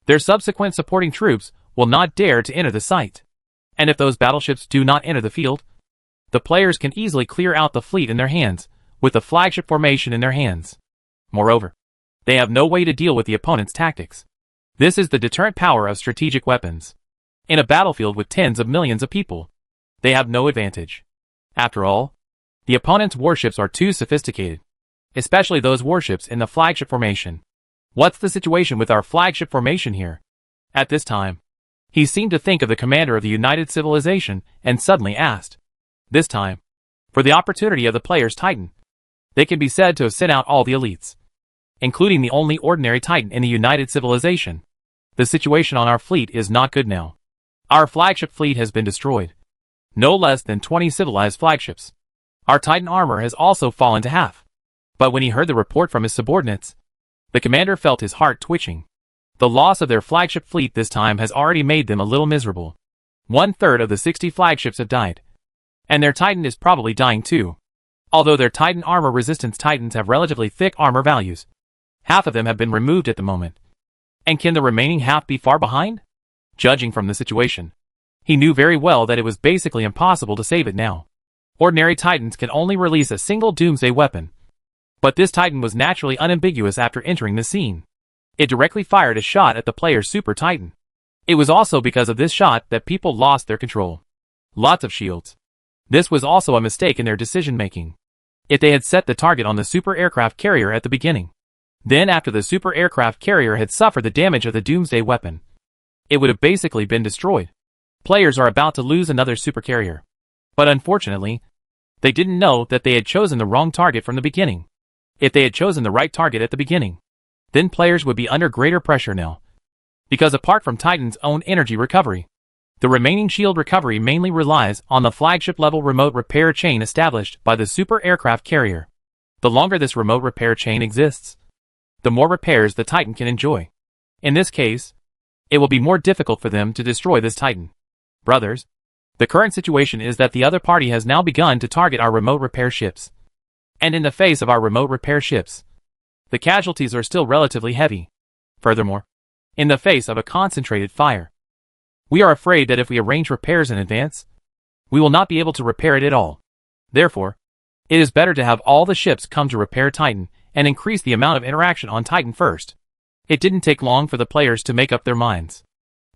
their subsequent supporting troops will not dare to enter the site. And if those battleships do not enter the field, the players can easily clear out the fleet in their hands, with the flagship formation in their hands. Moreover, they have no way to deal with the opponent's tactics. This is the deterrent power of strategic weapons. In a battlefield with tens of millions of people, they have no advantage. After all, the opponent's warships are too sophisticated, especially those warships in the flagship formation. What's the situation with our flagship formation here? At this time, he seemed to think of the commander of the United Civilization and suddenly asked. This time, for the opportunity of the player's Titan, they can be said to have sent out all the elites, including the only ordinary Titan in the United Civilization. The situation on our fleet is not good now. Our flagship fleet has been destroyed. No less than 20 civilized flagships. Our Titan armor has also fallen to half. But when he heard the report from his subordinates, the commander felt his heart twitching. The loss of their flagship fleet this time has already made them a little miserable. 1/3 of the 60 flagships have died. And their Titan is probably dying too. Although their Titan armor resistance Titans have relatively thick armor values, half of them have been removed at the moment. And can the remaining half be far behind? Judging from the situation, he knew very well that it was basically impossible to save it now. Ordinary Titans can only release a single Doomsday weapon. But this Titan was naturally unambiguous after entering the scene. It directly fired a shot at the player's Super Titan. It was also because of this shot that people lost their control. Lots of shields. This was also a mistake in their decision-making. If they had set the target on the super aircraft carrier at the beginning, then after the super aircraft carrier had suffered the damage of the Doomsday weapon, it would have basically been destroyed. Players are about to lose another super carrier. But unfortunately, they didn't know that they had chosen the wrong target from the beginning. If they had chosen the right target at the beginning, then players would be under greater pressure now. Because apart from Titan's own energy recovery, the remaining shield recovery mainly relies on the flagship-level remote repair chain established by the super aircraft carrier. The longer this remote repair chain exists, the more repairs the Titan can enjoy. In this case, it will be more difficult for them to destroy this Titan. Brothers, the current situation is that the other party has now begun to target our remote repair ships. And in the face of our remote repair ships, the casualties are still relatively heavy. Furthermore, in the face of a concentrated fire, we are afraid that if we arrange repairs in advance, we will not be able to repair it at all. Therefore, it is better to have all the ships come to repair Titan and increase the amount of interaction on Titan first. It didn't take long for the players to make up their minds.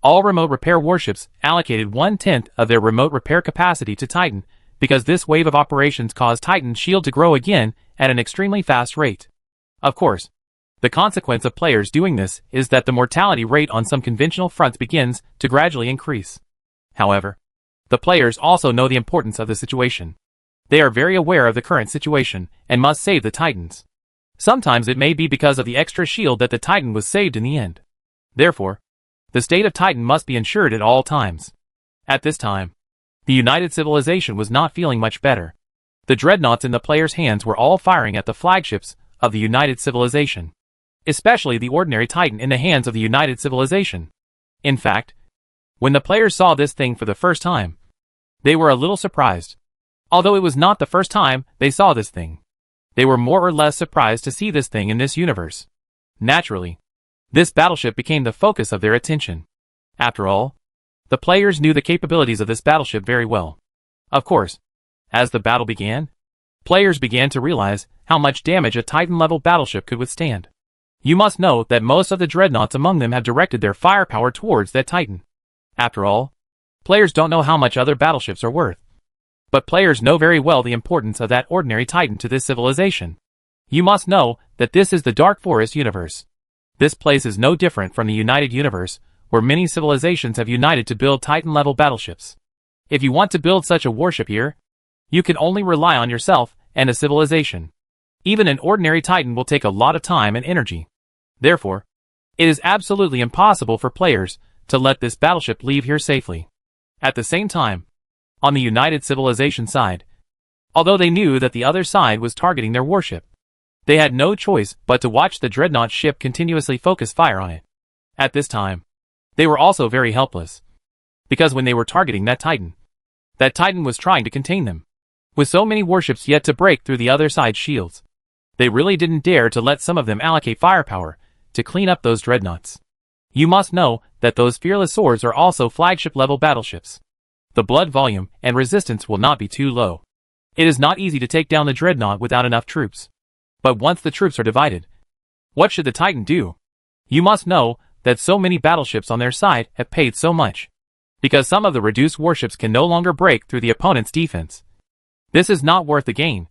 All remote repair warships allocated 1/10 of their remote repair capacity to Titan because this wave of operations caused Titan's shield to grow again at an extremely fast rate. Of course, the consequence of players doing this is that the mortality rate on some conventional fronts begins to gradually increase. However, the players also know the importance of the situation. They are very aware of the current situation and must save the Titans. Sometimes it may be because of the extra shield that the Titan was saved in the end. Therefore, the state of Titan must be ensured at all times. At this time, the United Civilization was not feeling much better. The dreadnoughts in the players' hands were all firing at the flagships of the United Civilization, especially the ordinary Titan in the hands of the United Civilization. In fact, when the players saw this thing for the first time, they were a little surprised. Although it was not the first time they saw this thing, they were more or less surprised to see this thing in this universe. Naturally, this battleship became the focus of their attention. After all, the players knew the capabilities of this battleship very well. Of course, as the battle began, players began to realize how much damage a Titan-level battleship could withstand. You must know that most of the dreadnoughts among them have directed their firepower towards that Titan. After all, players don't know how much other battleships are worth. But players know very well the importance of that ordinary Titan to this civilization. You must know that this is the Dark Forest universe. This place is no different from the United Universe, where many civilizations have united to build Titan-level battleships. If you want to build such a warship here, you can only rely on yourself and a civilization. Even an ordinary Titan will take a lot of time and energy. Therefore, it is absolutely impossible for players to let this battleship leave here safely. At the same time, on the United Civilization side, although they knew that the other side was targeting their warship, They had no choice but to watch the dreadnought ship continuously focus fire on it. At this time, they were also very helpless, because when they were targeting that Titan was trying to contain them. With so many warships yet to break through the other side's shields, they really didn't dare to let some of them allocate firepower to clean up those dreadnoughts. You must know that those fearless swords are also flagship-level battleships. The blood volume and resistance will not be too low. It is not easy to take down the dreadnought without enough troops. But once the troops are divided, what should the Titan do? You must know that so many battleships on their side have paid so much, because some of the reduced warships can no longer break through the opponent's defense. This is not worth the gain.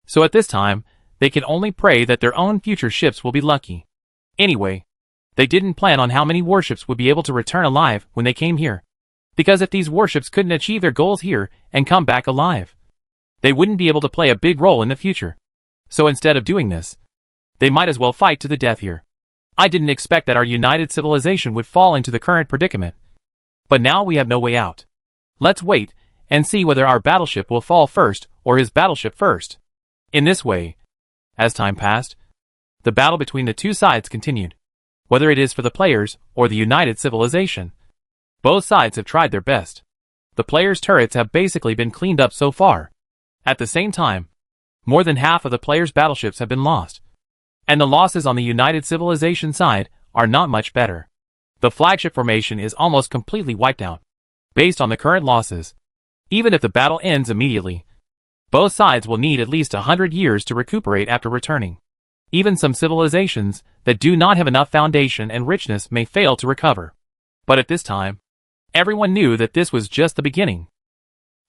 So at this time, they can only pray that their own future ships will be lucky. Anyway, they didn't plan on how many warships would be able to return alive when they came here. Because if these warships couldn't achieve their goals here and come back alive, they wouldn't be able to play a big role in the future. So instead of doing this, they might as well fight to the death here. I didn't expect that our united civilization would fall into the current predicament. But now we have no way out. Let's wait and see whether our battleship will fall first or his battleship first. In this way, as time passed, the battle between the two sides continued. Whether it is for the players or the united civilization, both sides have tried their best. The players' turrets have basically been cleaned up so far. At the same time, more than half of the players' battleships have been lost. And the losses on the united civilization side are not much better. The flagship formation is almost completely wiped out. Based on the current losses, even if the battle ends immediately, both sides will need at least 100 years to recuperate after returning. Even some civilizations that do not have enough foundation and richness may fail to recover. But at this time, everyone knew that this was just the beginning.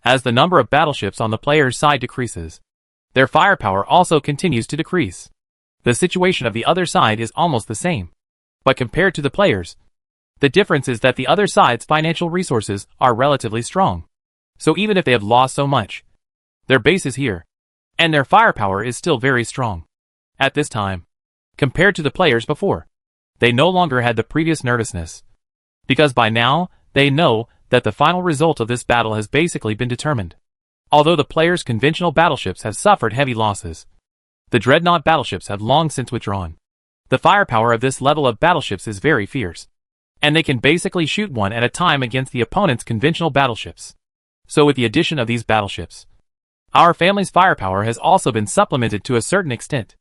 As the number of battleships on the players' side decreases, their firepower also continues to decrease. The situation of the other side is almost the same. But compared to the players, the difference is that the other side's financial resources are relatively strong. So even if they have lost so much, their base is here, and their firepower is still very strong. At this time, compared to the players before, they no longer had the previous nervousness. Because by now, they know that the final result of this battle has basically been determined. Although the players' conventional battleships have suffered heavy losses, the dreadnought battleships have long since withdrawn. The firepower of this level of battleships is very fierce, and they can basically shoot one at a time against the opponent's conventional battleships. So with the addition of these battleships, our family's firepower has also been supplemented to a certain extent.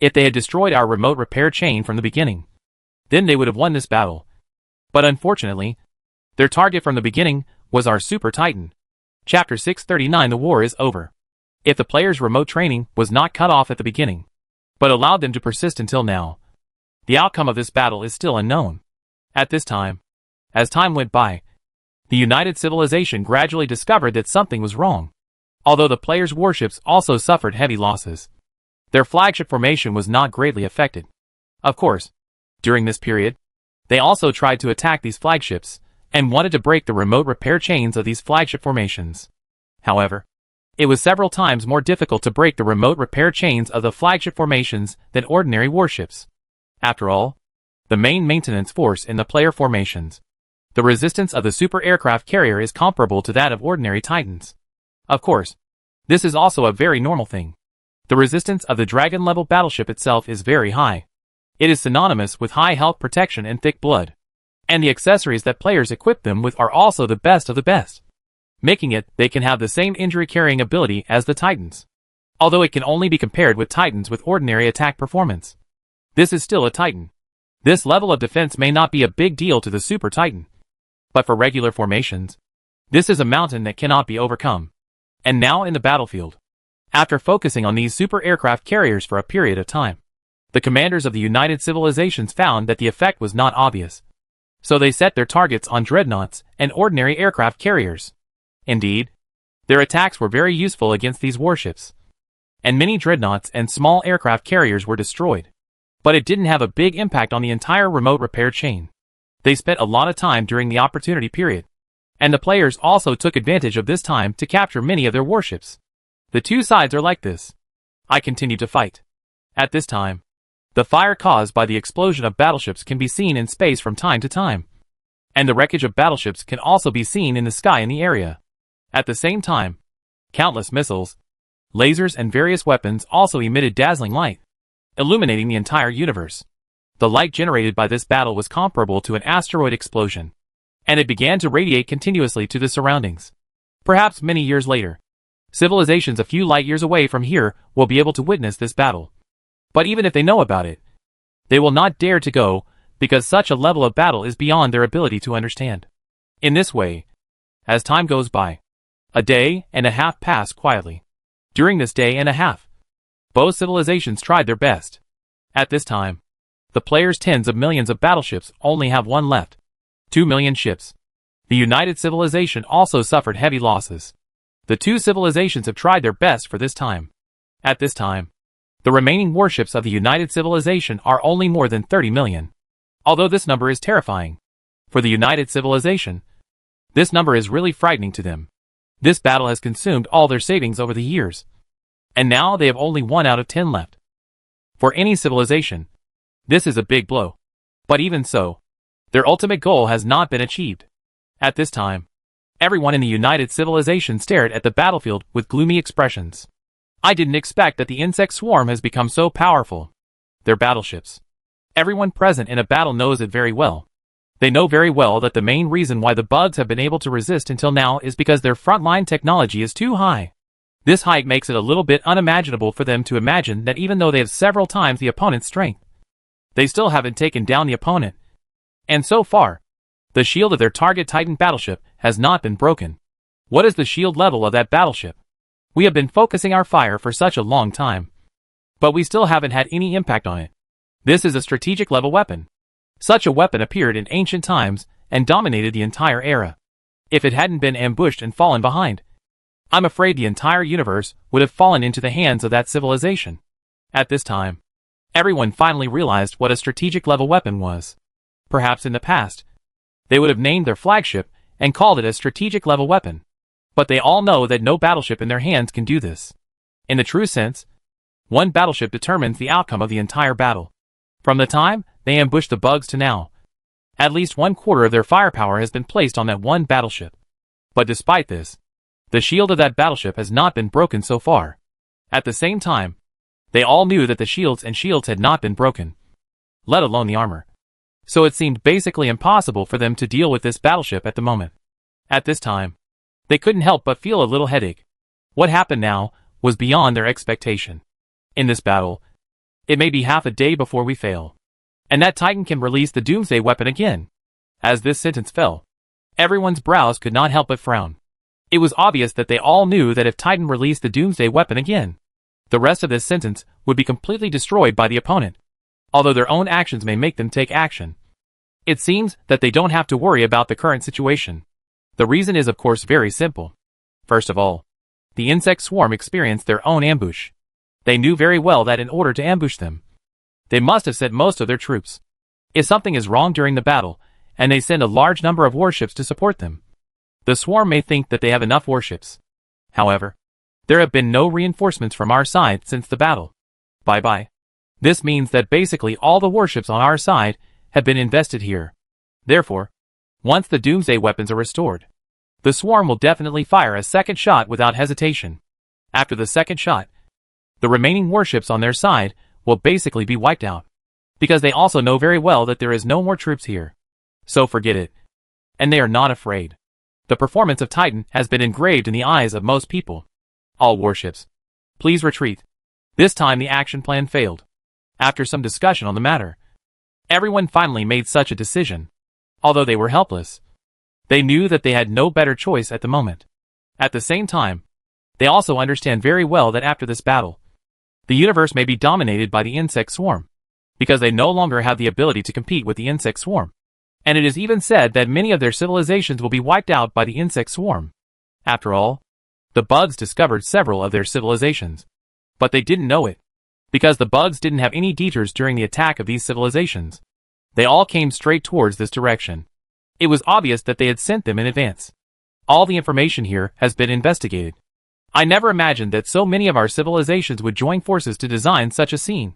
If they had destroyed our remote repair chain from the beginning, then they would have won this battle. But unfortunately, their target from the beginning was our Super Titan. Chapter 639. The war is over. If the players' remote training was not cut off at the beginning, but allowed them to persist until now, the outcome of this battle is still unknown. At this time, as time went by, the united civilization gradually discovered that something was wrong. Although the players' warships also suffered heavy losses, their flagship formation was not greatly affected. Of course, during this period, they also tried to attack these flagships and wanted to break the remote repair chains of these flagship formations. However, it was several times more difficult to break the remote repair chains of the flagship formations than ordinary warships. After all, the main maintenance force in the player formations, the resistance of the super aircraft carrier is comparable to that of ordinary Titans. Of course, this is also a very normal thing. The resistance of the dragon-level battleship itself is very high. It is synonymous with high health protection and thick blood. And the accessories that players equip them with are also the best of the best, making it they can have the same injury-carrying ability as the Titans. Although it can only be compared with Titans with ordinary attack performance, this is still a Titan. This level of defense may not be a big deal to the Super Titan, but for regular formations, this is a mountain that cannot be overcome. And now in the battlefield, after focusing on these super aircraft carriers for a period of time, the commanders of the United Civilizations found that the effect was not obvious. So they set their targets on dreadnoughts and ordinary aircraft carriers. Indeed, their attacks were very useful against these warships, and many dreadnoughts and small aircraft carriers were destroyed. But it didn't have a big impact on the entire remote repair chain. They spent a lot of time during the opportunity period, and the players also took advantage of this time to capture many of their warships. The two sides are like this. I continue to fight. At this time, the fire caused by the explosion of battleships can be seen in space from time to time, and the wreckage of battleships can also be seen in the sky in the area. At the same time, countless missiles, lasers and various weapons also emitted dazzling light. illuminating the entire universe. The light generated by this battle was comparable to an asteroid explosion, and it began to radiate continuously to the surroundings. Perhaps many years later, civilizations a few light years away from here will be able to witness this battle. But even if they know about it, they will not dare to go, because such a level of battle is beyond their ability to understand. In this way, as time goes by, a day and a half pass quietly. During this day and a half, both civilizations tried their best. At this time, the players' tens of millions of battleships only have one left. 2 million ships. The United Civilization also suffered heavy losses. The two civilizations have tried their best for this time. At this time, the remaining warships of the United Civilization are only more than 30 million. Although this number is terrifying for the United Civilization, this number is really frightening to them. This battle has consumed all their savings over the years, and now they have only 1 out of 10 left. For any civilization, this is a big blow. But even so, their ultimate goal has not been achieved. At this time, everyone in the United Civilization stared at the battlefield with gloomy expressions. I didn't expect that the insect swarm has become so powerful. Their battleships. Everyone present in a battle knows it very well. They know very well that the main reason why the bugs have been able to resist until now is because their frontline technology is too high. This height makes it a little bit unimaginable for them to imagine that even though they have several times the opponent's strength, they still haven't taken down the opponent. And so far, the shield of their target Titan battleship has not been broken. What is the shield level of that battleship? We have been focusing our fire for such a long time, but we still haven't had any impact on it. This is a strategic level weapon. Such a weapon appeared in ancient times and dominated the entire era. If it hadn't been ambushed and fallen behind, I'm afraid the entire universe would have fallen into the hands of that civilization. At this time, everyone finally realized what a strategic level weapon was. Perhaps in the past, they would have named their flagship and called it a strategic level weapon. But they all know that no battleship in their hands can do this. In the true sense, one battleship determines the outcome of the entire battle. From the time they ambushed the bugs to now, at least 1/4 of their firepower has been placed on that one battleship. But despite this, the shield of that battleship has not been broken so far. At the same time, they all knew that the shields had not been broken, let alone the armor. So it seemed basically impossible for them to deal with this battleship at the moment. At this time, they couldn't help but feel a little headache. What happened now was beyond their expectation. In this battle, it may be half a day before we fail, and that Titan can release the Doomsday weapon again. As this sentence fell, everyone's brows could not help but frown. It was obvious that they all knew that if Titan released the Doomsday weapon again, the rest of this sentence would be completely destroyed by the opponent. Although their own actions may make them take action, it seems that they don't have to worry about the current situation. The reason is of course very simple. First of all, the insect swarm experienced their own ambush. They knew very well that in order to ambush them, they must have sent most of their troops. If something is wrong during the battle, and they send a large number of warships to support them, the swarm may think that they have enough warships. However, there have been no reinforcements from our side since the battle. Bye-bye. This means that basically all the warships on our side have been invested here. Therefore, once the Doomsday weapons are restored, the swarm will definitely fire a second shot without hesitation. After the second shot, the remaining warships on their side will basically be wiped out, because they also know very well that there is no more troops here. So forget it. And they are not afraid. The performance of Titan has been engraved in the eyes of most people. All warships, please retreat. This time the action plan failed. After some discussion on the matter, everyone finally made such a decision. Although they were helpless, they knew that they had no better choice at the moment. At the same time, they also understand very well that after this battle, the universe may be dominated by the insect swarm, because they no longer have the ability to compete with the insect swarm. And it is even said that many of their civilizations will be wiped out by the insect swarm. After all, the bugs discovered several of their civilizations. But they didn't know it, because the bugs didn't have any detours during the attack of these civilizations. They all came straight towards this direction. It was obvious that they had sent them in advance. All the information here has been investigated. I never imagined that so many of our civilizations would join forces to design such a scene.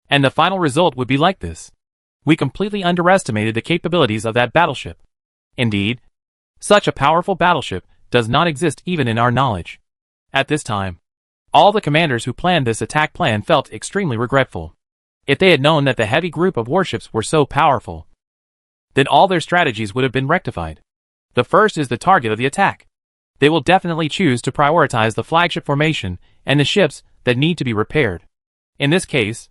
And the final result would be like this. We completely underestimated the capabilities of that battleship. Indeed, such a powerful battleship does not exist even in our knowledge. At this time, all the commanders who planned this attack plan felt extremely regretful. If they had known that the heavy group of warships were so powerful, then all their strategies would have been rectified. The first is the target of the attack. They will definitely choose to prioritize the flagship formation and the ships that need to be repaired. In this case,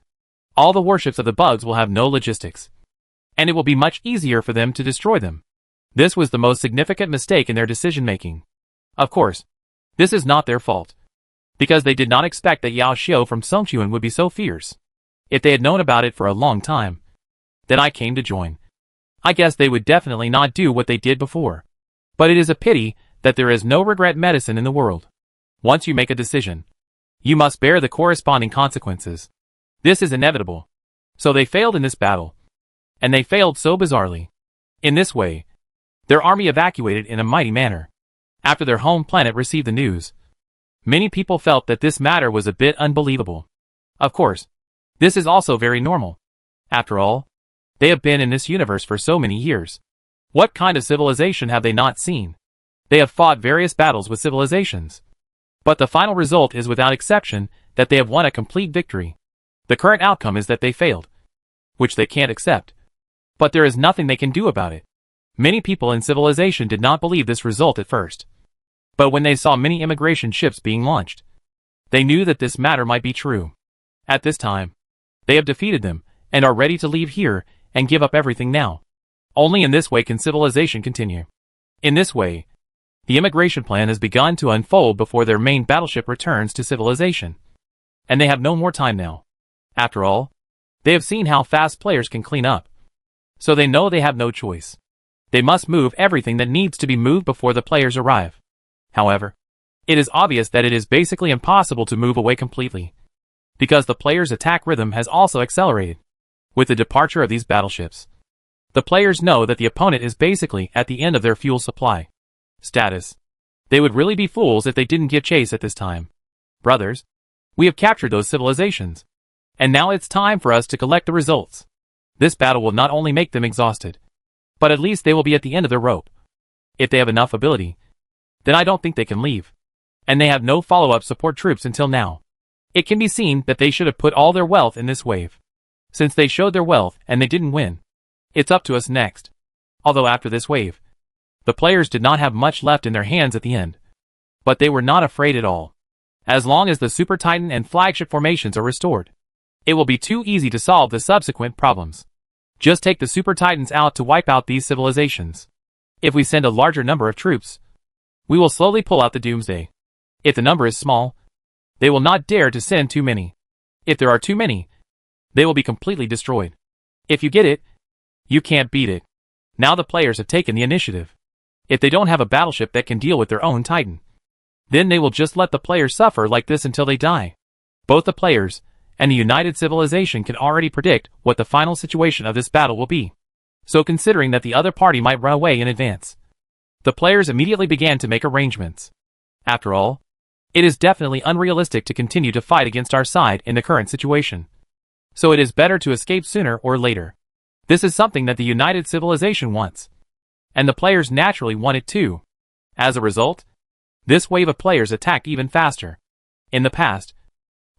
all the warships of the bugs will have no logistics, and it will be much easier for them to destroy them. This was the most significant mistake in their decision-making. Of course, this is not their fault, because they did not expect that Yao Xiu from Songchuan would be so fierce. If they had known about it for a long time, then I came to join. I guess they would definitely not do what they did before. But it is a pity that there is no regret medicine in the world. Once you make a decision, you must bear the corresponding consequences. This is inevitable. So they failed in this battle. And they failed so bizarrely. In this way, their army evacuated in a mighty manner. After their home planet received the news, many people felt that this matter was a bit unbelievable. Of course, this is also very normal. After all, they have been in this universe for so many years. What kind of civilization have they not seen? They have fought various battles with civilizations. But the final result is without exception that they have won a complete victory. The current outcome is that they failed, which they can't accept. But there is nothing they can do about it. Many people in civilization did not believe this result at first. But when they saw many immigration ships being launched, they knew that this matter might be true. At this time, they have defeated them and are ready to leave here and give up everything now. Only in this way can civilization continue. In this way, the immigration plan has begun to unfold before their main battleship returns to civilization. And they have no more time now. After all, they have seen how fast players can clean up. So they know they have no choice. They must move everything that needs to be moved before the players arrive. However, it is obvious that it is basically impossible to move away completely, because the players' attack rhythm has also accelerated. With the departure of these battleships, the players know that the opponent is basically at the end of their fuel supply. Status. They would really be fools if they didn't give chase at this time. Brothers, we have captured those civilizations. And now it's time for us to collect the results. This battle will not only make them exhausted, but at least they will be at the end of their rope. If they have enough ability, then I don't think they can leave. And they have no follow-up support troops until now. It can be seen that they should have put all their wealth in this wave. Since they showed their wealth and they didn't win, it's up to us next. Although after this wave, the players did not have much left in their hands at the end. But they were not afraid at all. As long as the Super Titan and flagship formations are restored, it will be too easy to solve the subsequent problems. Just take the Super Titans out to wipe out these civilizations. If we send a larger number of troops, we will slowly pull out the Doomsday. If the number is small, they will not dare to send too many. If there are too many, they will be completely destroyed. If you get it, you can't beat it. Now the players have taken the initiative. If they don't have a battleship that can deal with their own Titan, then they will just let the players suffer like this until they die. Both the players and the United Civilization can already predict what the final situation of this battle will be. So considering that the other party might run away in advance, the players immediately began to make arrangements. After all, it is definitely unrealistic to continue to fight against our side in the current situation. So it is better to escape sooner or later. This is something that the United Civilization wants. And the players naturally want it too. As a result, this wave of players attacked even faster. In the past,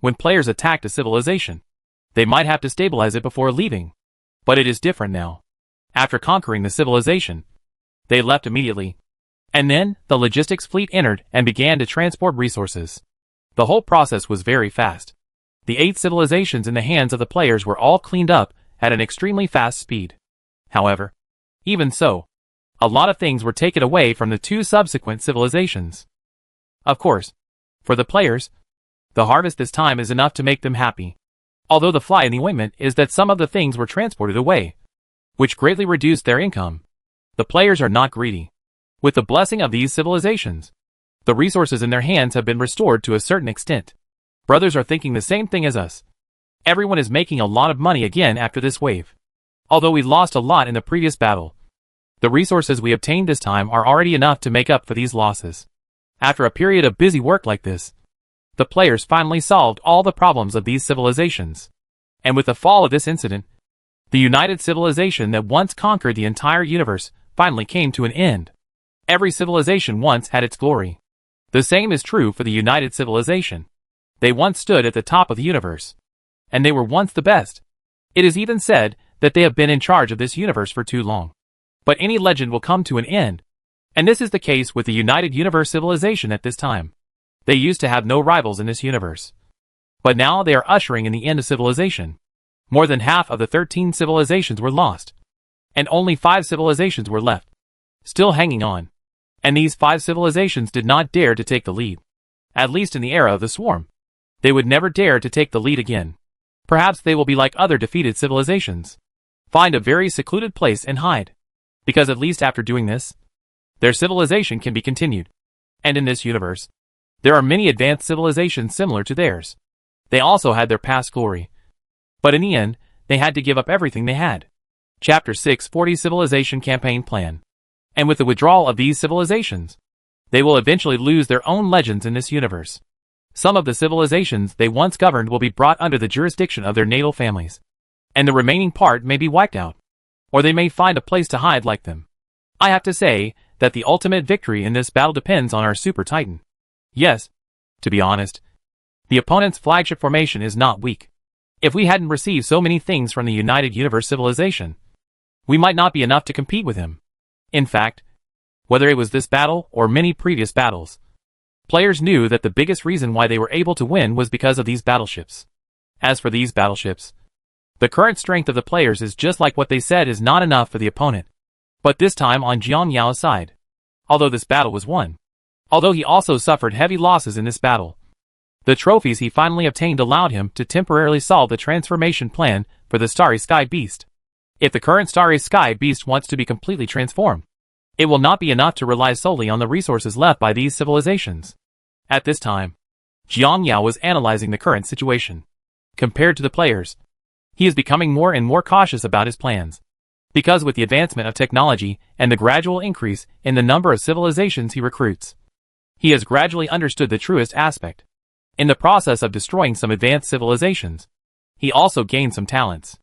when players attacked a civilization, they might have to stabilize it before leaving. But it is different now. After conquering the civilization, they left immediately. And then, the logistics fleet entered and began to transport resources. The whole process was very fast. The 8 civilizations in the hands of the players were all cleaned up at an extremely fast speed. However, even so, a lot of things were taken away from the 2 subsequent civilizations. Of course, for the players, the harvest this time is enough to make them happy. Although the fly in the ointment is that some of the things were transported away, which greatly reduced their income. The players are not greedy. With the blessing of these civilizations, the resources in their hands have been restored to a certain extent. Brothers are thinking the same thing as us. Everyone is making a lot of money again after this wave. Although we lost a lot in the previous battle, the resources we obtained this time are already enough to make up for these losses. After a period of busy work like this, the players finally solved all the problems of these civilizations. And with the fall of this incident, the United Civilization that once conquered the entire universe finally came to an end. Every civilization once had its glory. The same is true for the United Civilization. They once stood at the top of the universe. And they were once the best. It is even said that they have been in charge of this universe for too long. But any legend will come to an end. And this is the case with the United Universe civilization at this time. They used to have no rivals in this universe. But now they are ushering in the end of civilization. More than half of the 13 civilizations were lost. And only 5 civilizations were left, still hanging on. And these 5 civilizations did not dare to take the lead. At least in the era of the swarm. They would never dare to take the lead again. Perhaps they will be like other defeated civilizations. Find a very secluded place and hide. Because at least after doing this, their civilization can be continued. And in this universe, there are many advanced civilizations similar to theirs. They also had their past glory. But in the end, they had to give up everything they had. Chapter 640 Civilization Campaign Plan. And with the withdrawal of these civilizations, they will eventually lose their own legends in this universe. Some of the civilizations they once governed will be brought under the jurisdiction of their natal families. And the remaining part may be wiped out. Or they may find a place to hide like them. I have to say that the ultimate victory in this battle depends on our Super Titan. Yes, to be honest, the opponent's flagship formation is not weak. If we hadn't received so many things from the United Universe civilization, we might not be enough to compete with him. In fact, whether it was this battle or many previous battles, players knew that the biggest reason why they were able to win was because of these battleships. As for these battleships, the current strength of the players is just like what they said is not enough for the opponent. But this time on Jiang Yao's side. Although this battle was won. Although he also suffered heavy losses in this battle. The trophies he finally obtained allowed him to temporarily solve the transformation plan for the Starry Sky Beast. If the current Starry Sky Beast wants to be completely transformed, it will not be enough to rely solely on the resources left by these civilizations. At this time, Jiang Yao was analyzing the current situation. Compared to the players, he is becoming more and more cautious about his plans. Because with the advancement of technology and the gradual increase in the number of civilizations he recruits, he has gradually understood the truest aspect. In the process of destroying some advanced civilizations, he also gained some talents.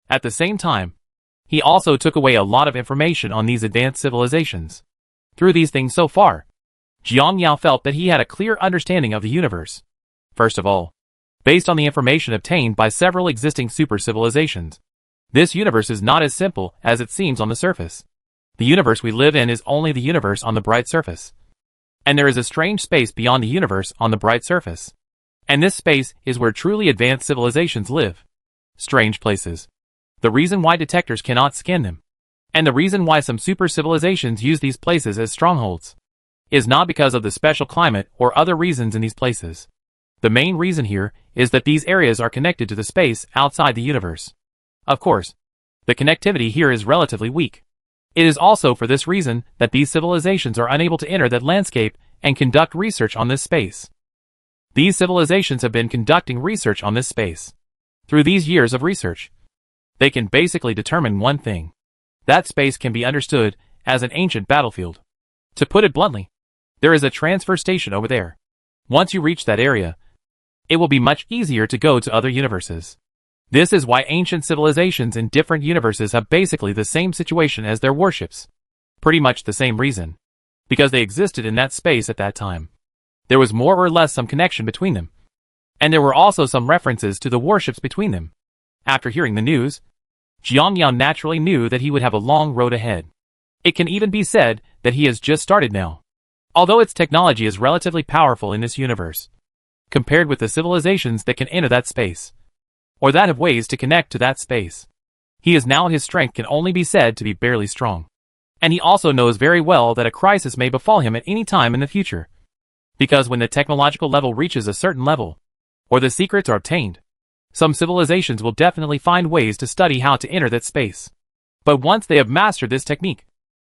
At the same time, he also took away a lot of information on these advanced civilizations. Through these things so far, Jiang Yao felt that he had a clear understanding of the universe. First of all, based on the information obtained by several existing super civilizations, this universe is not as simple as it seems on the surface. The universe we live in is only the universe on the bright surface. And there is a strange space beyond the universe on the bright surface. And this space is where truly advanced civilizations live. Strange places. The reason why detectors cannot scan them, and the reason why some super civilizations use these places as strongholds, is not because of the special climate or other reasons in these places. The main reason here is that these areas are connected to the space outside the universe. Of course, the connectivity here is relatively weak. It is also for this reason that these civilizations are unable to enter that landscape and conduct research on this space. These civilizations have been conducting research on this space. Through these years of research, they can basically determine one thing. That space can be understood as an ancient battlefield. To put it bluntly, there is a transfer station over there. Once you reach that area, it will be much easier to go to other universes. This is why ancient civilizations in different universes have basically the same situation as their warships. Pretty much the same reason. Because they existed in that space at that time. There was more or less some connection between them. And there were also some references to the warships between them. After hearing the news, Jiang Yao naturally knew that he would have a long road ahead. It can even be said that he has just started now. Although its technology is relatively powerful in this universe, compared with the civilizations that can enter that space, or that have ways to connect to that space, his strength can only be said to be barely strong. And he also knows very well that a crisis may befall him at any time in the future. Because when the technological level reaches a certain level, or the secrets are obtained, some civilizations will definitely find ways to study how to enter that space. But once they have mastered this technique,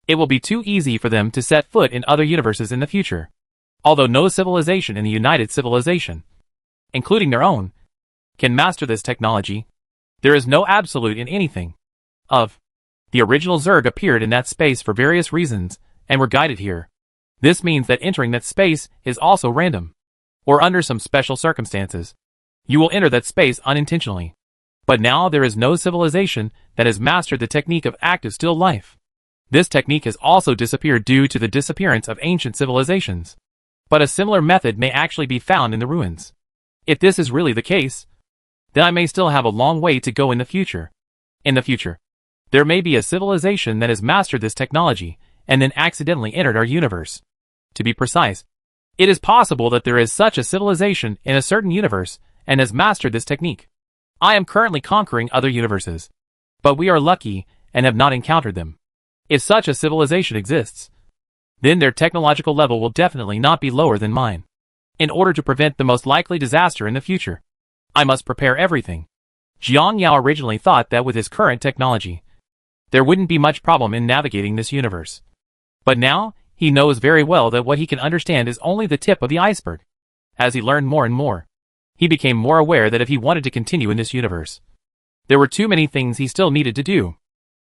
it will be too easy for them to set foot in other universes in the future. Although no civilization in the United Civilization, including their own, can master this technology, there is no absolute in anything. The original Zerg appeared in that space for various reasons, and were guided here. This means that entering that space is also random, or under some special circumstances. You will enter that space unintentionally. But now there is no civilization that has mastered the technique of active still life. This technique has also disappeared due to the disappearance of ancient civilizations. But a similar method may actually be found in the ruins. If this is really the case, then I may still have a long way to go in the future. In the future, there may be a civilization that has mastered this technology and then accidentally entered our universe. To be precise, it is possible that there is such a civilization in a certain universe and has mastered this technique. I am currently conquering other universes, but we are lucky and have not encountered them. If such a civilization exists, then their technological level will definitely not be lower than mine. In order to prevent the most likely disaster in the future, I must prepare everything. Jiang Yao originally thought that with his current technology, there wouldn't be much problem in navigating this universe. But now, he knows very well that what he can understand is only the tip of the iceberg. As he learned more and more, he became more aware that if he wanted to continue in this universe, there were too many things he still needed to do.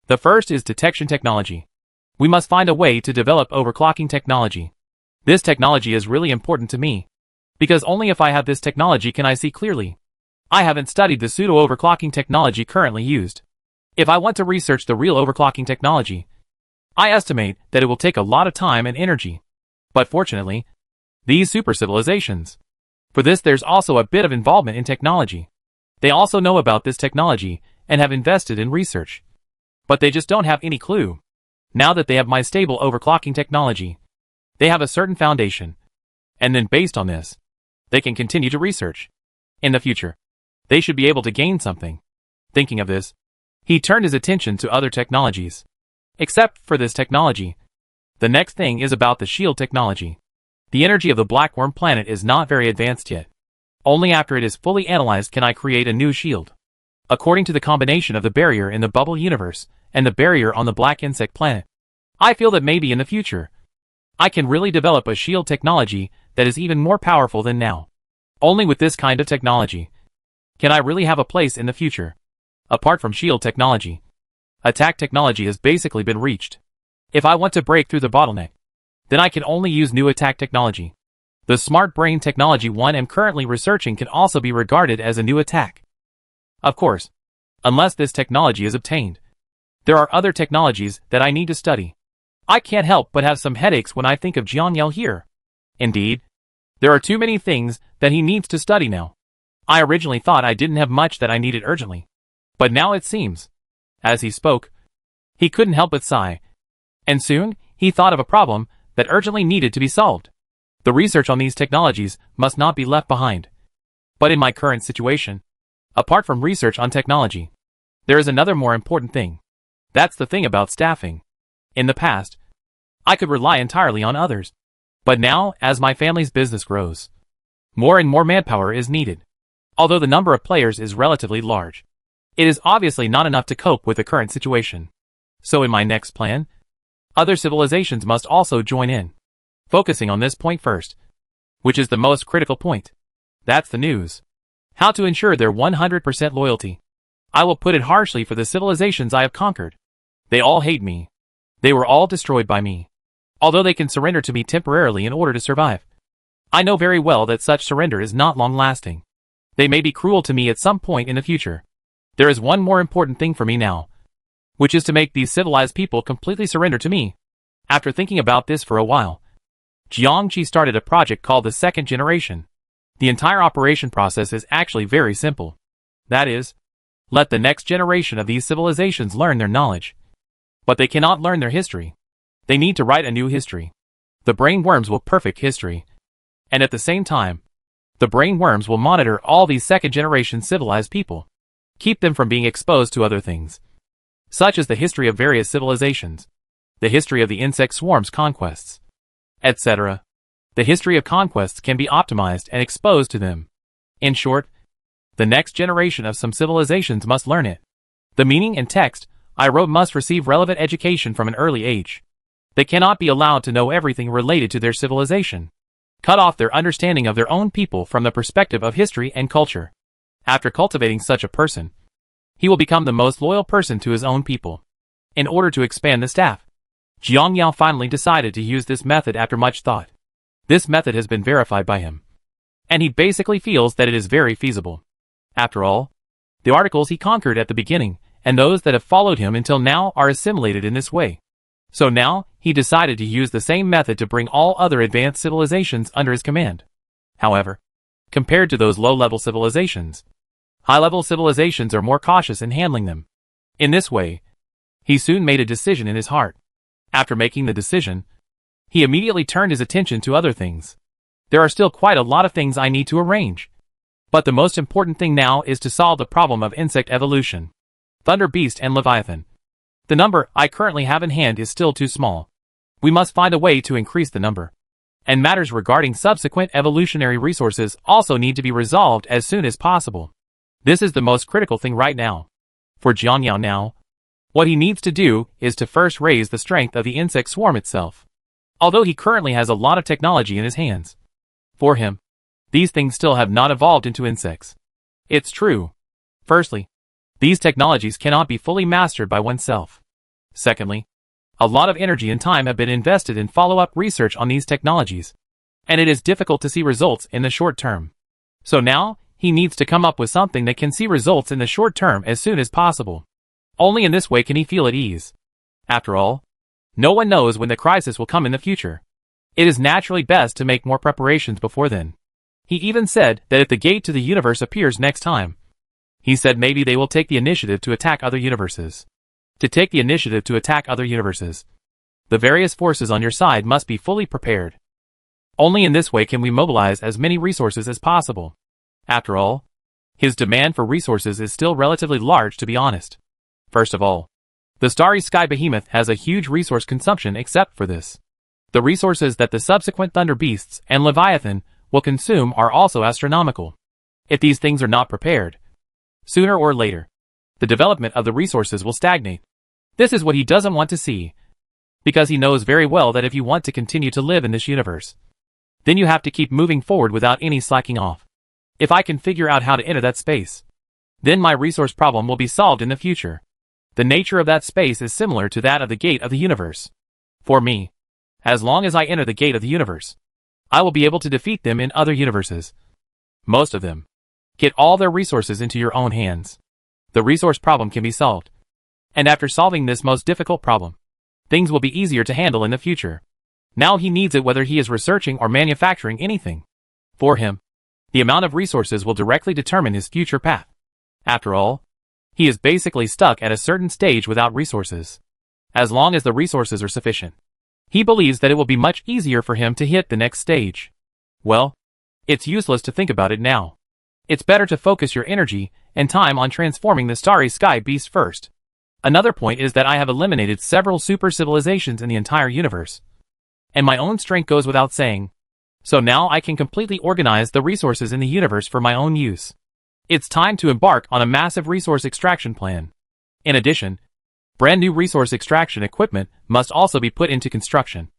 The first is detection technology. We must find a way to develop overclocking technology. This technology is really important to me, because only if I have this technology can I see clearly. I haven't studied the pseudo-overclocking technology currently used. If I want to research the real overclocking technology, I estimate that it will take a lot of time and energy. But fortunately, these super civilizations, for this there's also a bit of involvement in technology. They also know about this technology and have invested in research. But they just don't have any clue. Now that they have my stable overclocking technology, they have a certain foundation. And then based on this, they can continue to research. In the future, they should be able to gain something. Thinking of this, he turned his attention to other technologies. Except for this technology, the next thing is about the shield technology. The energy of the black worm planet is not very advanced yet. Only after it is fully analyzed can I create a new shield. According to the combination of the barrier in the bubble universe and the barrier on the black insect planet, I feel that maybe in the future, I can really develop a shield technology that is even more powerful than now. Only with this kind of technology can I really have a place in the future. Apart from shield technology, attack technology has basically been reached. If I want to break through the bottleneck, then I can only use new attack technology. The smart brain technology one am currently researching can also be regarded as a new attack. Of course, unless this technology is obtained, there are other technologies that I need to study. I can't help but have some headaches when I think of Jiang Yao here. Indeed, there are too many things that he needs to study now. I originally thought I didn't have much that I needed urgently. But now it seems, as he spoke, he couldn't help but sigh. And soon, he thought of a problem that urgently needed to be solved. The research on these technologies must not be left behind. But in my current situation, apart from research on technology, there is another more important thing. That's the thing about staffing. In the past, I could rely entirely on others. But now, as my family's business grows, more and more manpower is needed. Although the number of players is relatively large, it is obviously not enough to cope with the current situation. So in my next plan, other civilizations must also join in. Focusing on this point first, which is the most critical point. That's the news. How to ensure their 100% loyalty. I will put it harshly for the civilizations I have conquered. They all hate me. They were all destroyed by me. Although they can surrender to me temporarily in order to survive, I know very well that such surrender is not long-lasting. They may be cruel to me at some point in the future. There is one more important thing for me now, which is to make these civilized people completely surrender to me. After thinking about this for a while, Jiang Qi started a project called the Second Generation. The entire operation process is actually very simple. That is, let the next generation of these civilizations learn their knowledge. But they cannot learn their history. They need to write a new history. The brain worms will perfect history. And at the same time, the brain worms will monitor all these second-generation civilized people. Keep them from being exposed to other things, such as the history of various civilizations, the history of the insect swarm's conquests, etc. The history of conquests can be optimized and exposed to them. In short, the next generation of some civilizations must learn it. The meaning and text I wrote must receive relevant education from an early age. They cannot be allowed to know everything related to their civilization. Cut off their understanding of their own people from the perspective of history and culture. After cultivating such a person, he will become the most loyal person to his own people. In order to expand the staff, Jiang Yao finally decided to use this method after much thought. This method has been verified by him, and he basically feels that it is very feasible. After all, the articles he conquered at the beginning and those that have followed him until now are assimilated in this way. So now, he decided to use the same method to bring all other advanced civilizations under his command. However, compared to those low-level civilizations, High-level civilizations are more cautious in handling them. In this way, he soon made a decision in his heart. After making the decision, he immediately turned his attention to other things. There are still quite a lot of things I need to arrange. But the most important thing now is to solve the problem of insect evolution. Thunder Beast and Leviathan. The number I currently have in hand is still too small. We must find a way to increase the number. And matters regarding subsequent evolutionary resources also need to be resolved as soon as possible. This is the most critical thing right now. For Jianyao now, what he needs to do is to first raise the strength of the insect swarm itself. Although he currently has a lot of technology in his hands. For him, these things still have not evolved into insects. It's true. Firstly, these technologies cannot be fully mastered by oneself. Secondly, a lot of energy and time have been invested in follow-up research on these technologies, and it is difficult to see results in the short term. So now, he needs to come up with something that can see results in the short term as soon as possible. Only in this way can he feel at ease. After all, no one knows when the crisis will come in the future. It is naturally best to make more preparations before then. He even said that if the gate to the universe appears next time, he said maybe they will take the initiative to attack other universes. To take the initiative to attack other universes, the various forces on your side must be fully prepared. Only in this way can we mobilize as many resources as possible. After all, his demand for resources is still relatively large, to be honest. First of all, the Starry Sky Behemoth has a huge resource consumption except for this. The resources that the subsequent Thunder Beasts and Leviathan will consume are also astronomical. If these things are not prepared, sooner or later, the development of the resources will stagnate. This is what he doesn't want to see, because he knows very well that if you want to continue to live in this universe, then you have to keep moving forward without any slacking off. If I can figure out how to enter that space, then my resource problem will be solved in the future. The nature of that space is similar to that of the gate of the universe. For me, as long as I enter the gate of the universe, I will be able to defeat them in other universes. Most of them. Get all their resources into your own hands. The resource problem can be solved. And after solving this most difficult problem, things will be easier to handle in the future. Now he needs it whether he is researching or manufacturing anything. For him, the amount of resources will directly determine his future path. After all, he is basically stuck at a certain stage without resources. As long as the resources are sufficient, he believes that it will be much easier for him to hit the next stage. Well, it's useless to think about it now. It's better to focus your energy and time on transforming the Starry Sky Beast first. Another point is that I have eliminated several super civilizations in the entire universe. And my own strength goes without saying. So now I can completely organize the resources in the universe for my own use. It's time to embark on a massive resource extraction plan. In addition, brand new resource extraction equipment must also be put into construction.